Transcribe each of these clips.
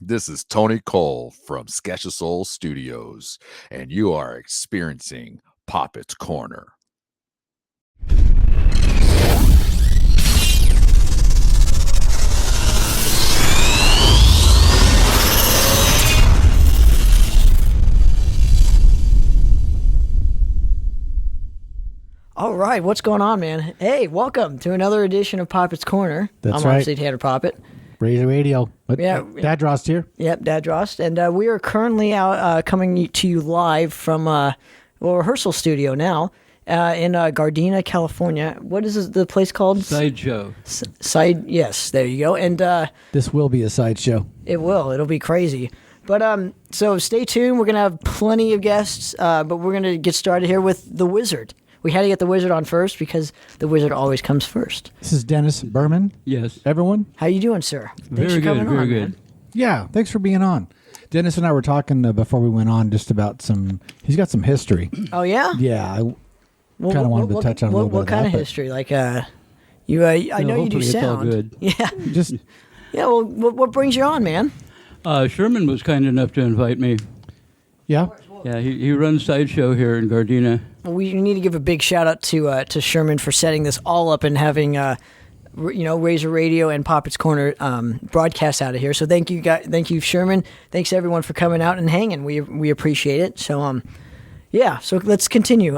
This is Tony Cole from Sketch of Soul Studios, and you are experiencing Poppitt's Corner. All right, what's going on, man? Hey, welcome to another edition of Poppitt's Corner. That's I'm right. obviously Tanner Poppitt. Razor Radio. Yeah. Dad Drost here. Yep, Dad Drost. And we are currently out coming to you live from rehearsal studio now in Gardena, California. What is the place called? Sideshow. Yes, there you go. And This will be a sideshow. it'll be crazy. But so stay tuned. We're going to have plenty of guests, but we're going to get started here with the Wizard. We had to get the Wizard on first because the Wizard always comes first. This is Dennis Berman. Yes. Everyone? How you doing, sir? Thanks Very for good. coming Very on, good. man. Yeah, thanks for being on. Dennis and I were talking before we went on just about he's got some history. Oh, yeah? Yeah, I kind of wanted to touch on a little bit what kind of that, but history? Like, I know you do hopefully it's all sound. good. Yeah. Just, Yeah, well, what brings you on, man? Sherman was kind enough to invite me. yeah. Yeah, he runs Sideshow here in Gardena. Well, we need to give a big shout out to Sherman for setting this all up and having Razor Radio and Poppitt's Corner broadcast out of here. So thank you, guys. Thank you, Sherman. Thanks everyone for coming out and hanging. We appreciate it. So yeah. So let's continue.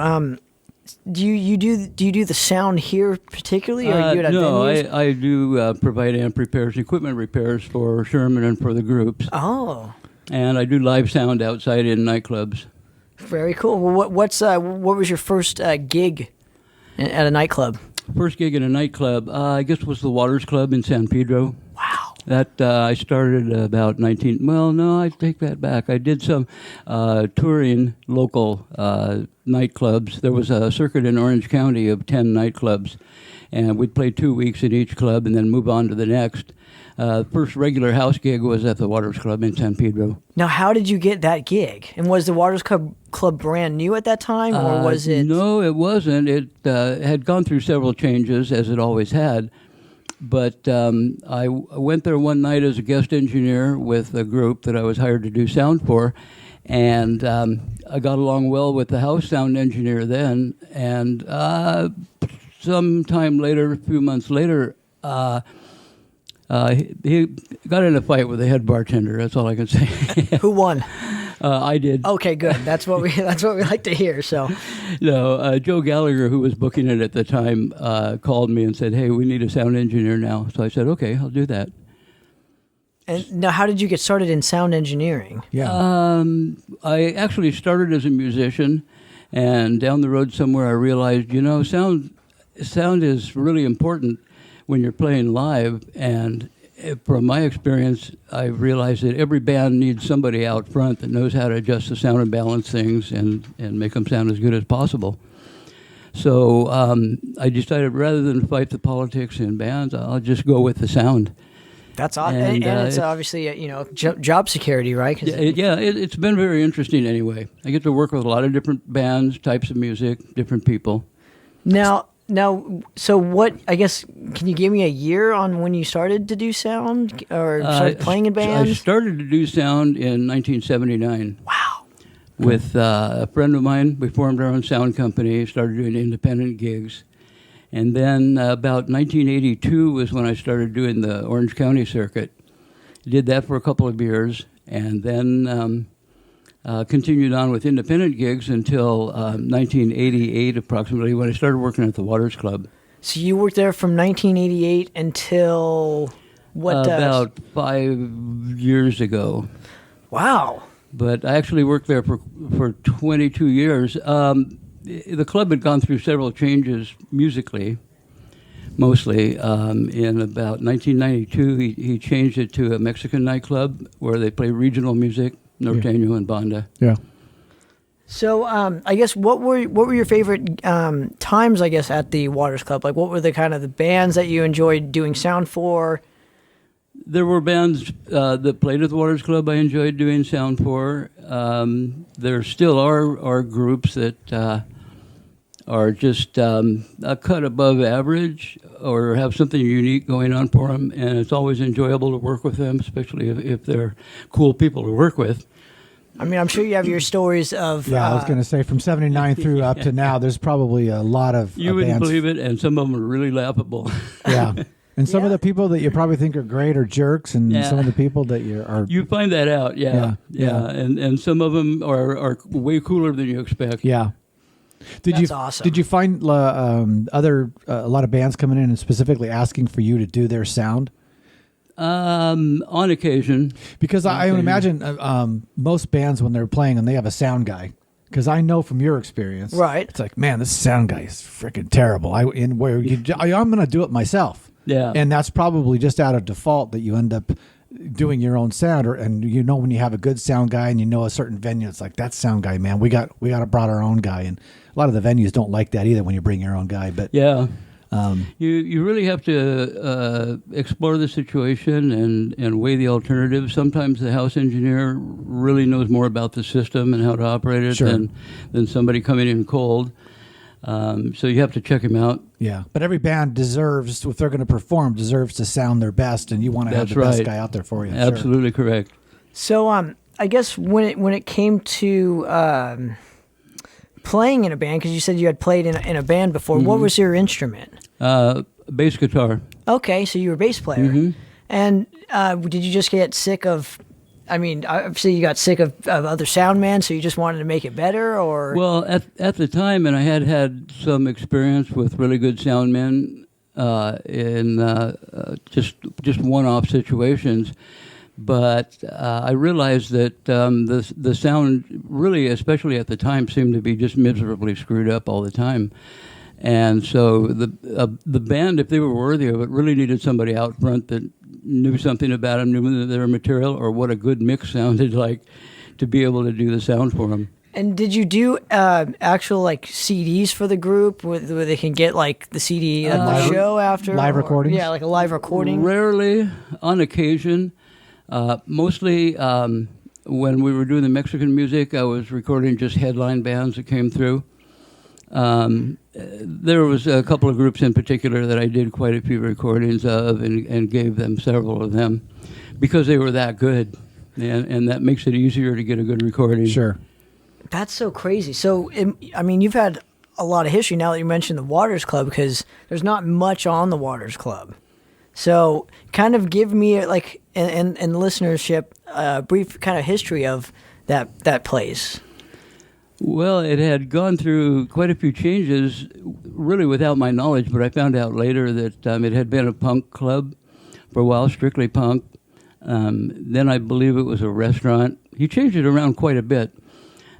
Do you do the sound here particularly, or you do it at No, venues? I do provide amp repairs, equipment repairs for Sherman and for the groups. Oh, And I do live sound outside in nightclubs. very cool. Well, what was your first gig at a nightclub? First gig in a nightclub, I guess, was the Waters Club in San Pedro. Wow. That I started about 19. Well, no, I take that back. I did some touring local nightclubs. There was a circuit in Orange County of 10 nightclubs, and we'd play 2 weeks at each club and then move on to the next. First regular house gig was at the Waters Club in San Pedro. Now, how did you get that gig? And was the Waters Club brand new at that time, or was it? No, it wasn't. It had gone through several changes, as it always had. But I went there one night as a guest engineer with a group that I was hired to do sound for. And I got along well with the house sound engineer then. And sometime later, a few months later, he got in a fight with the head bartender. That's all I can say. Who won? I did. Okay, good. That's what we like to hear. So, No, Joe Gallagher, who was booking it at the time, called me and said, "Hey, we need a sound engineer now." So I said, "Okay, I'll do that." and now, how did you get started in sound engineering? Yeah. I actually started as a musician, and down the road somewhere I realized, sound is really important when you're playing live. And from my experience, I've realized that every band needs somebody out front that knows how to adjust the sound and balance things and make them sound as good as possible. So I decided rather than fight the politics in bands, I'll just go with the sound. That's awesome, And, and it's it's- obviously job security, right? 'Cause It's been very interesting anyway. I get to work with a lot of different bands, types of music, different people. Now, so what? I guess can you give me a year on when you started to do sound or started playing in I bands? started to do sound in 1979. Wow. With a friend of mine. We formed our own sound company, started doing independent gigs. And then about 1982 was when I started doing the Orange County circuit. Did that for a couple of years, and then continued on with independent gigs until 1988 approximately, when I started working at the Waters Club. So you worked there from 1988 until what? About 5 years ago. Wow. But I actually worked there for 22 years. The club had gone through several changes musically, mostly. In about 1992, he changed it to a Mexican nightclub where they play regional music, norteño and banda. Yeah. So I guess what were your favorite times? I guess at the Waters Club, like what were the kind of the bands that you enjoyed doing sound for? There were bands that played at the Waters Club I enjoyed doing sound for. There still are groups that are just a cut above average or have something unique going on for them, and it's always enjoyable to work with them, especially if they're cool people to work with. I mean, I'm sure you have your stories of. Yeah, I was going to say from '79 through up to now, there's probably a lot of You wouldn't bands. believe it, and some of them are really laughable. Yeah. And some of Yeah. the people that you probably think are great are jerks, and Yeah. some of the people that are. You find that out, yeah. And some of them are way cooler than you expect. Yeah. That's awesome. Did you find a lot of bands coming in and specifically asking for you to do their sound? On occasion. Because I would imagine most bands when they're playing and they have a sound guy. Because I know from your experience, Right. It's like, man, this sound guy is freaking terrible. I'm going to do it myself. Yeah. And that's probably just out of default that you end up doing your own sound, and when you have a good sound guy and you know a certain venue, it's like, that sound guy, man, we got to brought our own guy, and a lot of the venues don't like that either when you bring your own guy. But Yeah. You really have to explore the situation and weigh the alternatives. Sometimes the house engineer really knows more about the system and how to operate it Sure. than somebody coming in cold. So you have to check him out. yeah, but every band deserves, if they're going to perform, deserves to sound their best, and you want to have That's the best right. guy out there for you. Sure. Absolutely correct. So, I guess when it came to playing in a band, because you said you had played in a band before, what was your instrument? Bass guitar. Okay, so you were a bass player. And did you just get sick of? I mean, obviously you got sick of other sound man, so you just wanted to make it better, or? Well, at the time, and I had some experience with really good sound men in just one-off situations, but I realized that the sound really, especially at the time, seemed to be just miserably screwed up all the time. And so the band, if they were worthy of it, really needed somebody out front that knew something about them, knew their material, or what a good mix sounded like, to be able to do the sound for them. And did you do actual like CDs for the group where they can get like the CD at the show after? live recordings? Yeah, like a live recording. Rarely, on occasion. Mostly when we were doing the Mexican music, I was recording just headline bands that came through. There was a couple of groups in particular that I did quite a few recordings of and gave them several of them because they were that good. And that makes it easier to get a good recording. Sure. That's so crazy. So, I mean, you've had a lot of history now that you mentioned the Waters Club, because there's not much on the Waters Club. So, kind of give me like and listenership a brief kind of history of that place. Well, it had gone through quite a few changes, really without my knowledge, but I found out later that it had been a punk club for a while, strictly punk. Then I believe it was a restaurant. He changed it around quite a bit.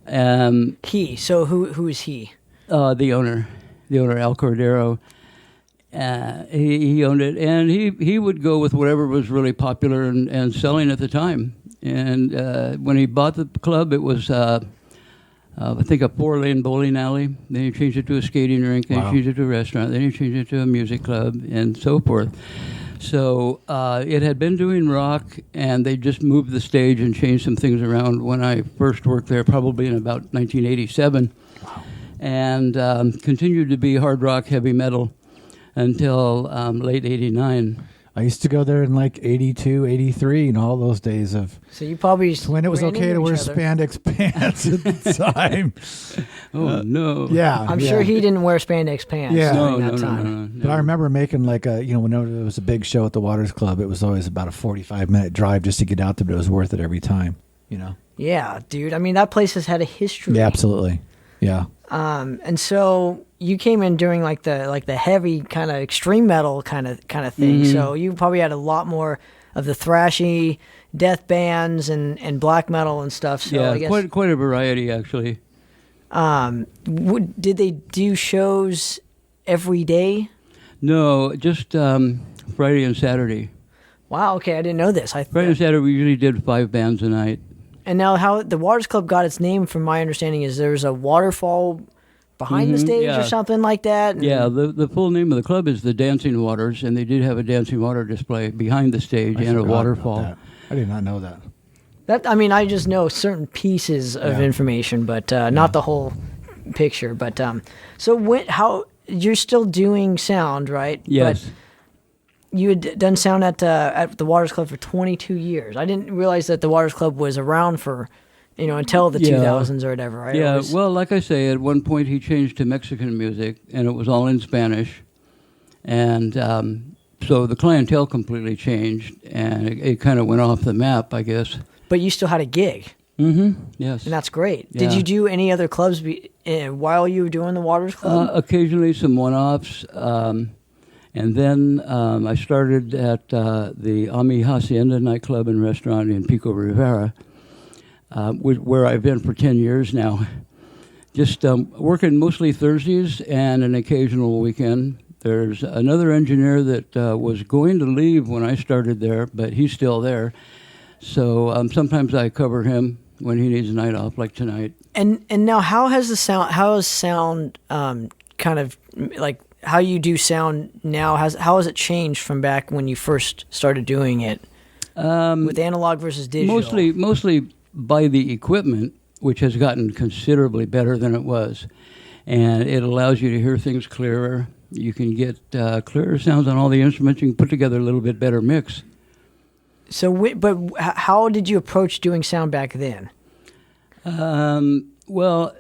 So who is he? The owner, Al Cordero. He owned it, and he would go with whatever was really popular and selling at the time. And when he bought the club, it was... I think a 4-lane bowling alley. Then he changed it to a skating rink. Then he changed it to a restaurant. Then he changed it to a music club, and so forth. So it had been doing rock, and they just moved the stage and changed some things around when I first worked there, probably in about 1987. Wow. And continued to be hard rock, heavy metal until late 89. I used to go there in like 82, 83, and all those days of... So you probably... when it was ran okay to into wear each other. spandex pants at the time. Oh, no. Yeah. I'm sure he didn't wear spandex pants Yeah. during No, that time. no. But I remember making like whenever there was a big show at the Waters Club, it was always about a 45-minute drive just to get out there, but it was worth it every time, Yeah, dude. I mean, that place has had a history. Yeah, absolutely. Yeah. And so you came in during like the heavy kind of extreme metal kind of thing. Mm-hmm. So you probably had a lot more of the thrashy death bands and black metal and stuff. So Yeah, I guess, quite a variety, actually. did they do shows every day? No, just Friday and Saturday. Wow. Okay, I didn't know this. Friday and Saturday, we usually did 5 bands a night. And now, how the Waters Club got its name, from my understanding, is there's a waterfall behind the stage yeah. or something like that. And Yeah, the full name of the club is the Dancing Waters, and they did have a dancing water display behind the stage I and a forgot about waterfall. that. I did not know that. I mean, I just know certain pieces of information, but not the whole picture. But so how you're still doing sound, right? Yes. But you had done sound at the Waters Club for 22 years. I didn't realize that the Waters Club was around for, until the 2000s or whatever, right? Yeah, well, like I say, at one point he changed to Mexican music, and it was all in Spanish. And so the clientele completely changed, and it kind of went off the map, I guess. But you still had a gig. Mm-hmm, yes. And that's great. Yeah. Did you do any other clubs while you were doing the Waters Club? Occasionally some one-offs. And then I started at the Ami Hacienda nightclub and restaurant in Pico Rivera, where I've been for 10 years now. Just working mostly Thursdays and an occasional weekend. There's another engineer that was going to leave when I started there, but he's still there. So sometimes I cover him when he needs a night off, like tonight. And now, how has sound kind of like how you do sound now? How has it changed from back when you first started doing it with analog versus digital? Mostly by the equipment, which has gotten considerably better than it was, and it allows you to hear things clearer. You can get clearer sounds on all the instruments. You can put together a little bit better mix. So, but how did you approach doing sound back then? Well,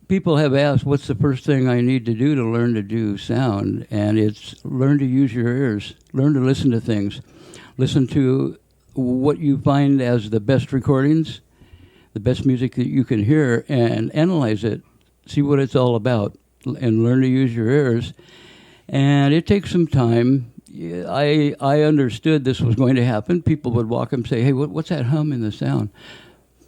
people have asked, what's the first thing I need to do to learn to do sound? And it's learn to use your ears, learn to listen to things, listen to what you find as the best recordings, the best music that you can hear, and analyze it, see what it's all about, and learn to use your ears. And it takes some time. I understood this was going to happen. People would walk up and say, hey, what's that hum in the sound?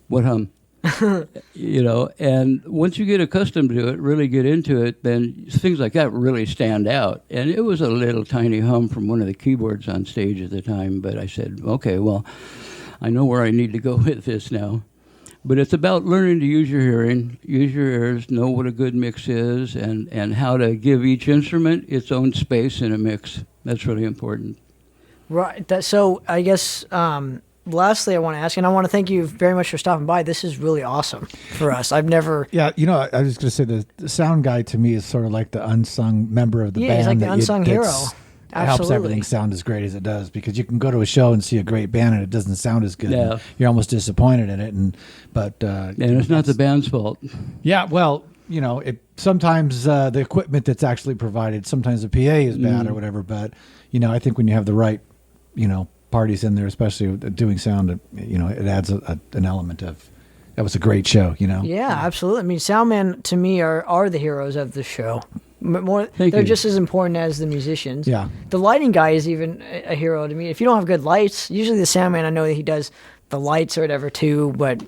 What hum? And once you get accustomed to it, really get into it, then things like that really stand out. And it was a little tiny hum from one of the keyboards on stage at the time, but I said, okay, well, I know where I need to go with this now. But it's about learning to use your hearing, use your ears, know what a good mix is, and how to give each instrument its own space in a mix. That's really important. Right. So I guess lastly, I want to ask, and I want to thank you very much for stopping by. This is really awesome for us. I've never... Yeah, I was going to say the sound guy to me is sort of like the unsung member of the band. Yeah, he's like the unsung hero. Helps everything sound as great as it does, because you can go to a show and see a great band and it doesn't sound as good. Yeah. You're almost disappointed in it, and it's not the band's fault. Yeah, well, sometimes the equipment that's actually provided, sometimes the PA is bad or whatever, but I think when you have the right parties in there, especially doing sound, it adds an element of that was a great show. Yeah, absolutely. I mean, soundmen to me are the heroes of the show. They're just as important as the musicians. Yeah. The lighting guy is even a hero to me. If you don't have good lights, usually the sound man, I know that he does the lights or whatever too, but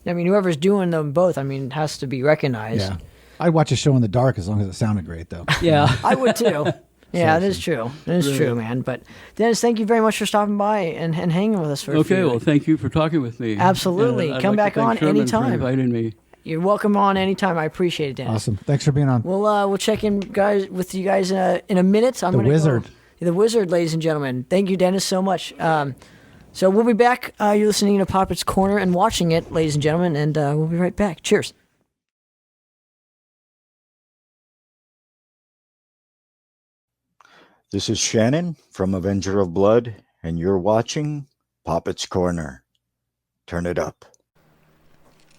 whoever's doing them both, it has to be recognized. Yeah. I'd watch a show in the dark as long as it sounded great, though. Yeah. I would too. Yeah, that is true. That is true, man. But Dennis, thank you very much for stopping by and hanging with us for a few. Okay, well, thank you for talking with me. Absolutely. I'd Come like back to thank on Sherman anytime. for inviting me. You're welcome on anytime. I appreciate it, Dennis. Awesome. Thanks for being on. We'll check in with you guys in a minute. The Wizard. The Wizard, ladies and gentlemen. Thank you, Dennis, so much. So we'll be back. You're listening to Poppitt's Corner and watching it, ladies and gentlemen, and we'll be right back. Cheers. This is Shannon from Avenger of Blood, and you're watching Poppitt's Corner. Turn it up.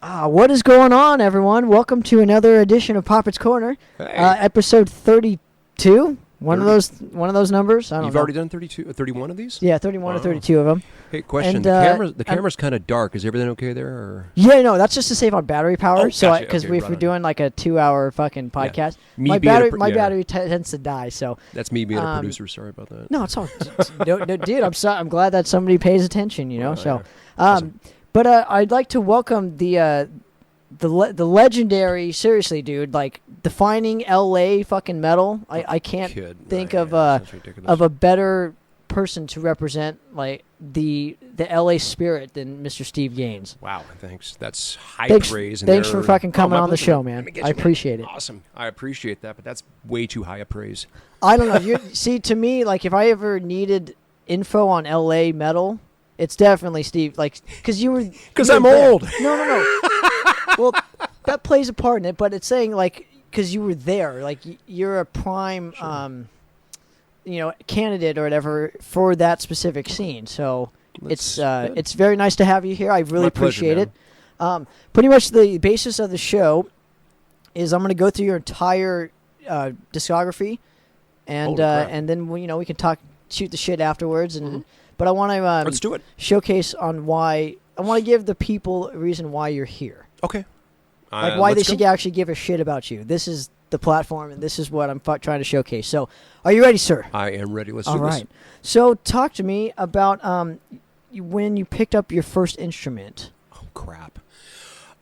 What is going on, everyone? Welcome to another edition of Poppitt's Corner, episode 32. One of those numbers. I don't know. You've already done 31 of these? Yeah, 31 or 32 of them. Hey, question. And, the camera's kind of dark. Is everything okay there? Or? Yeah, no, that's just to save on battery power. Oh, so gotcha. Because Okay, if we're doing like a 2-hour fucking podcast, Me my being a battery tends to die. So that's me being a producer. Sorry about that. no, it's all no, dude. I'm glad that somebody pays attention. Awesome. But I'd like to welcome the legendary, seriously, dude, like defining LA fucking metal. I can't think of a better person to represent like the LA spirit than Mr. Steve Gaines. Wow, thanks. That's high praise. Thanks for fucking coming on the show, man. I appreciate it. Awesome. I appreciate that, but that's way too high a praise. I don't know. See, to me, like if I ever needed info on LA metal, it's definitely Steve. Like, because I'm old. No. Well, that plays a part in it, but it's saying like because you were there, like you're a prime, candidate or whatever for that specific scene. So it's very nice to have you here. I really appreciate it. Pretty much the basis of the show is I'm going to go through your entire discography, and then we can shoot the shit afterwards. And but I want to Let's do it. Showcase on why I want to give the people a reason why you're here. Okay. Like why they should actually give a shit about you. This is the platform, and this is what I'm trying to showcase. So, are you ready, sir? I am ready. Let's do this. All right. So, talk to me about when you picked up your first instrument. Oh, crap.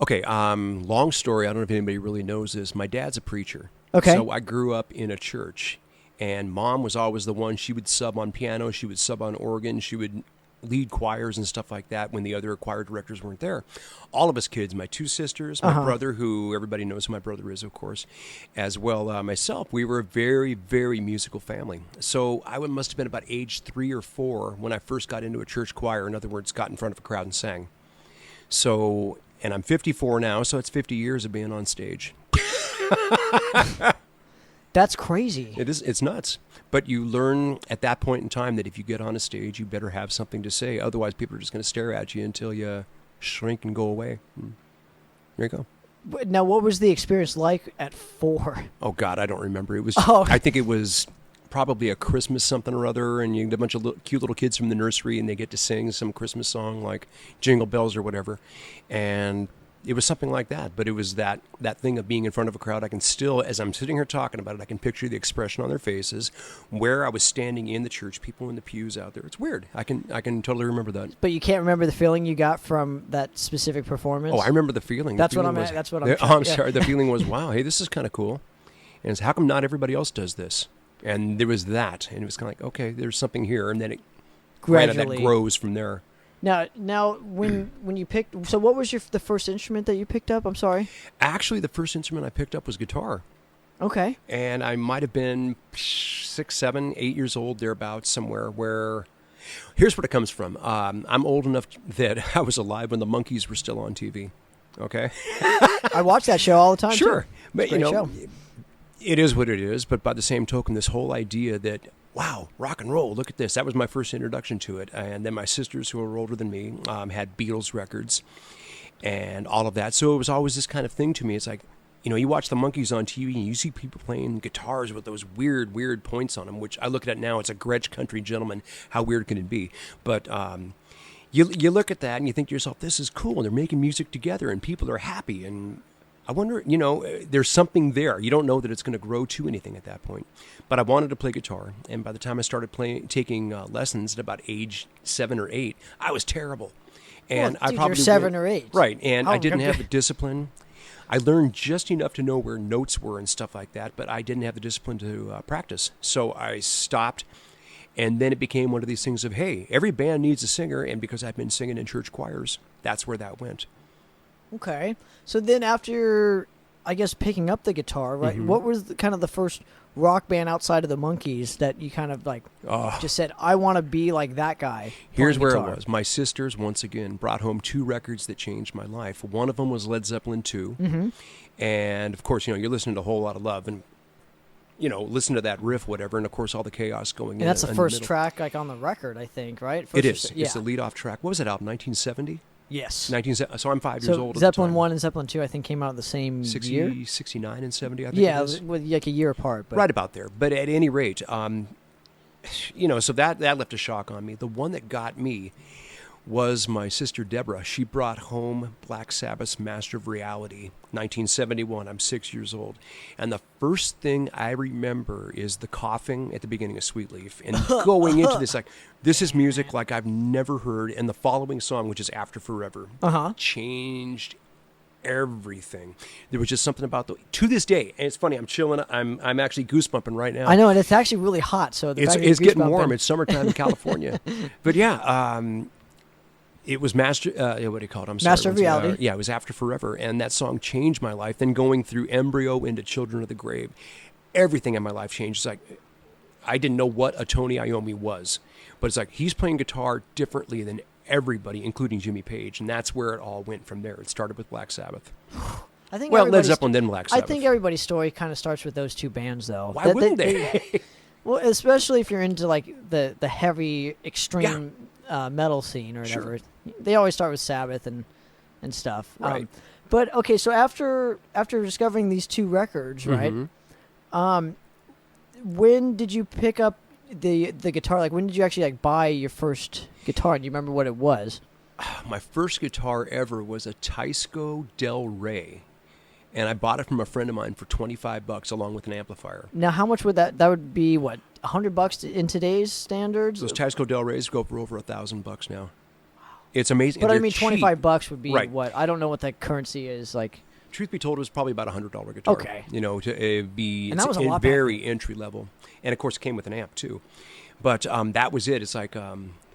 Okay, long story. I don't know if anybody really knows this. My dad's a preacher. Okay. So I grew up in a church, and Mom was always the one. She would sub on piano. She would sub on organ. She would lead choirs and stuff like that when the other choir directors weren't there. All of us kids, my two sisters, my brother, who everybody knows who my brother is, of course, as well myself, we were a very, very musical family. So I must have been about age 3 or 4 when I first got into a church choir. In other words, got in front of a crowd and sang. So, and I'm 54 now, so it's 50 years of being on stage. That's crazy. It is. It's nuts. But you learn at that point in time that if you get on a stage, you better have something to say. Otherwise, people are just going to stare at you until you shrink and go away. There you go. Now, what was the experience like at 4? Oh, God, I don't remember. It was. I think it was probably a Christmas something or other, and you get a bunch of cute little kids from the nursery, and they get to sing some Christmas song like Jingle Bells or whatever. And it was something like that, but it was that thing of being in front of a crowd. I can still, as I'm sitting here talking about it, I can picture the expression on their faces, where I was standing in the church, people in the pews out there. It's weird. I can totally remember that. But you can't remember the feeling you got from that specific performance? Oh, I remember the feeling. That's what I'm sorry. The feeling was, wow, hey, this is kind of cool. And it's, how come not everybody else does this? And there was that, and it was kind of like, okay, there's something here, and then it gradually that grows from there. Now, when you picked, so what was the first instrument that you picked up? I'm sorry. Actually, the first instrument I picked up was guitar. Okay. And I might have been 6, 7, 8 years old, thereabouts, somewhere where. Here's where it comes from. I'm old enough that I was alive when the Monkees were still on TV. Okay. I watch that show all the time. Sure, too. But show. It is what it is. But by the same token, this whole idea that, wow, rock and roll, look at this. That was my first introduction to it. And then my sisters, who were older than me, had Beatles records and all of that. So it was always this kind of thing to me. It's like, you watch the Monkees on TV and you see people playing guitars with those weird points on them, which I look at it now, it's a Gretsch country gentleman. How weird can it be? But you look at that and you think to yourself, this is cool. And they're making music together and people are happy. And I wonder, there's something there. You don't know that it's going to grow to anything at that point. But I wanted to play guitar, and by the time I started taking lessons at about age 7 or 8, I was terrible. And I probably you're 7 or 8, right? And I didn't have the discipline. I learned just enough to know where notes were and stuff like that, but I didn't have the discipline to practice. So I stopped, and then it became one of these things of, hey, every band needs a singer, and because I've been singing in church choirs, that's where that went. Okay. So then after, I guess, picking up the guitar, right, what was kind of the first rock band outside of the Monkees that you kind of just said, I want to be like that guy? Here's where it was. My sisters, once again, brought home 2 records that changed my life. One of them was Led Zeppelin 2. And, of course, you're listening to A Whole Lot of Love and, listen to that riff, whatever, and, of course, all the chaos going in. And that's the first track, like, on the record, I think, right? It is. It's the lead-off track. What was that album, 1970? Yes. So I'm 5 years old. Zeppelin 1 and Zeppelin 2, I think, came out the same year. 69 and 70, I think. Yeah, with like a year apart. But. Right about there. But at any rate, so that left a shock on me. The one that got me was my sister Deborah. She brought home Black Sabbath's Master of Reality, 1971. I'm 6 years old. And the first thing I remember is the coughing at the beginning of Sweet Leaf and going into this, like, this is music like I've never heard. And the following song, which is After Forever, changed everything. There was just something about to this day, and it's funny, I'm chilling, I'm actually goosebumping right now. I know, and it's actually really hot, so it's getting warm. It's summertime in California. But yeah, it was Master, what do you call it? I'm sorry. Master of Reality. It was After Forever, and that song changed my life. Then going through Embryo into Children of the Grave, everything in my life changed. It's like, I didn't know what a Tony Iommi was, but it's like, he's playing guitar differently than everybody, including Jimmy Page, and that's where it all went from there. It started with Black Sabbath. I think Well, Led everybody's- Zeppelin, then Black I Sabbath. think everybody's story kind of starts with those two bands, though. Why wouldn't they? Well, especially if you're into like the heavy, extreme metal scene or whatever. They always start with Sabbath and stuff. Right. But okay, so after discovering these two records, right? When did you pick up the guitar? Like, when did you actually like buy your first guitar? Do you remember what it was? My first guitar ever was a Teisco Del Rey, and I bought it from a friend of mine for $25 along with an amplifier. Now, how much would that would be? What, $100 in today's standards? Those Teisco Del Reys go for over $1,000 now. It's amazing. But and I they're mean, cheap. $25 would be Right. what? I don't know what that currency is like. Truth be told, it was probably about a $100 guitar. Okay. You know, to be And that was a lot back very entry level, and of course, it came with an amp too. But that was it. It's like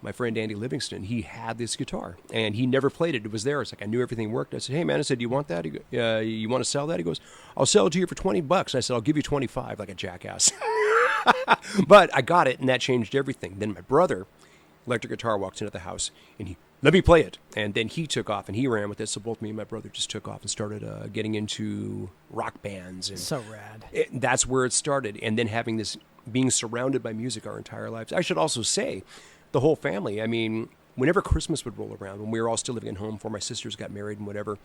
my friend Andy Livingston. He had this guitar, and he never played it. It was there. It's like I knew everything worked. I said, "Hey, man," I said, "Do you want that? You want to sell that?" He goes, "I'll sell it to you for $20." I said, "I'll give you 25," like a jackass. But I got it, and that changed everything. Then my brother, electric guitar, walks into the house, and he let me play it. And then he took off, and he ran with it. So both me and my brother just took off and started getting into rock bands. And So rad. that's where it started. And then having this, being surrounded by music our entire lives. I should also say, the whole family. I mean, whenever Christmas would roll around, when we were all still living at home before my sisters got married and whatever,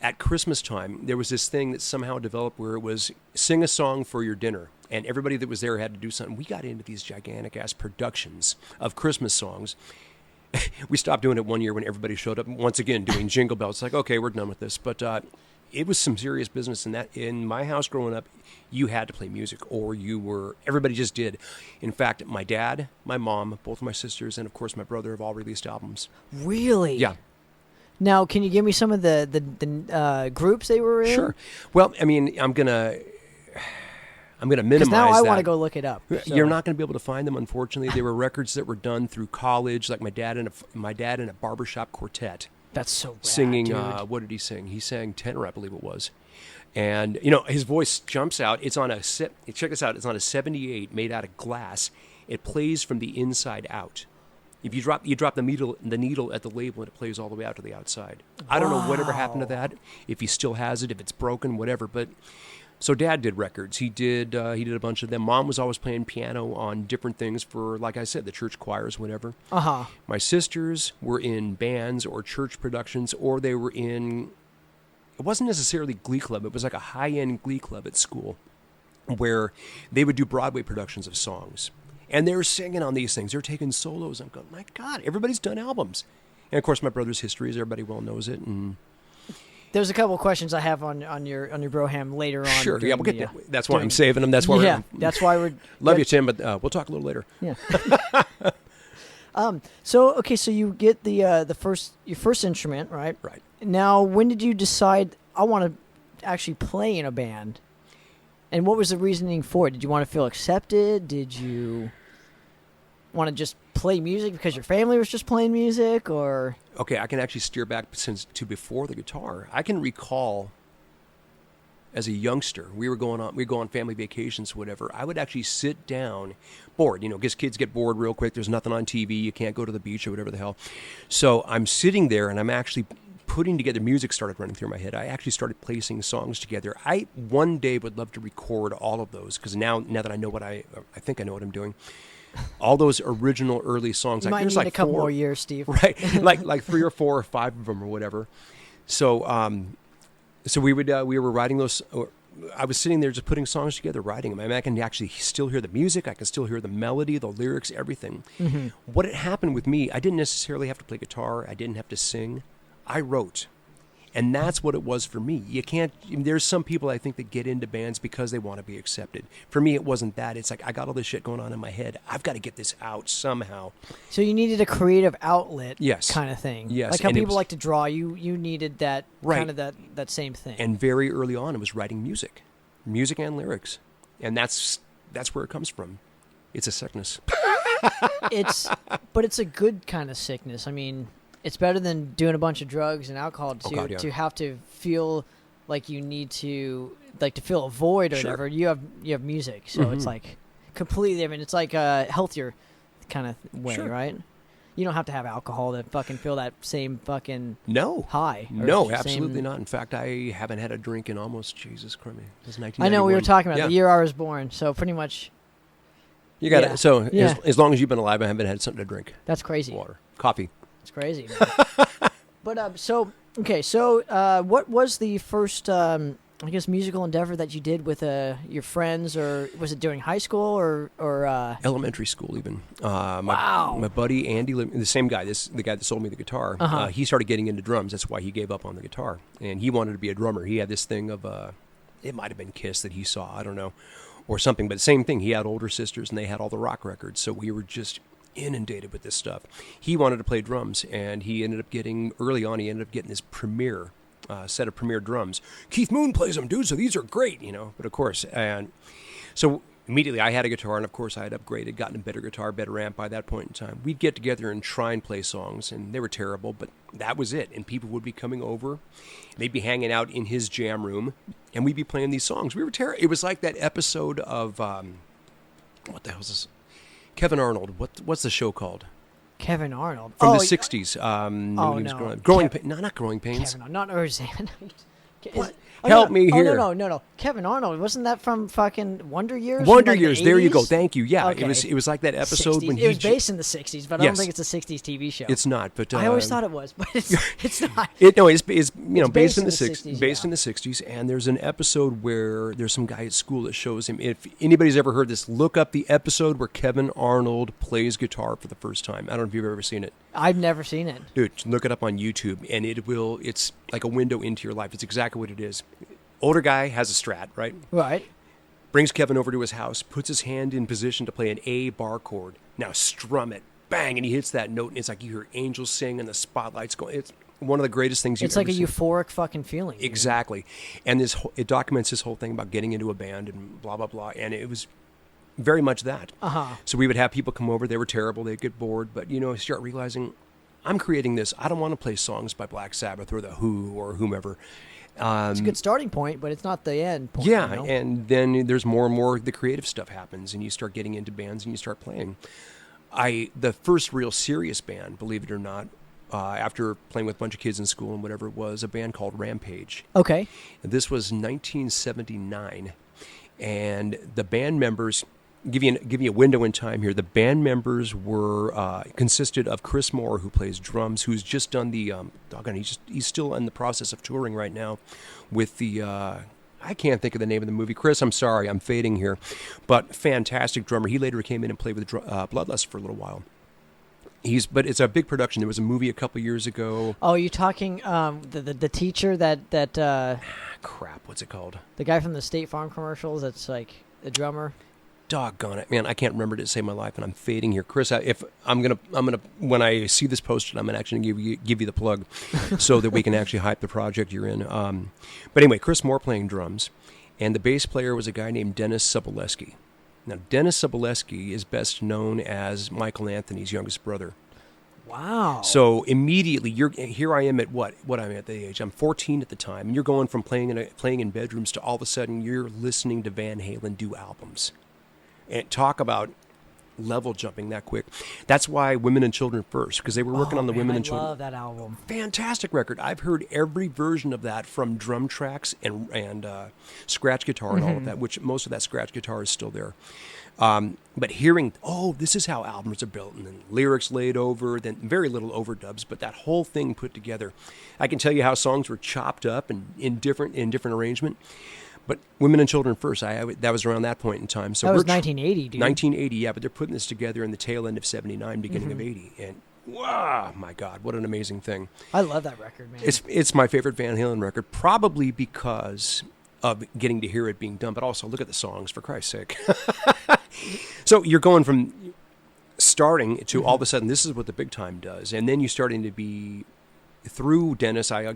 at Christmas time, there was this thing that somehow developed where it was sing a song for your dinner. And everybody that was there had to do something. We got into these gigantic-ass productions of Christmas songs. We stopped doing it one year when everybody showed up once again doing Jingle Bells. It's like, okay, we're done with this. But it was some serious business. And that in my house growing up, you had to play music, or everybody just did. In fact, my dad, my mom, both of my sisters, and of course my brother have all released albums. Really? Yeah. Now, can you give me some of the groups they were in? Sure. Well, I mean, I'm gonna minimize Because now I that. want to go look it up. So. You're not going to be able to find them, unfortunately. They were records that were done through college, like my dad in a barbershop quartet. That's so rad, Singing, dude. what did he sing? He sang tenor, I believe it was. And, you know, his voice jumps out. It's on check this out, it's on a 78 made out of glass. It plays from the inside out. If you drop the needle at the label, and it plays all the way out to the outside. I don't know whatever happened to that, if he still has it, if it's broken, whatever, but... So Dad did records. He did a bunch of them. Mom was always playing piano on different things for, like I said, the church choirs, whatever. My sisters were in bands or church productions, or they were in, it wasn't necessarily Glee Club. It was like a high-end Glee Club at school where they would do Broadway productions of songs. And they were singing on these things. They're taking solos. I'm going, my God, everybody's done albums. And, of course, my brother's history, as everybody well knows it, and... There's a couple of questions I have on your Broham later on. Sure, yeah, we'll get during that. That's why I'm saving them. That's why that's why we're... Love you, Tim, but we'll talk a little later. Yeah. So you get your first instrument, right? Right. Now, when did you decide I want to actually play in a band? And what was the reasoning for it? Did you want to feel accepted? Did you want to just play music because your family was just playing music, or? Okay, I can actually steer back to before the guitar. I can recall as a youngster, we go on family vacations, whatever. I would actually sit down, bored, because kids get bored real quick. There's nothing on TV. You can't go to the beach or whatever the hell. So I'm sitting there and I'm actually putting together, music started running through my head. I actually started placing songs together. I one day would love to record all of those, because now that I know I think I know what I'm doing. All those original early songs, You like might there's need like a couple 4, more years, Steve. right? like 3 or 4 or 5 of them or whatever. So we were writing those. I was sitting there just putting songs together, writing them. I mean, I can actually still hear the music. I can still hear the melody, the lyrics, everything. Mm-hmm. What had happened with me, I didn't necessarily have to play guitar. I didn't have to sing. I wrote. And that's what it was for me. You can't, there's some people I think that get into bands because they want to be accepted. For me, it wasn't that. It's like, I got all this shit going on in my head. I've got to get this out somehow. So you needed a creative outlet, yes, kind of thing. Yes. Like how people like to draw. You needed that, right, kind of that same thing. And very early on, it was writing music and lyrics. And that's where it comes from. It's a sickness. But it's a good kind of sickness. I mean, it's better than doing a bunch of drugs and alcohol to have to feel like you need to fill a void or whatever. You have music, so it's like completely. I mean, it's like a healthier kind of way, right? You don't have to have alcohol to fucking feel that same fucking No. high. or No, same- absolutely not. In fact, I haven't had a drink in almost, Jesus Christ, since 1991. I know we were talking about Yeah. the year I was born, so pretty much You got Yeah. it. So Yeah. as long as you've been alive, I haven't had something to drink. that's crazy. Water, coffee. It's crazy. But so okay, so what was the first I guess musical endeavor that you did with your friends, or was it during high school or Elementary school, even. Wow. My buddy Andy, the same guy, the guy that sold me the guitar. Uh-huh. He started getting into drums. That's why he gave up on the guitar, and he wanted to be a drummer. He had this thing of it might have been Kiss that he saw, I don't know, or something. But same thing. He had older sisters, and they had all the rock records, so we were just inundated with this stuff. He wanted to play drums, and he ended up getting this Premier. Set of Premier drums. Keith Moon plays them, dude, so these are great, But of course, and so immediately I had a guitar, and of course I had upgraded, gotten a better guitar, better amp by that point in time. We'd get together and try and play songs, and they were terrible, but that was it. And people would be coming over, they'd be hanging out in his jam room, and we'd be playing these songs. We were terrible. It was like that episode of what the hell is this? Kevin Arnold. What's the show called? Kevin Arnold From the Oh, 60s. oh, he was no. growing pains. No, not Growing Pains. Kevin, not Roseanne. What? Oh, Help no, me oh, here. No. Kevin Arnold, wasn't that from fucking Wonder Years? From, Wonder like, the Years. There you go. 80s? Thank you. Yeah, Okay. it was like that episode 60s. when it was based in the 60s, but I don't Yes. think it's a 60s TV show. It's not, but I always thought it was, but it's not. It's based based in in the the 60s. 60s, Based yeah. in the 60s, and there's an episode where there's some guy at school that shows him. If anybody's ever heard this, look up the episode where Kevin Arnold plays guitar for the first time. I don't know if you've ever seen it. I've never seen it. Dude, look it up on YouTube, and it's like a window into your life. It's exactly what it is. Older guy has a Strat, right? Right. Brings Kevin over to his house, puts his hand in position to play an A bar chord. Now strum it. Bang, and he hits that note, and it's like you hear angels sing and the spotlight's going. It's one of the greatest things you've It's like ever a seen. euphoric fucking feeling. Exactly. And it documents this whole thing about getting into a band and blah, blah, blah. And it was very much that. Uh-huh. So we would have people come over. They were terrible. They'd get bored. But, start realizing, I'm creating this. I don't want to play songs by Black Sabbath or The Who or whomever. It's a good starting point, but it's not the end point. Yeah, you know? and then there's more and more the creative stuff happens, and you start getting into bands and you start playing. The first real serious band, believe it or not, after playing with a bunch of kids in school and whatever it was, a band called Rampage. Okay. This was 1979, and the band members, give you a window in time here. The band members were consisted of Chris Moore, who plays drums, who's just done the he's still in the process of touring right now with the I can't think of the name of the movie. Chris, I'm sorry, I'm fading here, but fantastic drummer. He later came in and played with Bloodlust for a little while. But it's a big production. There was a movie a couple years ago. Oh, you talking the teacher that Crap, what's it called? the guy from the State Farm commercials? That's like the drummer. Doggone it, man! I can't remember to save my life, and I'm fading here, Chris. If I'm gonna when I see this posted, I'm gonna actually give you the plug, so that we can actually hype the project you're in. But anyway, Chris Moore playing drums, and the bass player was a guy named Dennis Soboleski. Now, Dennis Soboleski is best known as Michael Anthony's youngest brother. Wow. So immediately, here I am at what I'm at the age. I'm 14 at the time, and you're going from playing in bedrooms to all of a sudden you're listening to Van Halen do albums. And talk about level jumping that quick. That's why Women and Children First, because they were working on the Women and I Children. love that album. Fantastic record. I've heard every version of that, from drum tracks and scratch guitar and all of that, which most of that scratch guitar is still there. But hearing, this is how albums are built, and then lyrics laid over, then very little overdubs, but that whole thing put together. I can tell you how songs were chopped up and in different arrangement. But Women and Children First, that was around that point in time. So That was 1980, dude. 1980, yeah, but they're putting this together in the tail end of 79, beginning of 80. And, wow, my God, what an amazing thing. I love that record, man. It's my favorite Van Halen record, probably because of getting to hear it being done, but also look at the songs, for Christ's sake. So you're going from starting to all of a sudden, this is what the big time does. And then you're starting to be, through Dennis, I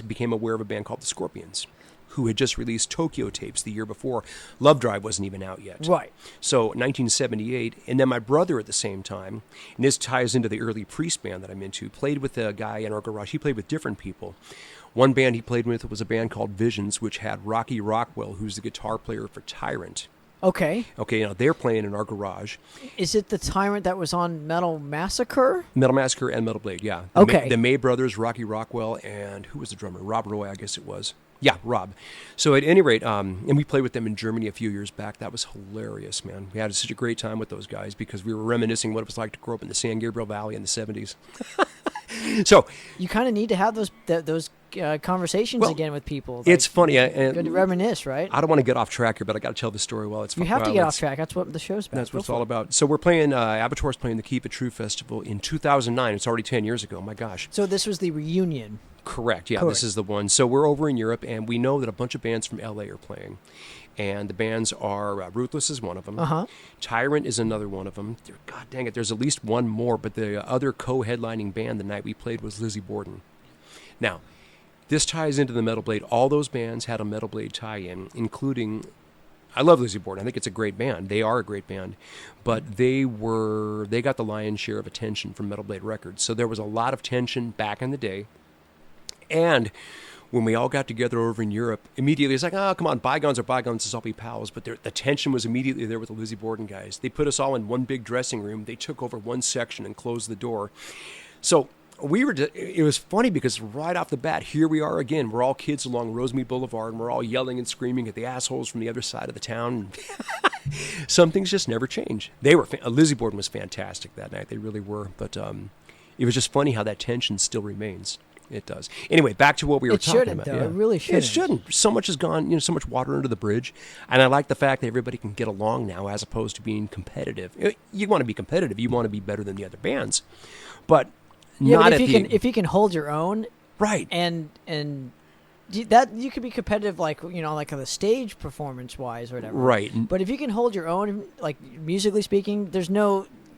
became aware of a band called the Scorpions, who had just released Tokyo tapes the year before. Love Drive wasn't even out yet. Right. So 1978, and then my brother at the same time, and this ties into the early Priest band that I'm into, played with a guy in our garage. He played with different people. One band he played with was a band called Visions, which had Rocky Rockwell, who's the guitar player for Tyrant. Okay. Okay, they're playing in our garage. Is it the Tyrant that was on Metal Massacre? Metal Massacre and Metal Blade, yeah. Okay. The May brothers, Rocky Rockwell, and who was the drummer? Rob Roy, I guess it was. Yeah, Rob. So at any rate, and we played with them in Germany a few years back. That was hilarious, man. We had such a great time with those guys because we were reminiscing what it was like to grow up in the San Gabriel Valley in the 70s. So you kind of need to have those conversations again with people. It's funny. Good to reminisce, right? I don't want to get off track here, but I got to tell the story while it's. You have to get off track. That's what the show's about. That's what it's all about. So we're playing. Abattoir's playing the Keep It True Festival in 2009. It's already 10 years ago. My gosh. So this was the reunion. Correct. Yeah, Correct. This is the one. So we're over in Europe, and we know that a bunch of bands from LA are playing. And the bands are Ruthless is one of them. Uh-huh. Tyrant is another one of them. God dang it, there's at least one more. But the other co-headlining band the night we played was Lizzie Borden. Now, this ties into the Metal Blade. All those bands had a Metal Blade tie-in, including... I love Lizzie Borden. I think it's a great band. They are a great band. But they got the lion's share of attention from Metal Blade Records. So there was a lot of tension back in the day. And when we all got together over in Europe, immediately it's like, oh, come on, bygones are bygones, let's all be pals. But the tension was immediately there with the Lizzie Borden guys. They put us all in one big dressing room. They took over one section and closed the door. So it was funny because right off the bat, here we are again. We're all kids along Rosemead Boulevard, and we're all yelling and screaming at the assholes from the other side of the town. Some things just never change. Lizzie Borden was fantastic that night. They really were. But it was just funny how that tension still remains. It does. Anyway, back to what we were talking about. Though. Yeah. It really shouldn't. It shouldn't. So much has gone, so much water under the bridge. And I like the fact that everybody can get along now as opposed to being competitive. You want to be competitive. You want to be better than the other bands. But not if you can hold your own. Right. And that you could be competitive like on the stage performance wise or whatever. Right. But if you can hold your own, like musically speaking,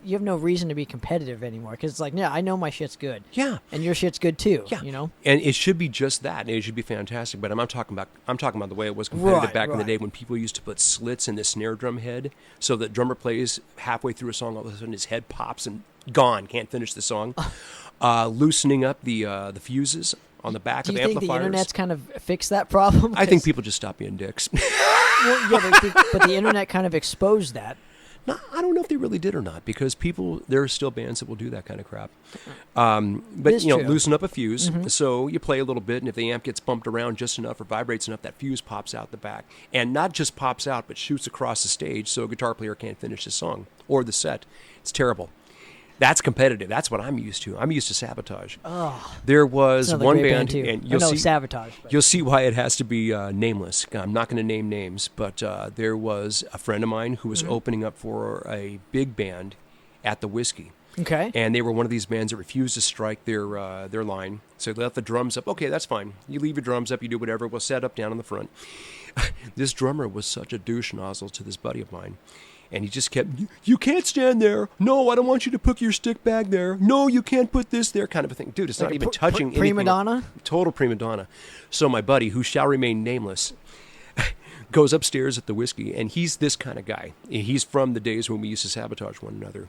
you have no reason to be competitive anymore because it's like, yeah, I know my shit's good. Yeah. And your shit's good too. Yeah. And it should be just that. And it should be fantastic. But I'm talking about the way it was competitive back in the day when people used to put slits in the snare drum head so that drummer plays halfway through a song, all of a sudden his head pops and gone, can't finish the song. Loosening up the fuses on the back of amplifiers. Do you think the internet's kind of fixed that problem? I think people just stop being dicks. Well, yeah, but the internet kind of exposed that. No, I don't know if they really did or not because there are still bands that will do that kind of crap. But loosen up a fuse. Mm-hmm. So you play a little bit, and if the amp gets bumped around just enough or vibrates enough, that fuse pops out the back, and not just pops out, but shoots across the stage, so a guitar player can't finish the song or the set. It's terrible. That's competitive. That's what I'm used to. I'm used to Sabotage. Oh, there was one band, too. and you'll see Sabotage. You'll see why it has to be nameless. I'm not going to name names, but there was a friend of mine who was opening up for a big band at the Whiskey. Okay. And they were one of these bands that refused to strike their line, so they left the drums up. Okay, that's fine. You leave your drums up. You do whatever. We'll set up down in the front. This drummer was such a douche nozzle to this buddy of mine. And he just kept, you can't stand there. No, I don't want you to put your stick bag there. No, you can't put this there, kind of a thing. Dude, it's like not even touching anything. Prima donna? Total prima donna. So my buddy, who shall remain nameless, goes upstairs at the Whiskey, and he's this kind of guy. He's from the days when we used to sabotage one another.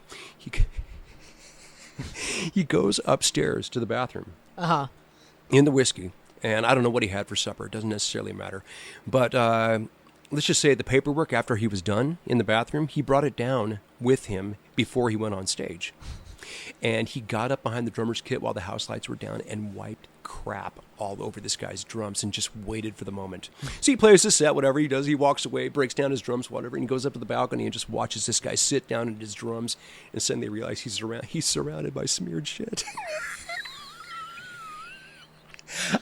He goes upstairs to the bathroom in the Whiskey, and I don't know what he had for supper. It doesn't necessarily matter. But let's just say the paperwork, after he was done in the bathroom, he brought it down with him before he went on stage. And he got up behind the drummer's kit while the house lights were down and wiped crap all over this guy's drums and just waited for the moment. So he plays his set, whatever he does. He walks away, breaks down his drums, whatever, and he goes up to the balcony and just watches this guy sit down at his drums. And suddenly they realize he's surrounded by smeared shit.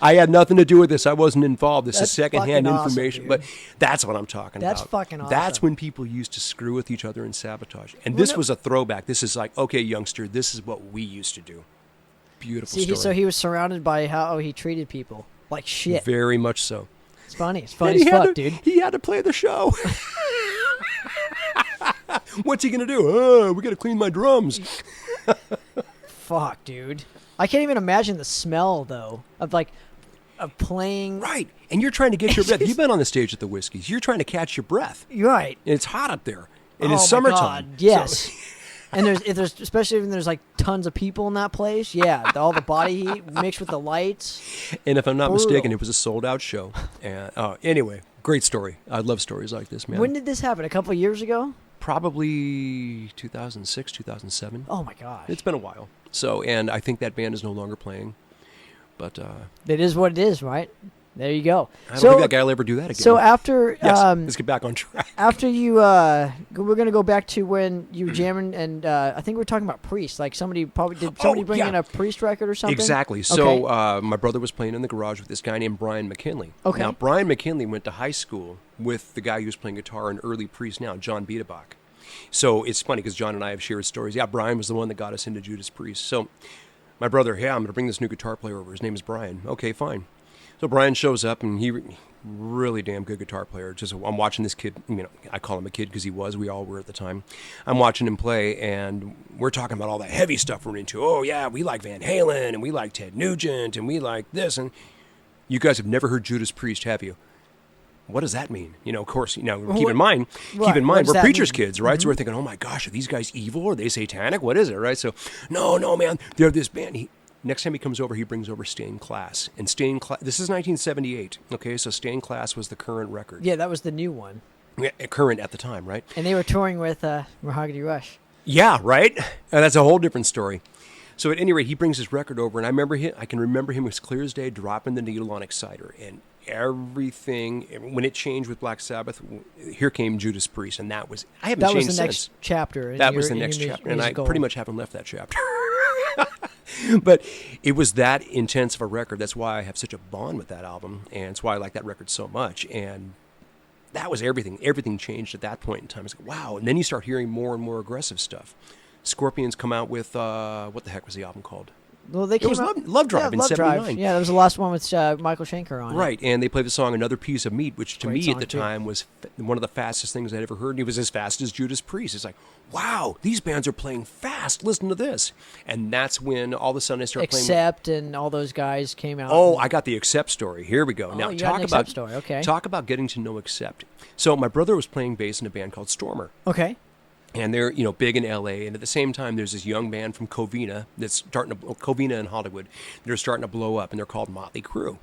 I had nothing to do with this. I wasn't involved. This is secondhand information, but that's what I'm talking about. That's fucking awesome. That's when people used to screw with each other and sabotage. And this was a throwback. This is like, okay, youngster, this is what we used to do. Beautiful story. So he was surrounded by how he treated people like shit. Very much so. It's funny. It's funny as fuck, dude. He had to play the show. What's he going to do? We got to clean my drums. Fuck, dude. I can't even imagine the smell, though, of playing. Right. And you're trying to get your breath. You've been on the stage at the Whiskeys. You're trying to catch your breath. Right. And it's hot up there. And it's summertime. God, yes. And there's especially when there's like tons of people in that place. Yeah, all the body heat mixed with the lights. And if I'm not Brutal. mistaken, it was a sold-out show. And anyway, great story. I love stories like this, man. When did this happen? A couple of years ago? Probably 2006, 2007. Oh my gosh. It's been a while. So, and I think that band is no longer playing. But It is what it is, right? There you go. I don't think that guy will ever do that again. So after yes, let's get back on track. after you, we're gonna go back to when you were jamming, and I think we're talking about Priest. Like somebody bring yeah. in a Priest record or something? Exactly. So my brother was playing in the garage with this guy named Brian McKinley. Okay. Now, Brian McKinley went to high school with the guy who was playing guitar in early Priest now, John Beatebach. So it's funny because John and I have shared stories. Yeah, Brian was the one that got us into Judas Priest. So my brother, hey, I'm going to bring this new guitar player over. His name is Brian. Okay, fine. So Brian shows up, and he really damn good guitar player. Just I'm watching this kid. I call him a kid because he was. We all were at the time. I'm watching him play, and we're talking about all the heavy stuff we're into. Oh yeah, we like Van Halen, and we like Ted Nugent, and we like this. And you guys have never heard Judas Priest, have you? What does that mean? Of course, keep in mind, we're preacher's kids, right? Mm-hmm. So we're thinking, oh my gosh, are these guys evil? Are they satanic? What is it, right? So, no, man, they're this band. Next time he comes over, he brings over Stained Class. And Stained Class, this is 1978, okay? So Stained Class was the current record. Yeah, that was the new one. Yeah, current at the time, right? And they were touring with Mahogany Rush. Yeah, right? That's a whole different story. So at any rate, he brings his record over, and I can remember him as clear as day dropping the needle on Exciter. And everything, when it changed with Black Sabbath, here came Judas Priest, and that was, I haven't changed since. That was the next chapter. That was the next chapter, and I pretty much haven't left that chapter. But it was that intense of a record. That's why I have such a bond with that album, and it's why I like that record so much. And that was everything. Everything changed at that point in time. It's like, wow. And then you start hearing more and more aggressive stuff. Scorpions come out with, what the heck was the album called? Well, they came out, Love Drive in 79. Yeah, that was the last one with Michael Schenker on right, and they played the song Another Piece of Meat, which to Great me at the song, too. time was one of the fastest things I'd ever heard. And it was as fast as Judas Priest. It's like, wow, these bands are playing fast. Listen to this. And that's when all of a sudden I started playing. Accept and all those guys came out. Oh, I got the Accept story. Here we go. Oh, now you got an Accept story. Okay. Talk about getting to know Accept. So my brother was playing bass in a band called Stormer. Okay. And they're, big in L.A. And at the same time, there's this young band from Covina Covina in Hollywood. They're starting to blow up, and they're called Motley Crue.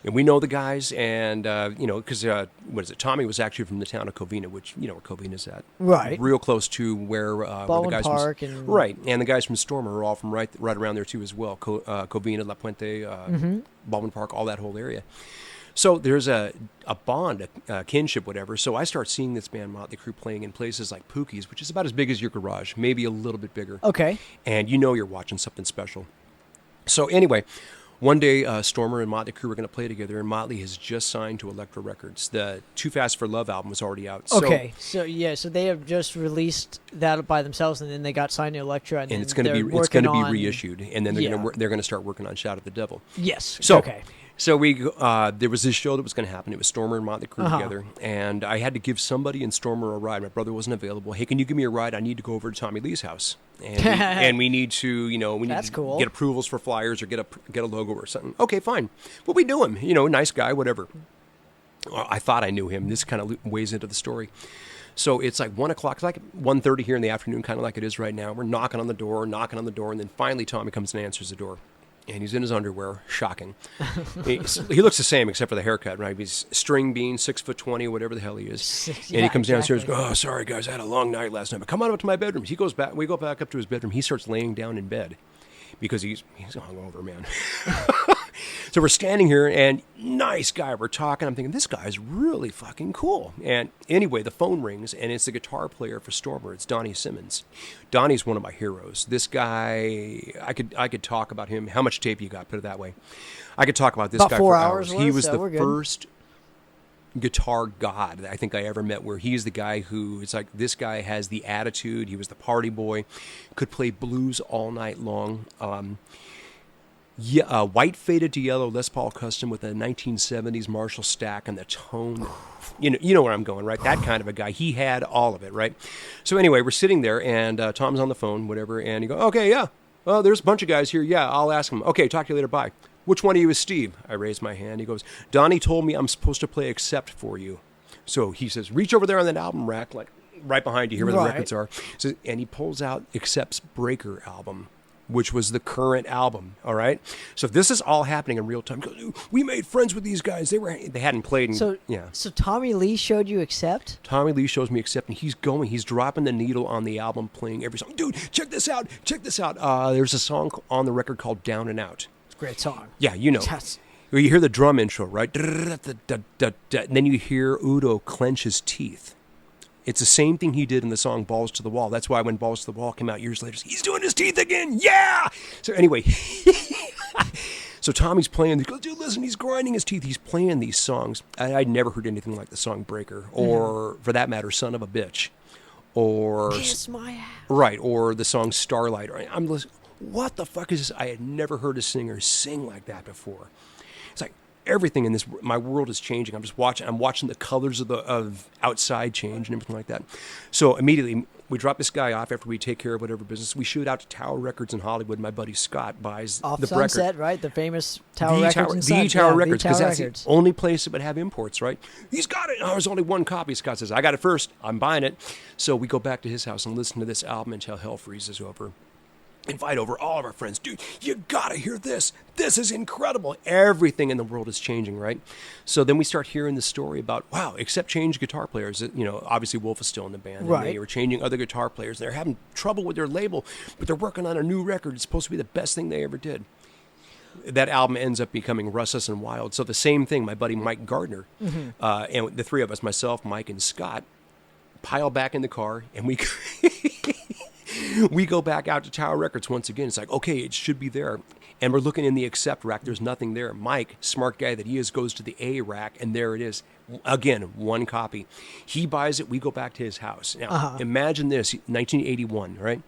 And we know the guys, and, because, what is it? Tommy was actually from the town of Covina, which, where Covina's at. Right. Real close to where the guys Park from... and... Right. And the guys from Stormer are all from right around there, too, as well. Covina, La Puente, Baldwin Park, all that whole area. So there's a bond, a kinship, whatever. So I start seeing this band Motley Crue playing in places like Pookie's, which is about as big as your garage, maybe a little bit bigger. Okay. And you're watching something special. So anyway, one day Stormer and Motley Crue were going to play together, and Motley has just signed to Elektra Records. The Too Fast for Love album was already out. Okay. So they have just released that by themselves, and then they got signed to Elektra, and it's going to be reissued, and then they're going to start working on Shout at the Devil. Yes. So, okay. So there was this show that was going to happen. It was Stormer and Motley Crue together, and I had to give somebody in Stormer a ride. My brother wasn't available. Hey, can you give me a ride? I need to go over to Tommy Lee's house, and we need to, That's cool. Get approvals for flyers or get a logo or something. Okay, fine. What we doing? Nice guy, whatever. I thought I knew him. This kind of weighs into the story. So it's like 1 o'clock. It's like 1:30 here in the afternoon, kind of like it is right now. We're knocking on the door, and then finally Tommy comes and answers the door. And he's in his underwear. Shocking. He looks the same except for the haircut, right? He's string bean, 6'20", whatever the hell he is. And he comes downstairs and goes, oh, sorry, guys, I had a long night last night, but come on up to my bedroom. He goes back. We go back up to his bedroom. He starts laying down in bed because he's hungover, man. So we're standing here, and nice guy. We're talking. I'm thinking, this guy's really fucking cool. And anyway, the phone rings, and it's the guitar player for Stormer. It's Donnie Simmons. Donnie's one of my heroes. This guy, I could talk about him. How much tape you got? Put it that way. I could talk about this guy 4 for hours. He was the first guitar god I think I ever met, where he's the guy who, it's like, this guy has the attitude. He was the party boy, could play blues all night long. White faded to yellow Les Paul custom with a 1970s Marshall stack and the tone. You know where I'm going, right? That kind of a guy. He had all of it, right? So anyway, we're sitting there, and Tom's on the phone, whatever, and you go, okay, yeah. Well, there's a bunch of guys here. Yeah, I'll ask them. Okay, talk to you later. Bye. Which one of you is Steve? I raise my hand. He goes, Donnie told me I'm supposed to play Accept for you. So he says, reach over there on that album rack, like, right behind you here where the Right. records are. So, and he pulls out Accept's Breaker album, which was the current album. All right. So this is all happening in real time. He goes, we made friends with these guys. They hadn't played. So yeah. So Tommy Lee showed you Accept? Tommy Lee shows me Accept, and he's dropping the needle on the album, playing every song. Dude, check this out. There's a song on the record called Down and Out. It's a great song. Yeah, you know. Yes. Where you hear the drum intro, right? And then you hear Udo clench his teeth. It's the same thing he did in the song Balls to the Wall. That's why when Balls to the Wall came out years later, he's doing his teeth again. Yeah! So anyway, so Tommy's playing. He goes, dude, listen, he's grinding his teeth. He's playing these songs. I'd never heard anything like the song Breaker, or for that matter, Son of a Bitch, or Kiss my ass. right, or the song Starlight. I'm listening. What the fuck is this? I had never heard a singer sing like that before. It's like everything in this, my world is changing. I'm watching the colors of outside change and everything like that. So immediately we drop this guy off after we take care of whatever business. We shoot out to Tower Records in Hollywood. My buddy Scott buys Off the Sunset, record. right? The famous Tower Records. The Tower Records, because that's Records. the only place that would have imports, right? He's got it. Oh, there's only one copy. Scott says, I got it first. I'm buying it. So we go back to his house and listen to this album until hell freezes over. Invite over all of our friends. Dude, you gotta hear this. This is incredible. Everything in the world is changing, right? So then we start hearing the story about, wow, Accept changed guitar players. You know, obviously Wolf is still in the band. Right. And they were changing other guitar players. They're having trouble with their label, but they're working on a new record. It's supposed to be the best thing they ever did. That album ends up becoming Restless and Wild. So the same thing, my buddy Mike Gardner, and the three of us, myself, Mike, and Scott, pile back in the car, and we we go back out to Tower Records once again. It's like, okay, it should be there. And we're looking in the Accept rack. There's nothing there. Mike, smart guy that he is, goes to the A rack, and there it is. Again, one copy. He buys it. We go back to his house. Now, imagine this, 1981, right?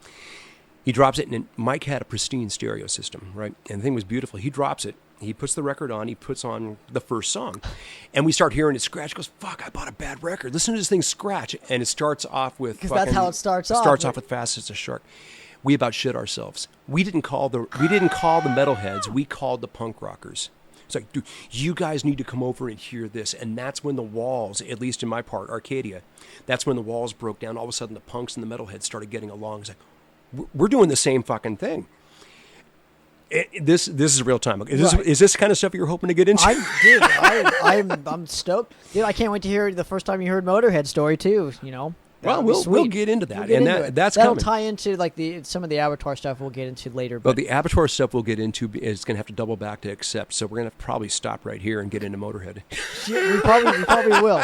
He drops it, and Mike had a pristine stereo system, right? And the thing was beautiful. He drops it. He puts the record on. He puts on the first song. And we start hearing it scratch. He goes, fuck, I bought a bad record. Listen to this thing scratch. And it starts off with... Because that's how it starts off. Starts off with Fast as a Shark. We about shit ourselves. We didn't call the metalheads. We called the punk rockers. It's like, dude, you guys need to come over and hear this. And that's when the walls, at least in my part, Arcadia, that's when the walls broke down. All of a sudden, the punks and the metalheads started getting along. It's like, we're doing the same fucking thing. This is real time. Is this kind of stuff you're hoping to get into? I'm stoked. Dude, I can't wait to hear the first time you heard Motorhead story too. You know. Well, That'd be we'll sweet. get into that, We'll get and into that's that'll coming. tie into like some of the Abattoir stuff we'll get into later. Well, But the Abattoir stuff we'll get into is going to have to double back to Accept, so we're going to probably stop right here and get into Motorhead. we probably will.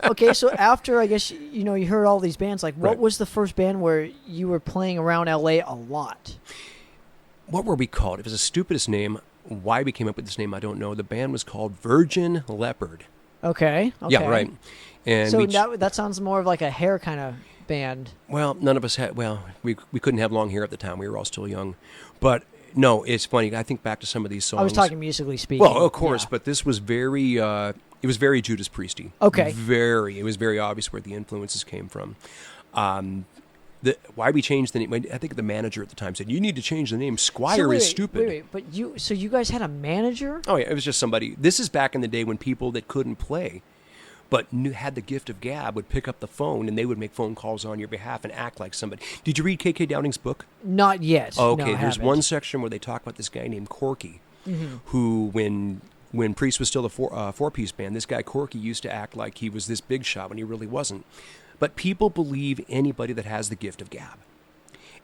Okay, so after I guess you heard all these bands, like what Right. was the first band where you were playing around LA a lot? What were we called? It was the stupidest name. Why we came up with this name, I don't know. The band was called Virgin Leopard. Okay. Yeah, right. And So we that sounds more of like a hair kind of band. Well, none of us had. Well, we couldn't have long hair at the time. We were all still young. But no, it's funny. I think back to some of these songs. I was talking musically speaking. Well, of course, Yeah. but this was very. It was very Judas Priesty. Okay. It was very obvious where the influences came from. Why we changed the name? I think the manager at the time said, "You need to change the name. Squire So wait, is stupid." Wait, but you guys had a manager? Oh yeah, it was just somebody. This is back in the day when people that couldn't play, but had the gift of gab, would pick up the phone and they would make phone calls on your behalf and act like somebody. Did you read K.K. Downing's book? Not yet. Oh, No, okay, I there's haven't. one section where they talk about this guy named Corky, who when Priest was still a four-piece band, this guy Corky used to act like he was this big shot when he really wasn't. But people believe anybody that has the gift of gab.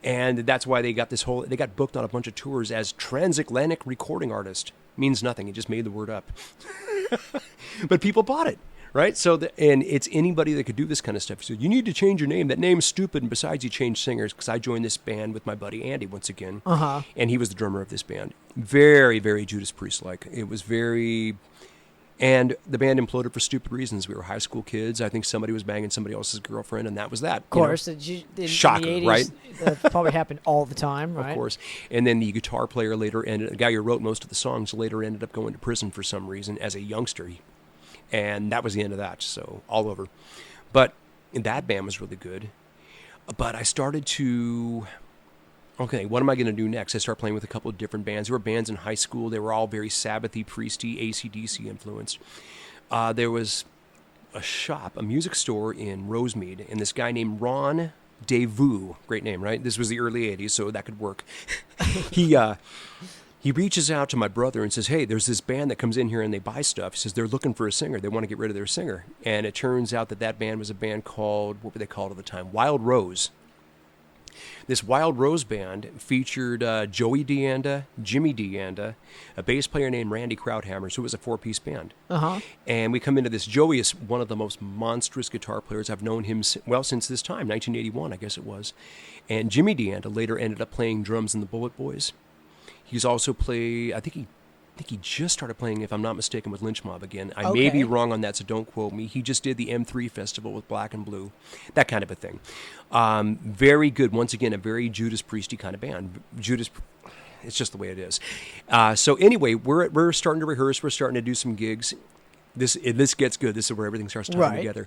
And that's why they got booked on a bunch of tours as transatlantic recording artist. Means nothing. He just made the word up. But people bought it, right? So, and it's anybody that could do this kind of stuff. He said, you need to change your name. That name's stupid. And besides, you changed singers, because I joined this band with my buddy Andy once again. And he was the drummer of this band. Very, very Judas Priest-like. It was very... And the band imploded for stupid reasons. We were high school kids. I think somebody was banging somebody else's girlfriend, and that was that. Of course. In Shocker, the 80s, right? That probably happened all the time, right? Of course. And then the guitar player the guy who wrote most of the songs later ended up going to prison for some reason as a youngster. And that was the end of that, so all over. But that band was really good. But I started to... Okay, what am I going to do next? I started playing with a couple of different bands. There were bands in high school. They were all very Sabbathy, Priesty, AC/DC influenced. There was shop, a music store in Rosemead, and this guy named Ron Devu, great name, right? This was the early 80s, so that could work. He reaches out to my brother and says, hey, there's this band that comes in here and they buy stuff. He says, they're looking for a singer. They want to get rid of their singer. And it turns out that band was a band called, what were they called at the time? Wild Rose. This Wild Rose band featured Joey DeAnda, Jimmy DeAnda, a bass player named Randy Krauthammer, so it was a 4-piece band. Uh-huh. And we come into this. Joey is one of the most monstrous guitar players. I've known him, since this time, 1981, I guess it was. And Jimmy DeAnda later ended up playing drums in the Bullet Boys. He's also played, I think he just started playing, if I'm not mistaken, with Lynch Mob again. I may be wrong on that, so don't quote me. He just did the M3 festival with Black and Blue, that kind of a thing. Very good. Once again, a very Judas Priesty kind of band. It's just the way it is. So anyway, we're starting to rehearse. We're starting to do some gigs. This gets good. This is where everything starts tying together.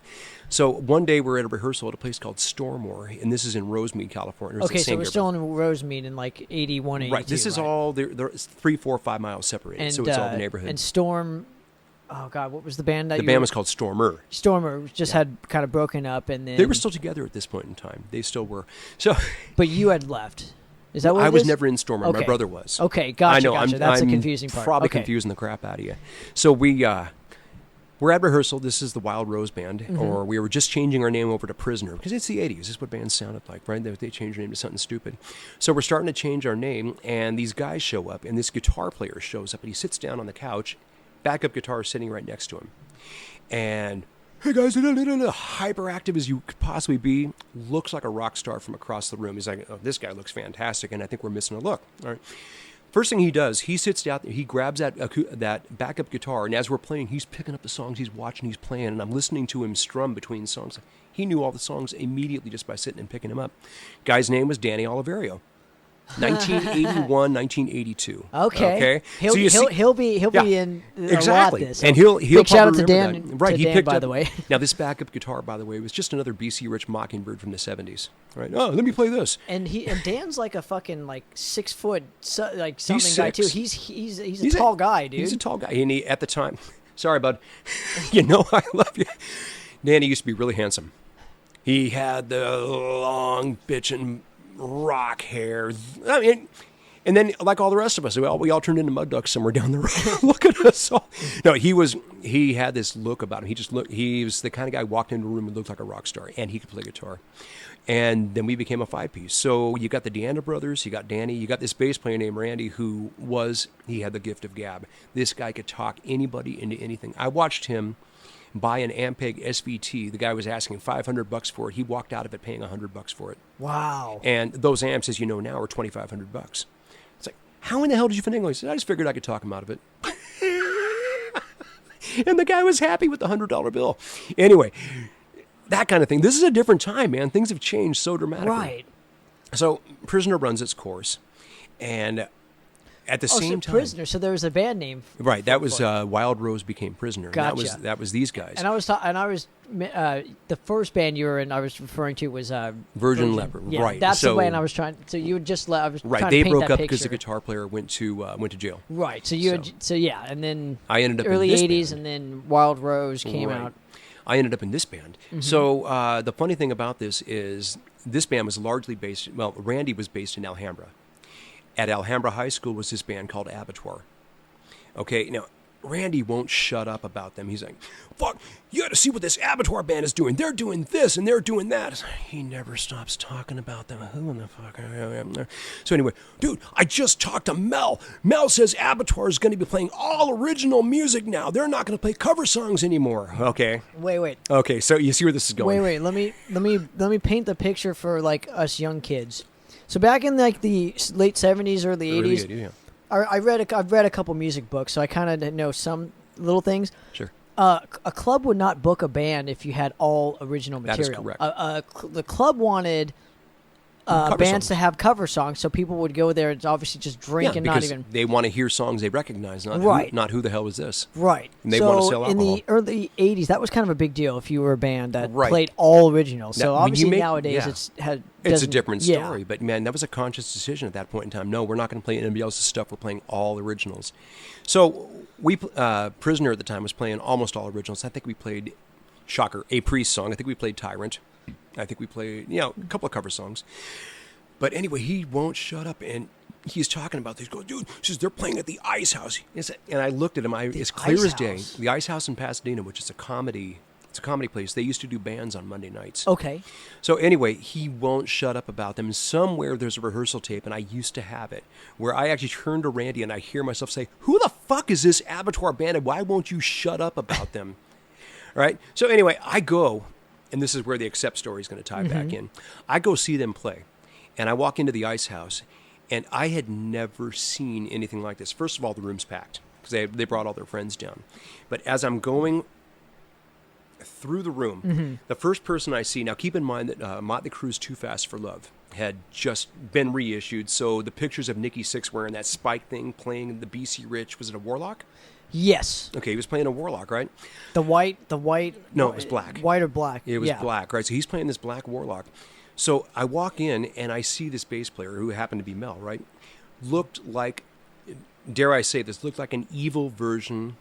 So one day we're at a rehearsal at a place called Stormore, and this is in Rosemead, California. Okay, so we're still in Rosemead in like 81, 82. Right. This is all they're 3, 4, 5 miles separated, and, so it's all the neighborhood. And Storm. Oh God, what was the band that the band was called Stormer. Stormer just had kind of broken up, and then they were still together at this point in time. They still were. So, but you had left. Is that what I it was is? never in Stormer. Okay. My brother was. Okay, gotcha. I know. Gotcha. That's the confusing part. Probably okay. confusing the crap out of you. So we're at rehearsal. This is the Wild Rose Band, or we were just changing our name over to Prisoner because it's the 80s. This is what bands sounded like, right? They changed their name to something stupid. So we're starting to change our name, and these guys show up, and this guitar player shows up, and he sits down on the couch, backup guitar is sitting right next to him. And, hey guys, hyperactive as you could possibly be, looks like a rock star from across the room. He's like, oh, this guy looks fantastic, and I think we're missing a look. All right. First thing he does, he sits down there, he grabs that backup guitar, and as we're playing, he's picking up the songs, he's watching, he's playing, and I'm listening to him strum between songs. He knew all the songs immediately just by sitting and picking them up. Guy's name was Danny Oliverio. 1981, 1982. Okay. He'll be in exactly. a lot of this. And he'll big shout out to remember Dan. that. Right, to he Dan, picked by up, the way. Now this backup guitar, by the way, was just another BC Rich Mockingbird from the 70s. Right? Oh, let me play this. And Dan's like a fucking 6 foot something guy too. He's a tall guy, dude. He's a tall guy, and he at the time. Sorry, bud. You know I love you. Danny used to be really handsome. He had the long bitchin' rock hair. I mean. And then, like all the rest of us, we all turned into mud ducks somewhere down the road. Look at us all. No, he had this look about him. He was the kind of guy who walked into a room and looked like a rock star, and he could play guitar. And then we became a 5-piece. So you got the DeAnda brothers, you got Danny, you got this bass player named Randy he had the gift of gab. This guy could talk anybody into anything. I watched him buy an Ampeg SVT. The guy was asking $500 for it. He walked out of it paying $100 for it. Wow. And those amps, as you know now, are $2,500. How in the hell did you finagle? He said, I just figured I could talk him out of it. And the guy was happy with the $100 bill. Anyway, that kind of thing. This is a different time, man. Things have changed so dramatically. Right. So Prisoner runs its course. And at the same time... Prisoner. So there was a band name. Right. That was Wild Rose became Prisoner. Gotcha. That was these guys. And I was the first band you were in, I was referring to was Virgin Leopard. Yeah, right. that's the band I was trying. So you would just I was right. Trying They to paint broke that up because the picture. guitar player went to jail. Right. So and then I ended up early in this '80s, band. and then Wild Rose came Right. out. I ended up in this band. Mm-hmm. So the funny thing about this is this band was largely based. Well, Randy was based in Alhambra. At Alhambra High School was this band called Abattoir. Okay, now Randy won't shut up about them. He's like, fuck, you got to see what this Abattoir band is doing. They're doing this and they're doing that. He never stops talking about them. Who in the fuck? So anyway, dude, I just talked to Mel. Mel says Abattoir is going to be playing all original music now. They're not going to play cover songs anymore. Okay. Wait. Okay, so you see where this is going. Wait. Let me paint the picture for us young kids. So back in the late '70s, early '80s, yeah. I've read a couple music books, so I kind of know some little things. Sure. A club would not book a band if you had all original material. That is correct. The club wanted bands to have cover songs, so people would go there and obviously just drink and not because even. they want to hear songs they recognize, not Right. not who the hell is this. Right. And they want to so sell in alcohol. the early '80s, that was kind of a big deal if you were a band that Right. played all original. So Now, when you obviously make- nowadays yeah. it's It's a different yeah. story, but man, that was a conscious decision at that point in time. No, we're not going to play anybody else's stuff. We're playing all originals. So Prisoner at the time was playing almost all originals. I think we played shocker, a Priest song. I think we played Tyrant. I think we played, a couple of cover songs. But anyway, he won't shut up, and he's talking about this. He goes, dude, they're playing at the Ice House. And I looked at him. It's clear as day. The Ice House in Pasadena, which is a comedy place. They used to do bands on Monday nights. Okay. So anyway, he won't shut up about them. Somewhere there's a rehearsal tape, and I used to have it, where I actually turn to Randy and I hear myself say, who the fuck is this Abattoir band, and why won't you shut up about them? All right? So anyway, I go, and this is where the Accept story is going to tie back in. I go see them play, and I walk into the Ice House, and I had never seen anything like this. First of all, the room's packed, because they brought all their friends down. But as I'm going through the room, the first person I see, now keep in mind that Motley Crue's Too Fast for Love had just been reissued, so the pictures of Nikki Sixx wearing that spike thing, playing the BC Rich, was it a Warlock? Yes. Okay, he was playing a Warlock, right? The white. No, it was black. White or black? It was black, right? So he's playing this black Warlock. So I walk in, and I see this bass player, who happened to be Mel, right? Looked like, dare I say this, looked like an evil version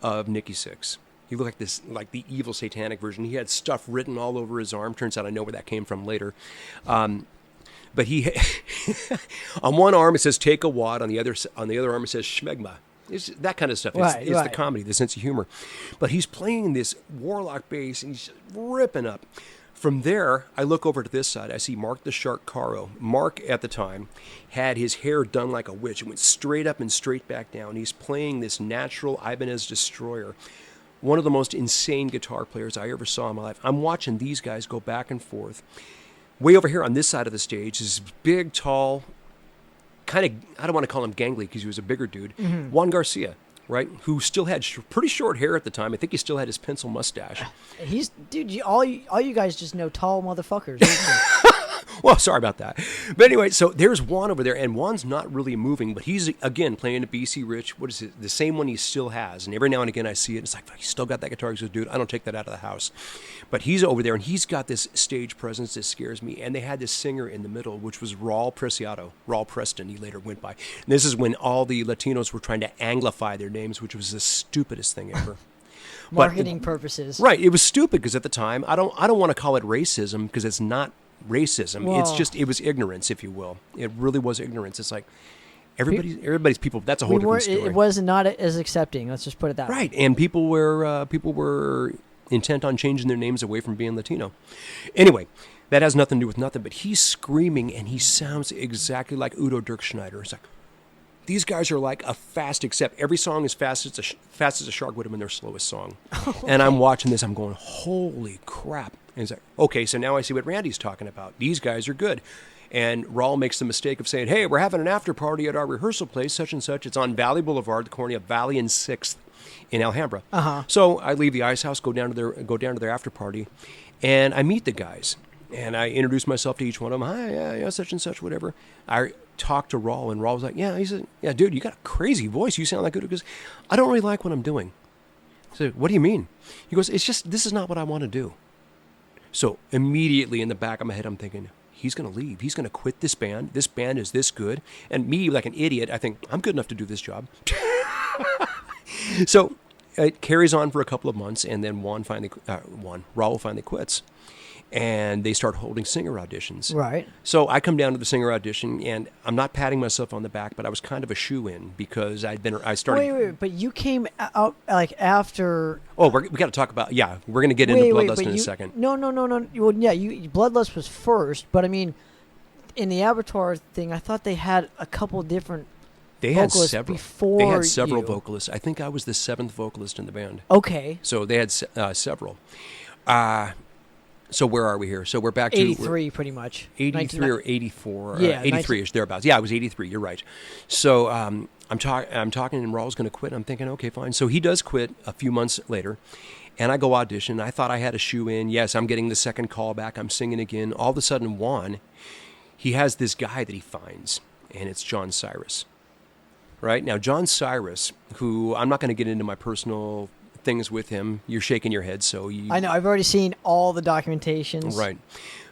of Nikki Sixx. He looked like the evil satanic version. He had stuff written all over his arm. Turns out I know where that came from later. But he, on one arm it says "Take a Wad," on the other arm it says "Schmegma." It's that kind of stuff. It's the comedy, the sense of humor. But he's playing this Warlock bass, and he's ripping up. From there, I look over to this side. I see Mark the Shark Caro. Mark, at the time, had his hair done like a witch. It went straight up and straight back down. He's playing this natural Ibanez Destroyer. One of the most insane guitar players I ever saw in my life. I'm watching these guys go back and forth. Way over here on this side of the stage is big, tall, kind of, I don't want to call him gangly because he was a bigger dude, Juan Garcia, right? Who still had pretty short hair at the time. I think he still had his pencil mustache. All you guys just know tall motherfuckers. Well, sorry about that. But anyway, so there's Juan over there, and Juan's not really moving, but he's, again, playing a BC Rich. What is it? The same one he still has. And every now and again I see it, and it's like, he's still got that guitar. He says, dude, I don't take that out of the house. But he's over there, and he's got this stage presence that scares me. And they had this singer in the middle, which was Raul Preston, he later went by. And this is when all the Latinos were trying to anglify their names, which was the stupidest thing ever. Marketing purposes. Right. It was stupid because at the time, I don't want to call it racism because it's not racism. Well, it was ignorance, if you will. It really was ignorance. It's like everybody's people. That's a whole different story. It was not as accepting. Let's just put it that way. Right, and people were intent on changing their names away from being Latino. Anyway, that has nothing to do with nothing. But he's screaming, and he sounds exactly like Udo Dirkschneider. It's like these guys are like a fast Accept. Every song is fast as a shark would have been their slowest song. And I'm watching this. I'm going, holy crap. And he's like, okay, so now I see what Randy's talking about. These guys are good. And Raul makes the mistake of saying, hey, we're having an after party at our rehearsal place, such and such. It's on Valley Boulevard, the corner of Valley and 6th in Alhambra. So I leave the Ice House, go down to their after party, and I meet the guys. And I introduce myself to each one of them. Hi, yeah, such and such, whatever. I talked to Raul, and Raul was like, yeah. He said, yeah, dude, you got a crazy voice. You sound like good. Because I don't really like what I'm doing. I said, what do you mean? He goes, it's just, this is not what I want to do. So immediately in the back of my head, I'm thinking, he's going to leave. He's going to quit this band. This band is this good. And me, like an idiot, I think, I'm good enough to do this job. So it carries on for a couple of months, and then Raul finally quits. And they start holding singer auditions. Right. So I come down to the singer audition, and I'm not patting myself on the back, but I was kind of a shoe-in because I started... Wait, but you came out like after... Oh, we got to talk about... Yeah, we're going to get into Bloodlust in a second. No. Well, yeah, Bloodlust was first, but I mean, in the Abattoir thing, I thought they had a couple different vocalists before They had several you. vocalists. I think I was the 7th vocalist in the band. Okay. So they had several. So where are we here? So we're back to 83, pretty much. 83 or 84. Yeah, 83-ish, thereabouts. Yeah, I was 83. You're right. So I'm talking, and Raul's going to quit. I'm thinking, okay, fine. So he does quit a few months later, and I go audition. I thought I had a shoe-in. Yes, I'm getting the second call back. I'm singing again. All of a sudden, Juan, he has this guy that he finds, and it's John Cyrus. Right? Now, John Cyrus, who I'm not going to get into my personal things with him. You're shaking your head, so you... I know. I've already seen all the documentations. Right.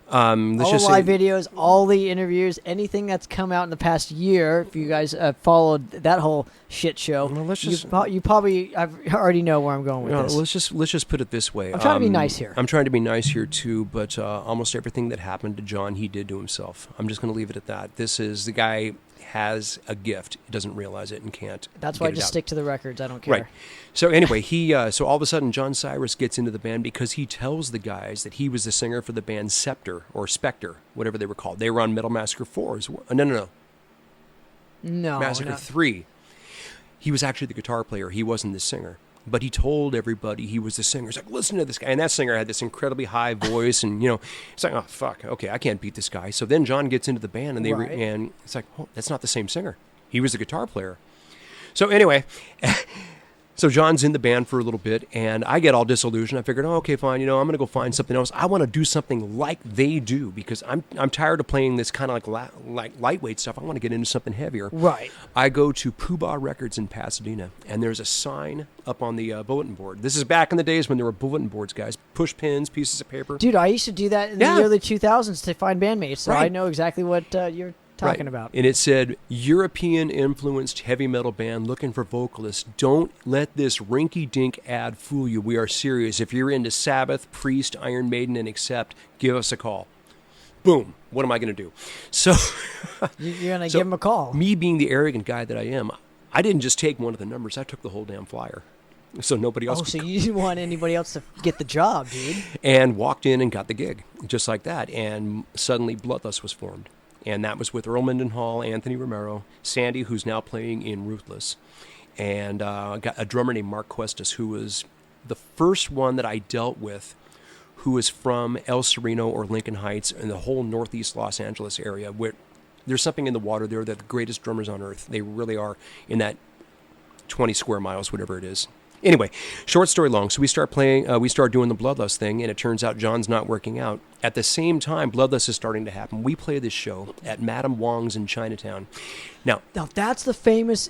All the live videos, all the interviews, anything that's come out in the past year. If you guys followed that whole shit show, Well, you probably already know where I'm going with this. let's just put it this way. I'm trying to be nice here. I'm trying to be nice here too, but almost everything that happened to John, he did to himself. I'm just going to leave it at that. This is the guy has a gift. He doesn't realize it and can't. That's why I get it just out. stick to the records. I don't care. Right. So anyway, so all of a sudden, John Cyrus gets into the band because he tells the guys that he was the singer for the band Scepter or Spectre, whatever they were called. They were on Metal Massacre 4. No. Massacre 3. He was actually the guitar player. He wasn't the singer. But he told everybody he was the singer. He's like, listen to this guy. And that singer had this incredibly high voice. And, it's like, oh, fuck. Okay, I can't beat this guy. So then John gets into the band, and and it's like, oh, that's not the same singer. He was the guitar player. So anyway, so John's in the band for a little bit, and I get all disillusioned. I figured, oh, okay, fine. I'm going to go find something else. I want to do something like they do because I'm tired of playing this kind of like lightweight stuff. I want to get into something heavier. Right. I go to Poobah Records in Pasadena, and there's a sign up on the bulletin board. This is back in the days when there were bulletin boards, guys. Push pins, pieces of paper. Dude, I used to do that in the early 2000s to find bandmates, so Right. I know exactly what you're talking Right. about. And it said, European-influenced heavy metal band looking for vocalists. Don't let this rinky-dink ad fool you. We are serious. If you're into Sabbath, Priest, Iron Maiden, and Accept, give us a call. Boom. What am I going to do? So You're going to give them a call. Me being the arrogant guy that I am, I didn't just take one of the numbers. I took the whole damn flyer. So nobody else could so you didn't want anybody else to get the job, dude. And walked in and got the gig, just like that. And suddenly Bloodlust was formed. And that was with Earl Mendenhall, Anthony Romero, Sandy, who's now playing in Ruthless, and got a drummer named Mark Cuestas, who was the first one that I dealt with, who was from El Sereno or Lincoln Heights and the whole northeast Los Angeles area, where there's something in the water there. They're the greatest drummers on earth. They really are, in that 20 square miles, whatever it is. Anyway, short story long, so we start doing the Bloodlust thing, and it turns out John's not working out. At the same time, Bloodlust is starting to happen. We play this show at Madame Wong's in Chinatown. Now that's the famous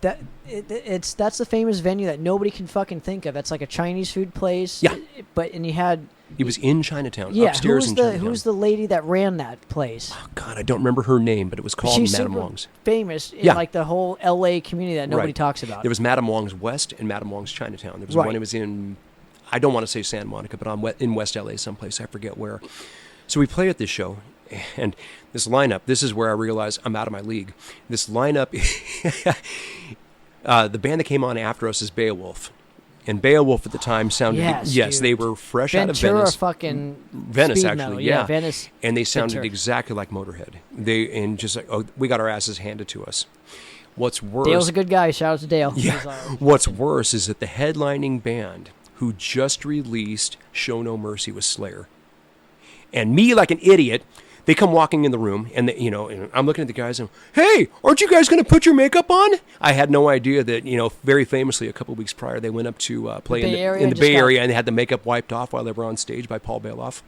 that's the famous venue that nobody can fucking think of. That's like a Chinese food place. Yeah. And you had... It was in Chinatown, yeah, upstairs in Chinatown. Who's the lady that ran that place? Oh, God, I don't remember her name, but it was called She's Madame super Wong's. famous in Yeah. like the whole L.A. community that nobody Right. talks about. There was Madame Wong's West and Madame Wong's Chinatown. There was Right. one that was in, I don't want to say Santa Monica, but in West LA someplace. I forget where. So we play at this show, and this lineup, this is where I realized I'm out of my league. This lineup, the band that came on after us is Beowulf. And Beowulf at the time sounded... Yes, dude. they were fresh out of Ventura Venice. fucking Venice, speed actually, metal. yeah. Venice. And they sounded Ventura. exactly like Motorhead. We got our asses handed to us. What's worse... Dale's a good guy. Shout out to Dale. Yeah. He's, What's worse is that the headlining band who just released Show No Mercy was Slayer. And me, like an idiot, they come walking in the room, and and I'm looking at the guys and, hey, aren't you guys going to put your makeup on? I had no idea that, very famously a couple of weeks prior, they went up to play in the Bay Area, and they had the makeup wiped off while they were on stage by Paul Bailoff.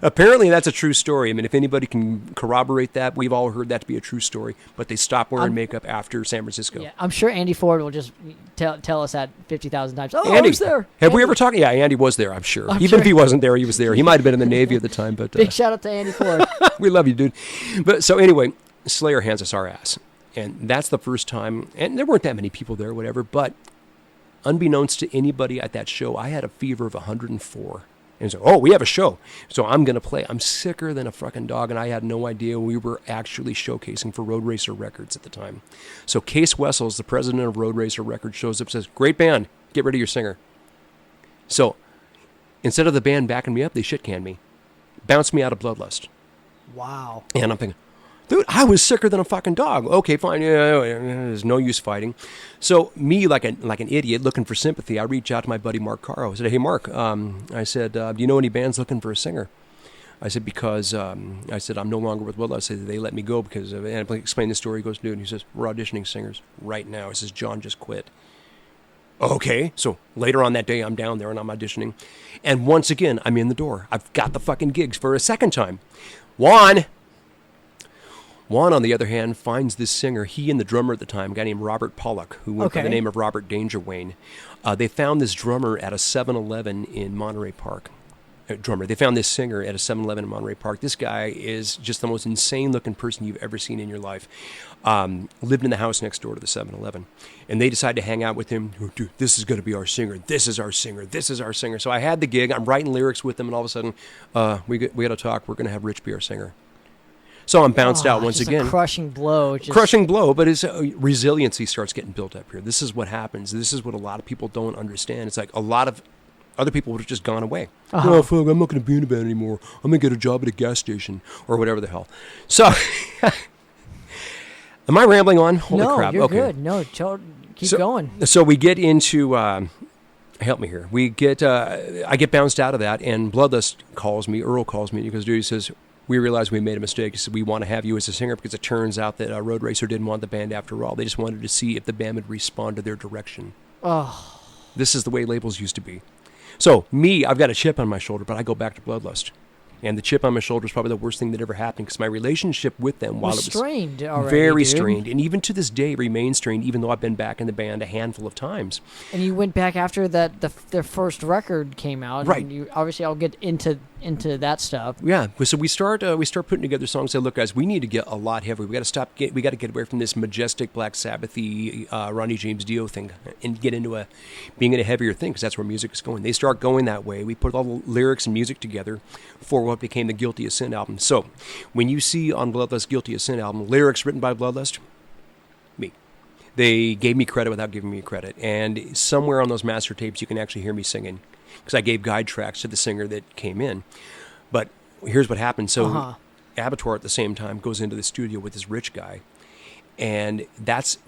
Apparently, that's a true story. I mean, if anybody can corroborate that, we've all heard that to be a true story. But they stopped wearing makeup after San Francisco. yeah, I'm sure Andy Ford will just tell us that 50,000 times. Oh, Andy, I was there. Have we Andy. ever talked? Yeah, Andy was there, I'm sure. I'm Even sure. if he wasn't there, he was there. He might have been in the Navy at the time. But Big shout out to Andy Ford. we love you, dude. But so anyway, Slayer hands us our ass. And that's the first time. And there weren't that many people there, whatever. But unbeknownst to anybody at that show, I had a fever of 104. And so, we have a show. So I'm going to play. I'm sicker than a fucking dog, and I had no idea we were actually showcasing for Road Racer Records at the time. So Case Wessels, the president of Road Racer Records, shows up and says, great band, get rid of your singer. So instead of the band backing me up, they shit-canned me. Bounced me out of Bloodlust. Wow. And I'm thinking, dude, I was sicker than a fucking dog. Okay, fine. Yeah, there's no use fighting. So me, like an idiot, looking for sympathy, I reach out to my buddy Mark Caro. I said, hey, Mark, I said, do you know any bands looking for a singer? I said, because, I'm no longer with Bloodlust. I said, they let me go because of, and I explained the story. He goes, dude, he says, we're auditioning singers right now. He says, John just quit. Okay, so later on that day, I'm down there and I'm auditioning. And once again, I'm in the door. I've got the fucking gigs for a second time. Juan, on the other hand, finds this singer. He and the drummer at the time, a guy named Robert Pollock, who went by the name of Robert Danger Wayne. They found this drummer at a 7-Eleven in Monterey Park. drummer. They found this singer at a 7-Eleven in Monterey Park. This guy is just the most insane-looking person you've ever seen in your life. Lived in the house next door to the 7-Eleven. And they decided to hang out with him. Dude, this is going to be our singer. This is our singer. This is our singer. So I had the gig. I'm writing lyrics with them, and all of a sudden, we got to talk. We're going to have Rich be our singer. So I'm bounced out once just again. A crushing blow. Crushing blow, but his resiliency starts getting built up here. This is what happens. This is what a lot of people don't understand. It's like a lot of other people would have just gone away. Oh, fuck, I'm not going to be in a band anymore. I'm going to get a job at a gas station or whatever the hell. So, am I rambling on? Holy crap. You're Okay. good. No, keep going. So we get into, help me here. I get bounced out of that, and Bloodlust calls me, Earl calls me, because dude, he says, we realized we made a mistake. He said, we want to have you as a singer because it turns out that Road Racer didn't want the band after all. They just wanted to see if the band would respond to their direction. Oh. This is the way labels used to be. So, I've got a chip on my shoulder, but I go back to Bloodlust. And the chip on my shoulder is probably the worst thing that ever happened because my relationship with them, while it was strained already, very dude. strained, and even to this day remains strained, even though I've been back in the band a handful of times. And you went back after their first record came out, right? And obviously, I'll get into that stuff. Yeah. So we start putting together songs. Say, look, guys, we need to get a lot heavier. We got to get away from this majestic Black Sabbath-y Ronnie James Dio thing and get into being in a heavier thing because that's where music is going. They start going that way. We put all the lyrics and music together for what became the Guilty of Sin album. So when you see on Bloodlust Guilty of Sin album lyrics written by Bloodlust, me. They gave me credit without giving me credit. And somewhere on those master tapes you can actually hear me singing because I gave guide tracks to the singer that came in. But here's what happened. So Abattoir at the same time goes into the studio with this Rich guy. And this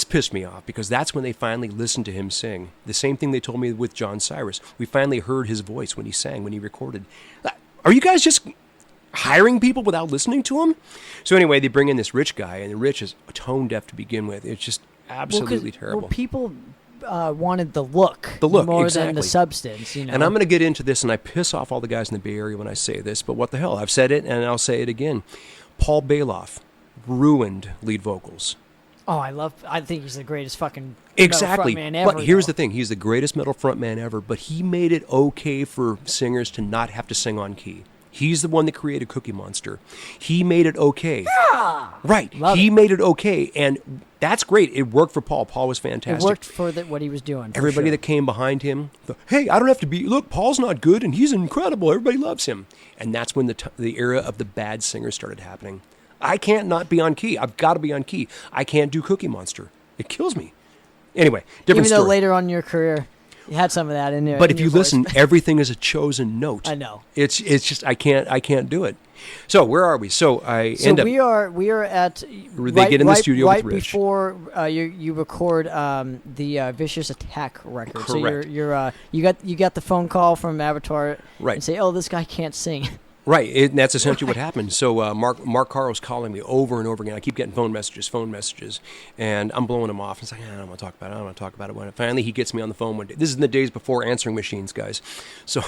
pissed me off because that's when they finally listened to him sing. The same thing they told me with John Cyrus. We finally heard his voice when he sang, when he recorded. Are you guys just hiring people without listening to him? So anyway, they bring in this Rich guy, and the Rich is tone deaf to begin with. It's just absolutely terrible. Well, people wanted the look more than the substance. You know? And I'm going to get into this, and I piss off all the guys in the Bay Area when I say this, but what the hell? I've said it, and I'll say it again. Paul Bailoff ruined lead vocals. Oh, I think he's the greatest fucking exactly. metal frontman ever. But here's the thing. He's the greatest metal frontman ever, but he made it okay for singers to not have to sing on key. He's the one that created Cookie Monster. He made it okay. Yeah! Right. He made it okay, and that's great. It worked for Paul. Paul was fantastic. It worked for what he was doing. Everybody that came behind him, thought, hey, I don't have to be, look, Paul's not good, and he's incredible. Everybody loves him. And that's when the era of the bad singers started happening. I can't not be on key. I've got to be on key. I can't do Cookie Monster. It kills me. Anyway, different story. Even though later on in your career, you had some of that in there. But if you listen, everything is a chosen note. I know. It's just I can't do it. So where are we? So we are at. They get in the studio right with Rich before you record the Vicious Attack record. Correct. So you got the phone call from Abattoir right. and say, oh, this guy can't sing. Right, and that's essentially what happened. So Mark Carl's calling me over and over again. I keep getting phone messages, and I'm blowing him off. It's like, I don't want to talk about it. When finally he gets me on the phone one day. This is in the days before answering machines, guys. So,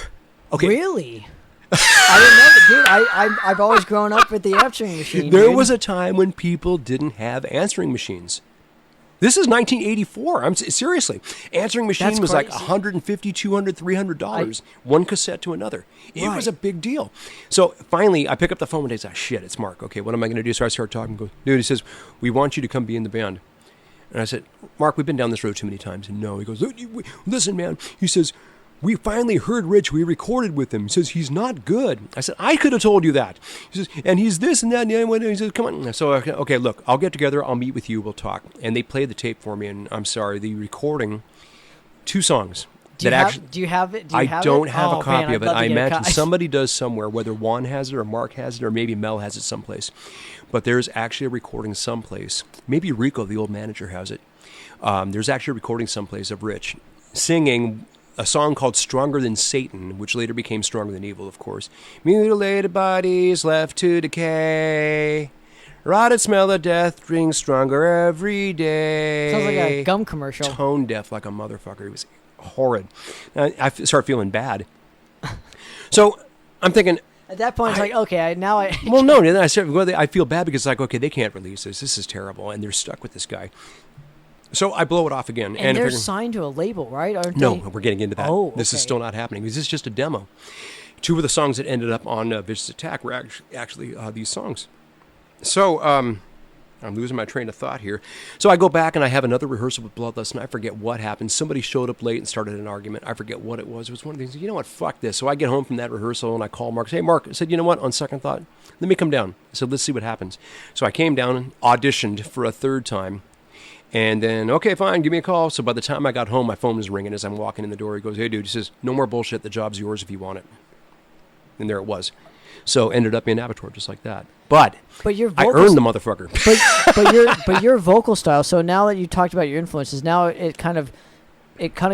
okay. Really? I didn't know that, dude. I've always grown up with the answering machine. There was a time when people didn't have answering machines. This is 1984. I'm seriously. Answering machine was like $150, $200, $300, one cassette to another. It was a big deal. So finally, I pick up the phone one day and say, shit, it's Mark. Okay, what am I going to do? So I start talking. Go, dude, he says, we want you to come be in the band. And I said, Mark, we've been down this road too many times. And no, he goes, listen, man. He says, we finally heard Rich. We recorded with him. He says, he's not good. I said, I could have told you that. He says, and he's this and that. And the other one. He says, come on. So, okay, look, I'll get together. I'll meet with you. We'll talk. And they played the tape for me. And I'm sorry, the recording, 2 songs. Do you have it? I don't have a copy of it. I imagine somebody does somewhere, whether Juan has it or Mark has it or maybe Mel has it someplace. But there's actually a recording someplace. Maybe Rico, the old manager, has it. There's actually a recording someplace of Rich singing a song called Stronger Than Satan, which later became Stronger Than Evil, of course. Mutilated bodies left to decay. Rotted smell of death drinks stronger every day. Sounds like a gum commercial. Tone deaf like a motherfucker. It was horrid. I start feeling bad. So I'm thinking... At that point, it's like, okay, now I... Well, no, then I feel bad because it's like, okay, they can't release this. This is terrible. And they're stuck with this guy. So I blow it off again. And they're signed to a label, right? No, we're getting into that. Oh, okay. This is still not happening. This is just a demo. two of the songs that ended up on Vicious Attack were actually these songs. So I'm losing my train of thought here. So I go back and I have another rehearsal with Bloodlust, and I forget what happened. Somebody showed up late and started an argument. I forget what it was. It was one of these, you know what, fuck this. So I get home from that rehearsal and I call Mark. Hey, Mark, I said, you know what, on second thought, let me come down. I said, let's see what happens. So I came down and auditioned for a third time. And then, okay, fine, give me a call. So by the time I got home, my phone was ringing as I'm walking in the door. He goes, hey, dude, he says, no more bullshit. The job's yours if you want it. And there it was. So ended up in Abattoir just like that. But your I earned the motherfucker. but your vocal style. So now that you talked about your influences, now it kind of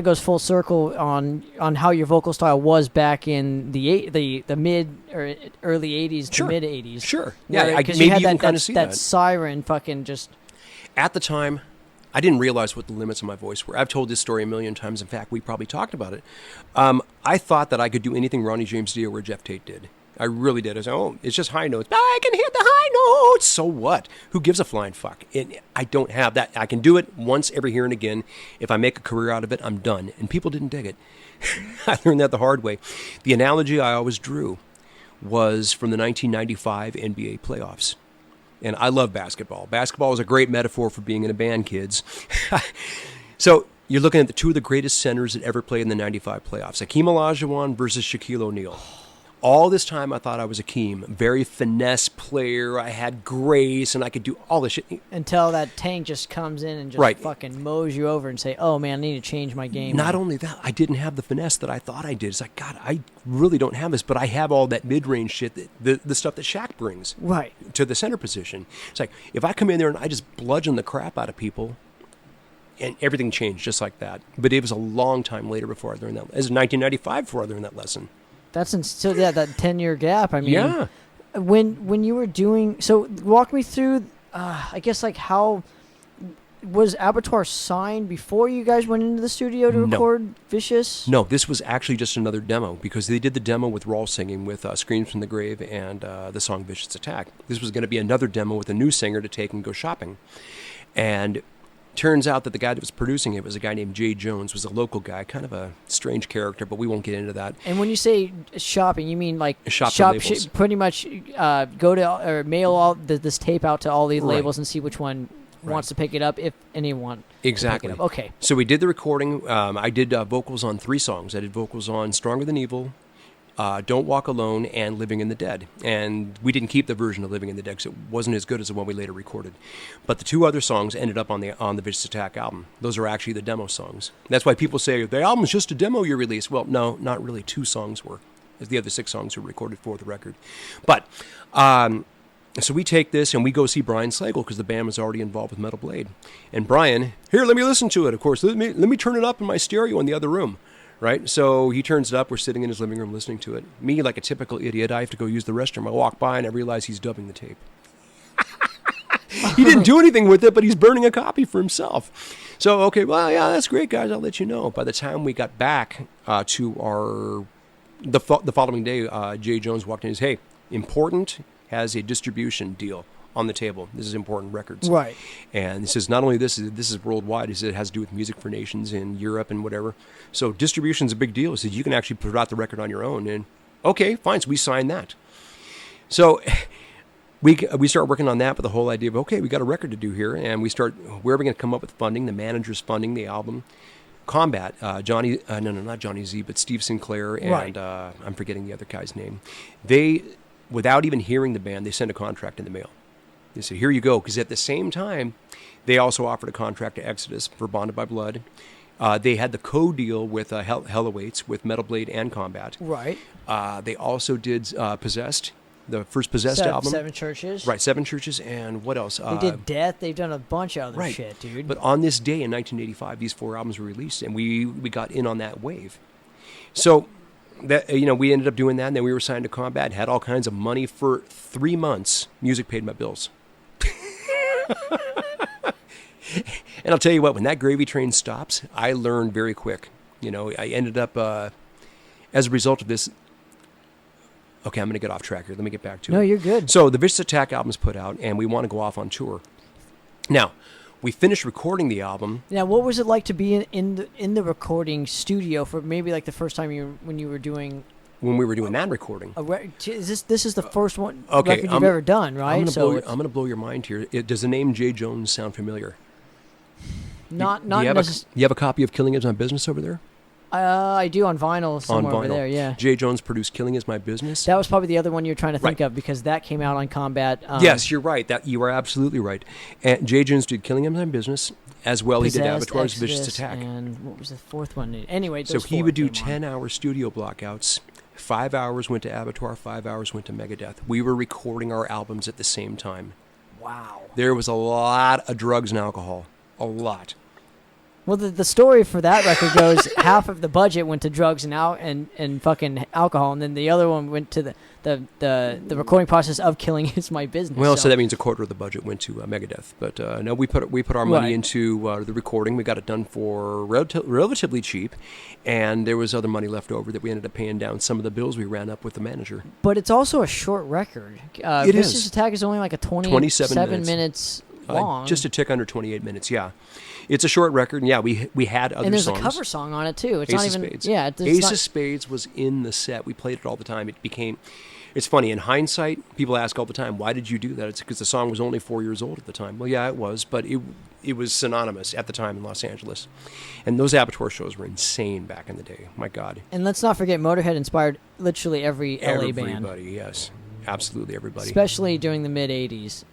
goes full circle on how your vocal style was back in the mid or early '80s to mid '80s. Sure. Yeah, because maybe you you had can kind of see that siren fucking just. At the time, I didn't realize what the limits of my voice were. I've told this story a million times. In fact, we probably talked about it. I thought that I could do anything Ronnie James Dio or Jeff Tate did. I really did. I was like, oh, it's just high notes. I can hit the high notes. So what? Who gives a flying fuck? I don't have that. I can do it once every here and again. If I make a career out of it, I'm done. And people didn't dig it. I learned that the hard way. The analogy I always drew was from the 1995 NBA playoffs. And I love basketball. Basketball is a great metaphor for being in a band, kids. So you're looking at the two of the greatest centers that ever played in the 95 playoffs. Hakeem Olajuwon versus Shaquille O'Neal. All this time I thought I was Hakeem. Very finesse player. I had grace and I could do all this shit. Until that tank just comes in and just fucking mows you over and say, oh man, I need to change my game. Not only that, I didn't have the finesse that I thought I did. It's like, God, I really don't have this, but I have all that mid-range shit, the stuff that Shaq brings to the center position. It's like, if I come in there and I just bludgeon the crap out of people, and everything changed just like that. But it was a long time later before I learned that. It was 1995 before I learned that lesson. That's still that 10-year gap. I mean, yeah. When you were doing walk me through. I guess like how was Abattoir signed before you guys went into the studio to record Vicious? No, this was actually just another demo because they did the demo with Rawl singing with Screams from the Grave and the song Vicious Attack. This was going to be another demo with a new singer to take and go shopping, and. Turns out that the guy that was producing it was a guy named Jay Jones, was a local guy, kind of a strange character, but we won't get into that. And when you say shopping, you mean like pretty much go to or mail all this tape out to all the labels and see which one wants to pick it up, if anyone. Exactly. Pick it up. Okay. So we did the recording. I did vocals on 3 songs. I did vocals on Stronger Than Evil, Don't Walk Alone, and Living in the Dead. And we didn't keep the version of Living in the Dead because it wasn't as good as the one we later recorded. But the 2 other songs ended up on the Vicious Attack album. Those are actually the demo songs. That's why people say, the album's just a demo you released. Well, no, not really. 2 songs were. The other 6 songs were recorded for the record. But, so we take this and we go see Brian Slagle because the band was already involved with Metal Blade. And Brian, here, let me listen to it. Of course, let me turn it up in my stereo in the other room. Right? So he turns it up. We're sitting in his living room listening to it. Me, like a typical idiot, I have to go use the restroom. I walk by and I realize he's dubbing the tape. He didn't do anything with it, but he's burning a copy for himself. So, okay, well, yeah, that's great, guys. I'll let you know. By the time we got back to the following day, Jay Jones walked in and said, hey, Important has a distribution deal on the table. This is Important Records. Right. And this is not only this is worldwide. It has to do with Music for Nations in Europe and whatever. So distribution's a big deal. He said you can actually put out the record on your own. And okay, fine. So we signed that. So we start working on that with the whole idea of, okay, we got a record to do here. And we start, where are we going to come up with funding? The manager's funding the album. Combat, not Johnny Z, but Steve Sinclair and I'm forgetting the other guy's name. They, without even hearing the band, they sent a contract in the mail. They said, here you go. Because at the same time, they also offered a contract to Exodus for Bonded by Blood. They had the co-deal with Hell Awaits with Metal Blade and Combat. Right. They also did Possessed, the first Possessed album. 7 Churches. Right, 7 Churches, and what else? They did Death. They've done a bunch of other shit, dude. But on this day in 1985, these 4 albums were released, and we got in on that wave. So that we ended up doing that, and then we were signed to Combat, had all kinds of money for 3 months. Music paid my bills. And I'll tell you what, when that gravy train stops, I learned very quick. I ended up, as a result of this, okay, I'm going to get off track here. Let me get back to it. No, you're good. So the Vicious Attack album's put out, and we want to go off on tour. Now, we finished recording the album. Now, what was it like to be in the recording studio for maybe like the first time when you were doing when we were doing that recording. This is the first one Okay, record you've ever done, right? I'm going to blow your mind here. Does the name Jay Jones sound familiar? Not Do you have a copy of Killing Is My Business over there? I do on vinyl somewhere over there. Yeah. Jay Jones produced Killing Is My Business. That was probably the other one you were trying to think of because that came out on Combat. Yes, you're right. You are absolutely right. And Jay Jones did Killing Is My Business as well. He did Abattoir's Vicious Attack. And what was the fourth one? Anyway, so he would do 10-hour studio blockouts. 5 hours went to Abattoir, 5 hours went to Megadeth. We were recording our albums at the same time. Wow. There was a lot of drugs and alcohol. A lot. Well, the story for that record goes half of the budget went to drugs and fucking alcohol, and then the other one went to the recording process of Killing Is My Business. Well, so that means a quarter of the budget went to Megadeth. But no, we put our money into the recording. We got it done for relatively cheap, and there was other money left over that we ended up paying down some of the bills we ran up with the manager. But it's also a short record. Vicious Attack is only like a 27 minutes long. Just a tick under 28 minutes, yeah. It's a short record, and yeah, we had other songs. And there's a cover song on it, too. It's Ace not of even... Spades. Yeah, Ace of Spades was in the set. We played it all the time. It's funny, in hindsight, people ask all the time, why did you do that? It's because the song was only 4 years old at the time. Well, yeah, it was, but it was synonymous at the time in Los Angeles. And those Abattoir shows were insane back in the day. My God. And let's not forget, Motorhead inspired literally every LA band. Everybody, yes. Absolutely everybody. Especially during the mid-'80s.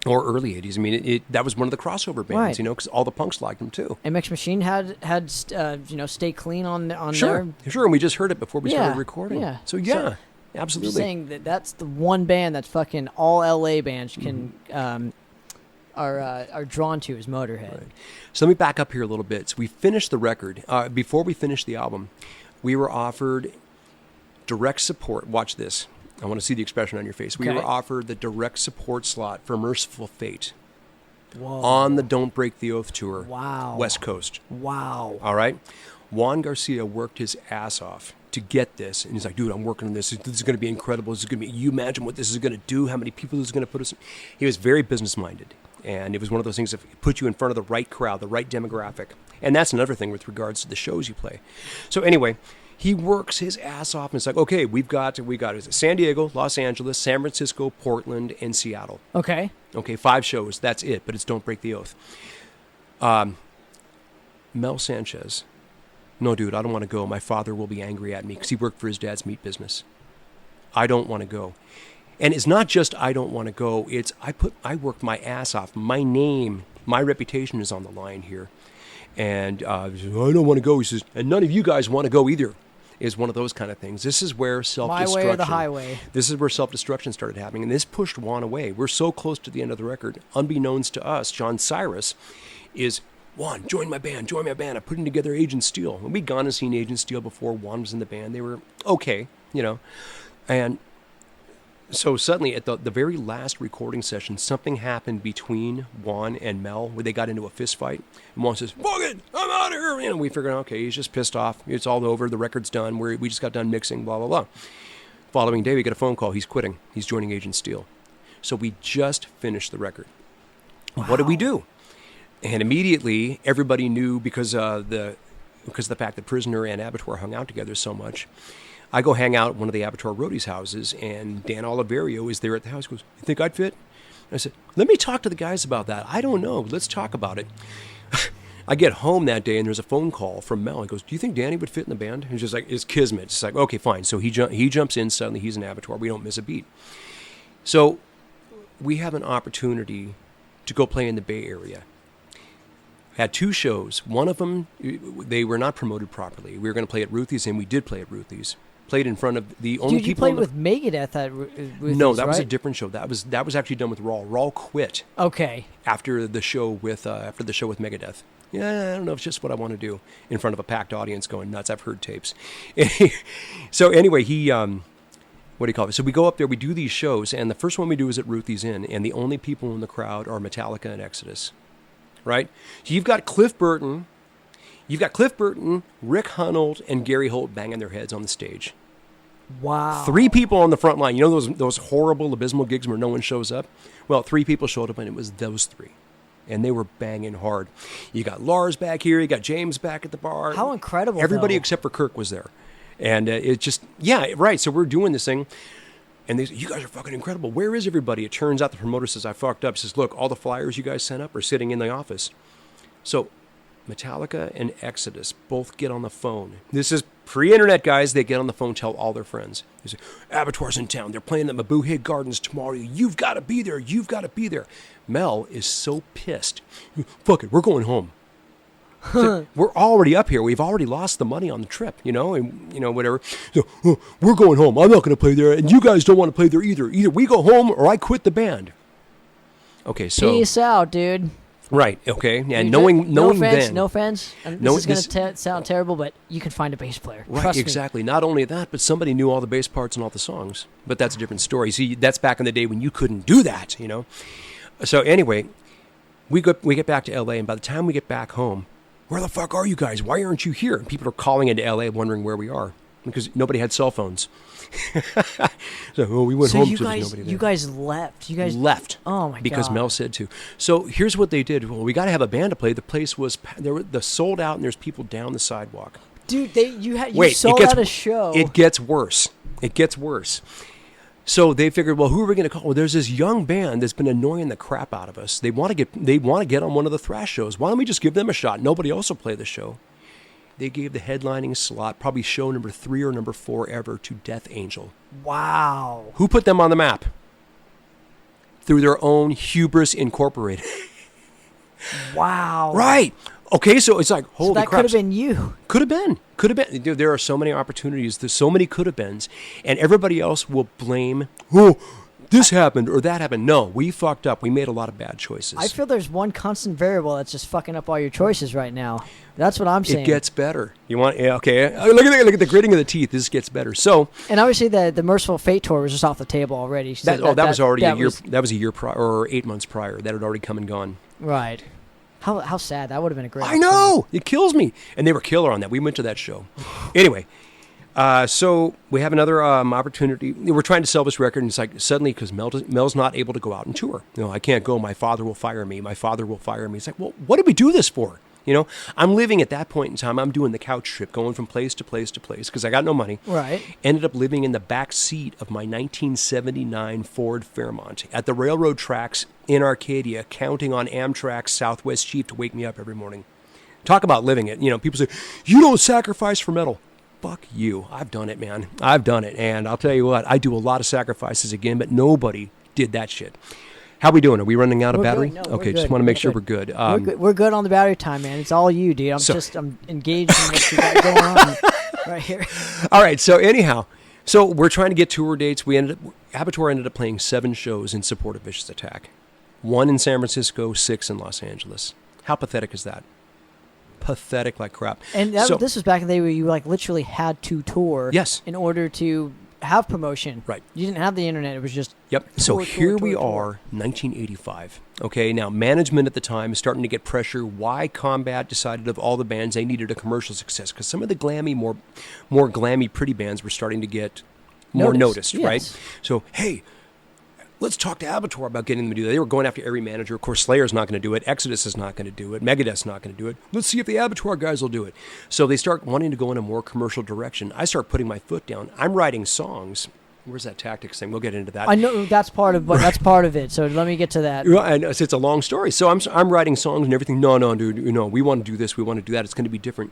Or early 80s. I mean, that was one of the crossover bands, because all the punks liked them, too. MX Machine had Stay Clean on Sure, their... Sure, and we just heard it before we started recording. Yeah. So, yeah, absolutely. I'm saying that's the one band that fucking all LA bands can are drawn to is Motorhead. Right. So let me back up here a little bit. So we finished the record. Before we finished the album, we were offered direct support. Watch this. I want to see the expression on your face. We were offered the direct support slot for Merciful Fate. Whoa. On the Don't Break the Oath tour. Wow. West Coast. Wow. All right? Juan Garcia worked his ass off to get this. And he's like, dude, I'm working on this. This is going to be incredible. This is going to be, you imagine what this is going to do, how many people this is going to put us in. He was very business-minded. And it was one of those things that put you in front of the right crowd, the right demographic. And that's another thing with regards to the shows you play. So anyway, he works his ass off, and it's like, okay, we got San Diego, Los Angeles, San Francisco, Portland, and Seattle. Okay, 5 shows. That's it, but it's Don't Break the Oath. Mel Sanchez, no, dude, I don't want to go. My father will be angry at me because he worked for his dad's meat business. I don't want to go. And it's not just I don't want to go. It's I worked my ass off. My name, my reputation is on the line here. And I don't want to go. He says, and none of you guys want to go either. Is one of those kind of things. This is where self-destruction... My way or the highway. This is where self-destruction started happening, and this pushed Juan away. We're so close to the end of the record. Unbeknownst to us, John Cyrus is, Juan, join my band. I'm putting together Agent Steel. And we'd gone and seen Agent Steel before Juan was in the band. They were okay, And so suddenly, at the very last recording session, something happened between Juan and Mel where they got into a fist fight. And Juan says, fuck it, I'm out of here. And we figured, okay, he's just pissed off. It's all over. The record's done. We just got done mixing, blah, blah, blah. Following day, we get a phone call. He's quitting. He's joining Agent Steel. So we just finished the record. Wow. What did we do? And immediately, everybody knew because of the fact that Prisoner and Abattoir hung out together so much. I go hang out at one of the Abattoir roadies' houses, and Dan Oliverio is there at the house. He goes, you think I'd fit? I said, let me talk to the guys about that. I don't know. Let's talk about it. I get home that day, and there's a phone call from Mel. He goes, do you think Danny would fit in the band? He's just like, it's kismet. It's like, okay, fine. So he jumps in. Suddenly, he's an Abattoir. We don't miss a beat. So we have an opportunity to go play in the Bay Area. Had 2 shows. One of them, they were not promoted properly. We were going to play at Ruthie's, and we did play at Ruthie's. Played in front of the only Dude, you people. played with Megadeth at Ruthie's, no, that was a right? different show. That was actually done with Raw. Raw quit. Okay. After the show with Megadeth. Yeah, I don't know if it's just what I want to do in front of a packed audience going nuts. I've heard tapes. So anyway, what do you call it? So we go up there, we do these shows, and the first one we do is at Ruthie's Inn, and the only people in the crowd are Metallica and Exodus, right? So you've got Cliff Burton, Rick Hunold, and Gary Holt banging their heads on the stage. Wow. 3 people on the front line. You know those horrible, abysmal gigs where no one shows up? Well, 3 people showed up, and it was those 3. And they were banging hard. You got Lars back here. You got James back at the bar. How incredible, Everybody though. except for Kirk was there. And it just, yeah, right. So we're doing this thing. And they say, you guys are fucking incredible. Where is everybody? It turns out the promoter says, I fucked up. He says, look, all the flyers you guys sent up are sitting in the office. So Metallica and Exodus both get on the phone. This is pre-internet, guys. They get on the phone, tell all their friends. They say, Abattoir's in town. They're playing at Mabuhay Gardens tomorrow. You've got to be there. You've got to be there. Mel is so pissed. Fuck it. We're going home. So we're already up here. We've already lost the money on the trip, and whatever. So, we're going home. I'm not going to play there, and you guys don't want to play there either. Either we go home or I quit the band. Okay, so peace out, dude. Right. Okay. And No offense. then, No offense. This is going to sound terrible, but you can find a bass player. Right. Trust me. Exactly. Not only that, but somebody knew all the bass parts and all the songs. But that's a different story. See, that's back in the day when you couldn't do that. So anyway, we get back to L.A. and by the time we get back home, where the fuck are you guys? Why aren't you here? And people are calling into L.A. wondering where we are because nobody had cell phones. So we went home. You so guys, nobody there. you guys left. You guys left. Oh my god! Because Mel said to. So here's what they did. Well, we got to have a band to play. The place was the sold out, and there's people down the sidewalk. Dude, you Wait, sold out a show. It gets worse. It gets worse. So they figured, well, who are we going to call? Well, there's this young band that's been annoying the crap out of us. They want to get on one of the thrash shows. Why don't we just give them a shot? Nobody else will play the show. They gave the headlining slot, probably show number 3 or number 4 ever, to Death Angel. Wow. Who put them on the map? Through their own Hubris Incorporated. Wow. Right. Okay, so it's like, holy crap. That could have been you. Could have been. Dude, there are so many opportunities. There's so many could have beens. And everybody else will blame, this happened or that happened. No, we fucked up. We made a lot of bad choices. I feel there's one constant variable that's just fucking up all your choices right now. That's what I'm saying. It gets better. Okay. Look at the gritting of the teeth. This gets better. So, and obviously the Merciful Fate tour was just off the table already. So that was already a year. That was a year prior or 8 months prior. That had already come and gone. Right. How sad. That would have been a great I know. It kills me. And they were killer on that. We went to that show. Anyway, so we have another opportunity. We're trying to sell this record, and it's like suddenly, because Mel's not able to go out and tour. I can't go. My father will fire me. My father will fire me. It's like, well, what did we do this for? I'm living at that point in time. I'm doing the couch trip, going from place to place to place because I got no money. Right. Ended up living in the back seat of my 1979 Ford Fairmont at the railroad tracks in Arcadia, counting on Amtrak's Southwest Chief to wake me up every morning. Talk about living it. People say, you don't sacrifice for metal. Fuck you. I've done it, man. I've done it. And I'll tell you what, I do a lot of sacrifices again, but nobody did that shit. How we doing? Are we running out of battery? No, okay, just want to make sure we're good. We're good on the battery time, man. It's all you, dude. I'm engaged in what you got going on right here. All right, so anyhow, we're trying to get tour dates. Abattoir ended up playing 7 shows in support of Vicious Attack. 1 in San Francisco, 6 in Los Angeles. How pathetic is that? Pathetic like crap. And this was back in the day where you literally had to tour. Yes. In order to have promotion. Right. You didn't have the internet. It was just Yep. So here we are, 1985. Okay, now management at the time is starting to get pressure. Why Combat decided of all the bands they needed a commercial success because some of the glammy, more glammy, pretty bands were starting to get more noticed, yes. right? So hey, let's talk to Abattoir about getting them to do that. They were going after every manager. Of course, Slayer's not going to do it. Exodus is not going to do it. Megadeth's not going to do it. Let's see if the Abattoir guys will do it. So they start wanting to go in a more commercial direction. I start putting my foot down. I'm writing songs. Where's that tactics thing? We'll get into that. I know that's part of it. So let me get to that. I know, it's a long story. So I'm writing songs and everything. No, dude. We want to do this. We want to do that. It's going to be different.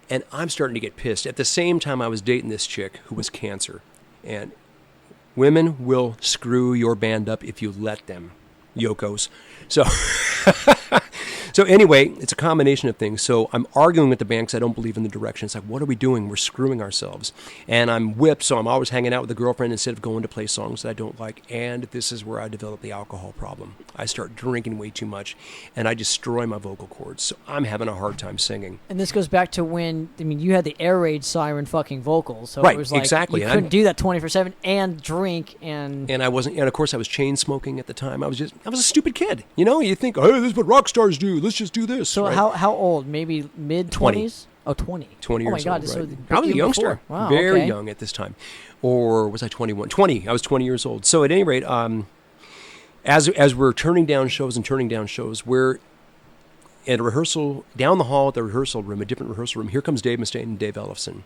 And I'm starting to get pissed. At the same time, I was dating this chick who was cancer, and women will screw your band up if you let them, Yokos. So anyway, it's a combination of things. So I'm arguing with the band because I don't believe in the direction. It's like, what are we doing? We're screwing ourselves. And I'm whipped, so I'm always hanging out with a girlfriend instead of going to play songs that I don't like. And this is where I develop the alcohol problem. I start drinking way too much, and I destroy my vocal cords. So I'm having a hard time singing. And this goes back to when, you had the air raid siren fucking vocals. So right, it was like, exactly. You couldn't do that 24/7 and drink and I wasn't, and of course I was chain smoking at the time. I was a stupid kid. You think, oh, this is what rock stars do. Let's just do this. So right? how old? Maybe mid-20s? Oh, 20. 20 years old. Oh, my God. Right? So I was a youngster. Wow, very okay. young at this time. Or was I 21? 20. I was 20 years old. So at any rate, as we're turning down shows, we're at a rehearsal, down the hall at the rehearsal room, a different rehearsal room. Here comes Dave Mustaine and Dave Ellefson.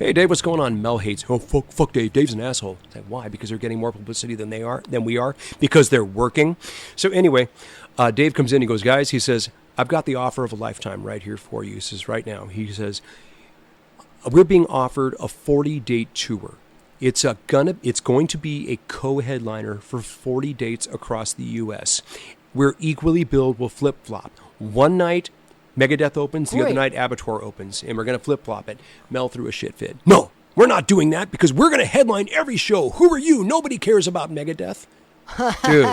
Hey, Dave, what's going on? Mel hates. Oh, fuck Dave. Dave's an asshole. It's like, why? Because they're getting more publicity than we are. Because they're working. So anyway, Dave comes in. He goes, guys. He says, I've got the offer of a lifetime right here for you. He says, right now. He says, we're being offered a 40-date tour. It's going to be a co-headliner for 40 dates across the U.S. We're equally billed. We'll flip-flop. One night, Megadeth opens, the other night Abattoir opens, and we're going to flip-flop it. Mel threw a shit fit. No, we're not doing that because we're going to headline every show. Who are you? Nobody cares about Megadeth. Dude,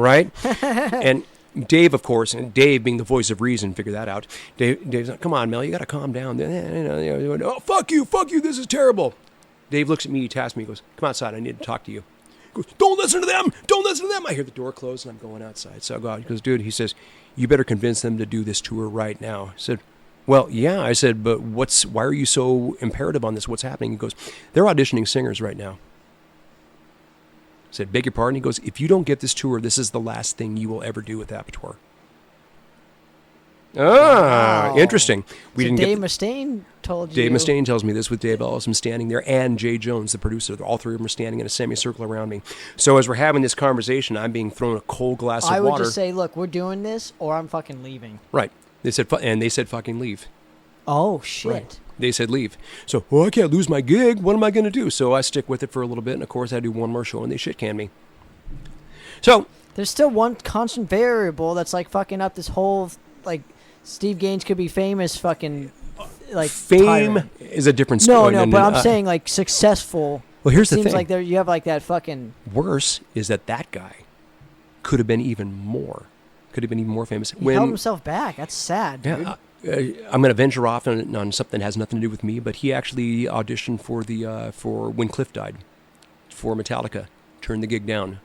right? And Dave, of course, and Dave being the voice of reason, figure that out. Dave's like, come on, Mel, you got to calm down. Oh, fuck you, this is terrible. Dave looks at me, he tasks me, he goes, come outside, I need to talk to you. He goes, don't listen to them. I hear the door close, and I'm going outside. So I go out. He goes, dude, he says, you better convince them to do this tour right now. I said, well, yeah. I said, but why are you so imperative on this? What's happening? He goes, they're auditioning singers right now. I said, beg your pardon? He goes, if you don't get this tour, this is the last thing you will ever do with Abattoir. Ah, wow. Interesting. Dave Mustaine told you. Dave Mustaine tells me this with Dave Ellis. I'm standing there, and Jay Jones, the producer. All three of them are standing in a semicircle around me. So as we're having this conversation, I'm being thrown a cold glass of water. I would just say, look, we're doing this, or I'm fucking leaving. Right. They said fucking leave. Oh, shit. Right. They said leave. So, I can't lose my gig. What am I going to do? So I stick with it for a little bit, and of course I do one more show, and they shit can me. So there's still one constant variable that's like fucking up this whole like. Steve Gaines could be famous fucking like fame tyrant. Is a different story. No, but I'm saying like successful. Well, here's the thing. Seems like you have like that fucking... Worse is that guy could have been even more famous. He held himself back. That's sad, dude. Yeah, I'm going to venture off on something that has nothing to do with me, but he actually auditioned for when Cliff died, for Metallica. Turned the gig down.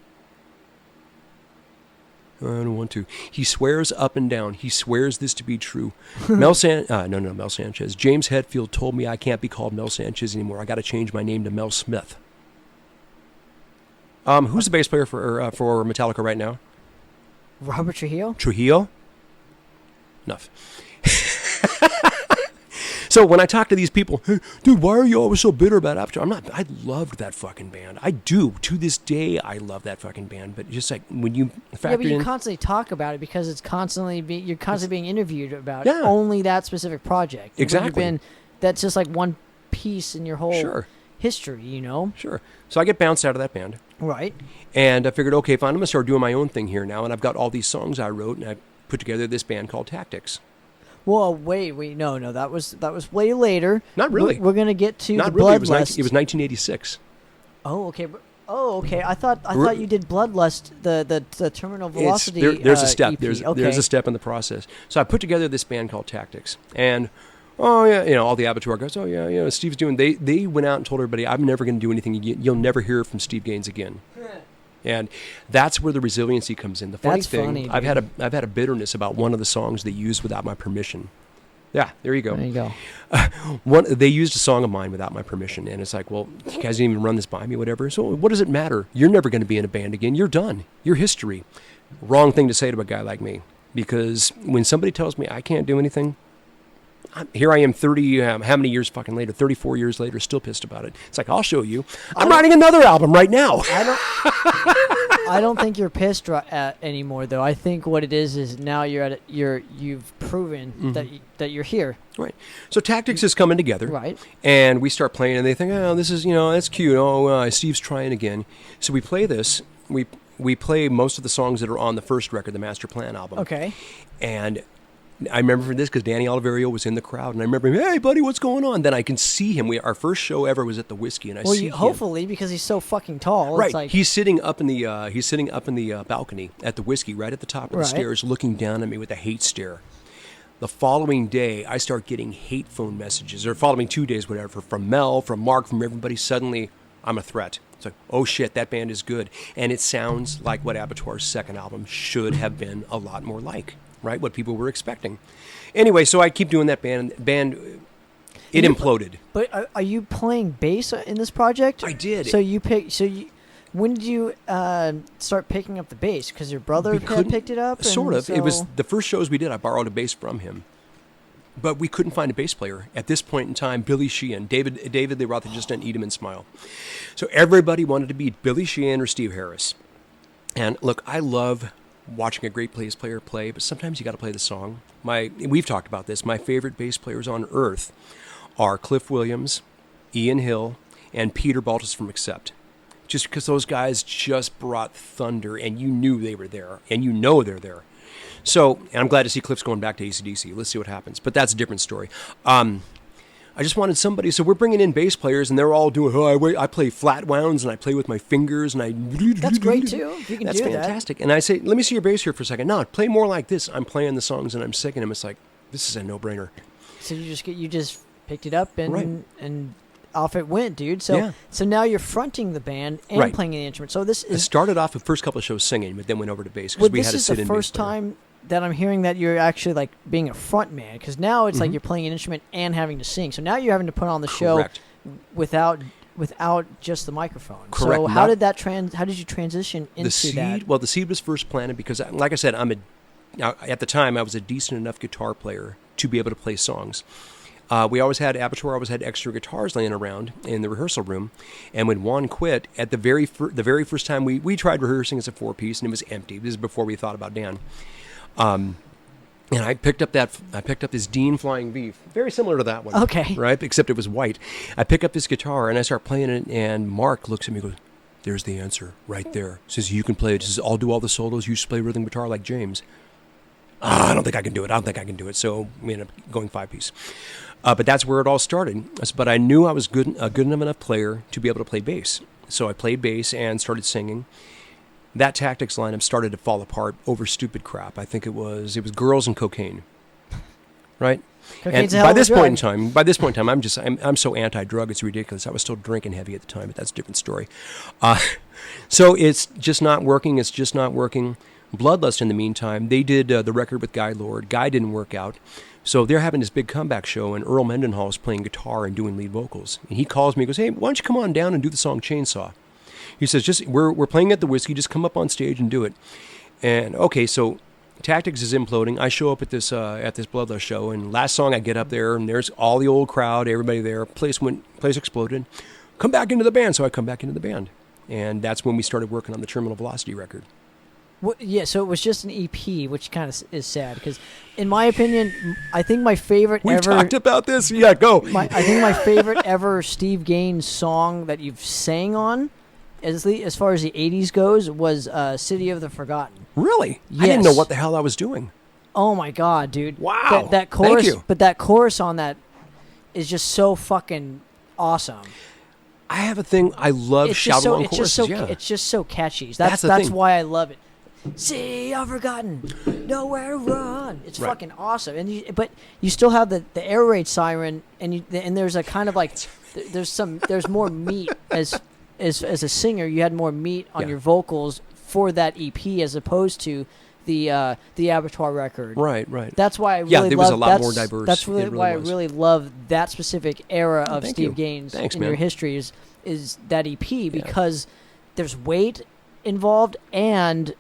I don't want to. He swears up and down. He swears this to be true. Mel Sanchez. James Hetfield told me I can't be called Mel Sanchez anymore. I got to change my name to Mel Smith. Who's the bass player for Metallica right now? Robert Trujillo. Trujillo? Enough. So when I talk to these people, hey, dude, why are you always so bitter about Abattoir? I loved that fucking band. I do. To this day, I love that fucking band. But just like when you factor you constantly talk about it because it's you're constantly being interviewed about only that specific project. Exactly. That's just like one piece in your whole history, you know? Sure. So I get bounced out of that band. Right. And I figured, okay, fine, I'm going to start doing my own thing here now. And I've got all these songs I wrote, and I put together this band called Tactics. Well, wait, no, that was way later. Not really. We're gonna get to Not the really. Bloodlust. It was 1986. Oh, okay. I thought you did Bloodlust, the Terminal Velocity. There's a step. EP. There's a step in the process. So I put together this band called Tactics, and all the Abattoir guys. Oh yeah, Steve's doing. They went out and told everybody, I'm never going to do anything again. You'll never hear from Steve Gaines again. And that's where the resiliency comes in. The funny thing, I've had a bitterness about one of the songs they used without my permission. Yeah, there you go. There you go. They used a song of mine without my permission, and it's like, well, you guys didn't even run this by me, whatever. So what does it matter? You're never going to be in a band again. You're done. You're history. Wrong thing to say to a guy like me, because when somebody tells me I can't do anything, here I am 30, how many years fucking later, 34 years later, still pissed about it. It's like, I'll show you. I'm writing another album right now. I don't think you're pissed anymore, though. I think what it is now you've proven that you're here. Right. So Tactics is coming together. Right. And we start playing, and they think, oh, this is, that's cute. Oh, Steve's trying again. So we play this. We play most of the songs that are on the first record, the Master Plan album. Okay. And I remember for this because Danny Oliverio was in the crowd, and I remember him, hey, buddy, what's going on? Then I can see him. Our first show ever was at the Whiskey, and I see him. Hopefully, because he's so fucking tall. Right. It's like... He's sitting up in the balcony at the Whiskey, right at the top of the stairs, looking down at me with a hate stare. The following day, I start getting hate phone messages, or following 2 days, whatever, from Mel, from Mark, from everybody. Suddenly, I'm a threat. It's like, oh shit, that band is good. And it sounds like what Abattoir's second album should have been a lot more like. Right, what people were expecting. Anyway, so I keep doing that band. It imploded. But are you playing bass in this project? I did. When did you start picking up the bass? Because your brother had picked it up? Sort of. It was the first shows we did, I borrowed a bass from him. but we couldn't find a bass player at this point in time. Billy Sheehan, David, they rather just didn't eat him and smile. So everybody wanted to be Billy Sheehan or Steve Harris. And look, I love watching a great bass player play, but sometimes you got to play the song. We've talked about this. My favorite bass players on earth are Cliff Williams, Ian Hill, and Peter Baltus from Accept. Just because those guys just brought thunder, and you knew they were there, and you know they're there. So, and I'm glad to see Cliff's going back to AC/DC. Let's see what happens. But that's a different story. I just wanted somebody. So we're bringing in bass players, and they're all doing. I play flat wounds, and I play with my fingers, and I. That's great too. If you can that's do fantastic. And I say, let me see your bass here for a second. No, play more like this. I'm playing the songs, and I'm singing them. It's like this is a no-brainer. So you just picked it up and Right. and off it went, dude. So Yeah. so now you're fronting the band and Right. playing the instrument. So this I is started off the first couple of shows singing, but then went over to bass because well, we this had a is the sit-in first bass player. time that I'm hearing that you're actually like being a front man, because now it's Mm-hmm. like you're playing an instrument and having to sing. So now you're having to put on the show Correct. without just the microphone. Correct. So how did you transition into The seed. that? Well, the seed was first planted because, like I said, at the time I was a decent enough guitar player to be able to play songs. We always had Abattoir, always had extra guitars laying around in the rehearsal room. And when Juan quit, at the very first time we tried rehearsing as a 4-piece, and it was empty. This is before we thought about Dan. And I picked up this Dean Flying V, very similar to that one. Okay. Right, except it was white. I pick up this guitar and I start playing it, and Mark looks at me and goes, "There's the answer right there." Says, "You can play it." Says, "I'll do all the solos. You just play rhythm guitar like James." I don't think I can do it. So we ended up going 5-piece. But that's where it all started. But I knew I was a good enough player to be able to play bass. So I played bass and started singing. That Tactics lineup started to fall apart over stupid crap. I think it was girls and cocaine, right? Cocaine's a And hell by of a this point in drug. time, I'm so anti-drug, it's ridiculous. I was still drinking heavy at the time, but that's a different story. So it's just not working. Bloodlust, in the meantime, they did the record with Guy Lord. Guy didn't work out. So they're having this big comeback show, and Earl Mendenhall is playing guitar and doing lead vocals. And he calls me and goes, "Hey, why don't you come on down and do the song Chainsaw?" He says, we're playing at the Whiskey, just come up on stage and do it. And okay, so Tactics is imploding. I show up at this Bloodlust show, and last song I get up there, and there's all the old crowd, everybody there. Place exploded. Come back into the band. So I come back into the band. And that's when we started working on the Terminal Velocity record. Well, yeah, so it was just an EP, which kind of is sad because, in my opinion, I think my favorite We ever. talked about this. Yeah, go. I think my favorite ever Steve Gaines song that you've sang on, as far as the '80s goes, was "City of the Forgotten." Really? Yes. I didn't know what the hell I was doing. Oh my god, dude! Wow. That chorus, Thank you. but that chorus on that is just so fucking awesome. I have a thing. I love It's shout just so along it's choruses. just so Yeah. it's just so catchy. That's the That's thing. why I love it. See, I've forgotten, nowhere to run. It's Right. fucking awesome, but you still have the air raid siren, and there's a kind of like there's more meat as a singer. You had more meat on Yeah. your vocals for that EP as opposed to the Abattoir record. Right. That's why I really Yeah, there was a love- lot that's- more diverse. That's really, It really why was. I really love that specific era of Thank Steve you. Gaines Thanks, in man. your history is that EP because there's weight involved and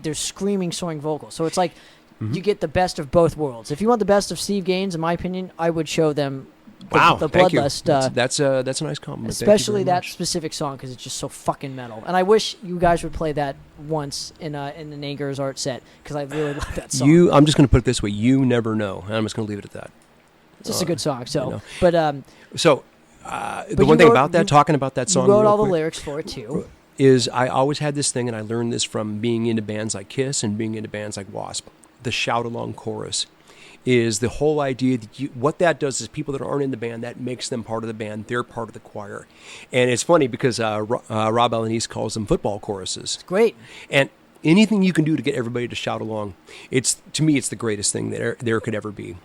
there's screaming, soaring vocals. So it's like Mm-hmm. you get the best of both worlds. If you want the best of Steve Gaines, in my opinion, I would show them the Thank you. Bloodlust. That's a nice compliment. Thank you Especially very that much. specific song because it's just so fucking metal. And I wish you guys would play that once in an Anger's art set because I really love that song. I'm just going to put it this way. You never know. And I'm just going to leave it at that. It's just a good song. So, you know. but So the you one thing wrote- about that, you- talking about that song you wrote real all the quick, lyrics for it too. is I always had this thing, and I learned this from being into bands like Kiss and being into bands like Wasp. The shout-along chorus is the whole idea that what that does is people that aren't in the band, that makes them part of the band. They're part of the choir. And it's funny because Rob Alaniz calls them football choruses. Great. And anything you can do to get everybody to shout along, to me, it's the greatest thing that there could ever be.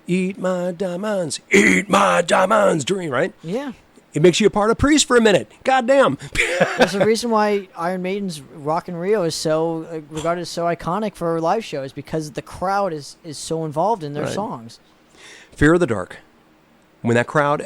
Eat my diamonds, dream, right? Yeah. It makes you a part of Priest for a minute. Goddamn. There's a reason why Iron Maiden's Rock in Rio is so regarded as so iconic for live shows because the crowd is so involved in their Right. songs. Fear of the Dark. When that crowd,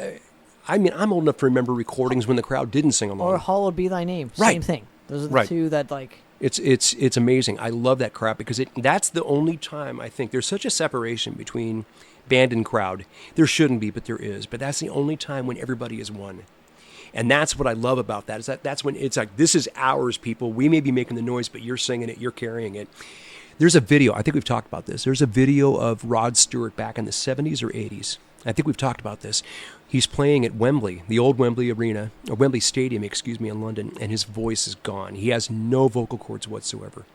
I mean, I'm old enough to remember recordings when the crowd didn't sing along. Or Hallowed Be Thy Name. Right. Same thing. Those are the Right. two that like It's amazing. I love that crap because that's the only time I think there's such a separation between band and crowd. There shouldn't be, but there is. But that's the only time when everybody is one. And that's what I love about that, is that's when it's like, this is ours, people. We may be making the noise, but you're singing it, you're carrying it. There's a video, I think we've talked about this. There's a video of Rod Stewart back in the 70s or 80s. I think we've talked about this. He's playing at Wembley, the old Wembley Arena, or Wembley Stadium, in London, and his voice is gone. He has no vocal cords whatsoever.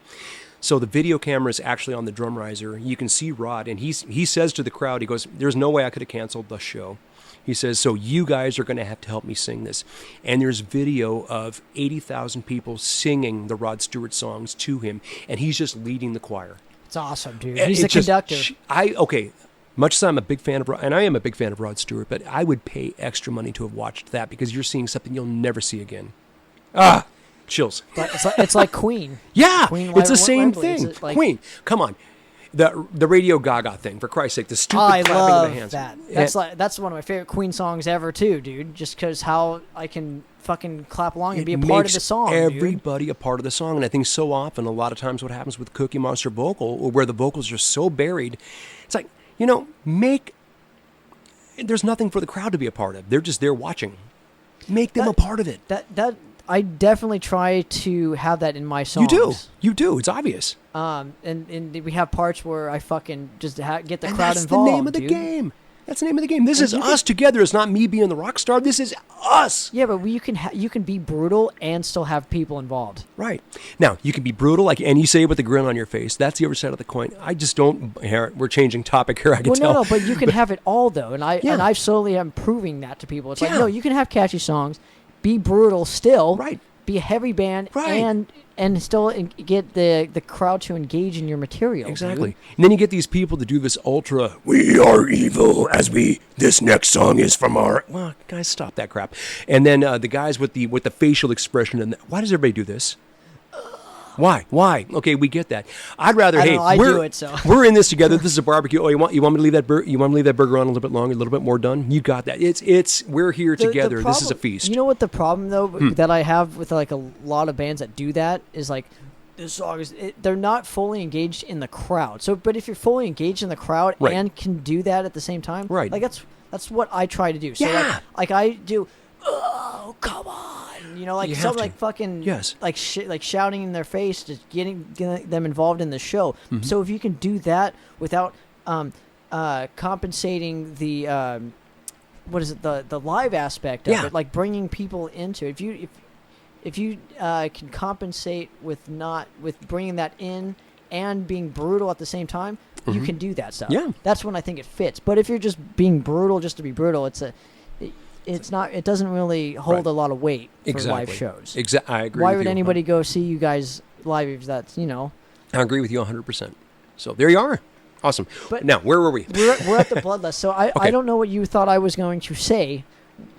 So the video camera is actually on the drum riser. You can see Rod, and he says to the crowd, he goes, there's no way I could have canceled the show. He says, so you guys are going to have to help me sing this. And there's video of 80,000 people singing the Rod Stewart songs to him, and he's just leading the choir. It's awesome, dude. He's the conductor. Much as I'm a big fan of Rod, and I am a big fan of Rod Stewart, but I would pay extra money to have watched that because you're seeing something you'll never see again. Chills. It's like Queen. Yeah, Queen it's the same Wembley. thing. Like, Queen, come on. The Radio Gaga thing, for Christ's sake, the stupid I clapping love of the hands. that. That's one of my favorite Queen songs ever, too, dude. Just because how I can fucking clap along and be a part of the song, everybody a part of the song. And I think so often, a lot of times what happens with Cookie Monster vocal, or where the vocals are so buried, it's like, there's nothing for the crowd to be a part of. They're just there watching. Make them a part of it. That I definitely try to have that in my songs. You do. It's obvious. And we have parts where I fucking just get the crowd that's involved. The name of the game. That's the name of the game. This is us together. It's not me being the rock star. This is us. Yeah, but you can be brutal and still have people involved. Right. Now, you can be brutal, and you say it with a grin on your face. That's the other side of the coin. I just don't. We're changing topic here. I can tell. No, but you can have it all though, and I slowly am proving that to people. It's like, no, you can have catchy songs, be brutal still, right? Be a heavy band, right? And still get the crowd to engage in your material. Exactly. Dude. And then you get these people to do this ultra, we are evil, this next song is from our... Well, guys, stop that crap. And then the guys with the facial expression, and why does everybody do this? Why? Okay, we get that. I'd rather. We're in this together. This is a barbecue. Oh, you want me to leave that burger? You want me to leave that burger on a little bit longer, a little bit more done? You got that. We're here together. The problem, this is a feast. You know what the problem though that I have with like a lot of bands that do that is like this song is they're not fully engaged in the crowd. So, but if you're fully engaged in the crowd and can do that at the same time, right? Like that's what I try to do. So like I do. Oh, come on. Like something like fucking like shouting in their face, just getting them involved in the show. Mm-hmm. So if you can do that without compensating the the live aspect of it, like bringing people into it. If you can compensate with bringing that in and being brutal at the same time, you can do that stuff. Yeah, that's when I think it fits. But if you're just being brutal just to be brutal, it's not. It doesn't really hold a lot of weight for live shows. Exactly, I agree. Why would anybody go see you guys live if that's I agree with you 100%. So there you are. Awesome. But now, where were we? We're at the Bloodlust. So I don't know what you thought I was going to say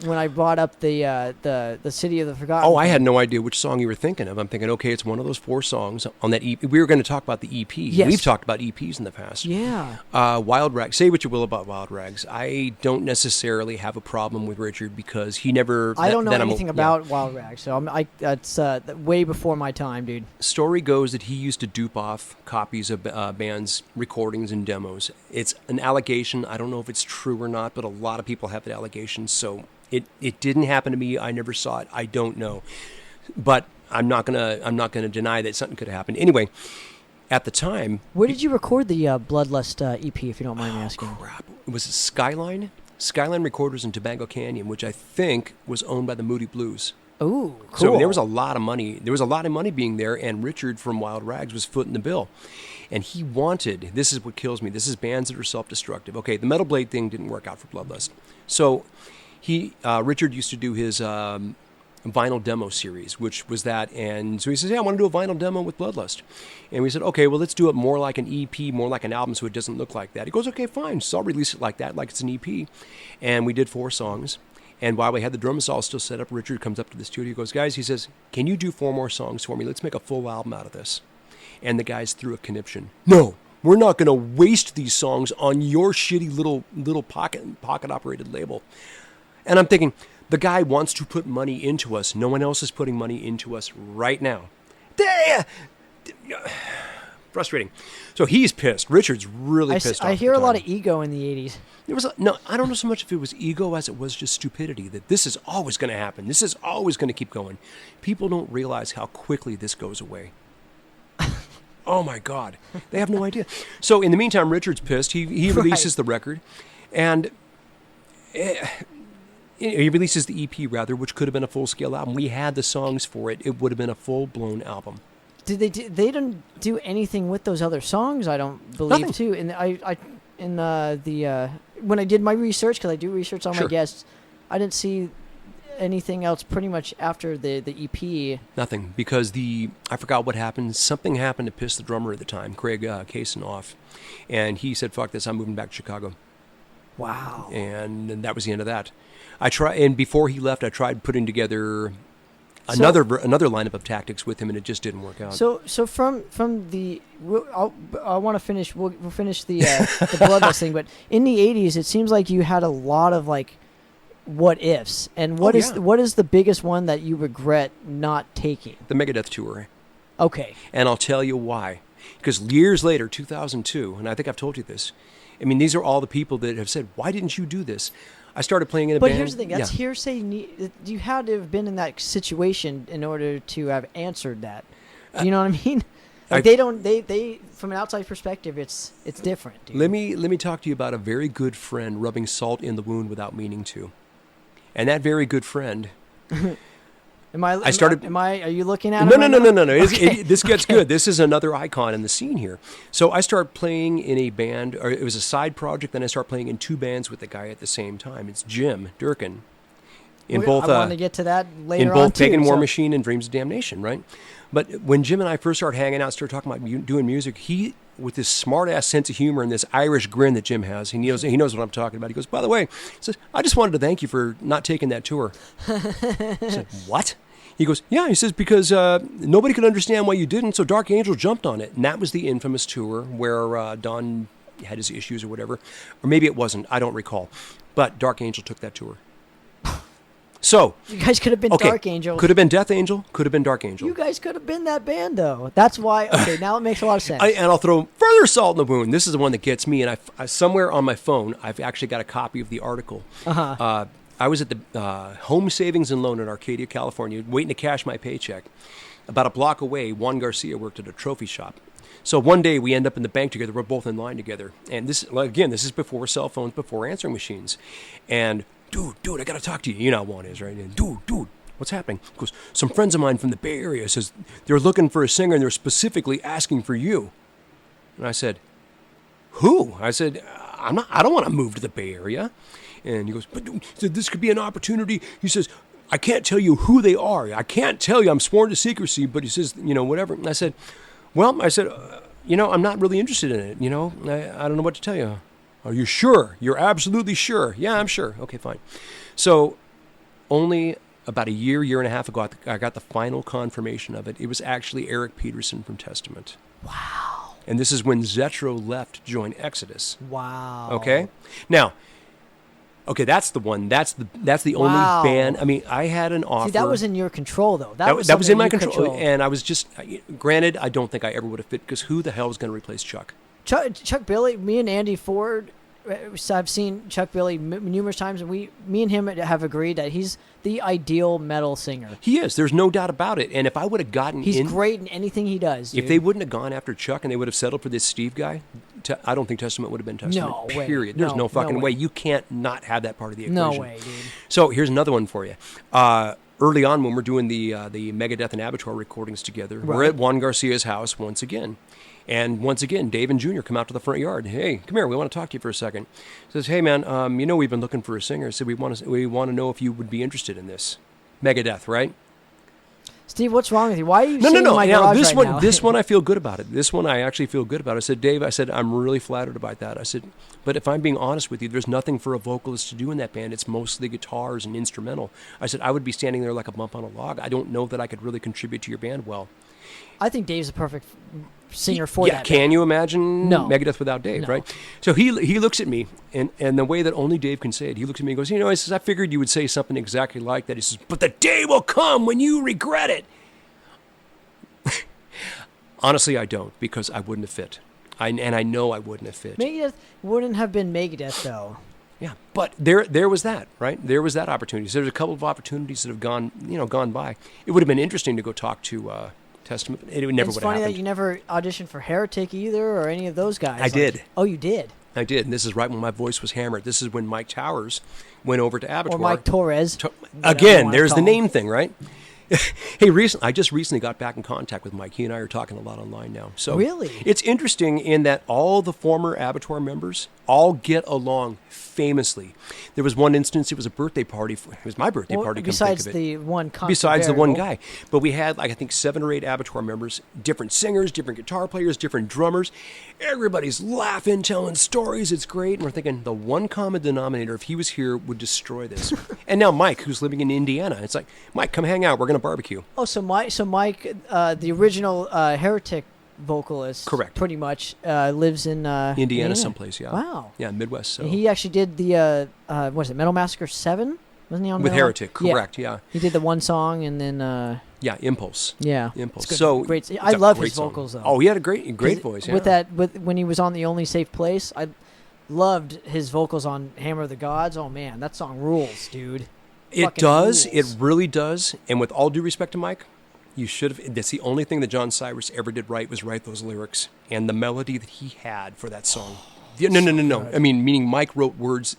when I brought up the City of the Forgotten. Oh, I had no idea which song you were thinking of. I'm thinking, okay, it's one of those 4 songs on that EP. We were going to talk about the EP. Yes. We've talked about EPs in the past. Yeah. Wild Rags. Say what you will about Wild Rags. I don't necessarily have a problem with Richard because he never... I don't know anything about Wild Rags, so that's way before my time, dude. Story goes that he used to dupe off copies of bands' recordings and demos. It's an allegation. I don't know if it's true or not, but a lot of people have that allegation, so... It didn't happen to me. I never saw it. I don't know, but I'm not gonna deny that something could have happened. Anyway, at the time, where did you record the Bloodlust EP? If you don't mind me asking. Crap, was it Skyline Recorders in Tobago Canyon, which I think was owned by the Moody Blues. Oh, cool. So there was a lot of money. There was a lot of money being there, and Richard from Wild Rags was footing the bill, and he wanted. This is what kills me. This is bands that are self-destructive. Okay, the Metal Blade thing didn't work out for Bloodlust, so. Richard used to do his vinyl demo series, which was that, and so he says, I want to do a vinyl demo with Bloodlust. And we said, okay, well, let's do it more like an EP, more like an album, so it doesn't look like that. He goes, okay, fine, so I'll release it like that, like it's an EP. And we did 4 songs, and while we had the drum all still set up, Richard comes up to the studio, goes, guys, he says, can you do 4 more songs for me? Let's make a full album out of this. And the guys threw a conniption. No, we're not going to waste these songs on your shitty little pocket-operated label. And I'm thinking, the guy wants to put money into us. No one else is putting money into us right now. frustrating. So he's pissed. Richard's really pissed off. I hear at a the lot time. of ego in the 80s. There was no. I don't know so much if it was ego as it was just stupidity. That this is always going to happen. This is always going to keep going. People don't realize how quickly this goes away. Oh my God, they have no idea. So in the meantime, Richard's pissed. He releases the record, and he releases the EP rather, which could have been a full scale album. We had the songs for it. It would have been a full blown album. Did they didn't do anything with those other songs? I don't believe Nothing. too. And when I did my research, because I do research on my Sure. guests, I didn't see anything else pretty much after the EP. Nothing, because I forgot what happened. Something happened to piss the drummer at the time, Craig Kaysen, off, and he said, "Fuck this, I'm moving back to Chicago." Wow. And that was the end of that. And before he left, I tried putting together another lineup of tactics with him, and it just didn't work out. So from the I want to finish. We'll finish the Bloodlust thing, but in the 80s, it seems like you had a lot of like what ifs. And what is the biggest one that you regret not taking? The Megadeth tour. Okay. And I'll tell you why. Because years later, 2002, and I think I've told you this, I mean, these are all the people that have said, "Why didn't you do this?" I started playing in a band. But here's the thing. That's Yeah. hearsay. You had to have been in that situation in order to have answered that. Do you know what I mean? Like they from an outside perspective, it's different. Dude. Let me talk to you about a very good friend rubbing salt in the wound without meaning to. And that very good friend... Are you looking at No, him no, right no, now? no, no, no. Okay. This gets good. This is another icon in the scene here. So I start playing in a band, or it was a side project, then I start playing in two bands with the guy at the same time. It's Jim Durkin. I want to get to that later in on both too, Pagan War so- Machine and Dreams of Damnation, right? But when Jim and I first started hanging out, started talking about doing music, he, with this smart-ass sense of humor and this Irish grin that Jim has, he knows what I'm talking about. He goes, "By the way," he says, "I just wanted to thank you for not taking that tour." I said, "What?" He goes, "Yeah," he says, "because nobody could understand why you didn't, so Dark Angel jumped on it." And that was the infamous tour where Don had his issues or whatever. Or maybe it wasn't. I don't recall. But Dark Angel took that tour. So You guys could have been okay, Dark Angel. could have been Death Angel, could have been Dark Angel. You guys could have been that band, though. That's why. Okay, now it makes a lot of sense. And I'll throw further salt in the wound. This is the one that gets me. And I somewhere on my phone, I've actually got a copy of the article. I was at the Home Savings and Loan in Arcadia, California, waiting to cash my paycheck. About a block away, Juan Garcia worked at a trophy shop. So one day we end up in the bank together. We're both in line together. And this is before cell phones, before answering machines. And dude, I got to talk to you. You know how Juan is, right? And dude, what's happening? He goes, "Some friends of mine from the Bay Area says they're looking for a singer and they're specifically asking for you." And I said, "Who?" I said, I don't want to move to the Bay Area." And he goes, "But this could be an opportunity." He says, "I can't tell you who they are. I can't tell you. I'm sworn to secrecy." But he says, whatever. And I said, "I'm not really interested in it. I don't know what to tell you." "Are you sure? You're absolutely sure?" "Yeah, I'm sure." "Okay, fine." So only about a year and a half ago, I got the final confirmation of it. It was actually Eric Peterson from Testament. Wow. And this is when Zetro left to join Exodus. Wow. Okay? Now, that's the one. That's the only Wow. band. I mean, I had an offer. See, that was in your control, though. That was that was in something my you control. controlled. And I was just, granted, I don't think I ever would have fit, because who the hell was going to replace Chuck? Chuck Billy, me and Andy Ford, I've seen Chuck Billy numerous times, and me and him have agreed that he's the ideal metal singer. He is. There's no doubt about it. And if I would have gotten He's great in anything he does. Dude. If they wouldn't have gone after Chuck and they would have settled for this Steve guy, I don't think Testament would have been Testament. No way. Period. There's No, no fucking no way. way. You can't not have that part of the equation. No way, dude. So here's another one for you. Early on, when we're doing the Megadeth and Abattoir recordings together, we're Right. at Juan Garcia's house once again. And once again, Dave and Junior come out to the front yard. "Hey, come here. We want to talk to you for a second." Says, "Hey, man, we've been looking for a singer. So we want to know if you would be interested in this." Megadeth, right? Steve, what's wrong with you? Why are you No. sitting in my Now, garage this right one, now? this one, I feel good about it. This one, I actually feel good about it. I said, "Dave," "I'm really flattered about that." I said, "But if I'm being honest with you, there's nothing for a vocalist to do in that band. It's mostly guitars and instrumental." I said, "I would be standing there like a bump on a log. I don't know that I could really contribute to your band well." I think Dave's the perfect singer for Yeah, that. can you imagine No. Megadeth without Dave, No. right? So he looks at me, and the way that only Dave can say it, he looks at me and goes, he says, "I figured you would say something exactly like that." He says, "But the day will come when you regret it." Honestly, I don't, because I wouldn't have fit. And I know I wouldn't have fit. Megadeth wouldn't have been Megadeth though. Yeah, but there was that, right? There was that opportunity. So there's a couple of opportunities that have gone by. It would have been interesting to go talk to Testament. It never would have happened. It's funny that you never auditioned for Heretic either, or any of those guys. I did. Oh, you did. I did, and this is right when my voice was hammered. This is when Mike Towers went over to Abattoir. Or Mike Torres. Again, there's the name thing, right? Hey, I just recently got back in contact with Mike. He and I are talking a lot online now. So Really? It's interesting in that all the former Abattoir members all get along famously. There was one instance, it was a birthday party. It was my birthday party, come besides think of it. the one Besides the one variable. guy. But we had, like, I think 7 or 8 Abattoir members, different singers, different guitar players, different drummers. Everybody's laughing, telling stories. It's great. And we're thinking the one common denominator, if he was here, would destroy this. And now Mike, who's living in Indiana, it's like, Mike, come hang out. We're going to barbecue. Oh, so Mike, the original Heretic vocalist, Correct. pretty much, lives in Indiana someplace, yeah. Wow. Yeah, Midwest. So. And he actually did the, what was it, Metal Massacre 7? Wasn't he on With Metal? Heretic, correct, yeah. He did the one song and then... Yeah, Impulse. Yeah. Impulse. It's good. So great. it's I a love great his song. vocals, though. Oh, he had a great voice, yeah. When he was on The Only Safe Place, I loved his vocals on Hammer of the Gods. Oh, man, that song rules, dude. It Fucking does. rules. It really does. And with all due respect to Mike, you should have. That's the only thing that John Cyrus ever did right, was write those lyrics and the melody that he had for that song. No. I mean, meaning Mike wrote words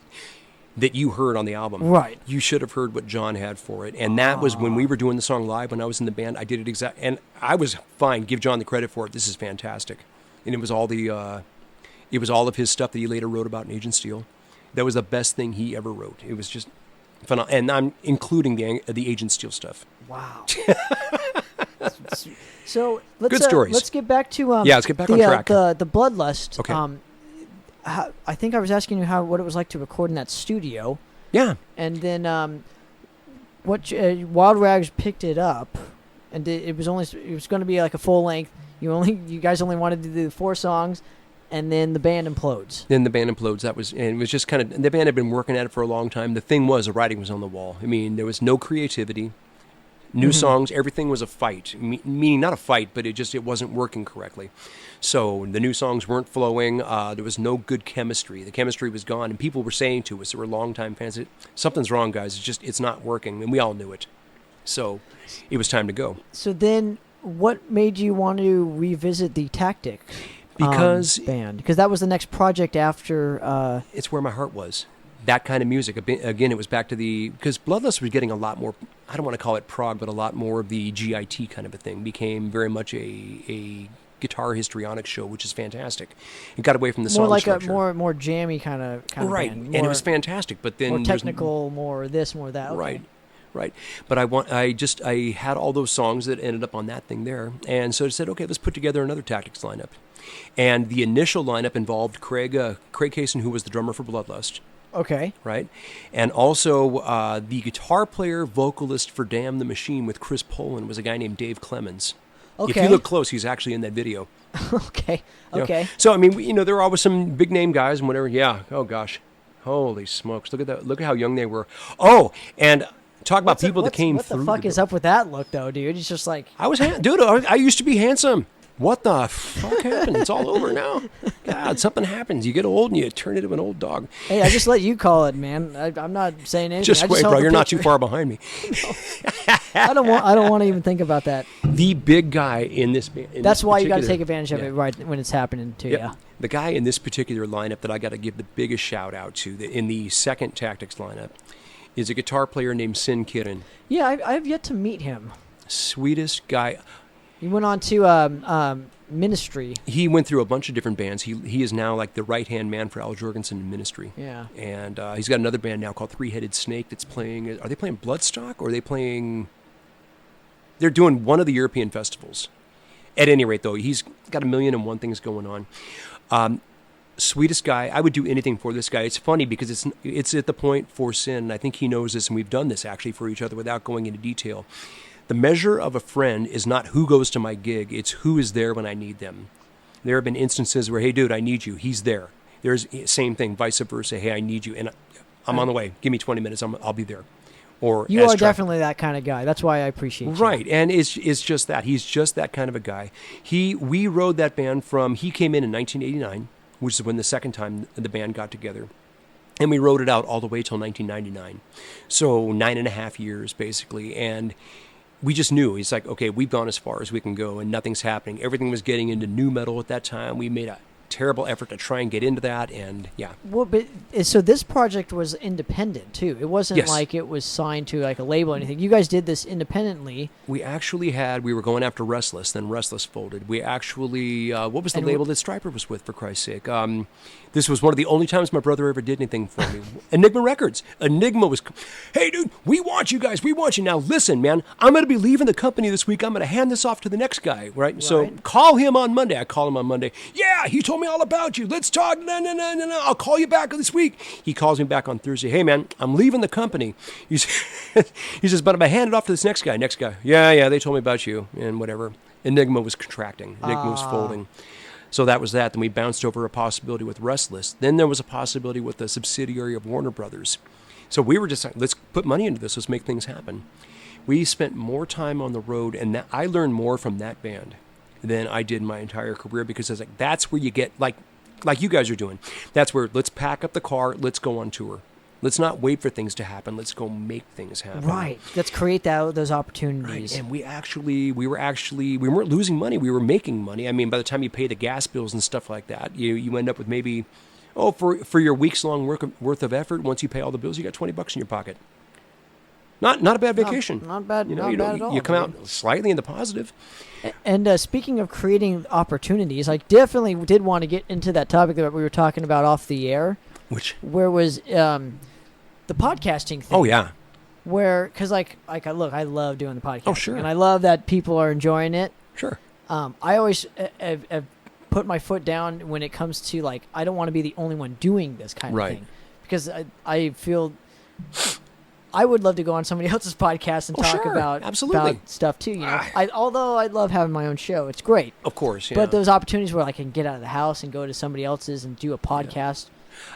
that you heard on the album. Right. You should have heard what John had for it. And that was when we were doing the song live, when I was in the band. I did it exact. And I was fine. Give John the credit for it. This is fantastic. And it was all of his stuff that he later wrote about in Agent Steel. That was the best thing he ever wrote. It was just phenomenal. And I'm including the Agent Steel stuff. Wow. So let's Good stories. Let's get back to let's get back on track. The Bloodlust. Okay. I think I was asking you what it was like to record in that studio, Yeah. and then Wild Rags picked it up, and it was going to be like a full length. You guys only wanted to do 4 songs, and then the band implodes. Then the band implodes. It was just kind of, the band had been working at it for a long time. The thing was, the writing was on the wall. I mean, there was no creativity. New songs, everything was a fight. Meaning not a fight, but it wasn't working correctly. So the new songs weren't flowing. There was no good chemistry. The chemistry was gone, and people were saying to us, that were longtime fans, something's wrong, guys. It's not working, and we all knew it. So it was time to go. So then, what made you want to revisit the Tactic band? Because that was the next project after... it's where my heart was. That kind of music. Again, it was back to because Bloodlust was getting a lot more, I don't want to call it prog, but a lot more of the GIT kind of a thing. Became very much a guitar histrionic show, which is fantastic. It got away from the song structure. More like a more jammy kind of right, band. and it was fantastic. But then more technical, more this, more that. Okay. Right. But I had all those songs that ended up on that thing there, and so I said, okay, let's put together another Tactics lineup. And the initial lineup involved Craig Kaysen, who was the drummer for Bloodlust. Okay. Right. And also the guitar player, vocalist for Damn the Machine with Chris Poland was a guy named Dave Clemens. Okay. If you look close, he's actually in that video. Okay. You know? So, I mean, there were always some big name guys and whatever. Yeah. Oh, gosh. Holy smokes. Look at that. Look at how young they were. Oh, and talk about people that came through. What the fuck is up with that look, though, dude? It's just like... I used to be handsome. What the fuck happened? It's all over now. God, something happens. You get old and you turn into an old dog. Hey, I just let you call it, man. I'm not saying anything. Just wait, bro. You're not too far behind me. I don't want to even think about that. The big guy in this band. That's why you got to take advantage of it right when it's happening to you. The guy in this particular lineup that I got to give the biggest shout out to, in the second Tactics lineup, is a guitar player named Sin Kirin. Yeah, I have yet to meet him. Sweetest guy. He went on to Ministry. He went through a bunch of different bands. He is now like the right-hand man for Al Jourgensen in Ministry. Yeah. And he's got another band now called Three-Headed Snake that's playing... Are they playing Bloodstock, or are they playing... They're doing one of the European festivals. At any rate, though, he's got 1,000,001 things going on. Sweetest guy. I would do anything for this guy. It's funny because it's at the point for Sin, and I think he knows this, and we've done this actually for each other without going into detail. The measure of a friend is not who goes to my gig, it's who is there when I need them. There have been instances where, hey, dude, I need you. He's there. There's same thing, vice versa. Hey, I need you, and I'm on the way. Give me 20 minutes. I'll be there. or You as are Striper. definitely that kind of guy. That's why I appreciate you. Right, and it's just that. He's just that kind of a guy. We rode that band he came in 1989, which is when the second time the band got together. And we rode it out all the way till 1999. So 9.5 years, basically. And we just knew. He's like, okay, we've gone as far as we can go, and nothing's happening. Everything was getting into nu metal at that time. We made a terrible effort to try and get into that, and yeah. Well, but so this project was independent too. It wasn't Yes. like it was signed to like a label or anything. You guys did this independently. We were going after Restless, then Restless folded. We actually, what was the label that Striper was with, for Christ's sake? This was one of the only times my brother ever did anything for me. Enigma Records. Enigma was, hey, dude, we want you guys. We want you. Now, listen, man, I'm going to be leaving the company this week. I'm going to hand this off to the next guy, right? So call him on Monday. I call him on Monday. Yeah, he told me all about you. Let's talk. No. I'll call you back this week. He calls me back on Thursday. Hey, man, I'm leaving the company. He says, but I'm going to hand it off to this next guy. Next guy. Yeah, they told me about you and whatever. Enigma was contracting. Enigma was folding. So that was that. Then we bounced over a possibility with Restless. Then there was a possibility with a subsidiary of Warner Brothers. So we were just like, let's put money into this. Let's make things happen. We spent more time on the road, and I learned more from that band than I did my entire career, because I was like, that's where you get, like you guys are doing. That's where, let's pack up the car, let's go on tour. Let's not wait for things to happen. Let's go make things happen. Right. Let's create those opportunities. Right. And we weren't losing money. We were making money. I mean, by the time you pay the gas bills and stuff like that, you end up with maybe, for your week's long worth of effort, once you pay all the bills, you got $20 in your pocket. Not a bad vacation. Not bad. You know, not bad at all. You come out slightly in the positive. And speaking of creating opportunities, I definitely did want to get into that topic that we were talking about off the air. Where was the podcasting thing? Oh yeah. Because I love doing the podcast. Oh sure. And I love that people are enjoying it. Sure. I always have put my foot down when it comes to like, I don't want to be the only one doing this kind of thing, because I feel I would love to go on somebody else's podcast and talk about stuff too. You know, although I love having my own show, it's great. Of course, yeah. But those opportunities where I can get out of the house and go to somebody else's and do a podcast.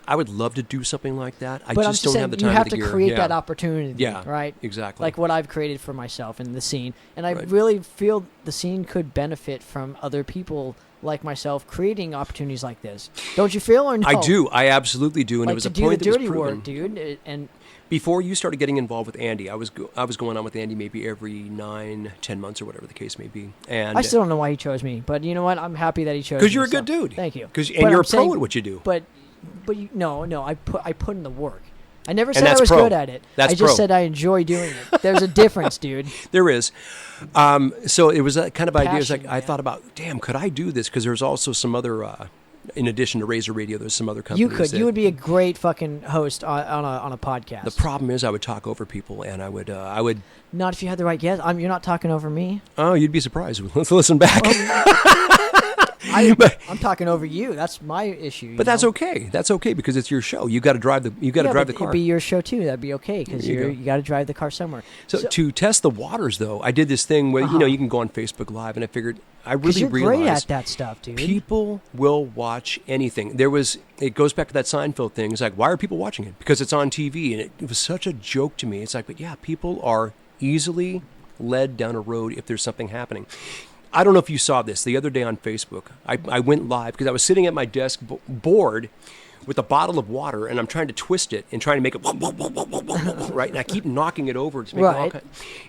I would love to do something like that. I but just I'm don't have the time. You have of the to gear. create that opportunity. Yeah, right. Exactly. Like what I've created for myself in the scene, and I really feel the scene could benefit from other people like myself creating opportunities like this. Don't you feel? Or no? I do. I absolutely do. And like it was to a do point the that was dirty proven. work, dude. And before you started getting involved with Andy, I was going on with Andy maybe every 9-10 months or whatever the case may be. And I still don't know why he chose me, but you know what? I'm happy that he chose me. Because you're a good dude. Thank you. And you're a pro at what you do. But no, I put in the work. I never said that's I was pro. good at it. That's I just said I enjoy doing it. There's a difference, dude. There is. So it was that kind of idea. It was like, Passion, I thought about, damn, could I do this? Because there's also some other, in addition to Razor Radio, there's some other companies. You could. You would be a great fucking host on a podcast. The problem is I would talk over people, and I would. Not if you had the right guest. You're not talking over me. Oh, you'd be surprised. Let's listen back. I'm talking over you. That's my issue. But that's okay. That's okay because it's your show. You got to drive the. You got to drive the car. It'd be your show too. That'd be okay because you got to drive the car somewhere. So to test the waters, though, I did this thing where you can go on Facebook Live, and I figured I really you're realized great at that stuff, dude. People will watch anything. It goes back to that Seinfeld thing. It's like, why are people watching it? Because it's on TV, and it was such a joke to me. It's like, but yeah, people are easily led down a road if there's something happening. I don't know if you saw this the other day on Facebook. I went live because I was sitting at my desk bored with a bottle of water, and I'm trying to twist it and trying to make it right, and I keep knocking it over to make it all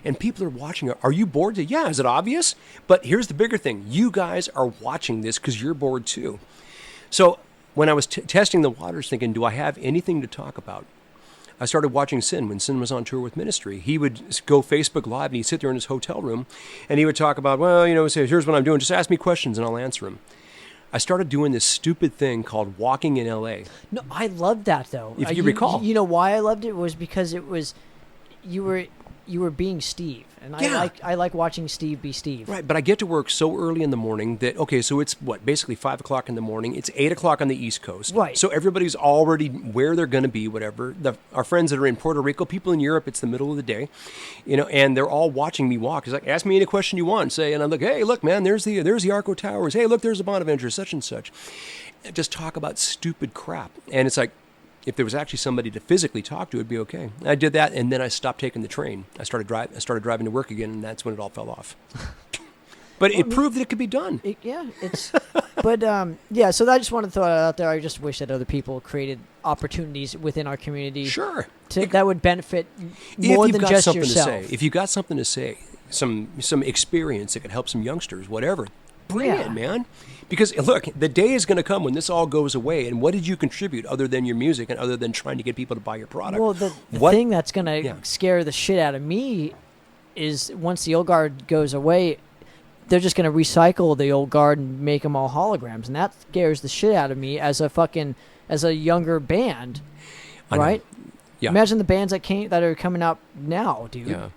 and people are watching. Are you bored? Yeah, is it obvious? But here's the bigger thing. You guys are watching this because you're bored too. So when I was testing the waters, thinking, do I have anything to talk about? I started watching Sin when Sin was on tour with Ministry. He would go Facebook Live, and he'd sit there in his hotel room, and he would talk about, say, here's what I'm doing. Just ask me questions, and I'll answer them. I started doing this stupid thing called walking in L.A. No, I loved that, though. If you recall. You know why I loved it was because it was you were being Steve, and I like watching Steve be Steve. Right, but I get to work so early in the morning that so it's basically 5 o'clock in the morning. It's 8 o'clock on the East Coast. Right. So everybody's already where they're going to be. Whatever. Our friends that are in Puerto Rico, people in Europe, it's the middle of the day, and they're all watching me walk. It's like, ask me any question you want. And I'm like, hey, look, man, there's the Arco Towers. Hey, look, there's the Bonaventure, such and such. Just talk about stupid crap, and it's like, If there was actually somebody to physically talk to, it'd be okay. I did that, and then I stopped taking the train. I started driving to work again, and that's when it all fell off. But it proved that it could be done. But so I just wanted to throw it out there. I just wish that other people created opportunities within our community. Sure. That would benefit more than just yourself. If you've got something to say, some experience that could help some youngsters, whatever, bring it, man. Because, look, the day is going to come when this all goes away, and what did you contribute other than your music and other than trying to get people to buy your product? Well, the thing that's going to scare the shit out of me is once the old guard goes away, they're just going to recycle the old guard and make them all holograms, and that scares the shit out of me as a younger band, right? Yeah. Imagine the bands that are coming out now, dude. Yeah,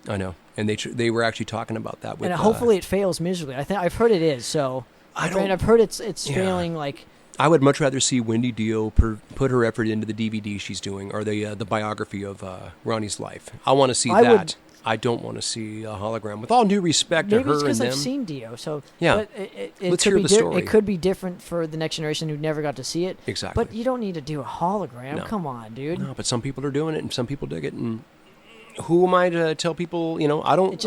I know, and they were actually talking about that. With, and hopefully it fails miserably. I've heard it is. So I've heard it's failing. Like I would much rather see Wendy Dio put her effort into the DVD she's doing or the biography of Ronnie's life. I want to see that. I don't want to see a hologram. With all due respect to her and them. Maybe it's because I've seen Dio. So yeah, let's hear the story. It could be different for the next generation who never got to see it. Exactly. But you don't need to do a hologram. No. Come on, dude. No, but some people are doing it, and some people dig it. And who am I to tell people? I don't. It's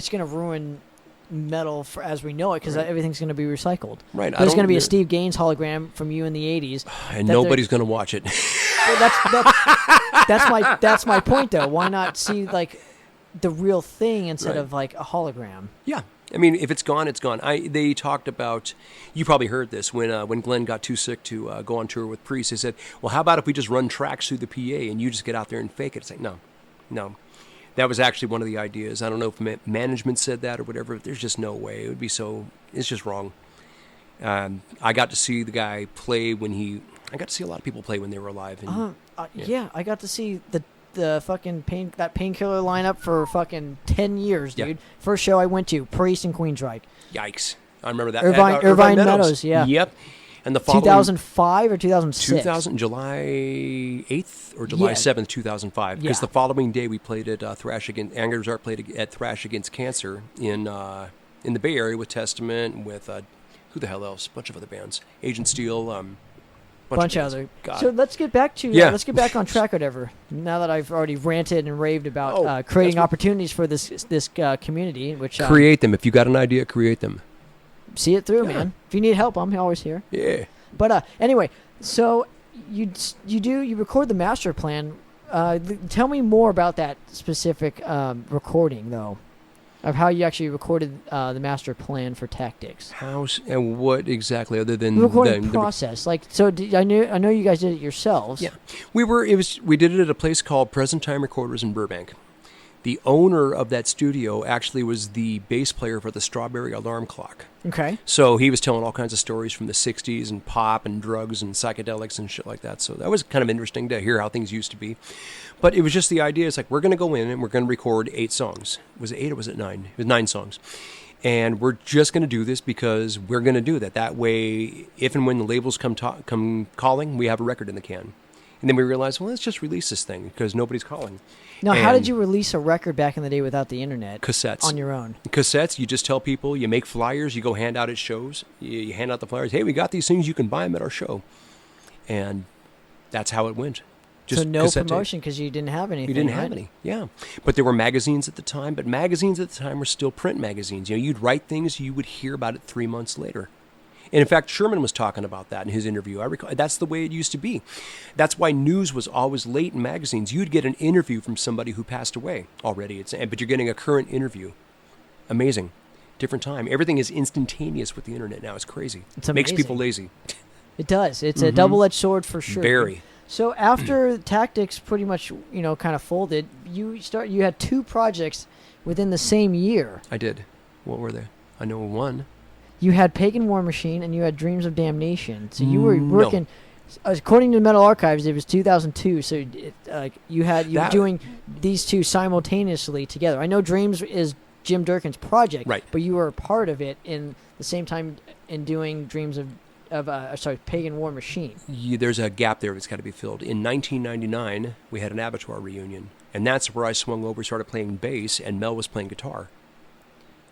going to ruin metal as we know it because everything's going to be recycled. Right. There's going to be a Steve Gaines hologram from you in the '80s, and nobody's going to watch it. That's my point, though. Why not see like the real thing instead of like a hologram? Yeah. I mean, if it's gone, it's gone. They talked about, you probably heard this, when Glenn got too sick to go on tour with Priest, they said, well, how about if we just run tracks through the PA and you just get out there and fake it? It's like, no. That was actually one of the ideas. I don't know if management said that or whatever, but there's just no way. It would be it's just wrong. I got to see the guy play I got to see a lot of people play when they were alive. And, I got to see the fucking Painkiller lineup for fucking 10 years, dude. Yeah. First show I went to, Priest and Queensryche. Yikes. I remember that. Irvine Meadows, yeah. Yep. And the following 2005 or 2006? July 8th or July 7th, 2005. Because the following day we played at Anger's Art played at Thrash Against Cancer in the Bay Area with Testament, with who the hell else? A bunch of other bands. Agent Steel, bunch of other. God. So let's get back to let's get back on track, whatever. Now that I've already ranted and raved about creating opportunities for this community, which create them. If you got an idea, create them. See it through, man. If you need help, I'm always here. Yeah. But anyway, so you record the master plan. Tell me more about that specific recording, though. Of how you actually recorded the master plan for Tactics. How and what exactly, other than the recording process? I know you guys did it yourselves. Yeah, we did it at a place called Present Time Recorders in Burbank. The owner of that studio actually was the bass player for the Strawberry Alarm Clock. Okay. So he was telling all kinds of stories from the 60s and pop and drugs and psychedelics and shit like that. So that was kind of interesting to hear how things used to be. But it was just the idea. It's like, we're going to go in and we're going to record 8 songs. Was it 8 or was it 9? It was 9 songs. And we're just going to do this because we're going to do that. That way, if and when the labels come calling, we have a record in the can. And then we realized, well, let's just release this thing because nobody's calling. Now, how did you release a record back in the day without the internet? Cassettes. On your own. Cassettes, you just tell people, you make flyers, you go hand out at shows, you hand out the flyers, hey, we got these things, you can buy them at our show. And that's how it went. Just so no promotion because you didn't have anything. You didn't have any, yeah. But there were magazines at the time, but magazines at the time were still print magazines. You'd write things, you would hear about it 3 months later. And in fact, Sherman was talking about that in his interview. I recall that's the way it used to be. That's why news was always late in magazines. You'd get an interview from somebody who passed away already, but you're getting a current interview. Amazing. Different time. Everything is instantaneous with the internet now. It's crazy. It's amazing. Makes people lazy. It does. It's a double-edged sword for sure. Very. So after Tactics pretty much, kind of folded, you had 2 projects within the same year. I did. What were they? I know one. You had Pagan War Machine and you had Dreams of Damnation. So you were working, according to Metal Archives, it was 2002. So you were doing these 2 simultaneously together. I know Dreams is Jim Durkin's project, right? But you were a part of it in the same time in doing Dreams of Pagan War Machine. There's a gap there that's got to be filled. In 1999, we had an Abattoir reunion, and that's where I swung over, started playing bass, and Mel was playing guitar.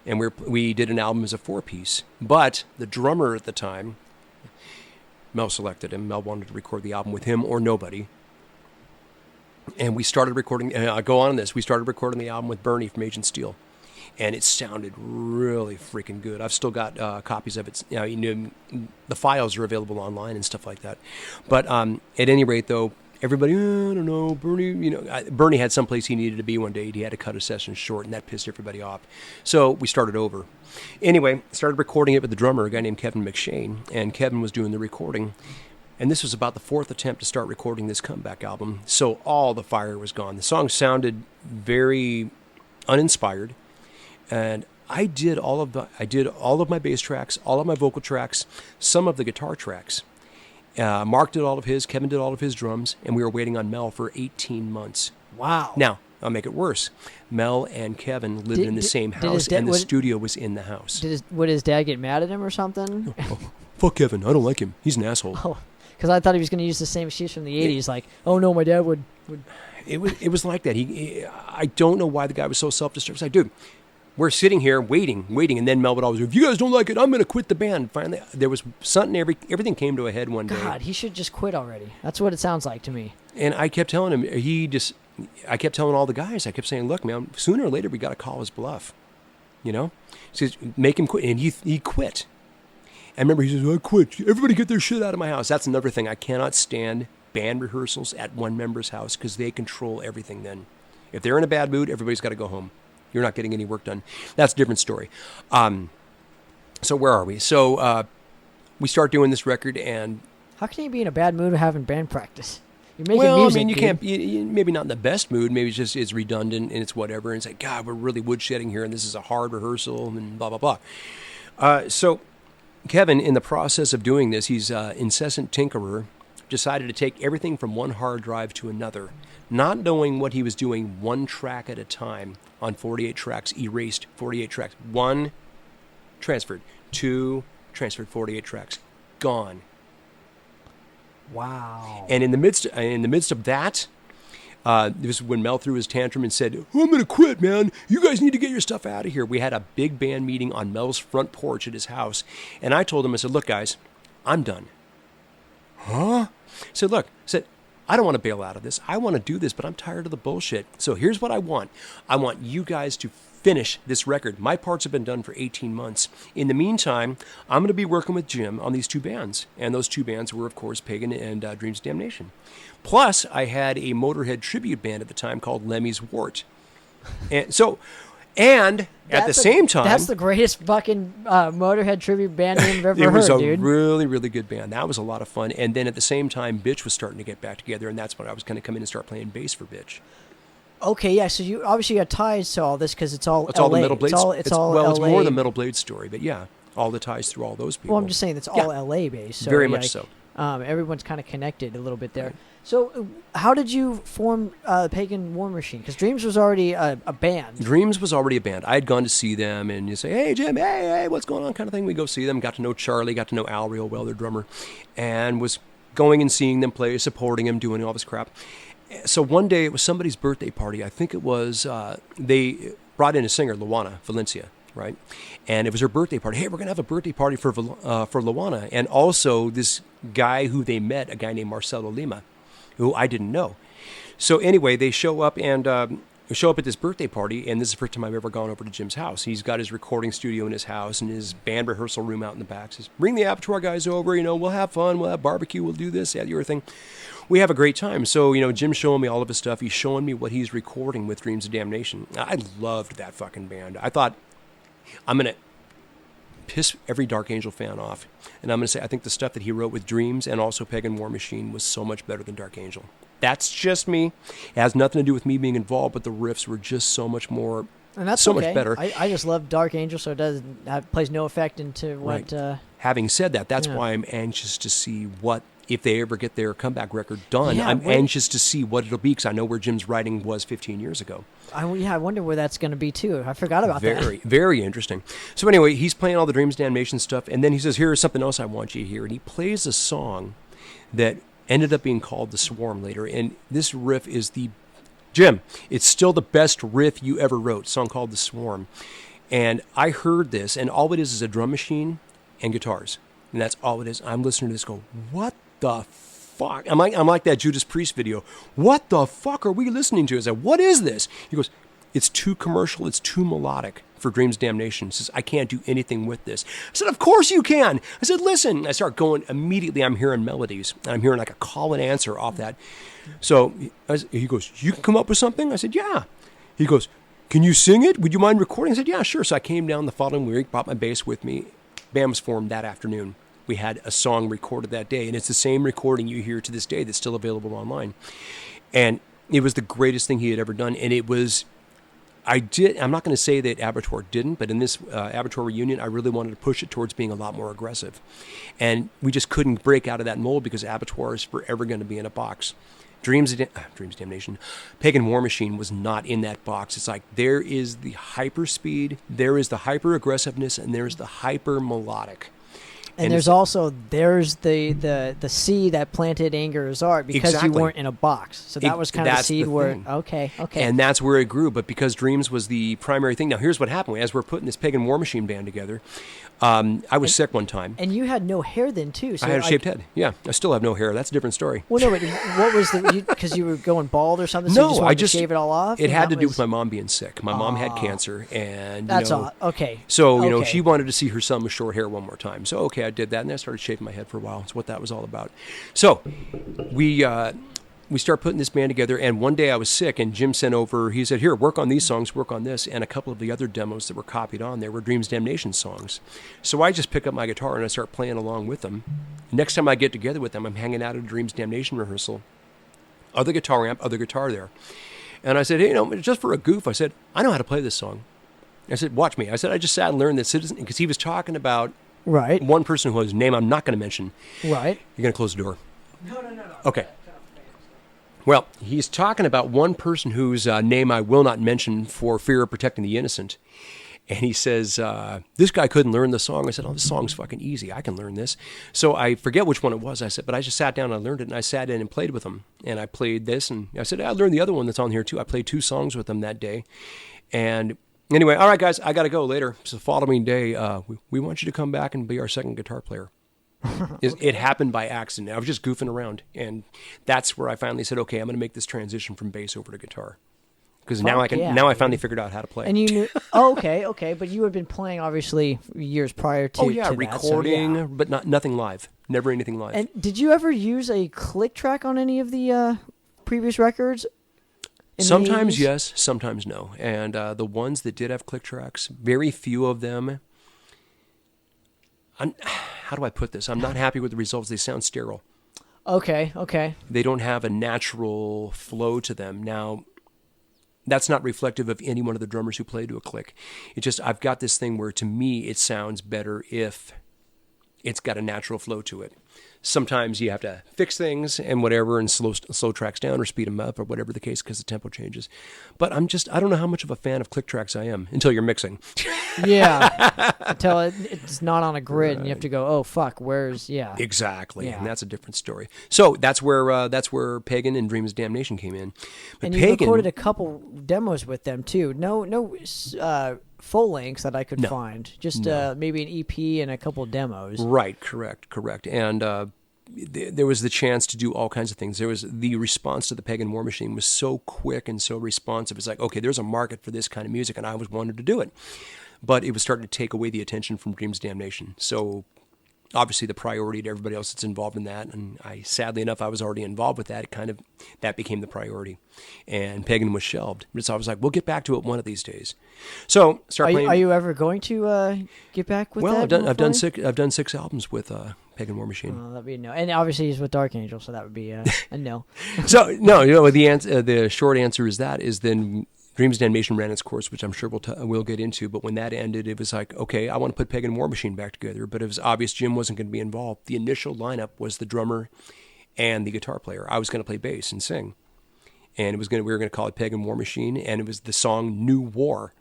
And we did an album as a 4-piece. But the drummer at the time, Mel selected him. Mel wanted to record the album with him or nobody. And we started recording, and I'll go on this, we started recording the album with Bernie from Agent Steel. And it sounded really freaking good. I've still got copies of it. The files are available online and stuff like that. But at any rate, though, everybody, I don't know, Bernie, Bernie had someplace he needed to be one day. He had to cut a session short, and that pissed everybody off. So we started over. Anyway, started recording it with the drummer, a guy named Kevin McShane, and Kevin was doing the recording. And this was about the fourth attempt to start recording this comeback album. So all the fire was gone. The song sounded very uninspired. And I did all of my bass tracks, all of my vocal tracks, some of the guitar tracks. Mark did all of his, Kevin did all of his drums, and we were waiting on Mel for 18 months. Wow. Now, I'll make it worse. Mel and Kevin lived in the same house, and the studio was in the house. Would his dad get mad at him or something? Oh, fuck Kevin. I don't like him. He's an asshole. Oh, because I thought he was going to use the same excuse from the 80s, like, oh, no, my dad would. It was like that. I don't know why the guy was so self-destructive. It's like, dude, we're sitting here waiting, and then Mel would always go, if you guys don't like it, I'm going to quit the band. Finally, there was something, everything came to a head one day. God, he should just quit already. That's what it sounds like to me. And I kept telling him, I kept telling all the guys, I kept saying, look, man, sooner or later we got to call his bluff. He says, make him quit. And he quit. And remember, he says, I quit. Everybody get their shit out of my house. That's another thing. I cannot stand band rehearsals at one member's house because they control everything then. If they're in a bad mood, everybody's got to go home. You're not getting any work done. That's a different story. So where are we? So we start doing this record, and how can you be in a bad mood having band practice? You're making I music. mean, you can't. Maybe not in the best mood. Maybe it's redundant and it's whatever. And it's like, God, we're really woodshedding here, and this is a hard rehearsal, and blah blah blah. So Kevin, in the process of doing this, he's incessant tinkerer. Decided to take everything from one hard drive to another, not knowing what he was doing, one track at a time on 48 tracks, erased 48 tracks. 1, transferred. 2, transferred 48 tracks. Gone. Wow. And in the midst of that, this is when Mel threw his tantrum and said, I'm going to quit, man. You guys need to get your stuff out of here. We had a big band meeting on Mel's front porch at his house. And I told him, I said, look, guys, I'm done. Huh? I said, I don't want to bail out of this. I want to do this, but I'm tired of the bullshit. So here's what I want. I want you guys to finish this record. My parts have been done for 18 months. In the meantime, I'm going to be working with Jim on these 2 bands. And those 2 bands were, of course, Pagan and Dreams of Damnation. Plus, I had a Motorhead tribute band at the time called Lemmy's Wart. And at the same time, that's the greatest fucking Motorhead tribute band name I've ever heard, dude. It was a dude. really, really good band. That was a lot of fun. And then at the same time, Bitch was starting to get back together, and that's when I was going to come in and start playing bass for Bitch. Okay, yeah. So you obviously got ties to all this because it's all It's LA. all the Metal Blade. It's all well, LA. it's more the Metal Blade story, but yeah, all the ties through all those people. Well, I'm just saying it's all LA based. So very much so. Everyone's kind of connected a little bit there. So, how did you form Pagan War Machine? Because Dreams was already a band. Dreams was already a band. I had gone to see them, and you say, hey, Jim, hey, what's going on, kind of thing. We go see them, got to know Charlie, got to know Al real well, their drummer, and was going and seeing them play, supporting him, doing all this crap. So one day, it was somebody's birthday party. I think it was, they brought in a singer, Luana Valencia, right? And it was her birthday party. Hey, we're going to have a birthday party for Luana. And also this guy who they met, a guy named Marcelo Lima, who I didn't know. So anyway, they show up at this birthday party, and this is the first time I've ever gone over to Jim's house. He's got his recording studio in his house and his band rehearsal room out in the back. Says, bring the Abattoir guys over, we'll have fun, we'll have barbecue, we'll do this, that, the other thing. We have a great time. So, Jim's showing me all of his stuff. He's showing me what he's recording with Dreams of Damnation. I loved that fucking band. I thought, I'm going to piss every Dark Angel fan off. And I'm going to say, I think the stuff that he wrote with Dreams and also Pagan War Machine was so much better than Dark Angel. That's just me. It has nothing to do with me being involved, but the riffs were just so much more, and that's so okay. much better. I just love Dark Angel, so it plays no effect into what... Right. Having said that, that's why I'm anxious to see what, if they ever get their comeback record done, I'm anxious to see what it'll be, because I know where Jim's writing was 15 years ago. I wonder where that's going to be, too. I forgot about that. Very, very interesting. So anyway, he's playing all the Dreams Damnation stuff, and then he says, here's something else I want you to hear. And he plays a song that ended up being called The Swarm later, and this riff is Jim, it's still the best riff you ever wrote, a song called The Swarm. And I heard this, and all it is a drum machine and guitars. And that's all it is. I'm listening to this go, what the fuck? I'm like that Judas Priest video. What the fuck are we listening to? I said, what is this? He goes, it's too commercial. It's too melodic for Dreams Damnation. He says, I can't do anything with this. I said, of course you can. I said, listen. I start going immediately. I'm hearing melodies. And I'm hearing like a call and answer off that. So he goes, you can come up with something? I said, yeah. He goes, can you sing it? Would you mind recording? I said, yeah, sure. So I came down the following week, brought my bass with me. Band was formed that afternoon. We had a song recorded that day. And it's the same recording you hear to this day that's still available online. And it was the greatest thing he had ever done. And it was... I'm not going to say that Abattoir didn't, but in this Abattoir reunion, I really wanted to push it towards being a lot more aggressive. And we just couldn't break out of that mold because Abattoir is forever going to be in a box. Dreams Damnation, Pagan War Machine was not in that box. It's like there is the hyper speed, there is the hyper aggressiveness, and there's the hyper melodic. And there's the seed that planted Anger is Art because Exactly. you weren't in a box. So that was kind of the seed where, okay. And that's where it grew. But because Dreams was the primary thing. Now, here's what happened. As we're putting this Pagan War Machine band together, I was sick one time. And you had no hair then, too. So I had a shaved head. Yeah, I still have no hair. That's a different story. Well, no, but what was because you were going bald or something? So No, you just wanted to shave it all off? It had to do with my mom being sick. My mom had cancer, and That's all. Okay. So she wanted to see her son with short hair one more time. So okay, I did that, and I started shaving my head for a while. That's what that was all about. So we start putting this band together, and one day I was sick, and Jim sent over. He said, "Here, work on these songs, work on this," and a couple of the other demos that were copied on there were Dreams Damnation songs. So I just pick up my guitar and I start playing along with them. Next time I get together with them, I'm hanging out at a Dreams Damnation rehearsal. Other guitar amp, other guitar there. And I said, hey, just for a goof, I said, I know how to play this song. I said, watch me. I said, I just sat and learned that Citizen, because he was talking about one person whose name I'm not going to mention. Right. You're going to close the door. No. Okay. Well, he's talking about one person whose name I will not mention for fear of protecting the innocent. And he says, this guy couldn't learn the song. I said, this song's fucking easy. I can learn this. So I forget which one it was. I said, but I just sat down and I learned it. And I sat in and played with him. And I played this. And I said, I learned the other one that's on here too. I played 2 songs with him that day. And anyway, all right, guys, I got to go later. So the following day, we want you to come back and be our second guitar player. It happened by accident. I was just goofing around. And that's where I finally said, okay, I'm going to make this transition from bass over to guitar. Because now I finally figured out how to play. And you knew, okay. But you had been playing, obviously, years prior to recording, that, so but nothing live. Never anything live. And did you ever use a click track on any of the previous records? Sometimes yes, sometimes no. And the ones that did have click tracks, very few of them. How do I put this? I'm not happy with the results. They sound sterile. Okay. They don't have a natural flow to them. Now, that's not reflective of any one of the drummers who play to a click. It's just, I've got this thing where to me it sounds better if it's got a natural flow to it. Sometimes you have to fix things and whatever and slow tracks down or speed them up or whatever the case because the tempo changes. But I don't know how much of a fan of click tracks I am until you're mixing. Yeah. Until it's not on a grid and you have to go, oh, fuck, Exactly. Yeah. And that's a different story. So that's where Pagan and Dreams Damnation came in. But and you recorded a couple demos with them too. No full lengths that I could find. Just maybe an EP and a couple demos. Right, correct. And there was the chance to do all kinds of things. There was the response to the Pagan War Machine was so quick and so responsive. It's like, okay, there's a market for this kind of music, and I always wanted to do it. But it was starting to take away the attention from Dreams Damnation. So obviously the priority to everybody else that's involved in that, and sadly enough, I was already involved with that. That became the priority, and Pagan was shelved. So I was like, we'll get back to it one of these days. So start playing. Are you ever going to get back with that? Well, I've done 6 albums with Pagan War Machine. That'd be a no, and obviously he's with Dark Angel, so that would be a no. So no, the short answer is then. Dreams Damnation ran its course, which I'm sure we'll get into. But when that ended, it was like, okay, I want to put Pagan War Machine back together. But it was obvious Jim wasn't going to be involved. The initial lineup was the drummer and the guitar player. I was going to play bass and sing, and we were going to call it Pagan War Machine, and it was the song "New War,"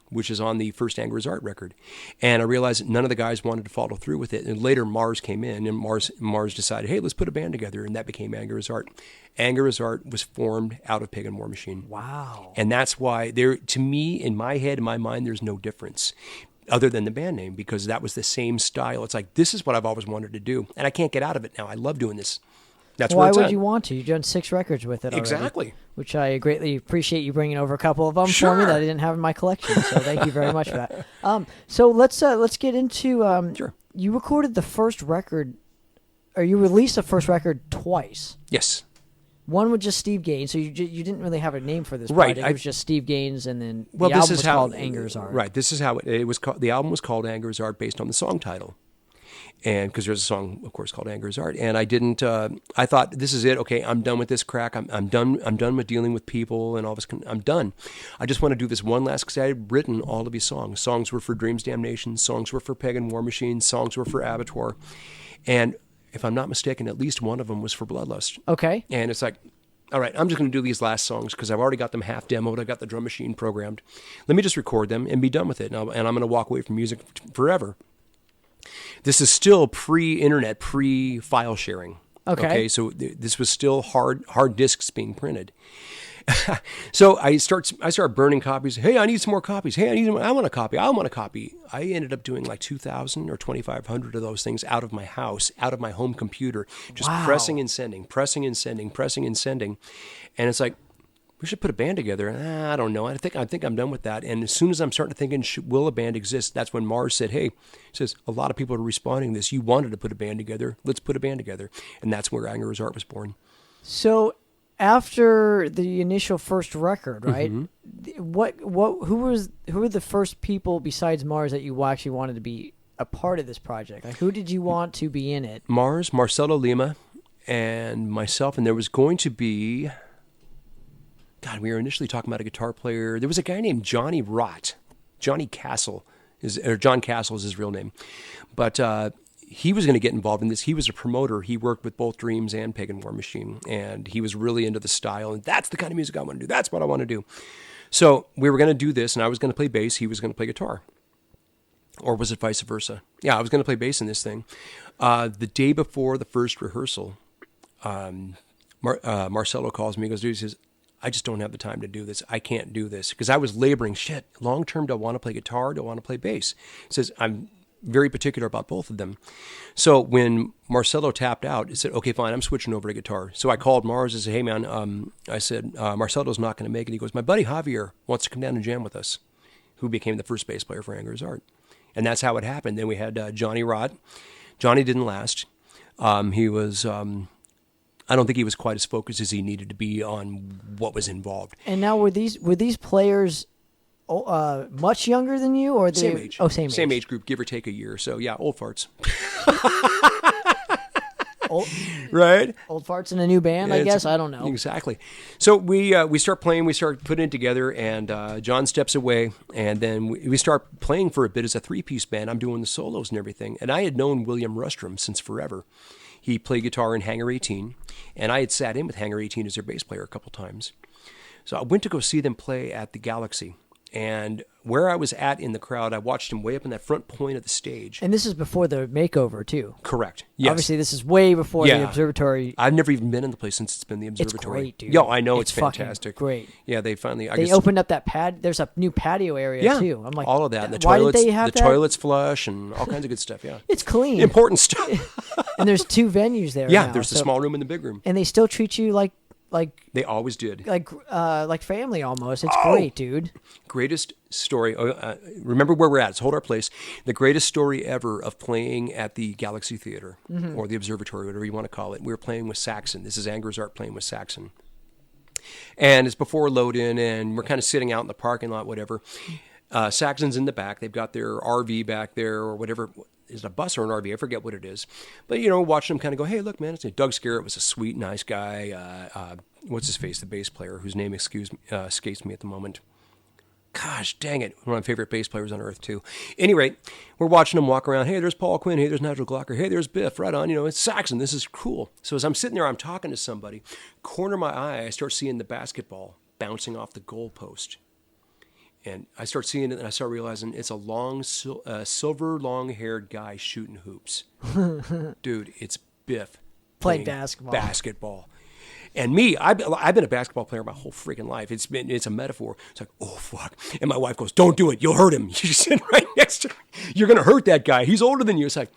which is on the first Anger is Art record. And I realized that none of the guys wanted to follow through with it. And later Mars came in, and Mars decided, hey, let's put a band together, and that became Anger is Art. Anger is Art was formed out of Pagan War Machine. Wow. And that's why to me, in my head, in my mind, there's no difference. other than the band name, because that was the same style. It's like, this is what I've always wanted to do, and I can't get out of it now. I love doing this. That's Why where it's would at. you want to? You've done 6 records with it already. Exactly. Which I greatly appreciate you bringing over a couple of them for Sure. me that I didn't have in my collection. So thank you very much for that. So let's get into. Sure. You recorded the first record, or you released the first record twice. Yes. One with just Steve Gaines, so you didn't really have a name for this Right, project. It was just Steve Gaines, and then Well, the this album is was how called Anger is Art. Right. This is how it was called. The album was called Anger is Art based on the song title. And because there's a song, of course, called "Anger Is Art," and I didn't. I thought, this is it. Okay, I'm done with this crack. I'm done. I'm done with dealing with people and all this. I'm done. I just want to do this one last. Because I had written all of these songs. Songs were for Dreams Damnation. Songs were for Pagan War Machine. Songs were for Abattoir. And if I'm not mistaken, at least one of them was for Bloodlust. Okay. And it's like, all right, I'm just going to do these last songs because I've already got them half demoed. I've got the drum machine programmed. Let me just record them and be done with it. And I'm going to walk away from music forever. This is still pre-internet, pre-file sharing. Okay. So this was still hard discs being printed. So I start burning copies. Hey, I need some more copies. Hey, I want a copy. I want a copy. I ended up doing like 2,000 or 2,500 of those things out of my house, out of my home computer, just Wow. pressing and sending, pressing and sending, pressing and sending. And it's like, we should put a band together. I don't know. I think I'm done with that. And as soon as I'm starting to thinking, will a band exist? That's when Mars said, hey, says, a lot of people are responding to this. You wanted to put a band together. Let's put a band together. And that's where Anger is Art was born. So after the initial first record, right? Mm-hmm. Who were the first people besides Mars that you actually wanted to be a part of this project? Like, who did you want to be in it? Mars, Marcelo Lima, and myself. And there was going to be... God, we were initially talking about a guitar player. There was a guy named Johnny Rott. John Castle is his real name. But he was going to get involved in this. He was a promoter. He worked with both Dreams and Pagan War Machine. And he was really into the style. And that's the kind of music I want to do. That's what I want to do. So we were going to do this, and I was going to play bass. He was going to play guitar. Or was it vice versa? Yeah, I was going to play bass in this thing. The day before the first rehearsal, Marcelo calls me and goes, dude, he says, I just don't have the time to do this. I can't do this. Because I was laboring, long term, do I want to play guitar? Do I want to play bass? He says, I'm very particular about both of them. So when Marcelo tapped out, he said, okay, fine, I'm switching over to guitar. So I called Mars and said, hey, man, I said, Marcelo's not going to make it. He goes, my buddy Javier wants to come down and jam with us, who became the first bass player for Anger is Art. And that's how it happened. Then we had Johnny Rott. Johnny didn't last. He was... I don't think he was quite as focused as he needed to be on what was involved. And now were these players much younger than you, or Same age. Oh, same age. Same age group, give or take a year. So yeah, old farts. Right? Old farts in a new band, I guess. I don't know. Exactly. So we start playing, we start putting it together, and John steps away, and then we start playing for a bit as a 3-piece band. I'm doing the solos and everything. And I had known William Rustrom since forever. He played guitar in Hangar 18, and I had sat in with Hangar 18 as their bass player a couple times. So I went to go see them play at the Galaxy. And where I was at in the crowd, I watched him way up in that front point of the stage. And this is before the makeover, too. Correct. Yes. Obviously, this is way before the Observatory. I've never even been in the place since it's been the Observatory. It's great, dude. Yeah, I know it's fucking fantastic. Great. Yeah, they finally. They opened up that pad. There's a new patio area too. I'm like, all of that. And the why toilets, did they have the that? toilets flush and all kinds of good stuff. Yeah, It's clean. important stuff. And there's 2 venues there. Yeah, now, there's the small room and the big room. and they still treat you like They always did. like family almost. It's great, dude. Greatest story. Remember where we're at. It's Hold Our Place. The greatest story ever of playing at the Galaxy Theater or the Observatory, whatever you want to call it. We were playing with Saxon. This is Anger is Art playing with Saxon. And it's before load-in, and we're kind of sitting out in the parking lot, whatever. Saxon's in the back. They've got their RV back there or whatever. Is it a bus or an RV? I forget what it is. But, watching them kind of go, hey, look, man. It's Doug Scarrett was a sweet, nice guy. What's his face? The bass player, whose name escapes me at the moment. Gosh, dang it. One of my favorite bass players on earth, too. Any rate, we're watching them walk around. Hey, there's Paul Quinn. Hey, there's Nigel Glocker. Hey, there's Biff. Right on. It's Saxon. This is cool. So as I'm sitting there, I'm talking to somebody. Corner of my eye, I start seeing the basketball bouncing off the goalpost. And I start seeing it, and I start realizing it's a silver, long-haired guy shooting hoops. Dude, it's Biff Playing basketball. And me, I've been a basketball player my whole freaking life. It's a metaphor. It's like, oh fuck. And my wife goes, don't do it. You'll hurt him. You sit right next to him. You're gonna hurt that guy. He's older than you. It's like,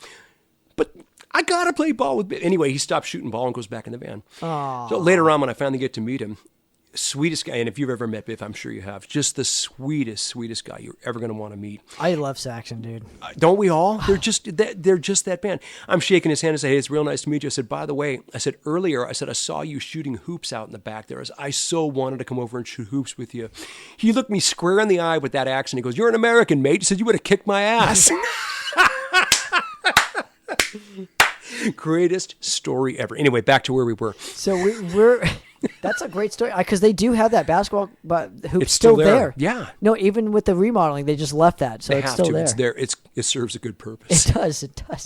but I gotta play ball with. Anyway, he stops shooting ball and goes back in the van. So later on, when I finally get to meet him, sweetest guy. And if you've ever met Biff, I'm sure you have. Just the sweetest guy you're ever gonna want to meet. I love Saxon, dude. Don't we all? They're just that band. I'm shaking his hand and say, hey, it's real nice to meet you. I said, by the way, earlier, I saw you shooting hoops out in the back there. I so wanted to come over and shoot hoops with you. He looked me square in the eye with that accent. He goes, you're an American, mate. He said, you would have kicked my ass. Greatest story ever. Anyway, back to where we were. So we're that's a great story because they do have that basketball but hoop It's still there. there. Yeah. No, even with the remodeling, they just left that, so They it's have still to. there. It's there. It serves a good purpose. It does,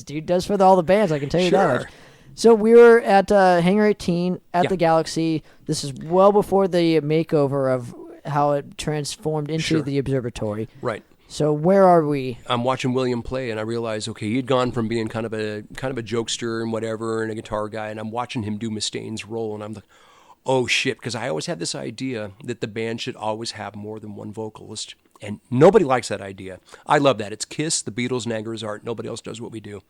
dude. It does for all the bands. I can tell you that Sure. much. So we were at Hangar 18 at Yeah. the Galaxy. This is well before the makeover of how it transformed into Sure. the observatory. Right. So where are we? I'm watching William play, and I realize, okay, he'd gone from being kind of a jokester and whatever, and a guitar guy, and I'm watching him do Mustaine's role, and I'm like, oh shit, because I always had this idea that the band should always have more than one vocalist, and nobody likes that idea. I love that. It's Kiss, the Beatles, and Anger's Art. Nobody else does what we do.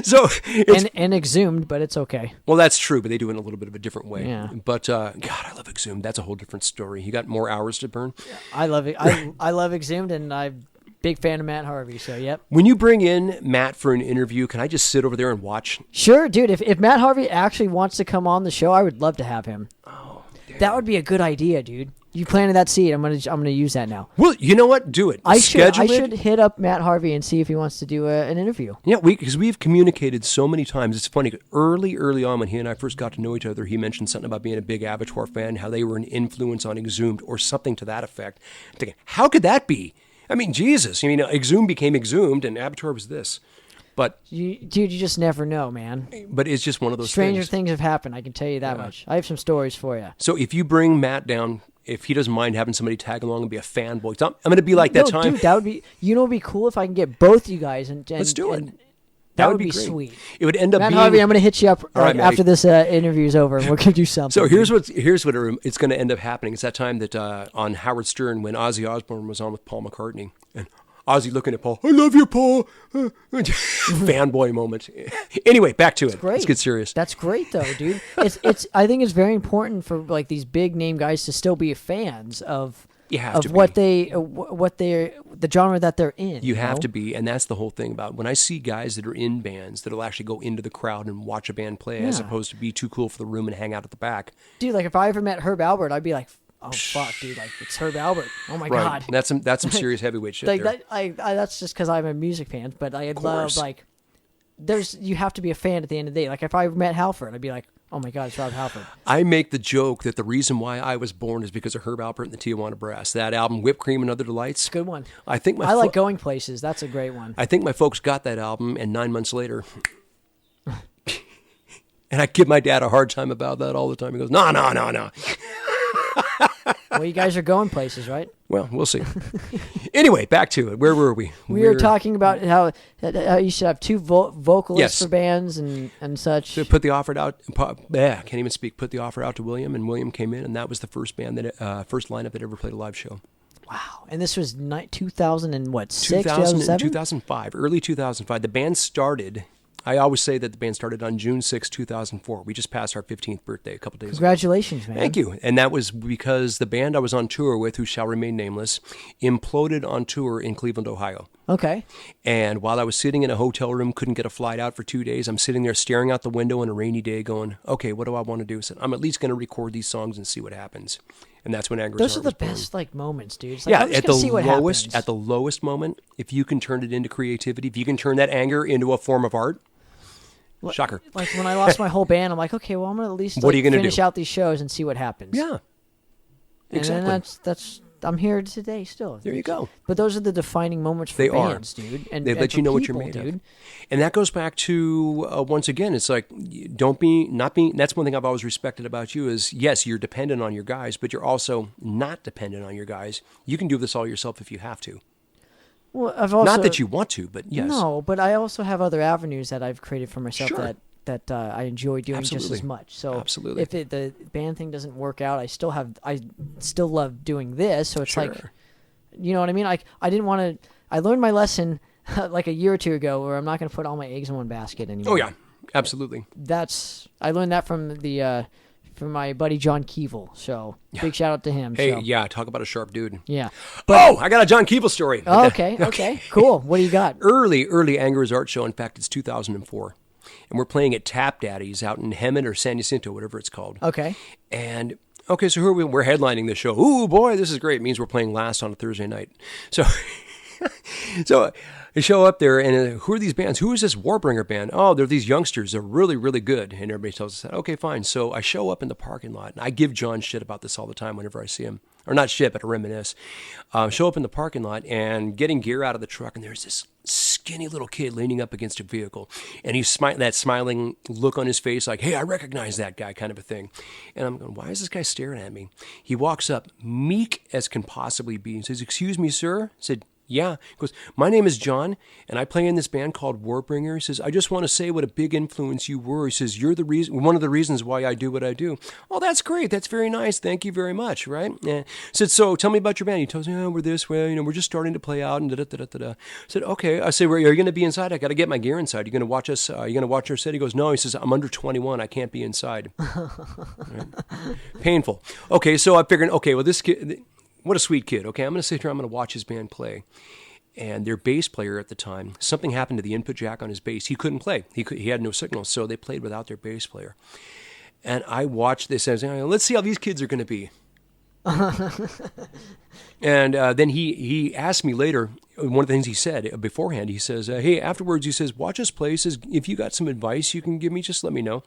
So it's, And exhumed, but it's okay. well, that's true, but they do it in a little bit of a different way. Yeah. But God, I love Exhumed. That's a whole different story. You got more hours to burn. I love it. I love exhumed, and I'm big fan of Matt Harvey. So yep. When you bring in Matt for an interview, can I just sit over there and watch? Sure, dude. If Matt Harvey actually wants to come on the show, I would love to have him. Oh, damn. That would be a good idea, dude. You planted that seed. I'm gonna use that now. Well, you know what? Do it. I Schedule should it. hit up Matt Harvey and see if he wants to do an interview. Yeah, because we've communicated so many times. It's funny. Early on, when he and I first got to know each other, he mentioned something about being a big Abattoir fan, how they were an influence on Exhumed or something to that effect. I'm thinking, how could that be? I mean, Jesus. I mean, Exhumed became Exhumed, and Abattoir was this. But Dude, you just never know, man. it's just one of those Stranger things. things have happened. I can tell you that much. I have some stories for you. So if you bring Matt down, if he doesn't mind having somebody tag along and be a fanboy, I'm going to be like that time. Dude, that would be. You know, it'd be cool if I can get both you guys and Let's do it. and That would be great. sweet. It would end up Matt being. Harvey, I'm going to hit you up All right, after this interview is over, and we'll give you something. So here's what it's going to end up happening. It's that time that on Howard Stern when Ozzy Osbourne was on with Paul McCartney, and Ozzy looking at Paul, I love you, Paul. Fanboy moment. Anyway, back to it. Great. Let's get serious. That's great, though, dude. It's. I think it's very important for like these big name guys to still be fans of You have to what be. the genre that they're in. You have know? to be, and that's the whole thing about when I see guys that are in bands that'll actually go into the crowd and watch a band play as Yeah. opposed to be too cool for the room and hang out at the back. Dude. Like if I ever met Herb Albert, I'd be like, oh fuck, dude, like it's Herb Albert. Oh my god. That's some serious heavyweight shit Like there. that, I that's just because I'm a music fan, but I love course. like. You have to be a fan at the end of the day. Like if I met Halford, I'd be like, oh my god, it's Rob Halford. I make the joke that the reason why I was born is because of Herb Alpert and the Tijuana Brass. That album, Whipped Cream and Other Delights. Good one. I think I like Going Places. That's a great one. I think my folks got that album, and 9 months later, and I give my dad a hard time about that all the time. He goes, no. Well, you guys are going places, right? Well, we'll see. Anyway, back to it. Where were we? We were talking about how you should have two vocalists Yes. for bands and such. to put the offer out. Can't even speak. Put the offer out to William, and William came in, and that was the first band that first lineup that ever played a live show. Wow. And this was 2000 and what? 2000, 2007? 2005, early 2005. The band started. I always say that the band started on June 6, 2004. We just passed our 15th birthday a couple days ago. Congratulations, man. Thank you. And that was because the band I was on tour with, who shall remain nameless, imploded on tour in Cleveland, Ohio. Okay. And while I was sitting in a hotel room, couldn't get a flight out for 2 days, I'm sitting there staring out the window on a rainy day going, okay, what do I want to do? I said, I'm at least going to record these songs and see what happens. And that's when Anger's Those are Art the was born. best like moments, dude. It's like, Yeah, I'm just at gonna the see what lowest happens. at the lowest moment, if you can turn it into creativity, if you can turn that anger into a form of art, shocker. Like when I lost my whole band, I'm like, okay, well, I'm gonna at least What are you gonna finish do? out these shows and see what happens. Yeah. And Exactly. then that's I'm here today still. There you go. But those are the defining moments for They are. bands, dude. And They and let for you know what people, you're made dude. of. And that goes back to, once again, it's like, don't be, not be, that's one thing I've always respected about you is, yes, you're dependent on your guys, but you're also not dependent on your guys. You can do this all yourself if you have to. Well, I've also Not that you want to, but yes. No, but I also have other avenues that I've created for myself Sure. that that I enjoy doing just as much. So Absolutely. if the band thing doesn't work out, I still love doing this. So it's like, you know what I mean? Like I didn't want to. I learned my lesson like a year or two ago, where I'm not going to put all my eggs in one basket anymore. Oh yeah, absolutely. I learned that from my buddy John Keevel. So big shout out to him. Hey, so. yeah, talk about a sharp dude. Yeah. I got a John Keevel story. Okay, cool. What do you got? Early Anger is Art show. In fact, it's 2004. And we're playing at Tap Daddy's out in Hemet or San Jacinto, whatever it's called. Okay. And, okay, so we're headlining the show. Ooh, boy, this is great. It means we're playing last on a Thursday night. So I show up there, and who are these bands? Who is this Warbringer band? Oh, they're these youngsters. They're really, really good. And everybody tells us that. Okay, fine. So I show up in the parking lot, and I give John shit about this all the time whenever I see him. Or not shit, but I reminisce. Show up in the parking lot and getting gear out of the truck, and there's this skinny little kid leaning up against a vehicle. And he's that smiling look on his face like, hey, I recognize that guy kind of a thing. And I'm going, why is this guy staring at me? He walks up, meek as can possibly be, and says, excuse me, sir? I said, yeah. He goes, my name is John, and I play in this band called Warbringer. He says, I just want to say what a big influence you were. He says, you're the reason, one of the reasons why I do what I do. Oh, that's great. That's very nice. Thank you very much, right? And I said, so tell me about your band. He tells me, oh, we're this way. We're just starting to play out and da-da-da-da-da. I said, okay. I said, well, are you going to be inside? I got to get my gear inside. Are you going to watch us? Are you going to watch our set? He goes, no. He says, I'm under 21. I can't be inside. Right? Painful. Okay, so I figured, okay, well, this kid... What a sweet kid. Okay, I'm going to sit here. I'm going to watch his band play. And their bass player at the time, something happened to the input jack on his bass. He couldn't play. He had no signal, so they played without their bass player. And I watched this as, let's see how these kids are going to be. And then he asked me later, one of the things he said beforehand, he says, hey, afterwards, he says, watch us play. He says, if you got some advice you can give me, just let me know.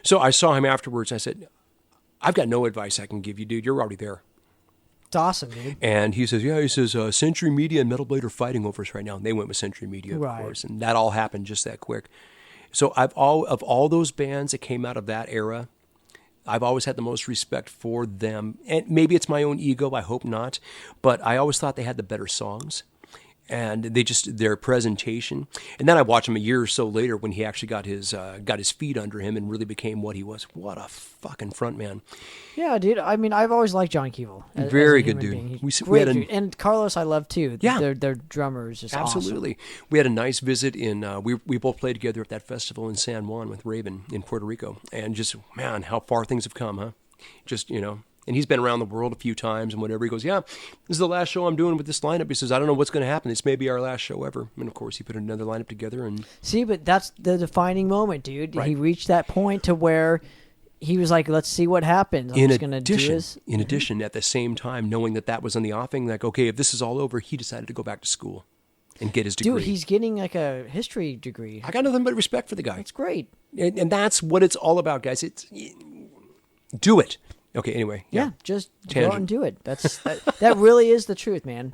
So I saw him afterwards. I said, I've got no advice I can give you, dude. You're already there. It's awesome, dude. And he says, Century Media and Metal Blade are fighting over us right now. And they went with Century Media, of course. And that all happened just that quick. So of all those bands that came out of that era, I've always had the most respect for them. And maybe it's my own ego, I hope not. But I always thought they had the better songs. And their presentation. And then I watched him a year or so later when he actually got his feet under him and really became what he was. What a fucking front man. Yeah, dude. I mean, I've always liked John Keevel. Very good dude. Great dude. And Carlos, I love too. Yeah. Their drummer is just absolutely. Awesome. We had a nice visit in. We both played together at that festival in San Juan with Raven in Puerto Rico, and just man, how far things have come, huh? Just And he's been around the world a few times and whatever. He goes, yeah, this is the last show I'm doing with this lineup. He says, I don't know what's going to happen. This may be our last show ever. And, of course, he put another lineup together. And see, but that's the defining moment, dude. Right. He reached that point to where he was like, let's see what happens. In addition, at the same time, knowing that was on the offing, like, okay, if this is all over, he decided to go back to school and get his degree. Dude, he's getting like a history degree. I got nothing but respect for the guy. That's great. And that's what it's all about, guys. Do it. Okay, anyway. Yeah, just go out and do it. That really is the truth, man.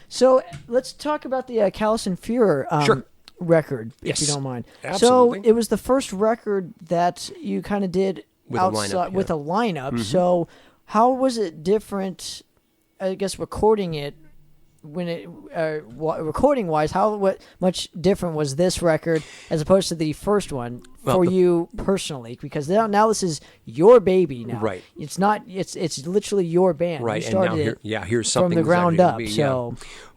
So let's talk about the Callous and Führer record, if you don't mind. Absolutely. So it was the first record that you kind of did with a lineup. Mm-hmm. So how was it different, I guess, recording it? When it recording wise, what much different was this record as opposed to the first one for you personally? Because now this is your baby now, right? It's not. It's literally your band, right? You started and now here's something from the ground up.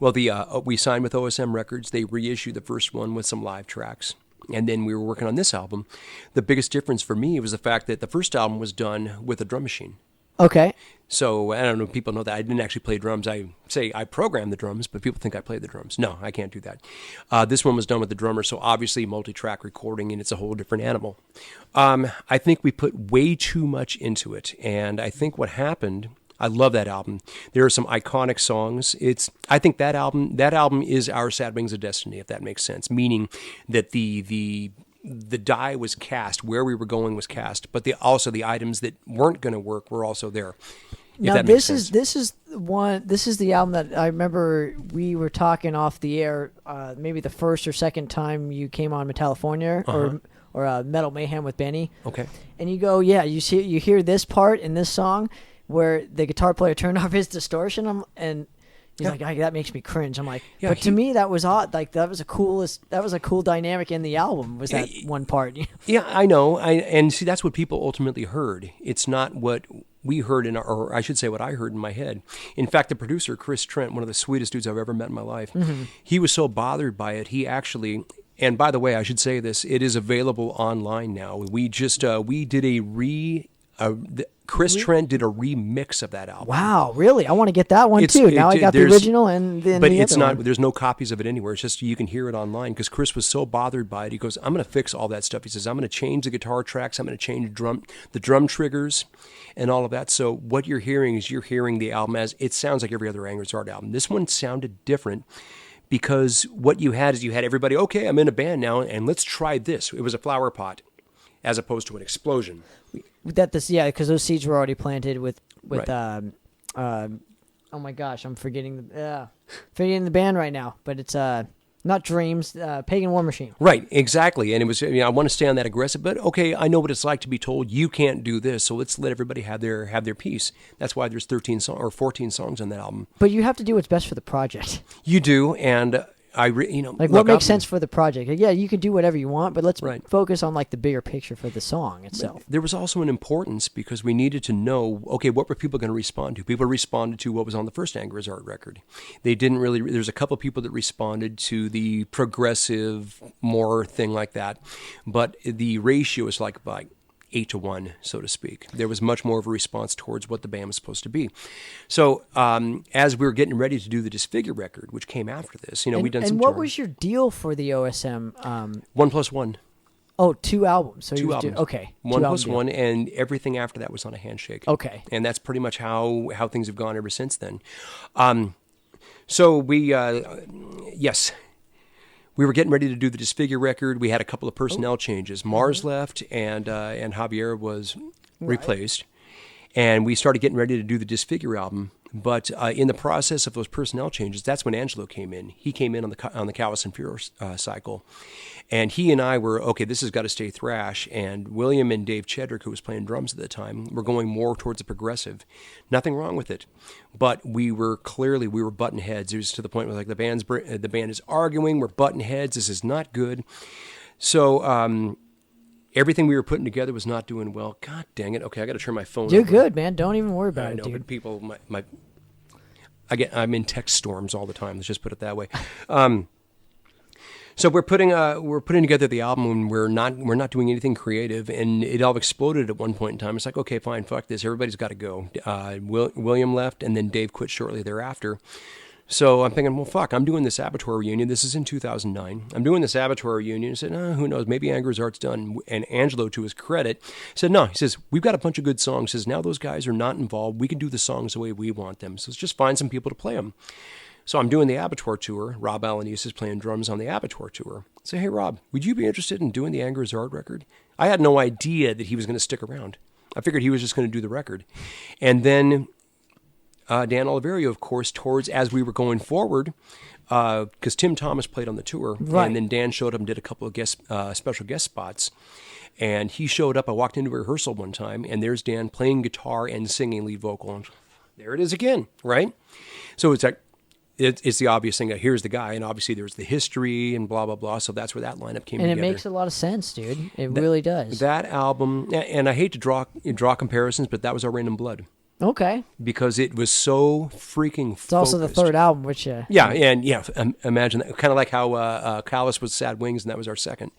Well, we signed with OSM Records. They reissued the first one with some live tracks. And then we were working on this album. The biggest difference for me was the fact that the first album was done with a drum machine. Okay. So, I don't know if people know that. I didn't actually play drums. I say I programmed the drums, but people think I played the drums. No, I can't do that. This one was done with the drummer, so obviously multi-track recording, and it's a whole different animal. I think we put way too much into it, and I think what happened... I love that album. There are some iconic songs. I think that album is our Sad Wings of Destiny, if that makes sense. Meaning that the die was cast, where we were going was cast, but also the items that weren't going to work were also there. Now this is the album that I remember we were talking off the air, maybe the first or second time you came on Metallifornia or Metal Mayhem with Benny. Okay. And you go, yeah, you hear this part in this song where the guitar player turned off his distortion, and He's like, that makes me cringe. I'm like, Yeah, but to me that was odd. Like that was a cool dynamic in the album. Was that one part? Yeah, I know. And see, that's what people ultimately heard. It's not what we heard or I should say what I heard in my head. In fact, the producer, Chris Trent, one of the sweetest dudes I've ever met in my life, he was so bothered by it. He actually, and by the way, I should say this, it is available online now. We just, we did Chris Trent did a remix of that album. Wow, really? I want to get that one too. Now I got the original and then but the it's other not. one. There's no copies of it anywhere. It's just you can hear it online because Chris was so bothered by it. He goes, "I'm going to fix all that stuff." He says, "I'm going to change the guitar tracks. I'm going to change the drum triggers, and all of that." So what you're hearing is the album as it sounds like every other Angry Art album. This one sounded different. Because what you had is everybody, okay, I'm in a band now, and let's try this. It was a flower pot, as opposed to an explosion. Because those seeds were already planted with Right. oh my gosh, I'm forgetting the band right now, but it's not Dreams, Pagan War Machine. Right, exactly. And it was, I want to stay on that aggressive, but okay, I know what it's like to be told you can't do this, so let's let everybody have their piece. That's why there's 14 songs on that album. But you have to do what's best for the project. You do, and what makes sense for the project. Yeah, you can do whatever you want, but let's focus on like the bigger picture for the song itself. There was also an importance because we needed to know, okay, what were people going to respond to? People responded to what was on the first Angry Art record. They didn't really, there's a couple of people that responded to the progressive, more thing like that, but the ratio is like 8-1, so to speak. There was much more of a response towards what the band was supposed to be. So as we were getting ready to do the Disfigure record, which came after this, we'd done some And what touring. was your deal for the OSM? 1+1. Oh, 2 albums. So 2 albums. Okay. 1+1, and everything after that was on a handshake. Okay. And that's pretty much how things have gone ever since then. So we, yes. We were getting ready to do the Disfigure record. We had a couple of personnel changes. Mars left, and Javier was replaced. And we started getting ready to do the Disfigure album. But in the process of those personnel changes, that's when Angelo came in. He came in on the Callous and Furious cycle. And he and I were, okay, this has got to stay thrash. And William and Dave Chedrick, who was playing drums at the time, were going more towards the progressive. Nothing wrong with it. But we were butting heads. It was to the point where like the band is arguing, we're butting heads, this is not good. So everything we were putting together was not doing well. God dang it. Okay, I got to turn my phone You're over. good, man. Don't even worry about I it, know, dude. but people, I'm in text storms all the time. Let's just put it that way. So we're putting together the album, and we're not doing anything creative, and it all exploded at one point in time. It's like, okay, fine, fuck this. Everybody's got to go. William left, and then Dave quit shortly thereafter. So I'm thinking, well, fuck, I'm doing this Abattoir reunion. This is in 2009. I'm doing this Abattoir reunion. I said, who knows? Maybe Angry Art's done. And Angelo, to his credit, said, no. He says, we've got a bunch of good songs. He says, now those guys are not involved. We can do the songs the way we want them. So let's just find some people to play them. So I'm doing the Abattoir tour. Rob Alanis is playing drums on the Abattoir tour. I say, hey, Rob, would you be interested in doing the Angry Art record? I had no idea that he was going to stick around. I figured he was just going to do the record. And then Dan Oliverio, of course, towards as we were going forward, because Tim Thomas played on the tour, right. And then Dan showed up and did a couple of special guest spots. And he showed up. I walked into a rehearsal one time, and there's Dan playing guitar and singing lead vocal. And there it is again, right? So it's like, it's the obvious thing. Here's the guy, and obviously there's the history and blah, blah, blah. So that's where that lineup came together. And it makes a lot of sense, dude. It really does. That album, and I hate to draw comparisons, but that was our Rain and Blood. Okay. Because it was so freaking focused. It's also the third album, which... imagine that. Kind of like how Callous was Sad Wings, and that was our second.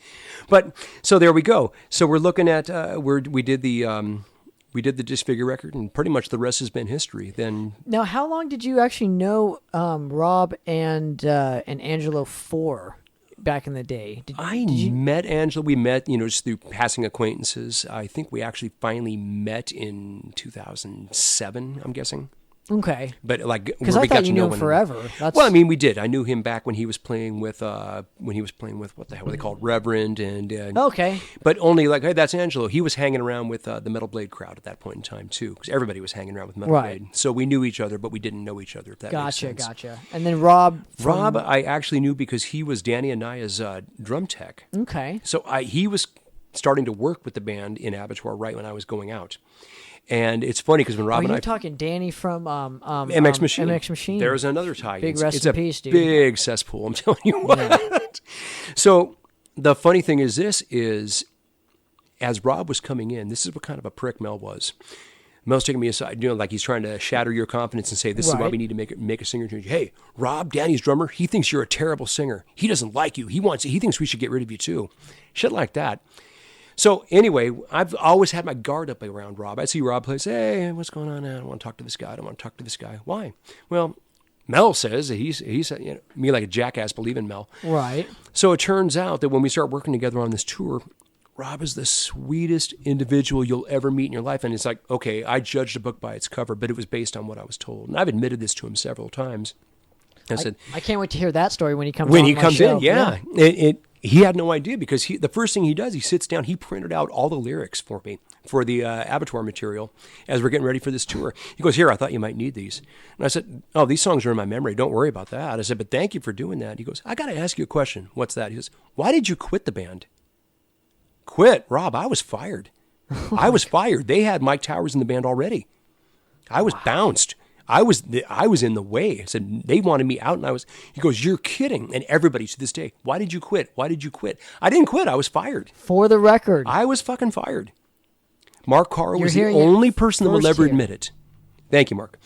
But, so there we go. So we're looking at, we did the Disfigure record, and pretty much the rest has been history. Then now, how long did you actually know Rob and Angelo for back in the day? Did you met Angelo. We met, just through passing acquaintances. I think we actually finally met in 2007. I'm guessing. Okay. But because I thought you knew him forever. Well, I mean, we did. I knew him back when he was playing with what the hell were they called, Reverend, and okay. But only hey, that's Angelo. He was hanging around with the Metal Blade crowd at that point in time too, because everybody was hanging around with Metal Blade. So we knew each other, but we didn't know each other. If that makes sense. Gotcha. And then Rob, I actually knew because he was Danny Anaya's drum tech. Okay. So he was starting to work with the band in Abattoir right when I was going out. And it's funny because when Rob and you're I talking Danny from MX Machine. MX Machine. There's another tie. Big rest it's in a peace, dude. big cesspool. I'm telling you what. Yeah. So the funny thing is, as Rob was coming in, this is what kind of a prick Mel was. Mel's taking me aside, like he's trying to shatter your confidence and say, this is why Right. we need to make a singer change. Hey, Rob, Danny's drummer, he thinks you're a terrible singer. He doesn't like you. He thinks we should get rid of you too. Shit like that. So anyway, I've always had my guard up around Rob. I see Rob play, say, hey, what's going on now? I don't want to talk to this guy. I don't want to talk to this guy. Why? Well, Mel says he's me like a jackass believe in Mel. Right. So it turns out that when we start working together on this tour, Rob is the sweetest individual you'll ever meet in your life. And it's like, okay, I judged a book by its cover, but it was based on what I was told. And I've admitted this to him several times. I said, I can't wait to hear that story when he comes. when on he my comes show. in, yeah. He had no idea because the first thing he does, he sits down, he printed out all the lyrics for me for the abattoir material as we're getting ready for this tour. He goes, here, I thought you might need these. And I said, oh, these songs are in my memory. Don't worry about that. I said, but thank you for doing that. He goes, I got to ask you a question. What's that? He goes, why did you quit the band? Quit, Rob, I was fired. I was fired. They had Mike Towers in the band already. I was bounced. I was in the way. I said, they wanted me out, and he goes, you're kidding. And everybody to this day, why did you quit? Why did you quit? I didn't quit. I was fired. For the record, I was fucking fired. Mark Carr You're was the hearing it only person that will first ever here. admit it. Thank you, Mark.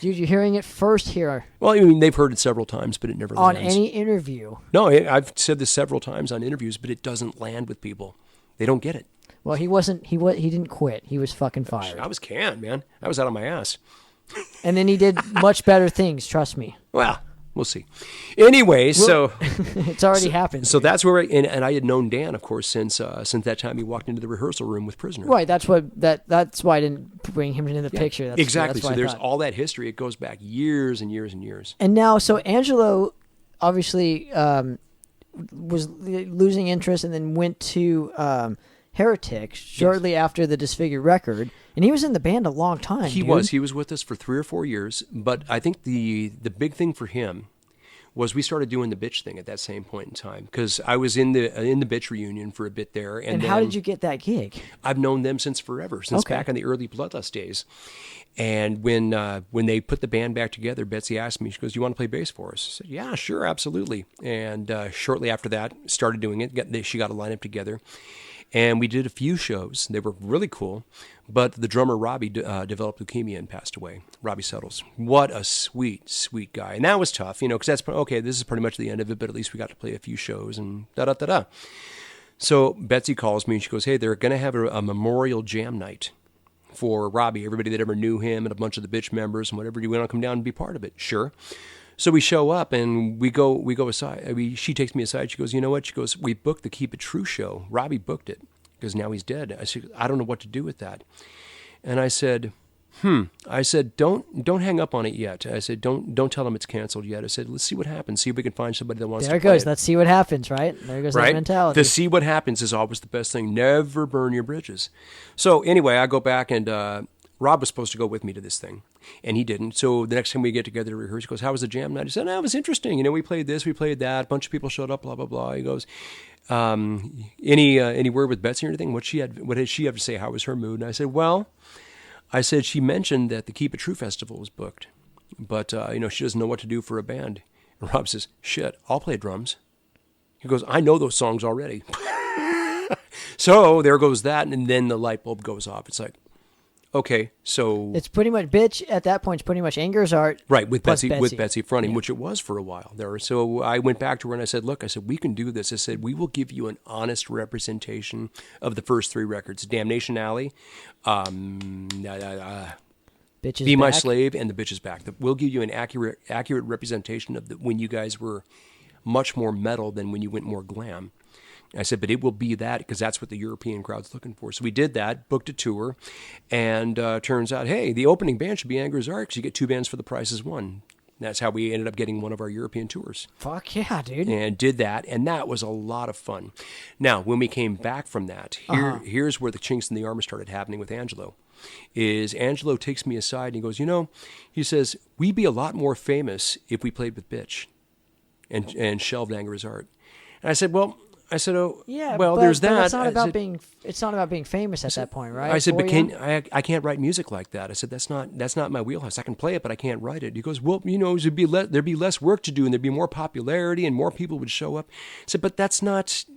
dude, you're hearing it first here Well, I mean, they've heard it several times, but it never on lands. any interview. No, I've said this several times on interviews, but it doesn't land with people. They don't get it. Well, he didn't quit. He was fucking fired. I was canned, man. I was out of my ass. And then he did much better things, trust me. Well, we'll see. Anyway, so It's already happened. so that's where and I had known Dan, of course, since that time he walked into the rehearsal room with Prisoner. Right, that's why I didn't bring him into the picture. Exactly. That's why So I there's thought. all that history. It goes back years and years and years. And now, so Angelo obviously was losing interest and then went to Heretics shortly after the Disfigured record. And he was in the band a long time. He dude. was. He was with us for 3 or 4 years. But I think the big thing for him was we started doing the Bitch thing at that same point in time because I was in the Bitch reunion for a bit there. And then how did you get that gig? I've known them since forever, since Okay. back in the early Bloodlust days. And when they put the band back together, Betsy asked me, she goes, "Do you want to play bass for us?" I said, "Yeah, sure, absolutely." And shortly after that, started doing it. She got a lineup together. And we did a few shows. They were really cool. But the drummer, Robbie, developed leukemia and passed away. Robbie Settles. What a sweet, sweet guy. And that was tough, because that's, okay, this is pretty much the end of it, but at least we got to play a few shows and da-da-da-da. So Betsy calls me and she goes, "Hey, they're going to have a memorial jam night for Robbie, everybody that ever knew him and a bunch of the Bitch members and whatever. Do you want to come down and be part of it?" Sure. So we show up and we go aside. She takes me aside. She goes, "You know what?" She goes, "We booked the Keep It True show. Robbie booked it because now he's dead." I said, "I don't know what to do with that." And I said, I said, don't hang up on it yet. I said, don't tell them it's canceled yet. I said, let's see what happens. See if we can find somebody that wants There to it play goes. it. Let's see what happens, right? There goes that Right? mentality. To see what happens is always the best thing. Never burn your bridges. So anyway, I go back and Rob was supposed to go with me to this thing, and he didn't. So the next time we get together to rehearse, he goes, "How was the jam night?" I said, "No, it was interesting. We played this, we played that. A bunch of people showed up, blah, blah, blah." He goes, any word with Betsy or anything? What did she have to say? How was her mood? And I said, well, she mentioned that the Keep It True festival was booked, but she doesn't know what to do for a band. And Rob says, "Shit, I'll play drums." He goes, "I know those songs already." So there goes that, and then the light bulb goes off. It's like, okay, so It's pretty much Bitch at that point. It's pretty much Anger's Art. right with plus Betsy fronting, which it was for a while there. So I went back to her and I said, "Look, we can do this." I said, "We will give you an honest representation of the first 3 records: Damnation Alley, Bitch is Be My Back. Slave, and The Bitch Is Back. We'll give you an accurate representation of when you guys were much more metal than when you went more glam." I said, "But it will be that because that's what the European crowd's looking for." So we did that, booked a tour, and turns out, hey, the opening band should be Anger's Art because you get 2 bands for the price of 1. That's how we ended up getting one of our European tours. Fuck yeah, dude. And did that, and that was a lot of fun. Now, when we came back from that, here's where the chinks in the armor started happening with Angelo. Angelo takes me aside and he goes, he says, "We'd be a lot more famous if we played with Bitch," and shelved Anger's Art. And I said, well, I said, oh, Yeah, well, but, there's but that. It's not I about said- being. It's not about being famous at that point, right? I said, for but you? I can't write music like that. I said, that's not my wheelhouse. I can play it, but I can't write it. He goes, well, there'd be less work to do, and there'd be more popularity, and more people would show up. I said, but that's not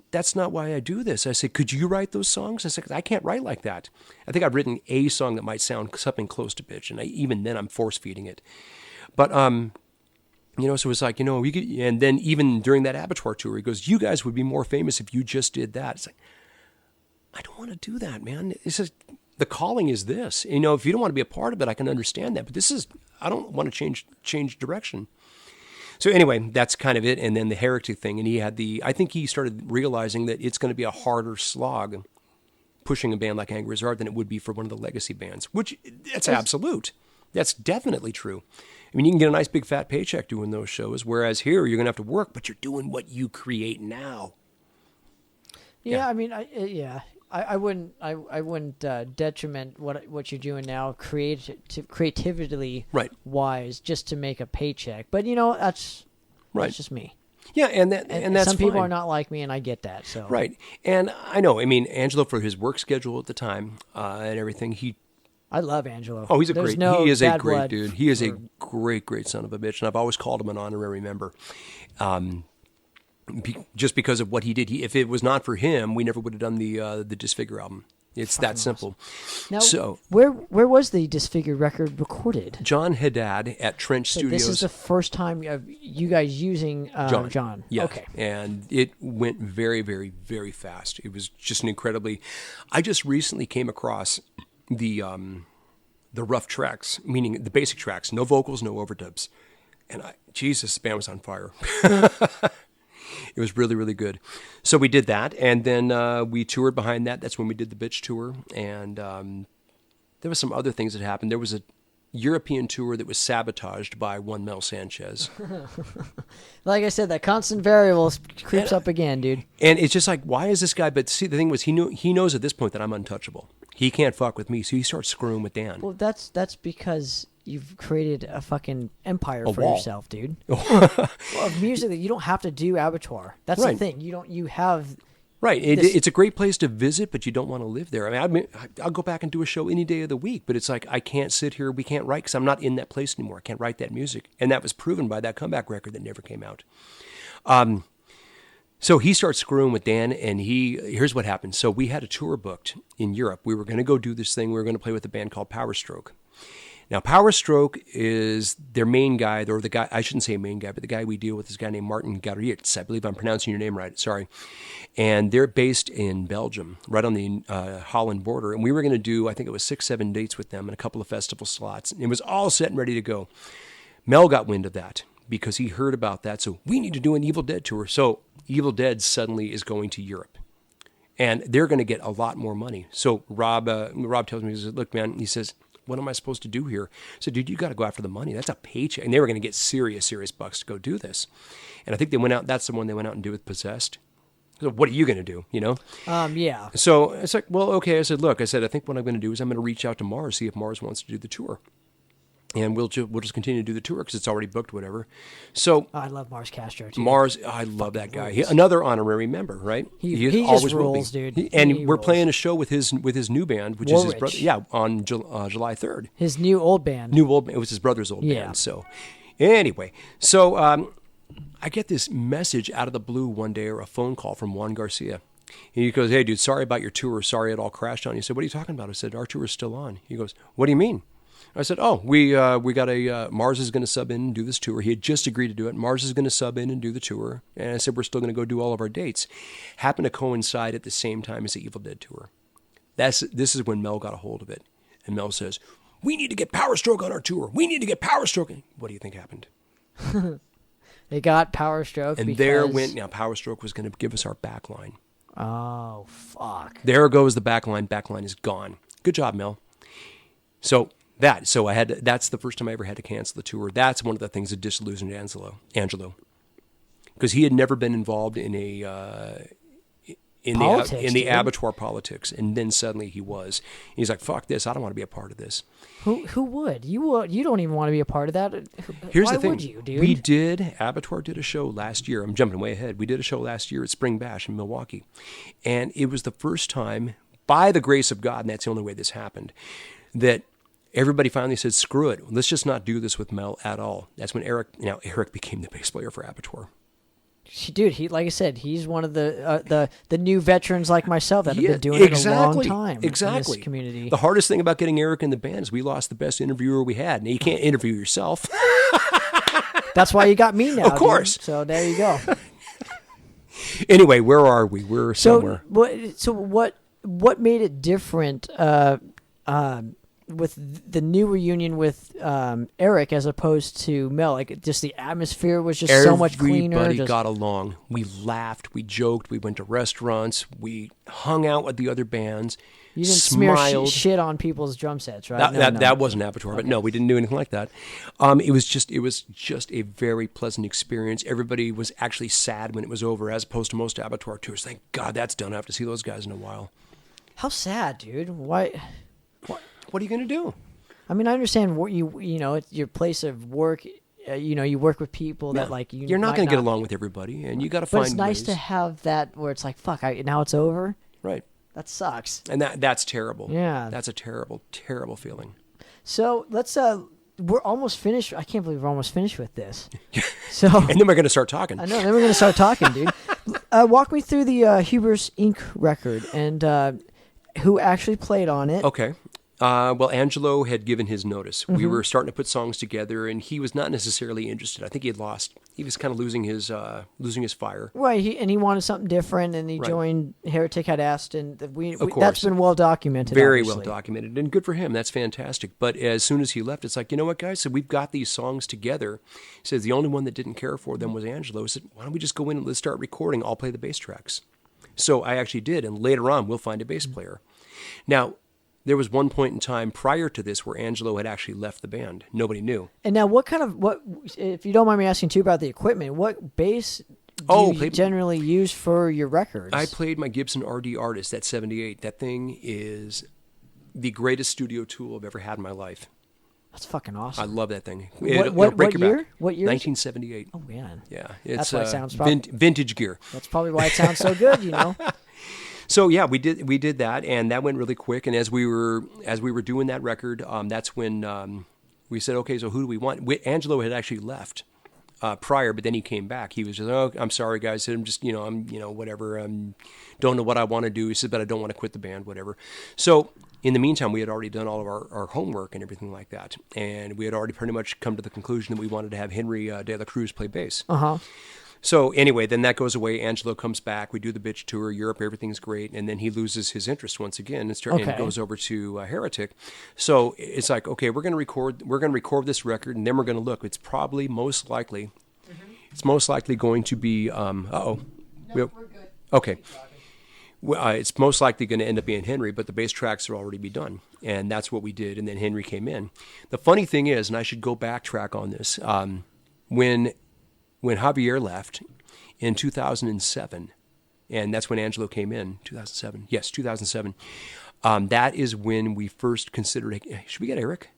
why I do this. I said, could you write those songs? I said, I can't write like that. I think I've written a song that might sound something close to bitch, and even then I'm force feeding it. But so it's like, we could, and then even during that Abattoir tour, he goes, you guys would be more famous if you just did that. It's like, I don't want to do that, man. It's just, the calling is this. If you don't want to be a part of it, I can understand that. But I don't want to change direction. So anyway, that's kind of it. And then the Heretic thing. And I think he started realizing that it's going to be a harder slog pushing a band like Angry as Art than it would be for one of the legacy bands, which that's absolute. That's definitely true. I mean, you can get a nice big fat paycheck doing those shows, whereas here you're going to have to work, but you're doing what you create now. Yeah, I mean, I wouldn't detriment what you're doing now, creatively Right. wise, just to make a paycheck. But that's just me. Yeah, and that's some people fine. are not like me, and I get that. So Right, and I know. I mean, Angelo, for his work schedule at the time and everything, I love Angelo. Oh, he's a There's great. no he is a bad great blood dude. He is for- a great son of a bitch, and I've always called him an honorary member, just because of what he did. If it was not for him, we never would have done the Disfigure album. It's that simple. Now, So where was the Disfigured record recorded? John Haddad at Trench So Studios. this is the first time of you guys using John. Yeah. Okay. And it went very, very, very fast. It was just an incredibly. I just recently came across the rough tracks, meaning the basic tracks, no vocals, no overdubs. And Jesus, the band was on fire. It was really, really good. So we did that, and then we toured behind that. That's when we did the Bitch tour, and there was some other things that happened. There was a European tour that was sabotaged by one Mel Sanchez. Like I said, that constant variable creeps up again, dude. And it's just like, why is this guy? But see, the thing was, he knows at this point that I'm untouchable. He can't fuck with me, so he starts screwing with Dan. Well, that's because you've created a fucking empire for wall. yourself, dude. Well, musically, you don't have to do Abattoir. That's Right. the thing. You have. Right. This- It's a great place to visit, but you don't want to live there. I mean, I'll go back and do a show any day of the week, but it's like, I can't sit here. We can't write because I'm not in that place anymore. I can't write that music. And that was proven by that comeback record that never came out. So he starts screwing with Dan, and here's what happened. So we had a tour booked in Europe. We were going to go do this thing. We were going to play with a band called Power Stroke. Now, Power Stroke is their main guy, or the guy, I shouldn't say main guy, but the guy we deal with is a guy named Martin Garrits. I believe I'm pronouncing your name right. Sorry. And they're based in Belgium, right on the Holland border. And we were going to do, I think it was 6-7 dates with them and a couple of festival slots. And it was all set and ready to go. Mel got wind of that because he heard about that. So we need to do an Evil Dead tour. So Evil Dead suddenly is going to Europe. And they're going to get a lot more money. So Rob tells me, he says, look, man, he says, what am I supposed to do here? So, dude, you got to go after the money. That's a paycheck. And they were going to get serious bucks to go do this. And I think they went out, that's the one they went out and did with Possessed. So what are you going to do, Yeah. So it's like, well, okay. I said, look, I think what I'm going to do is I'm going to reach out to Mars, see if Mars wants to do the tour. And we'll just continue to do the tour because it's already booked, whatever. So I love Mars Castro, too. Mars, I love that guy. Another honorary member, right? He just rules, dude. And He we're rules. playing a show with his new band, which is his brother. Warwich. Yeah, on July 3rd. His new old band. It was his brother's old Yeah. band. So anyway, I get this message out of the blue one day, or a phone call from Juan Garcia. And he goes, hey, dude, sorry about your tour. Sorry it all crashed on you. I said, what are you talking about? I said, our tour is still on. He goes, what do you mean? I said, oh, we got Mars is going to sub in and do this tour. He had just agreed to do it. Mars is going to sub in and do the tour. And I said, we're still going to go do all of our dates. Happened to coincide at the same time as the Evil Dead tour. This is when Mel got a hold of it. And Mel says, we need to get Power Stroke on our tour. We need to get Power Stroke. What do you think happened? They got Power Stroke. And because... there went, now Power Stroke was going to give us our backline. Oh, fuck. There goes the backline. Backline is gone. Good job, Mel. So that's the first time I ever had to cancel the tour. That's one of the things that disillusioned Angelo, because he had never been involved in in Politics, in the dude. abattoir politics, and then suddenly he was. He's like, "Fuck this! I don't want to be a part of this." Who would? You don't even want to be a part of that. Here's Why the thing: would you, dude? Abattoir did a show last year. I'm jumping way ahead. We did a show last year at Spring Bash in Milwaukee, and it was the first time, by the grace of God, and that's the only way this happened, that everybody finally said, "Screw it! Let's just not do this with Mel at all." That's when Eric became the bass player for Abattoir. Dude, like I said, he's one of the new veterans like myself that have been doing it a long time in this community. The hardest thing about getting Eric in the band is we lost the best interviewer we had. Now, you can't interview yourself. That's why you got me now. Of course. Dude. So there you go. Anyway, where are we? We're somewhere. So what made it different with the new reunion with Eric as opposed to Mel? Like, just the atmosphere was just so much cleaner. Everybody got along. We laughed. We joked. We went to restaurants. We hung out with the other bands. You didn't smiled. smear shit on people's drum sets, right? That wasn't Abattoir, but no, we didn't do anything like that. It was just a very pleasant experience. Everybody was actually sad when it was over, as opposed to most Abattoir tours. Thank God that's done. I have to see those guys in a while. How sad, dude. Why? What are you going to do? I mean, I understand what you know, it's your place of work. You work with people that like you're not going to get along with everybody, and you got to find. But it's nice ways. to have that where it's like, fuck, now it's over. Right. That sucks. And that's terrible. Yeah. That's a terrible, terrible feeling. So let's we're almost finished. I can't believe we're almost finished with this. So and then we're going to start talking. I know. Then we're going to start talking, dude. Walk me through the Hubers Inc. record and who actually played on it. Okay. Well, Angelo had given his notice. Mm-hmm. We were starting to put songs together, and he was not necessarily interested. I think he had lost. He was kind of losing his fire. Right. He wanted something different, and he Right. joined Heretic had asked, and Of that's course. been well documented. Very obviously. well documented, and good for him. That's fantastic. But as soon as he left, it's like, you know what, guys? So we've got these songs together. He says the only one that didn't care for them was Angelo. He said, why don't we just go in and let's start recording? I'll play the bass tracks. So I actually did, and later on, we'll find a bass player. Now, there was one point in time prior to this where Angelo had actually left the band. Nobody knew. And now, what if you don't mind me asking too about the equipment, what bass do you generally use for your records? I played my Gibson RD Artist, that 78. That thing is the greatest studio tool I've ever had in my life. That's fucking awesome. I love that thing. What break your year? back. What year? 1978. Oh, man. Yeah. That's why it sounds vintage gear. That's probably why it sounds so good, you know? So yeah, we did that, and that went really quick. And as we were doing that record, that's when we said, okay, so who do we want? Angelo had actually left prior, but then he came back. He was just, oh, I'm sorry, guys. I'm just, whatever. Don't know what I want to do. He said, but I don't want to quit the band, whatever. So in the meantime, we had already done all of our homework and everything like that, and we had already pretty much come to the conclusion that we wanted to have Henry De La Cruz play bass. Uh-huh. So anyway, then that goes away. Angelo comes back. We do the bitch tour, Europe, everything's great, and then he loses his interest once again and goes over to Heretic. So it's like, okay, we're going to record this record, and then we're going to look. It's probably most likely, it's most likely going to be. No, we're good. Okay. It's most likely going to end up being Henry, but the bass tracks will already be done, and that's what we did. And then Henry came in. The funny thing is, and I should go backtrack on this, when Javier left in 2007, and that's when Angelo came in, 2007. Yes, 2007. That is when we first considered, hey, should we get Eric?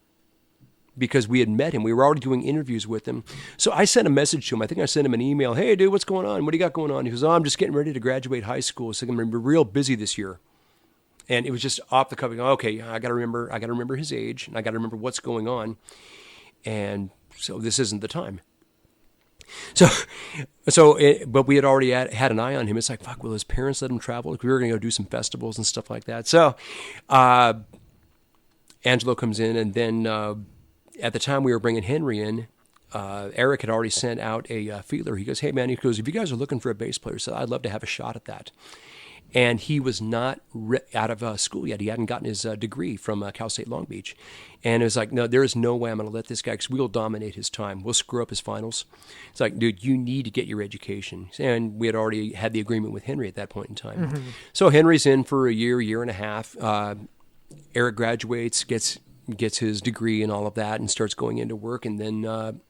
Because we had met him. We were already doing interviews with him. So I sent a message to him. I think I sent him an email. Hey, dude, what's going on? What do you got going on? He goes, oh, I'm just getting ready to graduate high school, so I'm going to be real busy this year. And it was just off the cuff. Okay, I got to remember his age, and I got to remember what's going on. And so this isn't the time. But we had already had an eye on him. It's like, fuck, will his parents let him travel? We were going to go do some festivals and stuff like that. So Angelo comes in, and then at the time we were bringing Henry in, Eric had already sent out a feeler. He goes, hey, man, he goes, if you guys are looking for a bass player, so I'd love to have a shot at that. And he was not out of school yet. He hadn't gotten his degree from Cal State Long Beach. And it was like, no, there is no way I'm going to let this guy, because we'll dominate his time. We'll screw up his finals. It's like, dude, you need to get your education. And we had already had the agreement with Henry at that point in time. Mm-hmm. So Henry's in for a year and a half. Eric graduates, gets his degree and all of that, and starts going into work. And then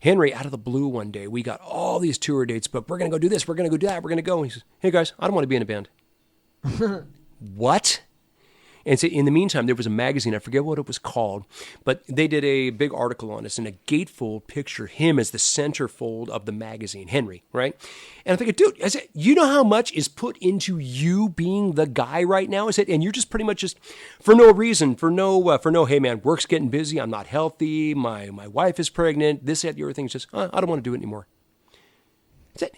Henry, out of the blue one day, we got all these tour dates, but we're going to go do this, we're going to go do that, we're going to go. And he says, hey, guys, I don't want to be in a band. What? And so in the meantime, there was a magazine, I forget what it was called, but they did a big article on us, and a gatefold pictured him as the centerfold of the magazine, Henry, right? And I'm thinking, dude, I said, you know how much is put into you being the guy right now? I said, and you're just pretty much just, for no reason, for no, hey man, work's getting busy, I'm not healthy, my wife is pregnant, this, that, the other thing, is just, I don't want to do it anymore. I said,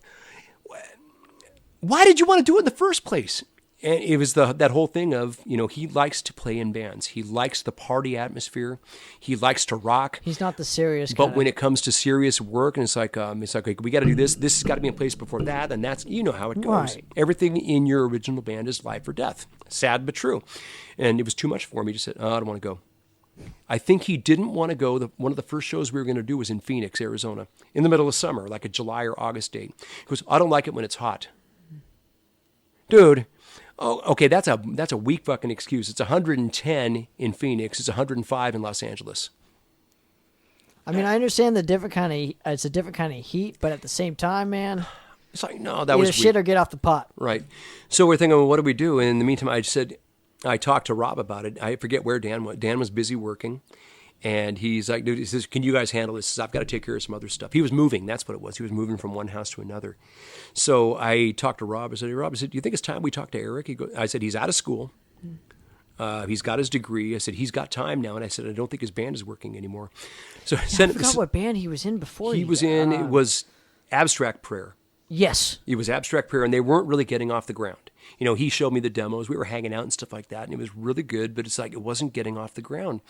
why did you want to do it in the first place? And it was that whole thing of, he likes to play in bands. He likes the party atmosphere. He likes to rock. He's not the serious But kind when it comes to serious work, and it's like we got to do this. This has got to be in place before that, and that's how it goes. Right. Everything in your original band is life or death. Sad but true. And it was too much for me. He just said, I don't want to go. I think he didn't want to go. One of the first shows we were going to do was in Phoenix, Arizona, in the middle of summer, like a July or August date. He goes, I don't like it when it's hot. Dude. Oh, okay, that's a weak fucking excuse. It's 110 in Phoenix. It's 105 in Los Angeles. I mean, I understand it's a different kind of heat, but at the same time, man, It's like, no, that was either shit weak. or get off the pot. Right. So we're thinking, well, what do we do? And in the meantime, I talked to Rob about it. I forget where Dan was. Dan was busy working. And he's like, dude, he says, can you guys handle this? He says, I've got to take care of some other stuff. He was moving. That's what it was. He was moving from one house to another. So I talked to Rob. I said, hey, Rob, do you think it's time we talk to Eric? I said, he's out of school. He's got his degree. I said, he's got time now. And I said, I don't think his band is working anymore. So I forgot what band he was in before. He was in, it was Abstract Prayer. Yes. It was Abstract Prayer, and they weren't really getting off the ground. He showed me the demos. We were hanging out and stuff like that, and it was really good, but it's like it wasn't getting off the ground.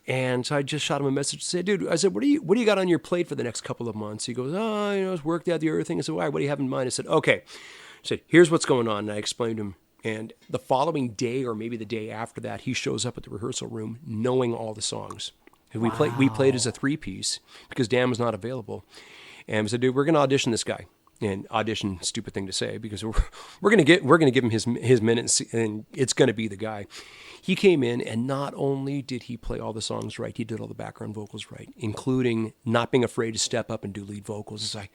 And so I just shot him a message to say, dude, I said, what do you got on your plate for the next couple of months? He goes, it's work, that, the other thing. I said, why? What do you have in mind? I said, okay. I said, here's what's going on. And I explained to him. And the following day, or maybe the day after that, he shows up at the rehearsal room knowing all the songs. And we played as a 3-piece because Dan was not available. And we said, dude, we're going to audition this guy. And audition, stupid thing to say, because we're gonna give him his minutes, and it's gonna be the guy. He came in, and not only did he play all the songs right, he did all the background vocals right, including not being afraid to step up and do lead vocals. It's like,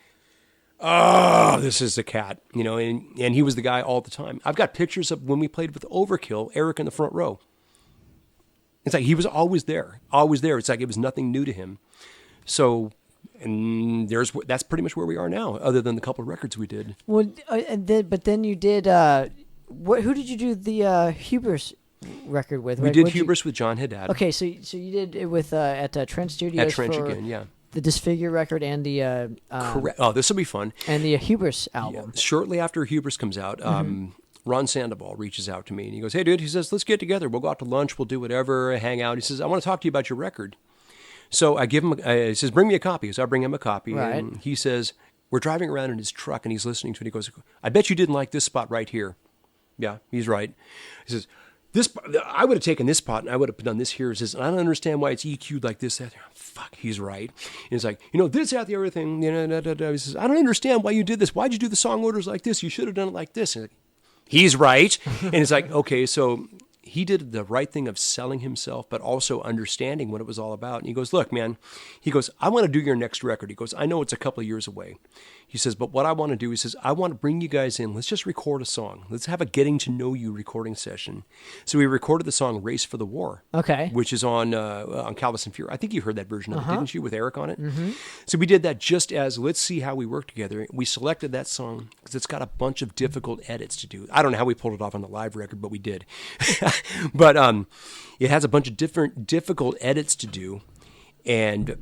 oh, this is the cat, and he was the guy all the time. I've got pictures of when we played with Overkill, Eric in the front row. It's like he was always there. It's like it was nothing new to him. So. And that's pretty much where we are now, other than the couple of records we did. Well, but then you did. Who did you do the Hubris record with? We did Hubris with John Haddad. Okay, so you did it with at Trent Studios. At Trent for again, yeah. The Disfigure record and the correct. Oh, this will be fun. And the Hubris album. Yeah. Shortly after Hubris comes out, Ron Sandoval reaches out to me and he goes, "Hey, dude," he says, "let's get together. We'll go out to lunch. We'll do whatever. Hang out." He says, "I want to talk to you about your record." So I give him, he says, "bring me a copy." So I bring him a copy. Right. And he says, we're driving around in his truck and he's listening to it. He goes, "I bet you didn't like this spot right here." Yeah, he's right. He says, I would have taken this spot and I would have done this here. He says, "I don't understand why it's EQ'd like this, that." Fuck, he's right. And he's like, this, that, the other thing. He says, "I don't understand why you did this. Why'd you do the song orders like this? You should have done it like this." And he's right. And it's like, okay, so he did the right thing of selling himself, but also understanding what it was all about. And he goes, "Look, man," he goes, "I want to do your next record." He goes, "I know it's a couple of years away." He says, "But what I want to do," he says, "I want to bring you guys in. Let's just record a song. Let's have a getting to know you recording session." So we recorded the song "Race for the War." Okay. Which is on Calvis and Fury. I think you heard that version of it, didn't you, with Eric on it? Mm-hmm. So we did that just as, let's see how we work together. We selected that song because it's got a bunch of difficult edits to do. I don't know how we pulled it off on the live record, but we did. But it has a bunch of difficult edits to do. And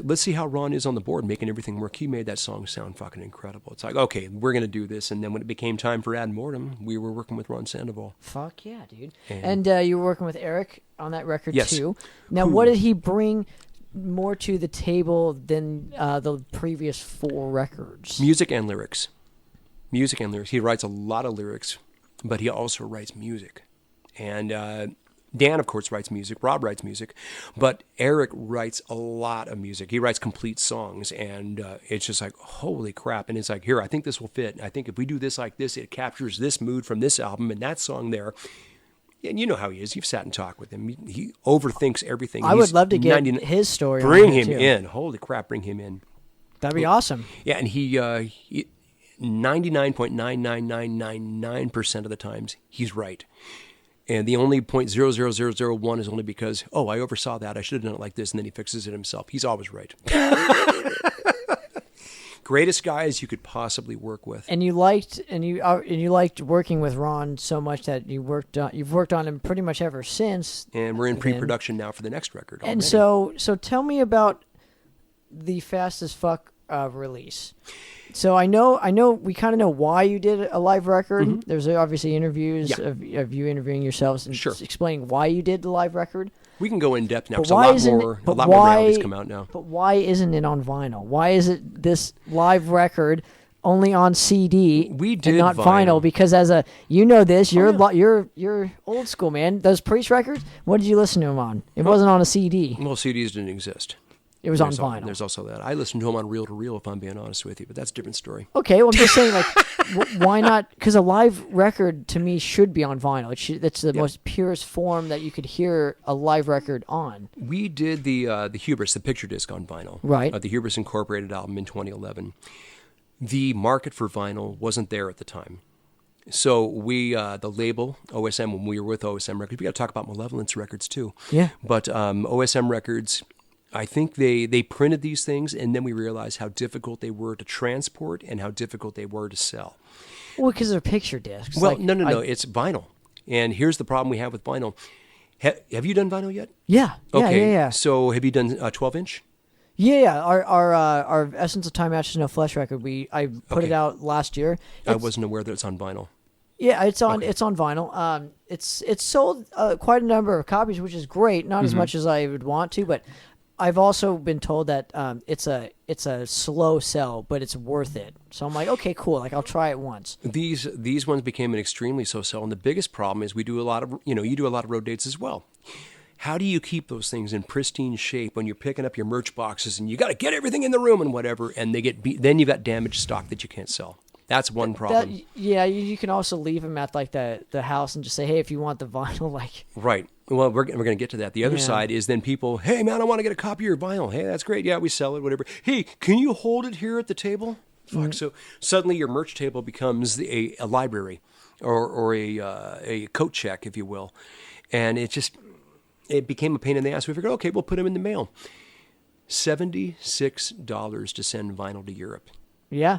let's see how Ron is on the board making everything work. He made that song sound fucking incredible. It's like, okay, we're going to do this. And then when it became time for Ad Mortem, we were working with Ron Sandoval. Fuck yeah, dude. And you were working with Eric on that record too. Now, Who? what did he bring more to the table than the previous 4 records? Music and lyrics. Music and lyrics. He writes a lot of lyrics, but he also writes music. And Dan, of course, writes music. Rob writes music. But Eric writes a lot of music. He writes complete songs. And it's just like, holy crap. And it's like, here, I think this will fit. I think if we do this like this, it captures this mood from this album and that song there. And you know how he is. You've sat and talked with him. He overthinks everything. I would love to get his story. Bring on him too. in. Holy crap, bring him in. That'd be awesome. Yeah, and he 99.99999% of the times, he's right. And the only 0.00001 is only because, I oversaw that. I should have done it like this, and then he fixes it himself. He's always right. Greatest guys you could possibly work with. And you liked working with Ron so much that you've worked on him pretty much ever since. And we're in pre-production now for the next record already. And so tell me about the Fast as Fuck release. So I know we kind of know why you did a live record. Mm-hmm. There's obviously interviews Yeah. of you interviewing yourselves and Sure. explaining why you did the live record. We can go in depth now But because a why lot isn't more it- but melodies why- come out now. But why isn't it on vinyl? Why is it this live record only on CD We and did not vinyl. Because you're old school, man. Those Priest records, what did you listen to them on? It wasn't on a CD. Well, CDs didn't exist. It was There's on al- vinyl. There's also that. I listened to them on reel to reel, if I'm being honest with you, but that's a different story. Okay, well, I'm just saying, like, why not? Because a live record, to me, should be on vinyl. That's the most purest form that you could hear a live record on. We did the Hubris, the picture disc on vinyl. Right. The Hubris Incorporated album in 2011. The market for vinyl wasn't there at the time. So we, the label, OSM, when we were with OSM Records, we got to talk about Malevolence Records too. Yeah. But OSM Records, I think they printed these things, and then we realized how difficult they were to transport and how difficult they were to sell. Well, because they're picture discs. Well, like, no, it's vinyl. And here's the problem we have with vinyl. Have you done vinyl yet? Yeah. Okay. Yeah. So have you done 12-inch? Yeah. Our Essence of Time Matches No Flesh record. I put it out last year. I wasn't aware that it's on vinyl. Yeah, it's on Okay. it's on vinyl. It's sold quite a number of copies, which is great. Not as much as I would want to, but I've also been told that it's a slow sell, but it's worth it. So I'm like, okay, cool. Like I'll try it once. These ones became an extremely slow sell, and the biggest problem is we do a lot of you do a lot of road dates as well. How do you keep those things in pristine shape when you're picking up your merch boxes and you got to get everything in the room and whatever, and they get beat? Then you've got damaged stock that you can't sell. That's one problem. You can also leave them at like the house and just say, hey, if you want the vinyl, like. Right. Well, we're going to get to that. The other Yeah. side is then people, hey, man, I want to get a copy of your vinyl. Hey, that's great. Yeah, we sell it, whatever. Hey, can you hold it here at the table? Fuck. So suddenly your merch table becomes a library or a coat check, if you will. And it became a pain in the ass. We figured, okay, we'll put them in the mail. $76 to send vinyl to Europe. Yeah.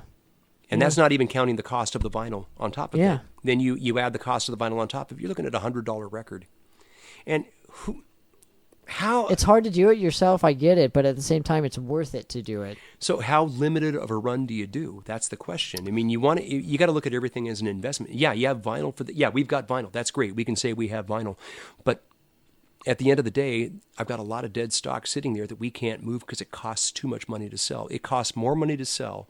And that's not even counting the cost of the vinyl on top of Yeah. it. Then you add the cost of the vinyl on top of it. You're looking at a $100 record. And how... It's hard to do it yourself, I get it, but at the same time, it's worth it to do it. So how limited of a run do you do? That's the question. I mean, you got to look at everything as an investment. Yeah, you have vinyl we've got vinyl. That's great. We can say we have vinyl. But at the end of the day, I've got a lot of dead stock sitting there that we can't move because it costs too much money to sell. It costs more money to sell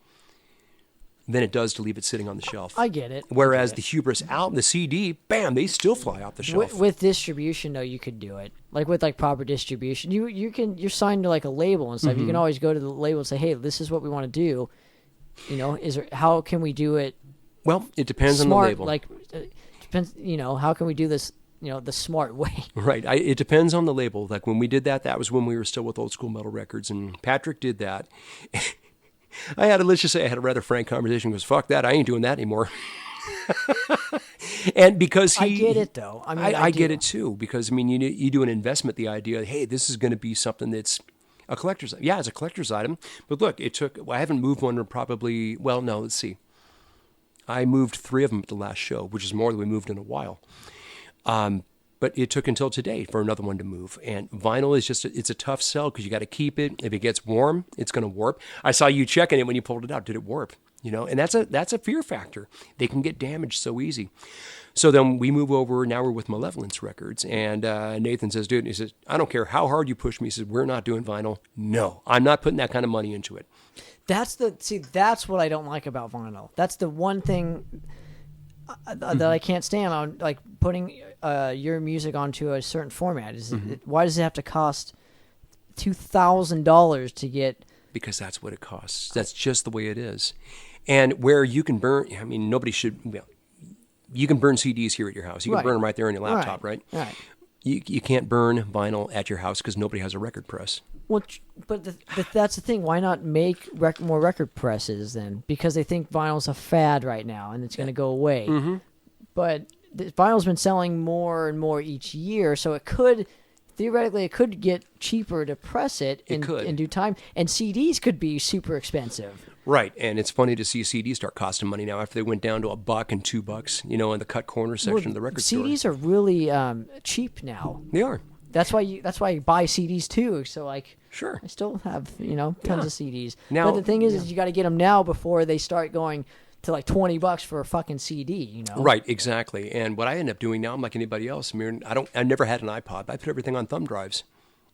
than it does to leave it sitting on the shelf. I get it. Whereas the Hubris album, the CD, bam, they still fly off the shelf. With distribution, though, you could do it. Like with like proper distribution, you're signed to like a label and stuff. You can always go to the label and say, hey, this is what we want to do. How can we do it? Well, it depends smart, on the label. Like, depends. How can we do this? The smart way. Right. It depends on the label. Like when we did that was when we were still with Old School Metal Records, and Patrick did that. Let's just say I had a rather frank conversation. He goes, fuck that, I ain't doing that anymore. And because I get it though. I mean, I do. get it too, because I mean, you do an investment, the idea, hey, this is going to be something that's a collector's. Yeah, it's a collector's item. But look, I haven't moved one in probably. Well, no, let's see. I moved 3 of them at the last show, which is more than we moved in a while. But it took until today for another one to move. And vinyl is it's a tough sell because you got to keep it. If it gets warm, it's going to warp. I saw you checking it when you pulled it out. Did it warp? And that's a fear factor. They can get damaged so easy. So then we move over. Now we're with Malevolence Records. And Nathan says, dude, he says, I don't care how hard you push me. He says, we're not doing vinyl. No, I'm not putting that kind of money into it. That's what I don't like about vinyl. That's the one thing that I can't stand on, like putting your music onto a certain format. Why does it have to cost $2,000 to get? Because that's what it costs. That's just the way it is. And where you can burn, I mean, nobody should. Well, you can burn CDs here at your house. You can burn them right there on your laptop, right? Right. You can't burn vinyl at your house because nobody has a record press. Well, but that's the thing. Why not make more record presses then? Because they think vinyl's a fad right now and it's going to go away. Mm-hmm. But the vinyl's been selling more and more each year, so it could get cheaper to press it in due time. And CDs could be super expensive. Right, and it's funny to see CDs start costing money now after they went down to $1 and $2, in the cut corner section of the record store. CDs are really cheap now. They are. That's why you buy CDs too. So like, sure, I still have tons of CDs. Now, but the thing is you got to get them now before they start going to like $20 for a fucking CD. Right, exactly. And what I end up doing now, I'm like anybody else. I never had an iPod. I put everything on thumb drives.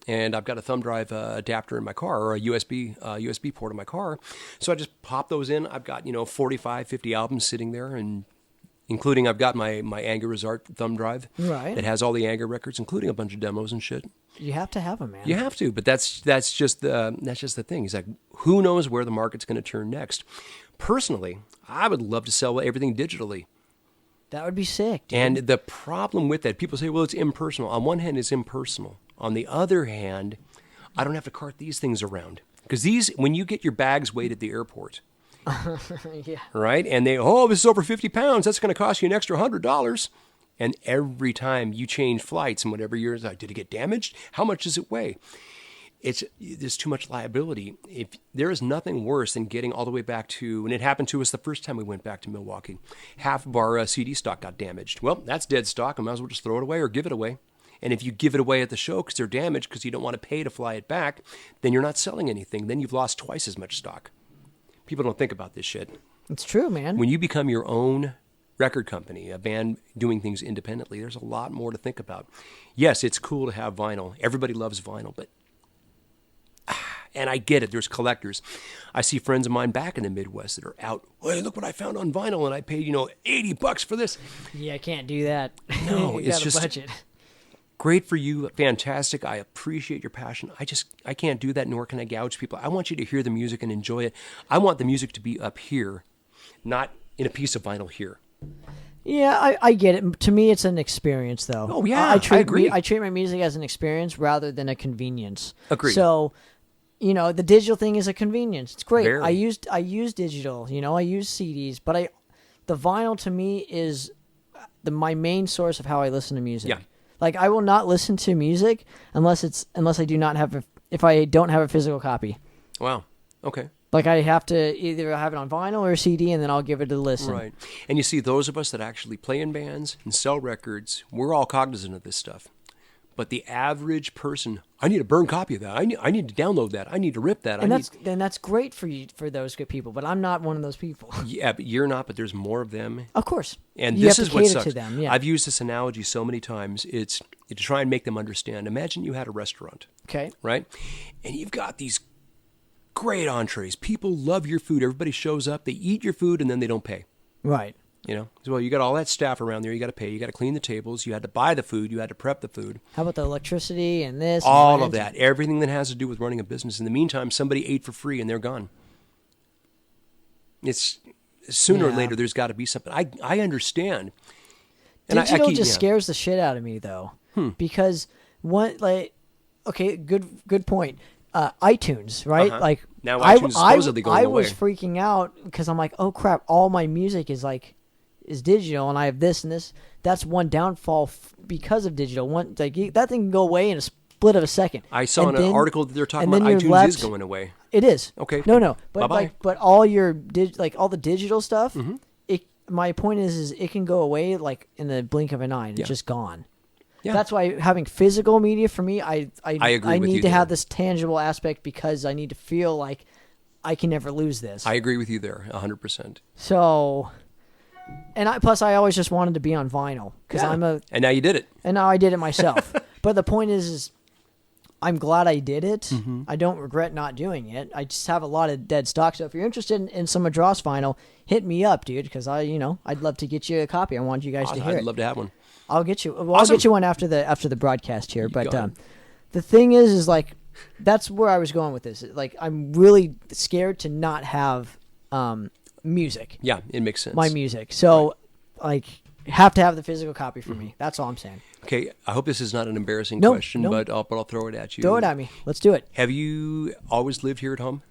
And I've got a thumb drive adapter in my car, or a USB port in my car. So I just pop those in. I've got 45, 50 albums sitting there, and including I've got my Anger is Art thumb drive that has all the Anger records, including a bunch of demos and shit. You have to have them, man. You have to, but that's just the thing. It's like, who knows where the market's going to turn next? Personally, I would love to sell everything digitally. That would be sick, dude. And the problem with that, people say, well, it's impersonal. On one hand, it's impersonal. On the other hand, I don't have to cart these things around. Because when you get your bags weighed at the airport, yeah, right? And this is over 50 pounds. That's going to cost you an extra $100. And every time you change flights and whatever yours, did it get damaged? How much does it weigh? There's too much liability. If there is nothing worse than getting all the way back to, and it happened to us the first time we went back to Milwaukee, half of our CD stock got damaged. Well, that's dead stock. I might as well just throw it away or give it away. And if you give it away at the show because they're damaged because you don't want to pay to fly it back, then you're not selling anything. Then you've lost twice as much stock. People don't think about this shit. It's true, man. When you become your own record company, a band doing things independently, there's a lot more to think about. Yes, it's cool to have vinyl. Everybody loves vinyl, but and I get it. There's collectors. I see friends of mine back in the Midwest that are out. Hey, look what I found on vinyl, and I paid $80 for this. Yeah, I can't do that. No, you it's got just a budget. Great for you. Fantastic. I appreciate your passion. I can't do that, nor can I gouge people. I want you to hear the music and enjoy it. I want the music to be up here, not in a piece of vinyl here. Yeah, I get it. To me, it's an experience, though. Oh, yeah, I agree. I treat my music as an experience rather than a convenience. Agreed. So, the digital thing is a convenience. It's great. Very. I use digital. I use CDs, but the vinyl to me is my main source of how I listen to music. Yeah. Like, I will not listen to music unless I do not have if I don't have a physical copy. Wow. Okay. Like, I have to either have it on vinyl or CD, and then I'll give it a listen. Right. And you see, those of us that actually play in bands and sell records, we're all cognizant of this stuff. But the average person, I need a burned copy of that. I need to download that. I need to rip that. And that's great for those good people. But I'm not one of those people. Yeah, but you're not. But there's more of them. Of course. And you this have is to what cater sucks. to them, yeah. I've used this analogy so many times. It's to try and make them understand. Imagine you had a restaurant. Okay. Right? And you've got these great entrees. People love your food. Everybody shows up. They eat your food, and then they don't pay. Right. Well, you got all that staff around there. You got to pay. You got to clean the tables. You had to buy the food. You had to prep the food. How about the electricity and this? All and of that. Everything that has to do with running a business. In the meantime, somebody ate for free and they're gone. It's sooner or later, there's got to be something. I understand. And Digital just scares the shit out of me, though. Because good point. iTunes, right? Uh-huh. Like, now iTunes is supposedly going away. I was freaking out because I'm like, oh crap, all my music is digital, and I have this and this. That's one downfall because of digital. That thing can go away in a split of a second. I saw in an article that they're talking about iTunes is going away. It is. Okay. No. But bye-bye. but all your all the digital stuff. Mm-hmm. My point is it can go away like in the blink of an eye. And It's just gone. Yeah. That's why having physical media for me, I agree I with need you to there. have this tangible aspect because I need to feel like I can never lose this. I agree with you there, 100%. So, plus I always just wanted to be on vinyl because and now you did it. And now I did it myself. But the point is I'm glad I did it. Mm-hmm. I don't regret not doing it. I just have a lot of dead stock. So if you're interested in some Madras vinyl, hit me up, dude, because I'd love to get you a copy. I want you guys to hear it. I'd love to have one. I'll get you. Well, Awesome. I'll get you one after the broadcast here. But the thing is like that's where I was going with this. Like I'm really scared to not have music. Yeah, it makes sense. My music. So like have to have the physical copy for me. That's all I'm saying. Okay, I hope this is not an embarrassing No, question, no. but I'll throw it at you. Throw it at me. Let's do it. Have you always lived here at home?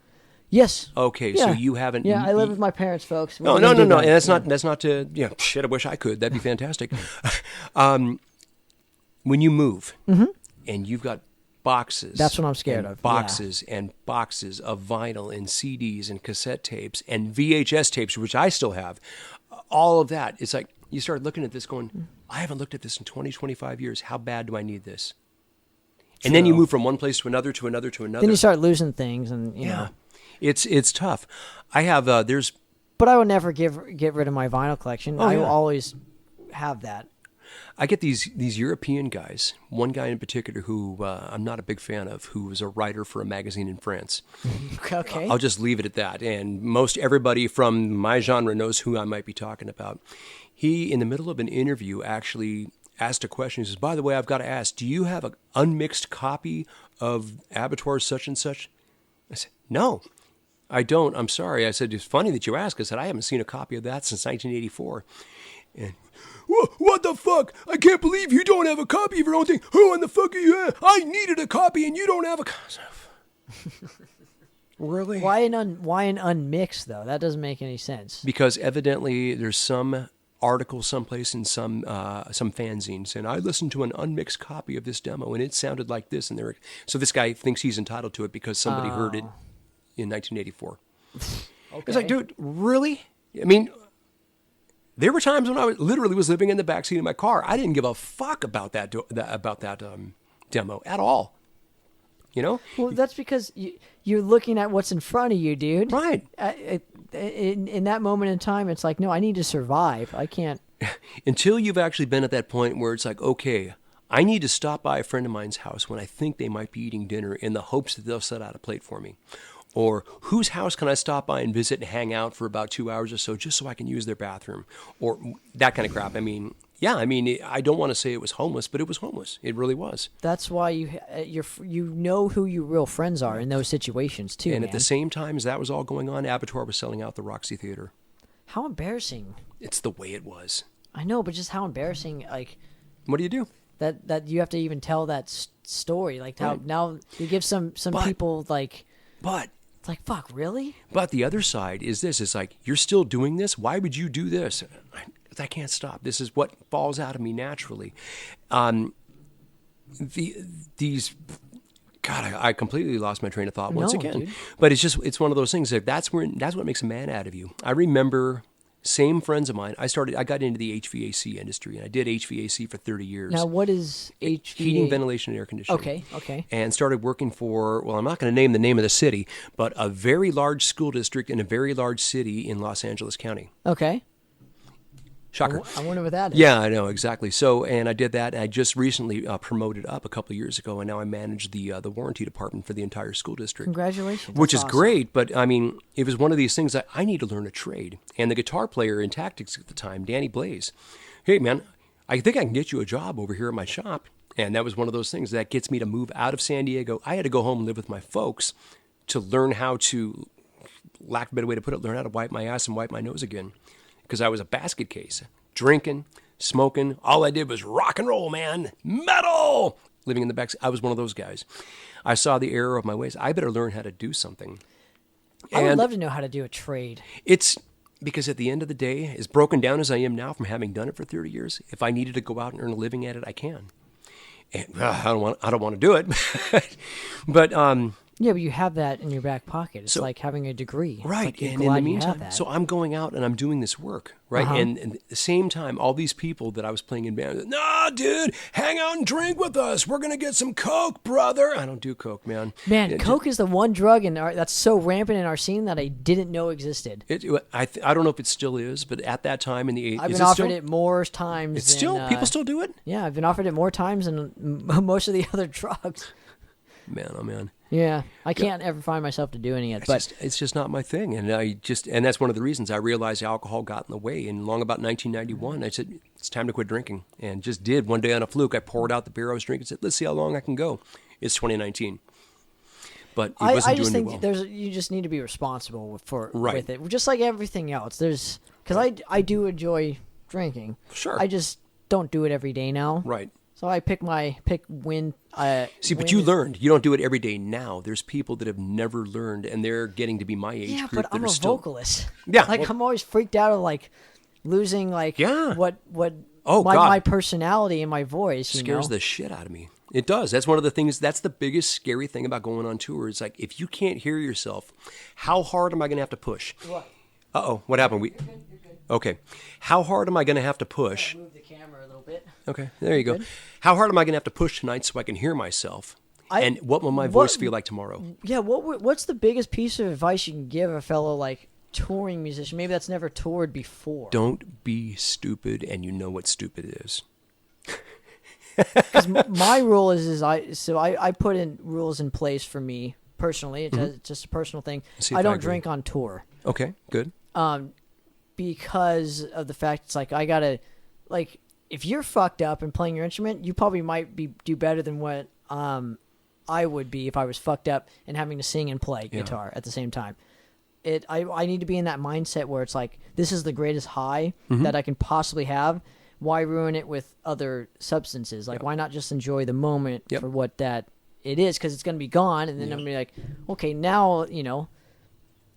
Yes. Okay, Yeah. so you haven't. Yeah, I live with my parents, folks. No, We're no, gonna no, do no. that. And that's not to. Yeah, shit. I wish I could. That'd be fantastic. When you move, and you've got boxes. That's what I'm scared and of. Boxes and boxes of vinyl and CDs and cassette tapes and VHS tapes, which I still have. All of that. It's like you start looking at this going, I haven't looked at this in 20, 25 years. How bad do I need this? And then you move from one place to another to another to another. Then you start losing things, and you know. It's tough. I have there's. But I will never get rid of my vinyl collection. I will always have that. I get these European guys. One guy in particular who I'm not a big fan of, who was a writer for a magazine in France. Okay. I'll just leave it at that. And most everybody from my genre knows who I might be talking about. He, in the middle of an interview, actually asked a question. He says, "By the way, I've got to ask, do you have an unmixed copy of Abattoir such and such?" I said, "No, I don't. I'm sorry." I said, "It's funny that you ask." I said, "I haven't seen a copy of that since 1984. And what the fuck? I can't believe you don't have a copy of your own thing. Who in the fuck are you? I needed a copy and you don't have a copy. Really? Why an unmixed though? That doesn't make any sense. Because evidently there's some article someplace in some fanzine saying, I listened to an unmixed copy of this demo and it sounded like this. And so this guy thinks he's entitled to it because somebody heard it in 1984. Okay. It's like, dude, really? I mean, there were times when I literally was living in the backseat of my car. I didn't give a fuck about that demo at all. You know? Well, that's because you're looking at what's in front of you, dude. Right. In that moment in time, it's like, no, I need to survive. I can't. Until you've actually been at that point where it's like, okay, I need to stop by a friend of mine's house when I think they might be eating dinner in the hopes that they'll set out a plate for me. Or whose house can I stop by and visit and hang out for about 2 hours or so just so I can use their bathroom? Or that kind of crap. I mean, I don't want to say it was homeless, but it was homeless. It really was. That's why you know who your real friends are in those situations too. And man. at the same time as that was all going on, Abattoir was selling out the Roxy Theater. How embarrassing. It's the way it was. I know, but just how embarrassing. Like, what do you do? That you have to even tell that story. Like how now you give some people like. But. It's like, fuck, really? But the other side is this. It's like, you're still doing this? Why would you do this? I can't stop. This is what falls out of me naturally. I completely lost my train of thought once again. Dude. But it's one of those things that that's what makes a man out of you. I remember same friends of mine. I got into the HVAC industry, and I did HVAC for 30 years. Now, what is HVAC? Heating, ventilation, and air conditioning. Okay. And started working for, well, I'm not going to name the name of the city, but a very large school district in a very large city in Los Angeles County. Okay. Shocker. I wonder what that is. Yeah, I know, exactly. So, and I did that, and I just recently promoted up a couple of years ago, and now I manage the warranty department for the entire school district. Congratulations. Which is awesome. great, but I mean, it was one of these things that I need to learn a trade. And the guitar player in Tactics at the time, Danny Blaze, hey man, I think I can get you a job over here at my shop. And that was one of those things that gets me to move out of San Diego. I had to go home and live with my folks to learn how to, lack of a better way to put it, learn how to wipe my ass and wipe my nose again. Because I was a basket case, drinking, smoking. All I did was rock and roll, man. Metal! Living in the back. I was one of those guys. I saw the error of my ways. I better learn how to do something. I would love to know how to do a trade. It's because at the end of the day, as broken down as I am now from having done it for 30 years, if I needed to go out and earn a living at it, I can. And I don't want to do it. But yeah, but you have that in your back pocket. It's like having a degree. Right. Like and in the meantime, so I'm going out and I'm doing this work, right? And at the same time, all these people that I was playing in bands, nah, dude, hang out and drink with us. We're going to get some Coke, brother. I don't do Coke, man. Man, Coke is the one drug that's so rampant in our scene that I didn't know existed. I don't know if it still is, but at that time in the 80s. I've been offered it more times. It's still, people still do it? Yeah, I've been offered it more times than most of the other drugs. Man, oh man. Yeah, I can't ever find myself to doing it, but it's just not my thing, and and that's one of the reasons I realized alcohol got in the way. And long about 1991, I said it's time to quit drinking, and just did one day on a fluke. I poured out the beer I was drinking, and said, "Let's see how long I can go." It's 2019, but it wasn't I just doing think me well. you just need to be responsible with it, just like everything else. Because I do enjoy drinking. Sure. I just don't do it every day now. Right. So I pick when. See, but you learned. You don't do it every day now. There's people that have never learned, and they're getting to be my age Yeah, group but that I'm are a still. vocalist. Yeah, Like well- I'm always freaked out of like losing like Yeah. what Oh, God. my personality and my voice. You Scares know? the shit out of me. It does. That's one of the things. That's the biggest scary thing about going on tour. It's like if you can't hear yourself, how hard am I going to have to push? What? Uh-oh, what happened? Okay. How hard am I going to have to push? Move the camera a little bit. Okay, there you go. How hard am I going to have to push tonight so I can hear myself? And what will my voice feel like tomorrow? Yeah, what's the biggest piece of advice you can give a fellow like touring musician? Maybe that's never toured before. Don't be stupid, and you know what stupid is. Because my rule is I put in rules in place for me personally. It's just a personal thing. See if I I don't agree. drink on tour. Okay, good. Because of the fact it's like I gotta like if you're fucked up and playing your instrument, you probably might do better than what I would be if I was fucked up and having to sing and play guitar at the same time. I need to be in that mindset where it's like this is the greatest high that I can possibly have. Why ruin it with other substances? Like why not just enjoy the moment for what that it is? Because it's gonna be gone, and then I'm gonna be like, okay, now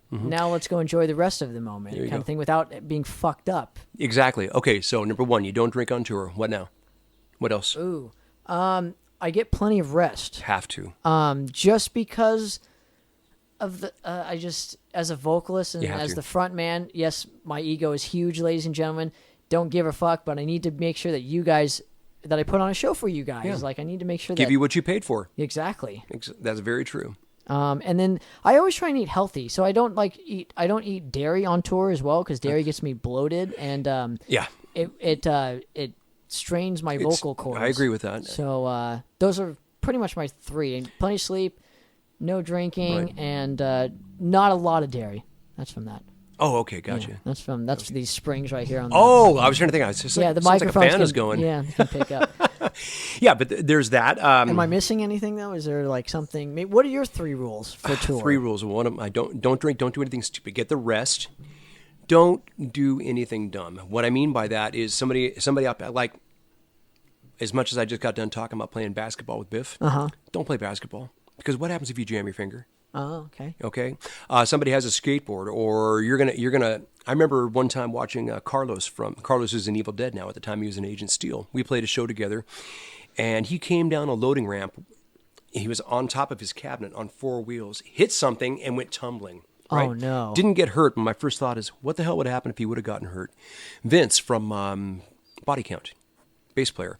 now let's go enjoy the rest of the moment, There you kind go. of thing, without it being fucked up. Exactly. Okay, so number one, you don't drink on tour. What now? What else? Ooh, I get plenty of rest. Have to. Just because of the I just as a vocalist and You have as to. the front man, yes, my ego is huge, ladies and gentlemen. Don't give a fuck, but I need to make sure that you guys that I put on a show for you guys. Yeah. Like I need to make sure Give that you what you paid for. exactly. That's very true. And then I always try and eat healthy, so I don't eat dairy on tour as well because dairy gets me bloated and Yeah. it strains my vocal cords. I agree with that. So those are pretty much my three: and plenty of sleep, no drinking, Right. and not a lot of dairy. That's from that. Oh, okay, gotcha. Yeah, that's these springs right here on. Oh, I was trying to think. I was just yeah, like, the sounds like a microphone fan is going. Yeah, it can pick up. Yeah, but there's that. Am I missing anything though? Is there like something? What are your 3 rules for tour? 3 rules. One of them, I don't drink. Don't do anything stupid. Get the rest. Don't do anything dumb. What I mean by that is somebody out there, like, as much as I just got done talking about playing basketball with Biff, don't play basketball because what happens if you jam your finger? Oh, okay. Okay, somebody has a skateboard, or you're gonna. I remember one time watching Carlos is in Evil Dead now. At the time, he was in Agent Steel. We played a show together, and he came down a loading ramp. He was on top of his cabinet on 4 wheels, hit something, and went tumbling. Right? Oh, no. Didn't get hurt. But my first thought is, what the hell would have happened if he would have gotten hurt? Vince from Body Count, bass player.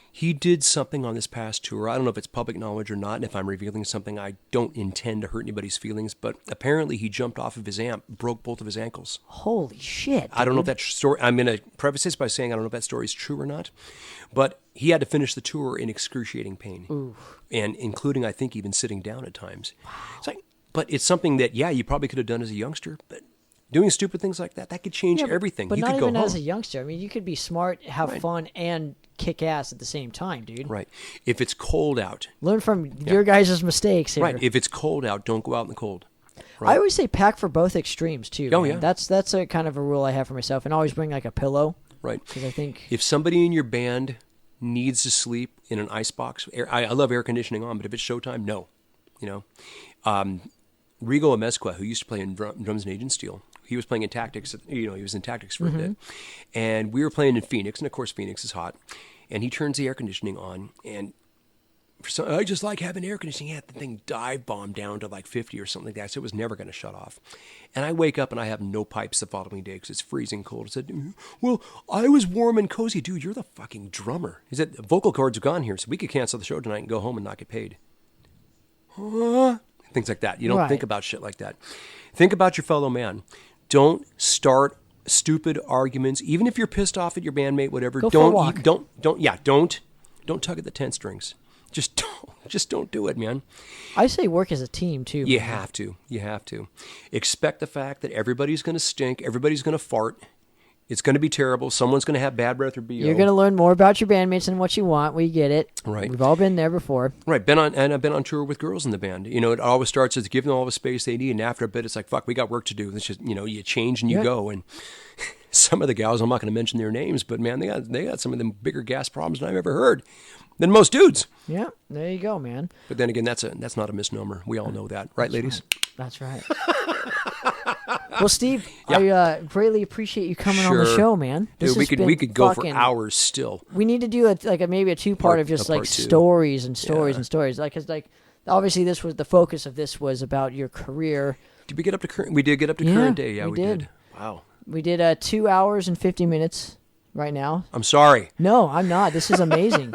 He did something on this past tour. I don't know if it's public knowledge or not, and if I'm revealing something, I don't intend to hurt anybody's feelings, but apparently he jumped off of his amp, broke both of his ankles. Holy shit! I don't know if dude. that story, I'm going to preface this by saying I don't know if that story is true or not, but he had to finish the tour in excruciating pain, and including, I think, even sitting down at times. Wow. It's like, but it's something that, yeah, you probably could have done as a youngster, but doing stupid things like that could change everything. But you not could go even home. as a youngster. I mean, you could be smart, have fun, and kick ass at the same time, dude. Right. If it's cold out. Learn from your guys' mistakes here. Right. If it's cold out, don't go out in the cold. Right. I always say pack for both extremes too. Oh, man. yeah. That's a kind of a rule I have for myself, and always bring like a pillow. Right. Because I think If somebody in your band needs to sleep in an ice box, I love air conditioning on, but if it's showtime, no. You know, Rigo Amezcua, who used to play in drums in Agent Steel, he was playing in Tactics. He was in Tactics for a bit, and we were playing in Phoenix, and of course Phoenix is hot. And he turns the air conditioning on, and I just like having air conditioning. Yeah, the thing dive bombed down to like 50 or something like that, so it was never going to shut off. And I wake up and I have no pipes the following day because it's freezing cold. I said, well, I was warm and cozy. Dude, you're the fucking drummer. He said, vocal cords are gone here, so we could cancel the show tonight and go home and not get paid. Things like that. You don't think about shit like that. Think about your fellow man. Don't start stupid arguments, even if you're pissed off at your bandmate, whatever. Go for a walk. Don't tug at the tent strings. Just don't do it, man. I say work as a team too. You man. have to. Expect the fact that everybody's going to stink, everybody's going to fart, It's going to be terrible. Someone's going to have bad breath or BO. You're going to learn more about your bandmates than what you want. We get it. Right. We've all been there before. Right. I've been on tour with girls in the band. It always starts as give them all the space they need, and after a bit, it's like, fuck, we got work to do. It's just, you change and you go. And some of the gals, I'm not going to mention their names, but man, they got some of them bigger gas problems than I've ever heard than most dudes. Yeah, there you go, man. But then again, that's not a misnomer. We all know that, right, ladies? That's right. Well, Steve, I greatly appreciate you coming on the show, man. Dude, we could go for hours still. We need to do maybe a two-part of just like stories and stories and stories. Like, 'cause like obviously the focus of this was about your career. Did we get up to current? We did get up to current day. Yeah, we did. Wow. We did 2 hours and 50 minutes right now. I'm sorry. No, I'm not. This is amazing.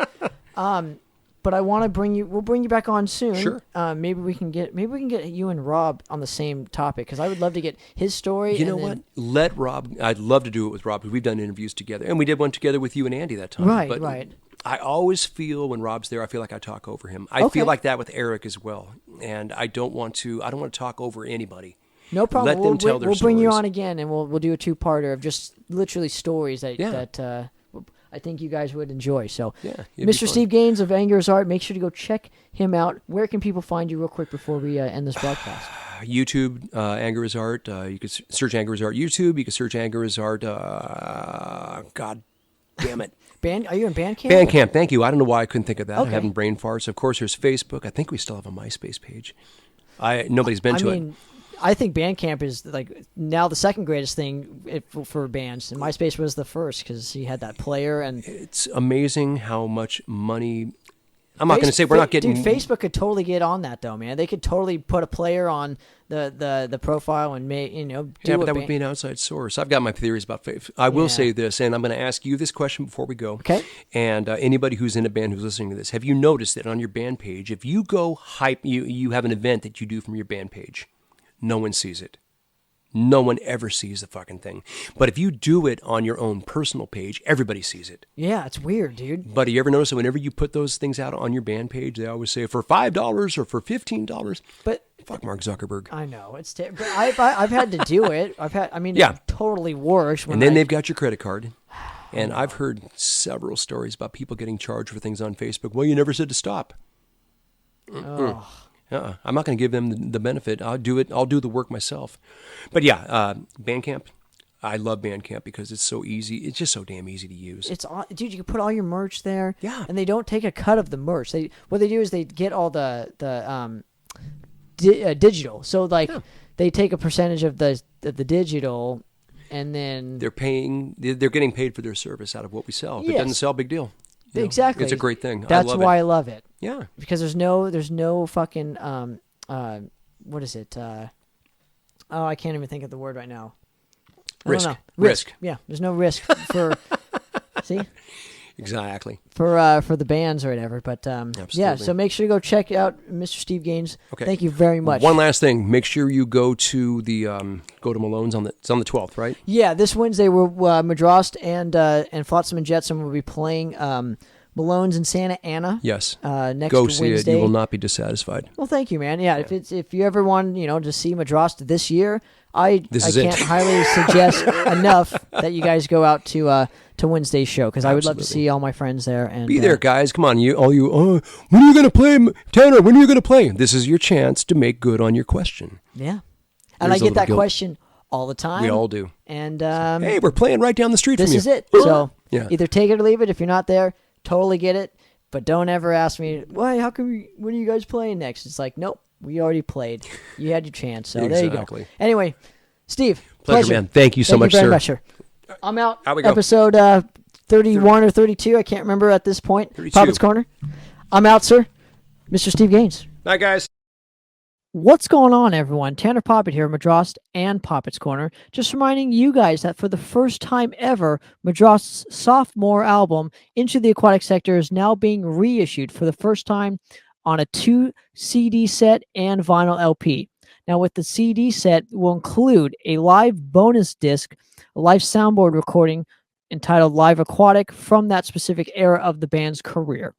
But I want to we'll bring you back on soon. Sure. Maybe we can get you and Rob on the same topic, because I would love to get his story. You know what? Let Rob, I'd love to do it with Rob, because we've done interviews together. And we did one together with you and Andy that time. Right. I always feel when Rob's there, I feel like I talk over him. I feel like that with Eric as well. And I don't want to talk over anybody. No problem. Let them tell their We'll bring you stories. on again, and we'll do a two-parter of just literally stories that I think you guys would enjoy. So, Mr. Steve Gaines of Anger is Art, make sure to go check him out. Where can people find you real quick before we end this broadcast? YouTube, Anger is Art. You can search Anger is Art YouTube. You can search Anger is Art. God damn it. Are you in Bandcamp? Bandcamp, thank you. I don't know why I couldn't think of that. Okay. I'm having brain farts. Of course, there's Facebook. I think we still have a MySpace page. Nobody's been to it. I think Bandcamp is like now the second greatest thing for bands, and MySpace was the first because he had that player. And it's amazing how much money. I'm not going to say we're not getting. Dude, Facebook could totally get on that though, man. They could totally put a player on the profile and but that would be an outside source. I've got my theories about Facebook. I will say this, and I'm going to ask you this question before we go. Okay. And anybody who's in a band who's listening to this, have you noticed that on your band page, if you go you have an event that you do from your band page, no one sees it. No one ever sees the fucking thing. But if you do it on your own personal page, everybody sees it. Yeah, it's weird, dude. But do you ever notice that whenever you put those things out on your band page, they always say for $5 or for $15? But fuck Mark Zuckerberg. I know it's but I've had to do it. It totally works. And then they've got your credit card. And I've heard several stories about people getting charged for things on Facebook. Well, you never said to stop. Oh. I'm not going to give them the benefit. I'll do it. I'll do the work myself. But yeah, Bandcamp. I love Bandcamp because it's so easy. It's just so damn easy to use. Dude, you can put all your merch there. Yeah. And they don't take a cut of the merch. What they do is they get all the digital. So they take a percentage of the digital, and then they're getting paid for their service out of what we sell. If it doesn't sell, big deal. Exactly. It's a great thing. That's why I love it. Yeah. Because there's no fucking what is it? I can't even think of the word right now. Risk. Yeah, there's no risk for see? Exactly. For the bands or whatever. But Absolutely. So make sure you go check out Mr. Steve Gaines. Okay. Thank you very much. One last thing. Make sure you go to Malone's it's on the 12th, right? Yeah, this Wednesday Madrost and Flotsam and Jetsam will be playing Malone's in Santa Ana. Yes. Next go Wednesday. see it. You will not be dissatisfied. Well, thank you, man. Yeah, if you ever want to see Madrost this year, I can't highly suggest enough that you guys go out to Wednesday's show, because I would love to see all my friends there. And be there, guys. Come on, when are you going to play, Tanner? When are you going to play? This is your chance to make good on your question. Yeah, and I get that question all the time. We all do. And hey, we're playing right down the street from you. This is it. So either take it or leave it. If you're not there, totally get it. But don't ever ask me, why? How come? When are you guys playing next? It's like, nope, we already played. You had your chance. So there you go. Anyway, Steve, pleasure, man. Thank you so much, very sir. Much, sir. I'm out. Out we go. Episode 31 or 32. I can't remember at this point. 32. Poppitt's Corner. I'm out, sir. Mr. Steve Gaines. Bye, guys. What's going on, everyone? Tanner Poppitt here, Madrost and Poppitt's Corner. Just reminding you guys that for the first time ever, Madrost's sophomore album, Into the Aquatic Sector, is now being reissued for the first time on a 2 CD set and vinyl LP. Now, with the CD set, will include a live bonus disc, a live soundboard recording entitled Live Aquatic from that specific era of the band's career.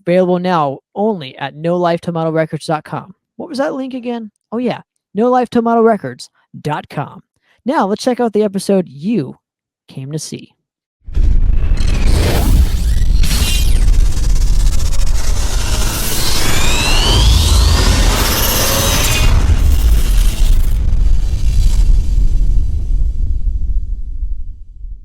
Available now only at NoLifeTomatoRecords.com. What was that link again? Oh, yeah, NoLifeTomatoRecords.com. Now, let's check out the episode you came to see.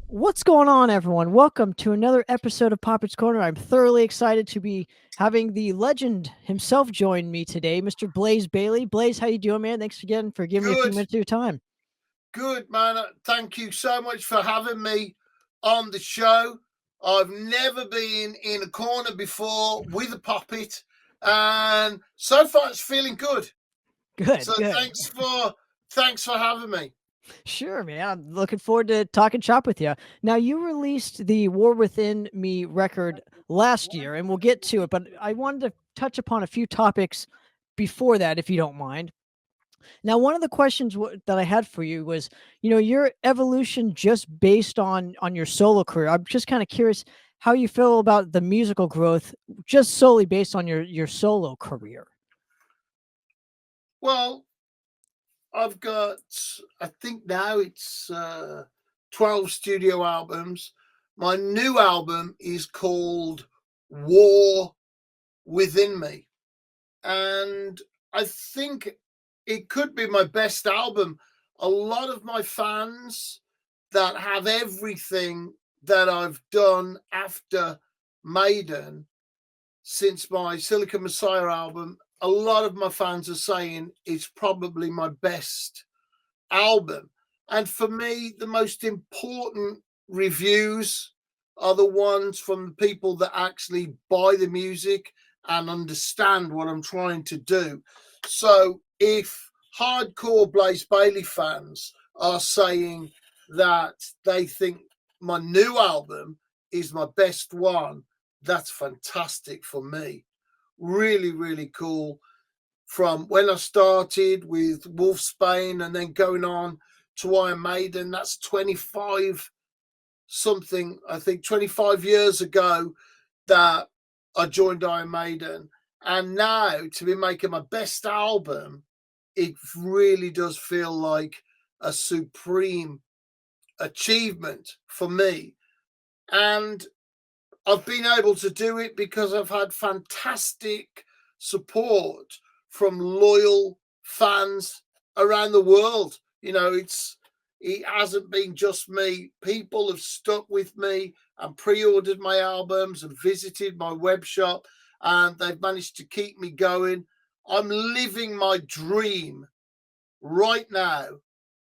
What's going on, everyone? Welcome to another episode of Poppitt's Corner. I'm thoroughly excited to be having the legend himself join me today, Mr. Blaze Bailey. Blaze, how you doing, man? Thanks again for giving me a few minutes of your time. Good, man. Thank you so much for having me on the show. I've never been in a corner before with a Poppitt, and so far it's feeling good. Good. So good. thanks for having me. Sure, man. I'm looking forward to talking shop with you. Now, you released the War Within Me record last year, and we'll get to it, but I wanted to touch upon a few topics before that, if you don't mind. Now, one of the questions that I had for you was, your evolution just based on your solo career. I'm just kind of curious how you feel about the musical growth just solely based on your solo career. Well, I've got, I think now it's 12 studio albums. My new album is called War Within Me. And I think it could be my best album. A lot of my fans that have everything that I've done after Maiden, since my Silicon Messiah album, a lot of my fans are saying it's probably my best album. And for me, the most important reviews are the ones from the people that actually buy the music and understand what I'm trying to do. So if hardcore Blaze Bailey fans are saying that they think my new album is my best one, that's fantastic for me. Really, really cool. From when I started with Wolfsbane and then going on to Iron Maiden, that's 25 years ago that I joined Iron Maiden. And now to be making my best album, it really does feel like a supreme achievement for me. And I've been able to do it because I've had fantastic support from loyal fans around the world. It hasn't been just me. People have stuck with me and pre-ordered my albums and visited my web shop, and they've managed to keep me going. I'm living my dream right now.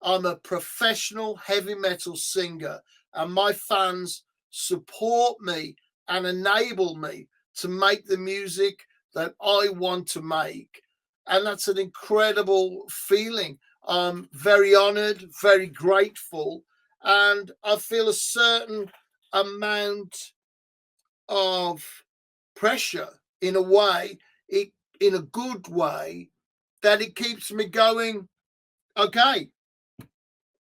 I'm a professional heavy metal singer, and my fans support me and enable me to make the music that I want to make. And that's an incredible feeling. I'm very honored, very grateful, and I feel a certain amount of pressure in a way, in a good way, that it keeps me going. Okay,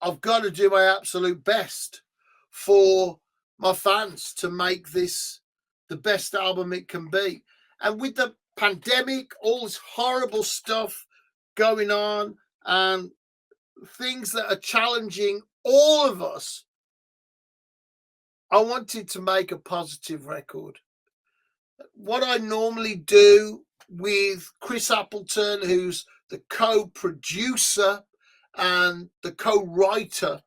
I've got to do my absolute best for my fans to make this the best album it can be. And with the pandemic, all this horrible stuff going on and things that are challenging all of us, I wanted to make a positive record. What I normally do with Chris Appleton, who's the co-producer and the co-writer,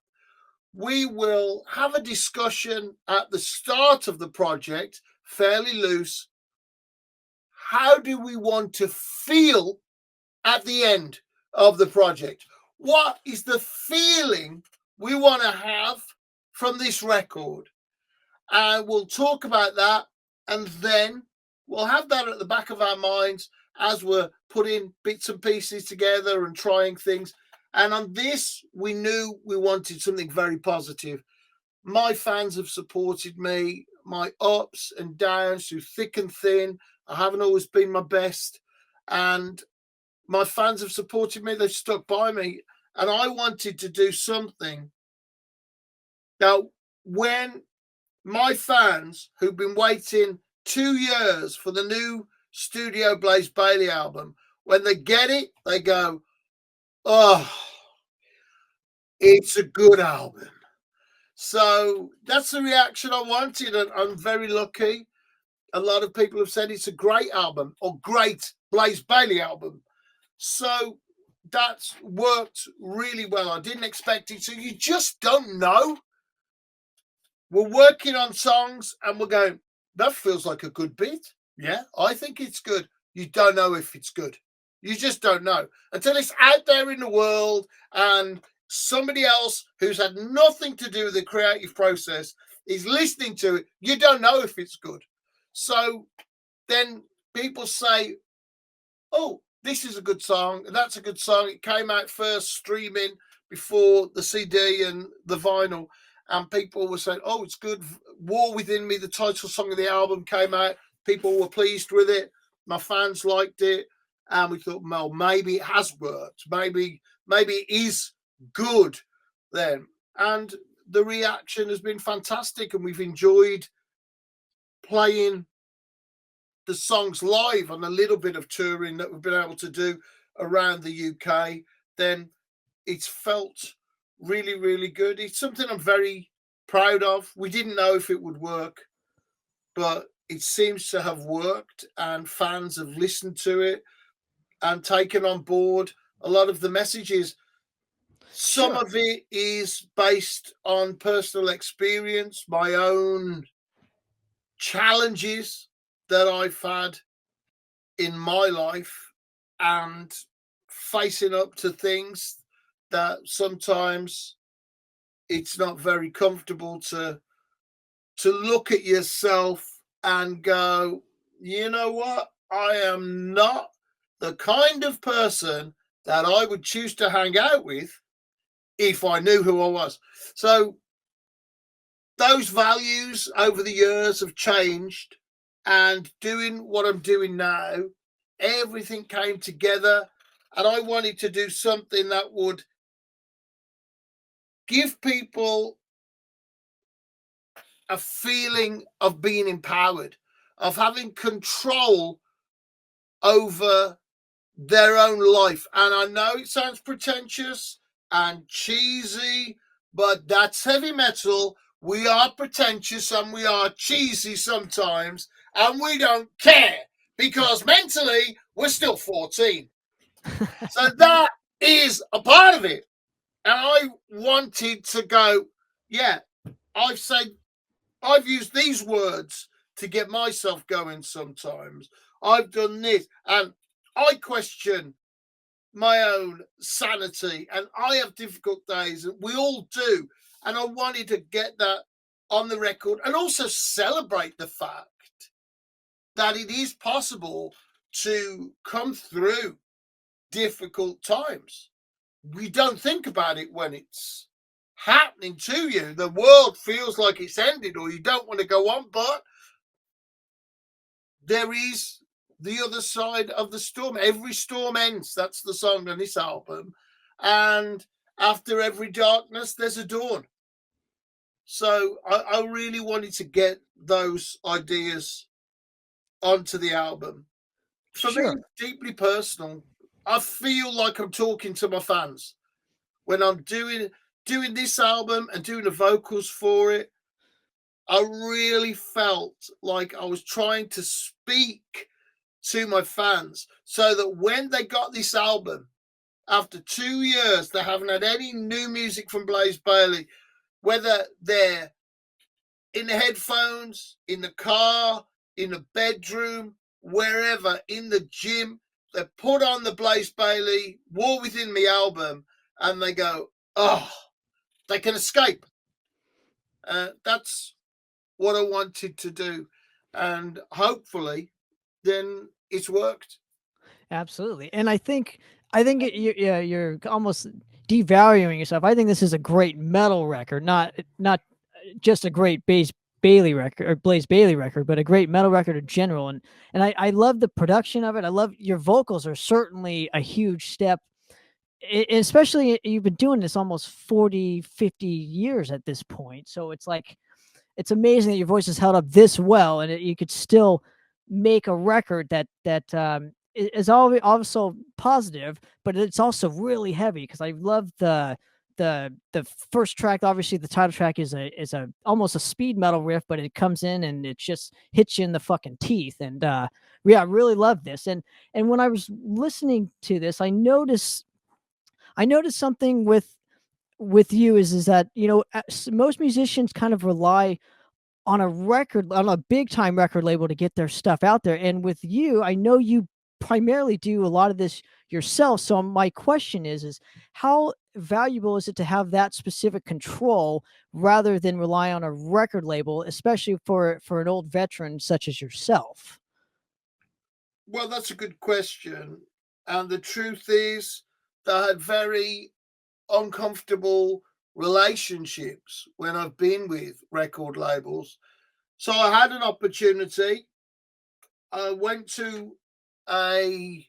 we will have a discussion at the start of the project, fairly loose. How do we want to feel at the end of the project? What is the feeling we want to have from this record? And we'll talk about that, and then we'll have that at the back of our minds as we're putting bits and pieces together and trying things. And on this, we knew we wanted something very positive. My fans have supported me, my ups and downs through thick and thin. I haven't always been my best. And my fans have supported me. They've stuck by me. And I wanted to do something. Now, when my fans who've been waiting 2 years for the new Studio Blaze Bailey album, when they get it, they go, oh, it's a good album. So that's the reaction I wanted, and I'm very lucky. A lot of people have said it's a great album or great Blaze Bayley album. So that's worked really well. I didn't expect it. So you just don't know. We're working on songs and we're going, that feels like a good beat. Yeah, I think it's good. You don't know if it's good. You just don't know until it's out there in the world and somebody else who's had nothing to do with the creative process is listening to it. You don't know if it's good. So then people say, oh, this is a good song. That's a good song. It came out first streaming before the CD and the vinyl. And people were saying, oh, it's good. War Within Me, the title song of the album, came out. People were pleased with it. My fans liked it. And we thought, well, maybe it has worked. Maybe it is good then. And the reaction has been fantastic. And we've enjoyed playing the songs live on a little bit of touring that we've been able to do around the UK. Then it's felt really, really good. It's something I'm very proud of. We didn't know if it would work, but it seems to have worked, and fans have listened to it and taken on board a lot of the messages. Some of it is based on personal experience, my own challenges that I've had in my life, and facing up to things that sometimes it's not very comfortable to look at yourself and go, you know what? I am not the kind of person that I would choose to hang out with if I knew who I was. So those values over the years have changed, and doing what I'm doing now, everything came together, and I wanted to do something that would give people a feeling of being empowered, of having control over their own life. And I know it sounds pretentious and cheesy, but that's heavy metal. We are pretentious and we are cheesy sometimes, and we don't care because mentally we're still 14. So that is a part of it. And I wanted to go, yeah, I've used these words to get myself going sometimes. I've done this, and I question my own sanity, and I have difficult days, and we all do. And I wanted to get that on the record and also celebrate the fact that it is possible to come through difficult times. We don't think about it when it's happening to you. The world feels like it's ended or you don't want to go on, but there is the other side of the storm. Every storm ends. That's the song on this album. And after every darkness, there's a dawn. So I really wanted to get those ideas onto the album. For me, it's deeply personal. I feel like I'm talking to my fans when I'm doing this album and doing the vocals for it. I really felt like I was trying to speak to my fans so that when they got this album, after 2 years, they haven't had any new music from Blaze Bayley, whether they're in the headphones, in the car, in the bedroom, wherever, in the gym, they put on the Blaze Bayley War Within Me album and they go, oh, they can escape. That's what I wanted to do. And hopefully then it's worked. Absolutely. And I think you're almost devaluing yourself. I think this is a great metal record, not just a great Bailey record or Blaze Bayley record, but a great metal record in general. And I love the production of it. I love your vocals are certainly a huge step. Especially you've been doing this almost 40, 50 years at this point. So it's like, it's amazing that your voice is held up this well, and you could still make a record that is also positive, but it's also really heavy. Because I love the the first track, obviously the title track is a almost a speed metal riff, but it comes in and it just hits you in the fucking teeth. And yeah, I really love this. And when I was listening to this, I noticed something with you is that, you know, most musicians kind of rely on a big time record label to get their stuff out there. And with you, I know you primarily do a lot of this yourself. So my question is how valuable is it to have that specific control rather than rely on a record label, especially for an old veteran such as yourself? Well, that's a good question. And the truth is that I had very uncomfortable relationships when I've been with record labels. So I had an opportunity. I went to a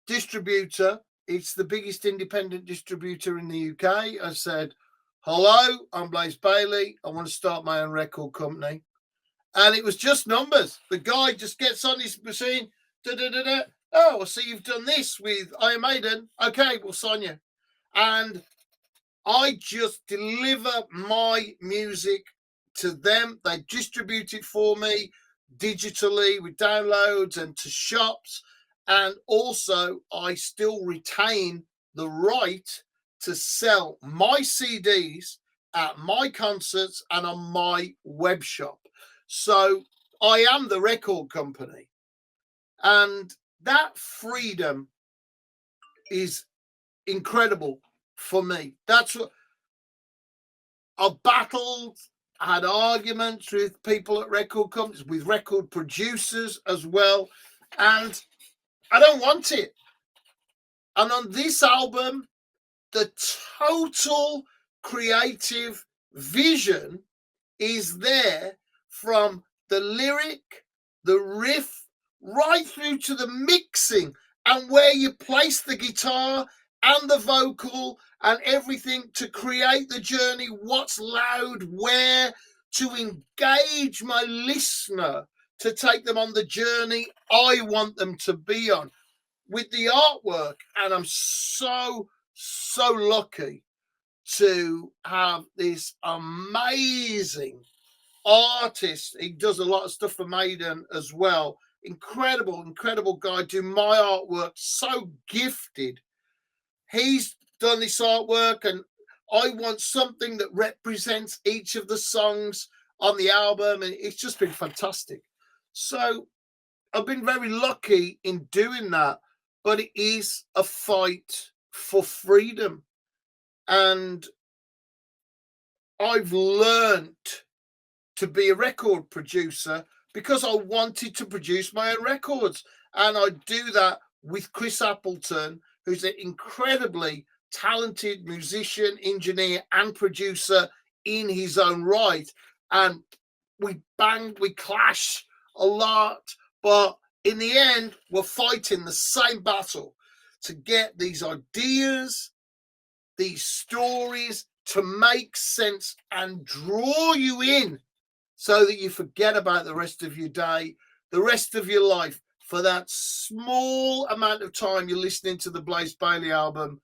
distributor. It's the biggest independent distributor in the UK. I said, hello, I'm Blaze Bailey. I want to start my own record company. And it was just numbers. The guy just gets on his machine. Oh, I see you've done this with Iron Maiden. Okay, we'll sign you. And I just deliver my music to them. They distribute it for me digitally with downloads and to shops. And also, I still retain the right to sell my CDs at my concerts and on my web shop. So I am the record company. And that freedom is incredible for me. That's what I've battled, had arguments with people at record companies, with record producers as well. And I don't want it. And on this album, the total creative vision is there, from the lyric, the riff, right through to the mixing and where you place the guitar and the vocal and everything to create the journey, what's loud, where, to engage my listener, to take them on the journey I want them to be on with the artwork. And I'm so lucky to have this amazing artist. He does a lot of stuff for Maiden as well. Incredible guy. Do my artwork. So gifted. He's done this artwork, and I want something that represents each of the songs on the album, and it's just been fantastic. So I've been very lucky in doing that, but it is a fight for freedom. And I've learned to be a record producer because I wanted to produce my own records. And I do that with Chris Appleton, who's an incredibly talented musician, engineer, and producer in his own right. And we clash a lot, but in the end, we're fighting the same battle to get these ideas, these stories to make sense and draw you in so that you forget about the rest of your day, the rest of your life. For that small amount of time you're listening to the Blaze Bailey album,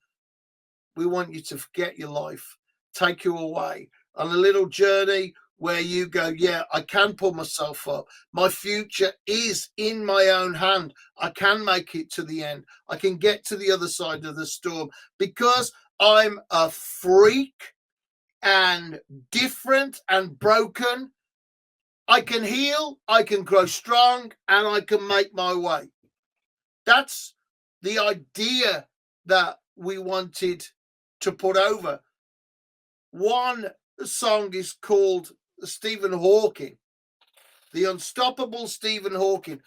we want you to forget your life, take you away on a little journey where you go, yeah, I can pull myself up. My future is in my own hand. I can make it to the end. I can get to the other side of the storm because I'm a freak and different and broken. I can heal, I can grow strong, and I can make my way. That's the idea that we wanted to put over. One song is called Stephen Hawking, the unstoppable Stephen Hawking.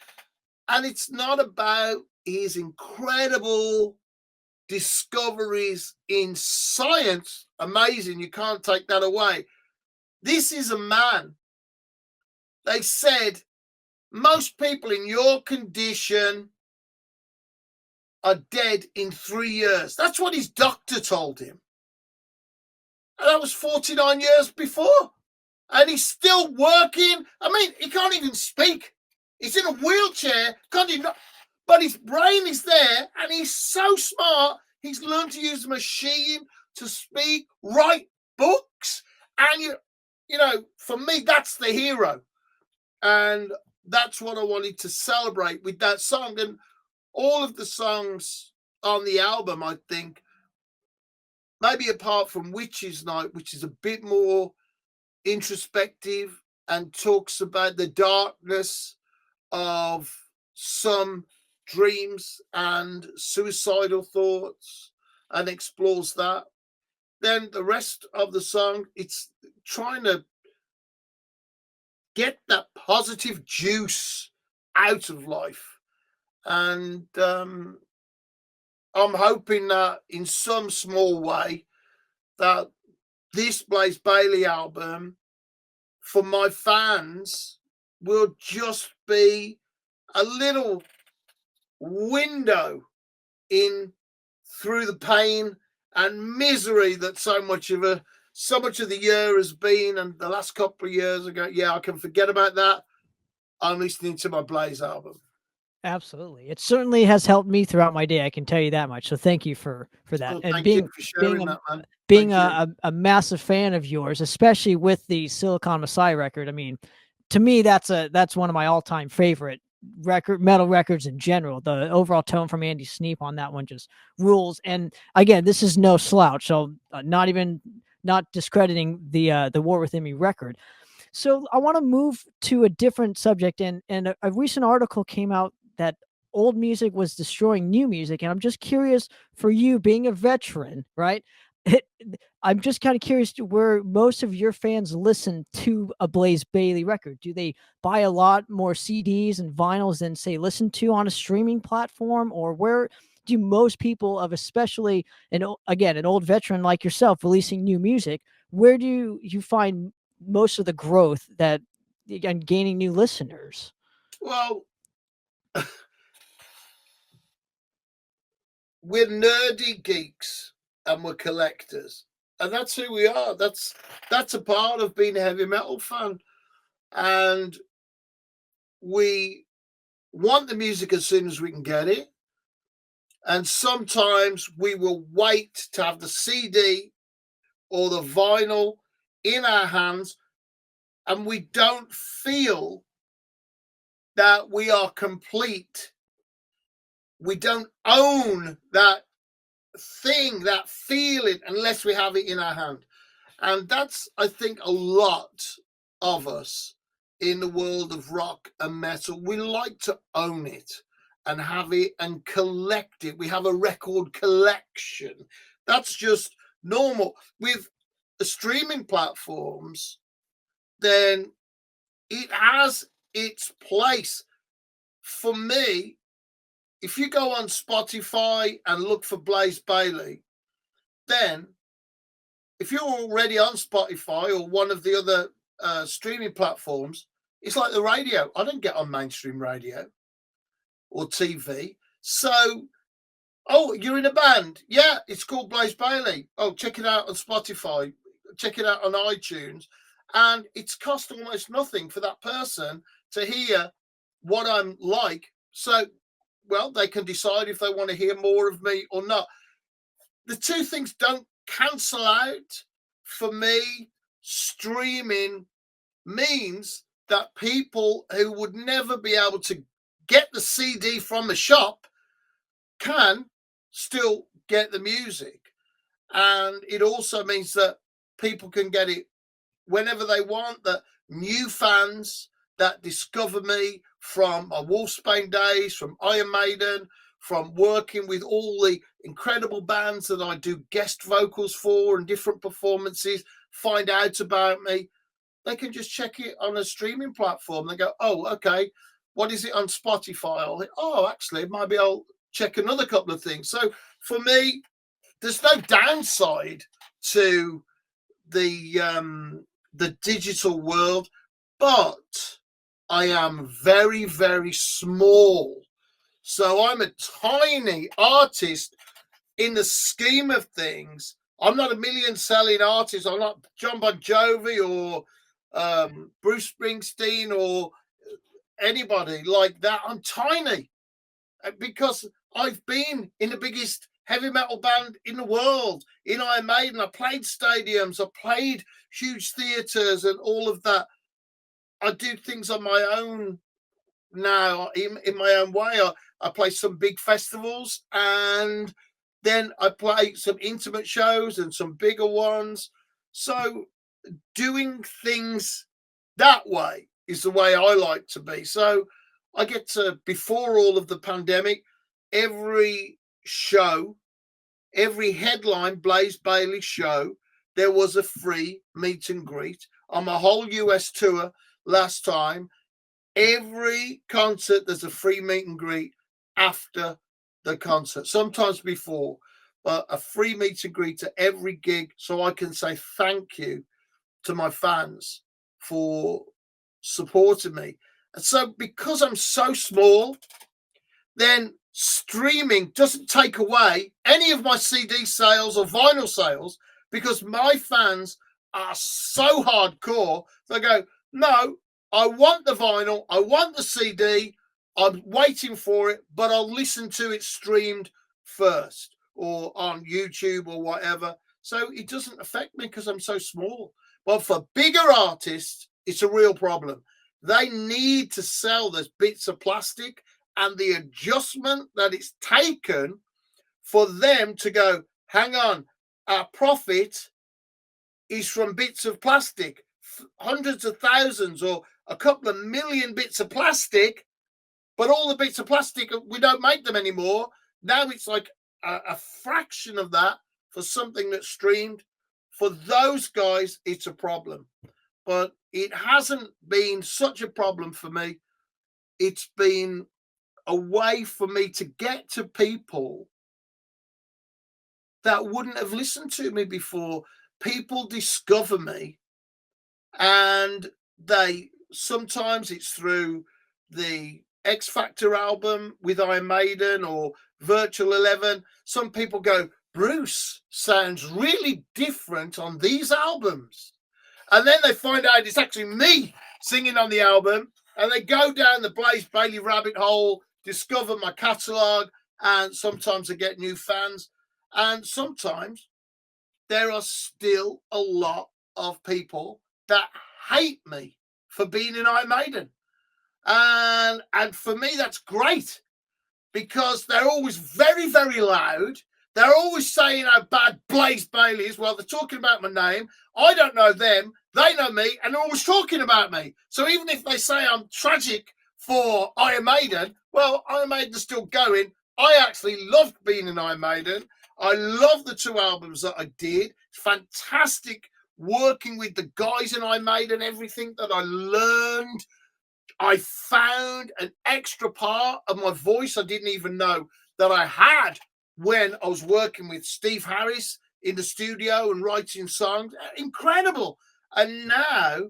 And it's not about his incredible discoveries in science. Amazing, you can't take that away. This is a man. They said most people in your condition are dead in 3 years. That's what his doctor told him. And that was 49 years before. And he's still working. I mean, he can't even speak. He's in a wheelchair, can't even, but his brain is there, and he's so smart. He's learned to use a machine to speak, write books. And you know, for me, that's the hero. And that's what I wanted to celebrate with that song. And all of the songs on the album, I think, maybe apart from Witch's Night, which is a bit more introspective and talks about the darkness of some dreams and suicidal thoughts and explores that. Then the rest of the song, it's trying to get that positive juice out of life. And I'm hoping that in some small way that this Blaze Bayley album for my fans will just be a little window in through the pain and misery that so much of the year has been, and the last couple of years ago, yeah, I can forget about that. I'm listening to my Blaze album. Absolutely. It certainly has helped me throughout my day. I can tell you that much. So thank you for that. Well, And thank you for sharing that, man. being Thank a massive fan of yours, especially with the Silicon Messiah record. I mean, to me, that's one of my all-time favorite metal records in general. The overall tone from Andy Sneap on that one just rules. And again, this is no slouch. So not discrediting the War Within Me record. So I want to move to a different subject, and a recent article came out that old music was destroying new music, and I'm just curious, for you being a veteran, right? I'm just kind of curious to where most of your fans listen to a Blaze Bayley record. Do they buy a lot more CDs and vinyls than, say, listen to on a streaming platform, or where do most people, of especially an old veteran like yourself releasing new music, where do you find most of the growth that and gaining new listeners? Well, we're nerdy geeks and we're collectors, and that's who we are. That's a part of being a heavy metal fan, and we want the music as soon as we can get it. And sometimes we will wait to have the CD or the vinyl in our hands, and we don't feel that we are complete. We don't own that thing, that feeling, unless we have it in our hand. And that's, I think, a lot of us in the world of rock and metal. We like to own it and have it and collect it. We have a record collection. That's just normal. With the streaming platforms, then it has its place. For me, if you go on Spotify and look for Blaze Bayley, then if you're already on Spotify or one of the other streaming platforms, it's like the radio. I don't get on mainstream radio or TV. So, oh, you're in a band. Yeah, it's called Blaze Bayley. Oh, check it out on Spotify. Check it out on iTunes. And it's cost almost nothing for that person to hear what I'm like. So, well, they can decide if they want to hear more of me or not. The two things don't cancel out. For me, streaming means that people who would never be able to get the CD from a shop can still get the music. And it also means that people can get it whenever they want, that new fans that discover me from my Wolfsbane days, from Iron Maiden, from working with all the incredible bands that I do guest vocals for and different performances, find out about me. They can just check it on a streaming platform. They go, oh, okay, what is it on Spotify? Actually, maybe I'll check another couple of things. So for me, there's no downside to the digital world, but I am very, very small. So I'm a tiny artist in the scheme of things. I'm not a million selling artist. I'm not John Bon Jovi or Bruce Springsteen or anybody like that. I'm tiny because I've been in the biggest heavy metal band in the world in Iron Maiden. I played stadiums, I played huge theaters and all of that. I do things on my own now in my own way. I play some big festivals, and then I play some intimate shows and some bigger ones. So doing things that way is the way I like to be. So I get to, before all of the pandemic, every show, every headline Blaze Bayley show, there was a free meet and greet. On my whole US tour last time, every concert there's a free meet and greet after the concert, sometimes before, but a free meet and greet at every gig, so I can say thank you to my fans for supporting me. And so because I'm so small, then streaming doesn't take away any of my CD sales or vinyl sales, because my fans are so hardcore. They go, no, I want the vinyl, I want the CD, I'm waiting for it, but I'll listen to it streamed first or on YouTube or whatever. So it doesn't affect me because I'm so small. But for bigger artists, it's a real problem. They need to sell those bits of plastic, and the adjustment that it's taken for them to go, hang on, our profit is from bits of plastic, hundreds of thousands or a couple of million bits of plastic, but all the bits of plastic, we don't make them anymore. Now it's like a fraction of that for something that's streamed. For those guys, it's a problem. But it hasn't been such a problem for me. It's been a way for me to get to people that wouldn't have listened to me before. People discover me, and they sometimes it's through the X Factor album with Iron Maiden or Virtual 11. Some people go, Bruce sounds really different on these albums. And then they find out it's actually me singing on the album, and they go down the Blaze Bayley rabbit hole, discover my catalogue, and sometimes I get new fans. And sometimes there are still a lot of people that hate me for being in Iron Maiden. And for me, that's great, because they're always very, very loud. They're always saying how bad Blaze Bayley is. Well, they're talking about my name. I don't know them. They know me, and they're always talking about me. So even if they say I'm tragic for Iron Maiden, well, Iron Maiden's still going. I actually loved being in Iron Maiden. I love the 2 albums that I did. It's fantastic working with the guys in Iron Maiden, everything that I learned. I found an extra part of my voice I didn't even know that I had when I was working with Steve Harris in the studio and writing songs. Incredible. And now,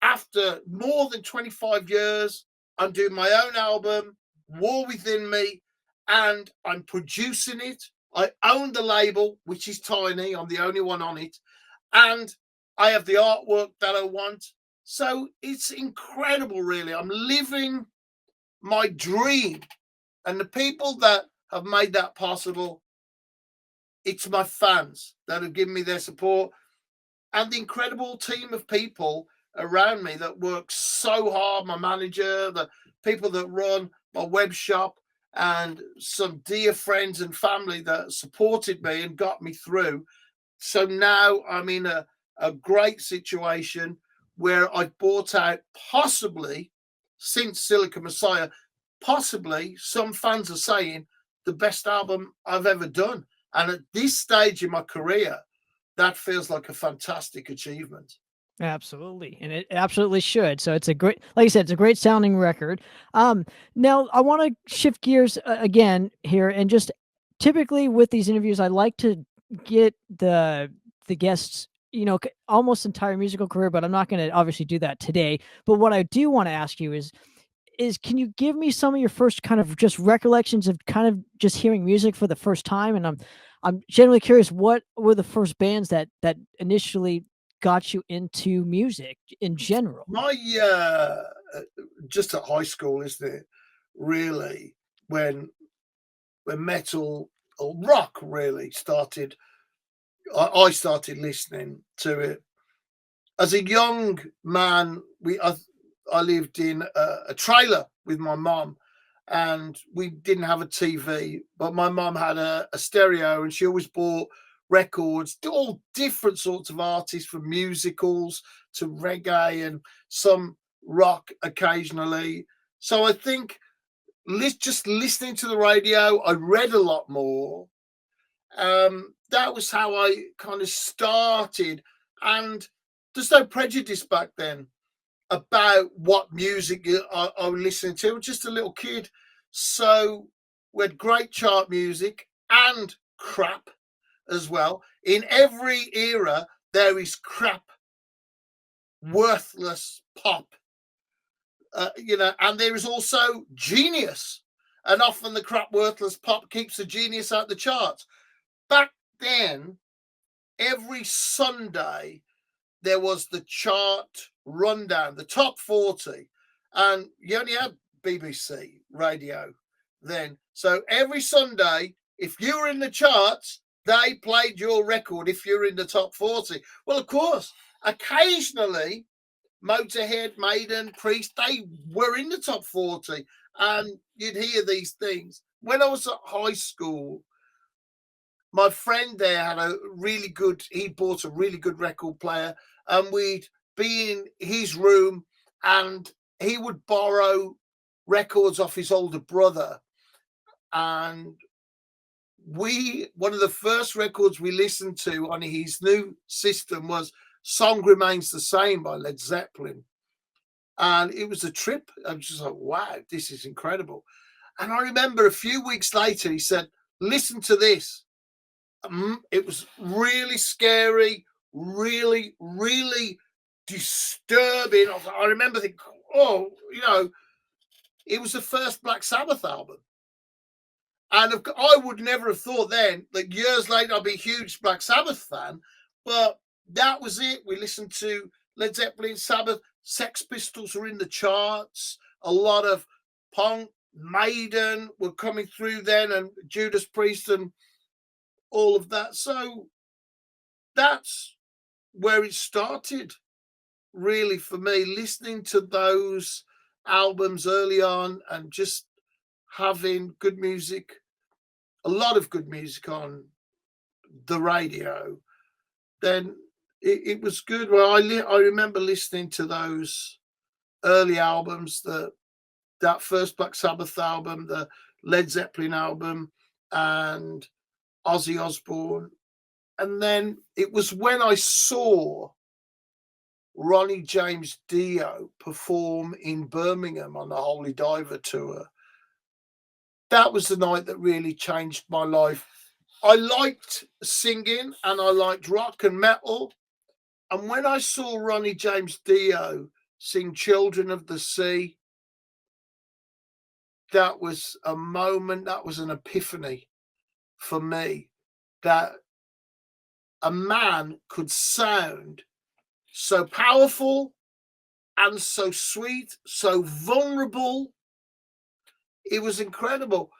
after more than 25 years, I'm doing my own album, War Within Me, and I'm producing it. I own the label, which is tiny. I'm the only one on it. And I have the artwork that I want. So it's incredible, really. I'm living my dream. And the people that have made that possible, it's my fans that have given me their support, and the incredible team of people around me that work so hard. My manager, the people that run my web shop, and some dear friends and family that supported me and got me through. So now I'm in a great situation where I've bought out, possibly since Silica Messiah, possibly some fans are saying the best album I've ever done. And at this stage in my career, that feels like a fantastic achievement. Absolutely, and it absolutely should. So it's a great, like I said, it's a great sounding record. Now I want to shift gears again here, and just typically with these interviews, I like to get the guests, almost entire musical career, but I'm not going to obviously do that today. But what I do want to ask you is can you give me some of your first kind of just recollections of kind of just hearing music for the first time? And I'm generally curious, what were the first bands that initially got you into music in general? My just at high school, isn't it? Really, when metal or rock really started. I started listening to it as a young man. I lived in a trailer with my mum, and we didn't have a TV, but my mum had a stereo, and she always bought records, all different sorts of artists, from musicals to reggae and some rock occasionally. So I think just listening to the radio, I read a lot more. That was how I kind of started, and there's no prejudice back then about what music I was listening to. I was just a little kid, so we had great chart music and crap as well. In every era, there is crap, worthless pop, and there is also genius, and often the crap, worthless pop keeps the genius out the charts. Back then, every Sunday, there was the chart rundown, the top 40, and you only had BBC radio then. So every Sunday, if you were in the charts, they played your record if you're in the top 40. Well, of course, occasionally, Motorhead, Maiden, Priest, they were in the top 40, and you'd hear these things. When I was at high school, my friend there had he bought a really good record player, and we'd be in his room, and he would borrow records off his older brother. And one of the first records we listened to on his new system was Song Remains the Same by Led Zeppelin. And it was a trip. I was just like, wow, this is incredible. And I remember a few weeks later, he said, listen to this. It was really scary, really, really disturbing. I remember thinking, it was the first Black Sabbath album. And I would never have thought then that years later I'd be a huge Black Sabbath fan, but that was it. We listened to Led Zeppelin, Sabbath, Sex Pistols were in the charts, a lot of punk, Maiden were coming through then, and Judas Priest and all of that. So that's where it started, really, for me, listening to those albums early on and just having good music, a lot of good music on the radio. Then it was good. Well, I remember listening to those early albums, that first Black Sabbath album, the Led Zeppelin album, and Ozzy Osbourne. And then it was when I saw Ronnie James Dio perform in Birmingham on the Holy Diver tour. That was the night that really changed my life. I liked singing and I liked rock and metal. And when I saw Ronnie James Dio sing Children of the Sea, that was a moment, that was an epiphany for me, that a man could sound so powerful and so sweet, so vulnerable. It was incredible.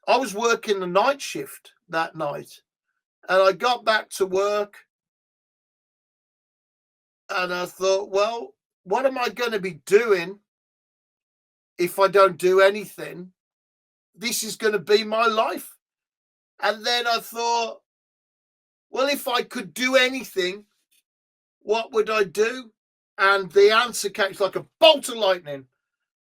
I was working the night shift that night, and I got back to work, and I thought, well, what am I going to be doing if I don't do anything? This is going to be my life. And then I thought, well, if I could do anything, what would I do? And the answer came like a bolt of lightning.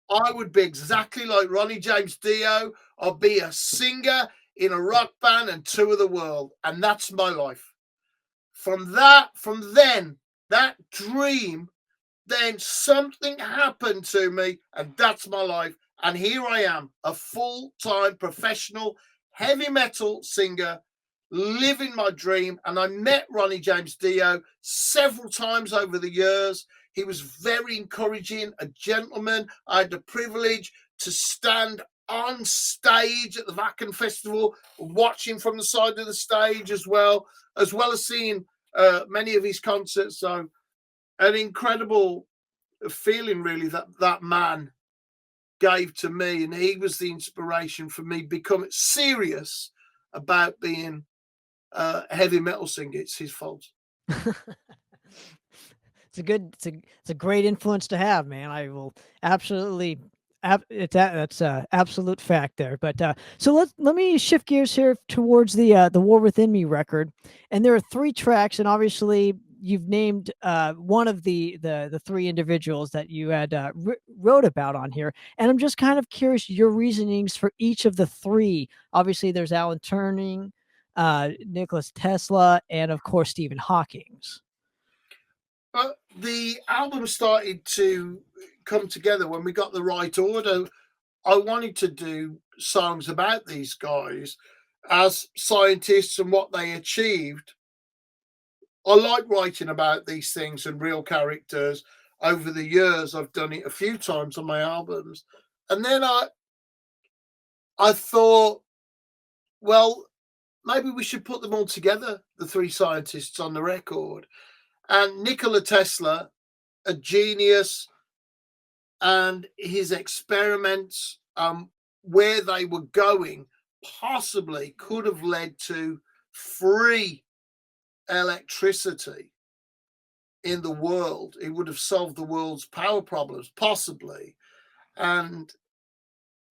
I would be exactly like Ronnie James Dio. I'll be a singer in a rock band and tour the world. And that's my life. From then, that dream, then something happened to me, and that's my life. And here I am, a full-time professional heavy metal singer, living my dream. And I met Ronnie James Dio several times over the years. He was very encouraging, a gentleman. I had the privilege to stand on stage at the Wacken Festival, watching from the side of the stage as well as seeing many of his concerts. So an incredible feeling, really, that man gave to me. And he was the inspiration for me becoming serious about being a heavy metal singer, it's his fault. It's a great influence to have, man. I will absolutely. That's a absolute fact there. But so let me shift gears here towards the War Within Me record, and there are 3 tracks, and obviously you've named one of the 3 individuals that you had wrote about on here, and I'm just kind of curious your reasonings for each of the 3. Obviously, there's Alan Turing, Nicholas Tesla, and of course Stephen Hawking's. But the album started to come together when we got the right order. I wanted to do songs about these guys as scientists and what they achieved. I like writing about these things and real characters. Over the years, I've done it a few times on my albums. And then I thought, well, maybe we should put them all together, the 3 scientists on the record. And Nikola Tesla, a genius, and his experiments, where they were going, possibly could have led to free electricity in the world. It would have solved the world's power problems, possibly. And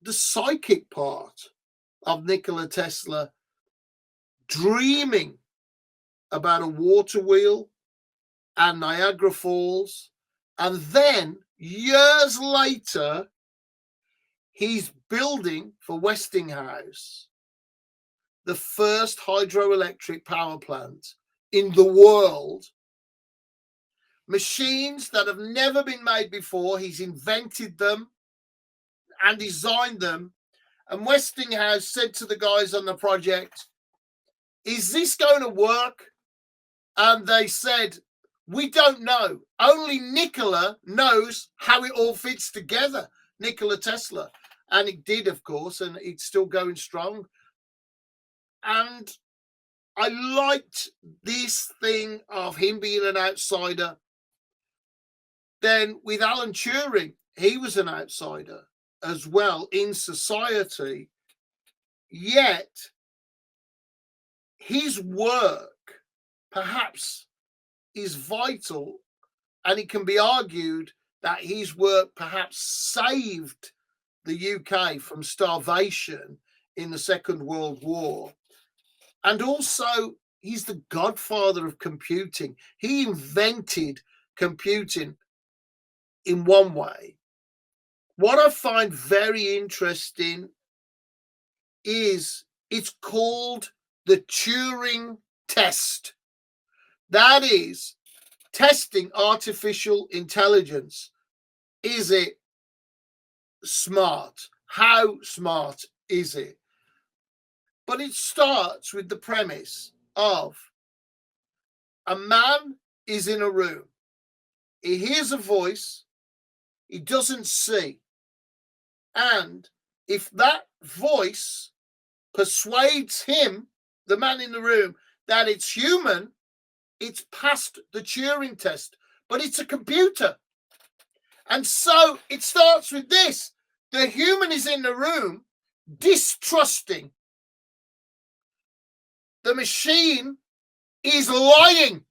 the psychic part of Nikola Tesla dreaming about a water wheel and Niagara Falls, and then years later he's building for Westinghouse the first hydroelectric power plant in the world. Machines that have never been made before. He's invented them and designed them. And Westinghouse said to the guys on the project, is this going to work? And they said, we don't know. Only Nikola knows how it all fits together, Nikola Tesla. And it did, of course, and it's still going strong. And I liked this thing of him being an outsider. Then with Alan Turing, he was an outsider as well in society. Yet his work perhaps is vital, and it can be argued that his work perhaps saved the UK from starvation in the Second World War. And also, he's the godfather of computing. He invented computing in one way. What I find very interesting is it's called the Turing test. That is testing artificial intelligence. Is it smart? How smart is it? But it starts with the premise of a man is in a room. He hears a voice. He doesn't see. And if that voice persuades him, the man in the room, that it's human, it's passed the Turing test. But it's a computer. And so it starts with this. The human is in the room distrusting. The machine is lying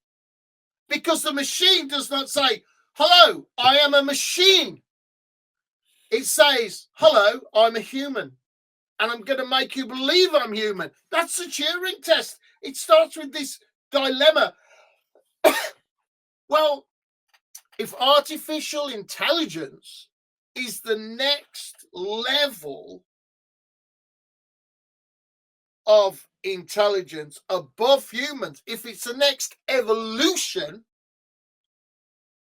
because the machine does not say, hello, I am a machine. It says, hello, I'm a human, and I'm going to make you believe I'm human. That's the Turing test. It starts with this dilemma. Well, if artificial intelligence is the next level of intelligence above humans, if it's the next evolution,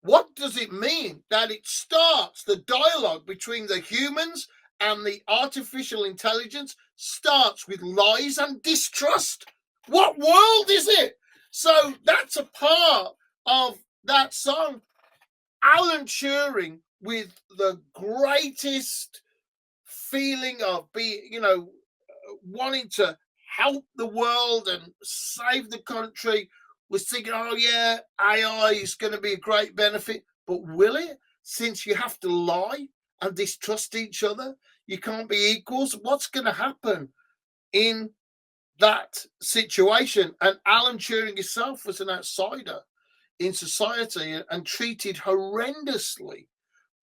what does it mean that it starts the dialogue between the humans and the artificial intelligence starts with lies and distrust? What world is it? So that's a part of that song. Alan Turing, with the greatest feeling of being, wanting to help the world and save the country, was thinking, oh yeah, AI is going to be a great benefit, but will it? Since you have to lie and distrust each other, you can't be equals. What's going to happen in that situation. And Alan Turing himself was an outsider in society and treated horrendously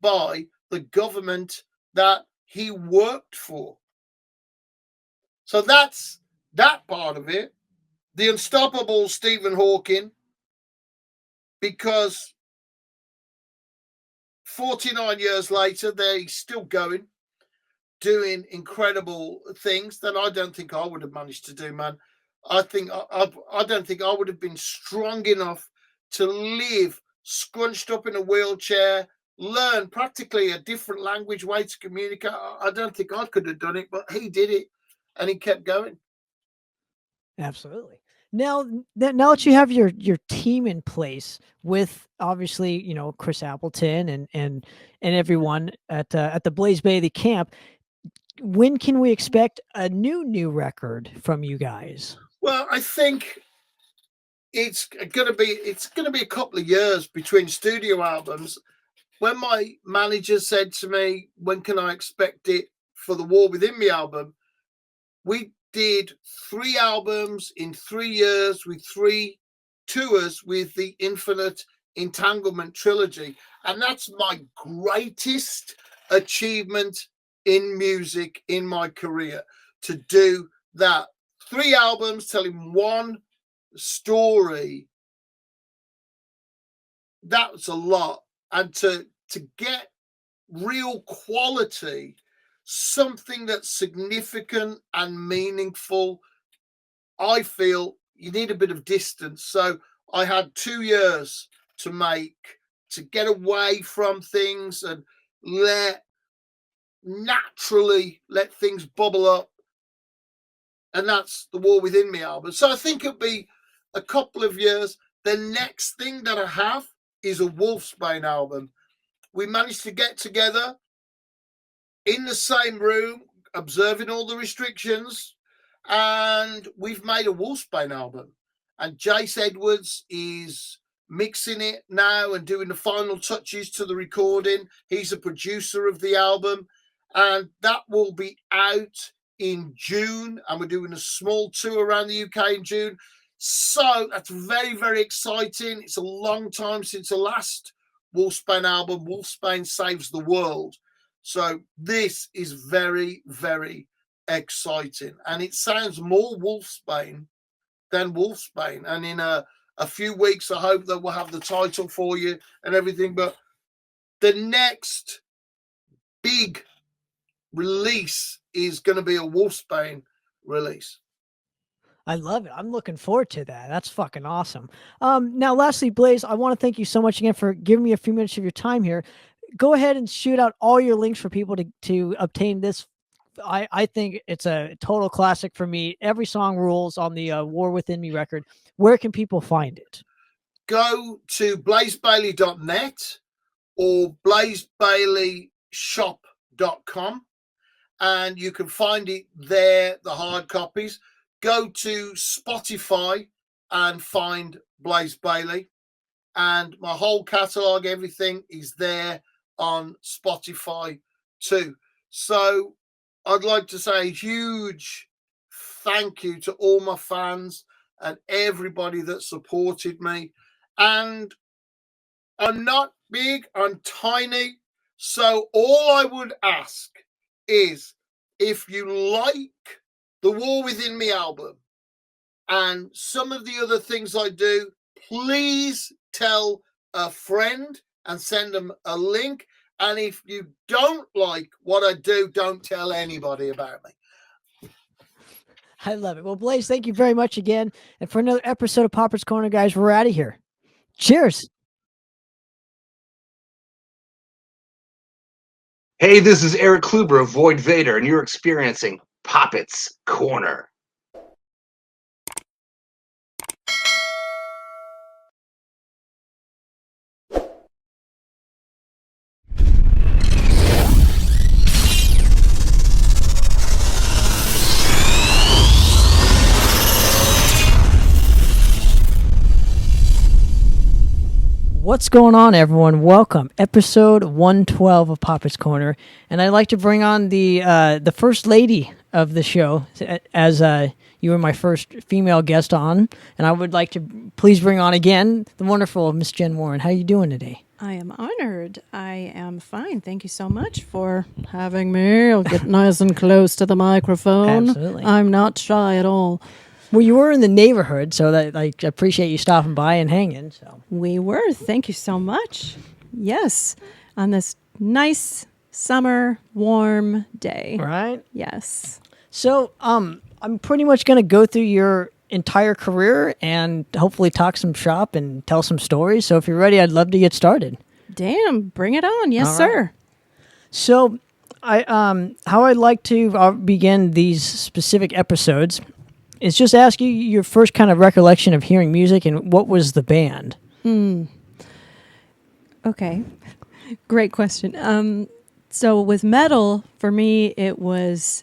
by the government that he worked for. So that's that part of it. The unstoppable Stephen Hawking, because 49 years later, they're still going, doing incredible things that I don't think I would have managed to do, man. I don't think I would have been strong enough to live scrunched up in a wheelchair, learn practically a different language, way to communicate. I don't think I could have done it, but he did it, and he kept going. Absolutely. Now that you have your team in place with, obviously, Chris Appleton and everyone at the Blaze Bailey camp, when can we expect a new record from you guys? Well, I think it's gonna be a couple of years between studio albums. When my manager said to me, "When can I expect it for the War Within Me album?" we did 3 albums in 3 years with 3 tours with the Infinite Entanglement trilogy, and that's my greatest achievement in music in my career, to do that. 3 albums telling one story. That's a lot. And to get real quality, something that's significant and meaningful, I feel you need a bit of distance. So I had 2 years to get away from things and naturally let things bubble up. And that's the War Within Me album. So I think it'll be a couple of years. The next thing that I have is a Wolfsbane album. We managed to get together in the same room, observing all the restrictions, and we've made a Wolfsbane album. And Jace Edwards is mixing it now and doing the final touches to the recording. He's a producer of the album, and that will be out in June, and we're doing a small tour around the UK in June. So that's very, very exciting. It's a long time since the last Wolfsbane album, Wolfsbane Saves the World. So this is very, very exciting. And it sounds more Wolfsbane than Wolfsbane. And in a few weeks, I hope that we'll have the title for you and everything. But the next big release is going to be a Wolfsbane release. I love it. I'm looking forward to that. That's fucking awesome. Now, lastly, Blaze, I want to thank you so much again for giving me a few minutes of your time here. Go ahead and shoot out all your links for people to obtain this. I think it's a total classic for me. Every song rules on the War Within Me record. Where can people find it? Go to blazebailey.net or blazebaileyshop.com, and you can find it there, the hard copies. Go to Spotify and find Blaze Bailey, and my whole catalogue, everything is there on Spotify too. So I'd like to say a huge thank you to all my fans and everybody that supported me. And I'm not big, I'm tiny. So all I would ask is, if you like the War Within Me album and some of the other things I do, please tell a friend and send them a link. And if you don't like what I do, don't tell anybody about me. I love it. Well, Blaze, thank you very much again. And for another episode of Poppitt's Corner, guys, we're out of here. Cheers. Hey, this is Eric Kluber of Void Vader, and you're experiencing Poppitt's Corner. What's going on, everyone? Welcome, episode 112 of Poppitt's Corner, and I'd like to bring on the first lady of the show, as You were my first female guest on, and I would like to please bring on again the wonderful Miss Jen Warren. How are you doing today? I am honored. I am fine. Thank you so much for having me. I'll get nice and close to the microphone. Absolutely. I'm not shy at all. Well, you were in the neighborhood, so that I appreciate you stopping by and hanging. So We were. Thank you so much. Yes, on this nice summer warm day. right. Yes. So I'm pretty much going to go through your entire career and hopefully talk some shop and tell some stories. So if you're ready, I'd love to get started. Damn, bring it on. Yes, All right. sir. So how I'd like to begin these specific episodes is just ask you your first kind of recollection of hearing music and what was the band? Okay. Great question. So with metal, for me, it was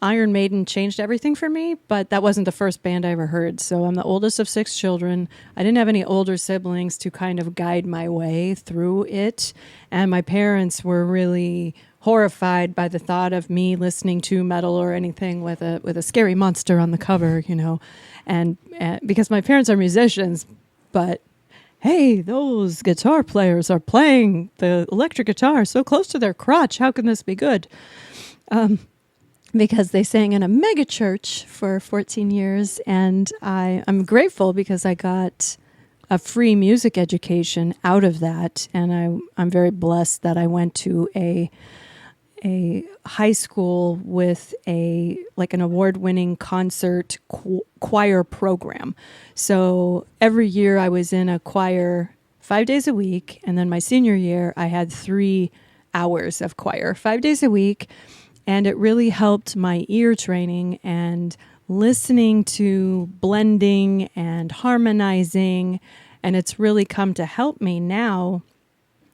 Iron Maiden changed everything for me, but that wasn't the first band I ever heard. So I'm the oldest of 6 children. I didn't have any older siblings to kind of guide my way through it. And my parents were really horrified by the thought of me listening to metal or anything with a scary monster on the cover, you know. And because my parents are musicians, but hey, those guitar players are playing the electric guitar so close to their crotch. How can this be good? Because they sang in a mega church for 14 years, and I'm grateful because I got a free music education out of that, and I'm very blessed that I went to a high school with an award-winning concert choir program. So every year I was in a choir 5 days a week, and then my senior year I had 3 hours of choir 5 days a week. And it really helped my ear training and listening to blending and harmonizing. And it's really come to help me now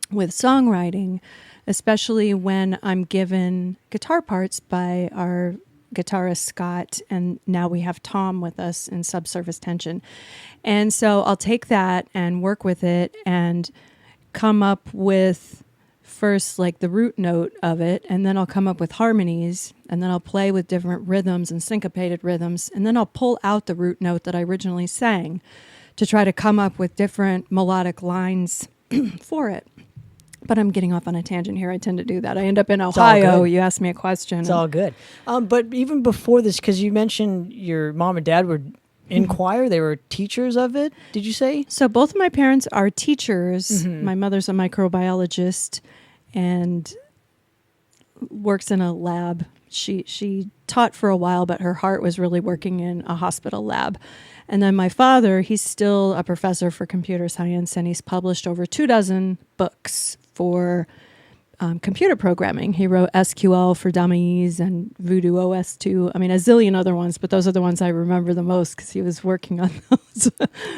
with songwriting, especially when I'm given guitar parts by our guitarist Scott. And now we have Tom with us in Subsurface Tension. And so I'll take that and work with it and come up with first like the root note of it, and then I'll come up with harmonies, and then I'll play with different rhythms and syncopated rhythms, and then I'll pull out the root note that I originally sang to try to come up with different melodic lines for it. But I'm getting off on a tangent here. I tend to do that. I end up in Ohio. You asked me a question. It's all good. But even before this, because you mentioned your mom and dad were in choir, they were teachers of it, did you say? So both of my parents are teachers. My mother's a microbiologist and works in a lab. She taught for a while, but her heart was really working in a hospital lab. And then my father, he's still a professor for computer science, and he's published over 24 books for computer programming. He wrote SQL for Dummies and Voodoo OS 2. I mean, a zillion other ones, but those are the ones I remember the most because he was working on those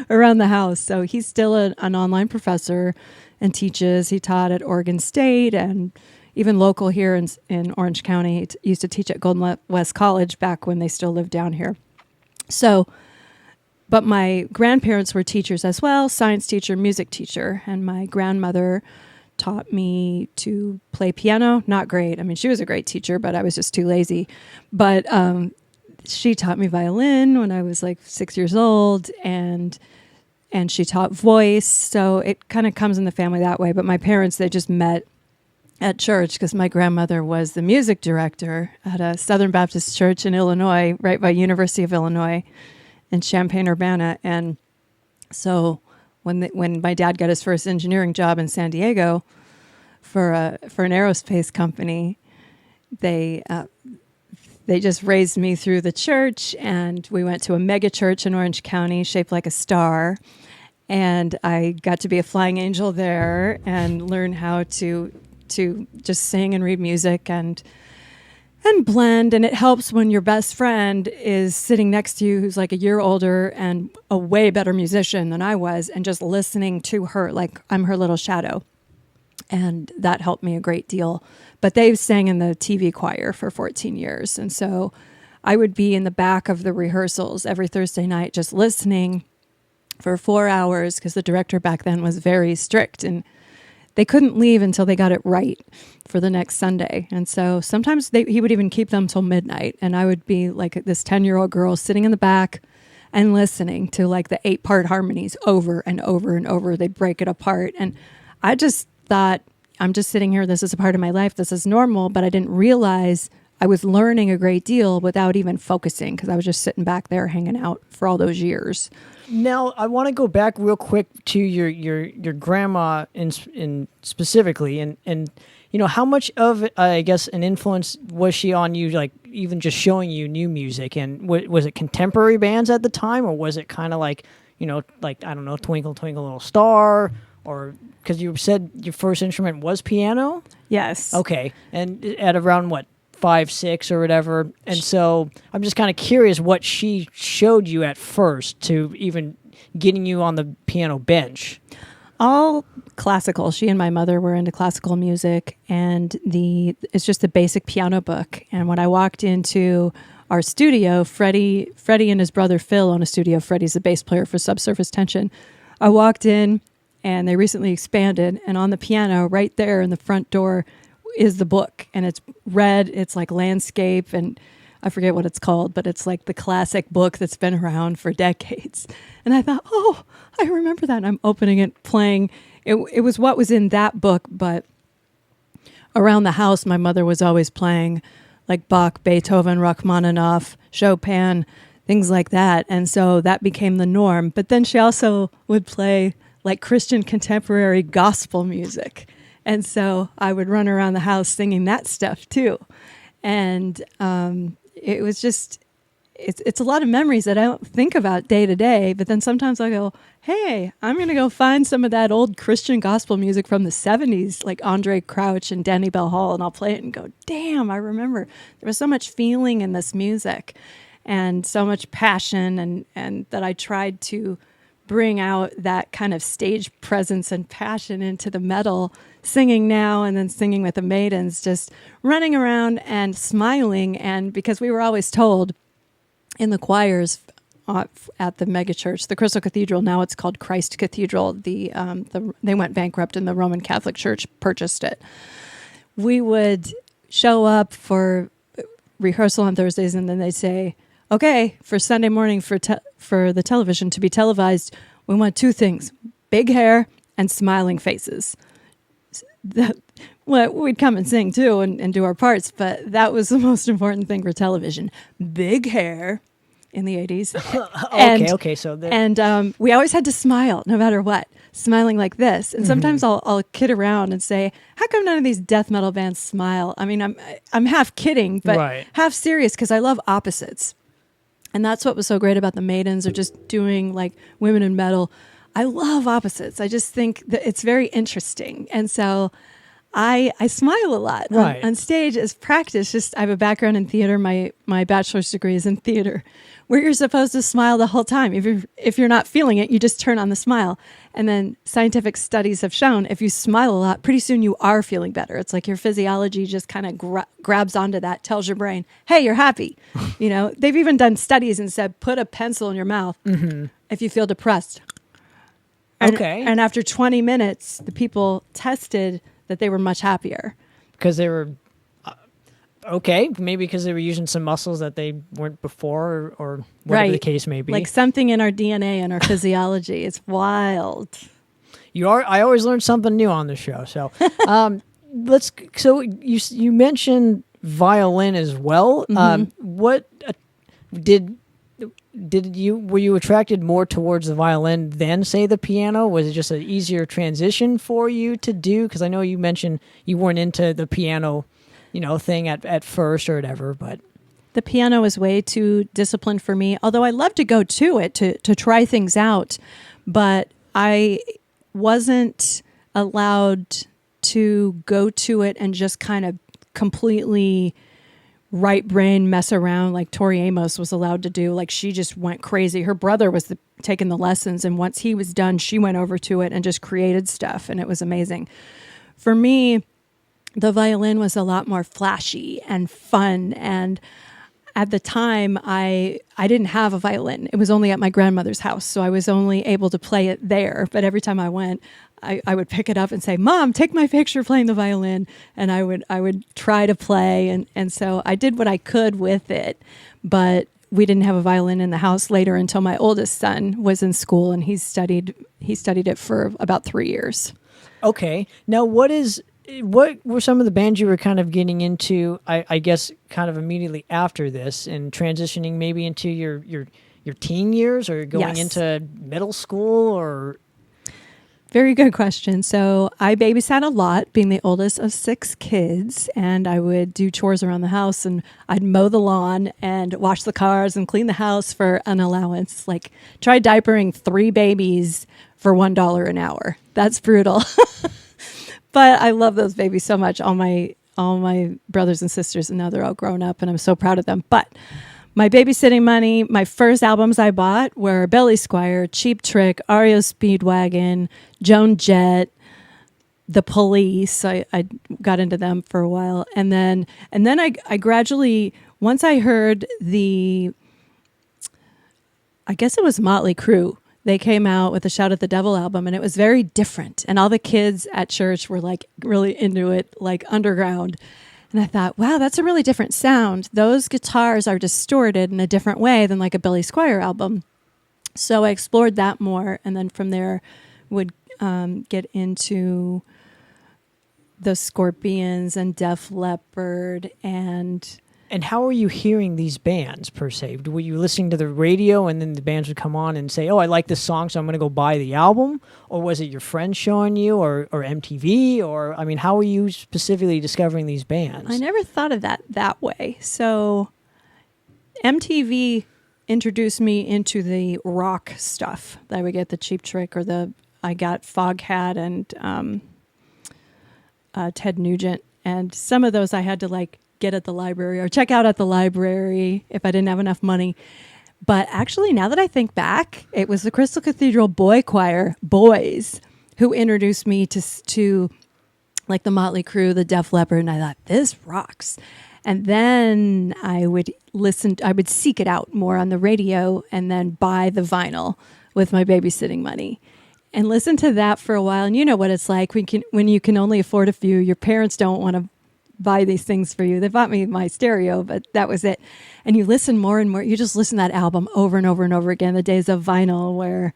around the house. So he's still an online professor and teaches. He taught at Oregon State and even local here in Orange County. He used to teach at Golden West College back when they still lived down here. So, but my grandparents were teachers as well, science teacher, music teacher, and my grandmother taught me to play piano. Not great. I mean, she was a great teacher, but I was just too lazy. But she taught me violin when I was like 6 years old, and she taught voice. So it kind of comes in the family that way. But my parents, they just met at church because my grandmother was the music director at a Southern Baptist church in Illinois, right by University of Illinois in Champaign-Urbana. And so when my dad got his first engineering job in San Diego for an aerospace company, they just raised me through the church, and we went to a mega church in Orange County shaped like a star. And I got to be a flying angel there and learn how to just sing and read music and blend. And it helps when your best friend is sitting next to you who's like a year older and a way better musician than I was, and just listening to her like I'm her little shadow. And that helped me a great deal. But they sang in the TV choir for 14 years. And so I would be in the back of the rehearsals every Thursday night just listening for 4 hours because the director back then was very strict. And they couldn't leave until they got it right for the next Sunday. And so sometimes he would even keep them till midnight. And I would be like this 10-year-old girl sitting in the back and listening to like the 8-part harmonies over and over and over. They'd break it apart. And I just thought, I'm just sitting here. This is a part of my life. This is normal. But I didn't realize I was learning a great deal without even focusing, because I was just sitting back there hanging out for all those years. Now, I want to go back real quick to your grandma in specifically, and how much of, I guess, an influence was she on you, like even just showing you new music? And was it contemporary bands at the time, or was it kind of like, like, I don't know, Twinkle, Twinkle, Little Star, or because you said your first instrument was piano? Yes. Okay. And at around what, 5, 6 or whatever. And so I'm just kind of curious what she showed you at first to even getting you on the piano bench. All classical. She and my mother were into classical music, and it's just the basic piano book. And when I walked into our studio, Freddie and his brother Phil own a studio. Freddie's the bass player for Subsurface Tension. I walked in, and they recently expanded, and on the piano right there in the front door is the book, and it's red. It's like landscape, and I forget what it's called, but it's like the classic book that's been around for decades. And I thought, oh, I remember that. And I'm opening it, playing. It was what was in that book, but around the house, my mother was always playing like Bach, Beethoven, Rachmaninoff, Chopin, things like that. And so that became the norm. But then she also would play like Christian contemporary gospel music. And so I would run around the house singing that stuff too. And it was just, it's a lot of memories that I don't think about day to day. But then sometimes I go, hey, I'm going to go find some of that old Christian gospel music from the 70s, like Andre Crouch and Danny Bell Hall, and I'll play it and go, damn, I remember there was so much feeling in this music and so much passion, and that I tried to bring out that kind of stage presence and passion into the metal, singing now and then singing with the Maidens, just running around and smiling. And because we were always told in the choirs at the megachurch, the Crystal Cathedral, now it's called Christ Cathedral, they went bankrupt and the Roman Catholic Church purchased it. We would show up for rehearsal on Thursdays, and then they'd say, okay, for Sunday morning for the television to be televised, we want 2 things: big hair and smiling faces. Well, we'd come and sing too and do our parts, but that was the most important thing for television. Big hair in the 80s. Okay. So we always had to smile no matter what, smiling like this. And sometimes I'll kid around and say, how come none of these death metal bands smile? I mean, I'm half kidding, but half serious, because I love opposites. And that's what was so great about the Maidens, or just doing like women in metal. I love opposites. I just think that it's very interesting. And so I smile a lot on stage as practice. Just I have a background in theater. My bachelor's degree is in theater, where you're supposed to smile the whole time. If you're not feeling it, you just turn on the smile. And then scientific studies have shown if you smile a lot, pretty soon you are feeling better. It's like your physiology just kind of grabs onto that, tells your brain, hey, you're happy. They've even done studies and said, put a pencil in your mouth if you feel depressed. And after 20 minutes, the people tested that they were much happier. Because they were, maybe because they were using some muscles that they weren't before, or whatever the case may be. Like something in our DNA and our physiology. It's wild. I always learn something new on the show. So so you mentioned violin as well. What were you attracted more towards the violin than, say, the piano? Was it just an easier transition for you to do? Because I know you mentioned you weren't into the piano, thing at first or whatever, but the piano was way too disciplined for me. Although I love to go to it to try things out, but I wasn't allowed to go to it and just kind of completely right brain mess around like Tori Amos was allowed to do. Like, she just went crazy. Her brother was taking the lessons, and once he was done, she went over to it and just created stuff, and it was amazing. For me, the violin was a lot more flashy and fun, and at the time, I didn't have a violin. It was only at my grandmother's house, so I was only able to play it there. But every time I went, I would pick it up and say, "Mom, take my picture playing the violin," and I would try to play, and so I did what I could with it. But we didn't have a violin in the house later until my oldest son was in school, and he studied it for about 3 years. Okay. Now, what were some of the bands you were kind of getting into, I guess, kind of immediately after this and transitioning maybe into your teen years or going Yes. into middle school or? Very good question. So I babysat a lot, being the oldest of 6 kids, and I would do chores around the house, and I'd mow the lawn and wash the cars and clean the house for an allowance. Like, try diapering 3 babies for $1 an hour. That's brutal. But I love those babies so much. All my brothers and sisters, and now they're all grown up, and I'm so proud of them. But my babysitting money, my first albums I bought were Billy Squier, Cheap Trick, REO Speedwagon, Joan Jett, The Police. I got into them for a while. And then I gradually, once I heard I guess it was Motley Crue. They came out with the Shout at the Devil album, and it was very different. And all the kids at church were like really into it, like underground. And I thought, wow, that's a really different sound. Those guitars are distorted in a different way than like a Billy Squier album. So I explored that more, and then from there would get into the Scorpions and Def Leppard and how are you hearing these bands per se? Were you listening to the radio and then the bands would come on and say, "Oh, I like this song, so I'm going to go buy the album"? Or was it your friends showing you, or MTV? Or, I mean, how are you specifically discovering these bands? I never thought of that way. So MTV introduced me into the rock stuff. I would get the Cheap Trick, or I got Foghat and Ted Nugent. And some of those I had to like get at the library or check out at the library if I didn't have enough money. But actually, now that I think back, it was the Crystal Cathedral Boy Choir boys who introduced me to like the Motley Crue, the Def Leppard, and I thought, this rocks. And then I would seek it out more on the radio and then buy the vinyl with my babysitting money and listen to that for a while. And you know what it's like when you can only afford a few. Your parents don't want to buy these things for you. They bought me my stereo, but that was it. And you listen more and more. You just listen to that album over and over and over again. The days of vinyl where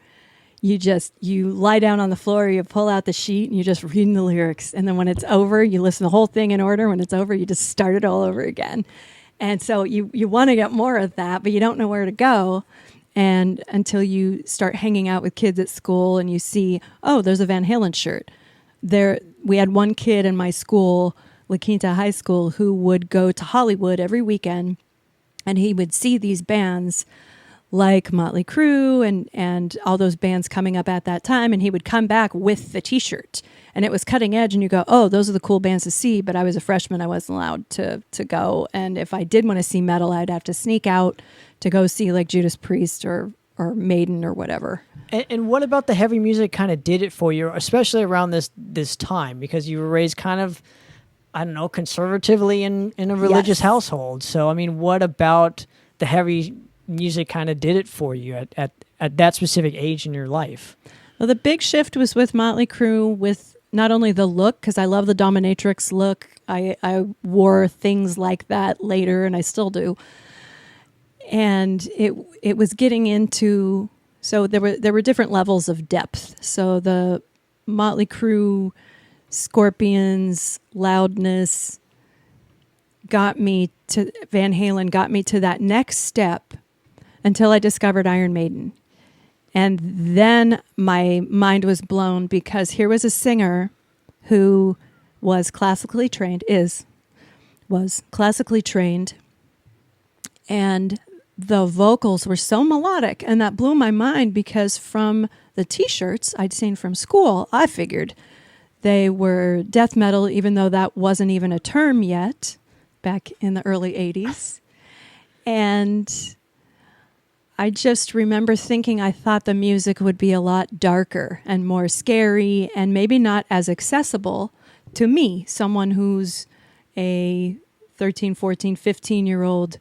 you lie down on the floor, you pull out the sheet, and you just reading the lyrics. And then when it's over, you listen to the whole thing in order. When it's over, you just start it all over again. And so you want to get more of that, but you don't know where to go. And until you start hanging out with kids at school and you see, oh, there's a Van Halen shirt. We had one kid in my school, La Quinta High School, who would go to Hollywood every weekend, and he would see these bands like Motley Crue and all those bands coming up at that time, and he would come back with the T-shirt, and it was cutting edge, and you go, oh, those are the cool bands to see, but I was a freshman, I wasn't allowed to go, and if I did want to see metal, I'd have to sneak out to go see like Judas Priest or Maiden or whatever. And what about the heavy music kind of did it for you, especially around this time, because you were raised kind of, I don't know, conservatively in a religious household. So, I mean, what about the heavy music kind of did it for you at that specific age in your life? Well, the big shift was with Motley Crue, with not only the look, because I love the dominatrix look. I wore things like that later, and I still do. And it was getting into, so there were different levels of depth. So the Motley Crue, Scorpions, loudness got me to Van Halen, got me to that next step until I discovered Iron Maiden. And then my mind was blown, because here was a singer who was classically trained, and the vocals were so melodic, and that blew my mind, because from the T-shirts I'd seen from school, I figured they were death metal, even though that wasn't even a term yet back in the early 80s. And I just remember thinking I thought the music would be a lot darker and more scary and maybe not as accessible to me, someone who's a 13, 14, 15-year-old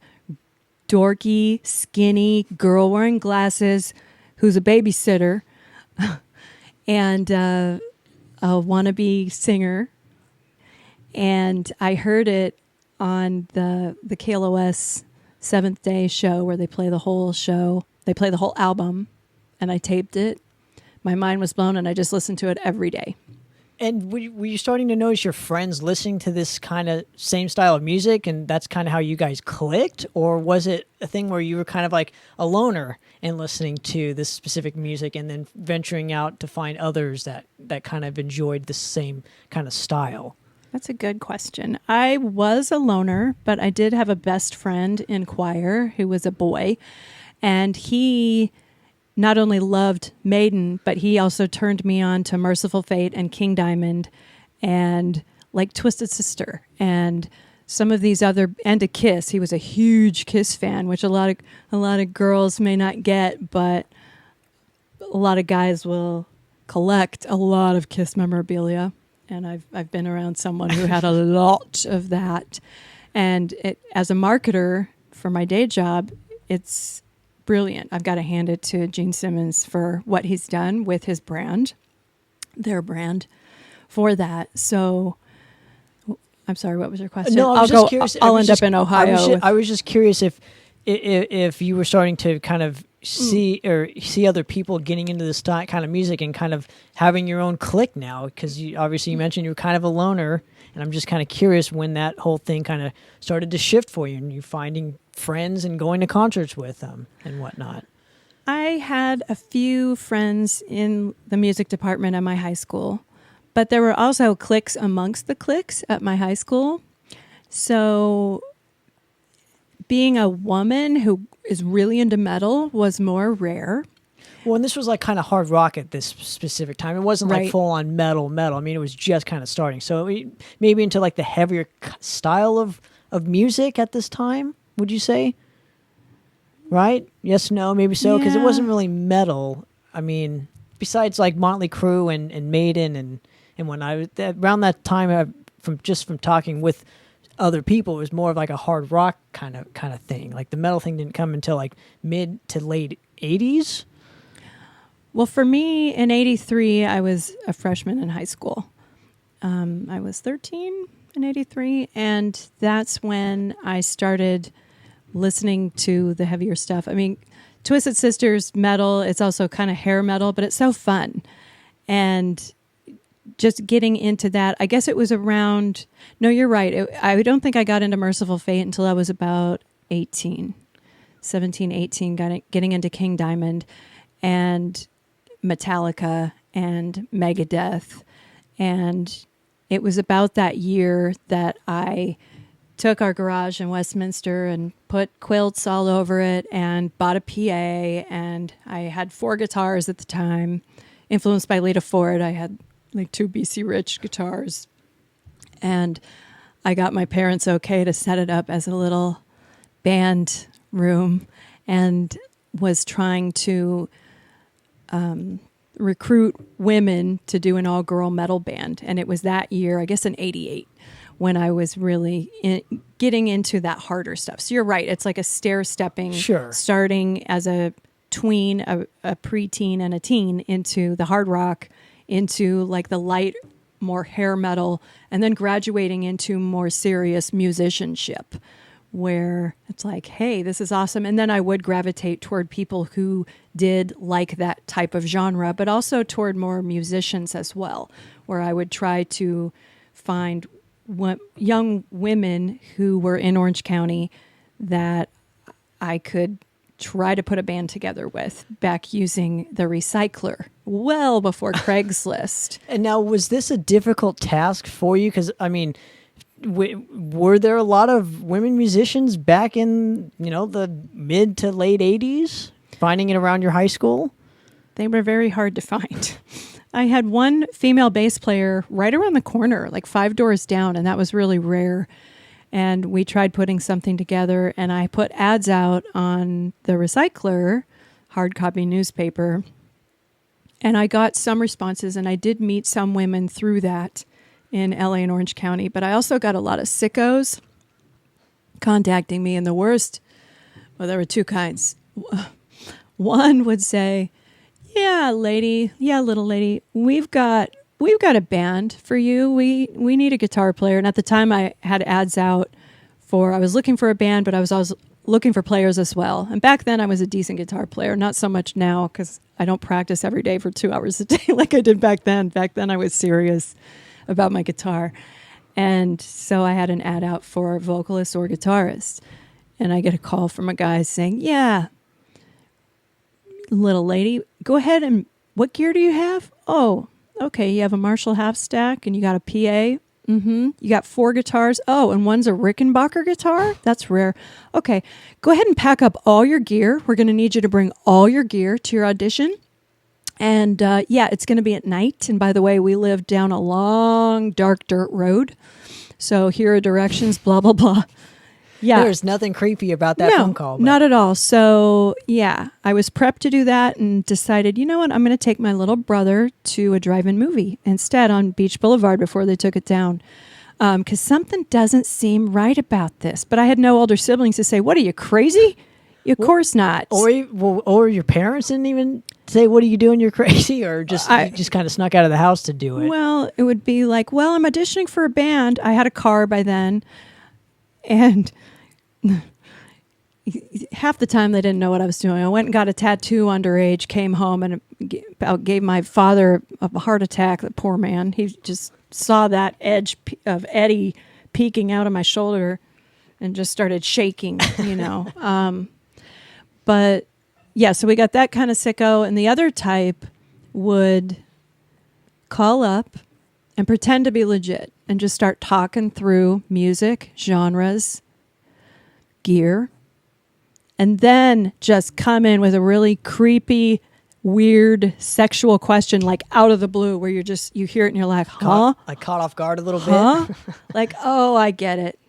dorky, skinny girl wearing glasses who's a babysitter and a wannabe singer. And I heard it on the KLOS Seventh Day show where they play the whole show. They play the whole album, and I taped it. My mind was blown, and I just listened to it every day. And were you starting to notice your friends listening to this kind of same style of music, and that's kind of how you guys clicked? Or was it a thing where you were kind of like a loner and listening to this specific music and then venturing out to find others that kind of enjoyed the same kind of style? That's a good question. I was a loner, but I did have a best friend in choir who was a boy, and he not only loved Maiden, but he also turned me on to Merciful Fate and King Diamond and like Twisted Sister and some of these other, and to Kiss. He was a huge Kiss fan, which a lot of girls may not get, but a lot of guys will collect a lot of Kiss memorabilia. And I've been around someone who had a lot of that. And as a marketer for my day job, it's brilliant. I've got to hand it to Gene Simmons for what he's done with his brand, their brand, for that. So, I'm sorry, what was your question? No, I was just curious. I'll end up in Ohio. I was just curious if you were starting to kind of see other people getting into this kind of music and kind of having your own clique now, because you mentioned you were kind of a loner, and I'm just kind of curious when that whole thing kind of started to shift for you and you finding friends and going to concerts with them and whatnot. I had a few friends in the music department at my high school, but there were also cliques amongst the cliques at my high school. So being a woman who is really into metal was more rare. Well, and this was like kind of hard rock at this specific time. It wasn't like full on metal. I mean, it was just kind of starting. So maybe into like the heavier style of music at this time, would you say? Right? Yes, no, maybe so. Because it wasn't really metal. I mean, besides like Motley Crue and Maiden and when I was around that time, from talking with other people, it was more of like a hard rock kind of thing. Like the metal thing didn't come until like mid to late 80s. Well, for me, in 83, I was a freshman in high school. I was 13 in 83, and that's when I started listening to the heavier stuff. I mean, Twisted Sister's metal, it's also kind of hair metal, but it's so fun. And just getting into that, I guess it was around, no, you're right. I don't think I got into Merciful Fate until I was about 17, 18, getting into King Diamond and Metallica and Megadeth. And it was about that year that I took our garage in Westminster and put quilts all over it and bought a PA. And I had 4 guitars at the time, influenced by Lita Ford. I had like 2 BC Rich guitars. And I got my parents okay to set it up as a little band room and was trying to recruit women to do an all-girl metal band. And it was that year, I guess in 88, when I was really getting into that harder stuff. So you're right. It's like a stair-stepping, starting as a tween, a preteen and a teen into the hard rock, into like the light, more hair metal, and then graduating into more serious musicianship, where it's like, hey, this is awesome. And then I would gravitate toward people who did like that type of genre, but also toward more musicians as well, where I would try to find young women who were in Orange County that I could try to put a band together with, back using the recycler well before Craigslist. And now, was this a difficult task for you? Because, I mean, were there a lot of women musicians back in, the mid to late 80s, finding it around your high school? They were very hard to find. I had one female bass player right around the corner, like 5 doors down, and that was really rare. And we tried putting something together, and I put ads out on the recycler, hard copy newspaper, and I got some responses, and I did meet some women through that in LA and Orange County. But I also got a lot of sickos contacting me, and the worst Well, there were two kinds. One would say, "Yeah, lady, yeah, little lady, we've got a band for you. We need a guitar player." And at the time, I had ads out I was looking for a band, but I was also looking for players as well. And back then, I was a decent guitar player. Not so much now because I don't practice every day for 2 hours a day like I did back then. Back then, I was serious about my guitar. And so I had an ad out for vocalist or guitarist. And I get a call from a guy saying, "Yeah, little lady, go ahead and what gear do you have? Oh, okay, you have a Marshall half stack and you got a PA. Mm-hmm. You got 4 guitars. Oh, and one's a Rickenbacker guitar? That's rare. Okay, go ahead and pack up all your gear. We're going to need you to bring all your gear to your audition. And yeah, it's going to be at night. And by the way, we live down a long, dark dirt road. So here are directions, blah, blah, blah." Yeah. There's nothing creepy about that phone call. Not at all. So, yeah, I was prepped to do that and decided, you know what, I'm going to take my little brother to a drive-in movie instead on Beach Boulevard before they took it down. Because something doesn't seem right about this. But I had no older siblings to say, "What are you, crazy?" Of course not. Or your parents didn't even say, "What are you doing? You're crazy," or just you just kind of snuck out of the house to do it. Well, it would be like, "Well, I'm auditioning for a band." I had a car by then, and half the time they didn't know what I was doing. I went and got a tattoo underage, came home, and gave my father a heart attack. The poor man. He just saw that edge of Eddie peeking out of my shoulder and just started shaking, you know. But yeah, so we got that kind of sicko. And the other type would call up and pretend to be legit and just start talking through music, genres, gear, and then just come in with a really creepy, weird, sexual question, like out of the blue, where you hear it and you're like, huh? Caught off guard a little bit. bit. Like, oh, I get it.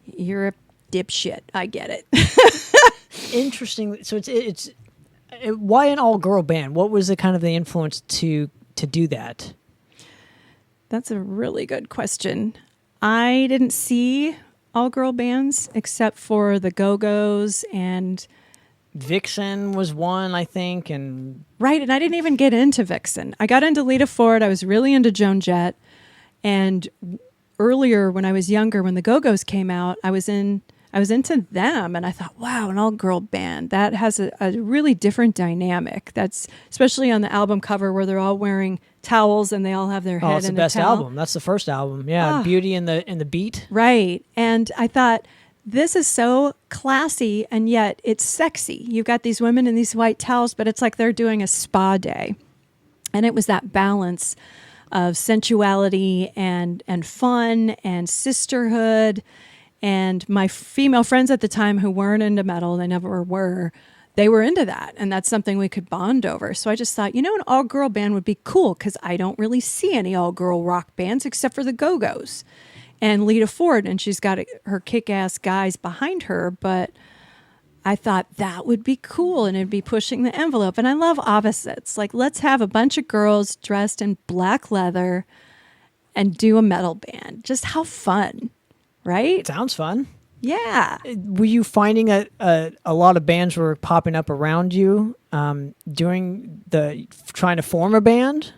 You're a dipshit. I get it. Interesting. So it's why an all-girl band? What was the kind of the influence to do that? That's a really good question. I didn't see all-girl bands except for the Go-Go's, and Vixen was one, I think, and right. And I didn't even get into Vixen. I got into Lita Ford. I was really into Joan Jett, and earlier when I was younger, when the Go-Go's came out, I was into them, and I thought, wow, an all-girl band, that has a really different dynamic. That's especially on the album cover where they're all wearing towels and they all have their head in a towel. It's the best album. That's the first album. Yeah, Beauty and the Beat. Right. And I thought, this is so classy, and yet it's sexy. You've got these women in these white towels, but it's like they're doing a spa day. And it was that balance of sensuality and fun and sisterhood. And my female friends at the time who weren't into metal, they never were, they were into that. And that's something we could bond over. So I just thought, an all-girl band would be cool because I don't really see any all-girl rock bands except for the Go-Go's and Lita Ford. And she's got her kick-ass guys behind her. But I thought that would be cool and it'd be pushing the envelope. And I love opposites. Like, let's have a bunch of girls dressed in black leather and do a metal band. Just how fun. Right? Sounds fun. Yeah. Were you finding a lot of bands were popping up around you during trying to form a band?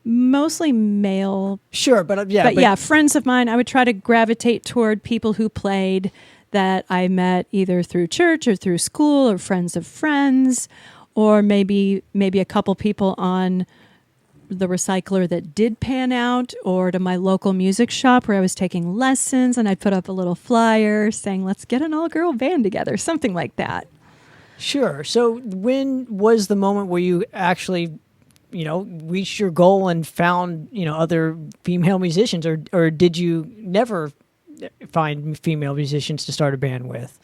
Mostly male. Sure, but yeah, friends of mine, I would try to gravitate toward people who played that I met either through church or through school or friends of friends, or maybe a couple people on the recycler that did pan out, or to my local music shop where I was taking lessons and I'd put up a little flyer saying, let's get an all-girl band together, something like that. Sure. So when was the moment where you actually, reached your goal and found, other female musicians, or did you never find female musicians to start a band with?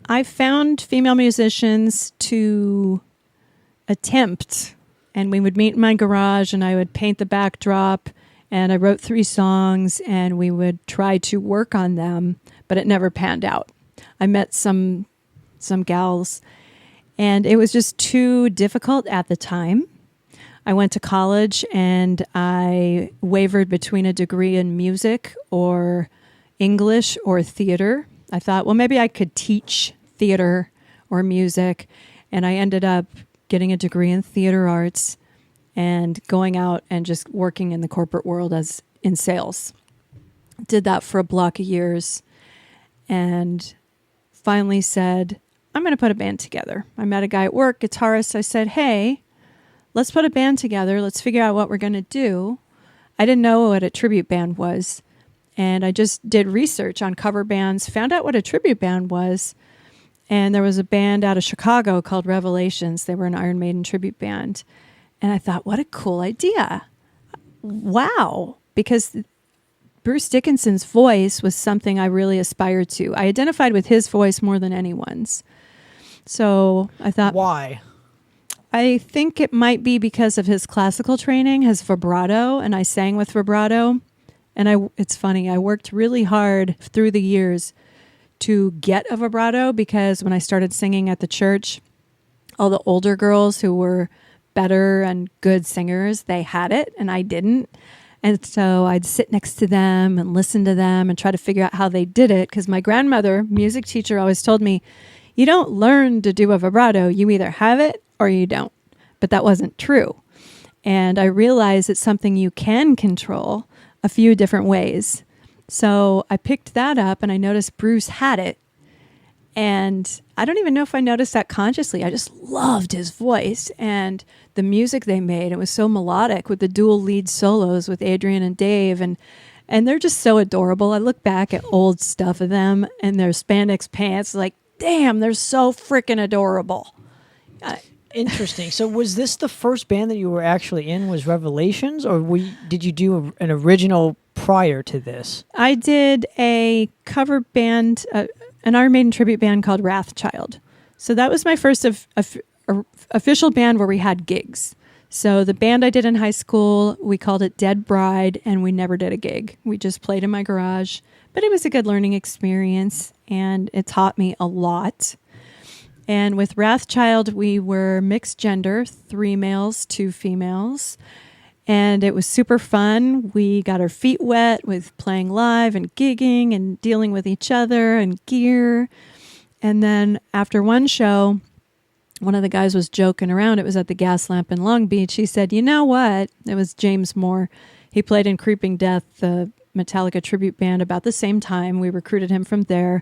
I found female musicians to attempt. And we would meet in my garage, and I would paint the backdrop, and I wrote 3 songs, and we would try to work on them, but it never panned out. I met some gals, and it was just too difficult at the time. I went to college, and I wavered between a degree in music or English or theater, I thought, well, maybe I could teach theater or music. And I ended up getting a degree in theater arts and going out and just working in the corporate world as in sales. Did that for a block of years and finally said, I'm going to put a band together. I met a guy at work, guitarist. I said, hey, let's put a band together. Let's figure out what we're going to do. I didn't know what a tribute band was. And I just did research on cover bands, found out what a tribute band was. And there was a band out of Chicago called Revelations. They were an Iron Maiden tribute band. And I thought, what a cool idea. Wow. Because Bruce Dickinson's voice was something I really aspired to. I identified with his voice more than anyone's. So I thought, why? I think it might be because of his classical training, his vibrato, and I sang with vibrato. And it's funny, I worked really hard through the years to get a vibrato because when I started singing at the church, all the older girls who were better and good singers, they had it and I didn't. And so I'd sit next to them and listen to them and try to figure out how they did it. Because my grandmother, music teacher, always told me, you don't learn to do a vibrato. You either have it or you don't. But that wasn't true. And I realized it's something you can control a few different ways. So I picked that up and I noticed Bruce had it. And I don't even know if I noticed that consciously. I just loved his voice and the music they made. It was so melodic with the dual lead solos with Adrian and Dave. And they're just so adorable. I look back at old stuff of them and their spandex pants, like, damn, they're so freaking adorable. Interesting. So was this the first band that you were actually in, was Revelations, or did you do an original prior to this? I did a cover band, an Iron Maiden tribute band called Wrathchild. So that was my first official band where we had gigs. So the band I did in high school, we called it Dead Bride, and we never did a gig. We just played in my garage. But it was a good learning experience, and it taught me a lot. And with Wrathchild, we were mixed gender, 3 males, 2 females. And it was super fun. We got our feet wet with playing live and gigging and dealing with each other and gear. And then after one show, one of the guys was joking around. It was at the Gas Lamp in Long Beach. He said, you know what? It was James Moore. He played in Creeping Death, the Metallica tribute band, about the same time. We recruited him from there.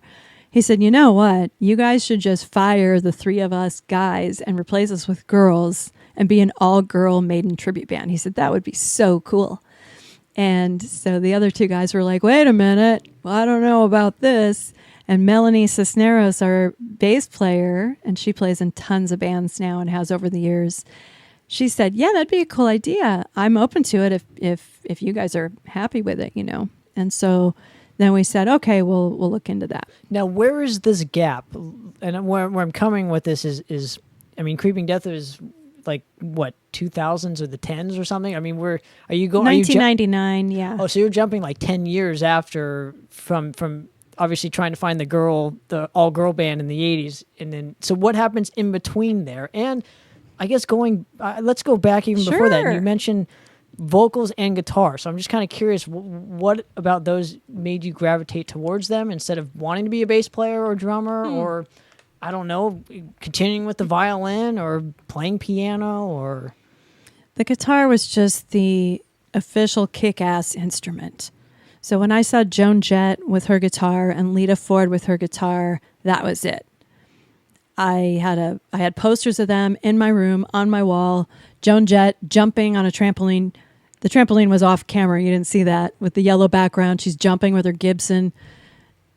He said, you know what? You guys should just fire the 3 of us guys and replace us with girls and be an all-girl Maiden tribute band. He said, that would be so cool. And so the other 2 guys were like, wait a minute. Well, I don't know about this. And Melanie Cisneros, our bass player, and she plays in tons of bands now and has over the years, she said, yeah, that'd be a cool idea. I'm open to it if you guys are happy with it, you know. And so then we said, okay, we'll look into that. Now, where is this gap? And where I'm coming with this is, I mean, Creeping Death is like, what, 2000s or the 10s or something? I mean, are you going? 1999, yeah. Oh, so you're jumping like 10 years after from obviously trying to find the all-girl band in the 80s. And then, so what happens in between there? And I guess let's go back even before that. And you mentioned vocals and guitar. So I'm just kind of curious, what about those made you gravitate towards them instead of wanting to be a bass player or drummer or, I don't know, continuing with the violin or playing piano or... The guitar was just the official kick-ass instrument. So when I saw Joan Jett with her guitar and Lita Ford with her guitar, that was it. I had posters of them in my room on my wall. Joan Jett jumping on a trampoline. The trampoline was off camera. You didn't see that. With the yellow background, she's jumping with her Gibson.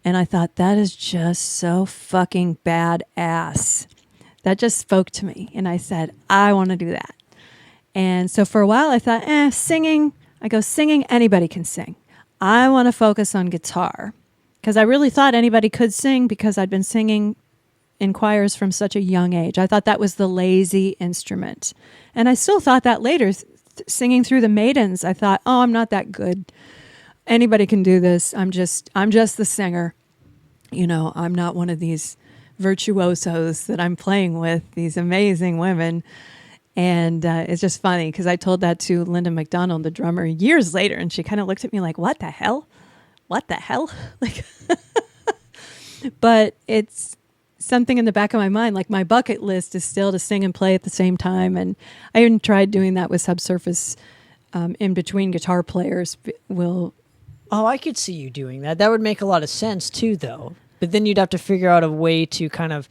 And I thought, that is just so fucking badass. That just spoke to me. And I said, I want to do that. And so for a while I thought, singing. I go, singing, anybody can sing. I want to focus on guitar. Because I really thought anybody could sing because I'd been singing in choirs from such a young age. I thought that was the lazy instrument. And I still thought that later, singing through the Maidens. I thought, oh, I'm not that good. Anybody can do this. I'm just the singer. You know, I'm not one of these virtuosos that I'm playing with, these amazing women. And it's just funny because I told that to Linda McDonald, the drummer, years later. And she kind of looked at me like, what the hell? What the hell? Like, but it's something in the back of my mind. Like my bucket list is still to sing and play at the same time. And I even tried doing that with Subsurface in between guitar players. I could see you doing that. That would make a lot of sense too, though. But then you'd have to figure out a way to kind of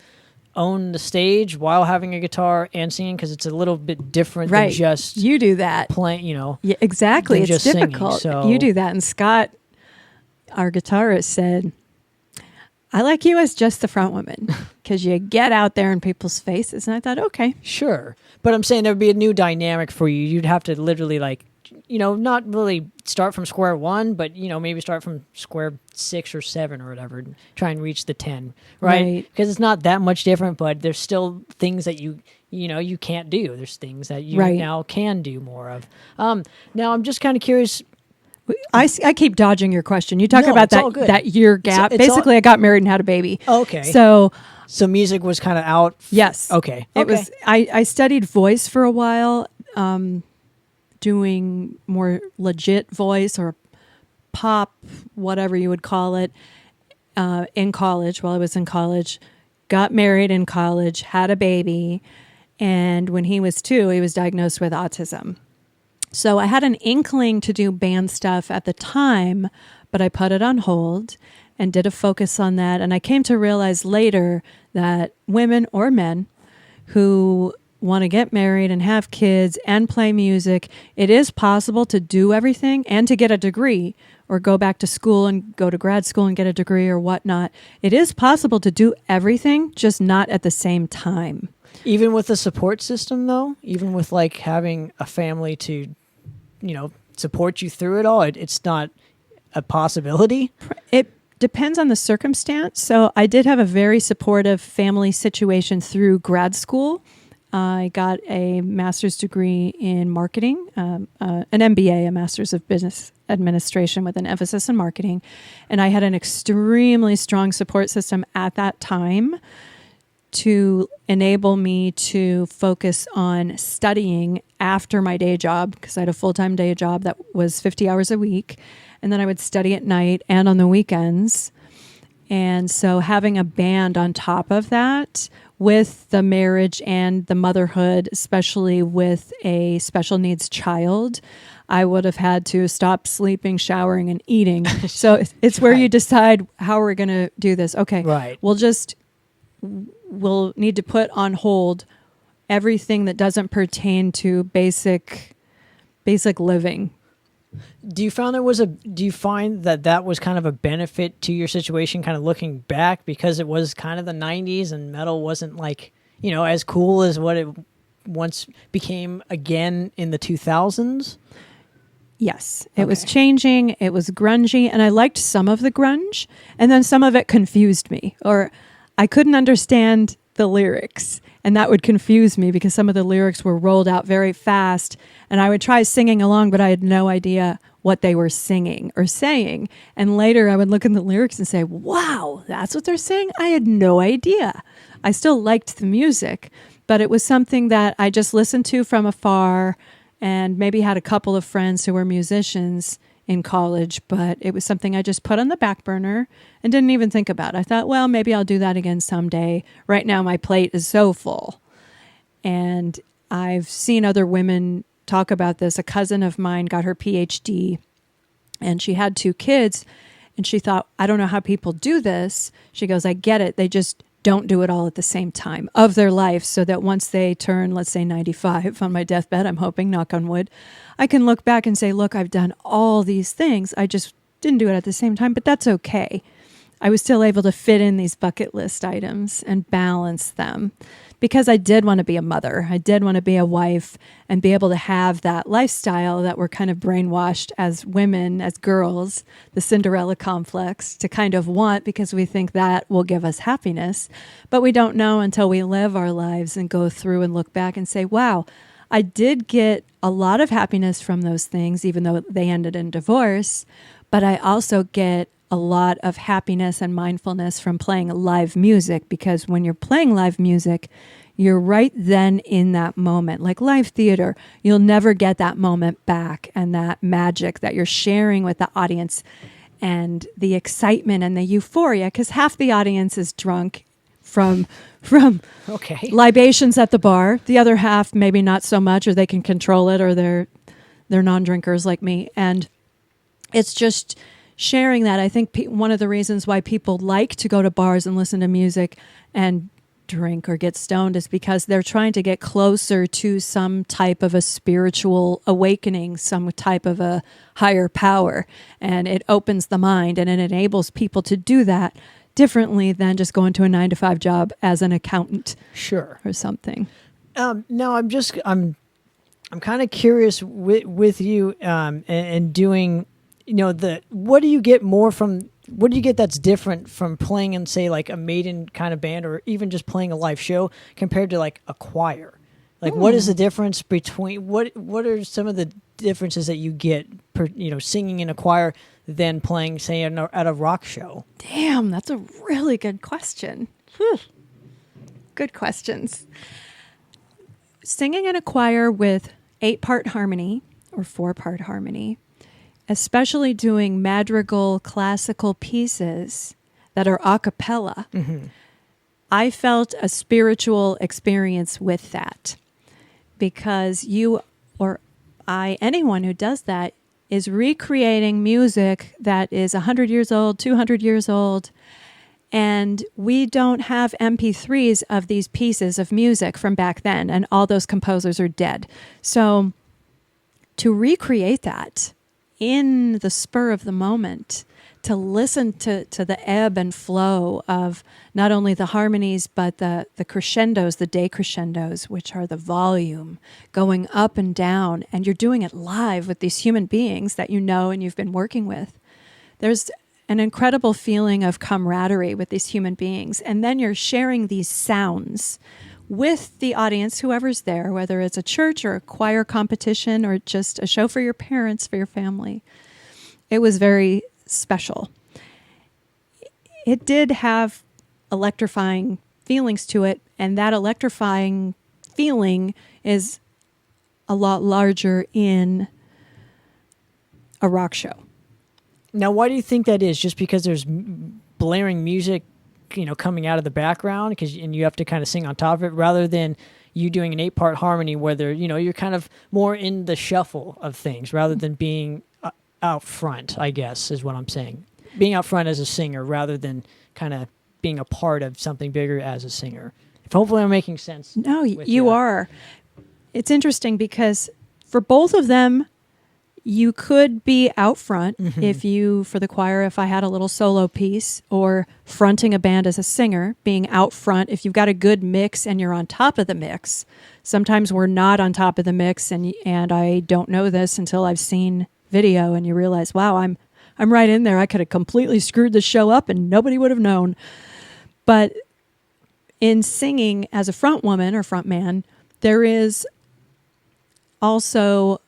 own the stage while having a guitar and singing, because it's a little bit different than just you do that playing. Yeah, exactly. It's just difficult. Singing, so. You do that, and Scott, our guitarist, said, "I like you as just the front woman because you get out there in people's faces." And I thought, okay, sure. But I'm saying there would be a new dynamic for you. You'd have to literally not really start from square one, but maybe start from square 6 or 7 or whatever, and try and reach the 10, right? Because it's not that much different, but there's still things that you can't do. There's things that you now can do more of. Now I'm just kind of curious. I keep dodging your question. You talk about that year gap. Basically, I got married and had a baby. Okay. So music was kind of out. Yes. Okay. It was. I studied voice for a while. Doing more legit voice or pop, whatever you would call it, in college, while I was in college. Got married in college, had a baby, and when he was 2, he was diagnosed with autism. So I had an inkling to do band stuff at the time, but I put it on hold and did a focus on that. And I came to realize later that women or men who want to get married and have kids and play music, it is possible to do everything and to get a degree or go back to school and go to grad school and get a degree or whatnot. It is possible to do everything, just not at the same time. Even with the support system, though? Even with having a family to, support you through it all? It's not a possibility? It depends on the circumstance. So I did have a very supportive family situation through grad school. I got a master's degree in marketing, an MBA, a master's of business administration with an emphasis in marketing. And I had an extremely strong support system at that time to enable me to focus on studying after my day job, because I had a full-time day job that was 50 hours a week. And then I would study at night and on the weekends. And so having a band on top of that, with the marriage and the motherhood, especially with a special needs child, I would have had to stop sleeping, showering, and eating. So it's where you decide, how are we going to do this? Okay, right. We'll need to put on hold everything that doesn't pertain to basic living. Do you find that was kind of a benefit to your situation, kind of looking back, because it was kind of the 90s and metal wasn't as cool as what it once became again in the 2000s? Yes, it was changing. It was grungy, and I liked some of the grunge, and then some of it confused me, or I couldn't understand the lyrics, and that would confuse me because some of the lyrics were rolled out very fast, and I would try singing along, but I had no idea what they were singing or saying. And later I would look in the lyrics and say, wow, that's what they're saying? I had no idea. I still liked the music, but it was something that I just listened to from afar and maybe had a couple of friends who were musicians in college, but it was something I just put on the back burner and didn't even think about. I thought, well, maybe I'll do that again someday. Right now my plate is so full. And I've seen other women talk about this. A cousin of mine got her PhD and she had 2 kids and she thought, I don't know how people do this. She goes, I get it. They just don't do it all at the same time of their life, so that once they turn, let's say 95 on my deathbed, I'm hoping, knock on wood, I can look back and say, look, I've done all these things. I just didn't do it at the same time, but that's okay. I was still able to fit in these bucket list items and balance them because I did want to be a mother. I did want to be a wife and be able to have that lifestyle that we're kind of brainwashed as women, as girls, the Cinderella complex to kind of want, because we think that will give us happiness. But we don't know until we live our lives and go through and look back and say, wow, I did get a lot of happiness from those things, even though they ended in divorce. But I also get a lot of happiness and mindfulness from playing live music, because when you're playing live music, you're right then in that moment. Like live theater, you'll never get that moment back and that magic that you're sharing with the audience. and the excitement and the euphoria, because half the audience is drunk from Okay. libations at the bar. The other half maybe not so much, or they can control it, or they're non-drinkers like me. And it's just sharing that. I think one of the reasons why people like to go to bars and listen to music and drink or get stoned is because they're trying to get closer to some type of a spiritual awakening, some type of a higher power. And it opens the mind and it enables people to do that differently than just going to a 9-to-5 job as an accountant. Sure. Or something. No, I'm kind of curious with you and doing, what do you get more from, what do you get that's different from playing in, say, like a Maiden kind of band, or even just playing a live show compared to like a choir? Like, what is the difference between, what are some of the differences that you get singing in a choir than playing, say, at a rock show? Damn, that's a really good question. Whew. Good questions. Singing in a choir with 8-part harmony or 4-part harmony, especially doing madrigal classical pieces that are a cappella, I felt a spiritual experience with that, because you or I, anyone who does that, is recreating music that is 100 years old, 200 years old, and we don't have MP3s of these pieces of music from back then, and all those composers are dead. So to recreate that in the spur of the moment, to listen to the ebb and flow of not only the harmonies, but the crescendos, the decrescendos, which are the volume going up and down, and you're doing it live with these human beings that you know and you've been working with. There's an incredible feeling of camaraderie with these human beings, and then you're sharing these sounds with the audience, whoever's there, whether it's a church or a choir competition or just a show for your parents, for your family. It was very special. It did have electrifying feelings to it, and that electrifying feeling is a lot larger in a rock show. Now, why do you think that is? Just because there's blaring music, coming out of the background, and you have to kind of sing on top of it, rather than you doing an 8-part harmony where you're kind of more in the shuffle of things rather than being out front, I guess, is what I'm saying. Being out front as a singer rather than kind of being a part of something bigger as a singer. If hopefully I'm making sense. No, you are. It's interesting because for both of them, you could be out front for the choir, if I had a little solo piece, or fronting a band as a singer, being out front. If you've got a good mix and you're on top of the mix, sometimes we're not on top of the mix, and I don't know this until I've seen video, and you realize, wow, I'm right in there. I could have completely screwed the show up and nobody would have known. But in singing as a front woman or front man, there is also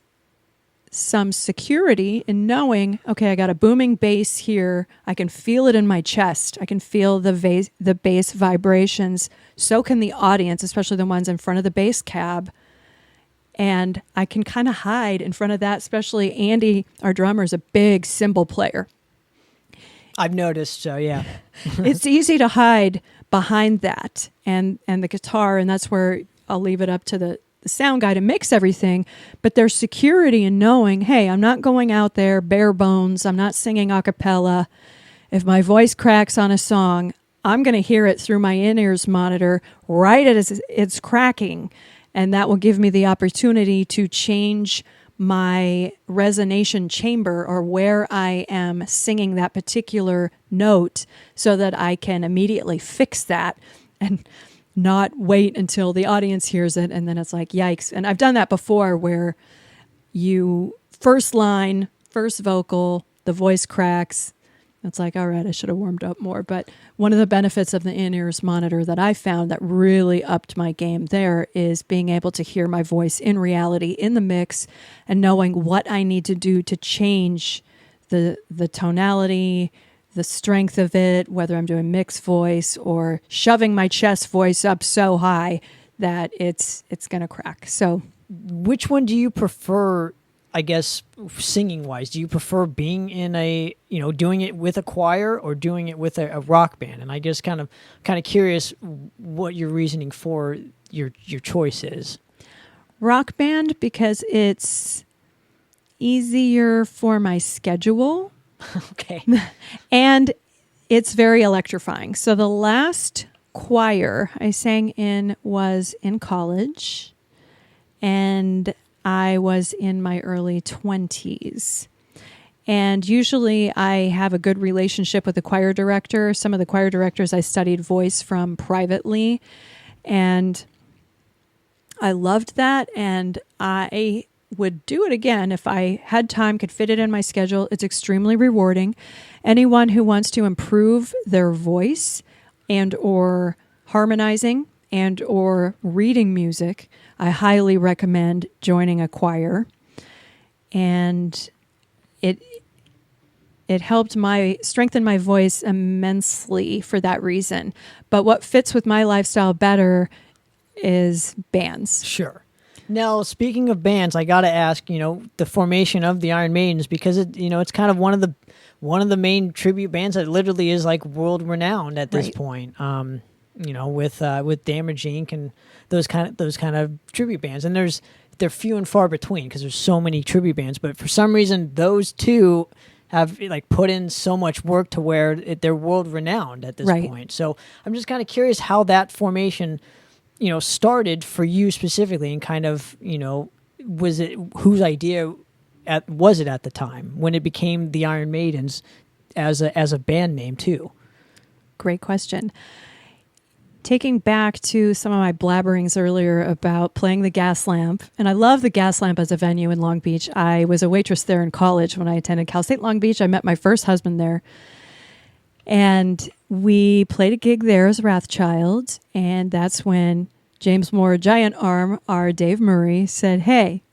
some security in knowing, okay, I got a booming bass here. I can feel it in my chest. I can feel the bass vibrations. So can the audience, especially the ones in front of the bass cab. And I can kind of hide in front of that, especially Andy, our drummer, is a big cymbal player. I've noticed, so yeah. It's easy to hide behind that and the guitar, and that's where I'll leave it up to the sound guy to mix everything. But there's security in knowing, hey, I'm not going out there bare bones. I'm not singing a cappella. If my voice cracks on a song, I'm going to hear it through my in-ears monitor right as it's cracking. And that will give me the opportunity to change my resonation chamber, or where I am singing that particular note, so that I can immediately fix that and not wait until the audience hears it. And then it's like, yikes. And I've done that before, where you first line, first vocal, the voice cracks. It's like, all right, I should have warmed up more. But one of the benefits of the in-ears monitor that I found that really upped my game there is being able to hear my voice in reality in the mix, and knowing what I need to do to change the tonality, the strength of it, whether I'm doing mixed voice or shoving my chest voice up so high that it's going to crack. So which one do you prefer? I guess, singing wise? Do you prefer being in doing it with a choir or doing it with a rock band? And I guess kind of curious what your reasoning for your choice is. Rock band, because it's easier for my schedule. Okay. And it's very electrifying. So the last choir I sang in was in college, and I was in my early 20s. And usually I have a good relationship with the choir director. Some of the choir directors I studied voice from privately, and I loved that, and I would do it again if I had time, could fit it in my schedule. It's extremely rewarding. Anyone who wants to improve their voice and or harmonizing and or reading music, I highly recommend joining a choir. And it helped strengthen my voice immensely for that reason. But what fits with my lifestyle better is bands. Sure. Now, speaking of bands, I got to ask, the formation of the Iron Maidens, because it's kind of one of the main tribute bands that literally is like world renowned at this point. With Damage Inc. and those kind of tribute bands, and they're few and far between because there's so many tribute bands. But for some reason, those two have put in so much work to where they're world renowned at this point. So I'm just kind of curious how that formation started for you specifically, and kind of, was it whose idea was it at the time when it became the Iron Maidens as a band name too? Great question. Taking back to some of my blabberings earlier about playing the Gas Lamp, and I love the Gas Lamp as a venue in Long Beach. I was a waitress there in college when I attended Cal State Long Beach. I met my first husband there. And we played a gig there as Wrathchild, and that's when James Moore, Giant Arm, our Dave Murray, said, "Hey,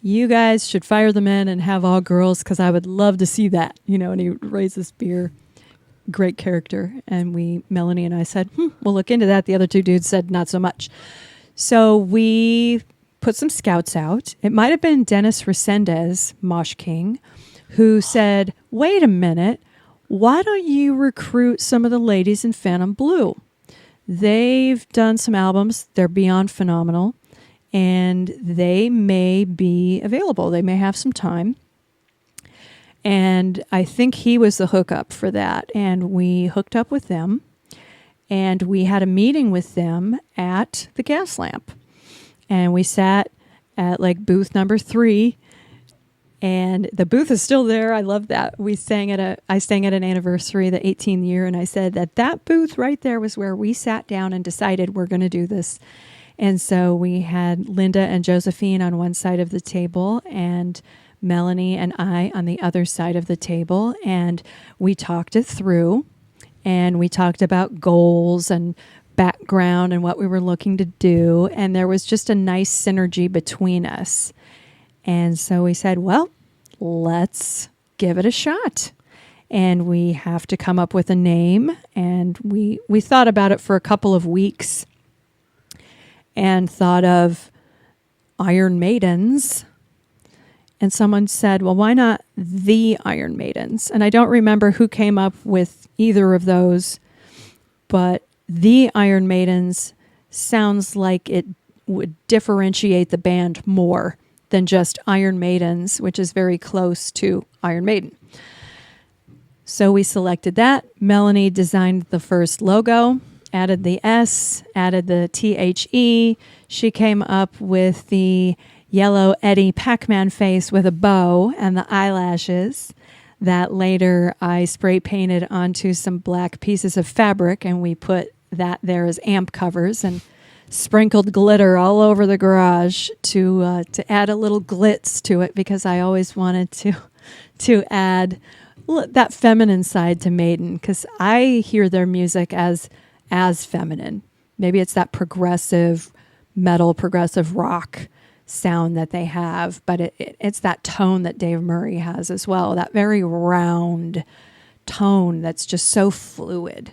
you guys should fire the men and have all girls because I would love to see that." And he raised this beer. Great character. And Melanie and I said, we'll look into that. The other two dudes said not so much. So we put some scouts out. It might have been Dennis Resendez, Mosh King, who said, wait a minute, why don't you recruit some of the ladies in Phantom Blue? They've done some albums. They're beyond phenomenal. And they may be available. They may have some time. And I think he was the hookup for that. And we hooked up with them. And we had a meeting with them at the Gas Lamp. And we sat at booth number 3. And the booth is still there. I love that. I sang at an anniversary, the 18th year, and I said that booth right there was where we sat down and decided we're going to do this. And so we had Linda and Josephine on one side of the table and Melanie and I on the other side of the table, and we talked it through, and we talked about goals and background and what we were looking to do, and there was just a nice synergy between us. And so we said, well, let's give it a shot. And we have to come up with a name. And we thought about it for a couple of weeks and thought of Iron Maidens. And someone said, well, why not the Iron Maidens? And I don't remember who came up with either of those, but the Iron Maidens sounds like it would differentiate the band more than just Iron Maidens, which is very close to Iron Maiden. So we selected that. Melanie designed the first logo, added the S, added the THE. She came up with the yellow Eddie Pac-Man face with a bow and the eyelashes that later I spray painted onto some black pieces of fabric, and we put that there as amp covers and sprinkled glitter all over the garage to add a little glitz to it, because I always wanted to add that feminine side to Maiden, because I hear their music as feminine. Maybe it's that progressive metal, progressive rock sound that they have, but it's that tone that Dave Murray has as well, that very round tone that's just so fluid.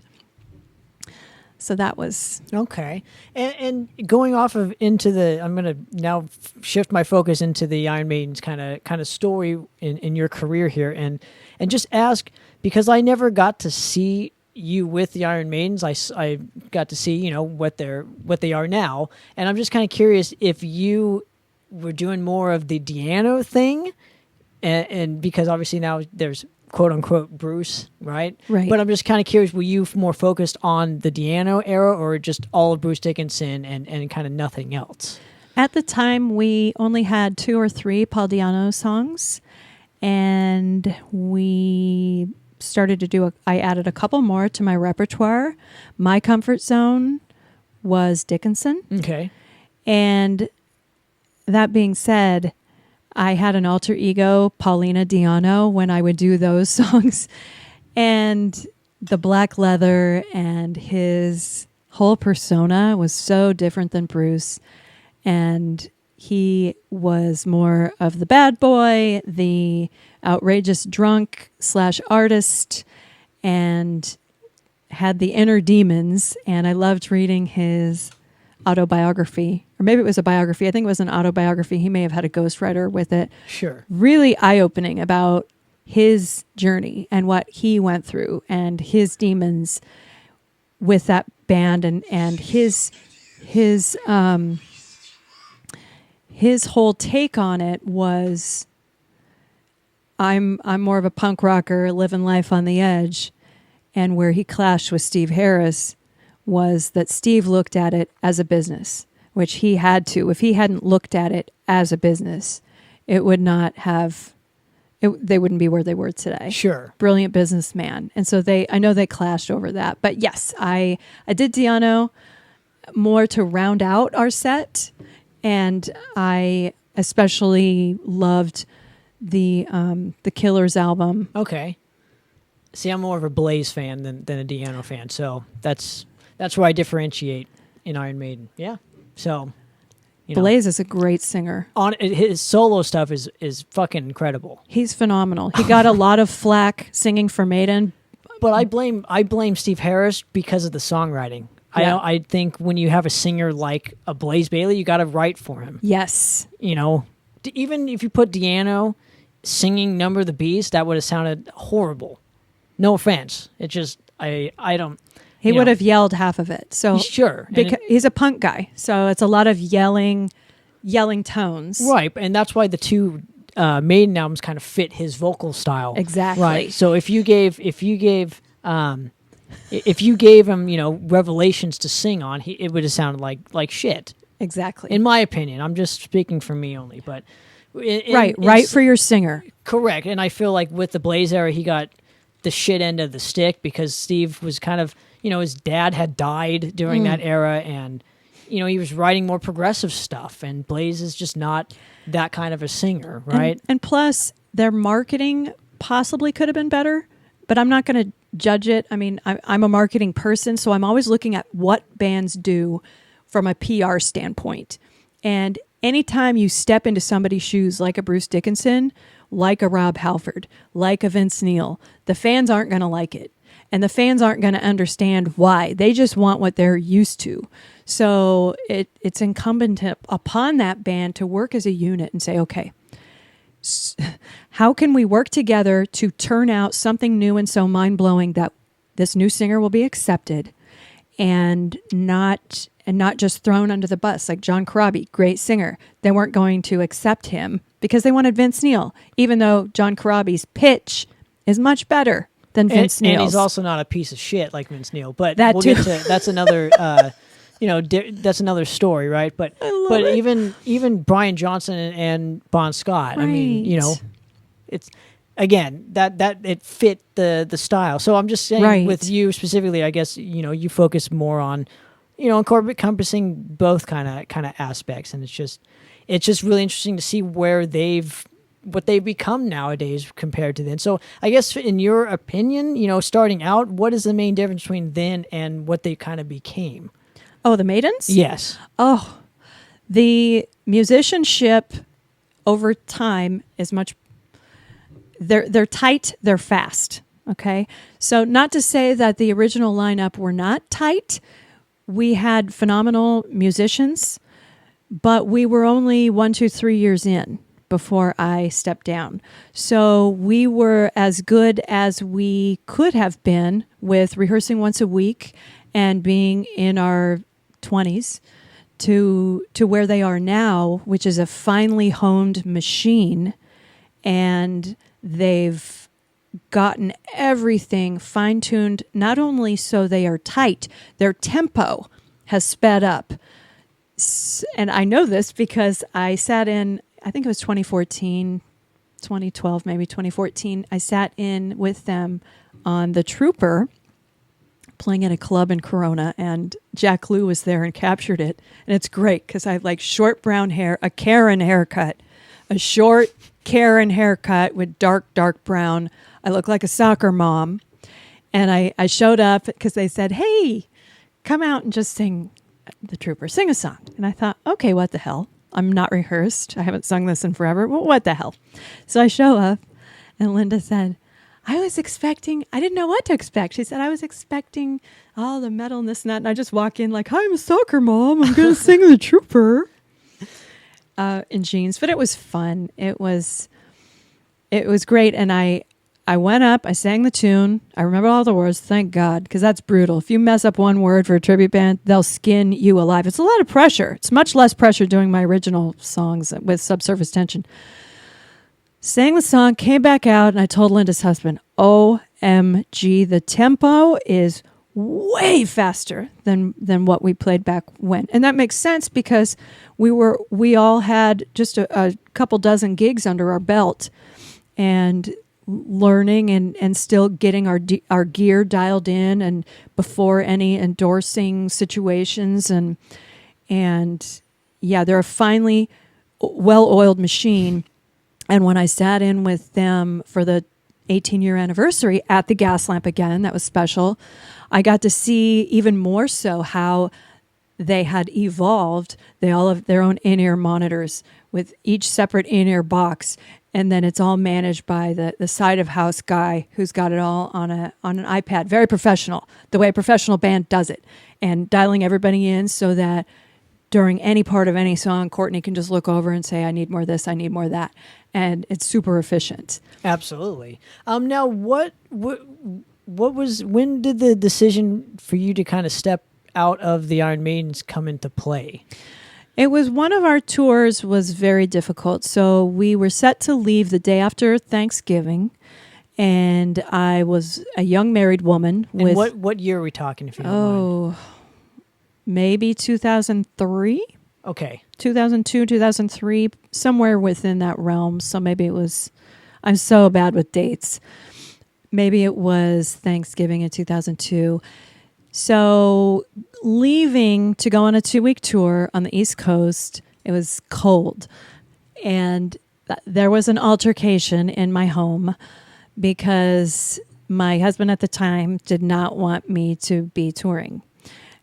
So that was Okay. And going off of into the, I'm going to now shift my focus into the Iron Maiden's kind of story in your career here, and just ask, because I never got to see you with the Iron Maidens. I got to see, what they are now, and I'm just kind of curious if you were doing more of the Diano thing, and because obviously now there's quote unquote Bruce, right? Right. But I'm just kind of curious, were you more focused on the Diano era, or just all of Bruce Dickinson and kind of nothing else? at the time we only had 2 or 3 Paul Di'Anno songs, and we started to do I added a couple more to my repertoire. My comfort zone was Dickinson. Okay. And that being said, I had an alter ego, Paulina Di'Anno, when I would do those songs. And the black leather and his whole persona was so different than Bruce. And he was more of the bad boy, the outrageous drunk / artist, and had the inner demons. And I loved reading his autobiography, or maybe it was a biography. I think it was an autobiography. He may have had a ghostwriter with it. Sure. Really eye-opening about his journey and what he went through and his demons with that band, and his whole take on it was, I'm more of a punk rocker living life on the edge. And where he clashed with Steve Harris was that Steve looked at it as a business, which he had to. If he hadn't looked at it as a business, it would not have, they wouldn't be where they were today. Sure. Brilliant businessman. And so I know they clashed over that. But yes, I did Di'Anno more to round out our set. And I especially loved the Killers album. Okay. See, I'm more of a Blaze fan than a Di'Anno fan, so that's where I differentiate in Iron Maiden. Yeah. So, Blaze is a great singer. His solo stuff is fucking incredible. He's phenomenal. He got a lot of flack singing for Maiden, but I blame Steve Harris because of the songwriting. Yeah. I think when you have a singer like a Blaze Bayley, you got to write for him. Yes. Even if you put Di'Anno singing "Number of the Beast," that would have sounded horrible. No offense. It just I don't. He would have yelled half of it. So sure, because he's a punk guy, so it's a lot of yelling tones. Right, and that's why the 2 Maiden albums kind of fit his vocal style. Exactly. Right. So if you gave him Revelations to sing on, it would have sounded like shit. Exactly. In my opinion, I'm just speaking for me only, but right for your singer. Correct, and I feel like with the Blaze era, he got the shit end of the stick because Steve was kind of, his dad had died during that era, and he was writing more progressive stuff, and Blaze is just not that kind of a singer, right? And plus, their marketing possibly could have been better, but I'm not going to judge it. I mean, I'm a marketing person, so I'm always looking at what bands do from a PR standpoint. And anytime you step into somebody's shoes like a Bruce Dickinson, like a Rob Halford, like a Vince Neil, the fans aren't going to like it. And the fans aren't going to understand why. They just want what they're used to. So it's incumbent upon that band to work as a unit and say, okay, how can we work together to turn out something new and so mind-blowing that this new singer will be accepted and not just thrown under the bus? Like John Corabi, great singer. They weren't going to accept him because they wanted Vince Neil, even though John Corabi's pitch is much better than Vince Neil's. And he's also not a piece of shit like Vince Neil. But that we'll too. get to that's another that's another story, right? But even Brian Johnson and Bon Scott, right. I mean, it's again that it fit the style. So I'm just saying, right. with you specifically, I guess you focus more on encompassing both kind of aspects, and it's just really interesting to see what they've become nowadays compared to then. So I guess in your opinion, starting out, what is the main difference between then and what they kind of became? Oh, the Maidens? Yes. Oh, the musicianship over time is much. They're tight. They're fast. Okay, so not to say that the original lineup were not tight. we had phenomenal musicians, but we were only 1, 2, 3 years in before I stepped down. So we were as good as we could have been with rehearsing once a week and being in our 20s to where they are now, which is a finely honed machine. And they've gotten everything fine-tuned, not only so they are tight, their tempo has sped up. And I know this because I sat in, I think it was 2014, 2012, maybe 2014. I sat in with them on The Trooper, playing at a club in Corona, and Jack Lew was there and captured it. And it's great because I have like short brown hair, a Karen haircut, a short Karen haircut with dark, dark brown. I look like a soccer mom. And I showed up because they said, hey, come out and just sing The Trooper, sing a song. And I thought, okay, what the hell? I'm not rehearsed. I haven't sung this in forever. Well, what the hell? So I show up, and Linda said, I didn't know what to expect. She said, I was expecting all the metal and this and that. And I just walk in like, hi, I'm a soccer mom. I'm going to sing The Trooper in jeans. But it was fun. It was great. And I went up, I sang the tune. I remember all the words, thank God, because that's brutal. If you mess up one word for a tribute band, they'll skin you alive. It's a lot of pressure. It's much less pressure doing my original songs with Subsurface Tension. Sang the song, came back out, and I told Linda's husband, OMG, the tempo is way faster than what we played back when. And that makes sense because we all had just a couple dozen gigs under our belt and learning and still getting our gear dialed in and before any endorsing situations and yeah, they're a finely well-oiled machine. And when I sat in with them for the 18-year anniversary at the Gas Lamp again, that was special, I got to see even more so how they had evolved. They all have their own in-ear monitors with each separate in-ear box, and then it's all managed by the side-of-house guy who's got it all on an iPad. Very professional, the way a professional band does it, and dialing everybody in so that during any part of any song, Courtney can just look over and say, I need more of this, I need more of that. And it's super efficient. Absolutely. Now, when did the decision for you to kind of step out of the Iron Maidens come into play? It was one of our tours was very difficult. So we were set to leave the day after Thanksgiving. And I was a young married woman. And what year are we talking, if you don't mind? Maybe 2003. Okay. 2002, 2003, somewhere within that realm. So maybe it was, I'm so bad with dates. Maybe it was Thanksgiving in 2002. So leaving to go on a 2-week tour on the East Coast, it was cold. And there was an altercation in my home because my husband at the time did not want me to be touring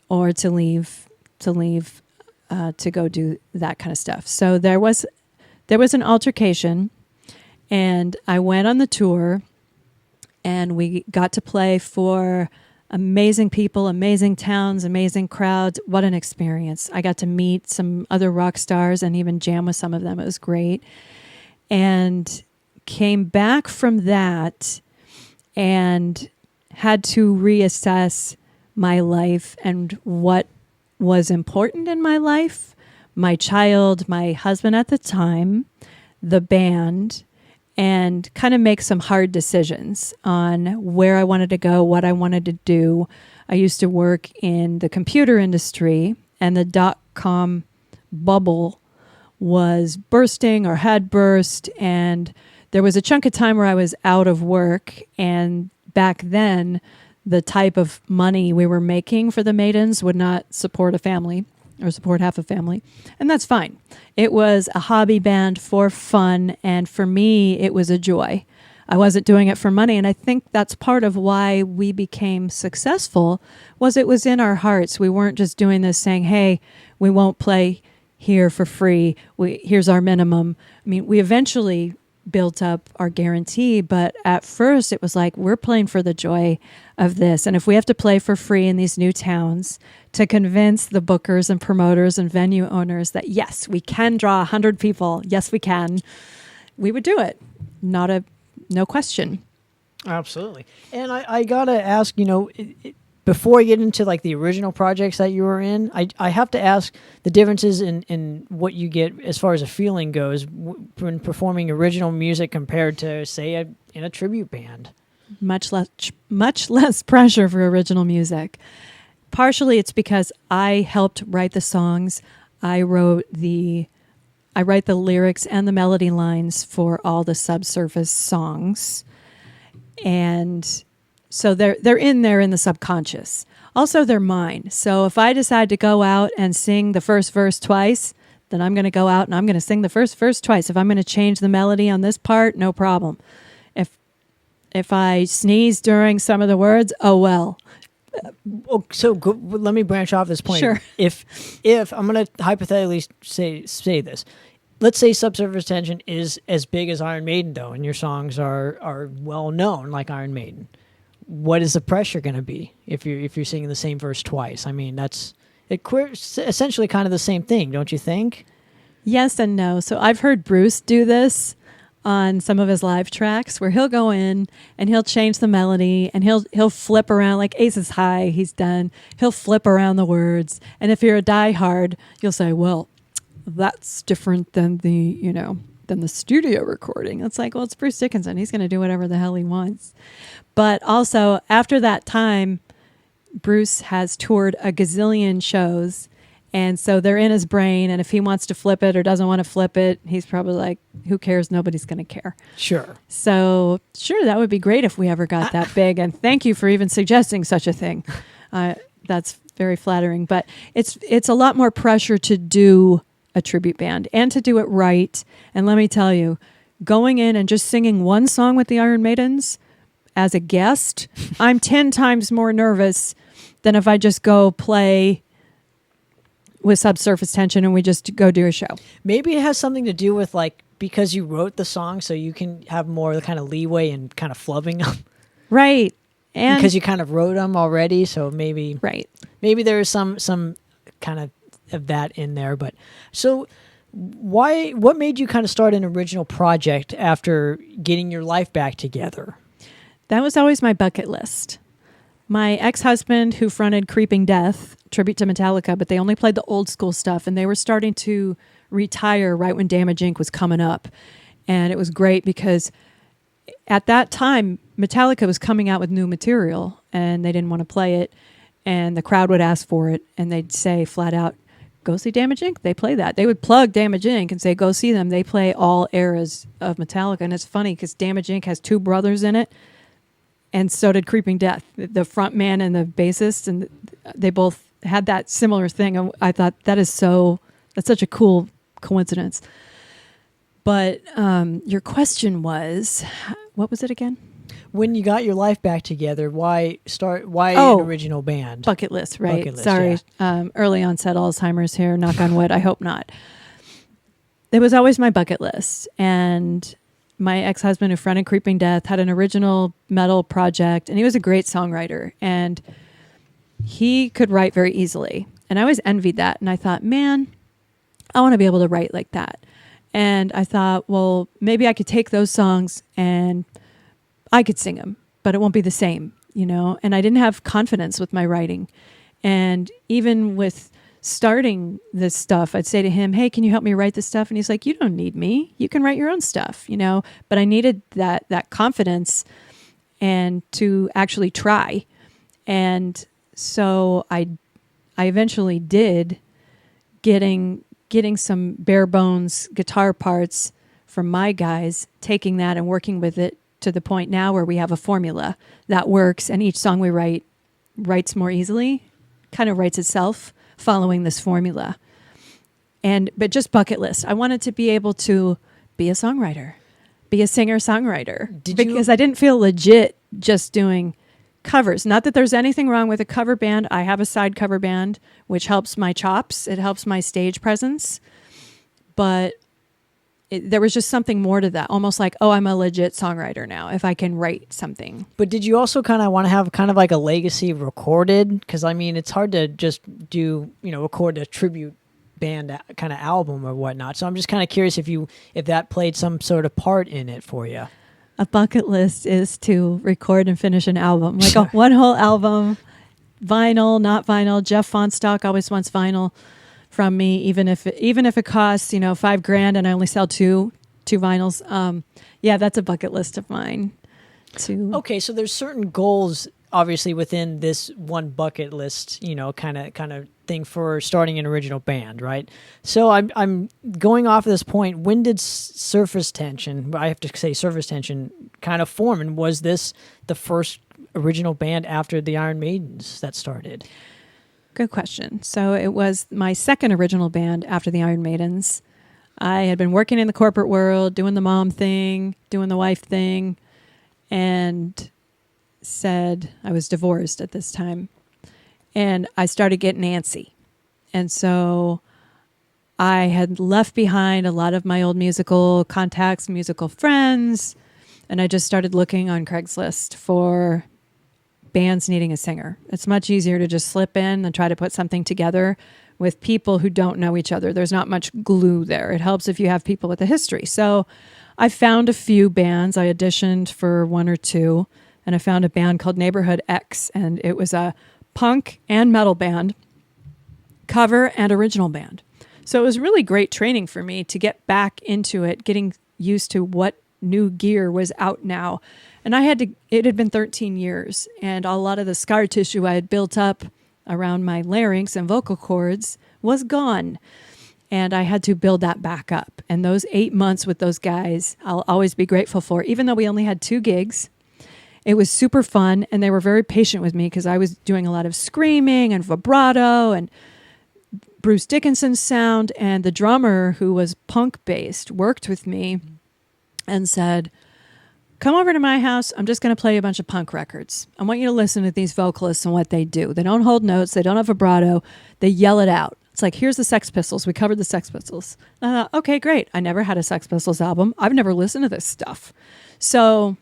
or to leave to go do that kind of stuff. So there was an altercation, and I went on the tour, and we got to play for amazing people, amazing towns, amazing crowds. What an experience. I got to meet some other rock stars and even jam with some of them. It was great. And came back from that and had to reassess my life and what was important in my life, my child, my husband at the time, the band, and kind of make some hard decisions on where I wanted to go, what I wanted to do. I used to work in the computer industry, and the .com bubble was bursting or had burst, and there was a chunk of time where I was out of work, and back then the type of money we were making for the Maidens would not support a family or support half a family. And that's fine. It was a hobby band for fun. And for me, it was a joy. I wasn't doing it for money. And I think that's part of why we became successful was it was in our hearts. We weren't just doing this saying, hey, we won't play here for free. Here's our minimum. I mean, we eventually built up our guarantee. But at first it was like, we're playing for the joy of this. And if we have to play for free in these new towns to convince the bookers and promoters and venue owners that, yes, we can draw 100 people. Yes, we can. We would do it. No question. Absolutely. And I got to ask, before I get into like the original projects that you were in, I have to ask the differences in what you get as far as a feeling goes when performing original music compared to, say, in a tribute band. Much less pressure for original music. Partially it's because I helped write the songs. I write the lyrics and the melody lines for all the Subsurface songs. And so they're in there in the subconscious. Also, they're mine. So if I decide to go out and sing the first verse twice, then I'm going to go out and I'm going to sing the first verse twice. If I'm going to change the melody on this part, no problem. If I sneeze during some of the words, oh well. Let me branch off this point. Sure. If I'm going to hypothetically say this, let's say Subsurface Tension is as big as Iron Maiden, though, and your songs are well known like Iron Maiden. What is the pressure going to be if you're singing the same verse twice? I mean, it's essentially kind of the same thing, don't you think? Yes and no. So I've heard Bruce do this on some of his live tracks where he'll go in and he'll change the melody and he'll flip around, like Aces High, he's done. He'll flip around the words. And if you're a diehard, you'll say, well, that's different than the studio recording. It's like, well, it's Bruce Dickinson. He's going to do whatever the hell he wants. But also after that time, Bruce has toured a gazillion shows. And so they're in his brain. And if he wants to flip it or doesn't want to flip it, he's probably like, who cares? Nobody's going to care. Sure. So sure, that would be great if we ever got that big. And thank you for even suggesting such a thing. That's very flattering. But it's a lot more pressure to do a tribute band and to do it right. And let me tell you, going in and just singing one song with the Iron Maidens as a guest, I'm 10 times more nervous than if I just go play with Subsurface Tension and we just go do a show. Maybe it has something to do with because you wrote the song, so you can have more kind of leeway in kind of flubbing them. Right. And because you kind of wrote them already, so maybe there is some kind of that in there. But so what made you kind of start an original project after getting your life back together? That was always my bucket list. My ex-husband, who fronted Creeping Death, tribute to Metallica, but they only played the old school stuff, and they were starting to retire right when Damage Inc. was coming up. And it was great because at that time, Metallica was coming out with new material, and they didn't want to play it, and the crowd would ask for it, and they'd say flat out, go see Damage Inc. They play that. They would plug Damage Inc. and say, go see them. They play all eras of Metallica. And it's funny because Damage Inc. has two brothers in it, and so did Creeping Death, the front man and the bassist, and they both had that similar thing. And I thought that's such a cool coincidence. But your question was, what was it again? When you got your life back together, why an original band? Bucket list, right? Bucket list, Sorry, yeah. Early onset Alzheimer's here, knock on wood, I hope not. It was always my bucket list. And my ex-husband who fronted Creeping Death had an original metal project, and he was a great songwriter, and he could write very easily. And I always envied that. And I thought, man, I want to be able to write like that. And I thought, well, maybe I could take those songs and I could sing them, but it won't be the same, And I didn't have confidence with my writing. And even with starting this stuff, I'd say to him, hey, can you help me write this stuff? And he's like, you don't need me. You can write your own stuff, But I needed that confidence and to actually try. And so I eventually did, getting some bare bones guitar parts from my guys, taking that and working with it to the point now where we have a formula that works, and each song we writes more easily, kind of writes itself following this formula. But just bucket list. I wanted to be able to be a songwriter, be a singer-songwriter, because I didn't feel legit just doing covers. Not that there's anything wrong with a cover band. I have a side cover band, which helps my chops. It helps my stage presence. But there was just something more to that, almost like, oh, I'm a legit songwriter now if I can write something. But did you also kind of want to have kind of like a legacy recorded? Because I mean, it's hard to just record a tribute band kind of album or whatnot. So I'm just kind of curious if that played some sort of part in it for you. A bucket list is to record and finish an album, like one whole album, vinyl, not vinyl. Jeff Fonstock always wants vinyl from me, even if it costs $5,000 and I only sell two vinyls. Yeah, that's a bucket list of mine. Okay, so there's certain goals obviously within this one bucket list, kind of thing for starting an original band, right? So I'm going off of this point. When did Surface Tension, I have to say Surface Tension, kind of form, and was this the first original band after the Iron Maidens that started? Good question. So it was my second original band after the Iron Maidens. I had been working in the corporate world, doing the mom thing, doing the wife thing, and said I was divorced at this time. And I started getting antsy. And so I had left behind a lot of my old musical contacts, musical friends, and I just started looking on Craigslist for bands needing a singer. It's much easier to just slip in and try to put something together with people who don't know each other. There's not much glue there. It helps if you have people with a history. So I found a few bands. I auditioned for one or two, and I found a band called Neighborhood X, and it was a punk and metal band, cover and original band. So it was really great training for me to get back into it, getting used to what new gear was out now. And it had been 13 years, and a lot of the scar tissue I had built up around my larynx and vocal cords was gone. And I had to build that back up. And those 8 months with those guys, I'll always be grateful for. Even though we only had 2 gigs, it was super fun, and they were very patient with me because I was doing a lot of screaming and vibrato and Bruce Dickinson's sound. And the drummer, who was punk-based, worked with me and said, come over to my house. I'm just going to play a bunch of punk records. I want you to listen to these vocalists and what they do. They don't hold notes. They don't have vibrato. They yell it out. It's like, here's the Sex Pistols. We covered the Sex Pistols. And I thought, okay, great. I never had a Sex Pistols album. I've never listened to this stuff. So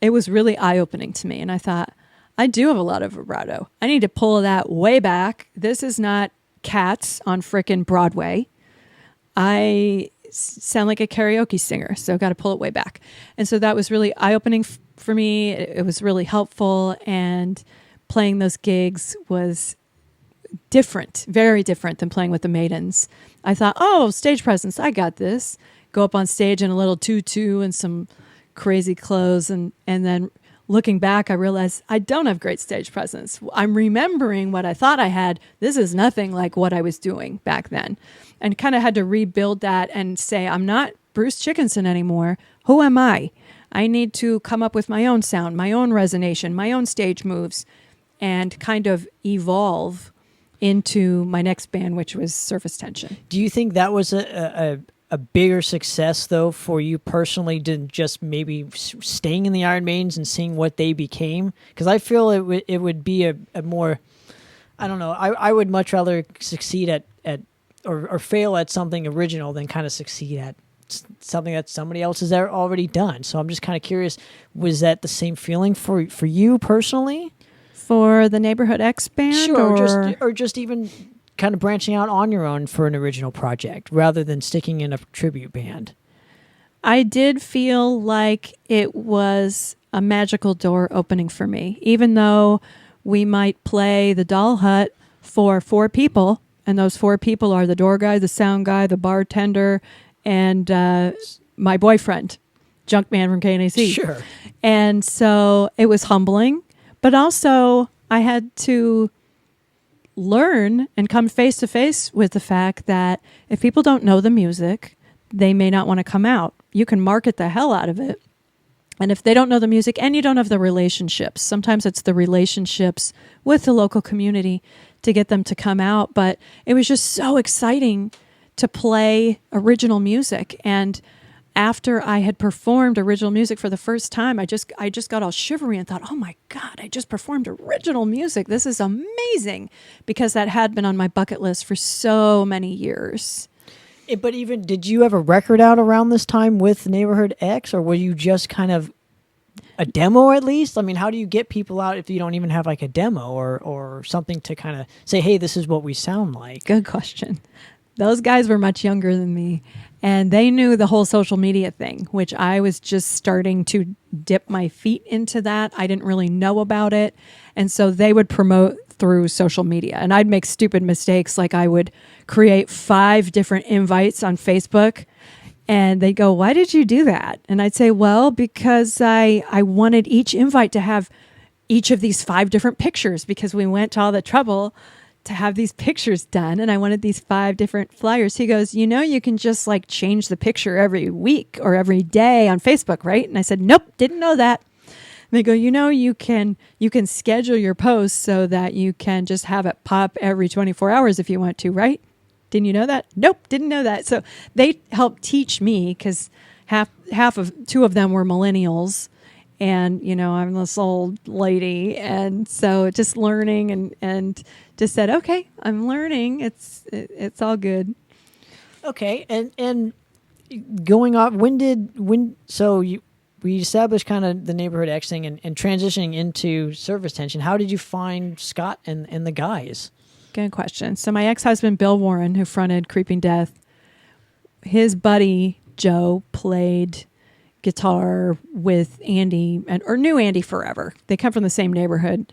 it was really eye-opening to me. And I thought, I do have a lot of vibrato. I need to pull that way back. This is not Cats on frickin' Broadway. I sound like a karaoke singer, so got to pull it way back. And so that was really eye-opening for me. It was really helpful, and playing those gigs was different, very different than playing with the Maidens. I thought, oh, stage presence, I got this. Go up on stage in a little tutu and some crazy clothes, and then looking back, I realized I don't have great stage presence. I'm remembering what I thought I had. This is nothing like what I was doing back then. And kind of had to rebuild that and say, I'm not Bruce Dickinson anymore. Who am I? I need to come up with my own sound, my own resonation, my own stage moves, and kind of evolve into my next band, which was Surface Tension. Do you think that was a bigger success, though, for you personally, than just maybe staying in the Iron Maidens and seeing what they became? Because I feel it would be a more, I don't know, I would much rather succeed at or fail at something original than kind of succeed at something that somebody else has already done. So I'm just kind of curious, was that the same feeling for you personally? For the Neighborhood X band? Sure, or just even kind of branching out on your own for an original project rather than sticking in a tribute band. I did feel like it was a magical door opening for me, even though we might play the Doll Hut for 4 people, and those 4 people are the door guy, the sound guy, the bartender, and my boyfriend, Junkman from KNAC. Sure. And so it was humbling, but also I had to learn and come face to face with the fact that if people don't know the music, they may not want to come out. You can market the hell out of it. And if they don't know the music and you don't have the relationships, sometimes it's the relationships with the local community to get them to come out. But it was just so exciting to play original music. And after I had performed original music for the first time, I just got all shivery and thought, oh my God, I just performed original music. This is amazing, because that had been on my bucket list for so many years. But even, did you have a record out around this time with Neighborhood X, or were you just kind of a demo at least? I mean, how do you get people out if you don't even have like a demo or something to kind of say, hey, this is what we sound like? Good question. Those guys were much younger than me, and they knew the whole social media thing, which I was just starting to dip my feet into that. I didn't really know about it. And so they would promote through social media, and I'd make stupid mistakes. Like I would create 5 different invites on Facebook, and they'd go, why did you do that? And I'd say, well, because I wanted each invite to have each of these 5 different pictures, because we went to all the trouble to have these pictures done, and I wanted these 5 different flyers. He goes, you can just like change the picture every week or every day on Facebook, right? And I said, nope, didn't know that. And they go, you can schedule your posts so that you can just have it pop every 24 hours if you want to, right? Didn't you know that? Nope, didn't know that. So they helped teach me, because half of 2 of them were millennials, and I'm this old lady, and so just learning and just said, okay, I'm learning. It's all good. Okay, and going off, we established kind of the Neighborhood X thing and transitioning into Surface Tension. How did you find Scott and the guys? Good question. So my ex-husband, Bill Warren, who fronted Creeping Death, his buddy, Joe, played guitar with Andy, or knew Andy forever. They come from the same neighborhood.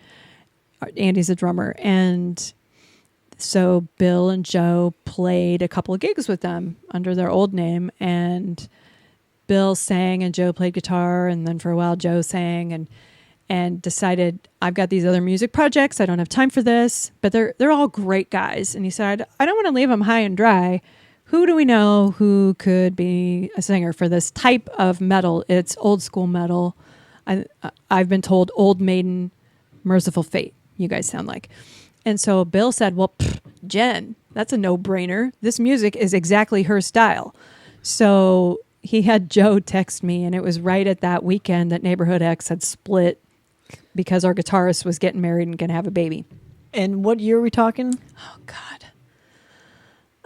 Andy's a drummer. And so Bill and Joe played a couple of gigs with them under their old name. And Bill sang and Joe played guitar. And then for a while, Joe sang and decided, I've got these other music projects. I don't have time for this. But they're all great guys. And he said, I don't want to leave them high and dry. Who do we know who could be a singer for this type of metal? It's old school metal. I've been told Old Maiden, Merciful Fate, you guys sound like. And so Bill said, well, Jen, that's a no-brainer. This music is exactly her style. So he had Joe text me, and it was right at that weekend that Neighborhood X had split because our guitarist was getting married and going to have a baby. And what year are we talking? Oh, God.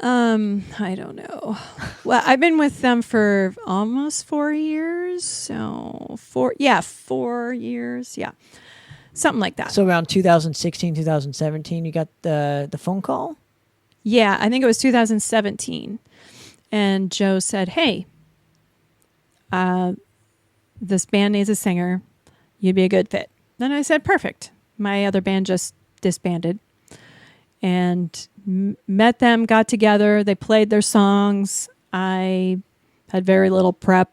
I don't know. Well, I've been with them for almost 4 years. So 4 years. Yeah. Something like that. So around 2016, 2017, you got the phone call? Yeah, I think it was 2017. And Joe said, hey, this band needs a singer. You'd be a good fit. Then I said, perfect. My other band just disbanded. And met them, got together. They played their songs. I had very little prep.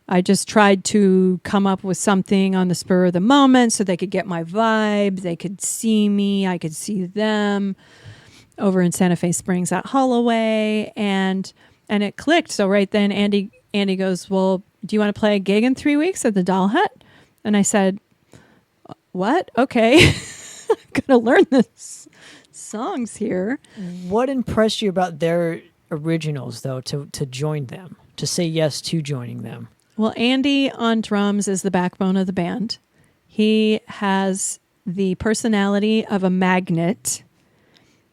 I just tried to come up with something on the spur of the moment so they could get my vibe. They could see me. I could see them over in Santa Fe Springs at Holloway. And it clicked. So right then Andy goes, well, do you want to play a gig in 3 weeks at the Doll Hut? And I said, what? Okay. I'm going to learn this songs here. What impressed you about their originals, though, to join them, to say yes to joining them? Well, Andy on drums is the backbone of the band. He has the personality of a magnet.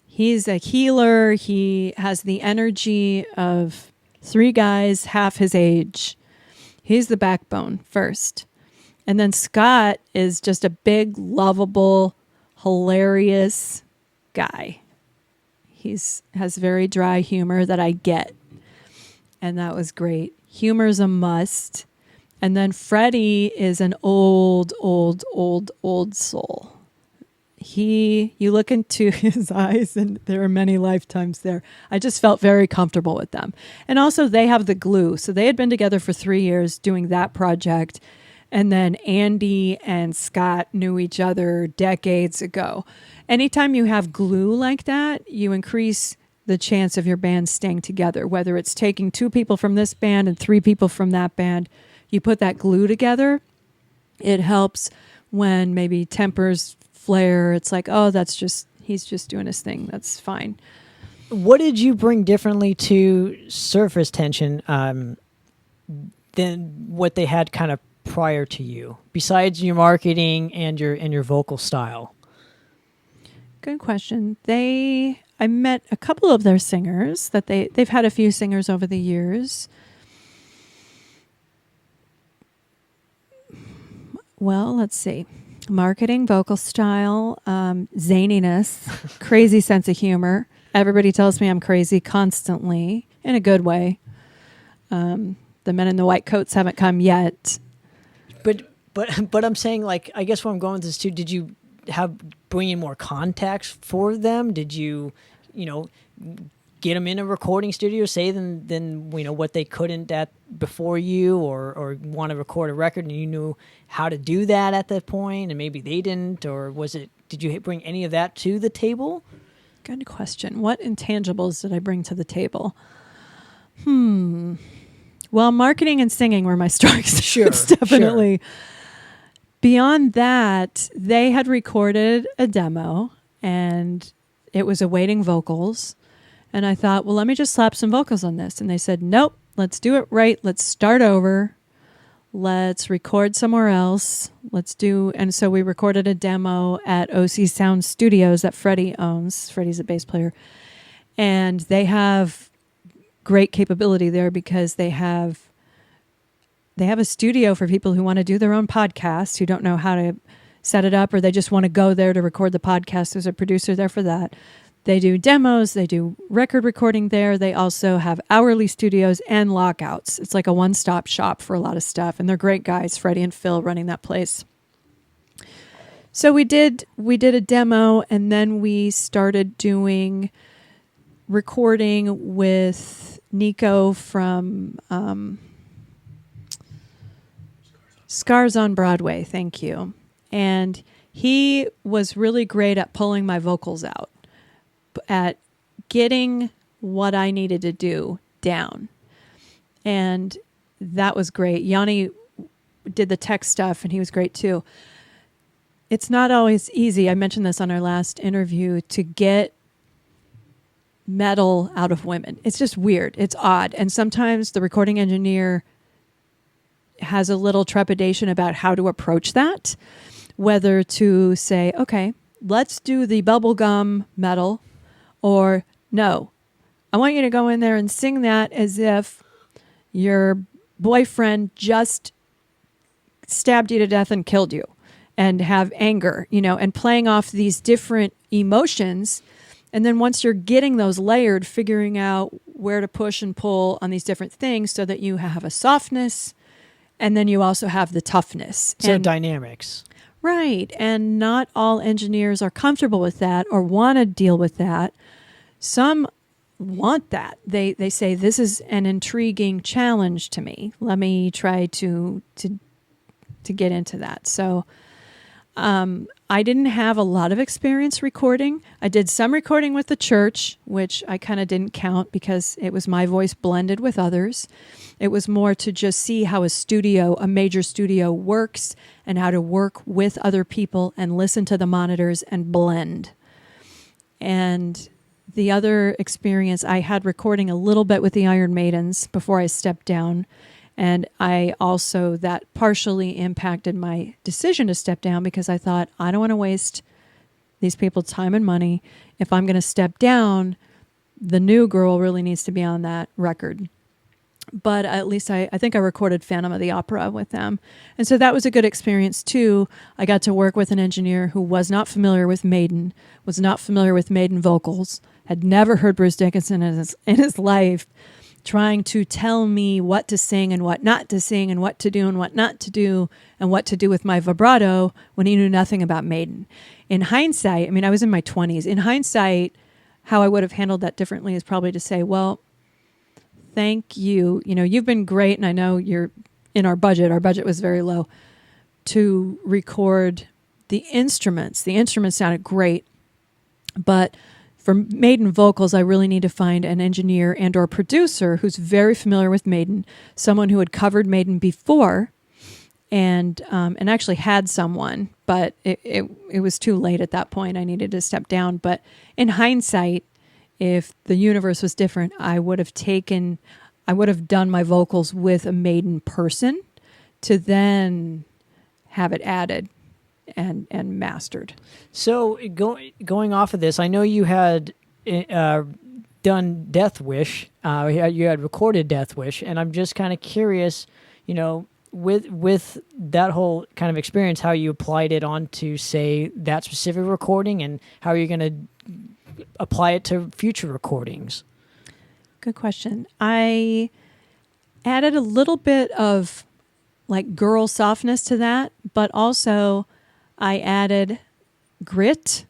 He's a healer. He has the energy of 3 guys half his age. He's the backbone first. And then Scott is just a big, lovable, hilarious guy. Has very dry humor that I get. And that was great. Humor's a must. And then Freddie is an old soul. You look into his eyes and there are many lifetimes there. I just felt very comfortable with them. And also they have the glue. So they had been together for 3 years doing that project. And then Andy and Scott knew each other decades ago. Anytime you have glue like that, you increase the chance of your band staying together, whether it's taking 2 people from this band and 3 people from that band. You put that glue together, it helps when maybe tempers flare. It's like, oh, he's just doing his thing. That's fine. What did you bring differently to Surface Tension than what they had kind of prior to you, besides your marketing and your vocal style? Good question. They I met a couple of their singers that they've had a few singers over the years. Well, let's see. Marketing, vocal style, zaniness, crazy sense of humor. Everybody tells me I'm crazy constantly in a good way. The men in the white coats haven't come yet. But I'm saying, like, I guess where I'm going with this too, did you bring in more contacts for them? Did you get them in a recording studio, say than what they couldn't at before you, or want to record a record and you knew how to do that at that point and maybe they didn't, or did you bring any of that to the table? Good question. What intangibles did I bring to the table? Well, marketing and singing were my strengths. Sure, definitely. Sure. Beyond that, they had recorded a demo and it was awaiting vocals. And I thought, well, let me just slap some vocals on this. And they said, nope, let's do it right. Let's start over. Let's record somewhere else. And so we recorded a demo at OC Sound Studios that Freddie owns. Freddie's a bass player. And they have great capability there because they have a studio for people who want to do their own podcast, who don't know how to set it up, or they just want to go there to record the podcast. There's a producer there for that. They do demos. They do record recording there. They also have hourly studios and lockouts. It's like a one-stop shop for a lot of stuff. And they're great guys, Freddie and Phil, running that place. So we did a demo, and then we started doing recording with Nico from Scars on Broadway. Thank you. And he was really great at pulling my vocals out, at getting what I needed to do down. And that was great. Yanni did the tech stuff, and he was great too. It's not always easy. I mentioned this on our last interview, to get metal out of women. It's just weird. It's odd. And sometimes the recording engineer has a little trepidation about how to approach that, whether to say, okay, let's do the bubblegum metal, or no, I want you to go in there and sing that as if your boyfriend just stabbed you to death and killed you, and have anger, and playing off these different emotions. And then once you're getting those layered, figuring out where to push and pull on these different things so that you have a softness, and then you also have the toughness. So dynamics. Right. And not all engineers are comfortable with that or want to deal with that. Some want that. They say, this is an intriguing challenge to me. Let me try to get into that. So I didn't have a lot of experience recording. I did some recording with the church, which I kind of didn't count because it was my voice blended with others. It was more to just see how a major studio works, and how to work with other people and listen to the monitors and blend. And the other experience, I had recording a little bit with the Iron Maidens before I stepped down. And that partially impacted my decision to step down, because I thought, I don't want to waste these people's time and money. If I'm going to step down, the new girl really needs to be on that record. But at least I think I recorded Phantom of the Opera with them. And so that was a good experience too. I got to work with an engineer who was not familiar with Maiden, was not familiar with Maiden vocals, had never heard Bruce Dickinson in his life, trying to tell me what to sing and what not to sing, and what to do and what not to do, and what to do with my vibrato, when he knew nothing about Maiden. In hindsight, I was in my 20s. In hindsight, how I would have handled that differently is probably to say, well, thank you. You've been great, and I know you're in our budget. Our budget was very low to record the instruments. The instruments sounded great, but for Maiden vocals, I really need to find an engineer and or producer who's very familiar with Maiden, someone who had covered Maiden before, and actually had someone, but it was too late at that point. I needed to step down. But in hindsight, if the universe was different, I would have done my vocals with a Maiden person to then have it added and mastered. So going off of this, I know you had done Death Wish. You had recorded Death Wish, and I'm just kind of curious, with that whole kind of experience, how you applied it onto, say, that specific recording, and how you're going to apply it to future recordings. Good question. I added a little bit of like girl softness to that, but also I added grit,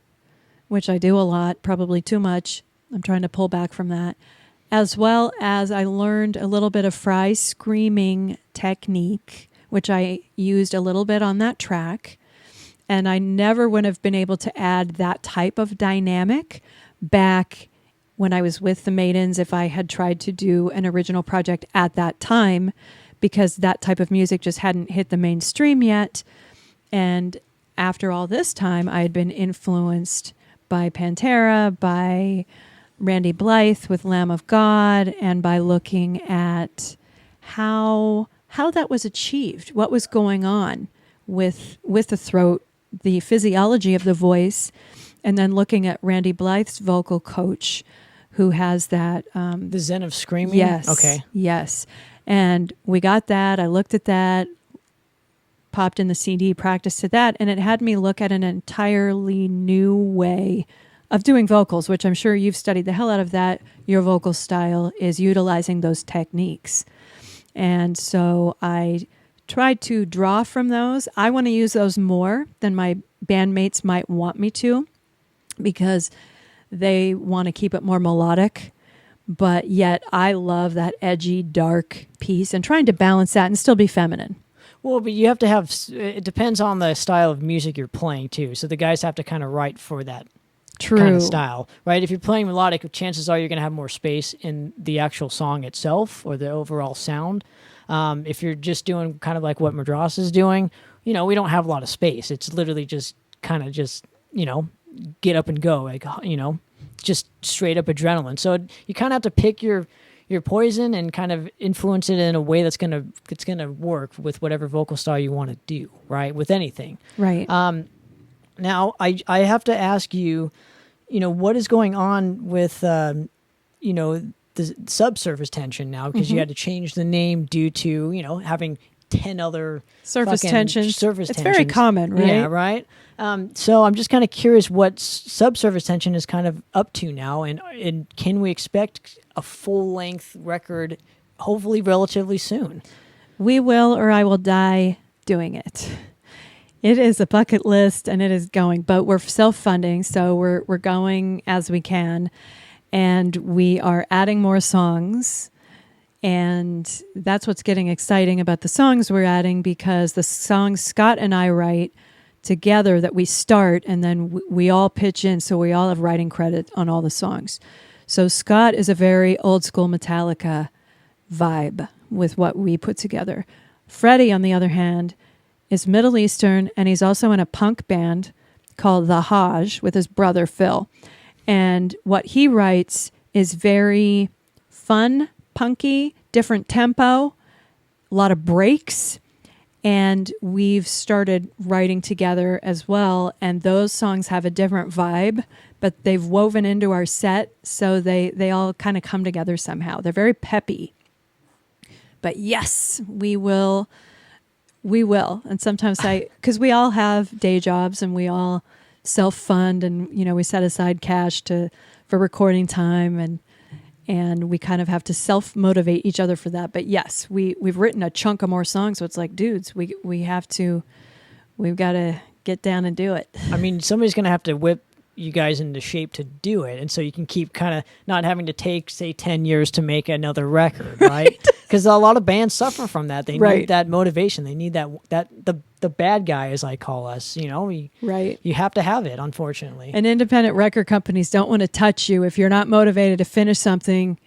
which I do a lot, probably too much. I'm trying to pull back from that. As well as I learned a little bit of Fry's screaming technique, which I used a little bit on that track. And I never would have been able to add that type of dynamic back when I was with the Maidens if I had tried to do an original project at that time, because that type of music just hadn't hit the mainstream yet. And after all this time, I had been influenced by Pantera, by Randy Blythe with Lamb of God, and by looking at how that was achieved, what was going on with the throat, the physiology of the voice, and then looking at Randy Blythe's vocal coach, who has that the Zen of Screaming. Yes. Okay. Yes. And we got that. I looked at that, popped in the CD, practiced to that, and it had me look at an entirely new way of doing vocals, which I'm sure you've studied the hell out of that. Your vocal style is utilizing those techniques. And so I tried to draw from those. I want to use those more than my bandmates might want me to, because they want to keep it more melodic. But yet I love that edgy, dark piece, and trying to balance that and still be feminine. Well, but you have to have, it depends on the style of music you're playing too. So the guys have to kind of write for that kind of style, right? If you're playing melodic, chances are you're going to have more space in the actual song itself or the overall sound. If you're just doing kind of like what Madras is doing, we don't have a lot of space. It's literally just kind of just, get up and go, like, just straight up adrenaline. So you kind of have to pick your poison and kind of influence it in a way that's gonna work with whatever vocal style you want to do, right? With anything, right? Now I have to ask you, what is going on with the subsurface tension now, because you had to change the name due to having 10 other surface tensions. It's very common, right? Yeah, right. So I'm just kind of curious what subsurface tension is kind of up to now, and can we expect a full-length record, hopefully relatively soon? We will, or I will die doing it. It is a bucket list, and it is going, but we're self-funding, so we're going as we can, and we are adding more songs. And that's what's getting exciting about the songs we're adding, because the songs Scott and I write together that we start, and then we all pitch in, so we all have writing credit on all the songs. So Scott is a very old school Metallica vibe with what we put together. Freddie, on the other hand, is Middle Eastern, and he's also in a punk band called The Hajj with his brother Phil. And what he writes is very fun, punky, different tempo, a lot of breaks, and we've started writing together as well, and those songs have a different vibe, but they've woven into our set, so they all kind of come together somehow. They're very peppy. But yes, we will. And sometimes because we all have day jobs and we all self-fund, and we set aside cash for recording time, and we kind of have to self-motivate each other for that. But yes, we've written a chunk of more songs, so it's like, dudes, we've got to get down and do it. I mean, somebody's going to have to whip you guys into shape to do it, and so you can keep kind of not having to take, say, 10 years to make another record, right? Because a lot of bands suffer from that. They need that motivation. They need the bad guy, as I call us. Right. You have to have it, unfortunately. And independent record companies don't want to touch you if you're not motivated to finish something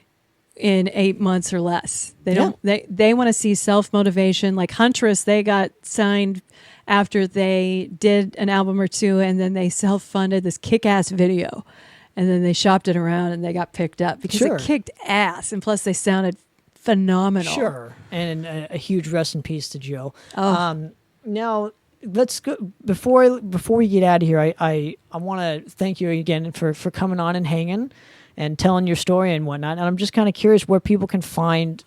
in 8 months or less. They don't. They want to see self-motivation. Like Huntress, they got signed after they did an album or two, and then they self-funded this kick-ass video, and then they shopped it around, and they got picked up because it kicked ass, and plus they sounded phenomenal. Sure, and a huge rest in peace to Joe. Now let's go before we get out of here. I want to thank you again for coming on and hanging. and telling your story and whatnot. And I'm just kind of curious where people can find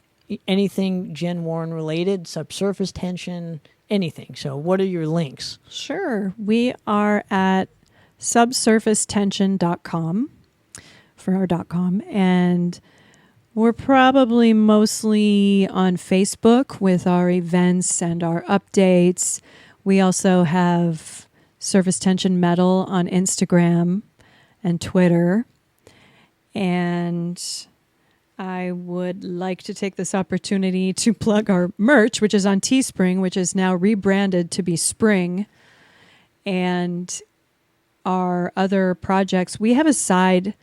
anything Jen Warren related, subsurface tension, anything. So what are your links? Sure. We are at subsurfacetension.com for our .com, and we're probably mostly on Facebook with our events and our updates. We also have Surface Tension Metal on Instagram and Twitter. And I would like to take this opportunity to plug our merch, which is on Teespring, which is now rebranded to be Spring. And our other projects, we have a side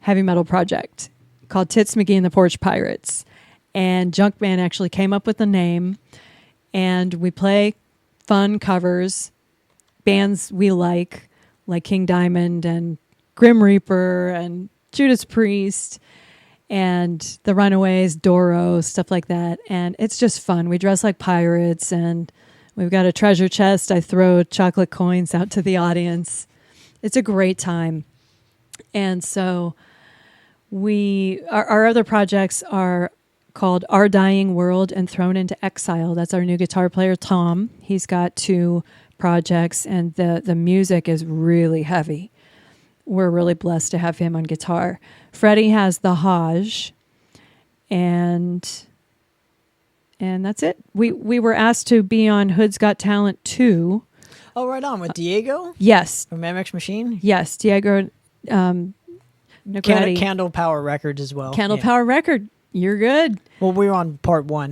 heavy metal project called Tits McGee and the Porch Pirates. And Junkman actually came up with the name. And we play fun covers, bands we like King Diamond and Grim Reaper and Judas Priest and the Runaways, Doro, stuff like that. And it's just fun. We dress like pirates, and we've got a treasure chest. I throw chocolate coins out to the audience. It's a great time. And so our other projects are called Our Dying World and Thrown into Exile. That's our new guitar player, Tom. He's got 2 projects, and the music is really heavy. We're really blessed to have him on guitar. Freddie has the Hajj, and that's it. We were asked to be on Hood's Got Talent 2. Oh, right on, with Diego? Yes. From MX Machine? Yes, Diego Negretti. Candle Power Records as well. Candle Power Record. You're good. Well, we were on part 1.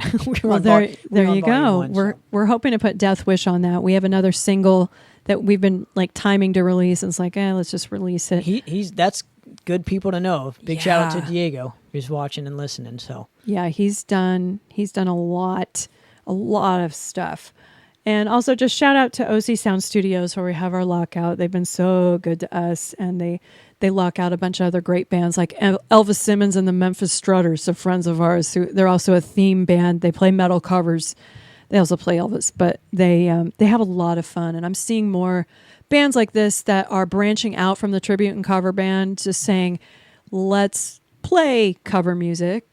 There you go. We're hoping to put Death Wish on that. We have another single that we've been like timing to release, and it's like, let's just release it. That's good people to know. Big shout out to Diego who's watching and listening. So yeah, he's done a lot of stuff. And also just shout out to OC Sound Studios, where we have our lockout. They've been so good to us, and they lock out a bunch of other great bands like Elvis Simmons and the Memphis Strutters, so friends of ours. They're also a theme band. They play metal covers. They also play Elvis, but they have a lot of fun. And I'm seeing more bands like this that are branching out from the tribute and cover band, just saying, let's play cover music,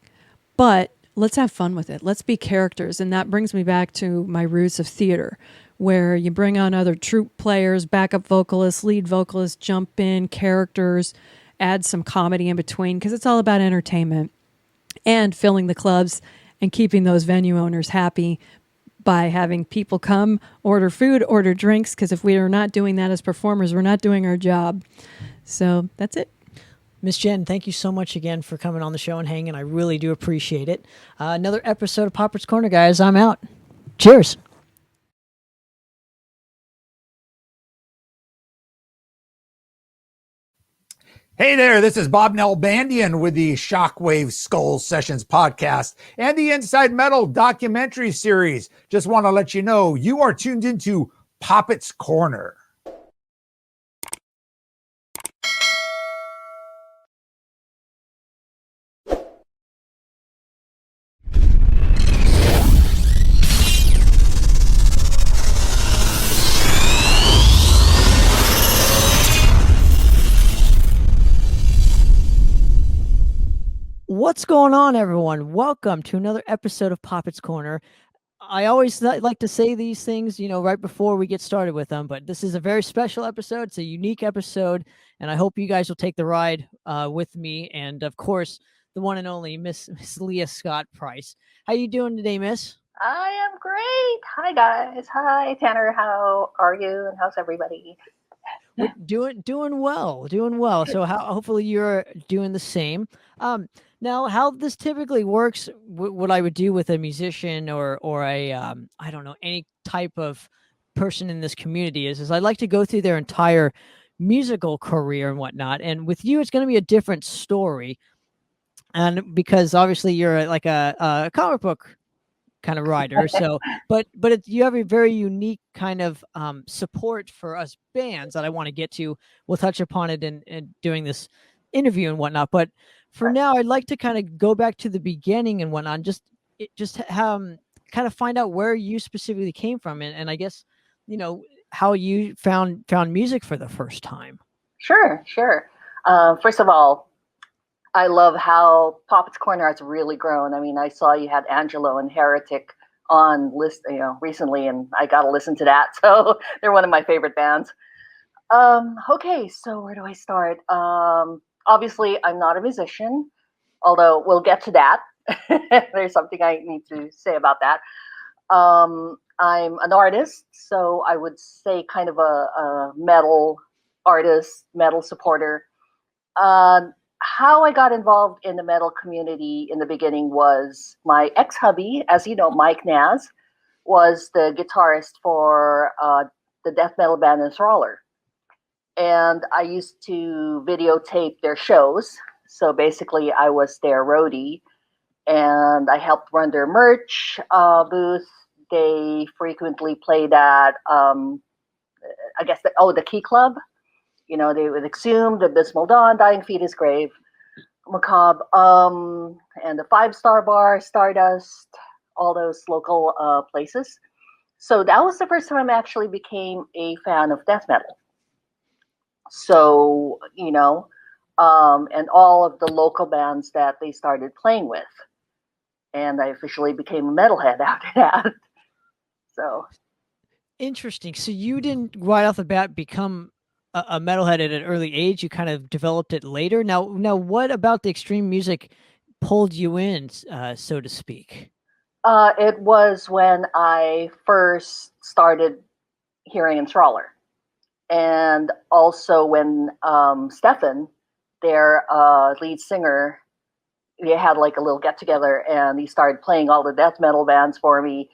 but let's have fun with it. Let's be characters. And that brings me back to my roots of theater, where you bring on other troupe players, backup vocalists, lead vocalists, jump in, characters, add some comedy in between, because it's all about entertainment and filling the clubs and keeping those venue owners happy by having people come, order food, order drinks, because if we are not doing that as performers, we're not doing our job. So that's it. Miss Jen, thank you so much again for coming on the show and hanging. I really do appreciate it. Another episode of Poppitt's Corner, guys. I'm out. Cheers. Hey there, this is Bob Nalbandian with the Shockwave Skull Sessions podcast and the Inside Metal documentary series. Just want to let you know you are tuned into Poppitt's Corner. What's going on, everyone? Welcome to another episode of Poppitt's Corner. I always like to say these things, right before we get started with them, but this is a very special episode. It's a unique episode, and I hope you guys will take the ride with me. And of course, the one and only Miss Leah Scott Price. How you doing today, Miss? I am great. Hi, guys. Hi, Tanner. How are you? And how's everybody? We're doing well. So hopefully you're doing the same. Now, how this typically works, what I would do with a musician or a I don't know, any type of person in this community is I'd like to go through their entire musical career and whatnot. And with you, it's going to be a different story. And because obviously you're like a comic book kind of writer, so but you have a very unique kind of support for us bands that I want to get to. We'll touch upon it in doing this interview and whatnot, but for now I'd like to kind of go back to the beginning and whatnot, just kind of find out where you specifically came from, and I guess how you found music for the first time. Sure. First of all, I love how Poppitt's Corner has really grown. I mean, I saw you had Angelo and Heretic on list, recently, and I got to listen to that. So they're one of my favorite bands. Okay, so where do I start? Obviously, I'm not a musician, although we'll get to that. There's something I need to say about that. I'm an artist, so I would say kind of a metal artist, metal supporter. How I got involved in the metal community in the beginning was my ex-hubby, as you know, Mike Naz, was the guitarist for the death metal band Enthraller. And I used to videotape their shows. So basically, I was their roadie, and I helped run their merch booth. They frequently played at, the Key Club. They would Exhumed, Abysmal Dawn, Dying Fetus Grave, Macabre, and the Five Star Bar, Stardust, all those local places. So that was the first time I actually became a fan of death metal. So, and all of the local bands that they started playing with. And I officially became a metalhead after that. So interesting. So you didn't right off the bat become a metalhead at an early age. You kind of developed it later. Now, what about the extreme music pulled you in, so to speak? It was when I first started hearing Enthraller. And also when Stefan, their lead singer, they had like a little get together, and he started playing all the death metal bands for me,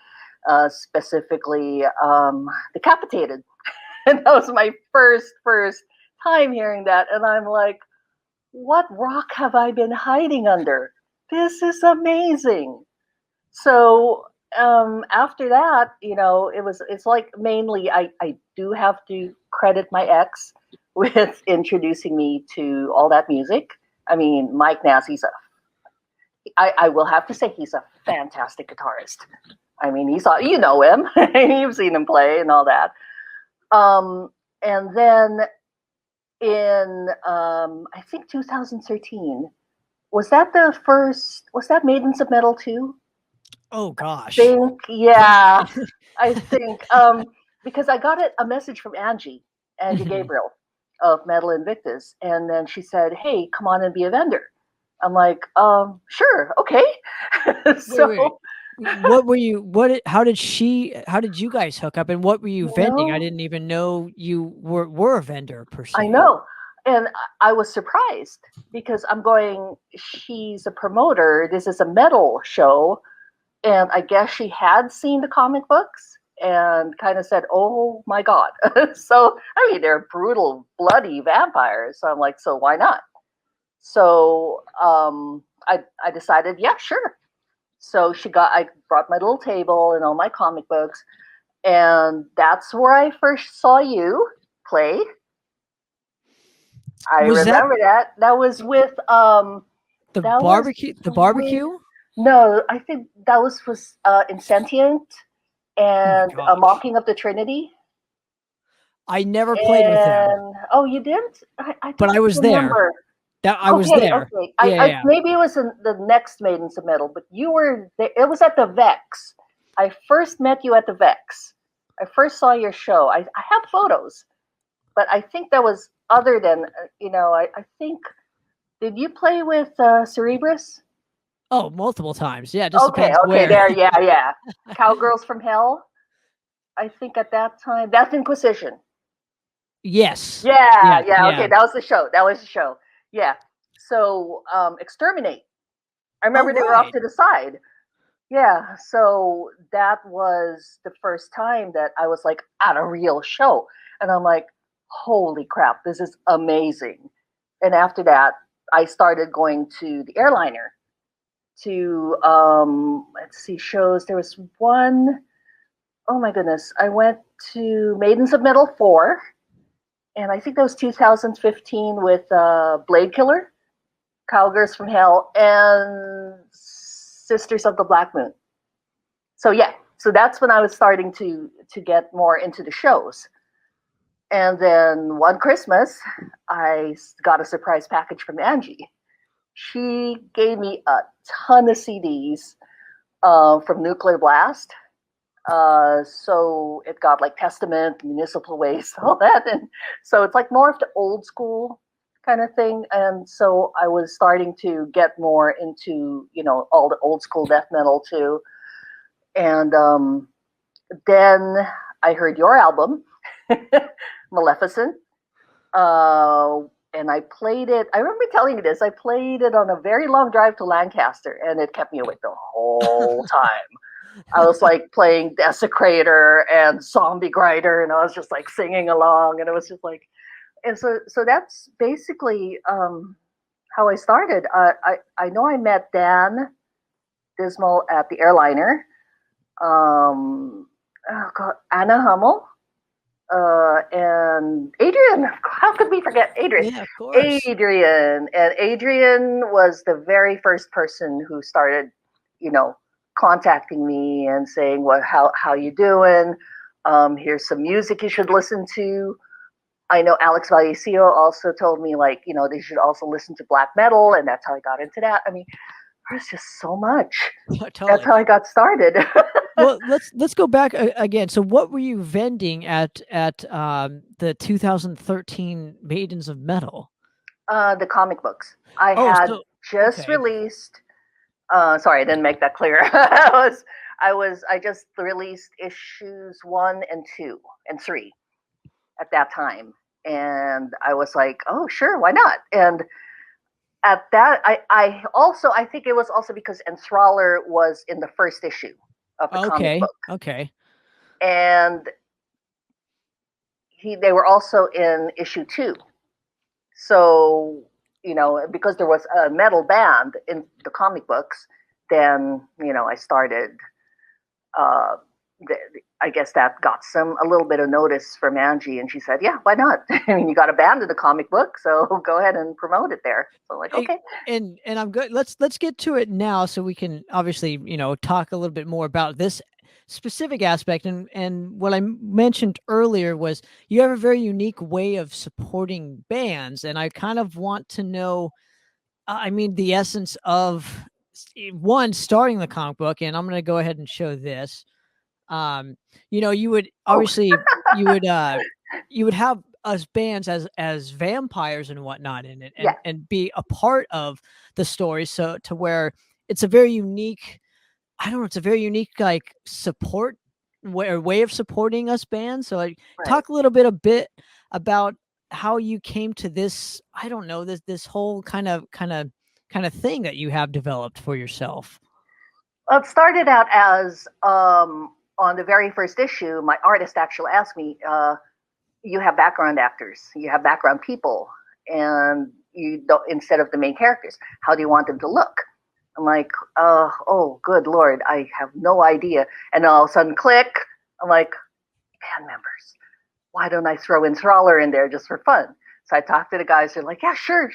specifically Decapitated. And that was my first time hearing that. And I'm like, what rock have I been hiding under? This is amazing. So after that, it's like mainly I do have to credit my ex with introducing me to all that music. I mean, Mike Naz, I will have to say he's a fantastic guitarist. I mean, you know him, you've seen him play and all that. And then in I think 2013, was that Maidens of Metal 2? Oh gosh. I think because I got a message from Angie Gabriel of Metal Invictus, and then she said, "Hey, come on and be a vendor." I'm like, sure, okay. Wait. What were you? How did you guys hook up, and what were you vending? I didn't even know you were a vendor per se. I know, and I was surprised because I'm going. She's a promoter. This is a metal show. And I guess she had seen the comic books and kind of said, "Oh my God." So, I mean, they're brutal, bloody vampires. So I'm like, so why not? So I decided, yeah, sure. So I brought my little table and all my comic books. And that's where I first saw you play. I remember that. That was with the barbecue? No, I think that was Insentient and Mocking of the Trinity. I never played with them. Oh, you didn't? But I was there. I was there. Okay. Maybe it was in the next Maidens of Metal, but you were there. It was at the Vex. I first met you at the Vex. I first saw your show. I have photos, but I think that was other than, I think, did you play with Cerebrus? Oh, multiple times. Yeah, just okay, where. There, yeah. Cowgirls from Hell. I think at that time, that's Inquisition. Yes. Yeah. Okay, that was the show. Yeah. So, Exterminate. I remember they were off to the side. Yeah. So that was the first time that I was like at a real show, and I'm like, holy crap, this is amazing. And after that, I started going to the Airliner to shows. There was one, oh my goodness, I went to Maidens of Metal 4, and I think that was 2015 with Blade Killer, Cowgirls from Hell, and Sisters of the Black Moon. So that's when I was starting to get more into the shows. And then one Christmas, I got a surprise package from Angie. she gave me a ton of CDs from Nuclear Blast. So it got like Testament, Municipal Waste, all that. And so it's like more of the old school kind of thing. And so I was starting to get more into, all the old school death metal too. And then I heard your album, Maleficent. And I played it. I remember telling you this. I played it on a very long drive to Lancaster, and it kept me awake the whole time. I was like playing Desecrator and Zombie Grinder, and I was just like singing along, and it was just like, and so that's basically how I started. I know I met Dan Dismal at the Airliner. Anna Hummel. And Adrian, how could we forget Adrian? Yeah, of course. Adrian was the very first person who started, contacting me and saying, "What? How you doing? Here's some music you should listen to." I know Alex Vallecillo also told me, like, they should also listen to black metal, and that's how I got into that. I mean, there's just so much. Totally. That's how I got started. Well, let's go back again. So, what were you vending at the 2013 Maidens of Metal? The comic books. I had just released. Sorry, I didn't make that clear. I just released issues 1 and 2 and 3 at that time, and I was like, oh, sure, why not? And at that, I think it was also because Enthraller was in the first issue of the comic book. Okay. And they were also in issue 2. So, because there was a metal band in the comic books, then, I started, I guess that got a little bit of notice from Angie, and she said, yeah, why not? I mean, you got a band in the comic book, so go ahead and promote it there. So like, okay. And I'm good. Let's get to it now, so we can obviously, talk a little bit more about this specific aspect. And what I mentioned earlier was you have a very unique way of supporting bands, and I kind of want to know, the essence of one, starting the comic book. And I'm going to go ahead and show this. You would obviously you would have us bands as vampires and whatnot in it, and be a part of the story, so to where it's a very unique, it's a very unique like support way of supporting us bands. So like, talk a little bit about how you came to this, this whole kind of thing that you have developed for yourself. Well, it started out as on the very first issue, my artist actually asked me, you have background actors, you have background people, and you don't, instead of the main characters, how do you want them to look? I'm like, oh, good Lord, I have no idea. And all of a sudden, click, I'm like, band members. Why don't I throw Enthraller in there just for fun? So I talked to the guys, they're like, yeah, sure.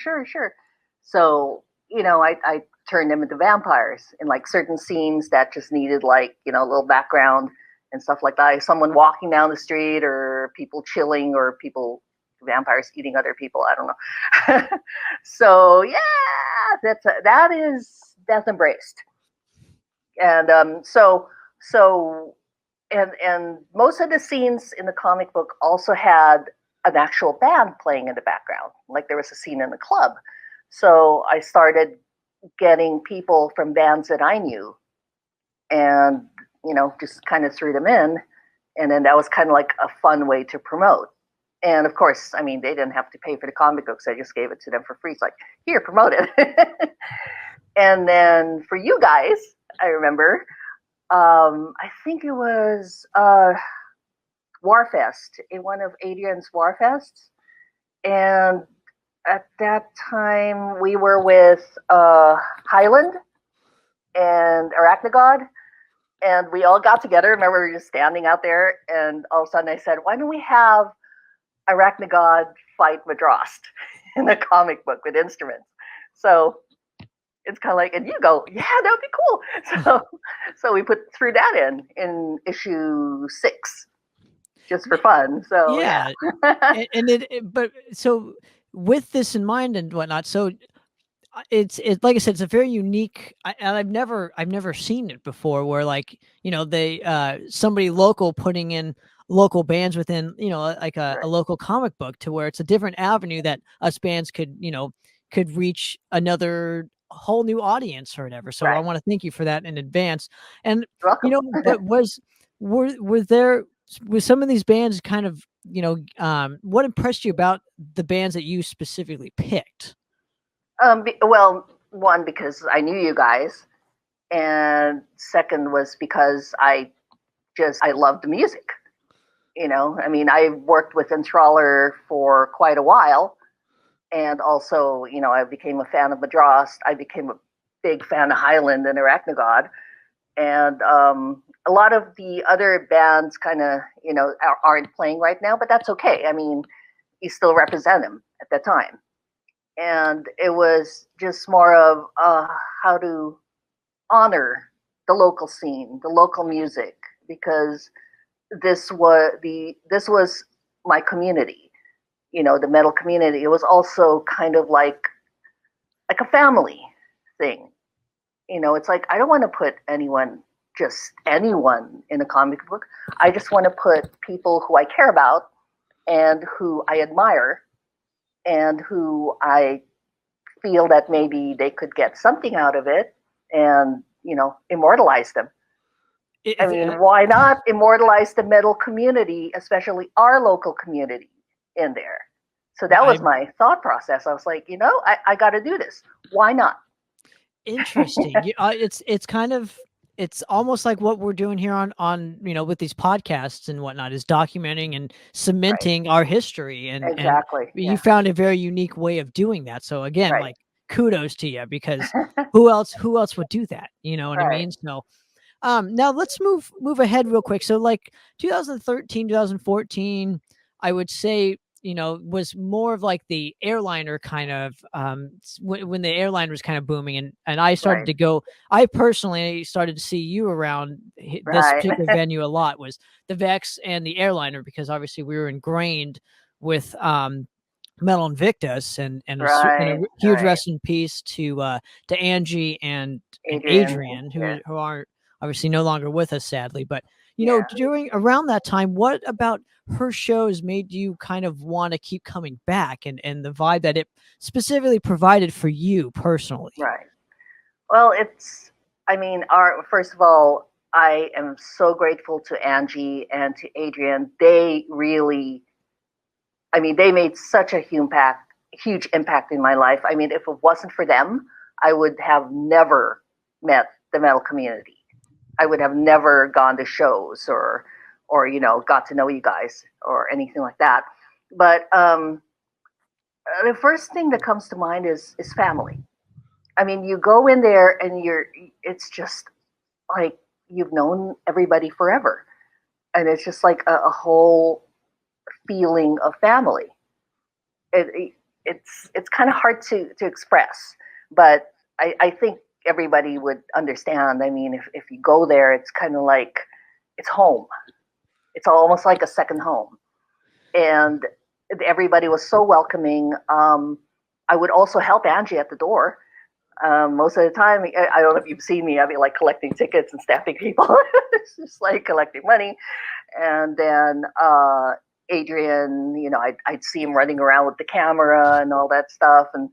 So, I turned them into vampires in like certain scenes that just needed like, a little background and stuff like that. Like someone walking down the street, or people chilling, or vampires eating other people. I don't know. So yeah, that is Death Embraced. And and most of the scenes in the comic book also had an actual band playing in the background. Like there was a scene in the club. So I started getting people from bands that I knew, and just kind of threw them in, and then that was kind of like a fun way to promote. And of course, I mean, they didn't have to pay for the comic books. I just gave it to them for free. It's like, here, promote it. And then for you guys, I remember, I think it was Warfest, in one of Adrian's Warfests, and at that time we were with Highland and Arachnagod, and we all got together. Remember, we were just standing out there, and all of a sudden I said, why don't we have Arachnagod fight Madrost in the comic book with instruments? So it's kind of like, and you go, yeah, that would be cool. So we threw that in issue 6 just for fun. So yeah. But so with this in mind and whatnot, so it's like I said, it's a very unique, and I've never seen it before. Where like they somebody local putting in local bands within like a Right. local comic book to where it's a different avenue that us bands could reach another whole new audience or whatever. So I Right. want to thank you for that in advance. And You're welcome. but were there with some of these bands kind of what impressed you about the bands that you specifically picked? Well, one, because I knew you guys, and second was because I loved the music. I mean, I worked with Enthraller for quite a while, and also, I became a fan of Madrost. I became a big fan of Highland and Arachnagod, and a lot of the other bands kind of, aren't playing right now, but that's okay. I mean, you still represent them at that time. And it was just more of how to honor the local scene, the local music, because this was my community, the metal community. It was also kind of like a family thing. It's like I don't want to put just anyone in a comic book. I just want to put people who I care about and who I admire and who I feel that maybe they could get something out of it and, immortalize them. I mean, why not immortalize the metal community, especially our local community in there? So that was my thought process. I was like, I got to do this. Why not? Interesting. It's kind of it's almost like what we're doing here on with these podcasts and whatnot is documenting and cementing our history and Exactly. you found a very unique way of doing that. So again, Right. like kudos to you because who else would do that? You know what I Right. mean? So now let's move ahead real quick. So like 2013, 2014, I would say, was more of like the airliner kind of when the airline was kind of booming and I started Right. to go. I personally started to see you around this Right. particular venue a lot was the Vex and the airliner because obviously we were ingrained with Metal Invictus and a Right. huge Right. rest in peace to Angie and Adrian. Adrian Yeah. who are obviously no longer with us sadly, but Yeah. during around that time, what about her shows made you kind of want to keep coming back and the vibe that it specifically provided for you personally? Right. Well, I mean, first of all, I am so grateful to Angie and to Adrian. They really, I mean, they made such a huge impact in my life. I mean, if it wasn't for them, I would have never met the metal community. I would have never gone to shows or got to know you guys or anything like that. But the first thing that comes to mind is family. I mean, you go in there and it's just like you've known everybody forever. And it's just like a whole feeling of family. It's kind of hard to express, but I think everybody would understand. I mean, if you go there, it's kind of like it's home. It's almost like a second home. And everybody was so welcoming. I would also help Angie at the door. Most of the time, I don't know if you've seen me. I'd be like collecting tickets and staffing people. It's just like collecting money. And then Adrian, I'd see him running around with the camera and all that stuff, and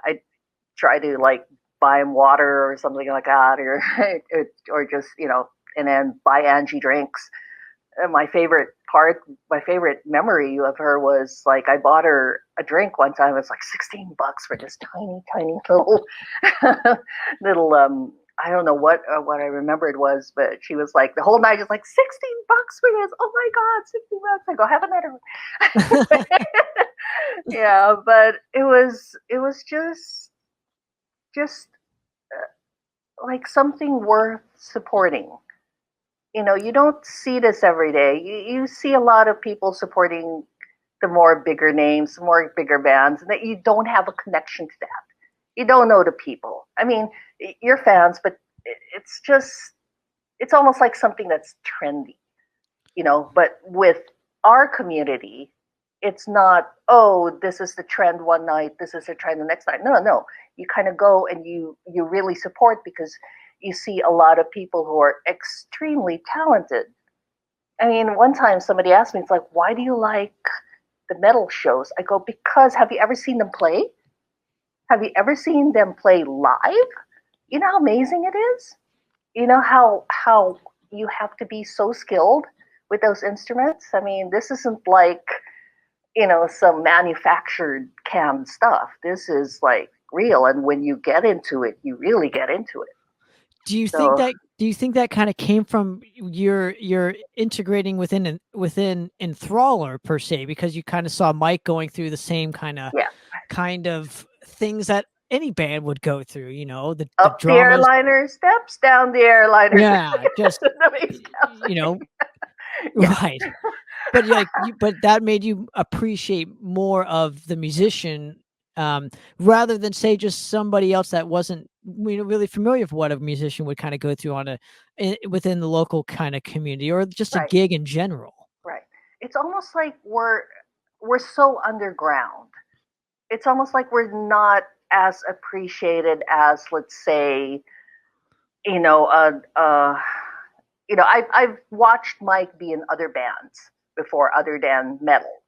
I'd try to like buy him water or something like that, or just and then buy Angie drinks. And my favorite memory of her was like I bought her a drink one time. It was like $16 for this tiny little little I don't know what I remember it was, but she was like the whole night just like $16 for this. Oh my God, $16! I go have another one. Yeah, but it was just like something worth supporting. You don't see this every day. You see a lot of people supporting the more bigger names, more bigger bands, and that you don't have a connection to that. You don't know the people. I mean, you're fans, but it's almost like something that's trendy, But with our community, it's not, oh, this is the trend one night, this is the trend the next night. No, you kind of go and you really support, because you see a lot of people who are extremely talented. I mean, one time somebody asked me, it's like, why do you like the metal shows? I go, because have you ever seen them play? Have you ever seen them play live? You know how amazing it is? You know how you have to be so skilled with those instruments? I mean, this isn't like, some manufactured canned stuff. This is like real, and when you get into it, you really get into it. Do you So think that kind of came from your integrating within Enthraller per se, because you kind of saw Mike going through the same kind of things that any band would go through, the up the dramas. airliner, steps down the airliner. Yeah, just right. But but that made you appreciate more of the musician, rather than say just somebody else that wasn't really familiar with what a musician would kind of go through within the local kind of community, or just a Right. gig in general. Right. It's almost like we're so underground. It's almost like we're not as appreciated as, let's say, I've watched Mike be in other bands before, other than metal,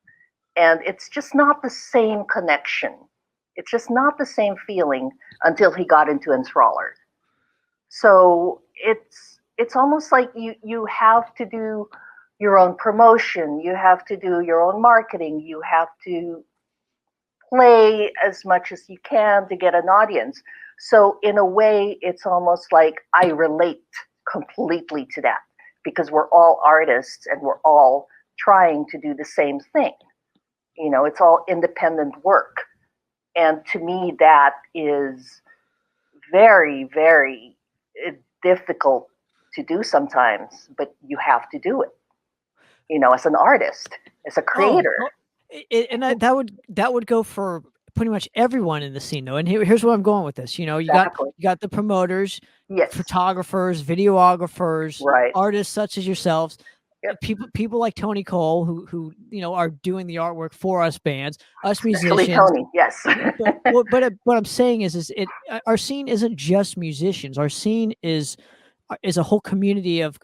and it's just not the same connection. It's just not the same feeling until he got into Enthraller. So it's almost like you have to do your own promotion, you have to do your own marketing, you have to play as much as you can to get an audience. So in a way, it's almost like I relate completely to that, because we're all artists and we're all trying to do the same thing. It's all independent work. And to me, that is very, very difficult to do sometimes, but you have to do it, as an artist, as a creator. That would go for pretty much everyone in the scene, though. And here's where I'm going with this. You got the promoters, yes, photographers, videographers, right, artists such as yourselves. Yep. People like Tony Cole, who are doing the artwork for us bands, us especially musicians. Tony. Yes. but what I'm saying is our scene isn't just musicians. Our scene is a whole community of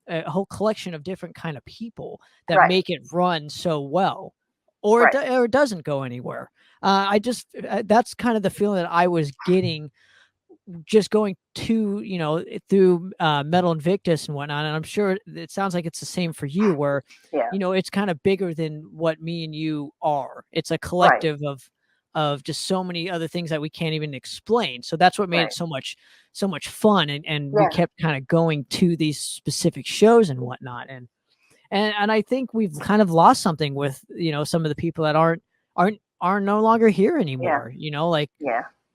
a whole collection of different kind of people that Right. make it run so well, or it doesn't go anywhere. That's kind of the feeling that I was getting just going to through Metal Invictus and whatnot, and I'm sure it sounds like it's the same for you, where it's kind of bigger than what me and you are. It's a collective of just so many other things that we can't even explain. So that's what made it so much fun, and we kept kind of going to these specific shows and whatnot, and I think we've kind of lost something with some of the people that aren't no longer here anymore.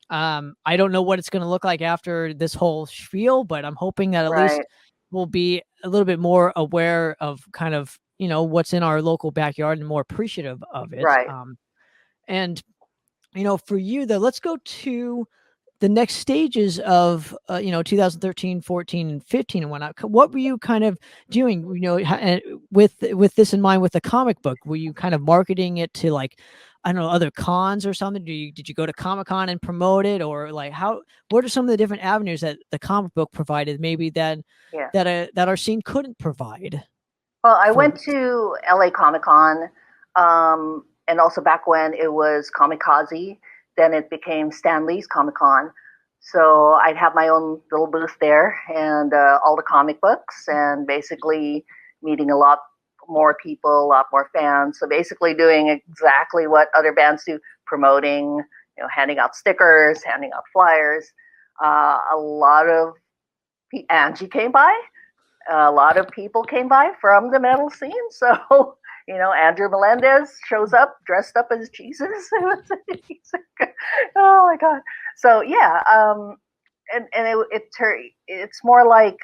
I don't know what it's going to look like after this whole spiel, but I'm hoping that at least we'll be a little bit more aware of kind of, what's in our local backyard and more appreciative of it. Right. And, for you though, let's go to the next stages of, 2013, 14, and 15 and whatnot. What were you kind of doing, with this in mind, with the comic book? Were you kind of marketing it to, like, I don't know, other cons or something? Did you go to Comic-Con and promote it, or like what are some of the different avenues that the comic book provided, maybe that our scene couldn't provide? Well, I went to LA Comic-Con, and also back when it was Comikaze, then it became Stan Lee's Comic-Con. So I'd have my own little booth there, and all the comic books, and basically meeting a lot more people, a lot more fans. So basically doing exactly what other bands do, promoting, handing out stickers, handing out flyers. A lot of Angie came by. A lot of people came by from the metal scene. So, Andrew Melendez shows up dressed up as Jesus. Oh my God. So yeah. It's more like,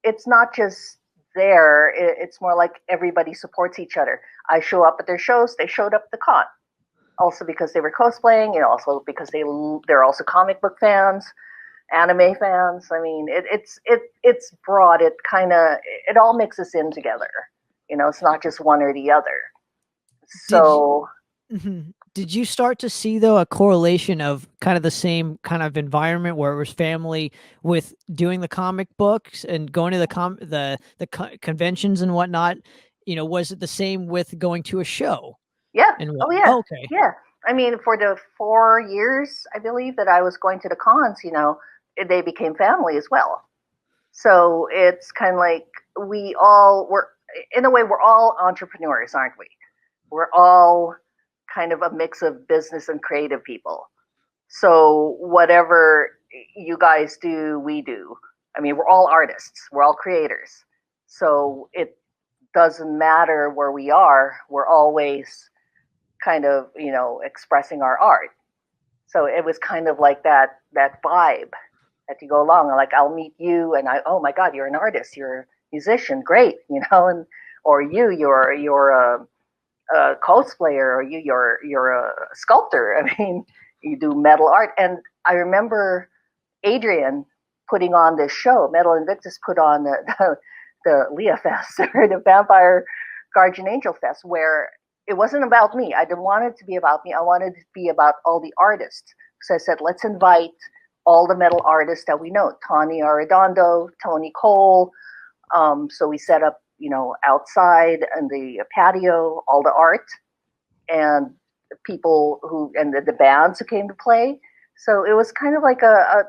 it's not just there. It's more like everybody supports each other. I show up at their shows. They showed up at the con. Also because they were cosplaying, also because they're also comic book fans, anime fans. I mean, it's broad. It all mixes in together. It's not just one or the other. So Did you start to see though a correlation of kind of the same kind of environment where it was family with doing the comic books and going to the conventions and whatnot? You know, was it the same with going to a show yeah. and Oh what? yeah. Oh, okay. Yeah. I mean, for the 4 years, I believe that I was going to the cons, they became family as well. So it's kind of like we all were, in a way, we're all entrepreneurs, aren't we? We're all kind of a mix of business and creative people. So whatever you guys do, we do. I mean, we're all artists, we're all creators. So it doesn't matter where we are, we're always kind of, expressing our art. So it was kind of like that vibe that you go along. Like I'll meet you and oh my God, you're an artist, you're a musician, great, and or you're a cosplayer, or you're a sculptor. I mean, you do metal art. And I remember Adrian putting on this show. Metal Invictus put on the Leah Fest, or the Vampire Guardian Angel Fest, where it wasn't about me. I didn't want it to be about me. I wanted it to be about all the artists. So I said, let's invite all the metal artists that we know, Tony Arredondo, Tony Cole. So we set up, outside in the patio, all the art and the people and the bands who came to play. So it was kind of like a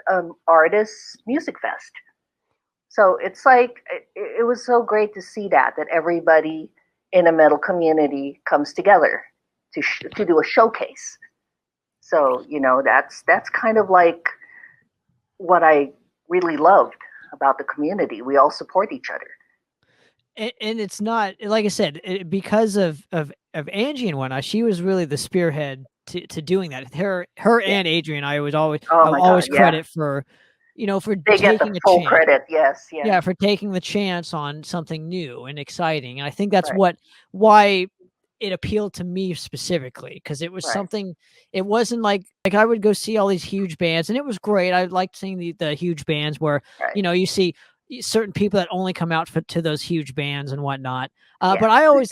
artist music fest. So it's like, it was so great to see that everybody in a metal community comes together to do a showcase. So, that's kind of like what I really loved about the community. We all support each other. And it's not, like I said, because of Angie and whatnot. She was really the spearhead to doing that. Her and Adrian, I always credit for, for they get taking the a full chance. credit. Yes, Yeah, for taking the chance on something new and exciting. And I think that's Right. why it appealed to me specifically, because it was Right. something. It wasn't like I would go see all these huge bands, and it was great. I liked seeing the huge bands where Right. you see certain people that only come out to those huge bands and whatnot. Yeah. But I always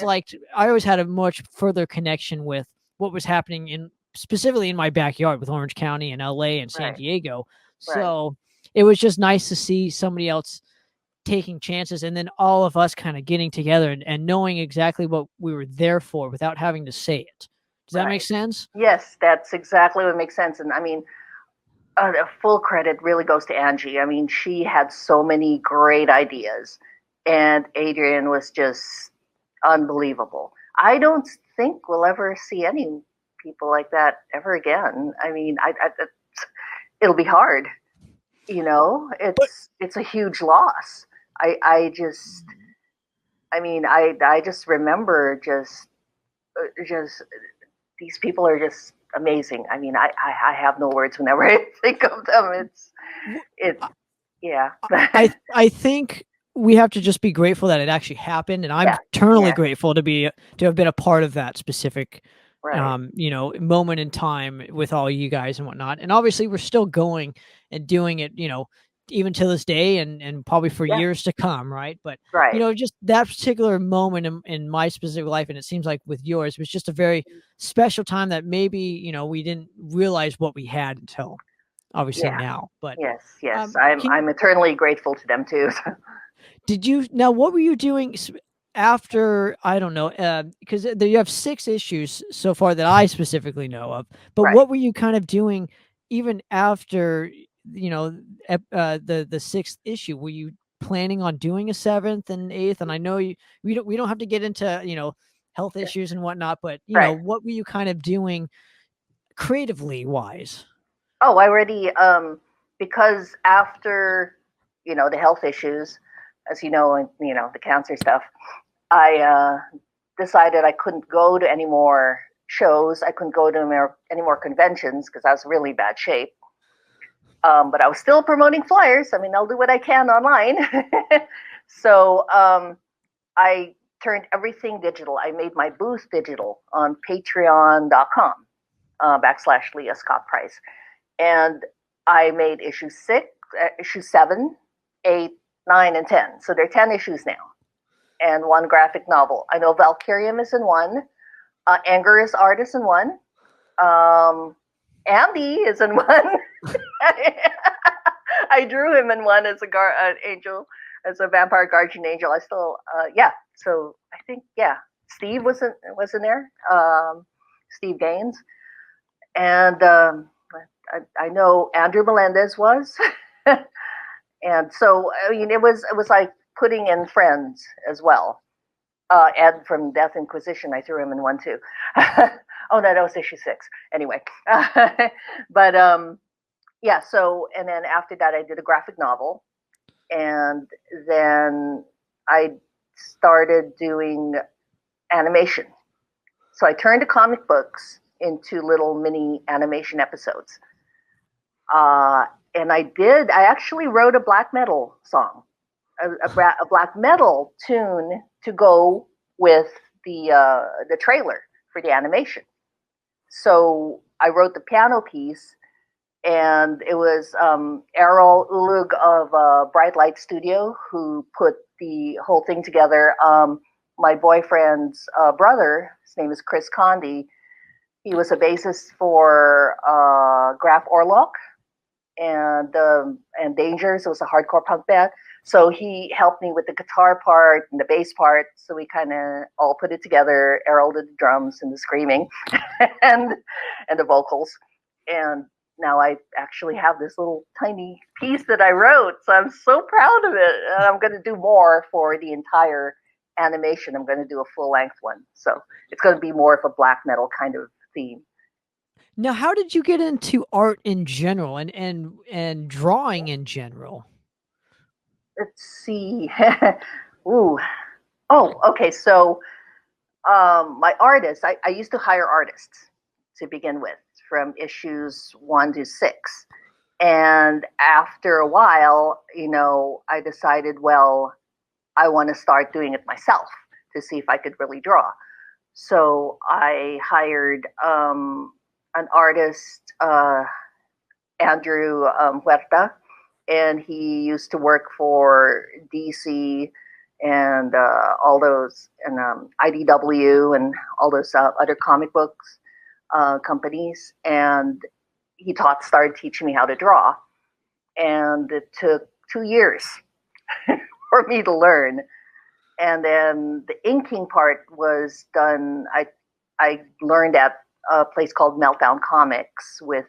had a much further connection with what was happening specifically in my backyard with Orange County and LA and San Right. Diego. Right. So it was just nice to see somebody else taking chances, and then all of us kind of getting together and knowing exactly what we were there for without having to say it. Does that make sense? Yes, that's exactly what makes sense. And I mean, full credit really goes to Angie. I mean, she had so many great ideas, and Adrian was just unbelievable. I don't think we'll ever see any people like that ever again. I mean, it'll be hard. It's a huge loss. I just remember just these people are just amazing. I mean, I have no words whenever I think of them. Yeah. I think we have to just be grateful that it actually happened, and I'm eternally grateful to have been a part of that specific moment in time with all you guys and whatnot. And obviously we're still going and doing it, even to this day and probably for years to come. Right. But, just that particular moment in my specific life, and it seems like with yours, was just a very special time that maybe, we didn't realize what we had until obviously now. But yes. I'm eternally grateful to them too. what were you doing after, I don't know, because you have 6 issues so far that I specifically know of, but what were you kind of doing even after, the 6th issue? Were you planning on doing a 7th and 8th? And I know we don't have to get into, health issues and whatnot, but, what were you kind of doing creatively wise? Oh, I already, because after, the health issues, as you know, and, the cancer stuff, I decided I couldn't go to any more shows. I couldn't go to any more conventions because I was in really bad shape. But I was still promoting flyers. I mean, I'll do what I can online. So I turned everything digital. I made my booth digital on patreon.com / Leah Scott Price. And I made issue 7, 8, 9, and 10. So there are 10 issues now. And 1 graphic novel. I know Valkyrium is in 1. Anger is artist in one. Andy is in one. I drew him in one as an angel, as a vampire guardian angel. I still, yeah. So I think, yeah, Steve was in there. Steve Gaines, and I know Andrew Melendez was, and so I mean it was like putting in friends as well. Ed from Death Inquisition, I threw him in one too. Oh no, that was issue 6. Anyway, but yeah. So and then after that, I did a graphic novel, and then I started doing animation. So I turned the comic books into little mini animation episodes. Uh, and I actually wrote a black metal song, a black metal tune to go with the trailer for the animation. So I wrote the piano piece, and it was Errol Ulug of Bright Light Studio who put the whole thing together. My boyfriend's brother, his name is Chris Condi. He was a bassist for Graf Orlok and Dangers. It was a hardcore punk band. So he helped me with the guitar part and the bass part. So we kind of all put it together. Errol did the drums and the screaming and the vocals. And now I actually have this little tiny piece that I wrote. So I'm so proud of it. And I'm going to do more for the entire animation. I'm going to do a full length one. So it's going to be more of a black metal kind of theme. Now, how did you get into art in general and drawing in general? Let's see. Ooh. Oh, okay. So my artists, I used to hire artists to begin with from issues 1 to 6. And after a while, I decided, well, I want to start doing it myself to see if I could really draw. So I hired an artist, Andrew Huerta, and he used to work for DC and all those, and IDW and all those other comic books companies. And he started teaching me how to draw. And it took 2 years for me to learn. And then the inking part was done. I learned at a place called Meltdown Comics with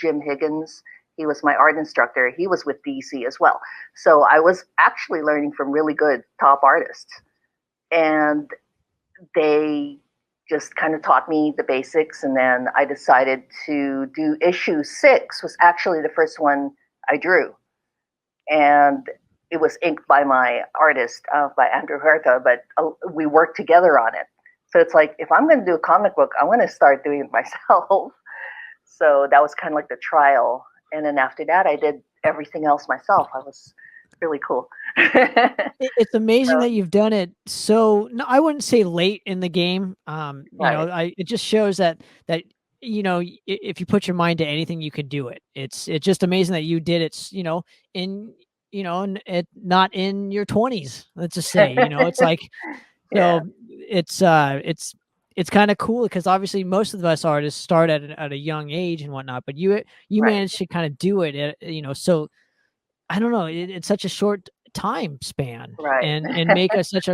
Jim Higgins. He was my art instructor. He was with DC as well. So I was actually learning from really good top artists. And they just kind of taught me the basics. And then I decided to do issue 6, was actually the first one I drew. And it was inked by my artist, by Andrew Herta, but we worked together on it. So it's like, if I'm going to do a comic book, I want to start doing it myself. So that was kind of like the trial. And then after that, I did everything else myself. I was really cool. It's amazing that you've done it. So no, I wouldn't say late in the game. Right. It just shows that if you put your mind to anything, you can do it. It's just amazing that you did it. Not in your 20s. Let's just say. It's like Yeah. so. It's kind of cool because obviously most of us artists start at a young age and whatnot, but you Right. managed to kind of do it. So I don't know. It's such a short time span, Right. and make us such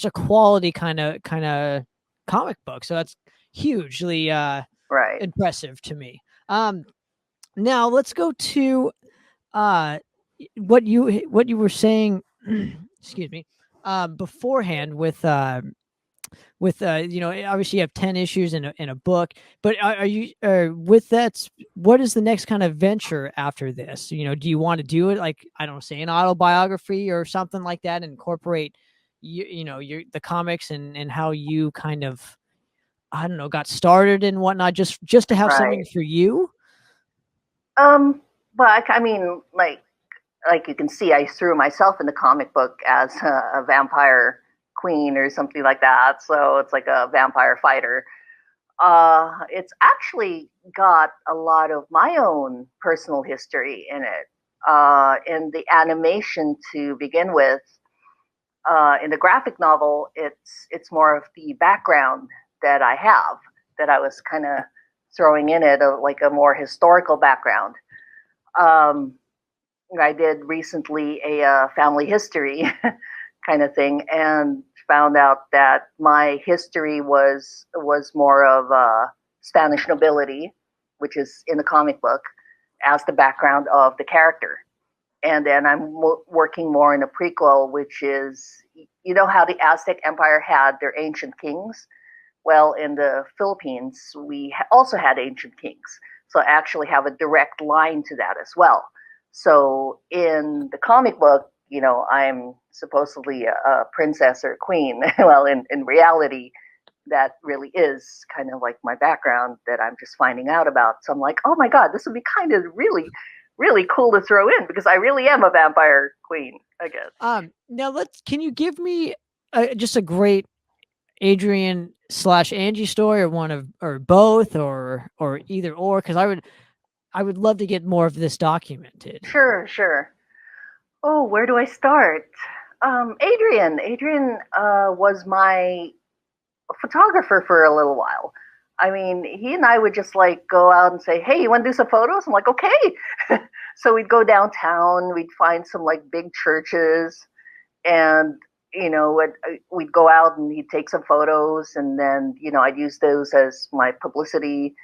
a quality kind of comic book. So that's hugely Right. impressive to me. Now let's go to what you were saying. Excuse me. Beforehand obviously you have 10 issues in a book, but are you with that, what is the next kind of venture after this? Do you want to do it like, I don't know, say an autobiography or something like that, and incorporate the comics and how you kind of, I don't know, got started and whatnot, just to have something Right. for you? But I mean, like you can see, I threw myself in the comic book as a vampire queen or something like that. So it's like a vampire fighter. It's actually got a lot of my own personal history in it. In the animation to begin with, in the graphic novel, it's more of the background that I have that I was kind of throwing in it, like a more historical background. I did recently a family history kind of thing, and found out that my history was more of Spanish nobility, which is in the comic book, as the background of the character. And then I'm working more in a prequel, which is, you know how the Aztec Empire had their ancient kings? Well, in the Philippines, we also had ancient kings. So I actually have a direct line to that as well. So in the comic book, you know, I'm supposedly a princess or a queen. Well, in reality, that really is kind of like my background that I'm just finding out about. So I'm like, oh my God, this would be kind of really, really cool to throw in, because I really am a vampire queen, I guess. Now can you give me just a great Adrian / Angie story, or one of, or both, or either or? Because I would love to get more of this documented. Sure. Oh, where do I start? Adrian was my photographer for a little while. I mean, he and I would just like go out and say, "Hey, you want to do some photos?" I'm like, "Okay." So we'd go downtown, we'd find some like big churches, and you know, we'd go out and he'd take some photos, and then you know, I'd use those as my publicity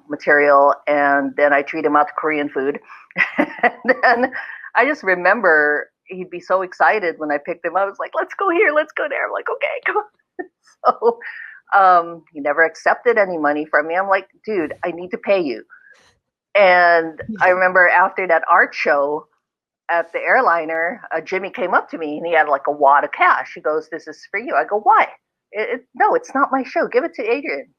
material, and then I treat him out to Korean food. And then I just remember he'd be so excited when I picked him up. I was like, "Let's go here, let's go there." I'm like, "Okay, come on." So he never accepted any money from me. I'm like, "Dude, I need to pay you." And I remember after that art show at the airliner, Jimmy came up to me and he had like a wad of cash. He goes, "This is for you." I go, "Why?" No, it's not my show. Give it to Adrian.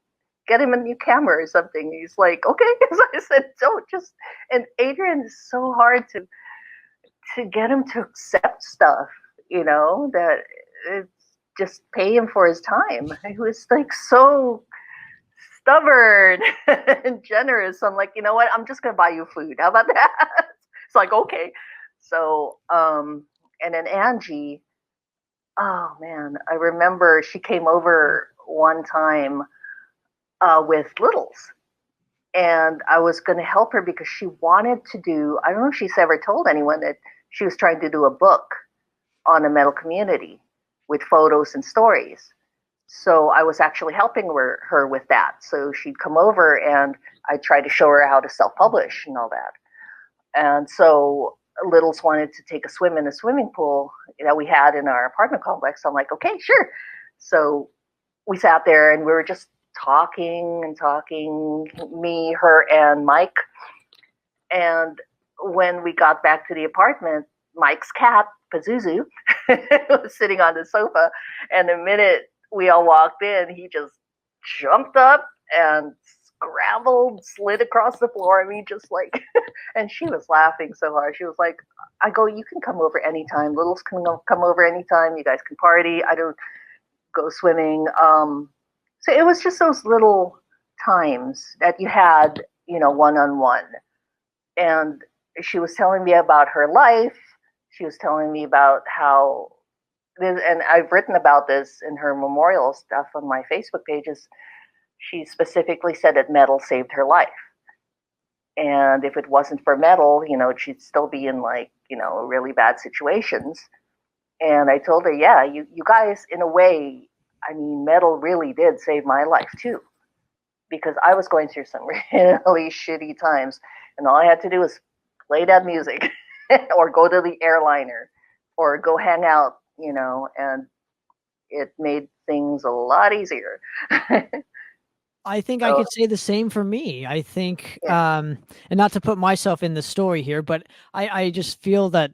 Get him a new camera or something. He's like, "Okay." So I said, "Don't just." And Adrian is so hard to get him to accept stuff, you know, that it's just pay him for his time. He was like so stubborn and generous. So I'm like, you know what? I'm just gonna buy you food. How about that? It's like, okay. So and then Angie, oh man, I remember she came over one time with littles. And I was going to help her because she wanted to do, I don't know if she's ever told anyone that she was trying to do a book on the metal community with photos and stories. So I was actually helping her with that. So she'd come over and I'd try to show her how to self-publish and all that. And so Littles wanted to take a swim in a swimming pool that we had in our apartment complex. So I'm like, okay, sure. So we sat there and we were just talking, me, her, and Mike. And when we got back to the apartment, Mike's cat, Pazuzu, was sitting on the sofa. And the minute we all walked in, he just jumped up and scrambled, slid across the floor. I mean, just like, and she was laughing so hard. She was like, I go, "You can come over anytime. Littles can come over anytime. You guys can party. I don't go swimming." So it was just those little times that you had, you know, one-on-one. And she was telling me about her life. She was telling me about how, and I've written about this in her memorial stuff on my Facebook pages. She specifically said that metal saved her life. And if it wasn't for metal, you know, she'd still be in like, you know, really bad situations. And I told her, yeah, you guys, in a way, I mean, metal really did save my life too, because I was going through some really shitty times, and all I had to do was play that music, or go to the airliner, or go hang out, you know, and it made things a lot easier. I think I could say the same for me. I think, and not to put myself in the story here, but I just feel that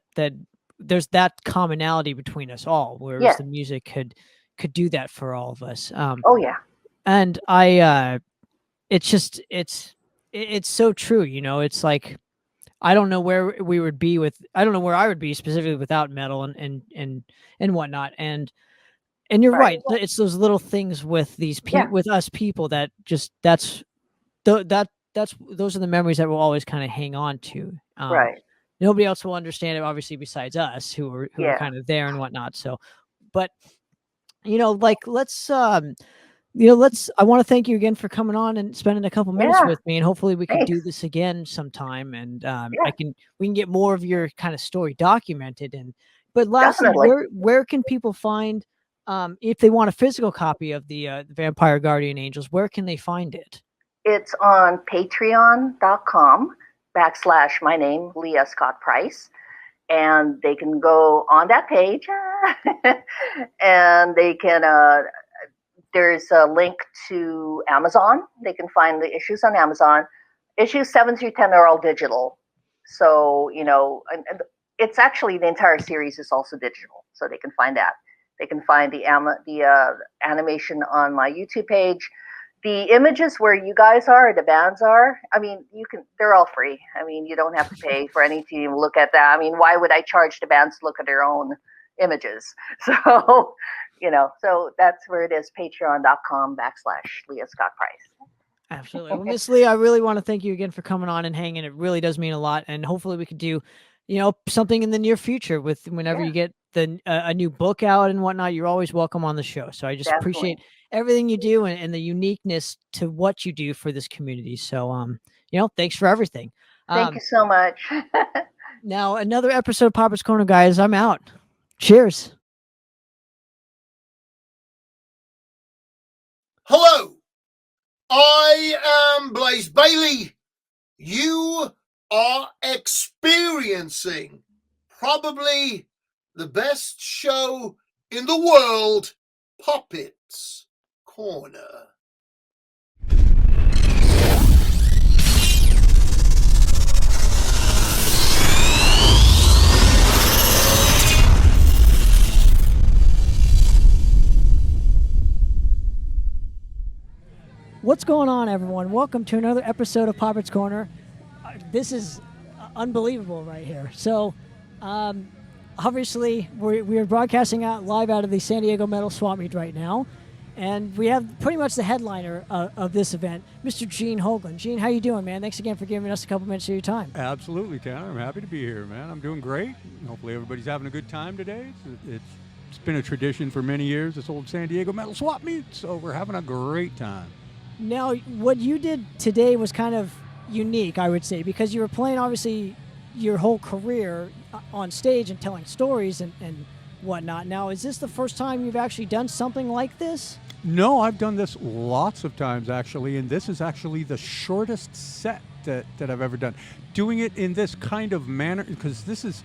there's that commonality between us all, whereas the music could do that for all of us. Oh yeah. And it's just, it's so true. You know, it's like, I don't know where we would be I don't know where I would be specifically without metal and whatnot. And you're right. It's those little things with these with us people that just, those are the memories that we'll always kind of hang on to. Right. Nobody else will understand it, obviously, besides us who are kind of there and whatnot. So, but you know, like let's I want to thank you again for coming on and spending a couple minutes Yeah, with me, and hopefully we can do thanks. this again sometime, and Yeah, we can get more of your kind of story documented. But lastly, definitely. where can people find, if they want a physical copy of the Vampire Guardian Angels, where can they find it? It's on patreon.com/ my name, Leah Scott Price. And they can go on that page and they can, there's a link to Amazon. They can find the issues on Amazon. Issues 7 through 10 are all digital. So, and it's actually the entire series is also digital. So they can find that. They can find the animation on my YouTube page. The images where you guys are, the bands are, I mean, they're all free. I mean, you don't have to pay for anything to look at that. I mean, why would I charge the bands to look at their own images? So, so that's where it is, patreon.com/Leah Scott Price. Absolutely. Well, Miss Lee, I really want to thank you again for coming on and hanging. It really does mean a lot. And hopefully we could do, something in the near future with whenever you get a new book out and whatnot. You're always welcome on the show. So I just appreciate everything you do and the uniqueness to what you do for this community. So, thanks for everything. Thank you so much. Now, another episode of Poppitt's Corner, guys. I'm out. Cheers. Hello, I am Blaze Bailey. You are experiencing probably the best show in the world, Poppitt's Corner. What's going on, everyone? Welcome to another episode of Poppitt's Corner. This is unbelievable right here. So, obviously, we are broadcasting live out of the San Diego Metal Swap Meet right now, and we have pretty much the headliner of this event, Mr. Gene Hoagland. Gene, how you doing, man? Thanks again for giving us a couple minutes of your time. Absolutely, Tanner. I'm happy to be here, man. I'm doing great. Hopefully everybody's having a good time today. It's been a tradition for many years, this old San Diego Metal Swap Meet, so we're having a great time. Now, what you did today was kind of unique, I would say, because you were playing, obviously, your whole career on stage and telling stories and whatnot. Now, is this the first time you've actually done something like this? No, I've done this lots of times, actually, and this is actually the shortest set that I've ever done. Doing it in this kind of manner, because this is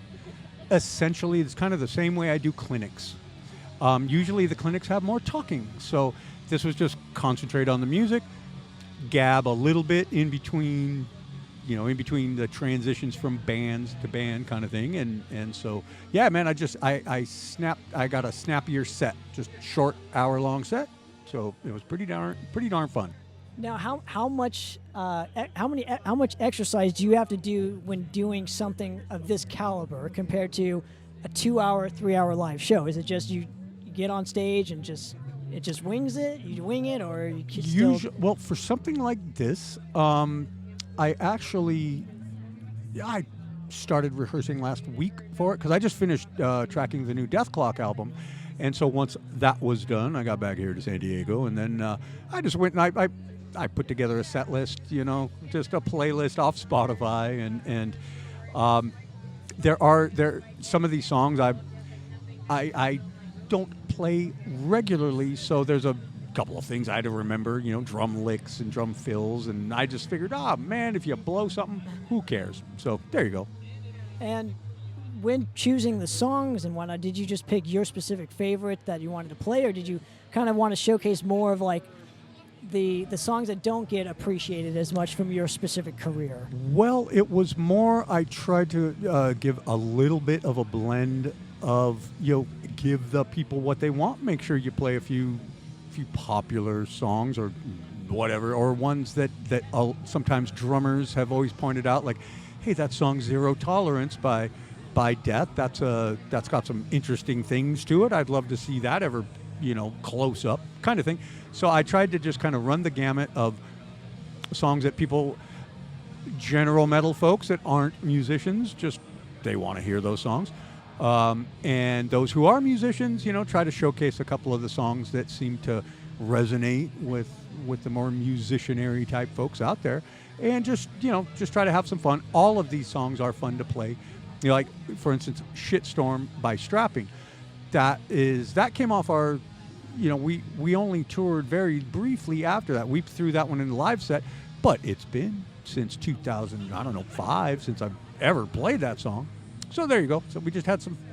essentially, it's kind of the same way I do clinics. Usually the clinics have more talking, so this was just concentrate on the music, gab a little bit in between the transitions from bands to band kind of thing, and so yeah, man, I got a snappier set, just short hour-long set, so it was pretty darn fun. Now, how much exercise do you have to do when doing something of this caliber compared to a 2-hour, 3-hour live show? Is it just you get on stage and it just wing it, or you still... Well, for something like this, I started rehearsing last week for it because I just finished tracking the new Death Clock album, and so once that was done, I got back here to San Diego, and then I just went and I put together a set list, just a playlist off Spotify, and there some of these songs I don't play regularly, so there's a couple of things I had to remember, drum licks and drum fills, and I just figured, man, if you blow something, who cares? So there you go. And when choosing the songs and whatnot, did you just pick your specific favorite that you wanted to play, or did you kind of want to showcase more of like the songs that don't get appreciated as much from your specific career? Well, it was more, I tried to give a little bit of a blend of, give the people what they want. Make sure you play a few popular songs or whatever, or ones that sometimes drummers have always pointed out, like, hey, that song Zero Tolerance by Death, that's got some interesting things to it. I'd love to see that ever, close up kind of thing. So I tried to just kind of run the gamut of songs that people, general metal folks that aren't musicians, just they want to hear those songs. And those who are musicians, try to showcase a couple of the songs that seem to resonate with the more musicianary type folks out there, and just try to have some fun. All of these songs are fun to play. Like for instance, "Shitstorm" by Strapping. That came off our. We only toured very briefly after that. We threw that one in the live set, but it's been since 2005 since I've ever played that song. So there you go. So we just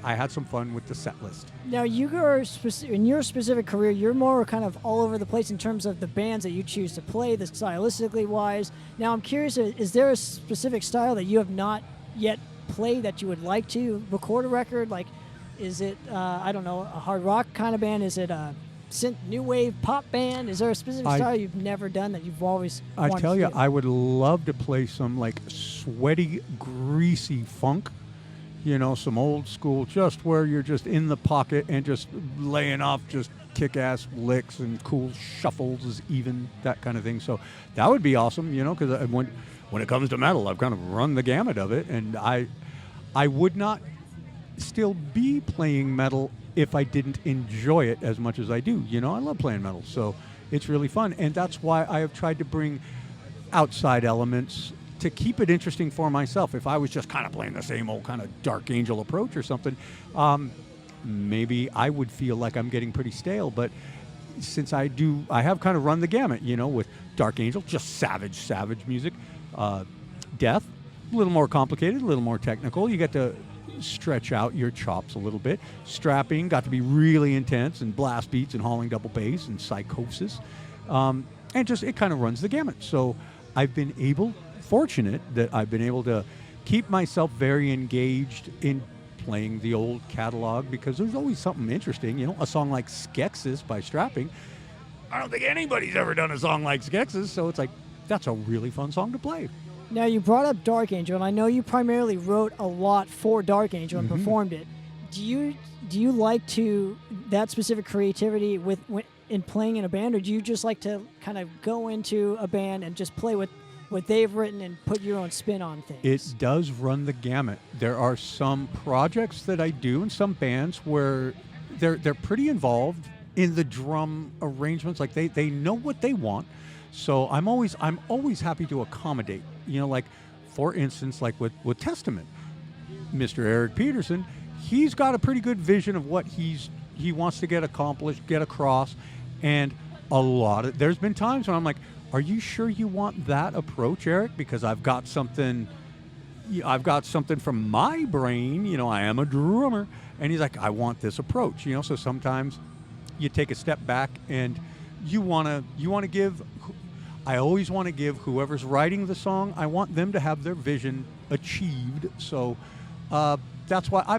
I had some fun with the set list. Now, you are in your specific career, you're more kind of all over the place in terms of the bands that you choose to play, the stylistically wise. Now, I'm curious, is there a specific style that you have not yet played that you would like to record a record? Like, is it, I don't know, a hard rock kind of band? Is it a synth new wave pop band? Is there a specific style you've never done that you've always wanted I tell you, to do? I would love to play some like sweaty, greasy funk. Some old school, just where you're just in the pocket and just laying off just kick-ass licks and cool shuffles, even that kind of thing. So that would be awesome, because when it comes to metal, I've kind of run the gamut of it, and I would not still be playing metal if I didn't enjoy it as much as I do. I love playing metal, so it's really fun, and that's why I have tried to bring outside elements to keep it interesting for myself. If I was just kind of playing the same old kind of Dark Angel approach or something, maybe I would feel like I'm getting pretty stale. But since I have kind of run the gamut, with Dark Angel, just savage music. Death, a little more complicated, a little more technical. You get to stretch out your chops a little bit. Strapping got to be really intense, and blast beats and hauling double bass and Psychosis. And just, it kind of runs the gamut. So I've been fortunate that I've been able to keep myself very engaged in playing the old catalog, because there's always something interesting. A song like Skeksis by Strapping, I don't think anybody's ever done a song like Skeksis, so it's like, that's a really fun song to play. Now, you brought up Dark Angel, and I know you primarily wrote a lot for Dark Angel and performed it. Do you like that specific creativity in playing in a band, or do you just like to kind of go into a band and just play with what they've written and put your own spin on things? It does run the gamut. There are some projects that I do and some bands where they're pretty involved in the drum arrangements. Like they know what they want. So I'm always happy to accommodate. Like for instance, like with Testament, Mr. Eric Peterson, he's got a pretty good vision of what he wants to get accomplished, get across, and there's been times when I'm like, are you sure you want that approach, Eric? Because I've got something from my brain. I am a drummer, and he's like, I want this approach. So sometimes you take a step back and you want to give. I always want to give whoever's writing the song, I want them to have their vision achieved. So that's why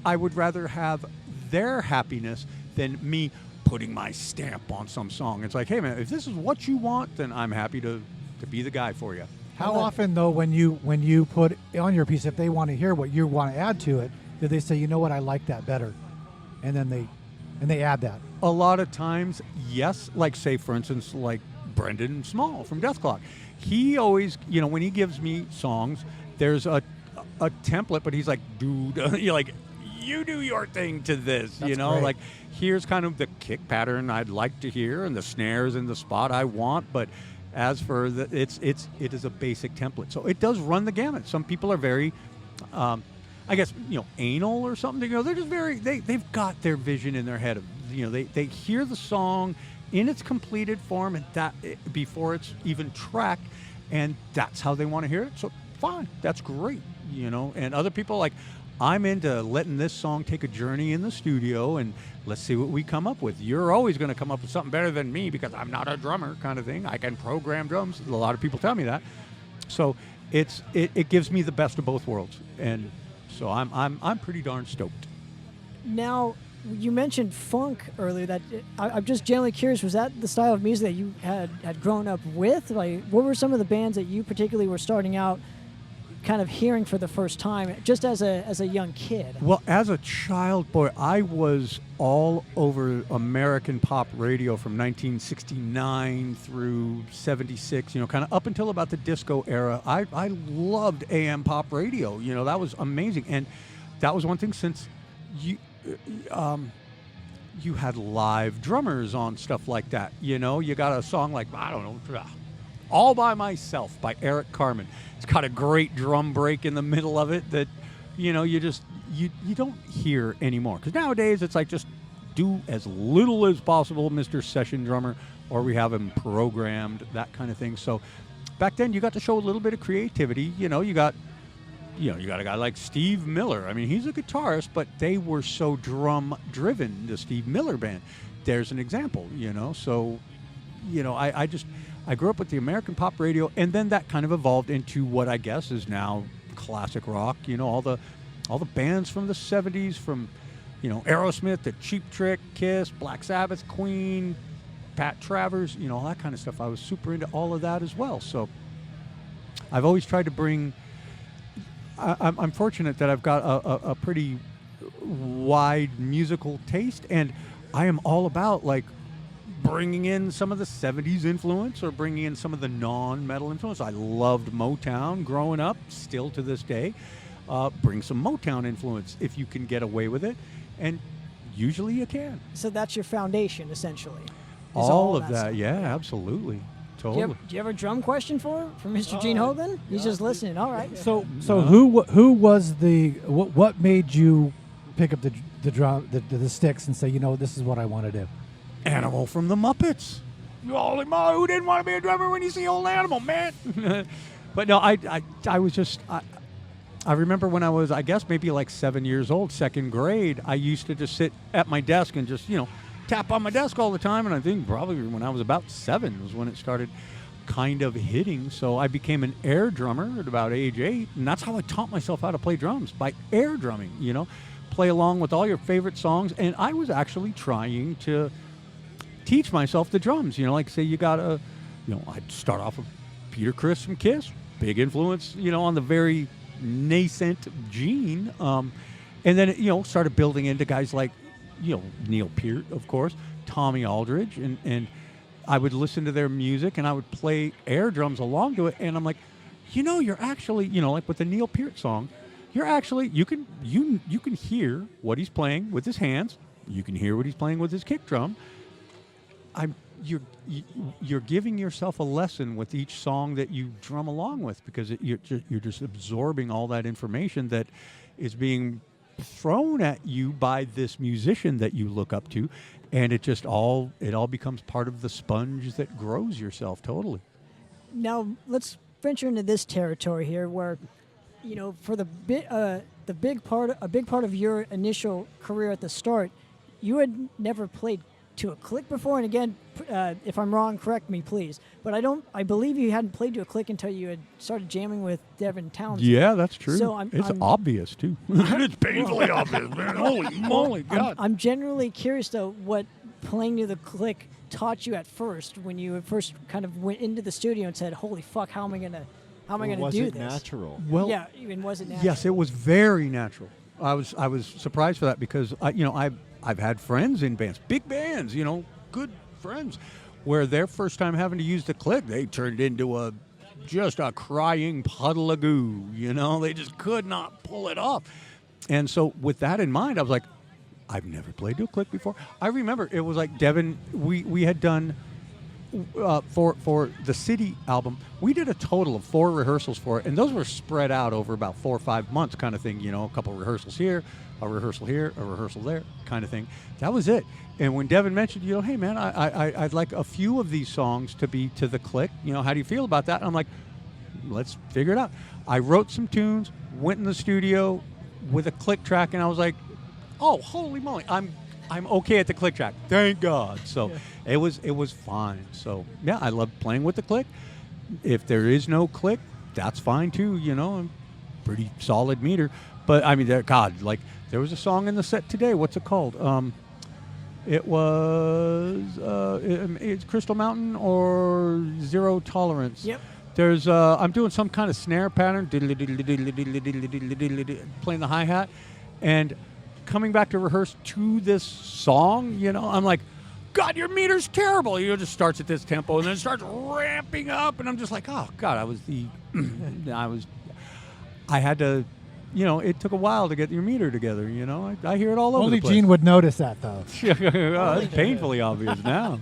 I would rather have their happiness than me putting my stamp on some song. It's like, hey man, if this is what you want, then I'm happy to be the guy for you. How often though, when you put on your piece, if they want to hear what you want to add to it, do they say, you know what, I like that better, and then they add that? A lot of times, yes. Like say for instance, like Brendan Small from Death Clock. He always, when he gives me songs, there's a template, but he's like, dude, you're like, you do your thing to this. That's great. Like here's kind of the kick pattern I'd like to hear and the snares in the spot I want, but as for it is a basic template. So it does run the gamut. Some people are very I guess anal or something. They're just very they've got their vision in their head of, they hear the song in its completed form and that before it's even tracked, and that's how they want to hear it. So fine, that's great. And other people, like, I'm into letting this song take a journey in the studio and let's see what we come up with. You're always going to come up with something better than me because I'm not a drummer, kind of thing. I can program drums. A lot of people tell me that. So it gives me the best of both worlds, and so I'm pretty darn stoked. Now, you mentioned funk earlier. That I'm just generally curious. Was that the style of music that you had grown up with? Like, what were some of the bands that you particularly were starting out kind of hearing for the first time, just as a young kid? Well, as a child, boy, I was all over American pop radio from 1969 through 76, kind of up until about the disco era. I loved AM pop radio. That was amazing. And that was one thing, since you had live drummers on stuff like that. You know, you got a song like, I don't know, All By Myself by Eric Carmen. It's got a great drum break in the middle of it that, you know, you don't hear anymore. Because nowadays it's like, just do as little as possible, Mr. Session Drummer, or we have him programmed, that kind of thing. So back then you got to show a little bit of creativity. You got a guy like Steve Miller. I mean, he's a guitarist, but they were so drum driven, the Steve Miller band. There's an example, you know. So, you know, I grew up with the American pop radio, and then that kind of evolved into what I guess is now classic rock. You know, all the bands from the 70s, from, you know, Aerosmith to Cheap Trick, Kiss, Black Sabbath, Queen, Pat Travers, you know, all that kind of stuff. I was super into all of that as well. So I've always tried to bring... I'm fortunate that I've got a pretty wide musical taste, and I am all about, like, bringing in some of the 70s influence or bringing in some of the non-metal influence. I loved Motown growing up, still to this day. Bring some Motown influence if you can get away with it, and usually you can. So that's your foundation, essentially. All of that, yeah, absolutely. Totally. Do you have a drum question for Mr. Gene Hogan? He's just listening. All right. So who was what made you pick up the drum, the sticks, and say, you know, this is what I want to do? Animal from the Muppets. Holy moly, who didn't want to be a drummer when you see old Animal, man? But no, I was just... I remember when I was, I guess, maybe like 7 years old, second grade, I used to just sit at my desk and just, you know, tap on my desk all the time. And I think probably when I was about 7 was when it started kind of hitting. So I became an air drummer at about age 8. And that's how I taught myself how to play drums, by air drumming, you know, play along with all your favorite songs. And I was actually trying to teach myself the drums, you know, like say you got to, you know, I'd start off with Peter Criss from Kiss, big influence, you know, on the very nascent Gene, and then it, you know, started building into guys like, you know, Neil Peart, of course, Tommy Aldridge, and I would listen to their music and I would play air drums along to it, and I'm like, you know, you're actually, you know, like with the Neil Peart song, you're actually, you can hear what he's playing with his hands, you can hear what he's playing with his kick drum. You're giving yourself a lesson with each song that you drum along with, because you're just absorbing all that information that is being thrown at you by this musician that you look up to, and it all becomes part of the sponge that grows yourself totally. Now let's venture into this territory here, where, you know, for a big part of your initial career at the start, you had never played to a click before, and again, if I'm wrong, correct me, please. But I believe you hadn't played to a click until you had started jamming with Devin Townsend. Yeah, that's true. So it's obvious too. It's painfully obvious, man. Holy moly, God! I'm generally curious though, what playing to the click taught you at first, when you first kind of went into the studio and said, "Holy fuck, how am I gonna do this?" Was it natural? Well, yeah, even was it natural? Yes, it was very natural. I was surprised for that, because I've had friends in bands, big bands, you know, good friends, where their first time having to use the click, they turned into just a crying puddle of goo, you know, they just could not pull it off. And so with that in mind, I was like, I've never played to a click before. I remember it was like Devin, we had done, for the City album, we did a total of 4 rehearsals for it, and those were spread out over about 4 or 5 months kind of thing, you know, a couple of rehearsals here, a rehearsal here, a rehearsal there kind of thing. That was it. And when Devin mentioned, you know, hey man, I'd like a few of these songs to be to the click, you know, how do you feel about that? And I'm like, let's figure it out. I wrote some tunes, went in the studio with a click track, and I was like, oh, holy moly, I'm okay at the click track, thank God. So yeah. It was fine. So yeah, I love playing with the click. If there is no click, that's fine too, you know, I'm pretty solid meter. But I mean, there was a song in the set today, what's it called? It was it's Crystal Mountain or Zero Tolerance. Yep. There's I'm doing some kind of snare pattern, playing the hi-hat, and coming back to rehearse to this song, you know, I'm like, God, your meter's terrible. You know, it just starts at this tempo and then it starts ramping up, and I'm just like, oh God, I had to it took a while to get your meter together. I hear it all over Only the place. Gene would notice that, though. It's painfully obvious now.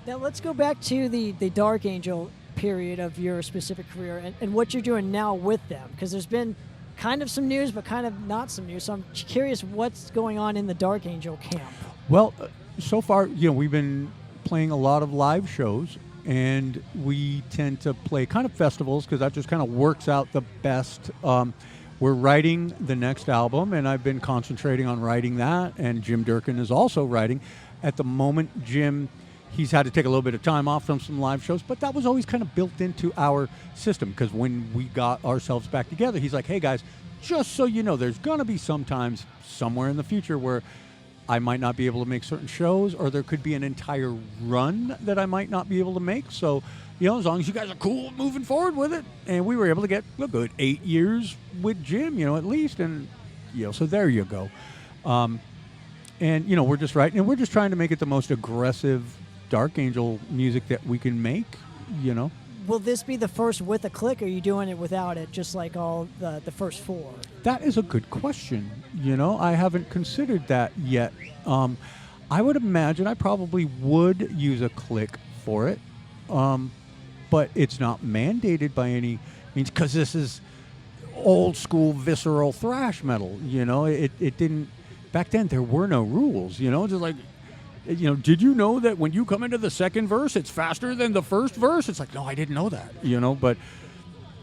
Now let's go back to the Dark Angel period of your specific career and what you're doing now with them, because there's been kind of some news but kind of not some news. So I'm curious what's going on in the Dark Angel camp. Well, so far, we've been playing a lot of live shows, and we tend to play kind of festivals because that just kind of works out the best. We're writing the next album, and I've been concentrating on writing that, and Jim Durkin is also writing. At the moment, Jim, he's had to take a little bit of time off from some live shows, but that was always kind of built into our system because when we got ourselves back together, he's like, hey, guys, just so you know, there's going to be sometimes somewhere in the future where I might not be able to make certain shows, or there could be an entire run that I might not be able to make. So, as long as you guys are cool moving forward with it. And we were able to get a good 8 years with Jim, at least. And, so there you go. And, we're just writing, and we're just trying to make it the most aggressive Dark Angel music that we can make, Will this be the first with a click, or are you doing it without it, just like all the first four? That is a good question. I haven't considered that yet. I would imagine I probably would use a click for it, but it's not mandated by any means because this is old school visceral thrash metal. It didn't back then. There were no rules. Just like. Did you know that when you come into the second verse, it's faster than the first verse? It's like, no, I didn't know that, but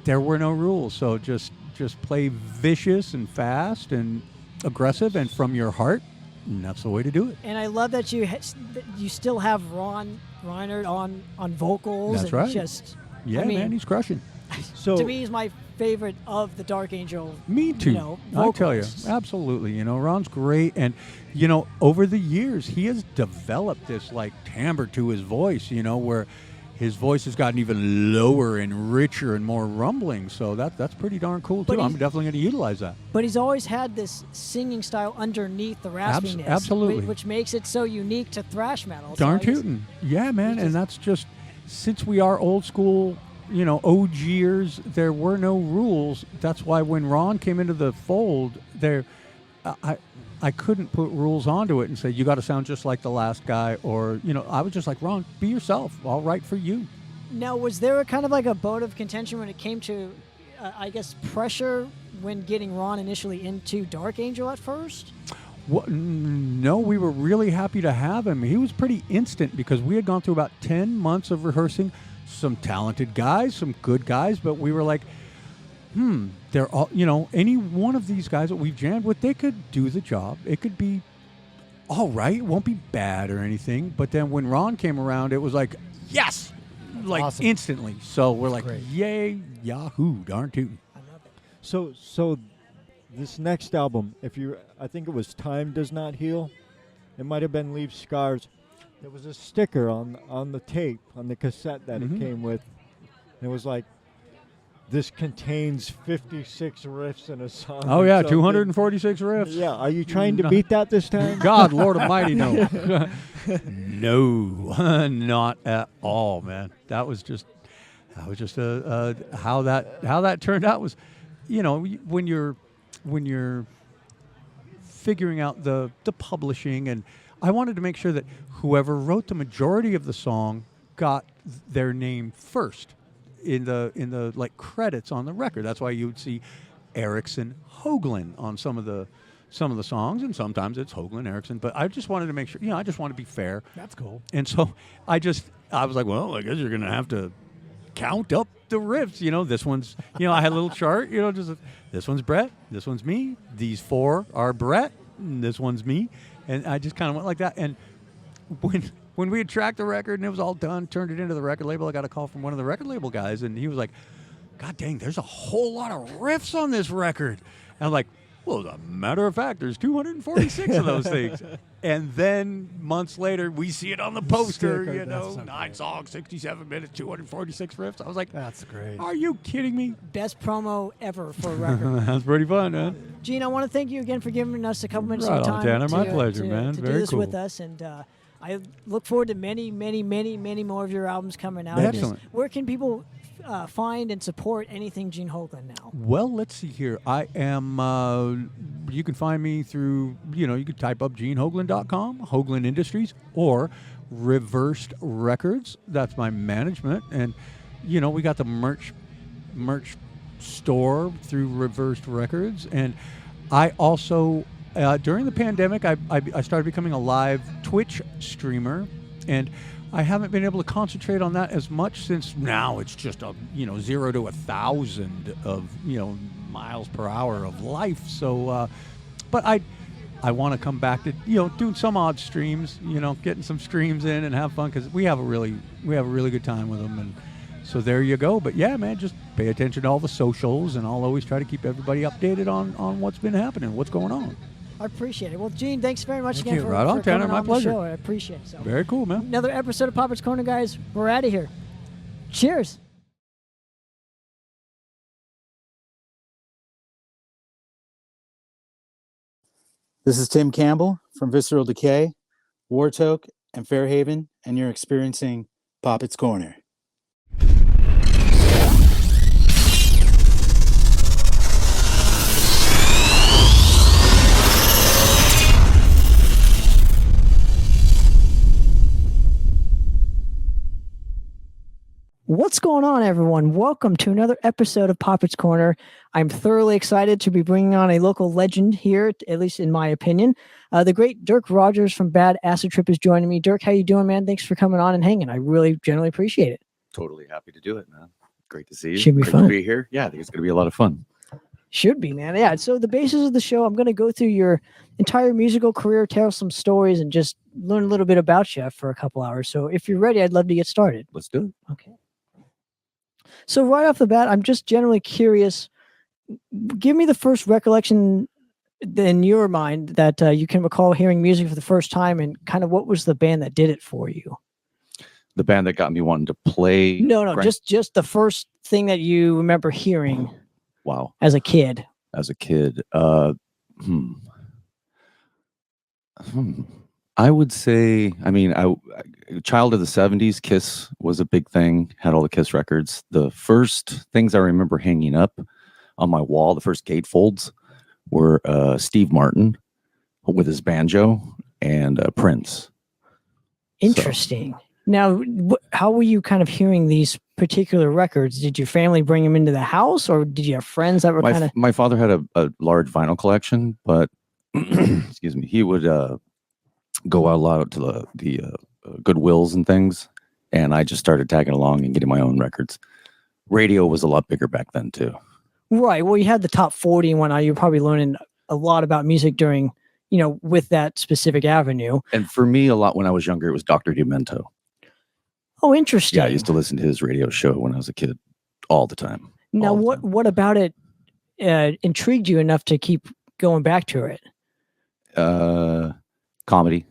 there were no rules. So just play vicious and fast and aggressive and from your heart, and that's the way to do it. And I love that you still have Ron Reinhardt on vocals. That's right. Man, he's crushing. So to me, he's my favorite of the Dark Angel. Me too. I tell you, absolutely. Ron's great, and over the years he has developed this timbre to his voice. Where his voice has gotten even lower and richer and more rumbling. So that's pretty darn cool too. I'm definitely going to utilize that. But he's always had this singing style underneath the raspiness, absolutely, which makes it so unique to thrash metal. Darn tootin'. Yeah, man, and that's just since we are old school. OGers, there were no rules. That's why when Ron came into the fold, I couldn't put rules onto it and say, you got to sound just like the last guy. Or, I was just like, Ron, be yourself. I'll write for you. Now, was there a kind of like a bone of contention when it came to, I guess, pressure when getting Ron initially into Dark Angel at first? Well, no, we were really happy to have him. He was pretty instant because we had gone through about 10 months of rehearsing. Some talented guys, some good guys, but we were like, they're all, any one of these guys that we've jammed with, they could do the job. It could be all right. It won't be bad or anything. But then when Ron came around, it was like, yes, awesome. Instantly. So we're like, great. Yay, yahoo, darn tootin'. I love it. So this next album, I think it was Time Does Not Heal. It might have been Leave Scars. There was a sticker on the tape, on the cassette that it came with. And it was like, this contains 56 riffs in a song. Oh, yeah, 246 riffs. Yeah, are you trying to beat that this time? God, Lord Almighty, no. No, not at all, man. That was just how that turned out was, when you're figuring out the publishing, and I wanted to make sure that whoever wrote the majority of the song got their name first in the credits on the record. That's why you would see Erickson Hoagland on some of the songs, and sometimes it's Hoagland Erickson. But I just wanted to make sure, I just want to be fair. That's cool. And so I was like, well, I guess you're gonna have to count up the riffs. This one's, I had a little chart. This one's Brett, this one's me. These four are Brett, and this one's me. And I just kind of went like that. And when we had tracked the record and it was all done, turned it into the record label, I got a call from one of the record label guys, and he was like, God dang, there's a whole lot of riffs on this record. And I'm like, well, as a matter of fact, there's 246 of those things. And then months later, we see it on the poster, 9 songs, 67 minutes, 246 riffs. I was like, that's great. Are you kidding me? Best promo ever for a record. That's pretty fun, man. Gene, I want to thank you again for giving us a couple minutes right of time. Tanner, my pleasure, man. To Very do this cool. with us. And I look forward to many, many, many, many more of your albums coming out. Excellent. Where can people find and support anything Gene Hoglan now? Well, let's see here. I am, you can find me through, you can type up genehoglan.com, Hoglan Industries, or Reversed Records. That's my management. And, we got the merch store through Reversed Records. And I also, during the pandemic, I started becoming a live Twitch streamer. And I haven't been able to concentrate on that as much since now it's just 0 to 1,000 of miles per hour of life. So, but I want to come back to doing some odd streams, getting some streams in and have fun because we have a really good time with them. And so there you go. But yeah, man, just pay attention to all the socials, and I'll always try to keep everybody updated on what's been happening, what's going on. I appreciate it. Well, Gene, thanks very much Thank again you. for, Right on, for Tanner. coming My on pleasure. the show. I appreciate it. So. Very cool, man. Another episode of Poppitt's Corner, guys. We're out of here. Cheers. This is Tim Campbell from Visceral Decay, Wartoke, and Fairhaven, and you're experiencing Poppitt's Corner. What's going on, everyone? Welcome to another episode of Poppitt's Corner. I'm thoroughly excited to be bringing on a local legend here, at least in my opinion. The great Dirk Rogers from Bad Acid Trip is joining me. Dirk, how you doing, man? Thanks for coming on and hanging. I really generally appreciate it. Totally happy to do it, man. Great to see you. Should be Great fun. to be here. Yeah, I think it's going to be a lot of fun. Should be, man. Yeah. So the basis of the show, I'm going to go through your entire musical career, tell some stories, and just learn a little bit about you for a couple hours. So if you're ready, I'd love to get started. Let's do it. Okay. So right off the bat, I'm just generally curious. Give me the first recollection in your mind that you can recall hearing music for the first time, and kind of what was the band that did it for you? The band that got me wanting to play. No, just the first thing that you remember hearing. Wow. As a kid. I would say, child of the 70s, Kiss was a big thing, had all the Kiss records. The first things I remember hanging up on my wall, the first gatefolds, were Steve Martin with his banjo and Prince. Interesting. Now, how were you kind of hearing these particular records? Did your family bring them into the house, or did you have friends that were kind of... My father had a large vinyl collection, but excuse me, he would go out a lot to the Goodwills and things, and I just started tagging along and getting my own records. Radio was a lot bigger back then too. Right. Well, you had the top 40 and whatnot. You're probably learning a lot about music during, with that specific avenue. And for me, a lot when I was younger, it was Dr. Demento. Oh, interesting. Yeah, I used to listen to his radio show when I was a kid all the time. Now, what about it intrigued you enough to keep going back to it? Comedy.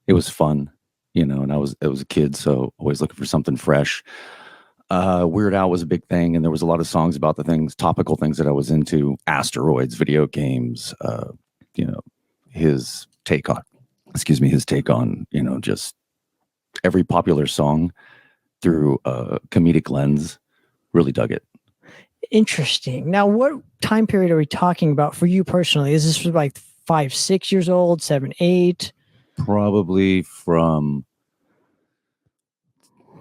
It was fun, and I was a kid, so always looking for something fresh. Weird Al was a big thing, and there was a lot of songs about the topical things that I was into, asteroids, video games, his take on, just every popular song through a comedic lens. Really dug it. Interesting. Now, what time period are we talking about for you personally? Is this for like 5, 6 years old, 7, 8? Probably from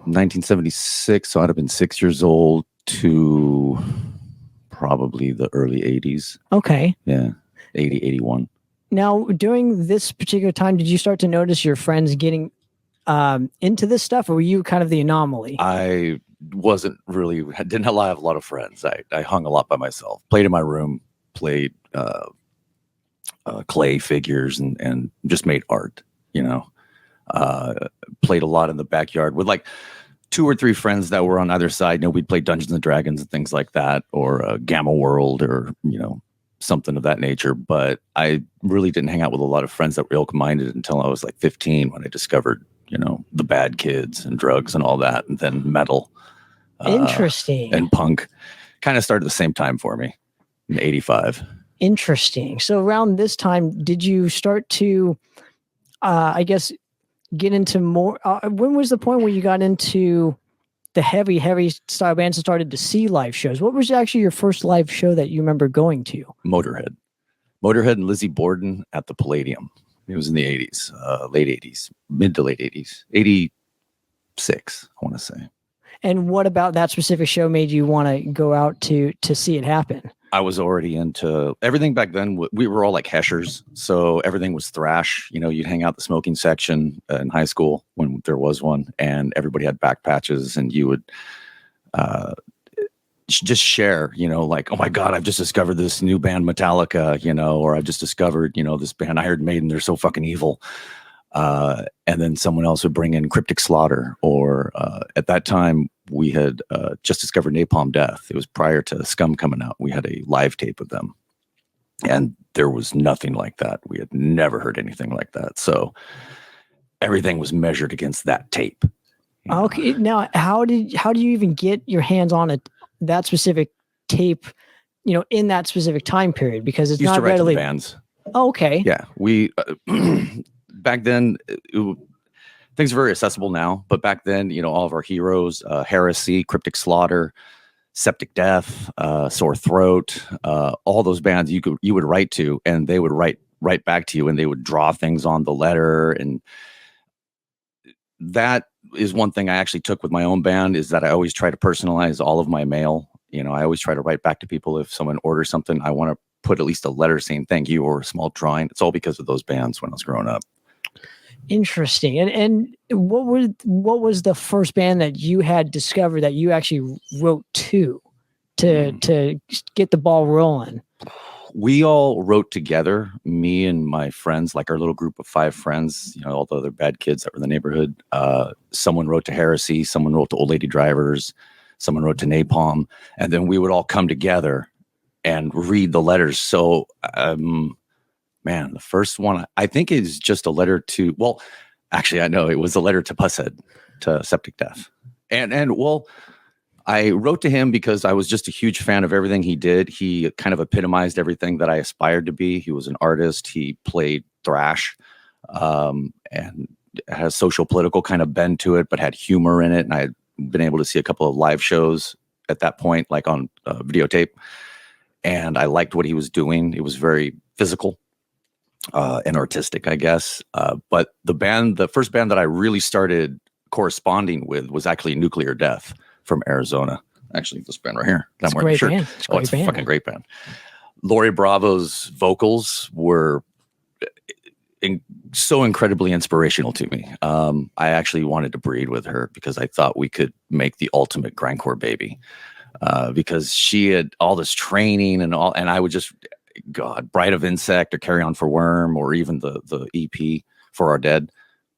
1976, so I'd have been 6 years old, to probably the early 80s. Okay. Yeah, 80, 81. Now, during this particular time, did you start to notice your friends getting into this stuff, or were you kind of the anomaly? I didn't have a lot of friends. I hung a lot by myself, played in my room, played clay figures and just made art, played a lot in the backyard with like 2 or 3 friends that were on either side. We'd play Dungeons and Dragons and things like that, or Gamma World, or, something of that nature. But I really didn't hang out with a lot of friends that were ilk-minded until I was like 15, when I discovered, the bad kids and drugs and all that, and then metal. Interesting. And punk kind of started the same time for me in 85. Interesting. So around this time, did you start to, get into more? When was the point where you got into the heavy style bands and started to see live shows. What was actually your first live show that you remember going to? Motorhead and Lizzie Borden at the Palladium. It was in the 80s, late 80s, mid to late 80s, 86, I want to say. And what about that specific show made you want to go out to see it happen? I was already into everything back then. We were all like heshers, so everything was thrash. You know, you'd hang out the smoking section in high school when there was one, and everybody had back patches, and you would just share, you know, like, oh my God, I've just discovered this new band Metallica, you know, or I've just discovered, you know, this band Iron Maiden, they're so fucking evil. And then someone else would bring in Cryptic Slaughter, or at that time we had just discovered Napalm Death. It was prior to Scum coming out. We had a live tape of them, and there was nothing like that. We had never heard anything like that. So everything was measured against that tape. Okay, now how do you even get your hands on that specific tape, you know, in that specific time period? Because it's Used not to write readily. to the bands. Oh, okay. Yeah, we back then things are very accessible now, but back then, you know, all of our heroes, Heresy, Cryptic Slaughter, Septic Death, Sore Throat, all those bands you would write to, and they would write back to you, and they would draw things on the letter. And that is one thing I actually took with my own band, is that I always try to personalize all of my mail. You know, I always try to write back to people. If someone orders something, I want to put at least a letter saying thank you or a small drawing. It's all because of those bands when I was growing up. Interesting. And what was the first band that you had discovered that you actually wrote to get the ball rolling? We all wrote together, me and my friends, like our little group of 5 friends, you know, all the other bad kids that were in the neighborhood. Someone wrote to Heresy, someone wrote to Old Lady Drivers, someone wrote to Napalm, and then we would all come together and read the letters. So, man, the first one I think is just a letter to, well, actually I know it was a letter to Pushead, to Septic Death. And well, I wrote to him because I was just a huge fan of everything he did. He kind of epitomized everything that I aspired to be. He was an artist. He played thrash, and had a social political kind of bend to it, but had humor in it. And I had been able to see a couple of live shows at that point, like on videotape. And I liked what he was doing. It was very physical and artistic, I guess. But the first band that I really started corresponding with was actually Nuclear Death from Arizona. Actually, this band right here. It's a great band. It's a fucking great band. Lori Bravo's vocals were so incredibly inspirational to me. I actually wanted to breed with her because I thought we could make the ultimate grindcore baby. Because she had all this training and I would just, God, Bride of Insect or Carry On for Worm, or even the EP For Our Dead.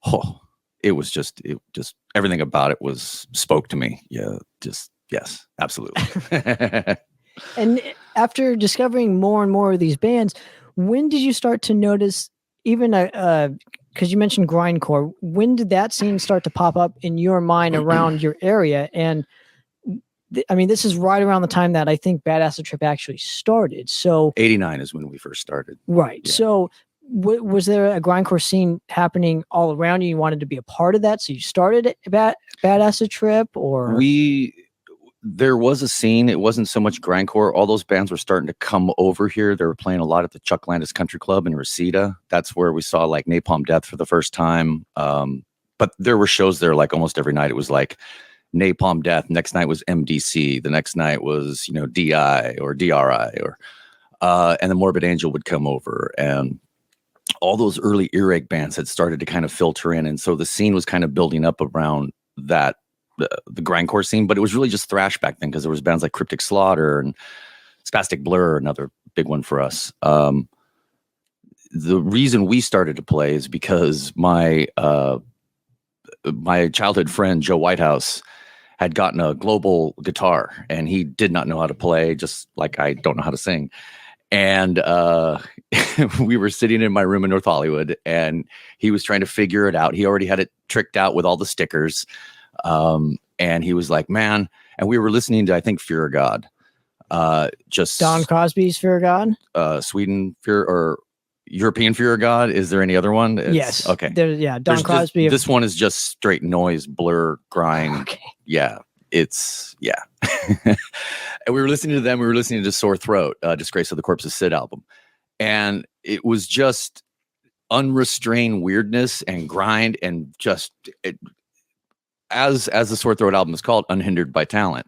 Oh, it just everything about it spoke to me. Yeah, yes, absolutely. And after discovering more and more of these bands, when did you start to notice, even because you mentioned grindcore, when did that scene start to pop up in your mind around your area? And I mean, this is right around the time that I think Bad Acid Trip actually started. So 89 is when we first started. Right. Yeah. So was there a grindcore scene happening all around you? You wanted to be a part of that, so you started Bad Acid Trip, or there was a scene. It wasn't so much grindcore. All those bands were starting to come over here. They were playing a lot at the Chuck Landis Country Club in Reseda. That's where we saw like Napalm Death for the first time. But there were shows there like almost every night. It was like Napalm Death. Next night was MDC. The next night was, you know, DI or DRI, or and the Morbid Angel would come over, and all those early earache bands had started to kind of filter in, and so the scene was kind of building up around that, the grindcore scene. But it was really just thrash back then, because there was bands like Cryptic Slaughter and Spastic Blur, another big one for us. The reason we started to play is because my childhood friend Joe Whitehouse had gotten a global guitar, and he did not know how to play, just like I don't know how to sing. And we were sitting in my room in North Hollywood, and he was trying to figure it out. He already had it tricked out with all the stickers. And he was like, man, and we were listening to, I think, Fear of God. Just Don Crosby's Fear of God? Sweden Fear, or European Fear of God. Is there any other one? Yes. Okay. Don Crosby. This one is just straight noise, blur, grind. Okay. Yeah. it's yeah. And we were listening to them. We were listening to Sore Throat, Disgrace of the Corpses Sid album, and it was just unrestrained weirdness and grind, and just as the Sore Throat album is called, Unhindered by Talent.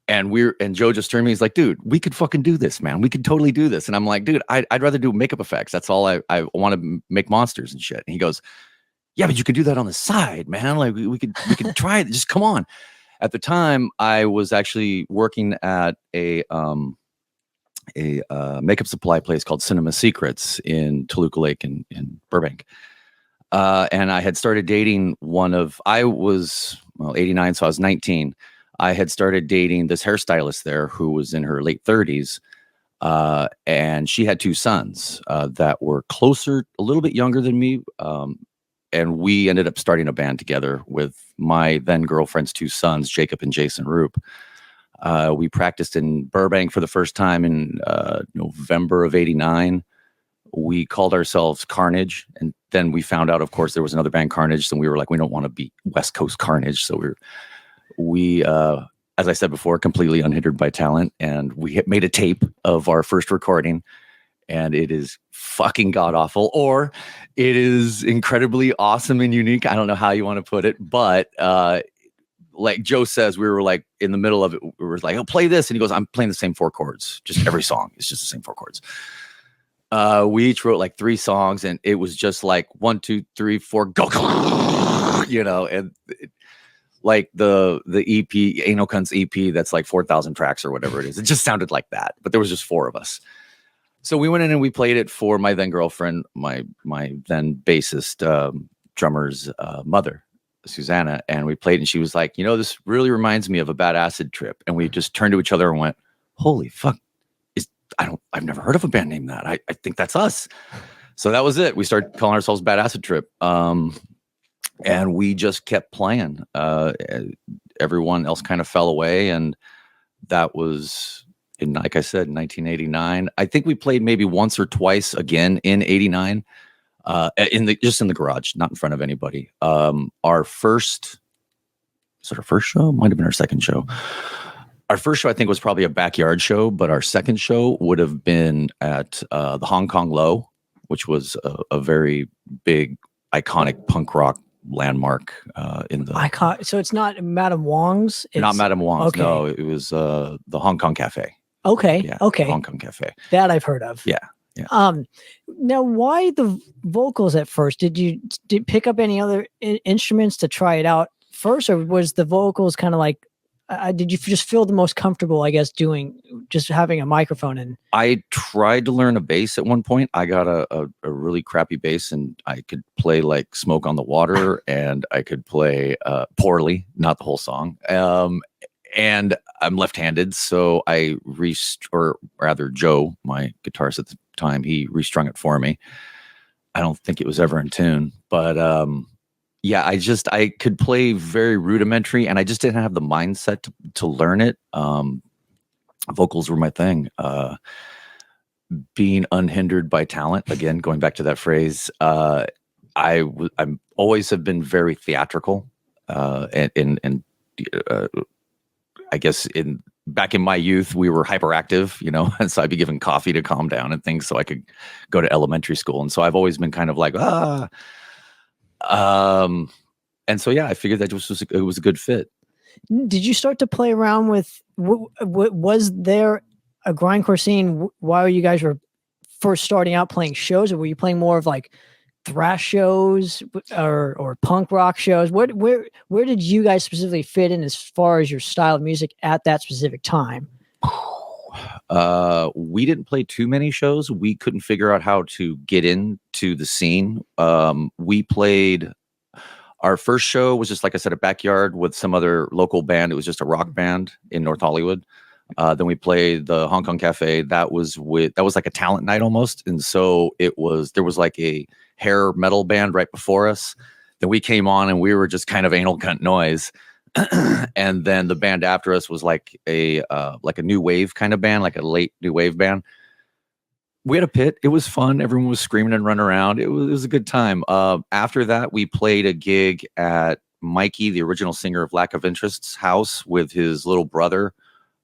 And Joe just turned to me. He's like, dude, we could fucking do this, man. We could totally do this. And I'm like, dude, I'd rather do makeup effects. That's all I want to make monsters and shit. And he goes, yeah, but you could do that on the side, man. Like we could try it. Just come on. At the time, I was actually working at a makeup supply place called Cinema Secrets in Toluca Lake in Burbank. And I had started dating I was 89, so I was 19. I had started dating this hairstylist there who was in her late 30s. And she had 2 sons that were closer, a little bit younger than me. And we ended up starting a band together with my then girlfriend's 2 sons, Jacob and Jason Roop. We practiced in Burbank for the first time in November of 89. We called ourselves Carnage. And then we found out, of course, there was another band, Carnage. And we were like, we don't want to be West Coast Carnage. So we as I said before, completely unhindered by talent. And we made a tape of our first recording. And it is fucking god awful, or it is incredibly awesome and unique. I don't know how you want to put it, but like Joe says, we were like in the middle of it. We were like, "Oh, play this," and he goes, "I'm playing the same 4 chords. Just every song is just the same 4 chords." We each wrote like 3 songs, and it was just like 1, 2, 3, 4, go, and like the EP, Anal Cunts EP, that's like 4,000 tracks or whatever it is. It just sounded like that, but there was just 4 of us. So we went in and we played it for my then girlfriend, my then bassist, drummer's mother, Susanna, and we played, and she was like, this really reminds me of a Bad Acid Trip. And we just turned to each other and went, holy fuck, I've never heard of a band named that. I think that's us. So that was it. We started calling ourselves Bad Acid Trip. And we just kept playing. Everyone else kind of fell away, and that was like I said, in 1989. I think we played maybe once or twice again in 89. Just in the garage, not in front of anybody. Our first show? Might have been our second show. Our first show, I think, was probably a backyard show, but our second show would have been at the Hong Kong Low, which was a very big, iconic punk rock landmark in the. So it's not Madame Wong's. Not Madame Wong's. Okay. No, it was the Hong Kong Cafe. Okay. Yeah, okay. Hong Kong Cafe. That I've heard of. Yeah. Yeah. Now, why the vocals at first? Did you pick up any other instruments to try it out first, or was the vocals kind of like? Did you just feel the most comfortable, I guess, just having a microphone? And I tried to learn a bass at one point. I got a really crappy bass, and I could play like Smoke on the Water, and I could play poorly, not the whole song. And I'm left-handed, so or rather Joe, my guitarist at the time, he restrung it for me. I don't think it was ever in tune, but yeah, I could play very rudimentary, and I just didn't have the mindset to learn it. Vocals were my thing. Being unhindered by talent, again, going back to that phrase, I'm always have been very theatrical, and I guess back in my youth, we were hyperactive, and so I'd be given coffee to calm down and things so I could go to elementary school. And so I've always been kind of like, and so, yeah, I figured that it was a good fit. Did you start to play around with, was there a grindcore scene while you guys were first starting out playing shows, or were you playing more of like thrash shows or punk rock shows? Where did you guys specifically fit in as far as your style of music at that specific time? We didn't play too many shows. We couldn't figure out how to get into the scene. We played, our first show was just, like I said, a backyard with some other local band. It was just a rock band in North Hollywood. Then we played the Hong Kong Cafe. That was like a talent night almost. And so there was like a hair metal band right before us. Then we came on and we were just kind of anal cunt noise. And then the band after us was like a new wave kind of band, like a late new wave band. We had a pit. It was fun. Everyone was screaming and running around. It was a good time. After that, we played a gig at Mikey, the original singer of Lack of Interest's house, with his little brother,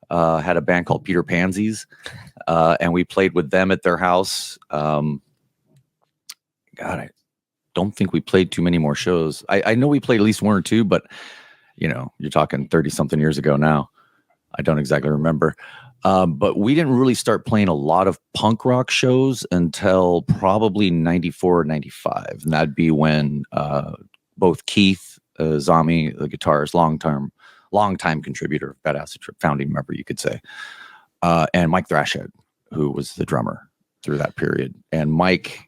had a band called Peter Pansies, and we played with them at their house. God, I don't think we played too many more shows. I know we played at least one or two, but you're talking 30-something years ago now. I don't exactly remember. But we didn't really start playing a lot of punk rock shows until probably 94 or 95. And that'd be when both Keith Zami, the guitarist, long-time contributor, Bad Acid Trip, founding member, you could say, and Mike Thrashhead, who was the drummer through that period. And Mike,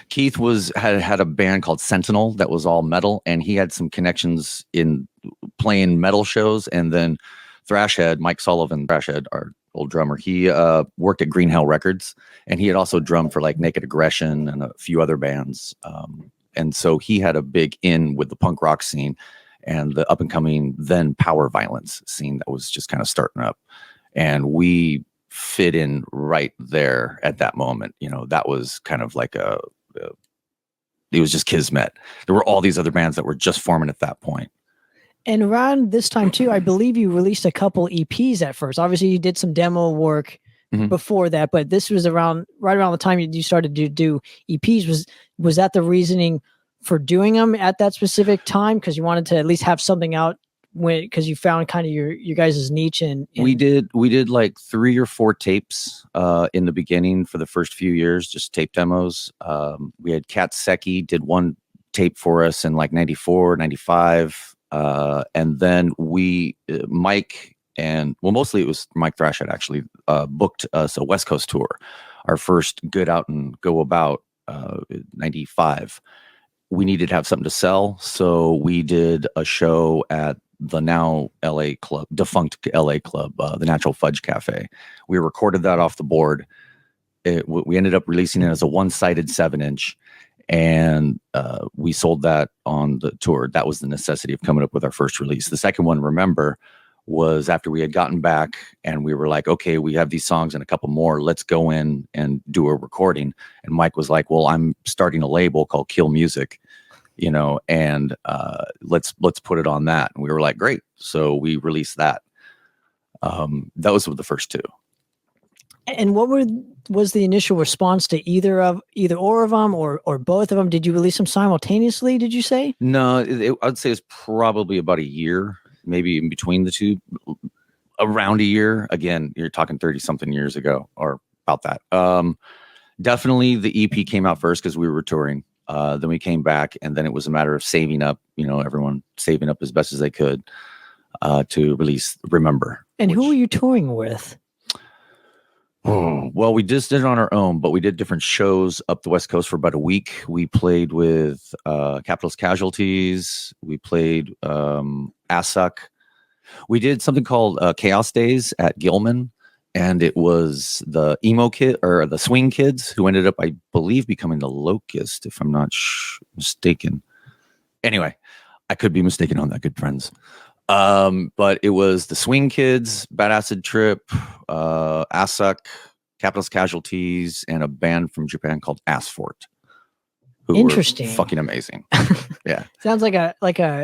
Keith had a band called Sentinel that was all metal, and he had some connections in playing metal shows. And then Thrashhead, Mike Sullivan, Thrashhead, our old drummer, he worked at Green Hell Records, and he had also drummed for like Naked Aggression and a few other bands. And so he had a big in with the punk rock scene and the up and coming then power violence scene that was just kind of starting up. And we fit in right there at that moment. That was kind of like it was just kismet. There were all these other bands that were just forming at that point. And around this time too, I believe you released a couple EPs at first. Obviously, you did some demo work before that, but this was right around the time you started to do EPs. Was that the reasoning for doing them at that specific time? Because you wanted to at least have something out because you found kind of your guys' niche. And we did like 3 or 4 tapes in the beginning for the first few years, just tape demos. We had Kat Secchi did one tape for us in like 94, 95. And then Mike mostly it was Mike Thrashhead actually, booked us a West Coast tour, our first Good Out and Go About, 95. We needed to have something to sell. So we did a show at the now defunct LA club, the Natural Fudge Cafe. We recorded that off the board. We ended up releasing it as a one-sided 7-inch. And we sold that on the tour. That was the necessity of coming up with our first release. The second one, remember, was after we had gotten back and we were like, okay, we have these songs and a couple more. Let's go in and do a recording. And Mike was like, well, I'm starting a label called Kill Music, and let's put it on that. And we were like, great. So we released that. Those were the first 2. And what was the initial response to either or of them or both of them? Did you release them simultaneously? Did you say? No, I'd say it's probably about a year, maybe in between the two, around a year. Again, you're talking 30-something years ago or about that. Definitely the EP came out first because we were touring. Then we came back, and then it was a matter of saving up, everyone saving up as best as they could to release Remember. And who were you touring with? Oh, well, we just did it on our own, but we did different shows up the West Coast for about a week. We played with Capitalist Casualties. We played Assuck. We did something called Chaos Days at Gilman, and it was the emo kid or the swing kids who ended up, I believe, becoming the Locust, if I'm not mistaken. Anyway, I could be mistaken on that, good friends. But it was the Swing Kids, Bad Acid Trip, Assuck, Capitalist Casualties, and a band from Japan called Asfort. Interesting. Fucking amazing. Yeah. Sounds like a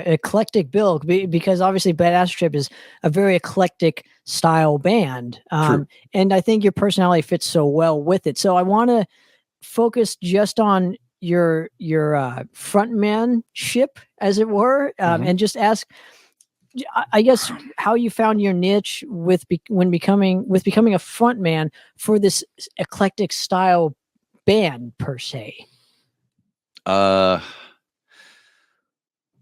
eclectic bill because obviously Bad Acid Trip is a very eclectic style band. And I think your personality fits so well with it. So I want to focus just on your frontmanship, as it were, and just ask, I guess, how you found your niche with becoming a frontman for this eclectic style band per se.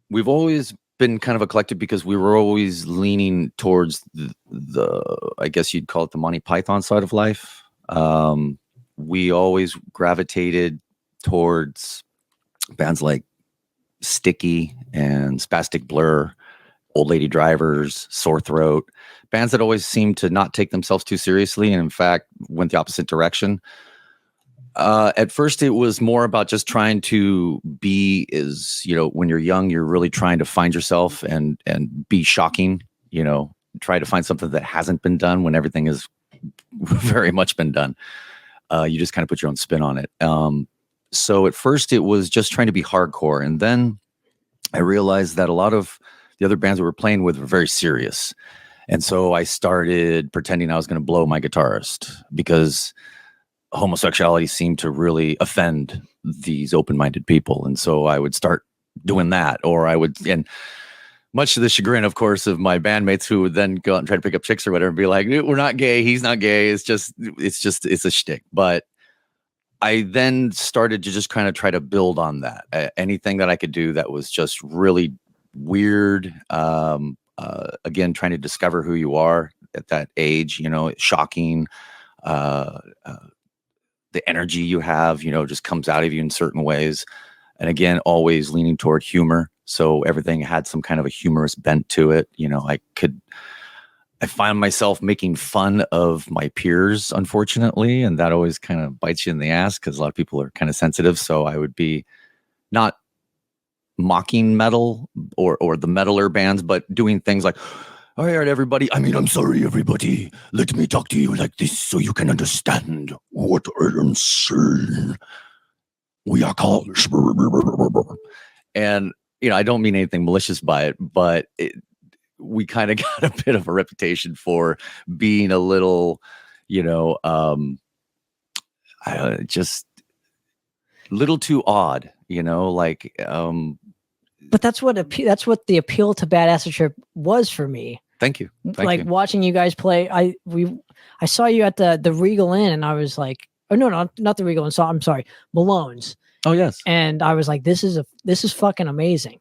We've always been kind of eclectic because we were always leaning towards the I guess you'd call it the Monty Python side of life. We always gravitated towards bands like Sticky and Spastic Blur, Old Lady Drivers, Sore Throat, bands that always seemed to not take themselves too seriously and in fact went the opposite direction. At first it was more about just trying to be when you're young, you're really trying to find yourself and be shocking, try to find something that hasn't been done when everything has very much been done. You just kind of put your own spin on it. So at first it was just trying to be hardcore. And then I realized that a lot of the other bands we were playing with were very serious. And so I started pretending I was going to blow my guitarist because homosexuality seemed to really offend these open-minded people. And so I would start doing that, or I would, and much to the chagrin, of course, of my bandmates who would then go out and try to pick up chicks or whatever and be like, we're not gay. He's not gay. It's a shtick. But I then started to just kind of try to build on that. Anything that I could do that was just really weird. Again, trying to discover who you are at that age, shocking. The energy you have, just comes out of you in certain ways. And again, always leaning toward humor. So everything had some kind of a humorous bent to it. I find myself making fun of my peers, unfortunately, and that always kind of bites you in the ass because a lot of people are kind of sensitive. So I would be not mocking metal or the metaler bands, but doing things like, all right, everybody. I'm sorry, everybody. Let me talk to you like this so you can understand what I am saying. We are called. And, I don't mean anything malicious by it, but we kind of got a bit of a reputation for being a little, just little too odd, But that's what the appeal to Bad Acid Trip was for me. Thank you. Watching you guys play. I saw you at the Regal Inn, and I was like, oh no, not the Regal Inn. So I'm sorry, Malone's. Oh yes. And I was like, this is fucking amazing,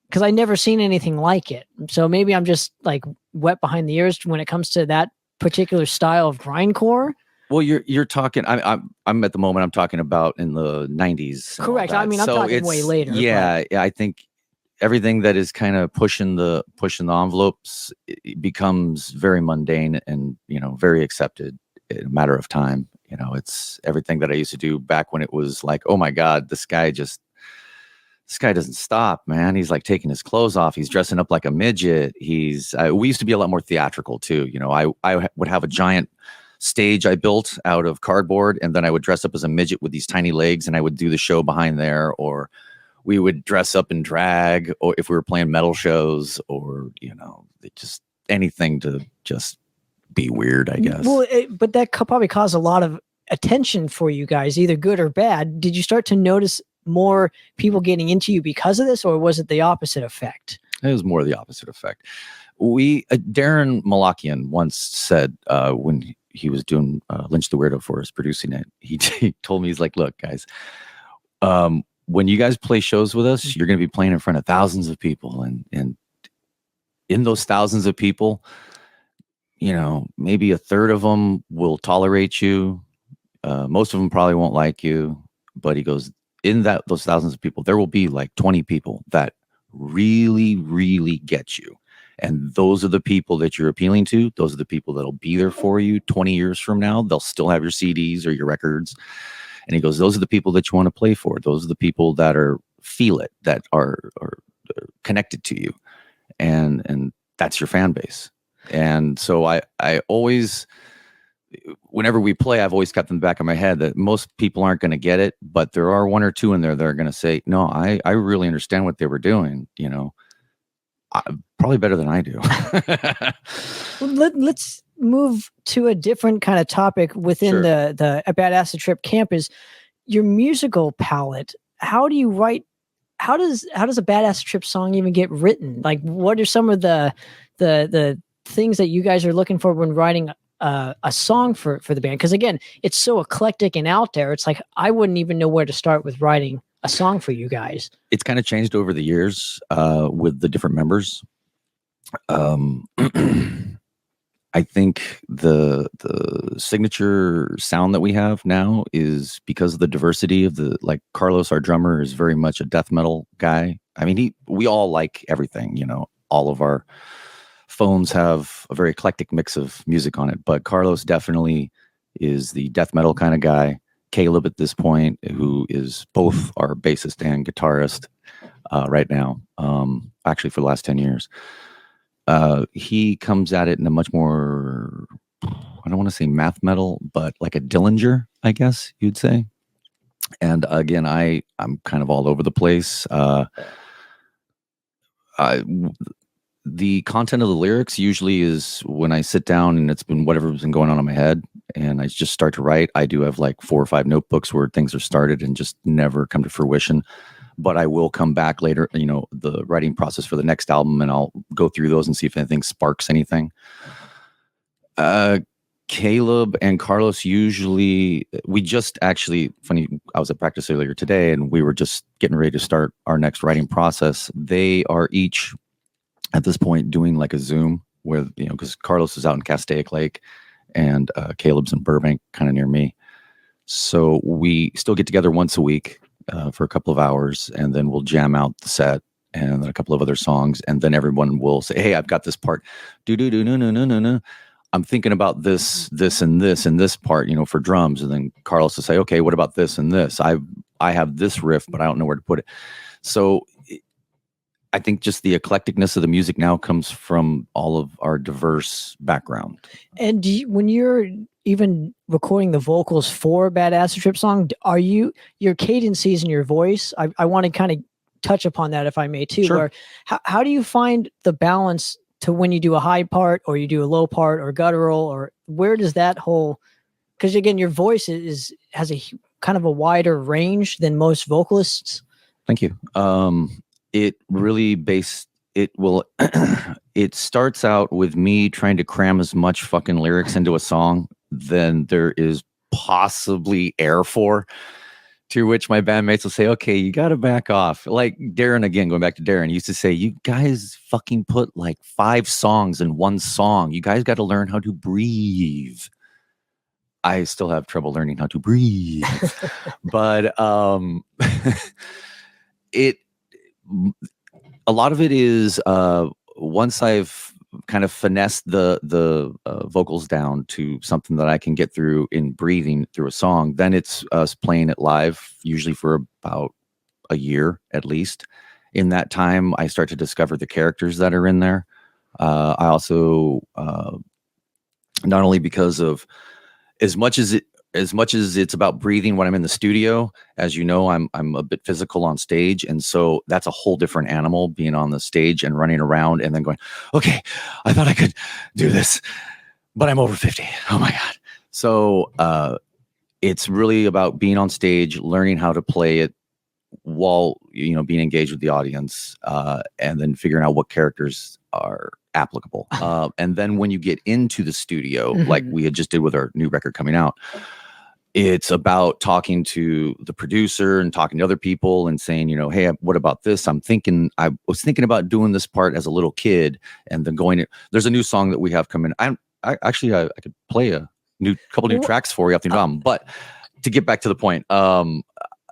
because I never seen anything like it. So maybe I'm just like wet behind the ears when it comes to that particular style of grindcore. Well, you're talking. I'm at the moment. I'm talking about in the 90s. Correct. I'm talking way later. Yeah, I think everything that is kind of pushing the envelopes, it becomes very mundane and very accepted in a matter of time. It's everything that I used to do back when it was like, oh my God, this guy doesn't stop, man. He's like taking his clothes off. He's dressing up like a midget. We used to be a lot more theatrical too. I would have a giant stage I built out of cardboard, and then I would dress up as a midget with these tiny legs, and I would do the show behind there, or we would dress up in drag, or if we were playing metal shows, or just anything to just be weird, I guess. Well, but that probably caused a lot of attention for you guys, either good or bad. Did you start to notice more people getting into you because of this, or was it the opposite effect? It was more the opposite effect. Darren Malakian once said, when he was doing Lynch the Weirdo for us, producing it, he told me, he's like, look, guys, when you guys play shows with us, you're going to be playing in front of thousands of people. And in those thousands of people, maybe a third of them will tolerate you. Most of them probably won't like you. But he goes, in those thousands of people, there will be like 20 people that really, really get you. And those are the people that you're appealing to. Those are the people that'll be there for you 20 years from now. They'll still have your CDs or your records. And he goes, those are the people that you want to play for. Those are the people that feel it, that are connected to you. And that's your fan base. And so I always, whenever we play, I've always kept in the back of my head that most people aren't going to get it, but there are one or two in there that are going to say, no, I really understand what they were doing, probably better than I do. Let's move to a different kind of topic within the Bad Acid Trip camp, is your musical palette. How do you write? How does a Bad Acid Trip song even get written? Like, what are some of the things that you guys are looking for when writing a song for the band? Because again, it's so eclectic and out there. It's like I wouldn't even know where to start with writing a song for you guys. It's kind of changed over the years with the different members. I think the signature sound that we have now is because of the diversity of Carlos, our drummer, is very much a death metal guy. I mean, we all like everything, all of our phones have a very eclectic mix of music on it, but Carlos definitely is the death metal kind of guy. Caleb at this point, who is both our bassist and guitarist right now, actually for the last 10 years. He comes at it in a much more, I don't want to say math metal, but like a Dillinger, I guess you'd say. And again, I'm kind of all over the place. the content of the lyrics usually is when I sit down and it's been whatever's been going on in my head and I just start to write. I do have like 4 or 5 notebooks where things are started and just never come to fruition. But I will come back later, the writing process for the next album, and I'll go through those and see if anything sparks anything. Caleb and Carlos usually, we just actually, funny, I was at practice earlier today and we were just getting ready to start our next writing process. They are each at this point doing like a Zoom where, because Carlos is out in Castaic Lake and Caleb's in Burbank, kind of near me. So we still get together once a week for a couple of hours, and then we'll jam out the set and then a couple of other songs. And then everyone will say, hey, I've got this part. No. I'm thinking about this, and this part, for drums. And then Carlos will say, okay, what about this and this? I have this riff, but I don't know where to put it. So I think just the eclecticness of the music now comes from all of our diverse background. And when you're even recording the vocals for Bad Acid Trip song, are your cadences in your voice? I want to kind of touch upon that if I may too. Sure. Where how do you find the balance to when you do a high part or you do a low part or guttural, or where does that whole, because again, your voice has a kind of a wider range than most vocalists. Thank you. It really it starts out with me trying to cram as much fucking lyrics into a song than there is possibly air for, to which my bandmates will say, okay, you got to back off. Like Darren, again, going back to Darren, he used to say, you guys fucking put like 5 songs in one song. You guys got to learn how to breathe. I still have trouble learning how to breathe, but a lot of it is once I've kind of finessed the vocals down to something that I can get through in breathing through a song, then it's us playing it live, usually for about a year at least. In that time, I start to discover the characters that are in there. I also, not only because of as much as it's about breathing when I'm in the studio, as you know, I'm a bit physical on stage. And so that's a whole different animal, being on the stage and running around and then going, okay, I thought I could do this, but I'm over 50. Oh my God. So it's really about being on stage, learning how to play it while, being engaged with the audience, and then figuring out what characters are applicable. And then when you get into the studio, like we had just did with our new record coming out, it's about talking to the producer and talking to other people and saying, hey, what about this? I was thinking about doing this part as a little kid, and then there's a new song that we have coming. I could play a couple new tracks for you off the album, but to get back to the point,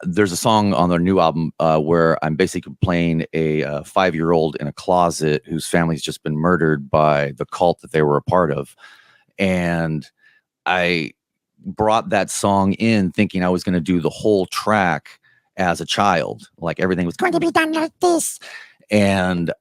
there's a song on their new album where I'm basically playing a 5-year-old in a closet whose family's just been murdered by the cult that they were a part of. And I brought that song in thinking I was going to do the whole track as a child. Like everything was going to be done like this. And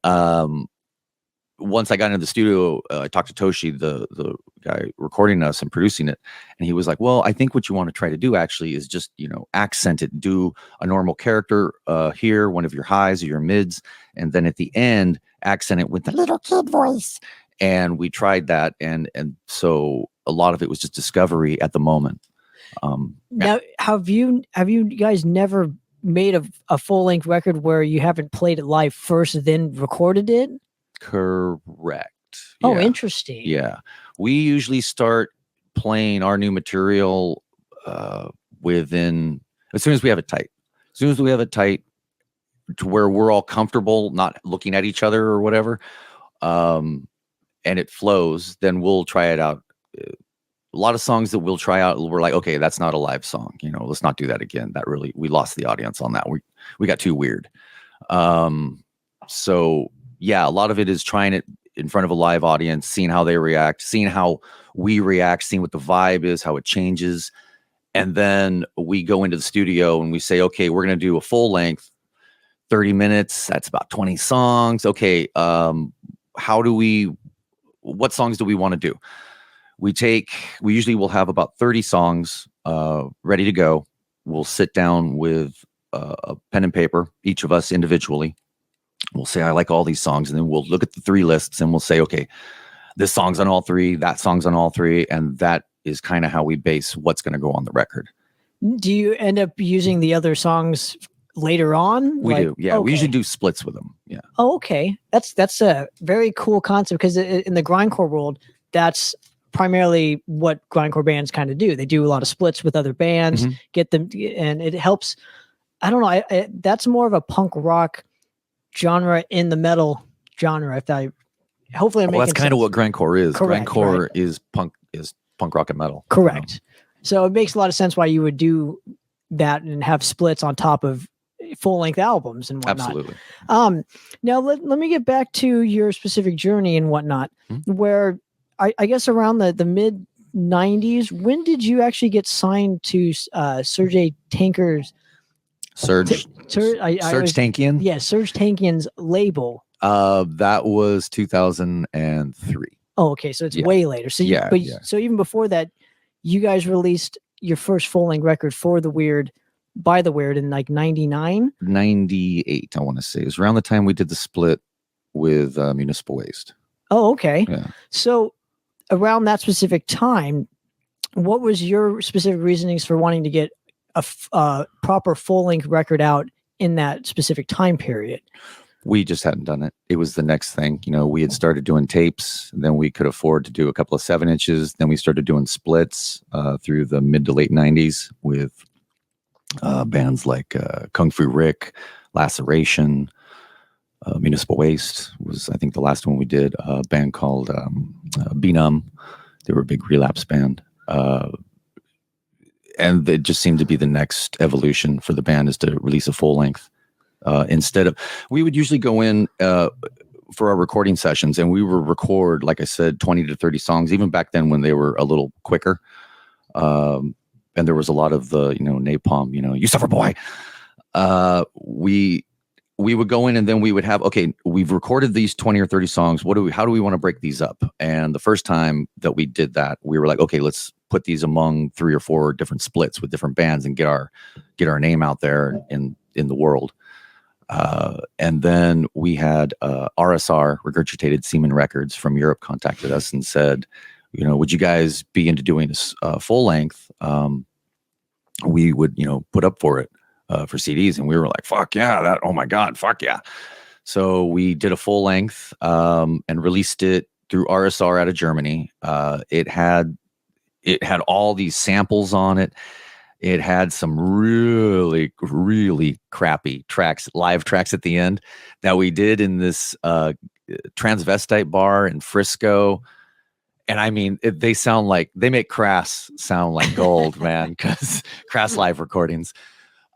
once I got into the studio, I talked to Toshi, the guy recording us and producing it. And he was like, well, I think what you want to try to do actually is just, accent it, do a normal character here, one of your highs or your mids. And then at the end, accent it with the little kid voice. And we tried that. And so a lot of it was just discovery at the moment. Now, have you guys never made a full length record where you haven't played it live first, then recorded it? Correct. Oh, Yeah. interesting. Yeah. We usually start playing our new material as soon as we have it tight. As soon as we have it tight to where we're all comfortable, not looking at each other or whatever, and it flows, then we'll try it out. A lot of songs that we'll try out, we're like, okay, that's not a live song. Let's not do that again. We lost the audience on that. We got too weird. So yeah, a lot of it is trying it in front of a live audience, seeing how they react, seeing how we react, seeing what the vibe is, how it changes. And then we go into the studio and we say, okay, we're going to do a full length, 30 minutes. That's about 20 songs. Okay. What songs do we want to do? We usually will have about 30 songs ready to go. We'll sit down with a pen and paper, each of us individually, we'll say, I like all these songs. And then we'll look at the 3 lists and we'll say, okay, this song's on all 3, that song's on all 3. And that is kind of how we base what's going to go on the record. Do you end up using the other songs later on? We do. Yeah. Okay. We usually do splits with them. Yeah. Oh, okay. That's a very cool concept, because in the grindcore world, that's primarily what grindcore bands kind of do. They do a lot of splits with other bands, get them, and it helps. I don't know. That's more of a punk rock genre in the metal genre. Hopefully I'm making that's kind of what grindcore is. Correct, Grindcore right. is punk rock and metal. Correct. So it makes a lot of sense why you would do that and have splits on top of full length albums and whatnot. Absolutely. Now let me get back to your specific journey and whatnot, where I guess around the mid 90s, when did you actually get signed to Sergei Tanker's Serge Tankian? Yeah, Serge Tankian's label. That was 2003. Oh, okay. So it's way later. So so even before that, you guys released your first full-length record for The Weird, by The Weird, in like 99? 98, I want to say. It was around the time we did the split with Municipal Waste. Oh, okay. Yeah. So around that specific time, what was your specific reasonings for wanting to get a proper full-length record out in that specific time period? We just hadn't done it. It was the next thing. We had started doing tapes. Then we could afford to do a couple of 7-inches. Then we started doing splits through the mid to late 90s with bands like Kung Fu Rick, Laceration, Municipal Waste was, I think, the last one we did. A band called Be Numb. They were a big relapse band. And it just seemed to be the next evolution for the band, is to release a full length. Instead of, we would usually go in for our recording sessions, and we would record, like I said, 20 to 30 songs, even back then when they were a little quicker. And there was a lot of the, Napalm, You Suffer Boy. We would go in, and then we would have, okay, we've recorded these 20 or 30 songs. How do we want to break these up? And the first time that we did that, we were like, okay, let's put these among 3 or 4 different splits with different bands and get our name out there in the world. And then we had RSR, Regurgitated Semen Records from Europe, contacted us and said, would you guys be into doing this full length? We would, put up for it for CDs. And we were like, fuck yeah, oh my God, fuck yeah. So we did a full length and released it through RSR out of Germany. It had all these samples on it. It had some really, really crappy tracks, live tracks at the end that we did in this transvestite bar in Frisco. And I mean, they make Crass sound like gold, man, because Crass live recordings,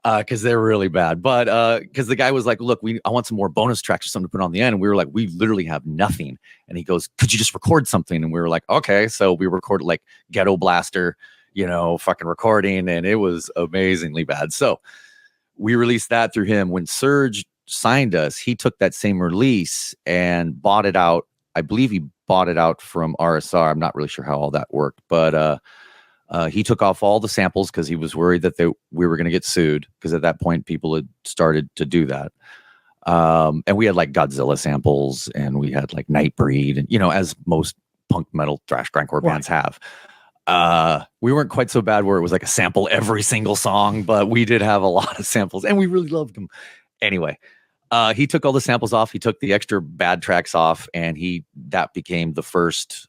because they're really bad. But because the guy was like, look, I want some more bonus tracks or something to put on the end. And we were like, we literally have nothing. And he goes, could you just record something? And we were like, okay. So we recorded like Ghetto Blaster, fucking recording, and it was amazingly bad. So we released that through him. When Serge signed us, he took that same release and bought it out. I believe he bought it out from RSR. I'm not really sure how all that worked, but he took off all the samples because he was worried that we were going to get sued, because at that point people had started to do that. And we had like Godzilla samples, and we had like Nightbreed, and as most punk metal thrash grindcore bands have. We weren't quite so bad where it was like a sample every single song, but we did have a lot of samples, and we really loved them. Anyway, he took all the samples off. He took the extra bad tracks off, and that became the first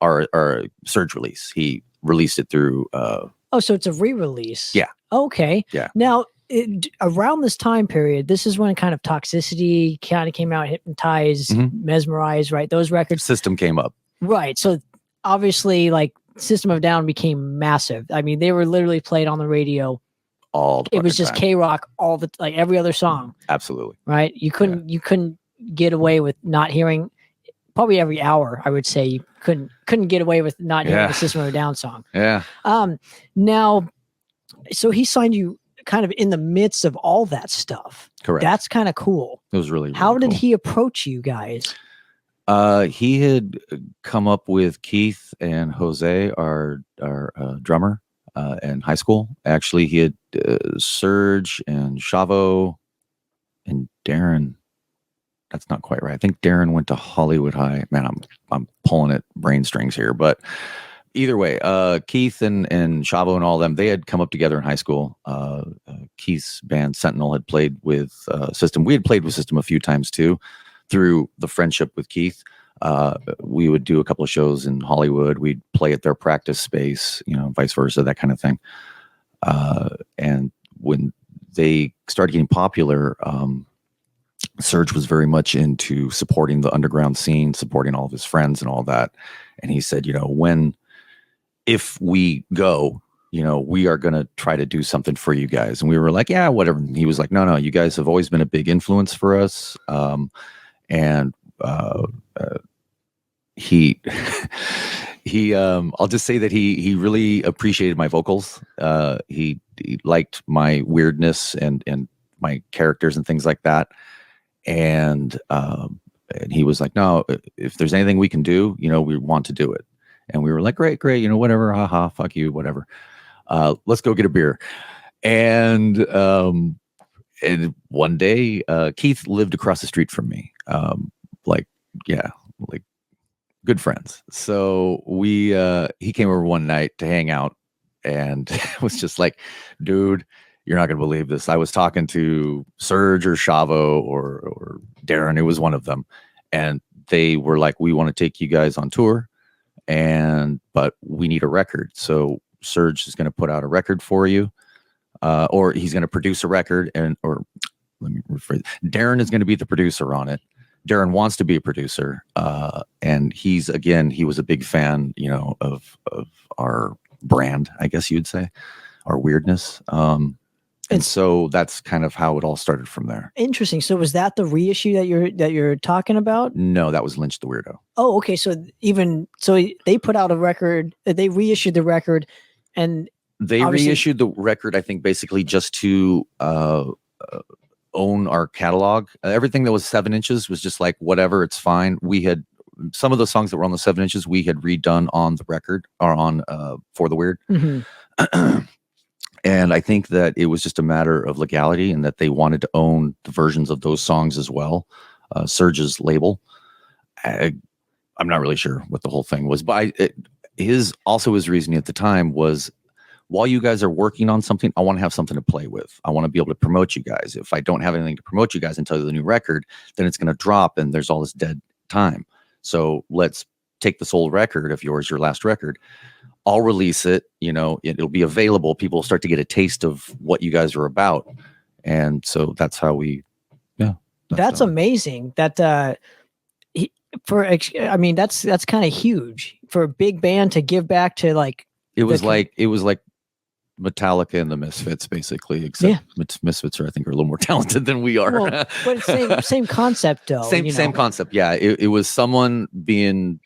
our Surge release. He released it through. So it's a re-release. Yeah. Okay. Yeah. Now, around this time period, this is when kind of Toxicity kind of came out, Hypnotize, Mesmerize, right? Those records. System came up. Right. So obviously, like, System of a Down became massive. I mean, they were literally played on the radio. It was just K-Rock like every other song. Absolutely. Right. You couldn't get away with not hearing, probably every hour, I would say, you couldn't get away with not hearing the System of a Down song. Yeah. Now, so he signed you kind of in the midst of all that stuff. Correct. That's kind of cool. It was really, really How did cool. he approach you guys? He had come up with Keith and Jose, our drummer, in high school. Actually, he had Serge and Chavo and Darren. that's not quite right. I think Darren went to Hollywood High. Man, I'm pulling at brain strings here, but either way, Keith and Shavo and all of them, they had come up together in high school. Keith's band Sentinel had played with System. We had played with System a few times too, through the friendship with Keith. We would do a couple of shows in Hollywood. We'd play at their practice space, vice versa, that kind of thing. And when they started getting popular, Serge was very much into supporting the underground scene, supporting all of his friends and all that. And he said, if we go, we are going to try to do something for you guys. And we were like, yeah, whatever. And he was like, no, you guys have always been a big influence for us. He I'll just say that he really appreciated my vocals. He liked my weirdness and my characters and things like that. And he was like, no, if there's anything we can do, we want to do it. And we were like, great, whatever, haha, fuck you, whatever. Let's go get a beer. And one day, Keith lived across the street from me. Like good friends. So he came over one night to hang out, and it was just like, dude, you're not gonna believe this. I was talking to Serge or Shavo or Darren. It was one of them, and they were like, we want to take you guys on tour, but we need a record. So Serge is going to put out a record for you, or he's going to produce a record, or let me rephrase. Darren is going to be the producer on it. Darren wants to be a producer, and he was a big fan, of our brand, I guess you'd say, our weirdness. And so that's kind of how it all started from there. Interesting. So was that the reissue that you're talking about? No, that was Lynch the Weirdo. Oh, okay. So they put out a record, they reissued the record, and they reissued the record, I think, basically just to own our catalog. Everything that was 7 inches was just like, whatever, it's fine. We had some of the songs that were on the 7 inches we had redone on the record, or on For the Weird. Mm-hmm. And I think that it was just a matter of legality, and that they wanted to own the versions of those songs as well. Serge's label. I'm not really sure what the whole thing was, but his reasoning at the time was, while you guys are working on something, I want to have something to play with. I want to be able to promote you guys. If I don't have anything to promote you guys until the new record, then it's going to drop, and there's all this dead time. So let's take this old record of yours, your last record. I'll release it, it'll be available. People will start to get a taste of what you guys are about. And so that's how that's amazing. That, that's kind of huge for a big band to give back to, like, it was like Metallica and the Misfits, basically, except Misfits are a little more talented than we are. Well, but it's same concept though. Same concept. Yeah. It was someone being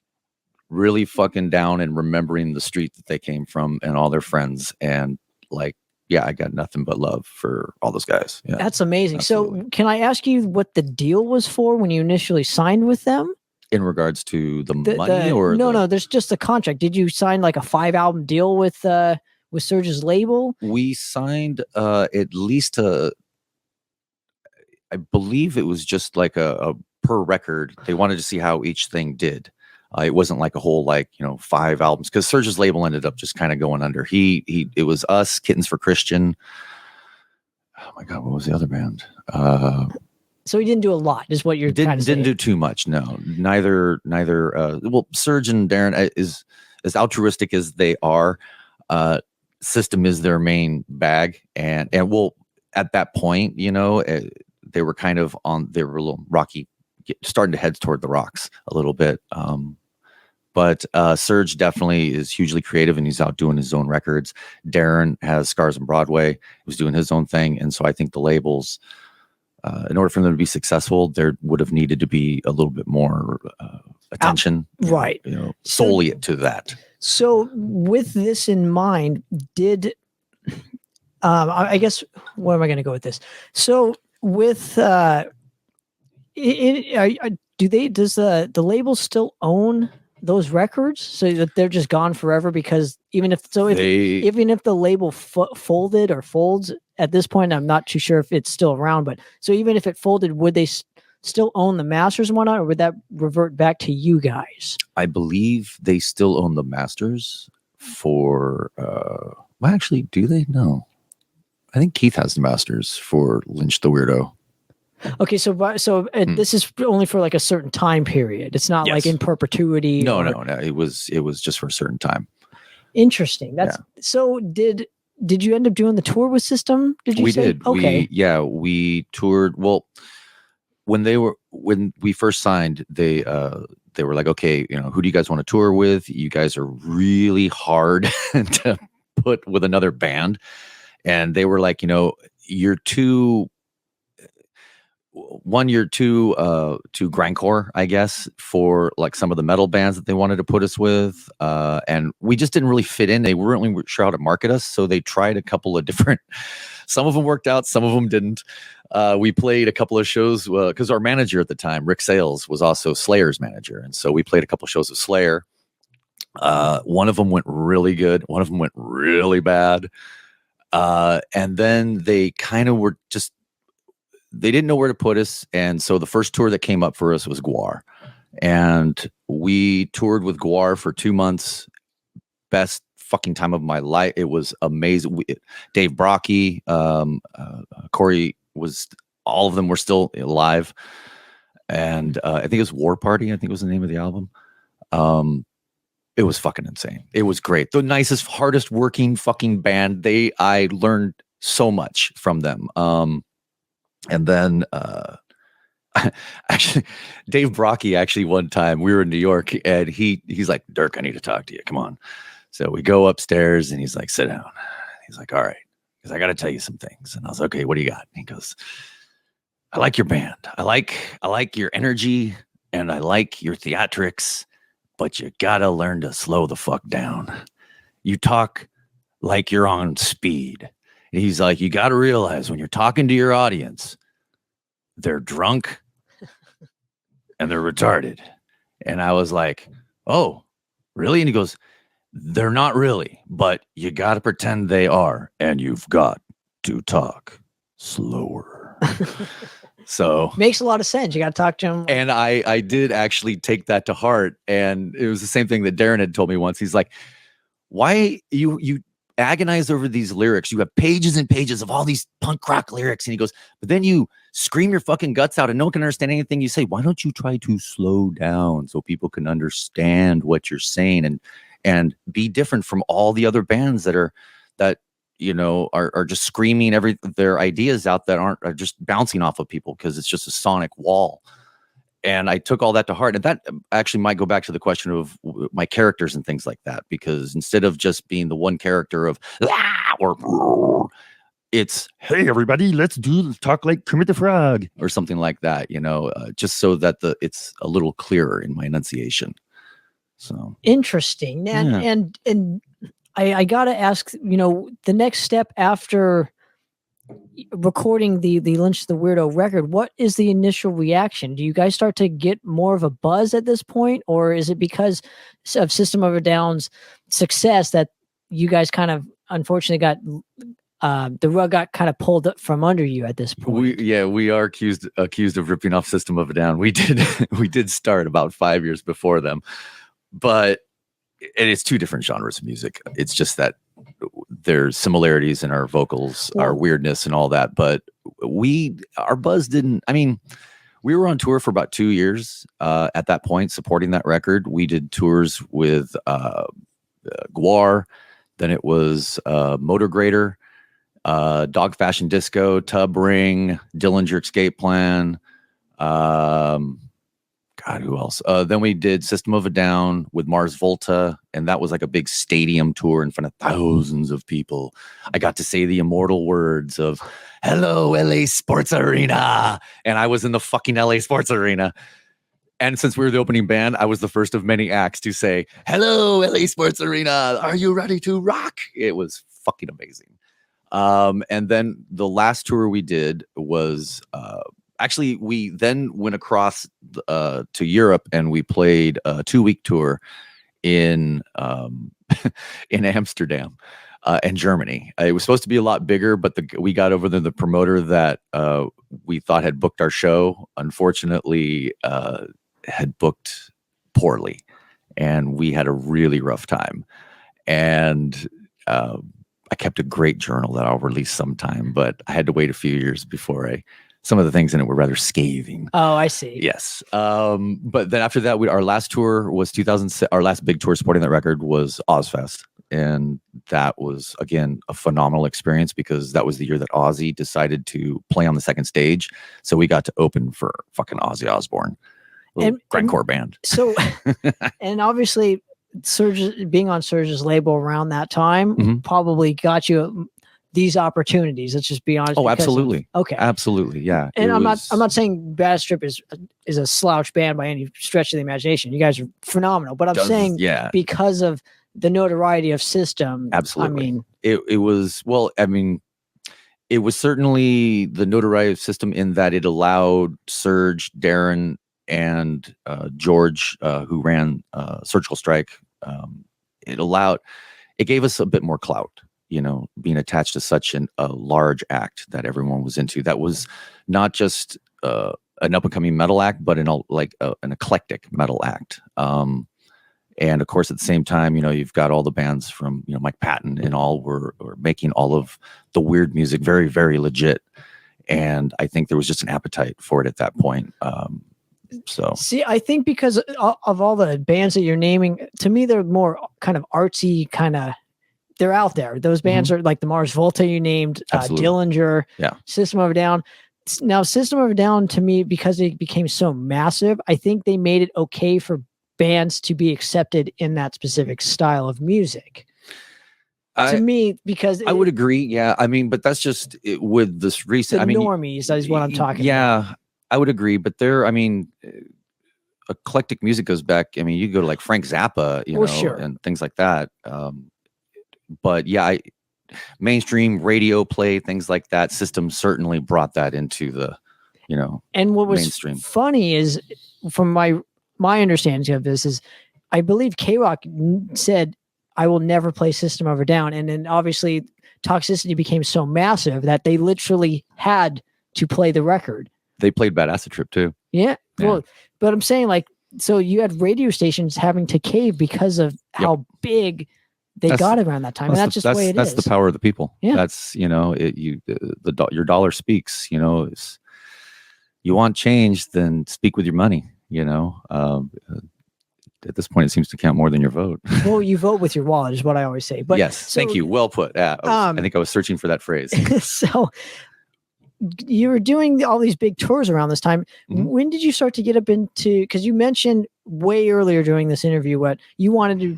really fucking down and remembering the street that they came from and all their friends, and like, I got nothing but love for all those guys. Yeah, that's amazing. Absolutely. So can I ask you what the deal was for when you initially signed with them? In regards to the money, or no, there's just a contract. Did you sign like a 5-album deal with Serge's label? We signed at least I believe it was just like a per record. They wanted to see how each thing did. It wasn't like a whole 5 albums, because Serge's label ended up just kind of going under. It was us, Kittens for Christian. Oh my God, what was the other band? So he didn't do a lot, is what you're trying to say. Didn't do too much, no. Neither. Well, Serge and Darren, is as altruistic as they are. System is their main bag, and well, at that point, they were kind of they were a little rocky, starting to head toward the rocks a little bit. But Serge definitely is hugely creative, and he's out doing his own records. Darren has Scars on Broadway, was doing his own thing. And so I think the labels, in order for them to be successful, there would have needed to be a little bit more attention, right? Solely to that. So with this in mind, I guess, where am I going to go with this? So with, does the label still own those records, so that they're just gone forever? Because even if the label folded or folds at this point, I'm not too sure if it's still around, but so even if it folded, would they still own the masters and whatnot, or would that revert back to you guys? I believe they still own the masters for. Well, actually, do they? No. I think Keith has the masters for Lynch the Weirdo. Okay, so this is only for like a certain time period. It's not like Yes. in perpetuity. No. It was just for a certain time. Interesting. That's so. Did you end up doing the tour with System? Did you? We say? did. Okay. We toured. Well, when we first signed, they were like, okay, who do you guys want to tour with? You guys are really hard to put with another band, and they were like, you're too grindcore, I guess, for like some of the metal bands that they wanted to put us with, and we just didn't really fit in. They weren't really sure how to market us, so they tried a couple of different. Some of them worked out, some of them didn't. We played a couple of shows because our manager at the time, Rick Sales, was also Slayer's manager, and so we played a couple of shows of Slayer. One of them went really good, one of them went really bad, and then they kind of were just. They didn't know where to put us. And so the first tour that came up for us was Gwar. And we toured with Gwar for 2 months. Best fucking time of my life. It was amazing. Dave Brocky, Corey all of them were still alive. And I think it was War Party. I think was the name of the album. It was fucking insane. It was great. The nicest, hardest working fucking band. I learned so much from them. And then, actually, Dave Brocky, one time we were in New York and he's like, Dirk, I need to talk to you. Come on. So we go upstairs and he's like, sit down. He's like, all right. Because I got to tell you some things. And I was like, okay, what do you got? And he goes, I like your band. I like your energy and I like your theatrics, but you got to learn to slow the fuck down. You talk like you're on speed. He's like, you got to realize when you're talking to your audience, they're drunk and they're retarded. And I was like, oh, really? And he goes, they're not really, but you got to pretend they are. And you've got to talk slower. So makes a lot of sense. You got to talk to him. And I did actually take that to heart. And it was the same thing that Darren had told me once. He's like, why you agonize over these lyrics? You have pages and pages of all these punk rock lyrics. And he goes, but then you scream your fucking guts out and no one can understand anything you say. Why don't you try to slow down so people can understand what you're saying and be different from all the other bands that are just screaming their ideas out that are just bouncing off of people because it's just a sonic wall. And I took all that to heart. And that actually might go back to the question of my characters and things like that, because instead of just being the one character of or it's, hey, everybody, let's talk like Kermit the Frog or something like that, just so that it's a little clearer in my enunciation. So interesting. And I got to ask, the next step after recording the Lynch the Weirdo record, what is the initial reaction? Do you guys start to get more of a buzz at this point, or is it because of System of a Down's success that you guys kind of unfortunately got the rug got kind of pulled up from under you at this point? We are accused of ripping off System of a Down. We did start about 5 years before them, but it's two different genres of music. It's just that there's similarities in our vocals, our weirdness and all that. But our buzz didn't, we were on tour for about 2 years at that point, supporting that record. We did tours with Gwar, then it was Motor Grader, Dog Fashion Disco, Tub Ring, Dillinger Escape Plan, God, who else? Then we did System of a Down with Mars Volta, and that was like a big stadium tour in front of thousands of people. I got to say the immortal words of "Hello, LA Sports Arena," and I was in the fucking LA Sports Arena. And since we were the opening band, I was the first of many acts to say, "Hello, LA Sports Arena, are you ready to rock?" It was fucking amazing. And then the last tour we did was actually, we then went across to Europe and we played a 2-week tour in in Amsterdam. and Germany. It was supposed to be a lot bigger, but we got over there. The promoter that we thought had booked our show, unfortunately, had booked poorly, and we had a really rough time. And I kept a great journal that I'll release sometime, but I had to wait a few years before some of the things in it were rather scathing. Oh, I see. Yes. But then after that, our last tour was 2006. Our last big tour supporting that record was Ozfest. And that was, again, a phenomenal experience because that was the year that Ozzy decided to play on the second stage. So we got to open for fucking Ozzy Osbourne, grindcore band. So, and obviously, being on Surge's label around that time probably got you these opportunities. Let's just be honest. Oh, absolutely. Okay. Absolutely. Yeah. And I'm not saying Bad Strip is a slouch band by any stretch of the imagination. You guys are phenomenal, but I'm saying because of the notoriety of System. Absolutely. I mean, it was, well, I mean, it was certainly the notoriety of System in that it allowed Serge, Darren, and George, who ran Surgical Strike. It gave us a bit more clout, being attached to such a large act that everyone was into. That was not just an up and coming metal act, but an eclectic metal act. And of course, at the same time, you've got all the bands from, Mike Patton and all were making all of the weird music very, very legit. And I think there was just an appetite for it at that point. So see, I think because of all the bands that you're naming, to me, they're more kind of artsy, they're out there. Those bands are like the Mars Volta you named, Dillinger, System of a Down. Now, System of a Down, to me, because it became so massive, I think they made it okay for bands to be accepted in that specific style of music. To me, because I would agree. Yeah. I mean, but that's just with this recent, normies is what I'm talking about. I would agree, but eclectic music goes back. I mean, you go to like Frank Zappa, and things like that. But yeah, mainstream radio play, things like that. System certainly brought that into the, and what was mainstream. Funny is, from my understanding of this, is I believe K-Rock said, "I will never play System of a Down," and then obviously Toxicity became so massive that they literally had to play the record. They played Bad Acid Trip too. Yeah. Well, but I'm saying, like, so you had radio stations having to cave because of how big they got around that time. And that's just the way it is. That's the power of the people. Yeah. That's, your dollar speaks, you want change, then speak with your money, at this point, it seems to count more than your vote. Well, you vote with your wallet is what I always say. But yes. Thank you. Well put. I think I was searching for that phrase. So you were doing all these big tours around this time. When did you start to get up into, because you mentioned way earlier during this interview what you wanted to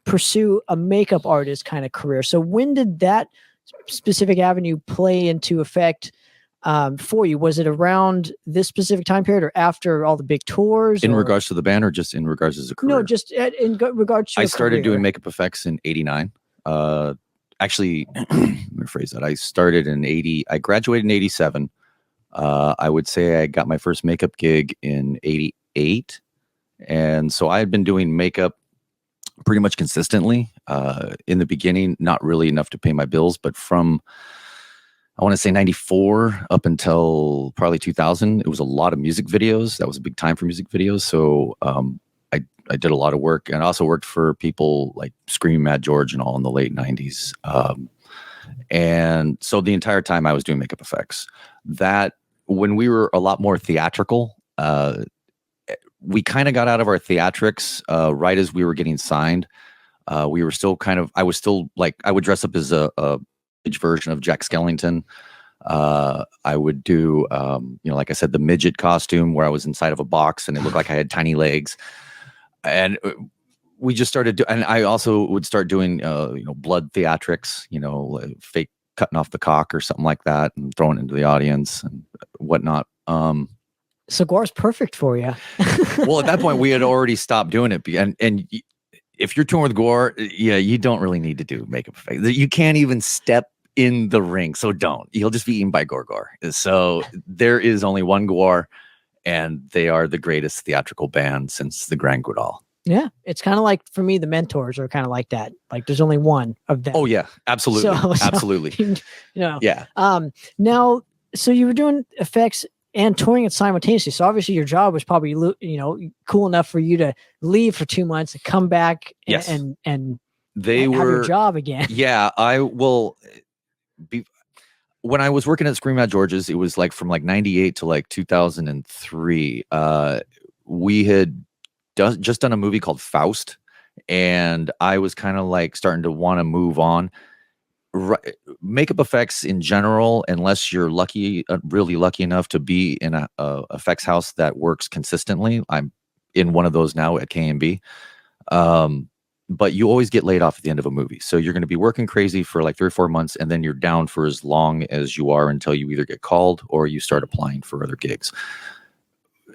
pursue a makeup artist kind of career. So when did that specific avenue play into effect for you? Was it around this specific time period or after all the big tours? In regards to the band or just in regards as a career? No, just in regards to I started doing makeup effects in 89. Actually, let me rephrase that. I started in 80. I graduated in 87. I would say I got my first makeup gig in 88. And so I had been doing makeup pretty much consistently. In the beginning, not really enough to pay my bills, but from, I want to say 94 up until probably 2000, it was a lot of music videos. That was a big time for music videos. So I did a lot of work, and I also worked for people like Screaming Mad George and all in the late 90s. And so the entire time I was doing makeup effects. That when we were a lot more theatrical, we kind of got out of our theatrics right as we were getting signed. We were still I was still like, I would dress up as a version of Jack Skellington. I would do, like I said, the midget costume where I was inside of a box and it looked like I had tiny legs. And we just started and I also would start doing, blood theatrics, fake cutting off the cock or something like that and throwing it into the audience and whatnot. So Gore's perfect for you. Well, at that point we had already stopped doing it. And if you're touring with Gore, you don't really need to do makeup effects. You can't even step in the ring. So don't. You'll just be eaten by Gore. So there is only one Gore, and they are the greatest theatrical band since the Grand Guidall. Yeah, it's kind of like, for me, the mentors are kind of like that. Like, there's only one of them. Oh yeah, absolutely, absolutely. You know, Yeah. Now, so you were doing effects and touring it simultaneously. So obviously, your job was probably cool enough for you to leave for 2 months and come back Yes. and They have were your job again. Yeah, I will be. When I was working at Scream Out George's, it was like from like 98 to like 2003. We had just done a movie called Faust, and I was kind of like starting to want to move on. Makeup effects in general, unless you're lucky, really lucky enough to be in a effects house that works consistently. I'm in one of those now at KMB. But you always get laid off at the end of a movie. So you're going to be working crazy for like 3 or 4 months, and then you're down for as long as you are until you either get called or you start applying for other gigs.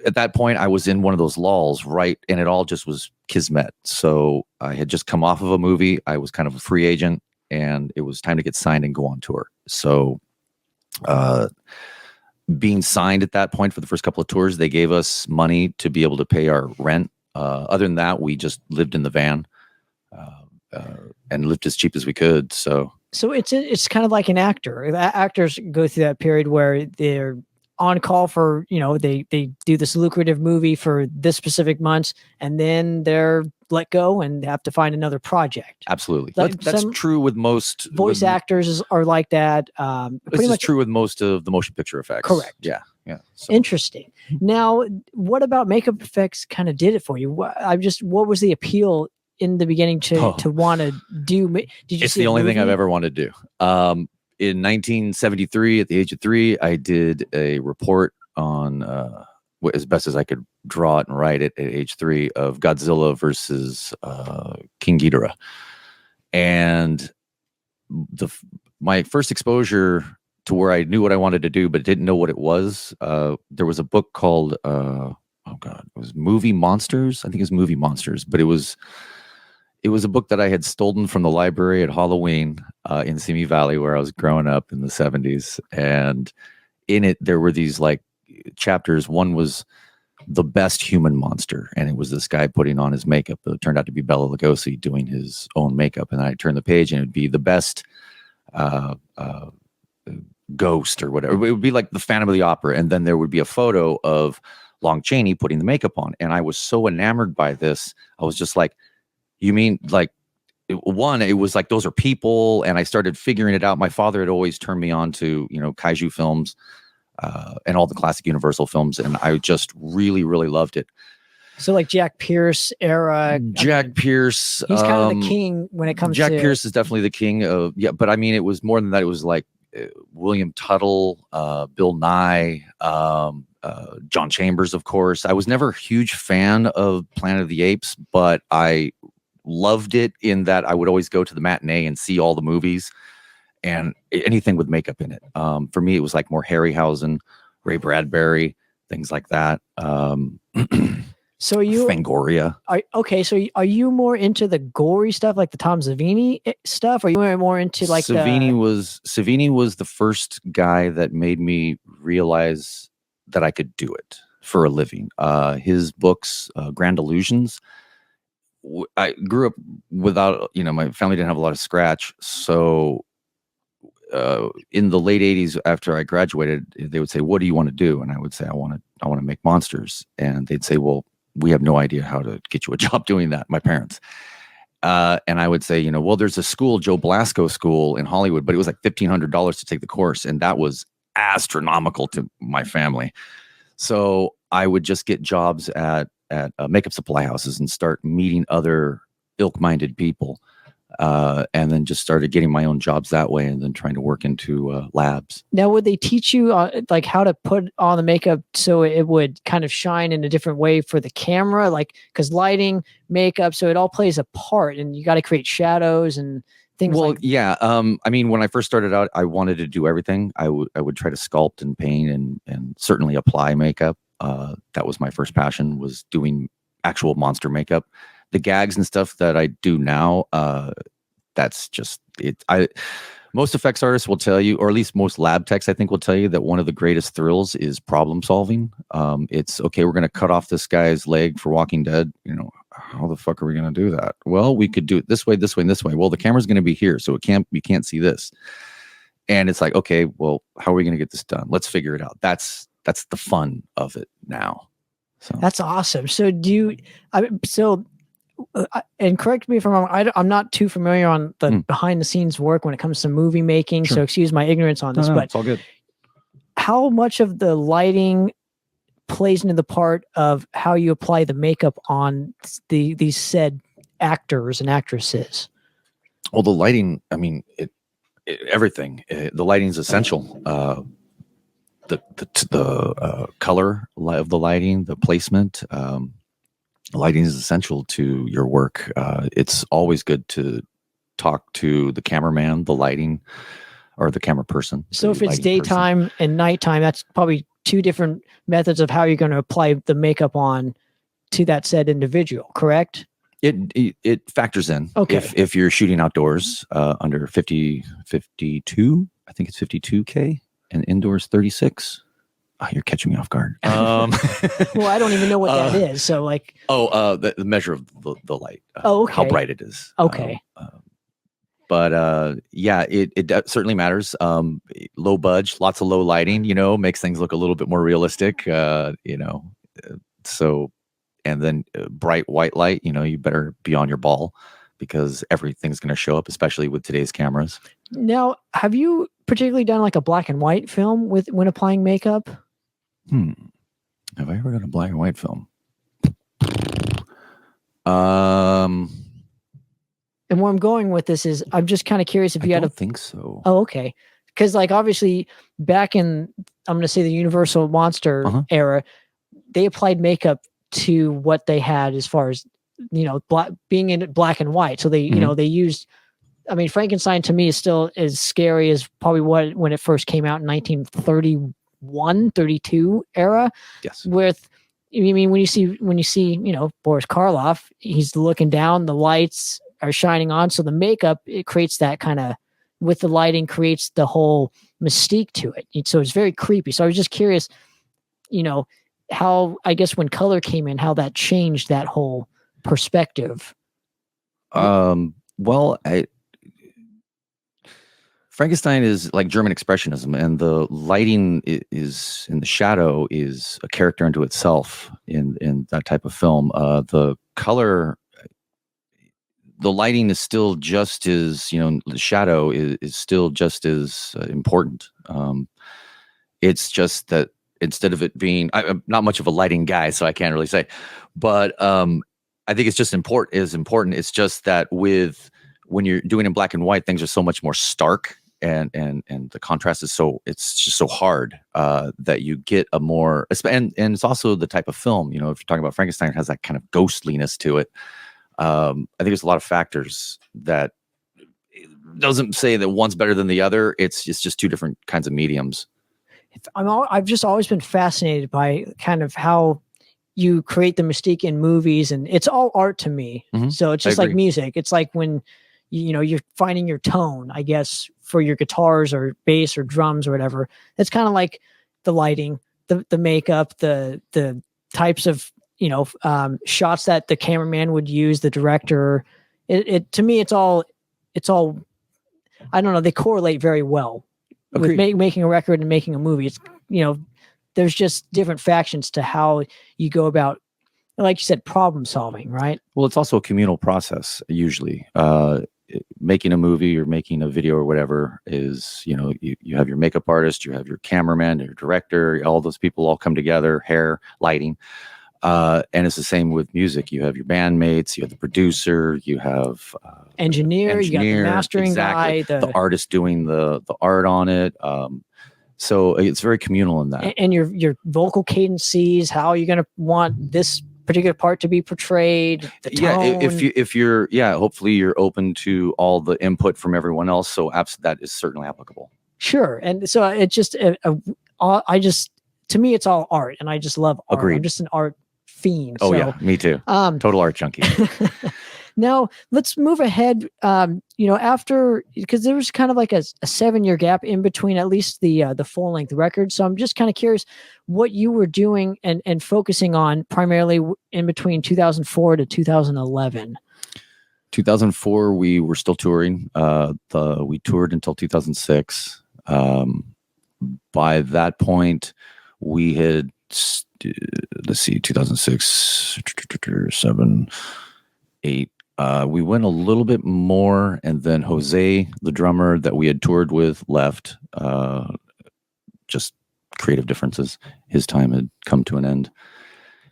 At that point, I was in one of those lulls, right? And it all just was kismet. So I had just come off of a movie. I was kind of a free agent, and it was time to get signed and go on tour. So being signed at that point for the first couple of tours, they gave us money to be able to pay our rent. Other than that, we just lived in the van. And lived as cheap as we could. So it's kind of like an actor. Actors go through that period where they're on call for, they do this lucrative movie for this specific months, and then they're let go and have to find another project. Absolutely. Like that's true with most voice actors are like that. This is true with most of the motion picture effects. Correct. Yeah. So. Interesting. Now, what about makeup effects kind of did it for you? What was the appeal in the beginning to want to do? Did you? It's the only thing I've ever wanted to do. In 1973, at the age of 3, I did a report on, as best as I could draw it and write it at age 3, of Godzilla versus King Ghidorah. And my first exposure to where I knew what I wanted to do, but didn't know what it was. There was a book called, it was Movie Monsters. I think it was Movie Monsters, but it was a book that I had stolen from the library at Halloween in Simi Valley, where I was growing up in the 70s. And in it, there were these like chapters. One was the best human monster, and it was this guy putting on his makeup. It turned out to be Bela Lugosi doing his own makeup. And I turned the page, and it would be the best ghost or whatever. It would be like the Phantom of the Opera, and then there would be a photo of Lon Chaney putting the makeup on. And I was so enamored by this. I was just like, you mean like, it was like, those are people. And I started figuring it out. My father had always turned me on to, kaiju films and all the classic Universal films. And I just really, really loved it. So like Jack Pierce era. Pierce. He's kind of the king when it comes to. Jack Pierce is definitely the king of, but I mean, it was more than that. It was like William Tuttle, Bill Nye, John Chambers, of course. I was never a huge fan of Planet of the Apes, but I loved it in that I would always go to the matinee and see all the movies and anything with makeup in it. For me, it was like more Harryhausen, Ray Bradbury, things like that. So you Fangoria. So are you more into the gory stuff, like the Tom Savini stuff? Or are you more into like Savini was the first guy that made me realize that I could do it for a living. His books, Grand Illusions. I grew up without, my family didn't have a lot of scratch. So in the late 80s, after I graduated, they would say, "What do you want to do?" And I would say, I want to make monsters. And they'd say, "Well, we have no idea how to get you a job doing that," my parents. And I would say, well, there's a school, Joe Blasco School in Hollywood, but it was like $1,500 to take the course. And that was astronomical to my family. So I would just get jobs at makeup supply houses and start meeting other ilk-minded people. And then just started getting my own jobs that way, and then trying to work into labs. Now, would they teach you like how to put on the makeup so it would kind of shine in a different way for the camera? Like, because lighting, makeup, so it all plays a part, and you got to create shadows and things. Well, yeah. I mean, when I first started out, I wanted to do everything. I would try to sculpt and paint and certainly apply makeup. That was my first passion, was doing actual monster makeup. The gags and stuff that I do now, that's just it. Most effects artists will tell you, or at least most lab techs, I think, will tell you that one of the greatest thrills is problem solving. It's okay, we're going to cut off this guy's leg for Walking Dead. how the fuck are we going to do that? Well, we could do it this way, this way, and this way. Well, the camera's going to be here, so you can't see this. And it's like, okay, well, how are we going to get this done? Let's figure it out. That's the fun of it now. So that's awesome. So and correct me if I'm wrong, I'm not too familiar on the behind the scenes work when it comes to movie making. Sure. So excuse my ignorance on this, but it's all good. How much of the lighting plays into the part of how you apply the makeup on these said actors and actresses? Well, the lighting, I mean, everything. The lighting is essential. The color of the lighting, the placement, lighting is essential to your work. It's always good to talk to the cameraman, the lighting, or the camera person. So if it's daytime and nighttime, that's probably two different methods of how you're going to apply the makeup on to that said individual, correct? It factors in. Okay. If you're shooting outdoors under 52, I think it's 52K, and indoors 36. Oh, you're catching me off guard. Well, I don't even know what that is. So like, the measure of the light. Okay. How bright it is. Okay. But yeah, it certainly matters. Low budge, lots of low lighting, makes things look a little bit more realistic. So, and then bright white light, you better be on your ball because everything's going to show up, especially with today's cameras. Now, have you particularly done like a black and white film when applying makeup? Have I ever done a black and white film? And where I'm going with this is, I'm just kind of curious if you had think so. Oh, okay. Because like obviously back in, I'm going to say the Universal Monster era, they applied makeup to what they had as far as being in black and white. So they they used. I mean, Frankenstein to me is still as scary as probably when it first came out in 1931, 32 era. Yes. With, I mean, when you see Boris Karloff, he's looking down, the lights are shining on. So the makeup, it creates that kind of, with the lighting, creates the whole mystique to it. So it's very creepy. So I was just curious, how, I guess when color came in, how that changed that whole perspective. Well, Frankenstein is like German expressionism, and the lighting is in the shadow is a character unto itself in that type of film. The color, the lighting is still just as, the shadow is still just as important. It's just that instead of it being, I'm not much of a lighting guy, so I can't really say, but I think it's just important. It's just that when you're doing in black and white, things are so much more stark, and the contrast is it's just so hard that you get a more, and it's also the type of film, if you're talking about Frankenstein, it has that kind of ghostliness to it. I think there's a lot of factors that doesn't say that one's better than the other. It's just two different kinds of mediums. I've just always been fascinated by kind of how you create the mystique in movies, and it's all art to me. So it's just like music. It's like when you're finding your tone, I guess, for your guitars or bass or drums or whatever. It's kind of like the lighting, the makeup, the types of shots that the cameraman would use, the director. It to me, it's all I don't know, they correlate very well. With making a record and making a movie. It's there's just different factions to how you go about, like you said, problem solving, right? Well, it's also a communal process usually. Making a movie or making a video or whatever is, you have your makeup artist, you have your cameraman, your director, all those people all come together, hair, lighting. And it's the same with music. You have your bandmates, you have the producer, you have engineer, you got the mastering guy, the artist doing the art on it. So it's very communal in that. And your vocal cadence sees how you're going to want this particular part to be portrayed. The tone. If you're hopefully you're open to all the input from everyone else. So that is certainly applicable. Sure. And so it's just to me, it's all art, and I just love art. Agreed. I'm just an art fiend. Oh, yeah, me too. Total art junkie. Now let's move ahead. After, because there was kind of like a 7-year gap in between at least the full length record. So I'm just kind of curious what you were doing and focusing on primarily in between 2004 to 2011. 2004, we were still touring. We toured until 2006. By that point, we had, let's see, 2006, 7, 8. We went a little bit more, and then Jose, the drummer that we had toured with, left. Just creative differences. His time had come to an end.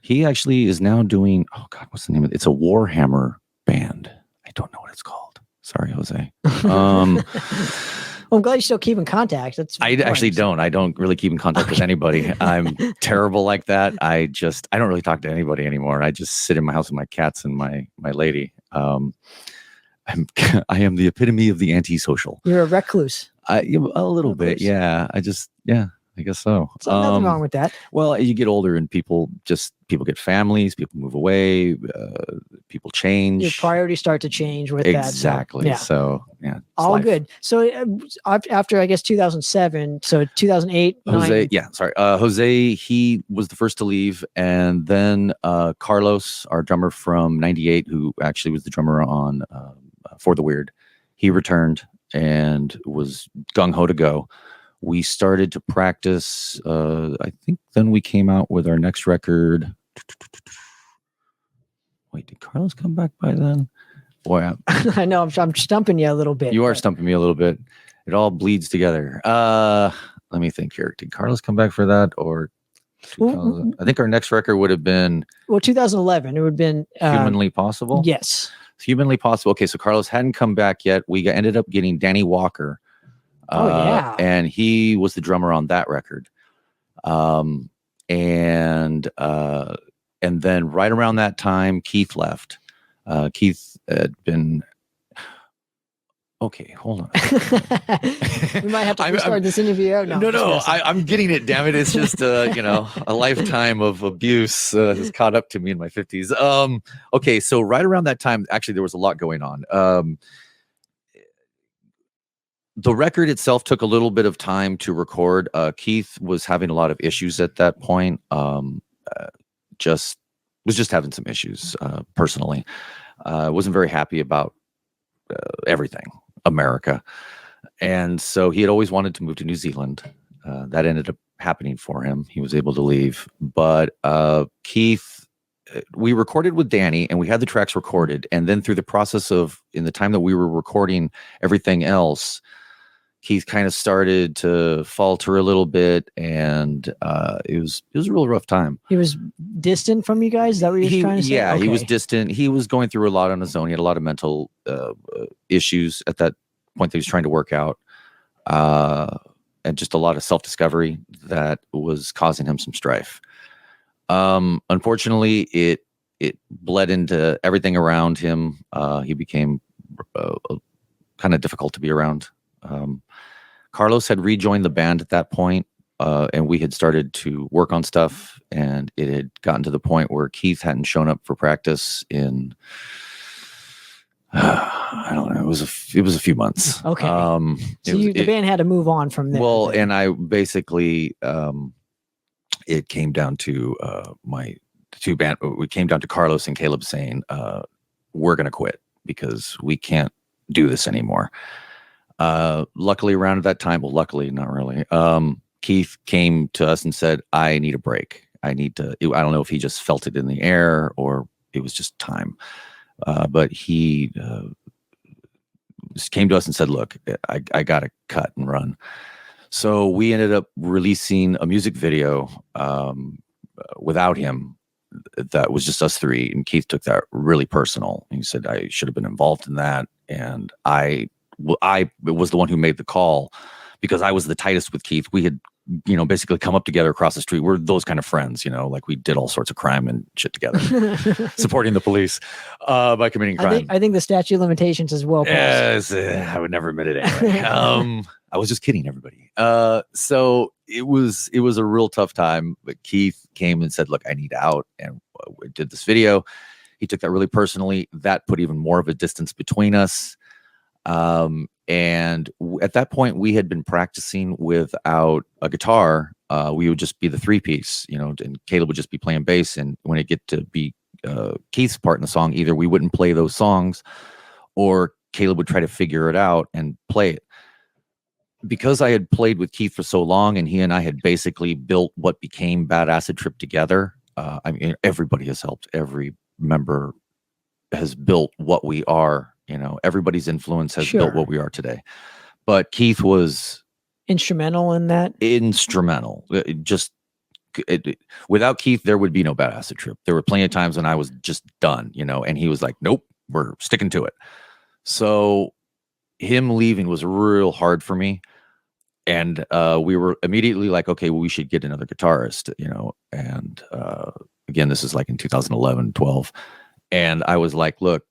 He actually is now doing, oh God, what's the name of it? It's a Warhammer band. I don't know what it's called. Sorry, Jose. Well, I'm glad you still keep in contact. I actually don't. I don't really keep in contact with anybody. I'm terrible like that. I don't really talk to anybody anymore. I just sit in my house with my cats and my lady. I am the epitome of the antisocial. You're a recluse. A little bit. Yeah. I guess so. So nothing wrong with that. Well, you get older and people get families, people move away, people change. Your priorities start to change with that. Exactly. So, yeah. All life. Good. So after, I guess, 2007, so 2008. Jose, Jose, he was the first to leave. And then Carlos, our drummer from 98, who actually was the drummer on For the Weird, he returned and was gung-ho to go. We started to practice. I think then we came out with our next record. Wait, did Carlos come back by then? Boy, I know I'm stumping you a little bit. You are stumping me a little bit. It all bleeds together. Let me think here. Did Carlos come back for that, or I think our next record would have been 2011. It would have been Humanly Possible. Yes, Humanly Possible. Okay, so Carlos hadn't come back yet. We ended up getting Danny Walker. And he was the drummer on that record. And then right around that time, Keith left. Keith had been, okay, hold on. We might have to restart this interview out. No, I'm getting it. Damn it. It's just, a lifetime of abuse has caught up to me in my 50s. Okay. So right around that time, actually, there was a lot going on. The record itself took a little bit of time to record. Keith was having a lot of issues at that point. Was just having some issues personally. Wasn't very happy about everything, America. And so he had always wanted to move to New Zealand. That ended up happening for him. He was able to leave. But Keith, we recorded with Danny and we had the tracks recorded. And then through the process of, in the time that we were recording everything else, Keith kind of started to falter a little bit, and it was a real rough time. He was distant from you guys? Is that what you're trying to say? Yeah, okay. He was distant. He was going through a lot on his own. He had a lot of mental issues at that point that he was trying to work out, and just a lot of self-discovery that was causing him some strife. Unfortunately, it bled into everything around him. He became kind of difficult to be around. Carlos had rejoined the band at that point, and we had started to work on stuff, and it had gotten to the point where Keith hadn't shown up for practice in I don't know, it was a few months. Okay. So the band had to move on from there. Well, and I basically it came down to my two band. We came down to Carlos and Caleb saying, we're going to quit because we can't do this anymore. Luckily around that time, well, luckily not really, Keith came to us and said, I need a break. I don't know if he just felt it in the air or it was just time. But he came to us and said, look, I got to cut and run. So we ended up releasing a music video without him that was just us three. And Keith took that really personal. He said, I should have been involved in that. And I was the one who made the call because I was the tightest with Keith. We had, basically come up together across the street. We're those kind of friends, like we did all sorts of crime and shit together, supporting the police by committing crime. I think the statute of limitations is well passed. Yes, I would never admit it anyway. I was just kidding everybody. So it was a real tough time, but Keith came and said, look, I need out. And we did this video. He took that really personally. That put even more of a distance between us. And at that point, we had been practicing without a guitar. We would just be the three-piece, and Caleb would just be playing bass. And when it get to be Keith's part in the song, either we wouldn't play those songs or Caleb would try to figure it out and play it. Because I had played with Keith for so long and he and I had basically built what became Bad Acid Trip together. I mean, everybody has helped. Every member has built what we are. Everybody's influence has built what we are today. But Keith was instrumental in that. Instrumental. Without Keith, there would be no Bad Acid Trip. There were plenty of times when I was just done, and he was like, nope, we're sticking to it. So him leaving was real hard for me. And we were immediately like, okay, well, we should get another guitarist, and again, this is like in 2011, 12. And I was like, look,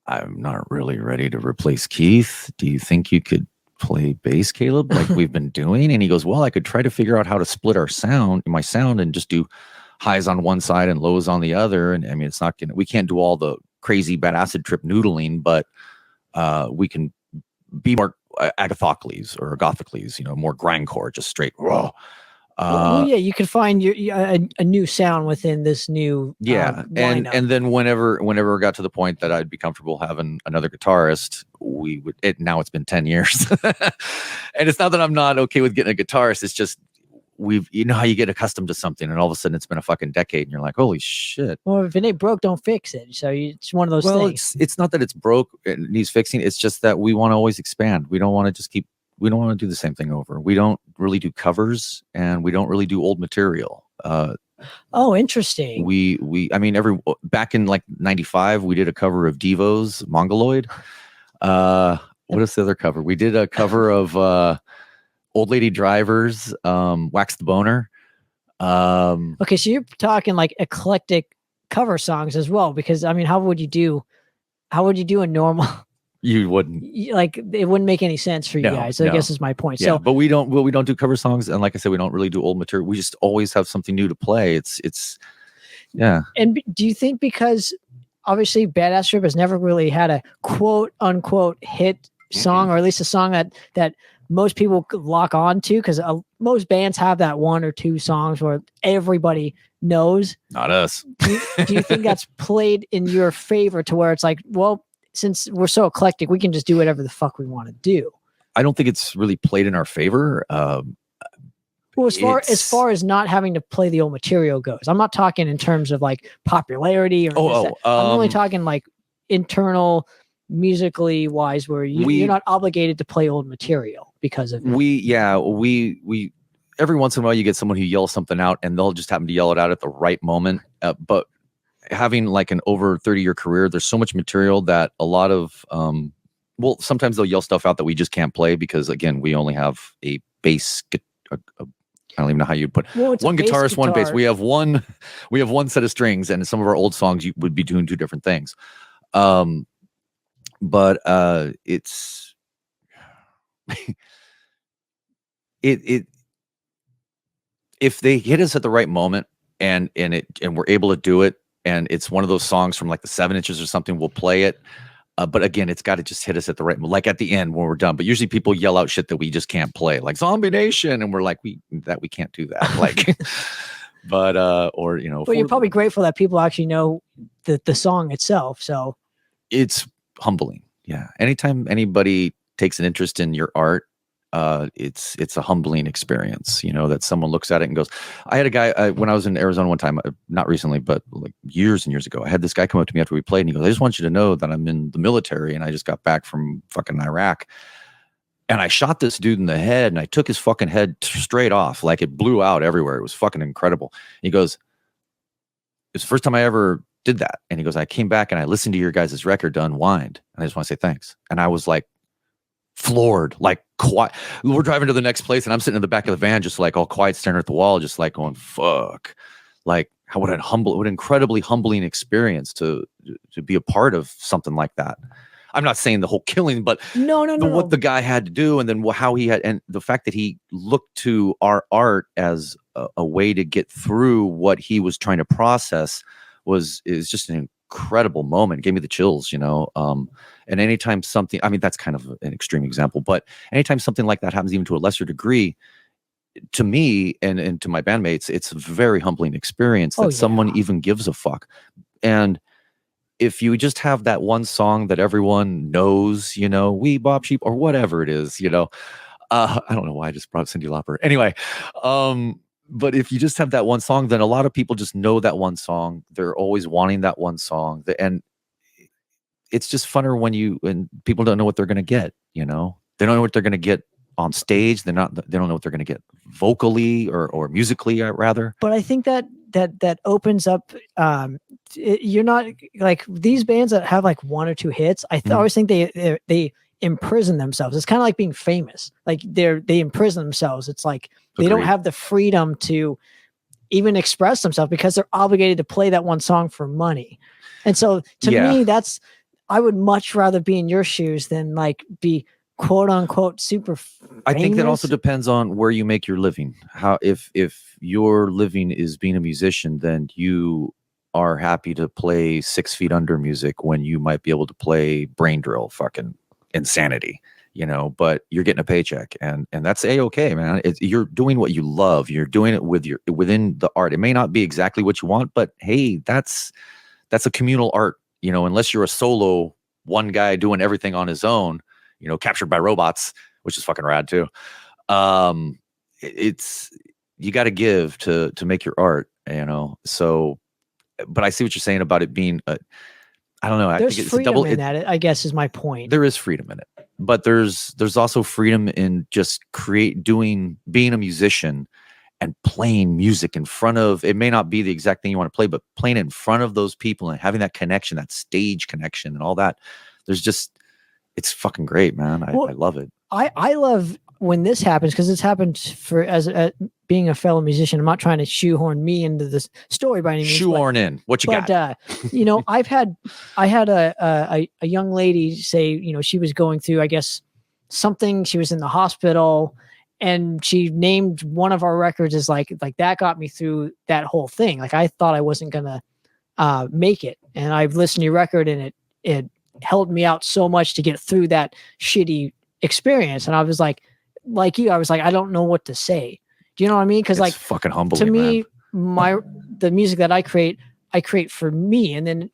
I'm not really ready to replace Keith. Do you think you could play bass, Caleb, like we've been doing? And he goes, well, I could try to figure out how to split my sound and just do highs on one side and lows on the other. And I mean, we can't do all the crazy Bad Acid Trip noodling, but we can be more Agathocles or Gothicles, more grindcore, just straight raw. You can find a new sound within this new lineup. And then whenever it got to the point that I'd be comfortable having another guitarist, now it's been 10 years. And it's not that I'm not okay with getting a guitarist, it's just how you get accustomed to something and all of a sudden it's been a fucking decade and you're like, holy shit. Well, if it ain't broke, don't fix it. So it's one of those things. It's not that it's broke and needs fixing. It's just that we want to always expand. We don't want to just we don't want to do the same thing over. We don't really do covers and we don't really do old material. Oh, interesting. Back in like 95, we did a cover of Devo's Mongoloid. What is the other cover? We did a cover of Old Lady Drivers, Wax the Boner. Okay, so you're talking like eclectic cover songs as well, because I mean, how would you do a normal? You wouldn't. Like, it wouldn't make any sense for you guys. So I guess is my point. Yeah, but we don't do cover songs, and like I said, we don't really do old material. We just always have something new to play. It's yeah. And do you think because obviously Bad Acid Trip has never really had a quote unquote hit song, or at least a song that most people could lock on to, because most bands have that one or two songs where everybody knows. Not us. Do you think that's played in your favor to where it's like, well, since we're so eclectic, we can just do whatever the fuck we want to do? I don't think it's really played in our favor. Well, as far as not having to play the old material goes, I'm not talking in terms of like popularity or I'm only talking like internal musically wise, where you're not obligated to play old material because of it. We every once in a while you get someone who yells something out and they'll just happen to yell it out at the right moment. But having like an over 30-year career, there's so much material that a lot of sometimes they'll yell stuff out that we just can't play because again, we only have a bass. I don't even know how you'd put one guitarist, one bass. We have one set of strings, and some of our old songs you would be doing two different things. But it's if they hit us at the right moment and we're able to do it, and it's one of those songs from like the 7 inches or something, we'll play it. But again, it's got to just hit us at the right moment, like at the end when we're done. But usually people yell out shit that we just can't play, like Zombie Nation, and we're like, we can't do that. Like, but or Well, you're probably grateful that people actually know the song itself. So it's humbling. Yeah. Anytime anybody takes an interest in your art, it's a humbling experience, that someone looks at it and goes, I had a guy when I was in Arizona one time, not recently, but like years and years ago, I had this guy come up to me after we played and he goes, I just want you to know that I'm in the military and I just got back from fucking Iraq and I shot this dude in the head and I took his fucking head straight off. Like it blew out everywhere. It was fucking incredible. He goes, it's the first time I ever did that. And he goes, I came back and I listened to your guys' record to unwind. And I just want to say thanks. And I was like, floored, like quiet. We're driving to the next place and I'm sitting in the back of the van just like all quiet, staring at the wall, just like going, fuck. Like what an incredibly humbling experience to be a part of something like that. I'm not saying the whole killing, but what the guy had to do, and then how he had, and the fact that he looked to our art as a way to get through what he was trying to process is just an incredible moment. It gave me the chills, and anytime something, I mean, that's kind of an extreme example, but anytime something like that happens, even to a lesser degree, to me and to my bandmates, it's a very humbling experience that someone even gives a fuck. And if you just have that one song that everyone knows, We Bop Sheep or whatever it is, I don't know why I just brought up Cyndi Lauper. Anyway, but if you just have that one song, then a lot of people just know that one song. They're always wanting that one song. And it's just funner when people don't know what they're going to get, They don't know what they're going to get on stage. They don't know what they're going to get vocally or musically, rather. But I think that opens up, you're not like these bands that have like one or two hits. I always think they imprison themselves. It's kind of like being famous. Like they imprison themselves. It's like they don't have the freedom to even express themselves because they're obligated to play that one song for money. And so to me, I would much rather be in your shoes than like be quote unquote super famous. I think that also depends on where you make your living. How if your living is being a musician, then you are happy to play 6 Feet Under music when you might be able to play Brain Drill, fucking insanity, but you're getting a paycheck and that's a-okay, man. You're doing what you love. You're doing it within the art. It may not be exactly what you want, but hey, that's a communal art, unless you're a solo one guy doing everything on his own, captured by robots, which is fucking rad too. It's, you got to give to make your art, so, but I see what you're saying about it being I don't know. I There's think it's freedom a double. in that, I guess, is my point. There is freedom in it, but there's also freedom in just being a musician and playing music in front of. It may not be the exact thing you want to play, but playing it in front of those people and having that connection, that stage connection, and all that. It's fucking great, man. I love it. I love when this happens because it's happened as being a fellow musician. I'm not trying to shoehorn me into this story by any means. Shoehorn in what you got. I had a young lady say, she was going through, I guess, something. She was in the hospital, and she named one of our records as like that got me through that whole thing. Like I thought I wasn't gonna make it, and I've listened to your record, and it helped me out so much to get through that shitty experience. And I was like you, I was like, I don't know what to say. Do you know what I mean? Because like fucking humbling, to me, the music that I create for me, and then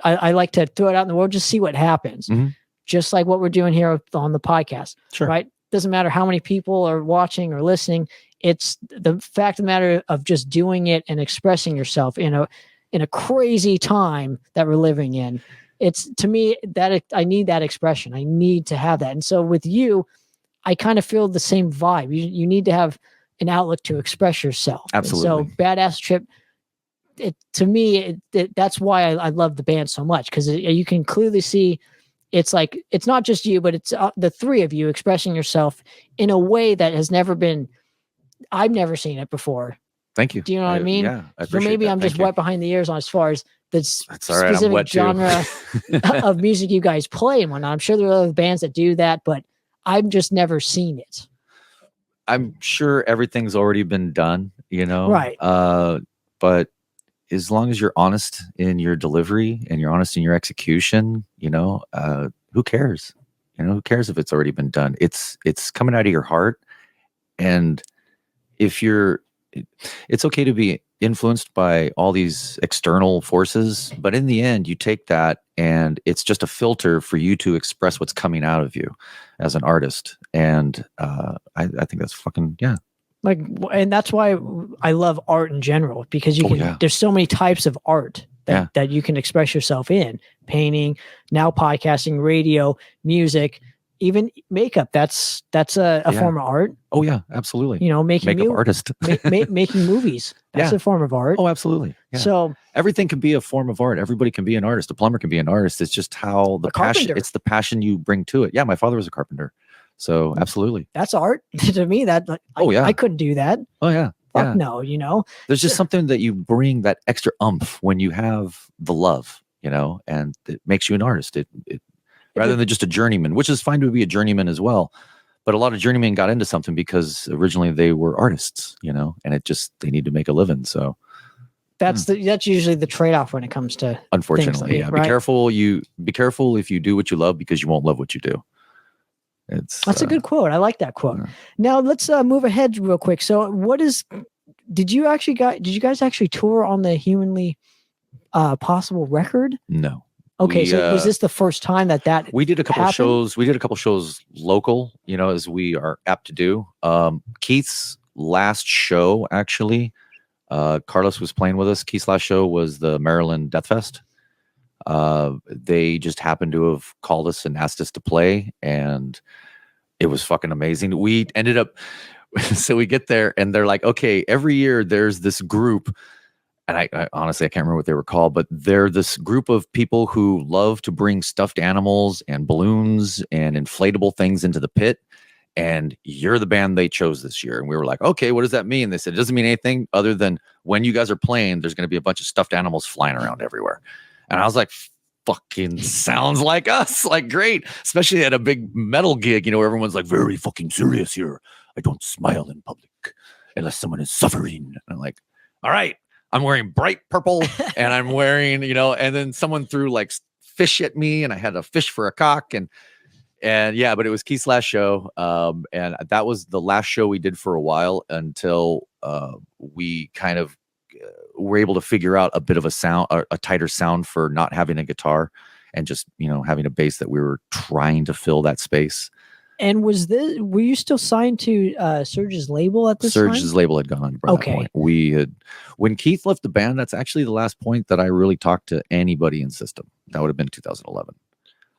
I like to throw it out in the world, just see what happens. Mm-hmm. Just like what we're doing here on the podcast, sure. Right? Doesn't matter how many people are watching or listening. It's the fact of the matter of just doing it and expressing yourself in a crazy time that we're living in. It's, to me, that I need that expression. I need to have that. And so with you, I kind of feel the same vibe. You need to have an outlet to express yourself. Absolutely. And so Badass Trip, to me, that's why I love the band so much, because you can clearly see it's like, it's not just you, but it's the three of you expressing yourself in a way that has never been, I've never seen it before. Thank you. Do you know what I mean? Yeah, I So appreciate right, that. I'm just wet behind the ears on as far as the specific genre of music you guys play and whatnot. I'm sure there are other bands that do that, but I've just never seen it. I'm sure everything's already been done, Right. But as long as you're honest in your delivery and you're honest in your execution, who cares? Who cares if it's already been done? It's coming out of your heart. And it's okay to be influenced by all these external forces, but in the end, you take that and it's just a filter for you to express what's coming out of you as an artist. And I think that's fucking, yeah. Like, and that's why I love art in general, because there's so many types of art that you can express yourself in: painting, now podcasting, radio, music, even makeup. That's a form of art. Oh yeah, absolutely. Making makeup artist, making movies. That's a form of art. Oh, absolutely. Yeah. So everything can be a form of art. Everybody can be an artist. A plumber can be an artist. It's just how the passion. It's the passion you bring to it. Yeah, my father was a carpenter, so absolutely. That's art to me. I couldn't do that. Oh yeah. Fuck no. There's just something that you bring, that extra umph when you have the love, and it makes you an artist. It rather than just a journeyman, which is fine to be a journeyman as well. But a lot of journeymen got into something because originally they were artists, and they need to make a living. So That's that's usually the trade-off when it comes to unfortunately, things, Be careful. Be careful if you do what you love, because you won't love what you do. That's a good quote. I like that quote. Now let's move ahead real quick. So did you guys actually tour on the Humanly Possible record? No. Okay, so was this the first time that we did a couple happened? shows? We did a couple shows local, as we are apt to do. Keith's last show, actually, Carlos was playing with us. Keith's last show was the Maryland Death Fest. They just happened to have called us and asked us to play, and it was fucking amazing. We ended up, so we get there and they're like, okay, every year there's this group. And I honestly, I can't remember what they were called, but they're this group of people who love to bring stuffed animals and balloons and inflatable things into the pit. And you're the band they chose this year. And we were like, okay, what does that mean? They said, it doesn't mean anything other than when you guys are playing, there's going to be a bunch of stuffed animals flying around everywhere. And I was like, fucking sounds like us. Like, great. Especially at a big metal gig, everyone's like very fucking serious here. I don't smile in public unless someone is suffering. And I'm like, all right. I'm wearing bright purple and I'm wearing, and then someone threw like fish at me and I had a fish for a cock and yeah, but it was Keith's last show. And that was the last show we did for a while until we kind of were able to figure out a bit of a sound, a tighter sound for not having a guitar and just, having a bass that we were trying to fill that space. And were you still signed to Surge's label at this time? Surge's label had gone by that point. When Keith left the band, that's actually the last point that I really talked to anybody in System. That would have been 2011.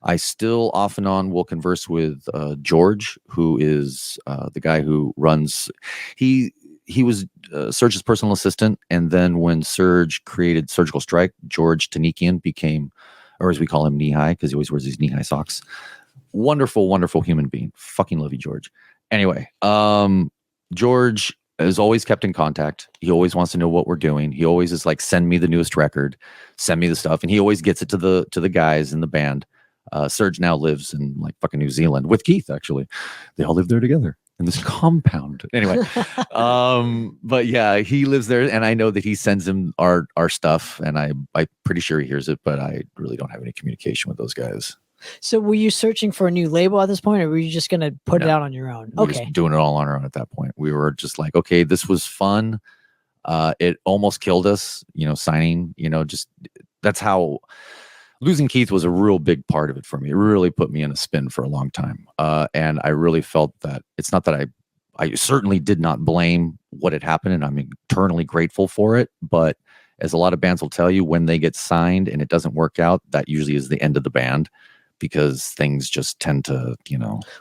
I still off and on will converse with George, who is the guy who runs. He was Surge's personal assistant, and then when Surge created Surgical Strike, George Tanikian became, or as we call him, Knee High, because he always wears these knee-high socks. Wonderful, wonderful human being. Fucking love you, George. Anyway, George is always kept in contact. He always wants to know what we're doing. He always is like, send me the newest record, send me the stuff, and he always gets it to the guys in the band. Serge now lives in like fucking New Zealand with Keith. Actually, they all live there together in this compound. Anyway, but yeah, he lives there, and I know that he sends him our stuff, and I'm pretty sure he hears it, but I really don't have any communication with those guys. So were you searching for a new label at this point, or were you just going to put it out on your own? We were just doing it all on our own at that point. We were just like, okay, this was fun. It almost killed us, signing, just that's how losing Keith was a real big part of it for me. It really put me in a spin for a long time. And I really felt that it's not that I certainly did not blame what had happened, and I'm eternally grateful for it. But as a lot of bands will tell you, when they get signed and it doesn't work out, that usually is the end of the band. Because things just tend to,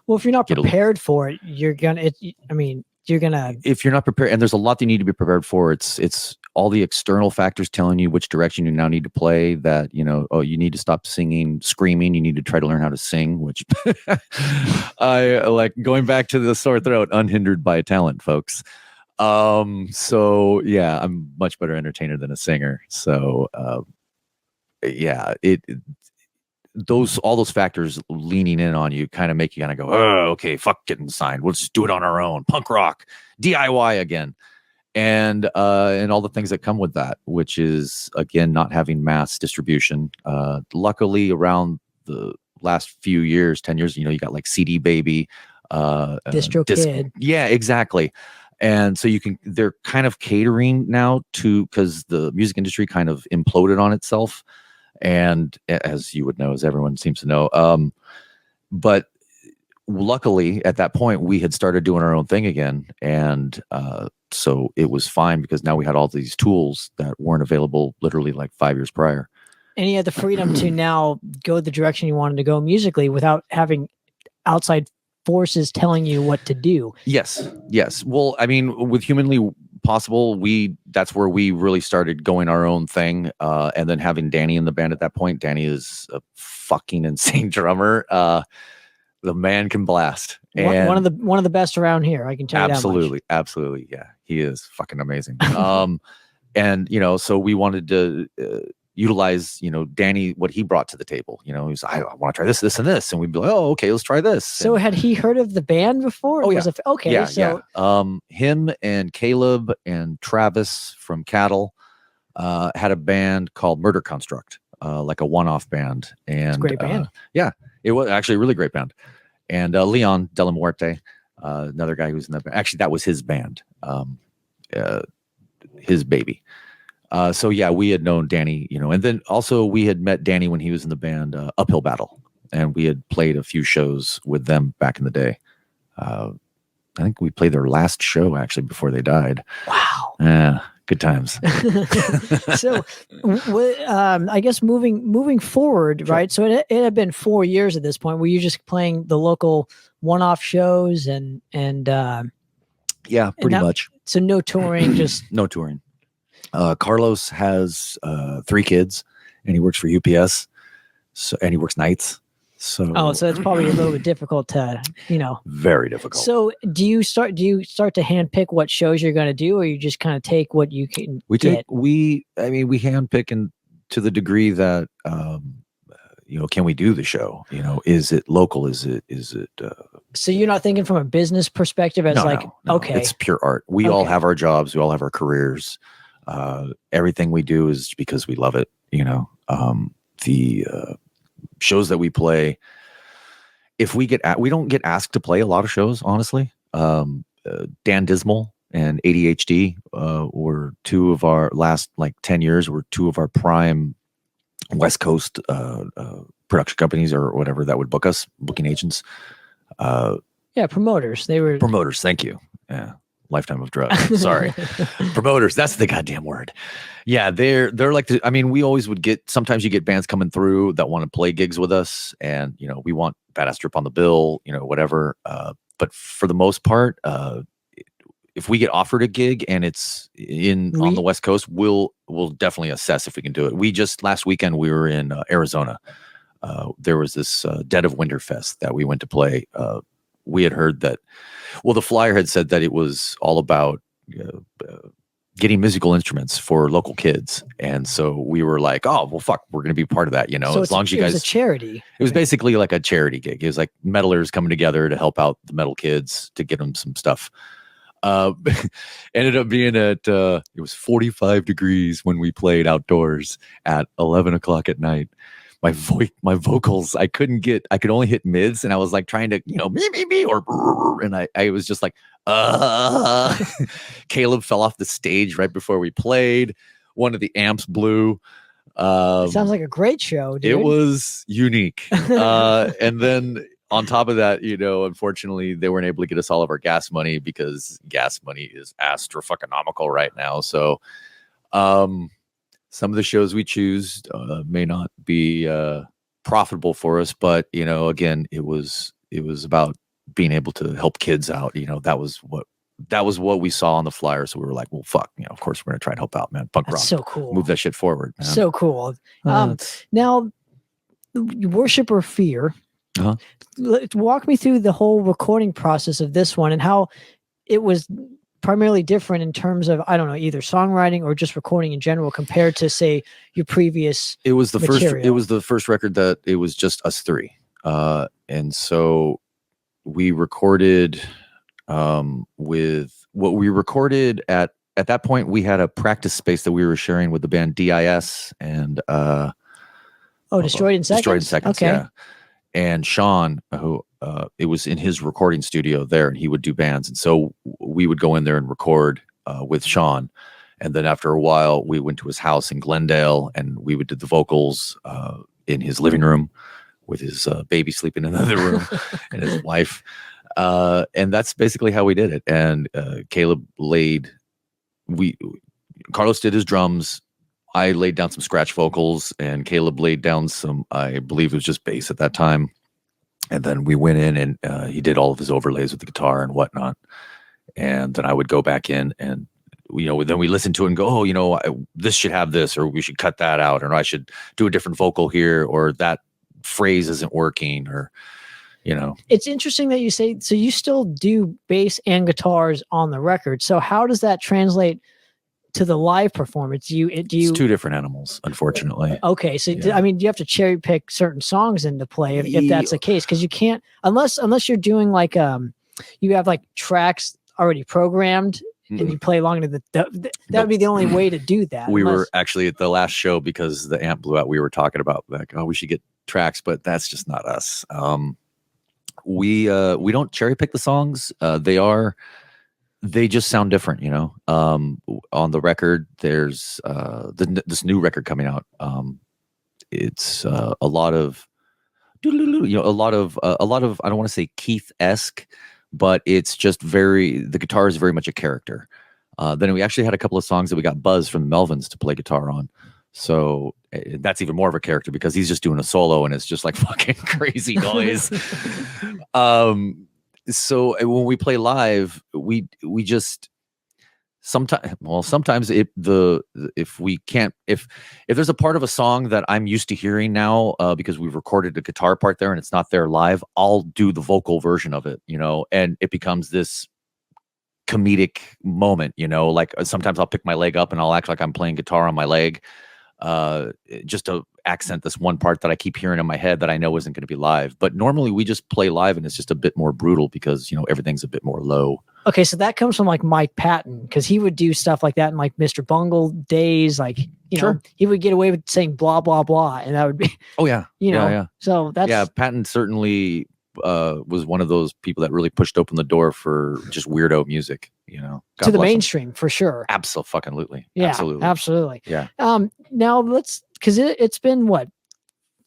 Well, if you're not prepared for it, you're gonna. If you're not prepared, and there's a lot that you need to be prepared for. It's all the external factors telling you which direction you now need to play. That you need to stop screaming. You need to try to learn how to sing. Which I like going back to the sore throat, unhindered by talent, folks. So yeah, I'm much better entertainer than a singer. So yeah, all those factors leaning in on you kind of make you kind of go, oh, okay, fuck getting signed. We'll just do it on our own. Punk rock, DIY again. And all the things that come with that, which is, again, not having mass distribution. Luckily, around the last few years, 10 years, you got like CD Baby. DistroKid. Yeah, exactly. And so they're kind of catering now because the music industry kind of imploded on itself. And as you would know, as everyone seems to know, but luckily at that point we had started doing our own thing again. And so it was fine because now we had all these tools that weren't available literally like 5 years prior. And you had the freedom to now go the direction you wanted to go musically without having outside forces telling you what to do. Yes. Well, I mean, with Humanly Possible, that's where we really started going our own thing. And then having Danny in the band at that point. Danny is a fucking insane drummer. The man can blast. And one of the best around here. I can tell you that much. Absolutely. Yeah, he is fucking amazing. And so we wanted to utilize, Danny, what he brought to the table. He's I want to try this, this, and this, and we'd be like, oh, okay, let's try this. So had he heard of the band before? Oh yeah. Okay. Yeah. Him and Caleb and Travis from Cattle. had a band called Murder Construct, like a one-off band. And great band. Yeah, it was actually a really great band. And Leon De La Muerte, another guy who was in that band. Actually, that was his band, his baby. So yeah, we had known Danny, and then also we had met Danny when he was in the band Uphill Battle, and we had played a few shows with them back in the day. I think we played their last show actually before they died. Wow. Yeah, good times. So, I guess moving forward, right? So it had been 4 years at this point. Were you just playing the local one-off shows and yeah, pretty much. So no touring, just no touring. Carlos has 3 kids, and he works for UPS. And he works nights. So it's probably a little bit difficult to, very difficult. So do you start to handpick what shows you're going to do, or you just kind of take what you can get? We handpick and to the degree that, can we do the show? Is it local? Is it, so you're not thinking from a business perspective as no, okay, it's pure art. We all have our jobs. We all have our careers. Everything we do is because we love it. The shows that we play, if we don't get asked to play a lot of shows, honestly. Dan Dismal and ADHD were 2 of our last 10 years were 2 of our prime West Coast production companies or whatever that would book us, booking agents. Promoters. They were promoters. Thank you. Yeah. Lifetime of drugs. Sorry. Promoters. That's the goddamn word. Yeah. They're like, we always would sometimes you get bands coming through that want to play gigs with us, and, we want Badass Drip on the bill, whatever. But for the most part, if we get offered a gig and it's on the West Coast, we'll definitely assess if we can do it. Last weekend we were in Arizona. There was this Dead of Winter Fest that we went to play. We had heard that, the flyer had said that it was all about getting musical instruments for local kids. And so we were like, oh, well, fuck, we're going to be part of that, So as long as you guys. It was a charity. It was basically like a charity gig. It was like metalers coming together to help out the metal kids to get them some stuff. Ended up being it was 45 degrees when we played outdoors at 11 o'clock at night. My vocals, I could only hit mids, and I was like trying to, me, or, and I was just like, Caleb fell off the stage right before we played. One of the amps blew. It sounds like a great show, dude. It was unique. And then on top of that, unfortunately, they weren't able to get us all of our gas money because gas money is astro-fucking-nomical right now. So, some of the shows we choose may not be profitable for us, but again, it was about being able to help kids out. That was what we saw on the flyer. So we were like, well, fuck, of course we're gonna try and help out, man. Punk rock, so cool. Move that shit forward. Man. So cool. Now, Worship or Fear. Uh-huh. Walk me through the whole recording process of this one and how it was primarily different in terms of, I don't know, either songwriting or just recording in general compared to, say, your previous It was the material. first record that it was just us 3. And so we recorded with what we recorded at that point. We had a practice space that we were sharing with the band DIS and Destroyed in Seconds. Destroyed in Seconds, okay. Yeah. And Sean, who it was in his recording studio there, and he would do bands. And so we would go in there and record with Sean. And then after a while, we went to his house in Glendale, and we would do the vocals in his living room with his baby sleeping in another room and his wife. And that's basically how we did it. And Caleb Carlos did his drums. I laid down some scratch vocals, and Caleb laid down some, I believe it was just bass at that time. And then we went in and he did all of his overlays with the guitar and whatnot. And then I would go back in and, then we listened to it and go, this should have this, or we should cut that out, or I should do a different vocal here, or that phrase isn't working, or, It's interesting that you say, so you still do bass and guitars on the record. So how does that translate to the live performance? It's 2 different animals, unfortunately. Okay, so yeah. You have to cherry pick certain songs into play if that's the case, because you can't unless you're doing like you have like tracks already programmed and you play along to that would be the only way to do that. We were actually at the last show because the amp blew out. We were talking about like, oh, we should get tracks, but that's just not us. We don't cherry pick the songs. They just sound different, you know. On the record, there's this new record coming out. It's a lot of, you know, a lot of. I don't want to say Keith-esque, but it's just the guitar is very much a character. Then we actually had a couple of songs that we got Buzz from the Melvins to play guitar on. So that's even more of a character because he's just doing a solo and it's just like fucking crazy noise. So when we play live, we just sometimes if there's a part of a song that I'm used to hearing now because we've recorded a guitar part there and it's not there live, I'll do the vocal version of it, you know, and it becomes this comedic moment, you know, like sometimes I'll pick my leg up and I'll act like I'm playing guitar on my leg just to accent this one part that I keep hearing in my head that I know isn't going to be live. But normally we just play live and it's just a bit more brutal because, you know, everything's a bit more low. Okay, so that comes from like Mike Patton because he would do stuff like that in like Mr. Bungle days. Like, you know, he would get away with saying blah, blah, blah. And that would be, oh, yeah. You know, yeah. So that's. Yeah, Patton certainly was one of those people that really pushed open the door for just weirdo music, you know. God to the bless him. mainstream for sure. Absolutely. Yeah, absolutely. Yeah. Now because it's been what,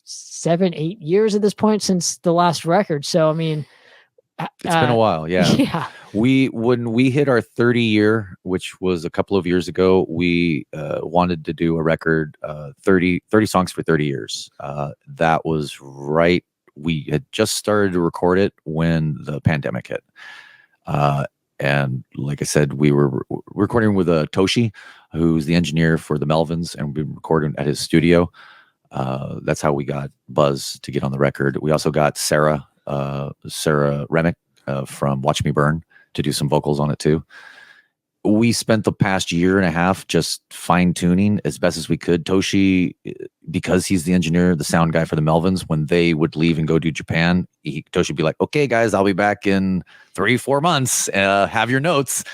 7-8 years at this point since the last record. So I mean, it's been a while. Yeah. Yeah. When we hit our 30 year, which was a couple of years ago, we wanted to do a record, 30 songs for 30 years. That was right. We had just started to record it when the pandemic hit. And like I said, we were recording with Toshi, who's the engineer for the Melvins, and we've been recording at his studio. That's how we got Buzz to get on the record. We also got Sarah Remick from Watch Me Burn to do some vocals on it too. We spent the past year and a half just fine tuning as best as we could. Toshi, because he's the engineer, the sound guy for the Melvins, when they would leave and go to Japan, Toshi would be like, okay, guys, I'll be back in 3-4 months. Have your notes.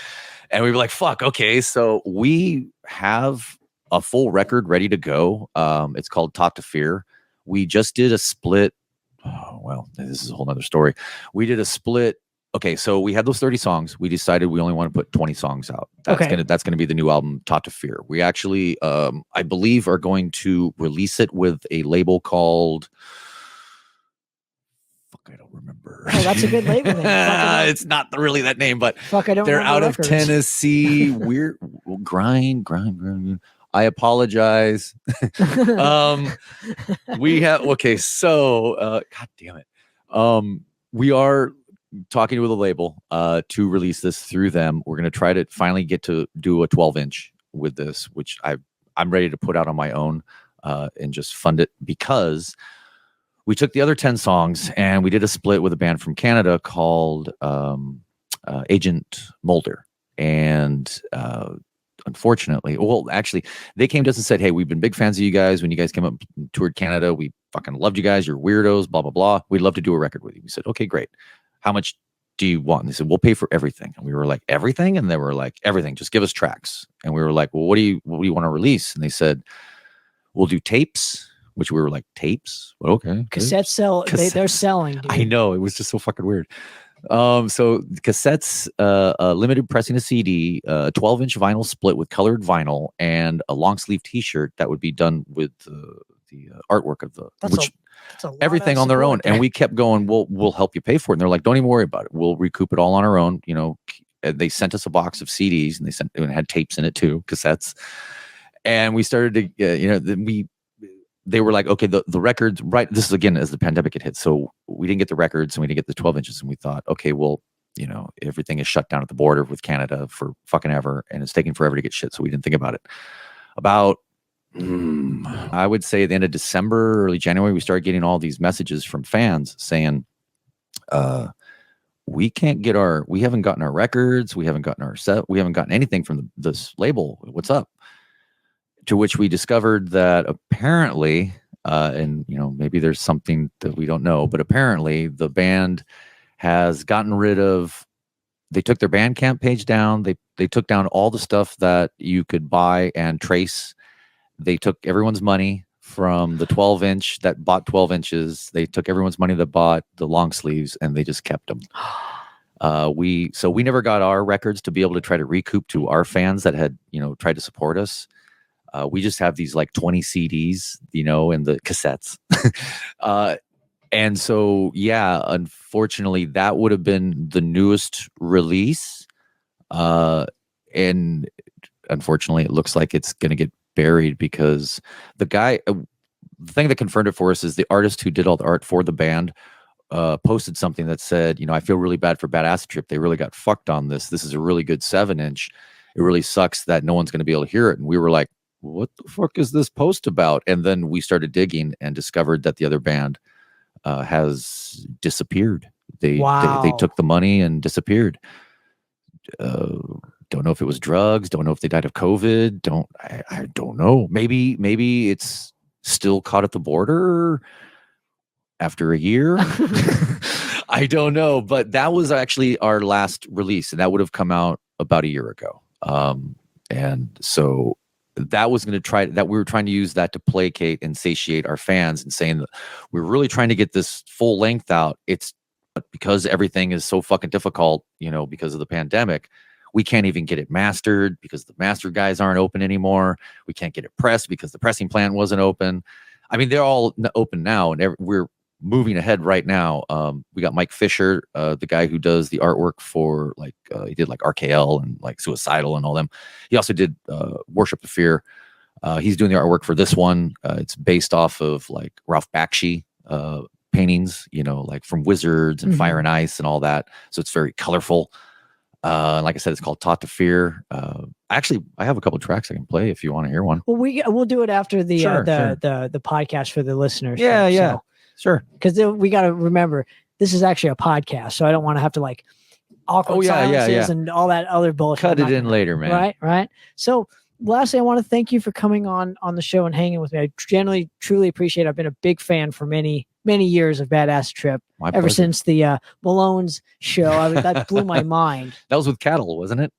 And we'd be like, fuck, okay. So we have a full record ready to go. It's called Talk to Fear. We just did a split. Oh, well, this is a whole nother story. We did a split. Okay, so we had those 30 songs. We decided we only want to put 20 songs out. That's gonna be the new album, Taught to Fear. We actually, I believe, are going to release it with a label called. Fuck, I don't remember. Oh, that's a good label name. It's not really that name, but I don't. They're out of records. Tennessee. Weird grind. I apologize. We have so God damn it. We are talking with a label to release this through them. We're going to try to finally get to do a 12-inch with this, which I'm ready to put out on my own and just fund it, because we took the other 10 songs and we did a split with a band from Canada called Agent Mulder. And unfortunately, well, actually, they came to us and said, hey, we've been big fans of you guys. When you guys came up and toured Canada, we fucking loved you guys. You're weirdos, blah, blah, blah. We'd love to do a record with you. We said, okay, great. How much do you want? And they said, we'll pay for everything. And we were like, everything? And they were like, everything. Just give us tracks. And we were like, well, what do you want to release? And they said, we'll do tapes, which we were like, tapes? Well, okay. Cassettes sell. They're selling. Dude. I know. It was just so fucking weird. So cassettes, limited pressing a CD, 12-inch vinyl split with colored vinyl, and a long sleeve T-shirt that would be done with the artwork of everything on their own. And we kept going, we'll help you pay for it. And they're like, don't even worry about it. We'll recoup it all on our own. You know, they sent us a box of CDs, and it had tapes in it too, cassettes. And we started to, they were like, okay, the records, right? This is again as the pandemic had hit. So we didn't get the records and we didn't get the 12 inches. And we thought, okay, well, you know, everything is shut down at the border with Canada for fucking ever. And it's taking forever to get shit. So we didn't think about it. About, I would say the end of December, early January, we started getting all these messages from fans saying, we haven't gotten our records. We haven't gotten our set. We haven't gotten anything from this label. What's up? To which we discovered that apparently, and you know, maybe there's something that we don't know, but apparently the band has gotten rid of. They took their Bandcamp page down. They They took down all the stuff that you could buy and trace. They took everyone's money from the 12-inch that bought 12 inches. They took everyone's money that bought the long sleeves, and they just kept them. We never got our records to be able to try to recoup to our fans that had, tried to support us. We just have these like 20 CDs, and the cassettes. And so, yeah, unfortunately, that would have been the newest release. And unfortunately, it looks like it's going to get buried because the thing that confirmed it for us is the artist who did all the art for the band posted something that said, I feel really bad for Bad Acid Trip. They really got fucked on this. This is a really good 7-inch. It really sucks that no one's going to be able to hear it. And we were like, what the fuck is this post about? And then we started digging and discovered that the other band has disappeared. They took the money and disappeared. Don't know if it was drugs. Don't know if they died of COVID. I don't know. Maybe it's still caught at the border after a year. I don't know. But that was actually our last release, and that would have come out about a year ago. And so that was going to we were trying to use that to placate and satiate our fans and saying that we're really trying to get this full length out. It's because everything is so fucking difficult, because of the pandemic. We can't even get it mastered because the master guys aren't open anymore. We can't get it pressed because the pressing plant wasn't open. I mean, they're all open now, and we're moving ahead right now. We got Mike Fisher, the guy who does the artwork for he did like RKL and like Suicidal and all them. He also did Worship the Fear. He's doing the artwork for this one. It's based off of like Ralph Bakshi paintings, like from Wizards and Fire and Ice and all that. So it's very colorful. Like I said, it's called Taught to Fear. Actually, I have a couple tracks I can play if you want to hear one. Well, we'll do it after the Sure. the podcast for the listeners. Yeah. Sure. Because we got to remember this is actually a podcast, so I don't want to have to like awkward silences and all that other bullshit. Cut it in later, man. Right. So lastly, I want to thank you for coming on the show and hanging with me. I genuinely, truly appreciate it. I've been a big fan for many years of Bad Acid Trip. Ever since the Malone's show. That blew my mind. That was with Cattle, wasn't it?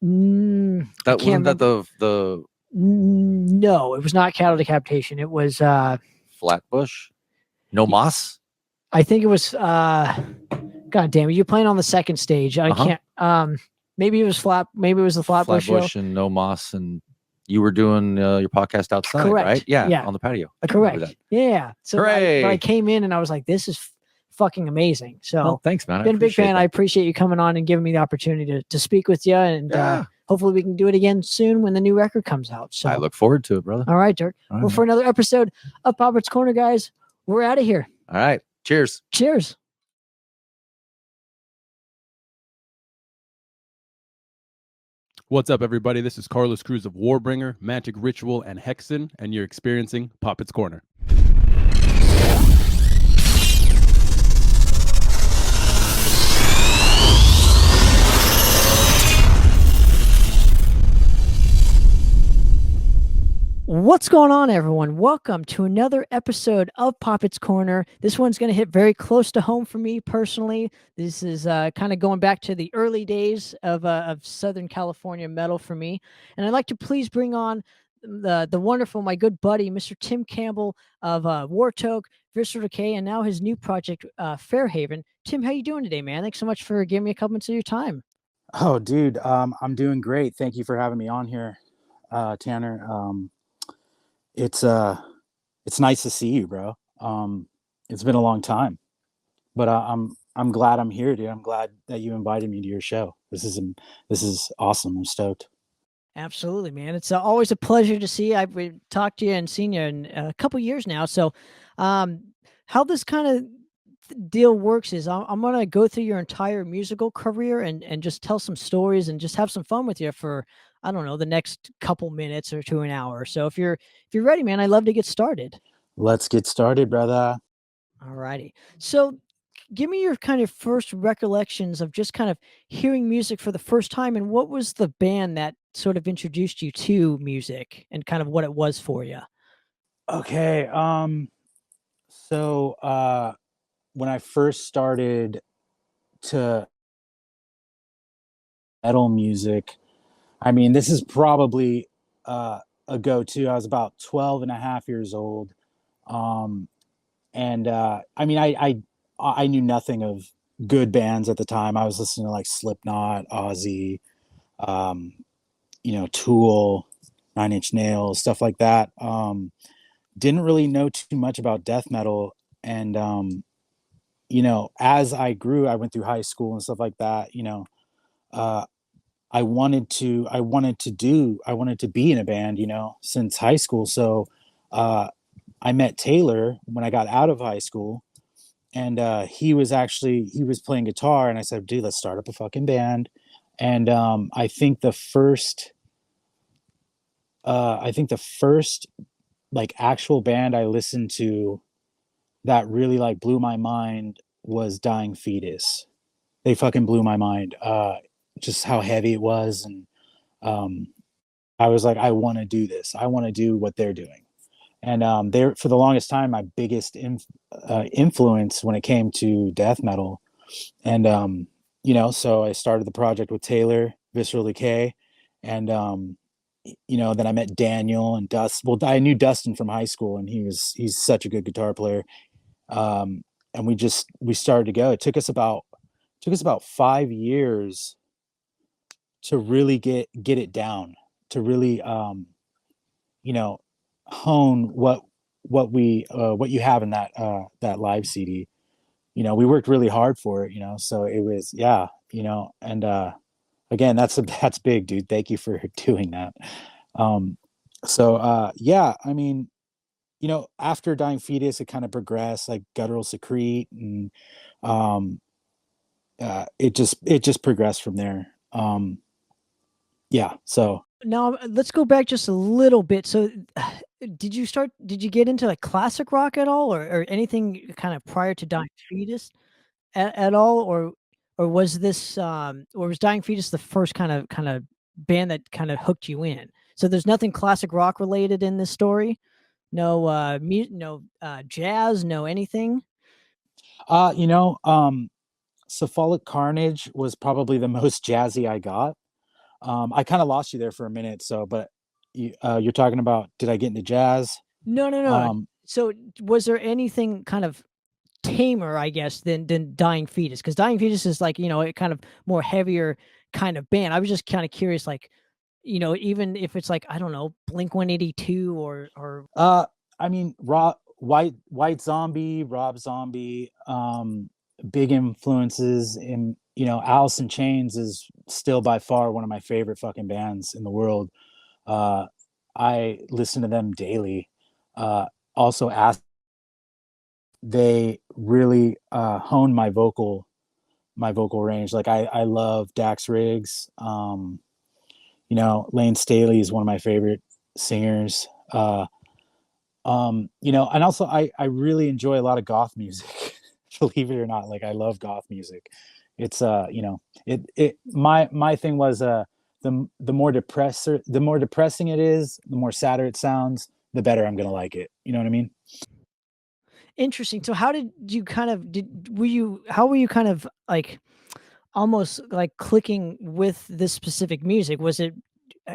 That wasn't that the No, it was not Cattle Decapitation. It was Flatbush. No Moss. I think it was. God damn it! You're playing on the second stage. I can't. Maybe it was Maybe it was the Flatbush show. And No Moss, and you were doing your podcast outside, correct. Right? Yeah, on the patio. Correct. Yeah. So I came in and I was like, "This is fucking amazing." So thanks, man. Been a big fan. I appreciate you coming on and giving me the opportunity to speak with you, and hopefully we can do it again soon when the new record comes out. So I look forward to it, brother. All right, Dirk. Well, for another episode of Poppitt's Corner, guys, we're out of here. All right. Cheers. Cheers. What's up, everybody? This is Carlos Cruz of Warbringer, Mantic Ritual, and Hexen, and you're experiencing Poppitt's Corner. What's going on, everyone? Welcome to another episode of Poppitt's Corner. This one's going to hit very close to home for me personally. This is kind of going back to the early days of Southern California metal for me. And I'd like to please bring on the wonderful, my good buddy, Mr. Tim Campbell of Wartoke, Visceral Decay, and now his new project, Fairhaven. Tim, how you doing today, man? Thanks so much for giving me a couple minutes of your time. Oh, dude, I'm doing great. Thank you for having me on here, Tanner. It's nice to see you, bro. It's been a long time, but I'm glad I'm here, dude. I'm glad that you invited me to your show. This is awesome. I'm stoked. Absolutely, man. It's always a pleasure to see you. I've talked to you and seen you in a couple years now. So, how this kind of deal works is I'm going to go through your entire musical career and just tell some stories and just have some fun with you for, I don't know, the next couple minutes or to an hour. So if you're ready, man, I'd love to get started. Let's get started, brother. All righty. So give me your kind of first recollections of just kind of hearing music for the first time, and what was the band that sort of introduced you to music and kind of what it was for you? Okay. So when I first started to metal music, I mean, this is probably a go-to. I was about 12 and a half years old. And I mean, I knew nothing of good bands at the time. I was listening to like Slipknot, Ozzy, Tool, Nine Inch Nails, stuff like that. Didn't really know too much about death metal. And, as I grew, I went through high school and stuff like that, I wanted to be in a band, since high school. So, I met Taylor when I got out of high school, and he was playing guitar, and I said, dude, let's start up a fucking band. And I think the first like actual band I listened to that really like blew my mind was Dying Fetus. They fucking blew my mind. Just how heavy it was. And I was like, I want to do this. I want to do what they're doing. And they're, for the longest time, my biggest influence when it came to death metal. And, so I started the project with Taylor, Visceral Decay. And, then I met Daniel and Dust. Well, I knew Dustin from high school, and he's such a good guitar player. And we started to go. It took us about 5 years to really get it down, to really, hone what you have in that live CD. We worked really hard for it, so it was, yeah, and again, that's big, dude. Thank you for doing that. Yeah, I mean, after Dying Fetus, it kind of progressed, like Guttural Secrete, and it just progressed from there. Yeah, so Now let's go back just a little bit. So, did you get into like classic rock at all, or anything kind of prior to Dying Fetus at all, or was this or was Dying Fetus the first kind of band that kind of hooked you in? So there's nothing classic rock related in this story. No, jazz, no anything. Cephalic Carnage was probably the most jazzy I got. I kind of lost you there for a minute, but you're talking about, did I get into jazz? No. So was there anything kind of tamer, I guess, than Dying Fetus? Because Dying Fetus is like, a kind of more heavier kind of band. I was just kind of curious, like, even if it's like, I don't know, Blink 182 or I mean, White Zombie, Rob Zombie, big influences in, Alice in Chains is still by far one of my favorite fucking bands in the world. I listen to them daily. Also they really honed my vocal range. Like I love Dax Riggs. Lane Staley is one of my favorite singers. And also I really enjoy a lot of goth music. Believe it or not, like I love goth music. It's my thing was the more depressing it is, the more sadder it sounds, the better I'm gonna like it. You know what I mean? Interesting. So how did you kind of how were you kind of like almost like clicking with this specific music? Was it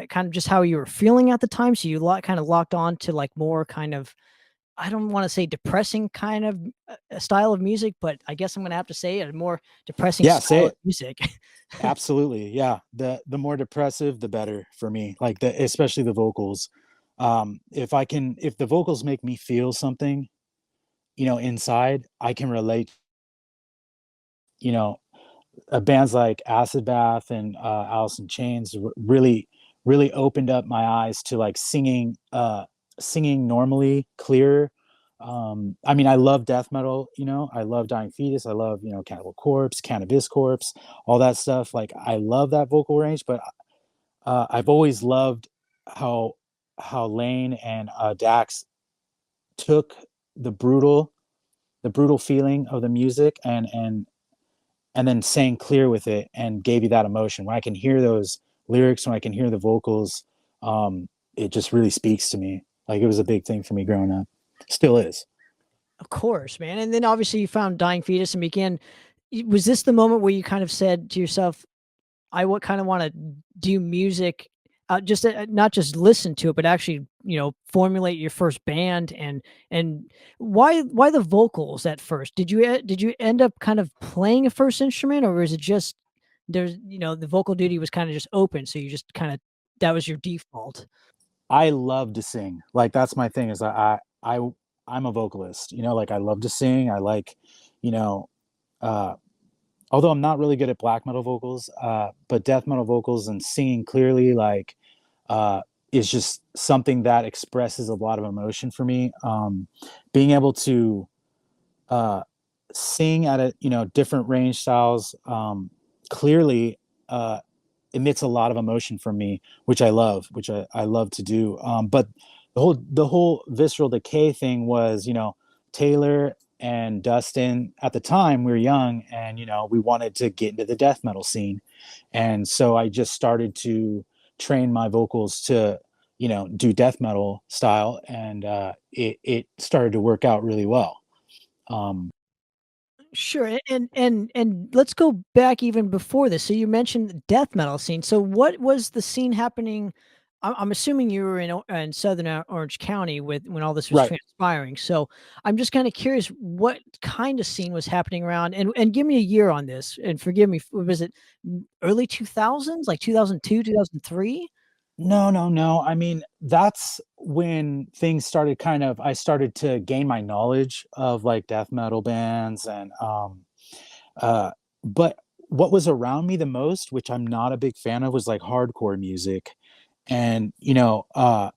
kind of just how you were feeling at the time? So you kind of locked on to like more kind of, I don't want to say depressing kind of style of music, but I guess I'm going to have to say a more depressing style of music. Absolutely. Yeah. The more depressive, the better for me. Like especially the vocals. If the vocals make me feel something, inside, I can relate. Bands like Acid Bath and Alice in Chains really, really opened up my eyes to like singing normally, clear. I mean, I love death metal, I love Dying Fetus. I love, Cannibal Corpse, Cannabis Corpse, all that stuff. Like, I love that vocal range, but I've always loved how Lane and Dax took the brutal feeling of the music and then sang clear with it and gave you that emotion. When I can hear those lyrics, when I can hear the vocals, it just really speaks to me. Like, it was a big thing for me growing up. Still is. Of course, man. And then obviously you found Dying Fetus and began. Was this the moment where you kind of said to yourself, I kind of want to do music just not just listen to it, but actually, formulate your first band? And why the vocals at first? Did you end up kind of playing a first instrument, or was it just the vocal duty was kind of just open, so you just kind of that was your default? I love to sing. Like that's my thing is I'm a vocalist, like I love to sing. I like, you know, uh, although I'm not really good at black metal vocals, but death metal vocals and singing clearly, like, uh, is just something that expresses a lot of emotion for me. Being able to uh, sing at a different range styles clearly emits a lot of emotion from me, which I love, which I love to do. But the whole visceral decay thing was, Taylor and Dustin at the time we were young, and we wanted to get into the death metal scene, and so I just started to train my vocals to do death metal style, and it started to work out really well. um, Sure, and let's go back even before this. So you mentioned the death metal scene. So what was the scene happening? I'm assuming you were in Southern Orange County when all this was right. transpiring. So I'm just kind of curious what kind of scene was happening around, and give me a year on this. And forgive me, was it early 2000s, like 2002, 2003? No. I mean, that's when things started I started to gain my knowledge of like death metal bands and uh but what was around me the most, which I'm not a big fan of, was like hardcore music. And I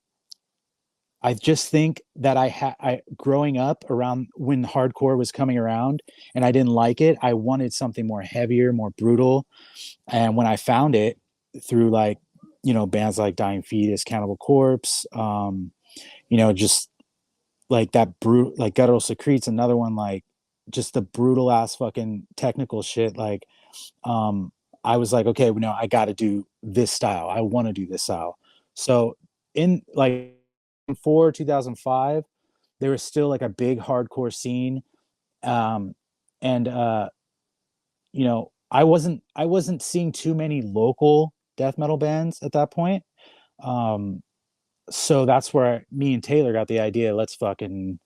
just think that I growing up around when hardcore was coming around and I didn't like it. I wanted something more heavier, more brutal. And when I found it through like, bands like Dying Fetus, Cannibal Corpse, just like that brute, like Guttural Secretes, another one, like just the brutal ass fucking technical shit. Like, I was like, okay, I got to do this style. I want to do this style. So in like 2005, there was still like a big hardcore scene. And, I wasn't seeing too many local death metal bands at that point. Um, so that's where me and Taylor got the idea. Let's fucking,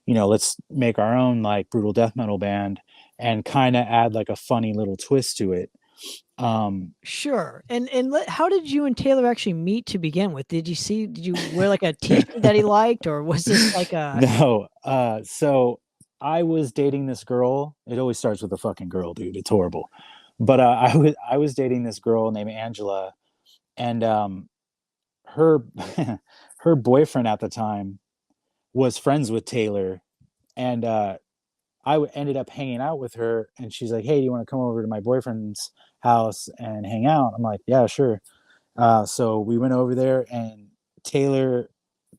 let's make our own like brutal death metal band and kind of add like a funny little twist to it. Sure. How did you and Taylor actually meet to begin with? Did you wear like a t-shirt that he liked, or was this like a No. So I was dating this girl. It always starts with a fucking girl, dude. It's horrible. But I was dating this girl named Angela, and her her boyfriend at the time was friends with Taylor, and ended up hanging out with her. And she's like, "Hey, do you want to come over to my boyfriend's house and hang out?" I'm like, "Yeah, sure." So we went over there, and Taylor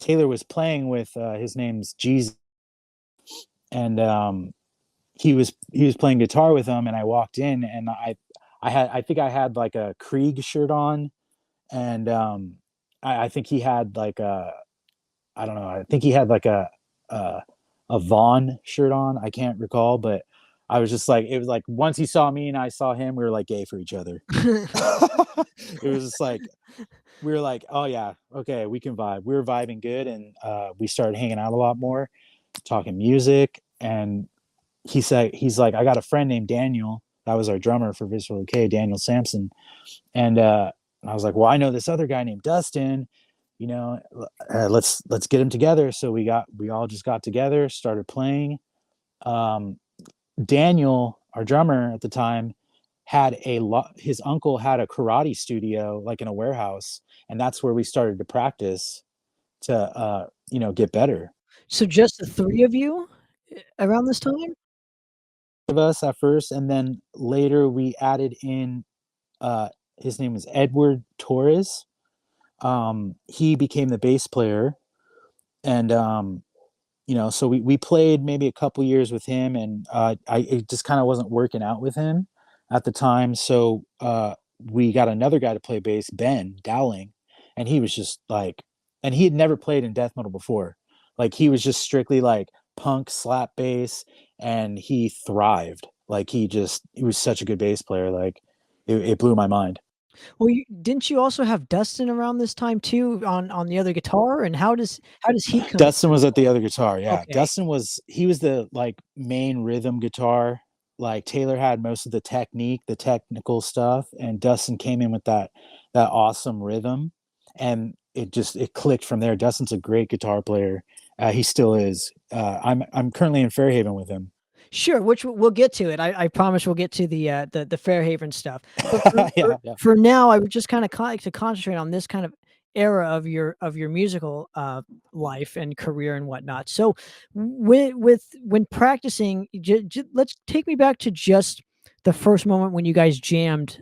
was playing with his name's Jesus, and he was playing guitar with him, and I walked in, and I think I had like a Krieg shirt on, and I think he had like a I don't know, I think he had like a a Vaughn shirt on. I can't recall, but I was just like, it was like once he saw me and I saw him, we were like gay for each other. It was just like we were like, oh yeah, okay, we can vibe. We were vibing good, and we started hanging out a lot more, talking music. And he's like, I got a friend named Daniel. That was our drummer for Visceral Decay, Daniel Sampson. And I was like, well, I know this other guy named Dustin. Let's get him together. So we all just got together, started playing. Um, Daniel, our drummer at the time, had his uncle had a karate studio like in a warehouse, and that's where we started to practice to get better. so just the three of you around this time? Of us at first, and then later we added in his name was Edward Torres. He became the bass player, and so we played maybe a couple years with him, and it just kind of wasn't working out with him at the time. So we got another guy to play bass, Ben Dowling, and he was just like, and he had never played in death metal before. Like he was just strictly like punk slap bass, and he thrived. Like he was such a good bass player. Like it blew my mind. Well, didn't you also have Dustin around this time too on the other guitar? And how does he come Dustin was through? at the other guitar. Yeah. Okay. He was the like main rhythm guitar. Like Taylor had most of the technique, the technical stuff, and Dustin came in with that awesome rhythm, and it clicked from there. Dustin's a great guitar player. He still is. I'm currently in Fairhaven with him. Sure, which we'll get to it. I promise we'll get to the Fairhaven stuff. But Yeah, yeah. for now, I would just kind of like to concentrate on this kind of era of your musical life and career and whatnot. So when practicing, let's take me back to just the first moment when you guys jammed,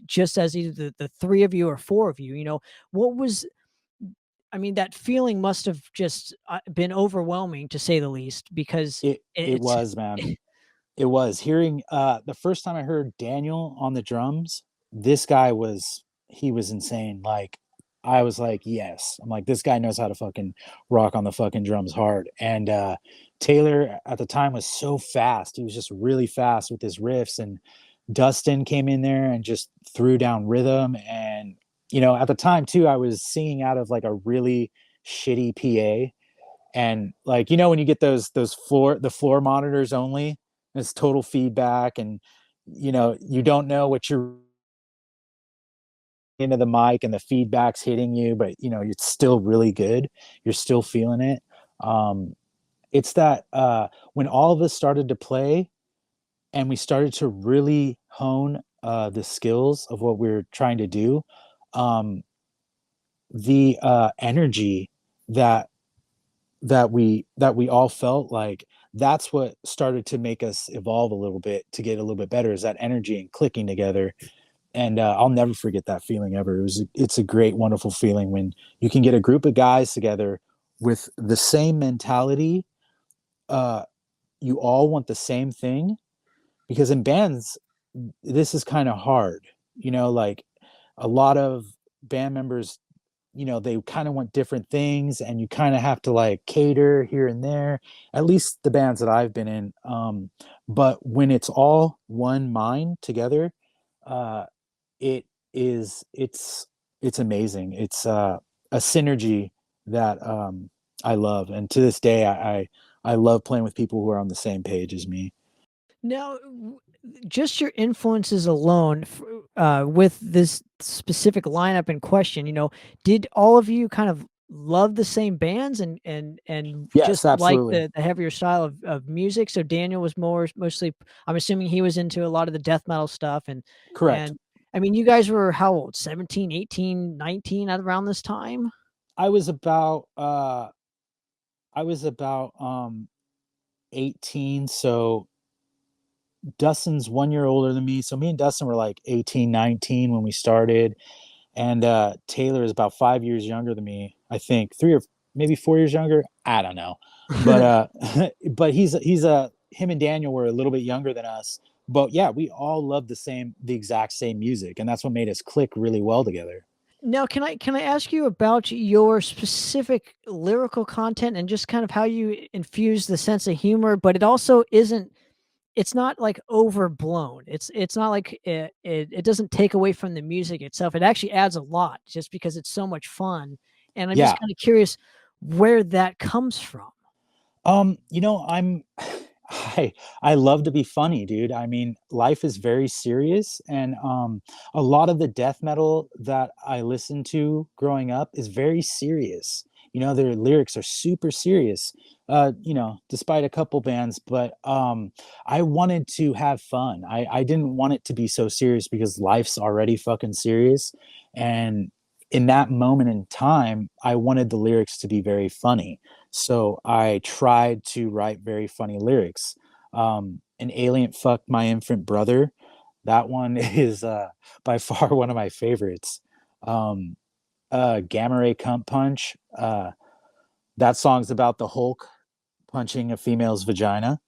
just as either the three of you or four of you. You know, what was I mean, that feeling must have just been overwhelming to say the least, because It it's was, man. It was hearing the first time I heard Daniel on the drums. This guy he was insane. Like I was like, yes. I'm like, this guy knows how to fucking rock on the fucking drums hard. And Taylor at the time was so fast. He was just really fast with his riffs. And Dustin came in there and just threw down rhythm. And at the time too, I was singing out of like a really shitty PA. And like when you get the floor monitors only, it's total feedback, and you don't know what you're into the mic, and the feedback's hitting you, but it's still really good. You're still feeling it. It's that when all of us started to play and we started to really hone the skills of what we are trying to do, the energy that we all felt, like that's what started to make us evolve a little bit, to get a little bit better, is that energy and clicking together. And I'll never forget that feeling ever. It's a great, wonderful feeling when you can get a group of guys together with the same mentality. You all want the same thing, because in bands this is kind of hard, like a lot of band members, they kind of want different things, and you kind of have to like cater here and there, at least the bands that I've been in. But when it's all one mind together, uh, it's amazing. It's a synergy that I love. And to this day, I love playing with people who are on the same page as me. Now, just your influences alone, with this specific lineup in question, did all of you kind of love the same bands and Yes, just like absolutely. the heavier style of music? So Daniel was mostly, I'm assuming he was into a lot of the death metal stuff, Correct. and I mean, you guys were how old? 17, 18, 19 at around this time? I was about 18. So Dustin's 1 year older than me. So me and Dustin were like 18, 19 when we started. And Taylor is about 5 years younger than me, I think, 3 or maybe 4 years younger. I don't know. But but him and Daniel were a little bit younger than us. But yeah, we all loved the exact same music. And that's what made us click really well together. Now, can I ask you about your specific lyrical content and just kind of how you infuse the sense of humor, but it also isn't, it's not like overblown. It's not like it doesn't take away from the music itself. It actually adds a lot just because it's so much fun. And I'm just Yeah. kind of curious where that comes from. I'm I love to be funny, dude. I mean, life is very serious, and a lot of the death metal that I listened to growing up is very serious. Their lyrics are super serious. Despite a couple bands, but I wanted to have fun. I didn't want it to be so serious because life's already fucking serious, and in that moment in time, I wanted the lyrics to be very funny. So I tried to write very funny lyrics. An alien fucked my infant brother. That one is by far one of my favorites. Gamma Ray Cunt Punch. That song's about the Hulk punching a female's vagina.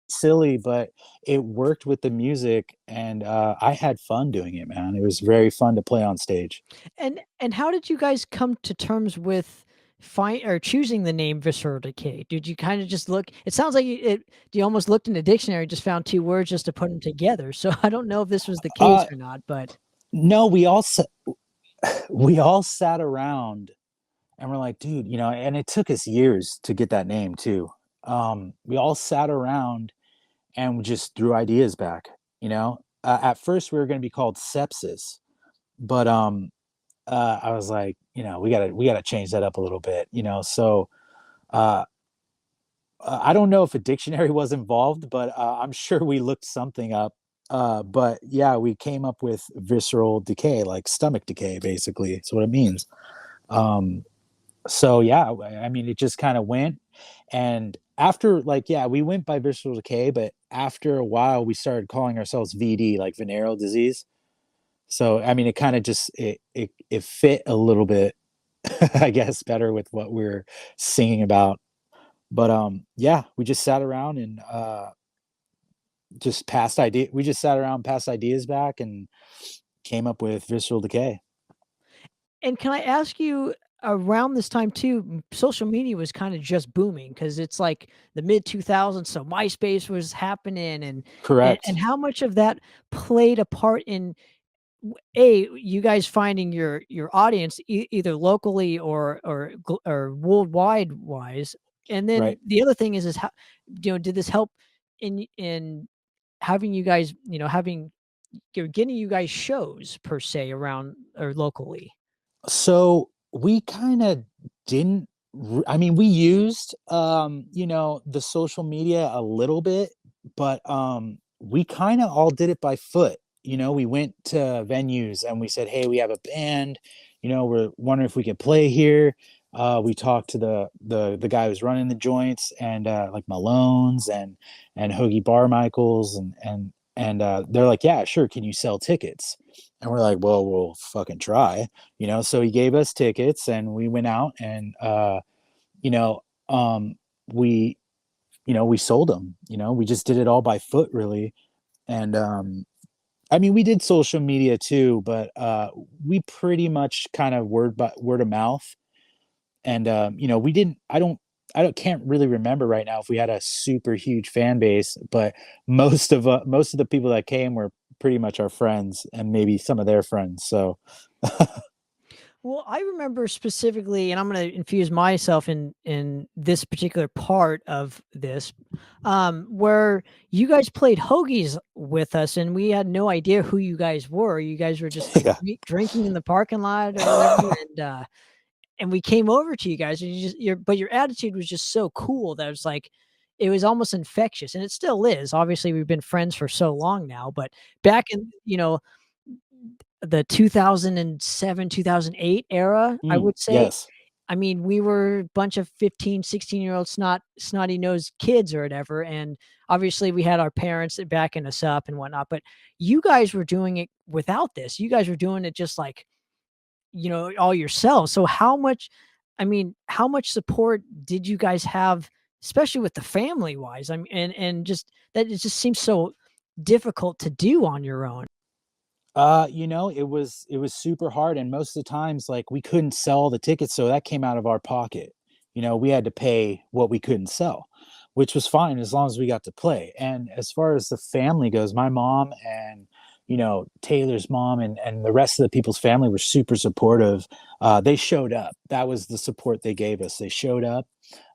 Silly, but it worked with the music, and I had fun doing it, man. It was very fun to play on stage. And how did you guys come to terms with choosing the name Visceral Decay? Did you kind of just look? It sounds like you almost looked in the dictionary, just found two words just to put them together. So I don't know if this was the case or not, but No, we all sat around and we're like, dude, and it took us years to get that name too. We all sat around and we just threw ideas back. At first we were going to be called Sepsis, but I was like, we gotta change that up a little bit. So I don't know if a dictionary was involved, but I'm sure we looked something up. But yeah, we came up with visceral decay, like stomach decay, basically. It's what it means. So yeah, I mean, it just kind of went. And after, we went by visceral decay, but after a while, we started calling ourselves VD, like venereal disease. So I mean, it kind of just it fit a little bit, I guess, better with what we're singing about. But yeah, we just sat around and we just sat around, passed ideas back, and came up with visceral decay. And can I ask you, around this time too, social media was kind of just booming because it's like the mid 2000s, so MySpace was happening, and Correct. and how much of that played a part in you guys finding your audience either locally or worldwide wise, and then Right. the other thing is how did this help in having you guys having getting you guys shows per se around or locally? So we kind of didn't. I mean, we used the social media a little bit, but we kind of all did it by foot. We went to venues and we said, "Hey, we have a band. We're wondering if we could play here." We talked to the guy who's running the joints, and like Malone's and Hoagie Barmichaels, and they're like, "Yeah, sure. Can you sell tickets?" And we're like, "Well, we'll fucking try." So he gave us tickets and we went out and you know we we sold them. We just did it all by foot, really. And I mean, we did social media too, but we pretty much kind of word of mouth. And we didn't. I can't really remember right now if we had a super huge fan base, but most of the people that came were pretty much our friends and maybe some of their friends. So Well, I remember specifically, and I'm going to infuse myself in this particular part of this, where you guys played hoagies with us, and we had no idea who you guys were. You guys were just like Yeah. drinking in the parking lot or whatever, and we came over to you guys, and your attitude was just so cool that it was like it was almost infectious, and it still is. Obviously, we've been friends for so long now, but back in the 2007, 2008 era, I would say. Yes. I mean, we were a bunch of 15, 16-year-old snotty-nosed kids or whatever, and obviously we had our parents backing us up and whatnot, but you guys were doing it without this. You guys were doing it just like, all yourselves. So how much support did you guys have, especially with the family-wise? I mean, and just that it just seems so difficult to do on your own. It was super hard, and most of the times, like, we couldn't sell the tickets, so that came out of our pocket. We had to pay what we couldn't sell, which was fine as long as we got to play. And as far as the family goes, my mom and Taylor's mom and the rest of the people's family were super supportive. They showed up. That was the support they gave us. They showed up,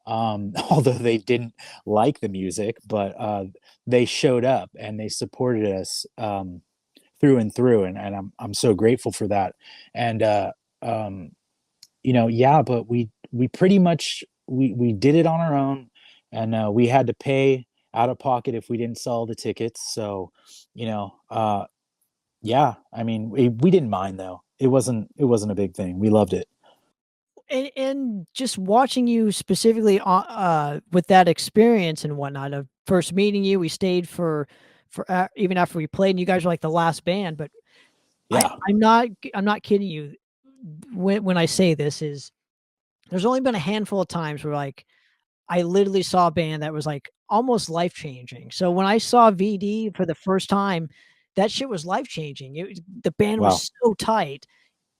although they didn't like the music, but they showed up and they supported us. Through and through, and I'm so grateful for that. And yeah, but we pretty much we did it on our own, and we had to pay out of pocket if we didn't sell the tickets. So yeah, I mean, we didn't mind, though. It wasn't a big thing. We loved it. And just watching you specifically with that experience and whatnot of first meeting you, we stayed for even after we played, and you guys were like the last band. But Yeah. I'm not kidding you when I say this. Is there's only been a handful of times where like I literally saw a band that was like almost life changing. So when I saw VD for the first time, that shit was life changing. The band Wow. was so tight.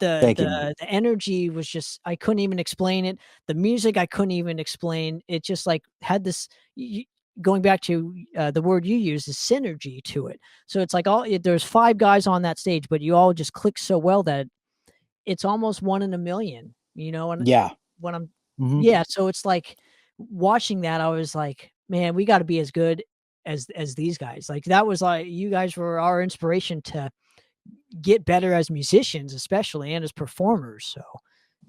Thank you, man. The energy was just, I couldn't even explain it. The music I couldn't even explain. It just like had this going back to the word you used is synergy to it. So it's like there's 5 guys on that stage, but you all just click so well that it's almost 1 in a million, and Yeah. when I'm Mhm. yeah, so it's like watching that, I was like, man, we got to be as good as these guys. Like that was like, you guys were our inspiration to get better as musicians, especially, and as performers. So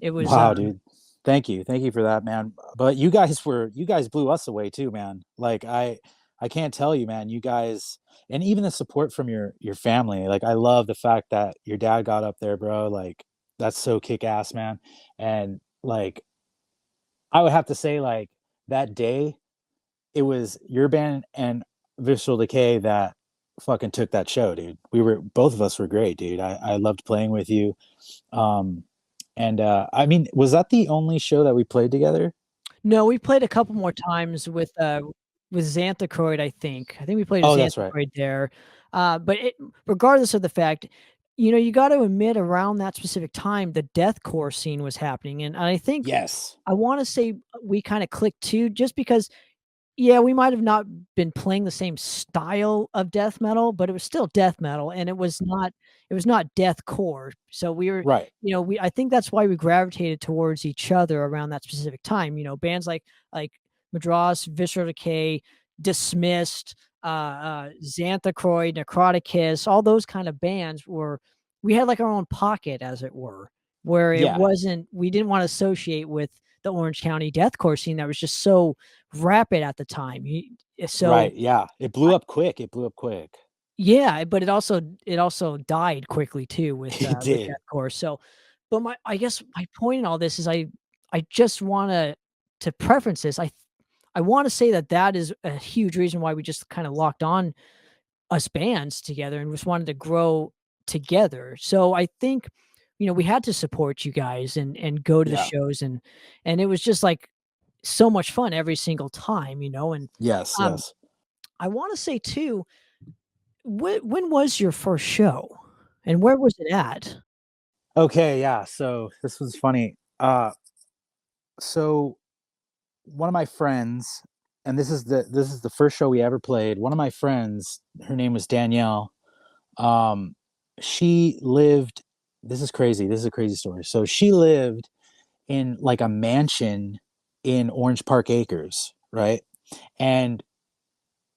it was Wow, dude. Thank you. Thank you for that, man. But you guys blew us away too, man. Like I can't tell you, man, you guys, and even the support from your family. Like I love the fact that your dad got up there, bro. Like that's so kick ass, man. And like I would have to say, like, that day, it was your band and Visceral Decay that fucking took that show, dude. Both of us were great, dude. I loved playing with you. Um, I mean, was that the only show that we played together? No, we played a couple more times with Xanthocroid, I think. I think we played a Oh, that's right. Xanthocroid there. But regardless of the fact, you got to admit around that specific time, the deathcore scene was happening. And I think Yes. I want to say we kind of clicked too, just because, yeah, we might have not been playing the same style of death metal, but it was still death metal, and it was not deathcore. So we were, Right. I think that's why we gravitated towards each other around that specific time. Bands like Madras, Visceral Decay, Dismissed, Xanthocroid, Necroticus, all those kind of bands we had like our own pocket, as it were, where Yeah. we didn't want to associate with the Orange County deathcore scene that was just so rapid at the time. Right. Yeah. It blew up quick. It blew up quick. Yeah, but it also died quickly too It with did. deathcore. So, but I guess my point in all this is I just want to preference this. I want to say that is a huge reason why we just kind of locked on us bands together and just wanted to grow together. So I think, we had to support you guys and go to the Yeah. shows, and it was just like so much fun every single time, and Yes. Yes. I want to say too, when was your first show and where was it at? Okay. Yeah. So this was funny. So one of my friends, and this is the first show we ever played. One of my friends, her name was Danielle. Um, she lived. This is crazy. This is a crazy story. So she lived in like a mansion in Orange Park Acres, right? And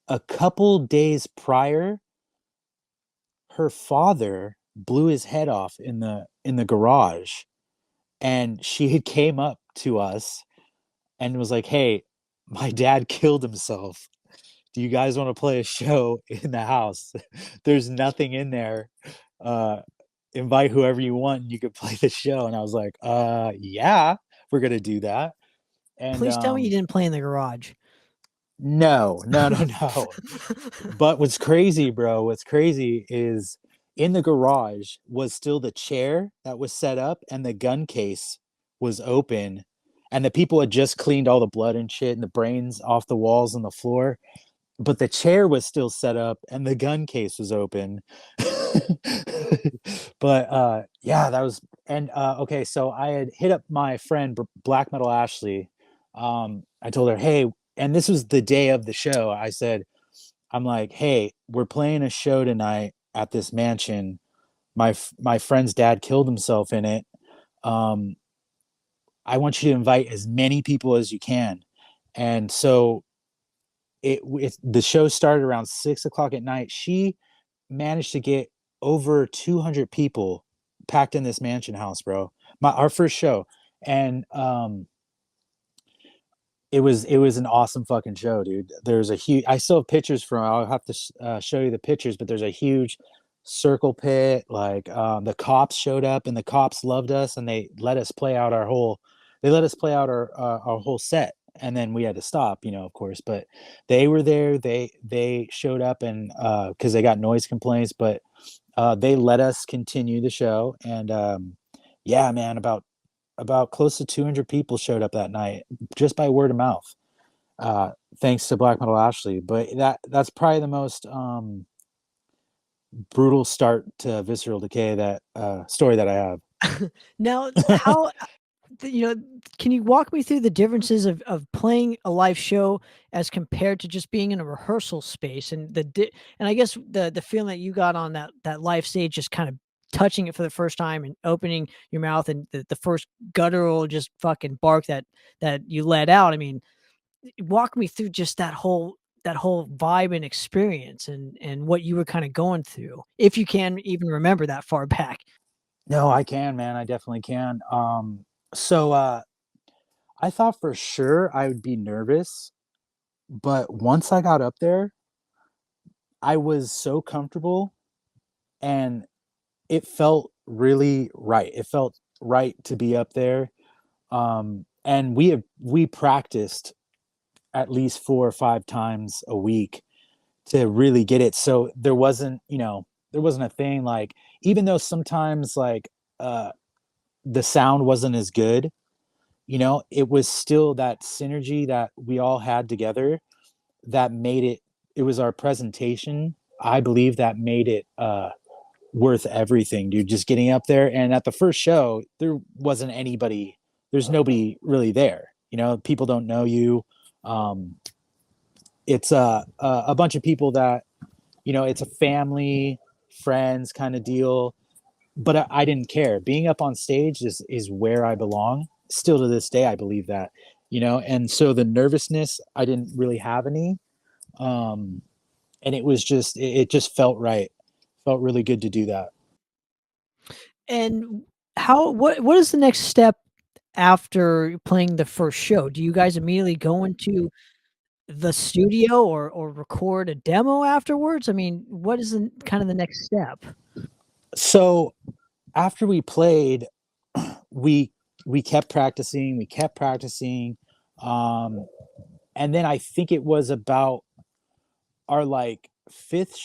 a couple days prior, her father blew his head off in the garage, and she had came up to us and was like, "Hey, my dad killed himself. Do you guys want to play a show in the house? There's nothing in there. Uh, invite whoever you want, and you could play the show." And I was like, yeah, we're gonna do that." And Please tell me you didn't play in the garage. no, no, no, no. But what's crazy, bro, what's crazy is in the garage was still the chair that was set up and the gun case was open. And the people had just cleaned all the blood and shit and the brains off the walls and the floor. But the chair was still set up and the gun case was open. But yeah, that was and okay, so I had hit up my friend Black Metal Ashley. I told her, hey, and this was the day of the show. I said, I'm like, hey, we're playing a show tonight at this mansion. My friend's dad killed himself in it. Um, I want you to invite as many people as you can. And so the show started around 6 o'clock at night. She managed to get over 200 people packed in this mansion house, bro. Our first show, and it was an awesome fucking show, dude. There's a huge. I still have pictures from. I'll have to show you the pictures, but there's a huge circle pit. Like the cops showed up, and the cops loved us, and they let us play out our whole. They let us play out our whole set, and then we had to stop, of course. But they were there. They showed up, and because they got noise complaints, but they let us continue the show, and yeah, man, about close to 200 people showed up that night just by word of mouth, thanks to Black Metal Ashley. But that's probably the most brutal start to Visceral Decay that story that I have. Now, how can you walk me through the differences of playing a live show as compared to just being in a rehearsal space and and I guess the feeling that you got on that live stage, just kind of touching it for the first time and opening your mouth and the first guttural just fucking bark that you let out. I mean, walk me through just that whole vibe and experience and what you were kind of going through, if you can even remember that far back. No, I can, man. I definitely can. So I thought for sure I would be nervous, but once I got up there, I was so comfortable and it felt really right. It felt right to be up there. And we practiced at least 4 or 5 times a week to really get it. So there wasn't a thing like, even though sometimes like the sound wasn't as good, it was still that synergy that we all had together that made it. It was our presentation, I believe, that made it worth everything, dude. Just getting up there, and at the first show there wasn't anybody, there's nobody really there, people don't know you. It's a bunch of people that, it's a family, friends kind of deal. But I didn't care. Being up on stage is where I belong. Still to this day, I believe that, and so the nervousness, I didn't really have any. And it was just, it just felt right. Felt really good to do that. And what is the next step after playing the first show? Do you guys immediately go into the studio or record a demo afterwards? I mean, what is kind of the next step? So after we played, we kept practicing, um, and then I think it was about our like fourth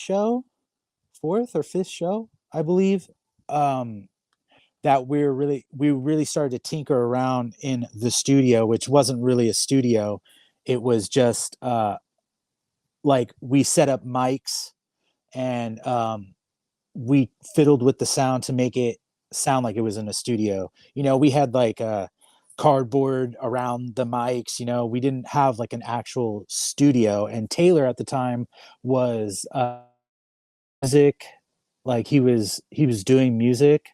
or fifth show, I believe, that we really started to tinker around in the studio, which wasn't really a studio. It was just like we set up mics and we fiddled with the sound to make it sound like it was in a studio. We had like a cardboard around the mics. We didn't have like an actual studio. And Taylor at the time was music, like he was doing music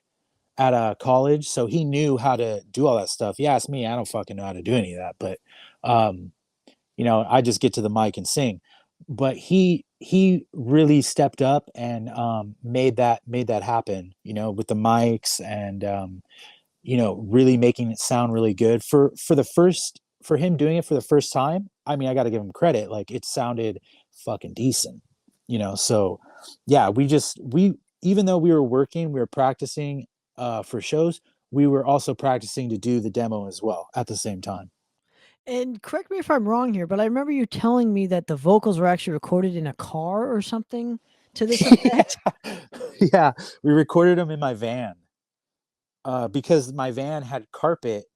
at a college, so he knew how to do all that stuff. You ask me, I don't fucking know how to do any of that, but um, I just get to the mic and sing. But he really stepped up and made that happen, with the mics and really making it sound really good for him doing it for the first time. I mean, I got to give him credit. Like, it sounded fucking decent, so yeah, we even though we were working, we were practicing for shows, we were also practicing to do the demo as well at the same time. And correct me if I'm wrong here, but I remember you telling me that the vocals were actually recorded in a car or something to this effect. Yeah, we recorded them in my van because my van had carpet,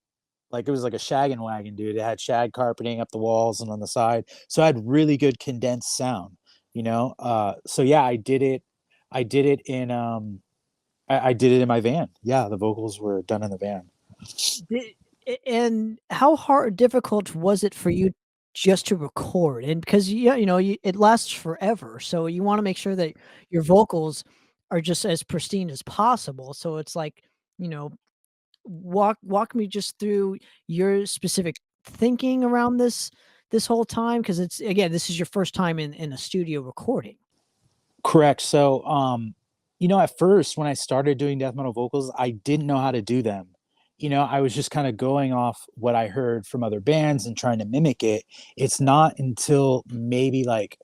like it was like a shaggin' wagon, dude. It had shag carpeting up the walls and on the side, so I had really good condensed sound. So yeah, I did it in I did it in my van. Yeah, the vocals were done in the van. Di and how hard difficult was it for you just to record? And because, yeah, it lasts forever, so you wanna make sure that your vocals are just as pristine as possible, so it's like, you know, walk me just through your specific thinking around this whole time, because it's again, this is your first time in a studio recording. Correct. So, at first when I started doing death metal vocals, I didn't know how to do them. I was just kind of going off what I heard from other bands and trying to mimic it. It's not until maybe like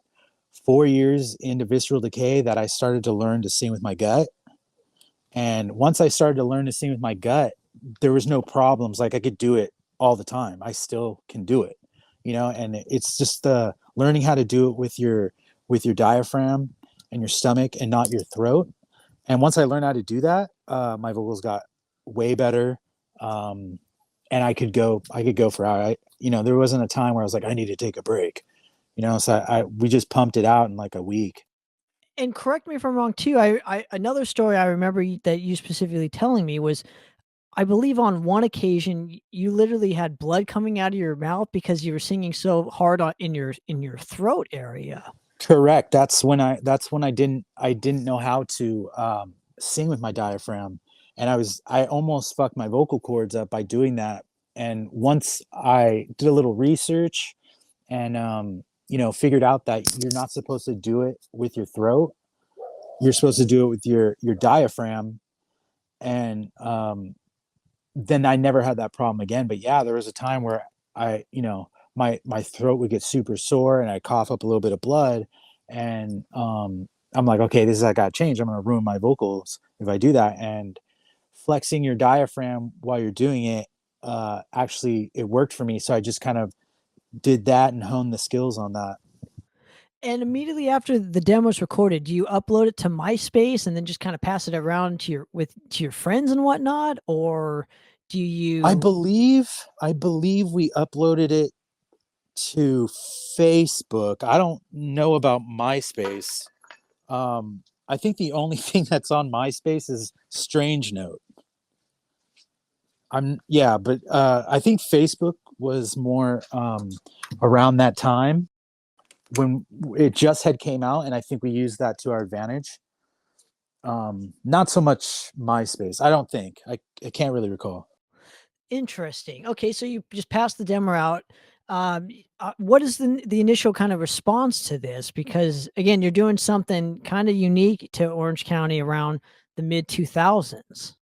4 years into Visceral Decay that I started to learn to sing with my gut. And once I started to learn to sing with my gut, there was no problems. Like, I could do it all the time. I still can do it, and it's just the learning how to do it with your diaphragm and your stomach and not your throat. And once I learned how to do that, my vocals got way better. And I could go for hours. There wasn't a time where I was like, I need to take a break. So we just pumped it out in like a week. And correct me if I'm wrong too. Another story I remember that you specifically telling me was, I believe on one occasion you literally had blood coming out of your mouth because you were singing so hard in your throat area. Correct. That's when I didn't know how to sing with my diaphragm, and I almost fucked my vocal cords up by doing that. And once I did a little research and figured out that you're not supposed to do it with your throat, you're supposed to do it with your diaphragm, and then I never had that problem again. But yeah, there was a time where my throat would get super sore and I cough up a little bit of blood, and I'm like, okay, I got to change. I'm going to ruin my vocals if I do that. And flexing your diaphragm while you're doing it, actually, it worked for me. So I just kind of did that and honed the skills on that. And immediately after the demo's recorded, do you upload it to MySpace and then just kind of pass it around to your friends and whatnot, or do you? I believe we uploaded it to Facebook. I don't know about MySpace. I think the only thing that's on MySpace is Strange Note. But I think Facebook was more around that time when it just had came out, and I think we used that to our advantage. Not so much MySpace. I don't think. I can't really recall. Interesting. Okay, so you just passed the demo out. What is the initial kind of response to this? Because again, you're doing something kind of unique to Orange County around the mid 2000s.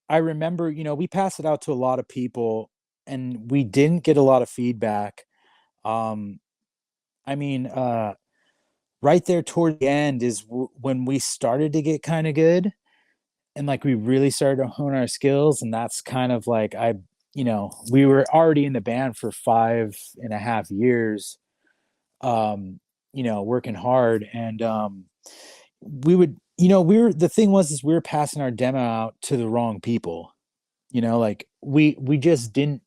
I remember, we passed it out to a lot of people and we didn't get a lot of feedback. I mean, right there toward the end is when we started to get kind of good, and like we really started to hone our skills. And that's kind of like we were already in the band for 5.5 years, working hard. And the thing was we were passing our demo out to the wrong people. Like we just didn't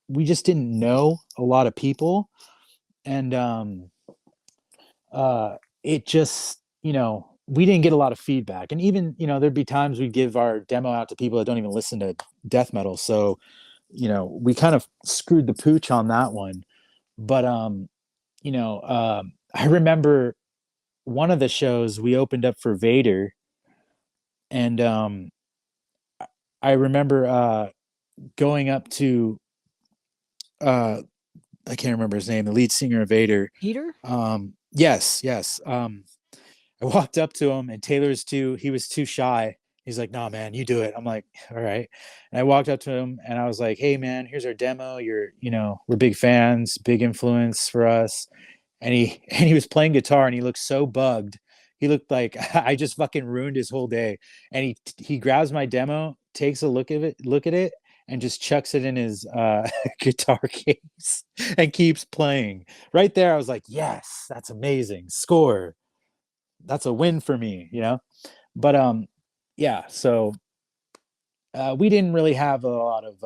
know a lot of people. And it just, we didn't get a lot of feedback. And even, there'd be times we'd give our demo out to people that don't even listen to death metal. So, we kind of screwed the pooch on that one. But, I remember one of the shows we opened up for Vader. And I remember going up to, I can't remember his name, the lead singer of Vader. Peter? Yes. I walked up to him, and he was too shy. He's like, "Nah, man, you do it." I'm like, "All right." And I walked up to him and I was like, "Hey man, here's our demo. We're big fans, big influence for us." And he was playing guitar and he looked so bugged. He looked like I just fucking ruined his whole day. And he grabs my demo, takes a look at it, and just chucks it in his guitar case and keeps playing. Right there, I was like, "Yes, that's amazing. Score. That's a win for me," But so we didn't really have a lot of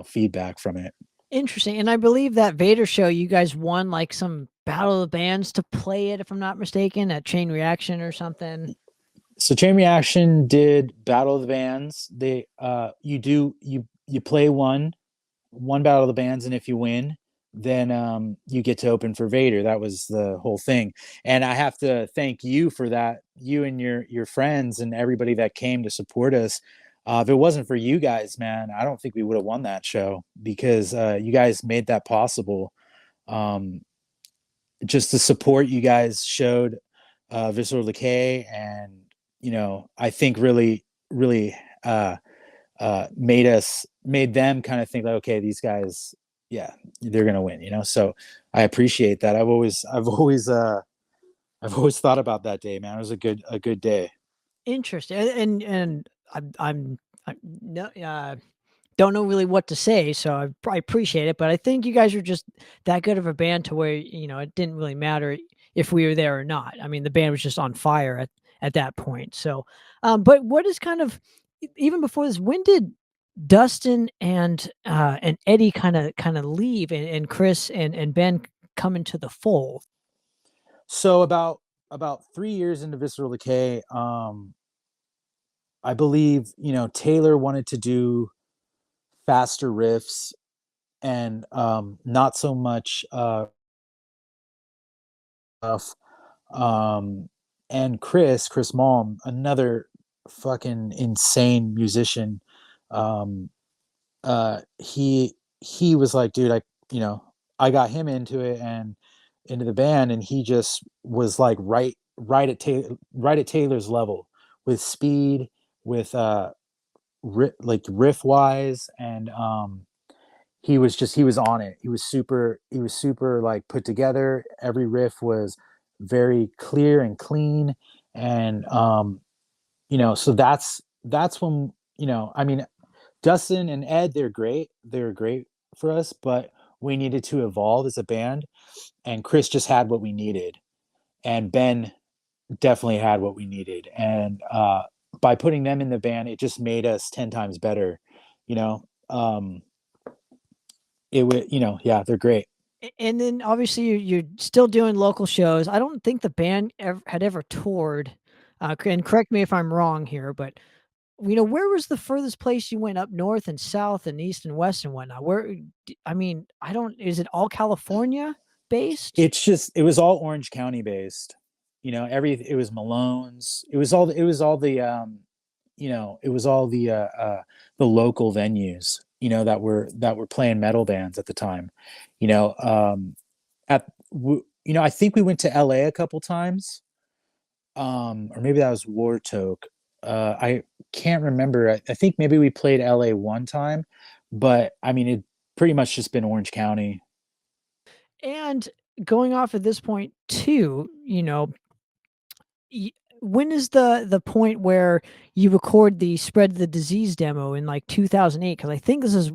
feedback from it. Interesting. And I believe that Vader show, you guys won like some Battle of the Bands to play it, if I'm not mistaken, at Chain Reaction or something. So Chain Reaction did Battle of the Bands. They you play one Battle of the Bands, and if you win, then you get to open for Vader. That was the whole thing. And I have to thank you for that, you and your friends and everybody that came to support us. If it wasn't for you guys, man, I don't think we would have won that show, because you guys made that possible. Just the support you guys showed Visceral Decay, and I think really made them kind of think like, okay, these guys, yeah, they're gonna win, so I appreciate that. I've always thought about that day, man. It was a good day. Interesting. And I'm no don't know really what to say, so I appreciate it, but I think you guys are just that good of a band to where, it didn't really matter if we were there or not. I mean, the band was just on fire at that point. So, but what is kind of, even before this, when did Dustin and Eddie kind of leave, and Chris and Ben come into the fold? So about 3 years into Visceral Decay, I believe, Taylor wanted to do faster riffs and not so much stuff. And Chris Malm, another fucking insane musician. Um, he was like, dude, I got him into it and into the band, and he just was like right at Taylor's level with speed, with like riff wise, and he was on it. He was super like put together. Every riff was very clear and clean, and so that's when, I mean, Dustin and Ed, they're great for us, but we needed to evolve as a band, and Chris just had what we needed, and Ben definitely had what we needed, and by putting them in the band, it just made us 10 times better. you know um it would, yeah, they're great. And then obviously you're still doing local shows. I don't think the band had ever toured. And correct me if I'm wrong here, but where was the furthest place you went up north and south and east and west and whatnot? I mean, I don't. Is it all California based? It was all Orange County based. It was Malone's. It was all the local venues, that were playing metal bands at the time. I think we went to LA a couple times. Or maybe that was Wartoke. I can't remember. I think maybe we played LA one time, but I mean, it pretty much just been Orange County. And going off at this point too, when is the point where you record the Spread the Disease demo in like 2008? Because I think this is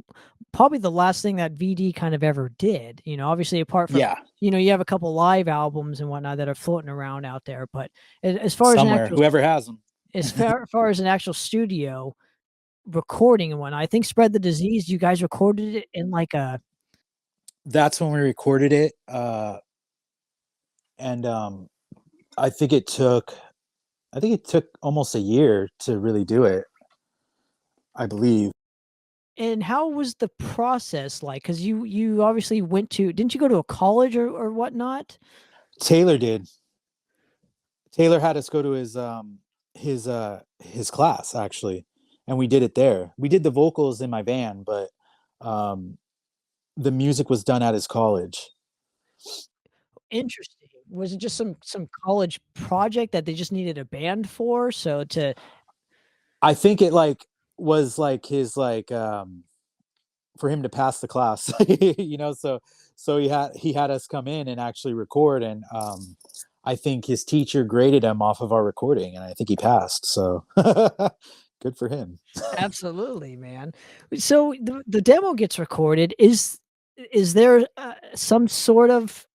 probably the last thing that VD kind of ever did. Obviously apart from you have a couple live albums and whatnot that are floating around out there, but as far somewhere, as whoever has them, as far as an actual studio recording and whatnot, I think Spread the Disease, you guys recorded it in like a. That's when we recorded it, and I think it took almost a year to really do it, I believe. And how was the process like? Because you obviously didn't you go to a college or whatnot? Taylor did. Taylor had us go to his class, actually, and we did it there. We did the vocals in my van, but the music was done at his college. Interesting. Was it just some college project that they just needed a band for? I think it was his for him to pass the class, so he had us come in and actually record, and I think his teacher graded him off of our recording, and I think he passed. So good for him. Absolutely, man. So the demo gets recorded. Is there some sort of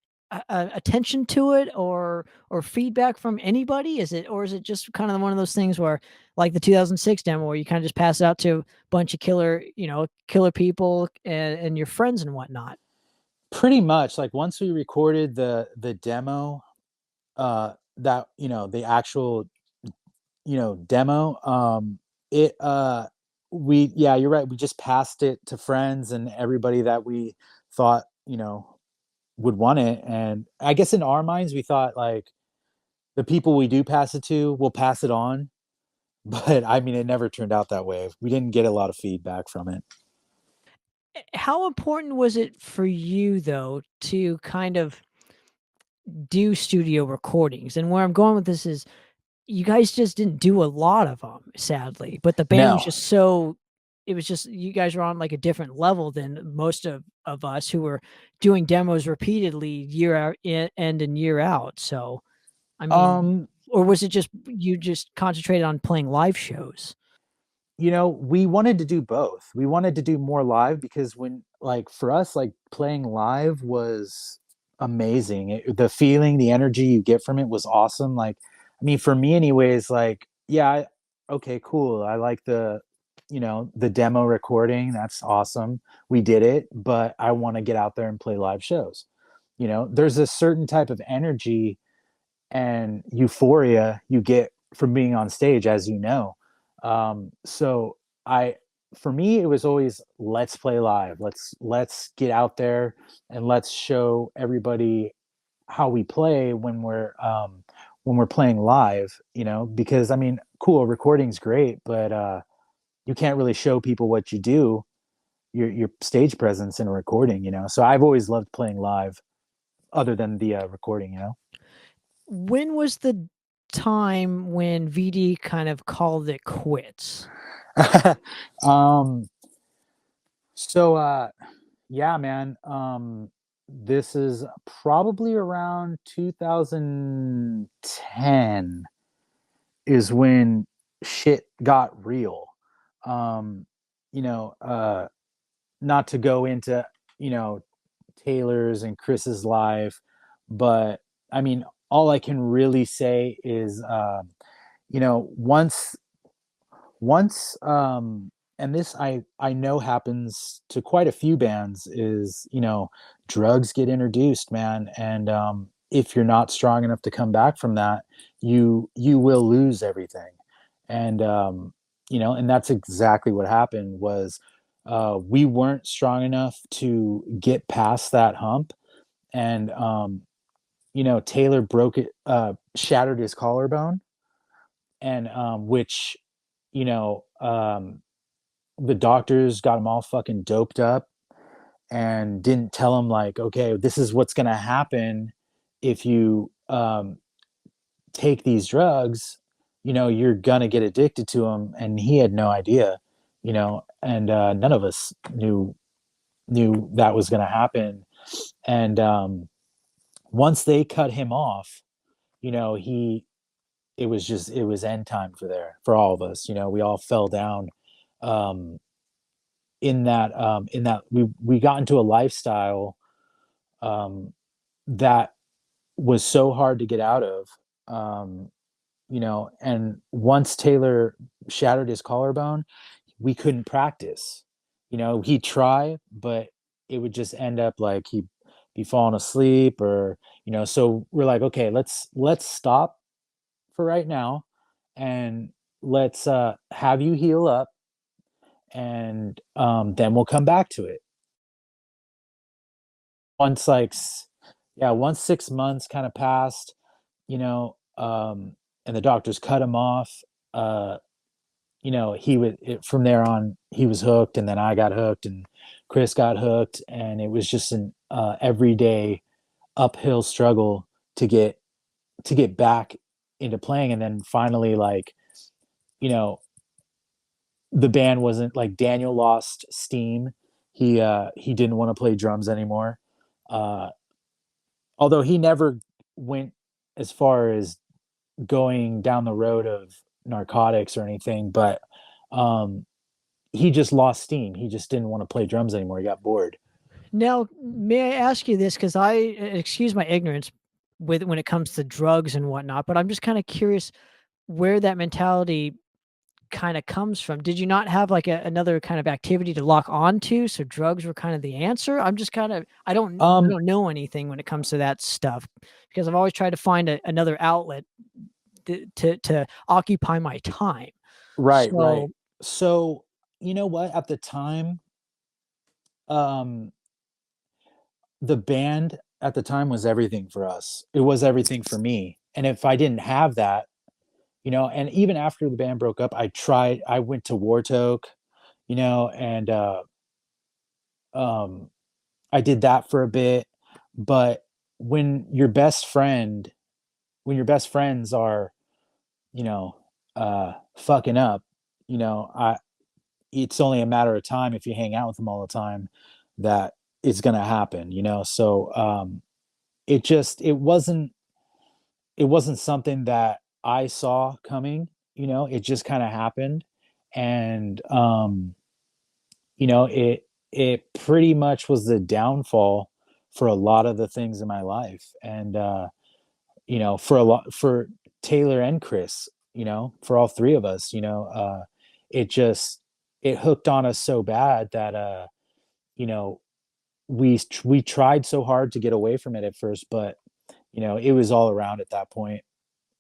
attention to it or feedback from anybody? Is it just kind of one of those things where, like the 2006 demo, where you kind of just pass it out to a bunch of killer people and your friends and whatnot? Pretty much, like once we recorded the demo, that the actual demo, you're right, we just passed it to friends and everybody that we thought would want it. And I guess in our minds we thought like the people we do pass it to will pass it on, but I mean it never turned out that way. We didn't get a lot of feedback from it. How important was it for you though to kind of do studio recordings? And where I'm going with this is, you guys just didn't do a lot of them, sadly, but the band was just it was just, you guys were on like a different level than most of us who were doing demos repeatedly year out in and year out. So, I mean, or was it just, you just concentrated on playing live shows? We wanted to do both. We wanted to do more live because for us, like playing live was amazing. The feeling, the energy you get from it was awesome. Like, I mean, for me anyways, like, yeah, okay, cool. I like the demo recording. That's awesome. We did it, but I want to get out there and play live shows. There's a certain type of energy and euphoria you get from being on stage, as you know. So for me, it was always, let's play live. Let's get out there and let's show everybody how we play when we're playing live, because I mean, cool, a recording's great, but you can't really show people what you do, your stage presence in a recording. So I've always loved playing live other than the recording. When was the time when VD kind of called it quits? So yeah, man, this is probably around 2010 is when shit got real. um Not to go into Taylor's and Chris's life, but I mean, all I can really say is once and this I know happens to quite a few bands, is drugs get introduced, man, and if you're not strong enough to come back from that, you will lose everything. And and that's exactly what happened. Was we weren't strong enough to get past that hump, and Taylor shattered his collarbone, and which you know the doctors got him all fucking doped up and didn't tell him, like, okay, this is what's going to happen if you take these drugs. You're going to get addicted to them. And he had no idea, and none of us knew that was going to happen. And once they cut him off, he it was end time for all of us. We all fell down. um in that we got into a lifestyle um that was so hard to get out of. And once Taylor shattered his collarbone, we couldn't practice. He'd try, but it would just end up like he'd be falling asleep, or so we're like, okay, let's stop for right now, and let's have you heal up, and then we'll come back to it. Once like yeah, once 6 months kind of passed, and the doctors cut him off. uh from there on, he was hooked, and then I got hooked, and Chris got hooked, and it was just an everyday uphill struggle to get back into playing. And then finally, like, you know the band wasn't, like, Daniel lost steam. He didn't want to play drums anymore. uh Although he never went as far as going down the road of narcotics or anything, but um he just lost steam. He just didn't want to play drums anymore. He got bored. Now, may I ask you this? Because excuse my ignorance when it comes to drugs and whatnot, but I'm just kind of curious where that mentality kind of comes from. Did you not have like another kind of activity to lock onto? So drugs were kind of the answer. I'm just kind of, I don't know anything when it comes to that stuff, because I've always tried to find another outlet to occupy my time. Right. So, So, you know what? At the time, um, the band at the time was everything for us. It was everything for me. And if I didn't have that, and even after the band broke up, I went to Wartoke, and um, I did that for a bit. But when your best friend, when your best friends are, fucking up, it's only a matter of time, if you hang out with them all the time, that it's going to happen. So it wasn't something that I saw coming. It just kind of happened. And it pretty much was the downfall for a lot of the things in my life. And for Taylor and Chris, for all three of us, it just it hooked on us so bad that you know we tried so hard to get away from it at first, but it was all around at that point.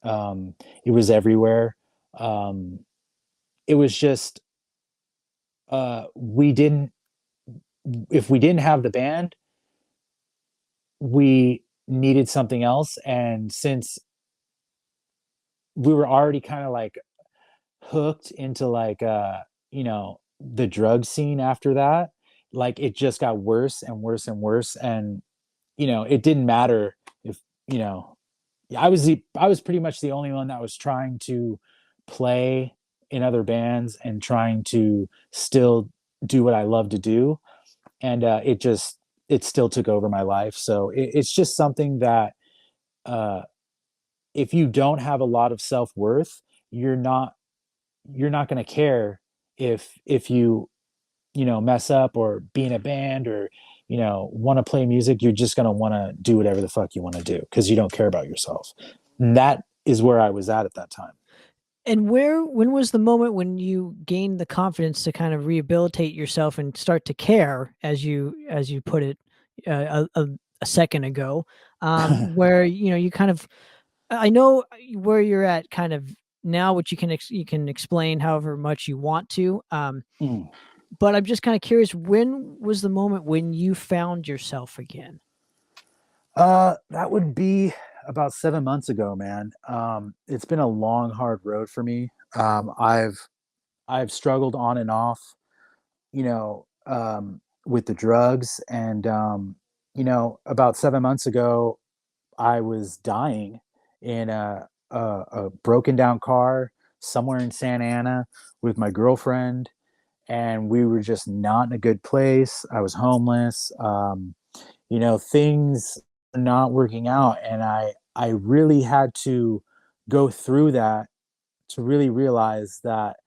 It was everywhere. It was just, we didn't, if we didn't have the band, we needed something else. And since we were already kind of like hooked into like, the drug scene after that, like it just got worse and worse and worse. And, it didn't matter if, I was pretty much the only one that was trying to play in other bands and trying to still do what I love to do. And it still took over my life. So it's just something that, if you don't have a lot of self-worth, you're not going to care if you mess up or be in a band or want to play music. You're just going to want to do whatever the fuck you want to do because you don't care about yourself. And that is where I was at that time. And when was the moment when you gained the confidence to kind of rehabilitate yourself and start to care, as you put it a second ago, where you kind of, I know where you're at kind of now, which you can explain however much you want to, but I'm just kind of curious, when was the moment when you found yourself again? That would be about 7 months ago, man. It's been a long, hard road for me. I've struggled on and off, with the drugs, and about 7 months ago, I was dying in a broken down car somewhere in Santa Ana with my girlfriend, and we were just not in a good place. I was homeless. Things not working out, and I really had to go through that to really realize that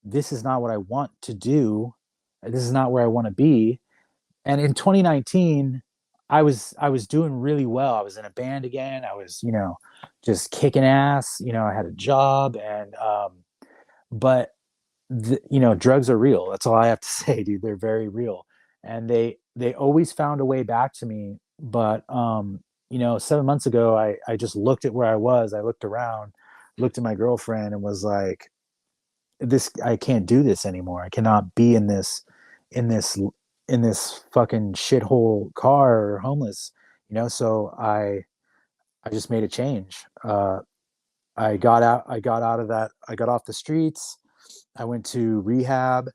this is not what I want to do. This is not where I want to be. And in 2019, I was doing really well. I was in a band again. I was, just kicking ass. I had a job, and but drugs are real. That's all I have to say, dude. They're very real, and they always found a way back to me. But 7 months ago, I just looked at where I was. I looked around, looked at my girlfriend, and was like, I can't do this anymore. I cannot be in this fucking shithole car or homeless. So I just made a change. I got out of that. I got off the streets. I went to rehab.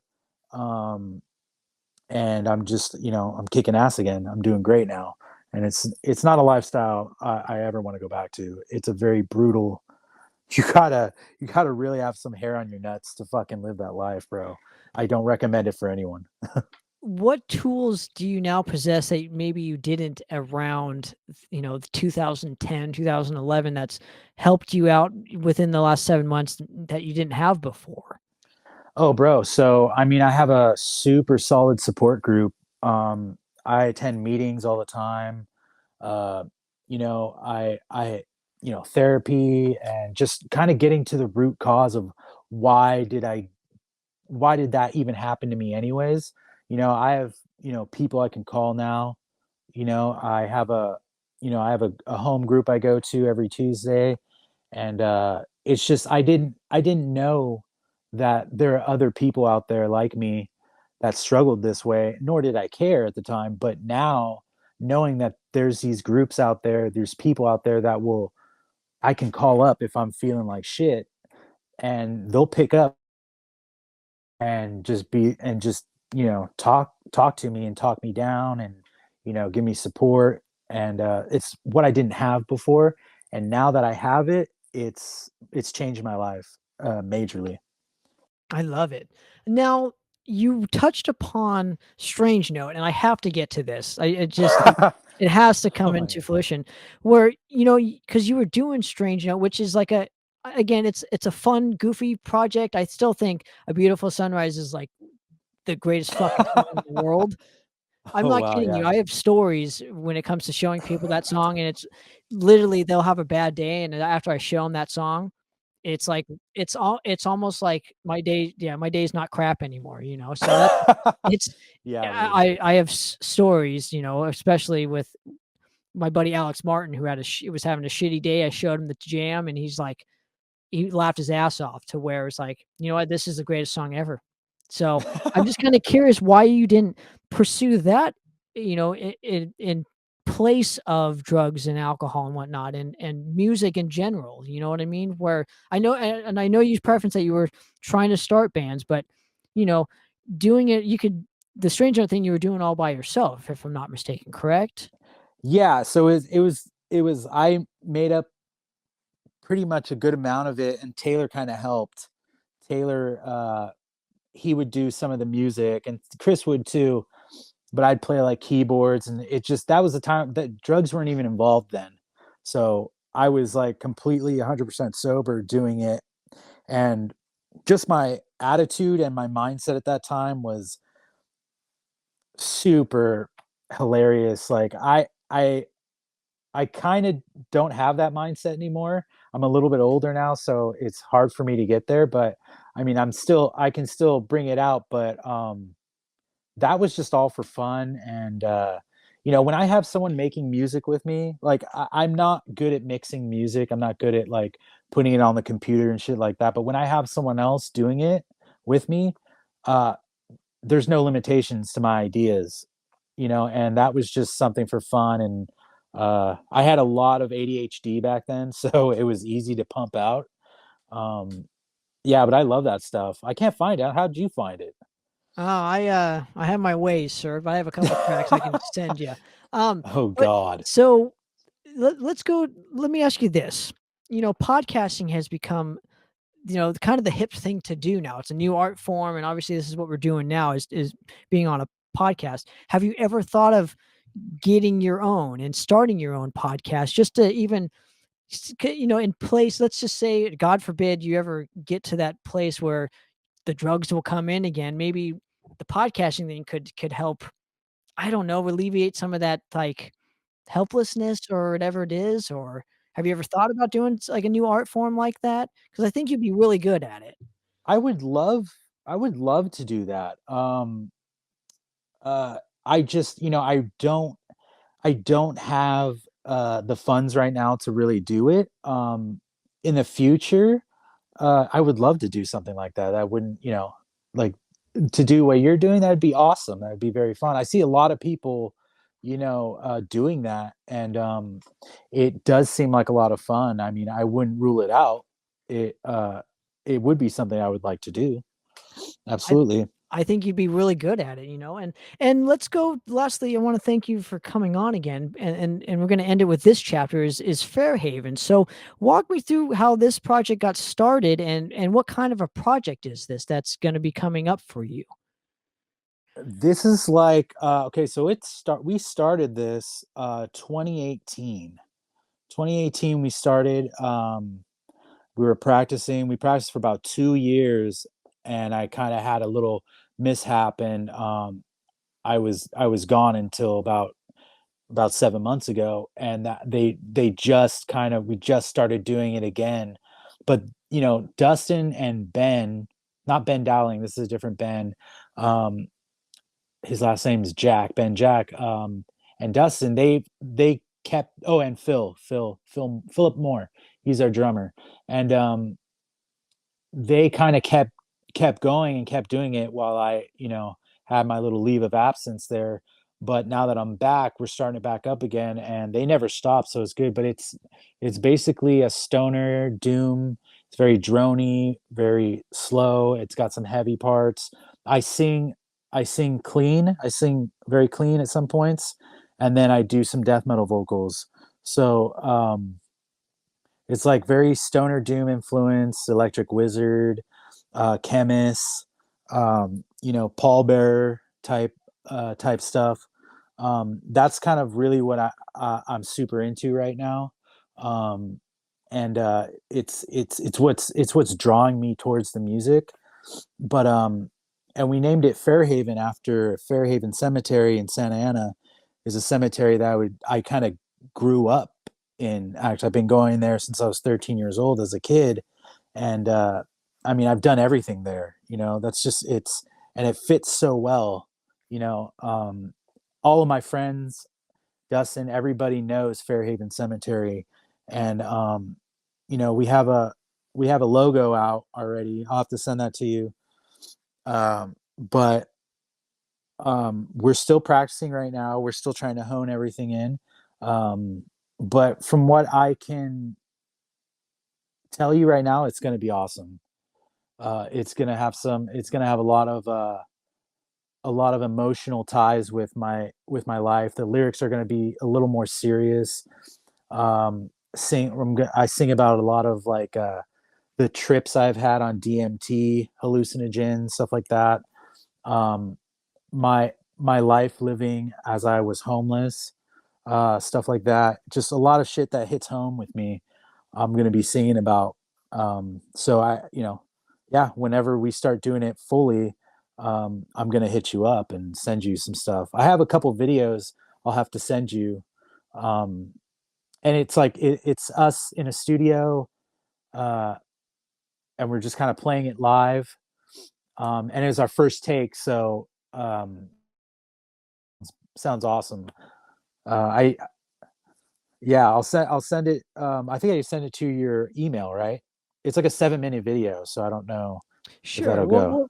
And I'm just, I'm kicking ass again. I'm doing great now. And it's not a lifestyle I ever want to go back to. It's a very brutal, you gotta really have some hair on your nuts to fucking live that life, bro. I don't recommend it for anyone. What tools do you now possess that maybe you didn't around, 2010, 2011, that's helped you out within the last 7 months that you didn't have before? Oh, bro. So, I mean, I have a super solid support group. I attend meetings all the time. Uh, therapy, and just kind of getting to the root cause of why did I why did that even happen to me anyways? I have, people I can call now. I have a home group I go to every Tuesday, and it's just I didn't know that there are other people out there like me that struggled this way, nor did I care at the time. But now, knowing that there's these groups out there, there's people out there that I can call up if I'm feeling like shit, and they'll pick up and just talk to me and talk me down, and give me support. And it's what I didn't have before, and now that I have it, it's changed my life majorly. I love it. Now, you touched upon Strange Note, and I have to get to this. It has to come into fruition, where, because you were doing Strange Note, which is like again, it's a fun, goofy project. I still think A Beautiful Sunrise is like the greatest fucking song in the world. I'm Oh, not wow, kidding yeah. you. I have stories when it comes to showing people that song, and it's literally they'll have a bad day, and after I show them that song, it's like it's almost like my day. Yeah, my day's not crap anymore. So it's Yeah, dude. I have stories. Especially with my buddy Alex Martin, who was having a shitty day. I showed him the jam, and he's like, he laughed his ass off, to where it's like, you know what, this is the greatest song ever. So I'm just kind of curious why you didn't pursue that, in place of drugs and alcohol and whatnot, and music in general. You know what I mean? Where I know, and I know you preference that you were trying to start bands, but doing it, the Stranger thing you were doing all by yourself, if I'm not mistaken, correct? Yeah, so it was I made up pretty much a good amount of it, and Taylor kind of helped. Taylor, he would do some of the music, and Chris would too, but I'd play like keyboards, and that was the time that drugs weren't even involved then. So I was like completely 100% sober doing it, and just my attitude and my mindset at that time was super hilarious. Like I kind of don't have that mindset anymore. I'm a little bit older now, so it's hard for me to get there, but I mean, I can still bring it out, but that was just all for fun. And when I have someone making music with me, like I'm not good at mixing music. I'm not good at like putting it on the computer and shit like that. But when I have someone else doing it with me, there's no limitations to my ideas, and that was just something for fun. And I had a lot of ADHD back then, so it was easy to pump out. Yeah, but I love that stuff. I can't find out. How'd you find it? Oh, I have my ways, sir, but I have a couple tracks I can send you. Oh But God. so let's go. Let me ask you this. Podcasting has become, kind of the hip thing to do now. It's a new art form, and obviously this is what we're doing now, is being on a podcast. Have you ever thought of getting your own and starting your own podcast, just to even, in place? Let's just say, God forbid, you ever get to that place where the drugs will come in again. Maybe the podcasting thing could help, I don't know, alleviate some of that, like, helplessness or whatever it is. Or have you ever thought about doing like a new art form like that? Because I think you'd be really good at it. I would love I would love to do that. I just, I don't have the funds right now to really do it. In the future, I would love to do something like that. I wouldn't, like to do what you're doing. That'd be awesome. That'd be very fun. I see a lot of people, doing that, and it does seem like a lot of fun. I mean, I wouldn't rule it out. It would be something I would like to do. I Absolutely. I think you'd be really good at it, and let's go. Lastly, I want to thank you for coming on again, and we're going to end it with this chapter, is Fairhaven. So walk me through how this project got started, and what kind of a project is this that's going to be coming up for you? This is like okay, so we started this 2018. 2018 we started. We practiced for about 2 years, and I kind of had a little mishap, and I was gone until about 7 months ago, and that they just kind of we just started doing it again. But Dustin and Ben, not Ben Dowling, this is a different Ben. um his last name is Jack, Ben Jack. And Dustin, they kept, oh, and Philip Moore, he's our drummer. And they kind of kept going and kept doing it while I, had my little leave of absence there. But now that I'm back, we're starting it back up again, and they never stop, so it's good. But it's basically a stoner doom. It's very drony, very slow. It's got some heavy parts. I sing I sing clean. I sing very clean at some points, and then I do some death metal vocals. So it's like very stoner doom influence, Electric Wizard, Chemist, Pallbearer type stuff. That's kind of really what I'm super into right now. And it's what's drawing me towards the music. But and we named it Fairhaven after Fairhaven Cemetery in Santa Ana. Is a cemetery that I kind of grew up in. Actually, I've been going there since I was 13 years old as a kid, and I mean, I've done everything there. That's just and it fits so well. All of my friends Dustin, everybody knows Fairhaven Cemetery, and we have a logo out already. I'll have to send that to you. But we're still practicing right now. We're still trying to hone everything in. But from what I can tell you right now, it's going to be awesome. It's going to have a lot of emotional ties with my life. The lyrics are going to be a little more serious. I sing about a lot of like the trips I've had on DMT, hallucinogens, stuff like that. My life living as I was homeless, stuff like that. Just a lot of shit that hits home with me. I'm going to be singing about. So whenever we start doing it fully, I'm going to hit you up and send you some stuff. I have a couple videos I'll have to send you. And it's like, it's us in a studio, and we're just kind of playing it live. And it was our first take. So, sounds awesome. I'll send it. I think I sent it to your email, right? It's like a 7-minute video. So I don't know. Sure,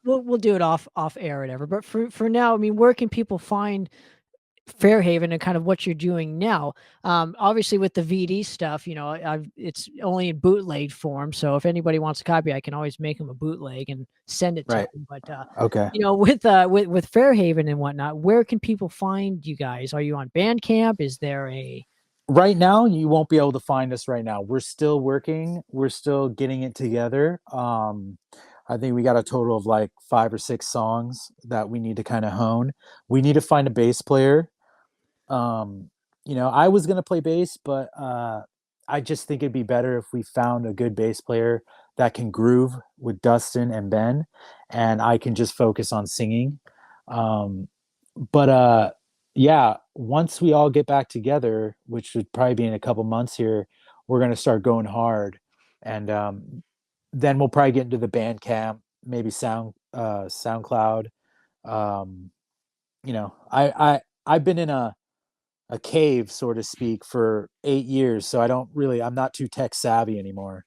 we'll do it off air or whatever. But for now, I mean, where can people find Fairhaven and kind of what you're doing now? Obviously with the VD stuff, it's only in bootleg form. So if anybody wants a copy, I can always make them a bootleg and send it to them. But okay, with Fairhaven and whatnot, where can people find you guys? Are you on Bandcamp? Is there a Right now, you won't be able to find us right now. We're still working. We're still getting it together. I think we got a total of like 5 or 6 songs that we need to kind of hone. We need to find a bass player. I was going to play bass, but I just think it'd be better if we found a good bass player that can groove with Dustin and Ben, and I can just focus on singing. Once we all get back together, which would probably be in a couple months here, we're going to start going hard. And then we'll probably get into the Bandcamp, maybe SoundCloud. I've been in a cave, so to speak, for 8 years. So I'm not too tech savvy anymore,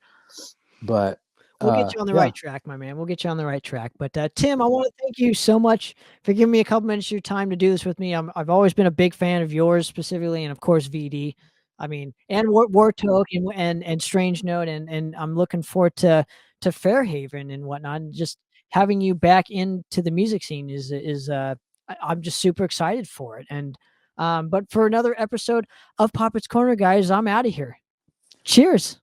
but we'll get you on the right track, my man. We'll get you on the right track. But Tim, I want to thank you so much for giving me a couple minutes of your time to do this with me. I've always been a big fan of yours specifically, and of course VD. I mean, and Warthog and Strange Note, and I'm looking forward to Fairhaven and whatnot. And just having you back into the music scene is I'm just super excited for it. And but for another episode of Poppitt's Corner, guys, I'm out of here. Cheers.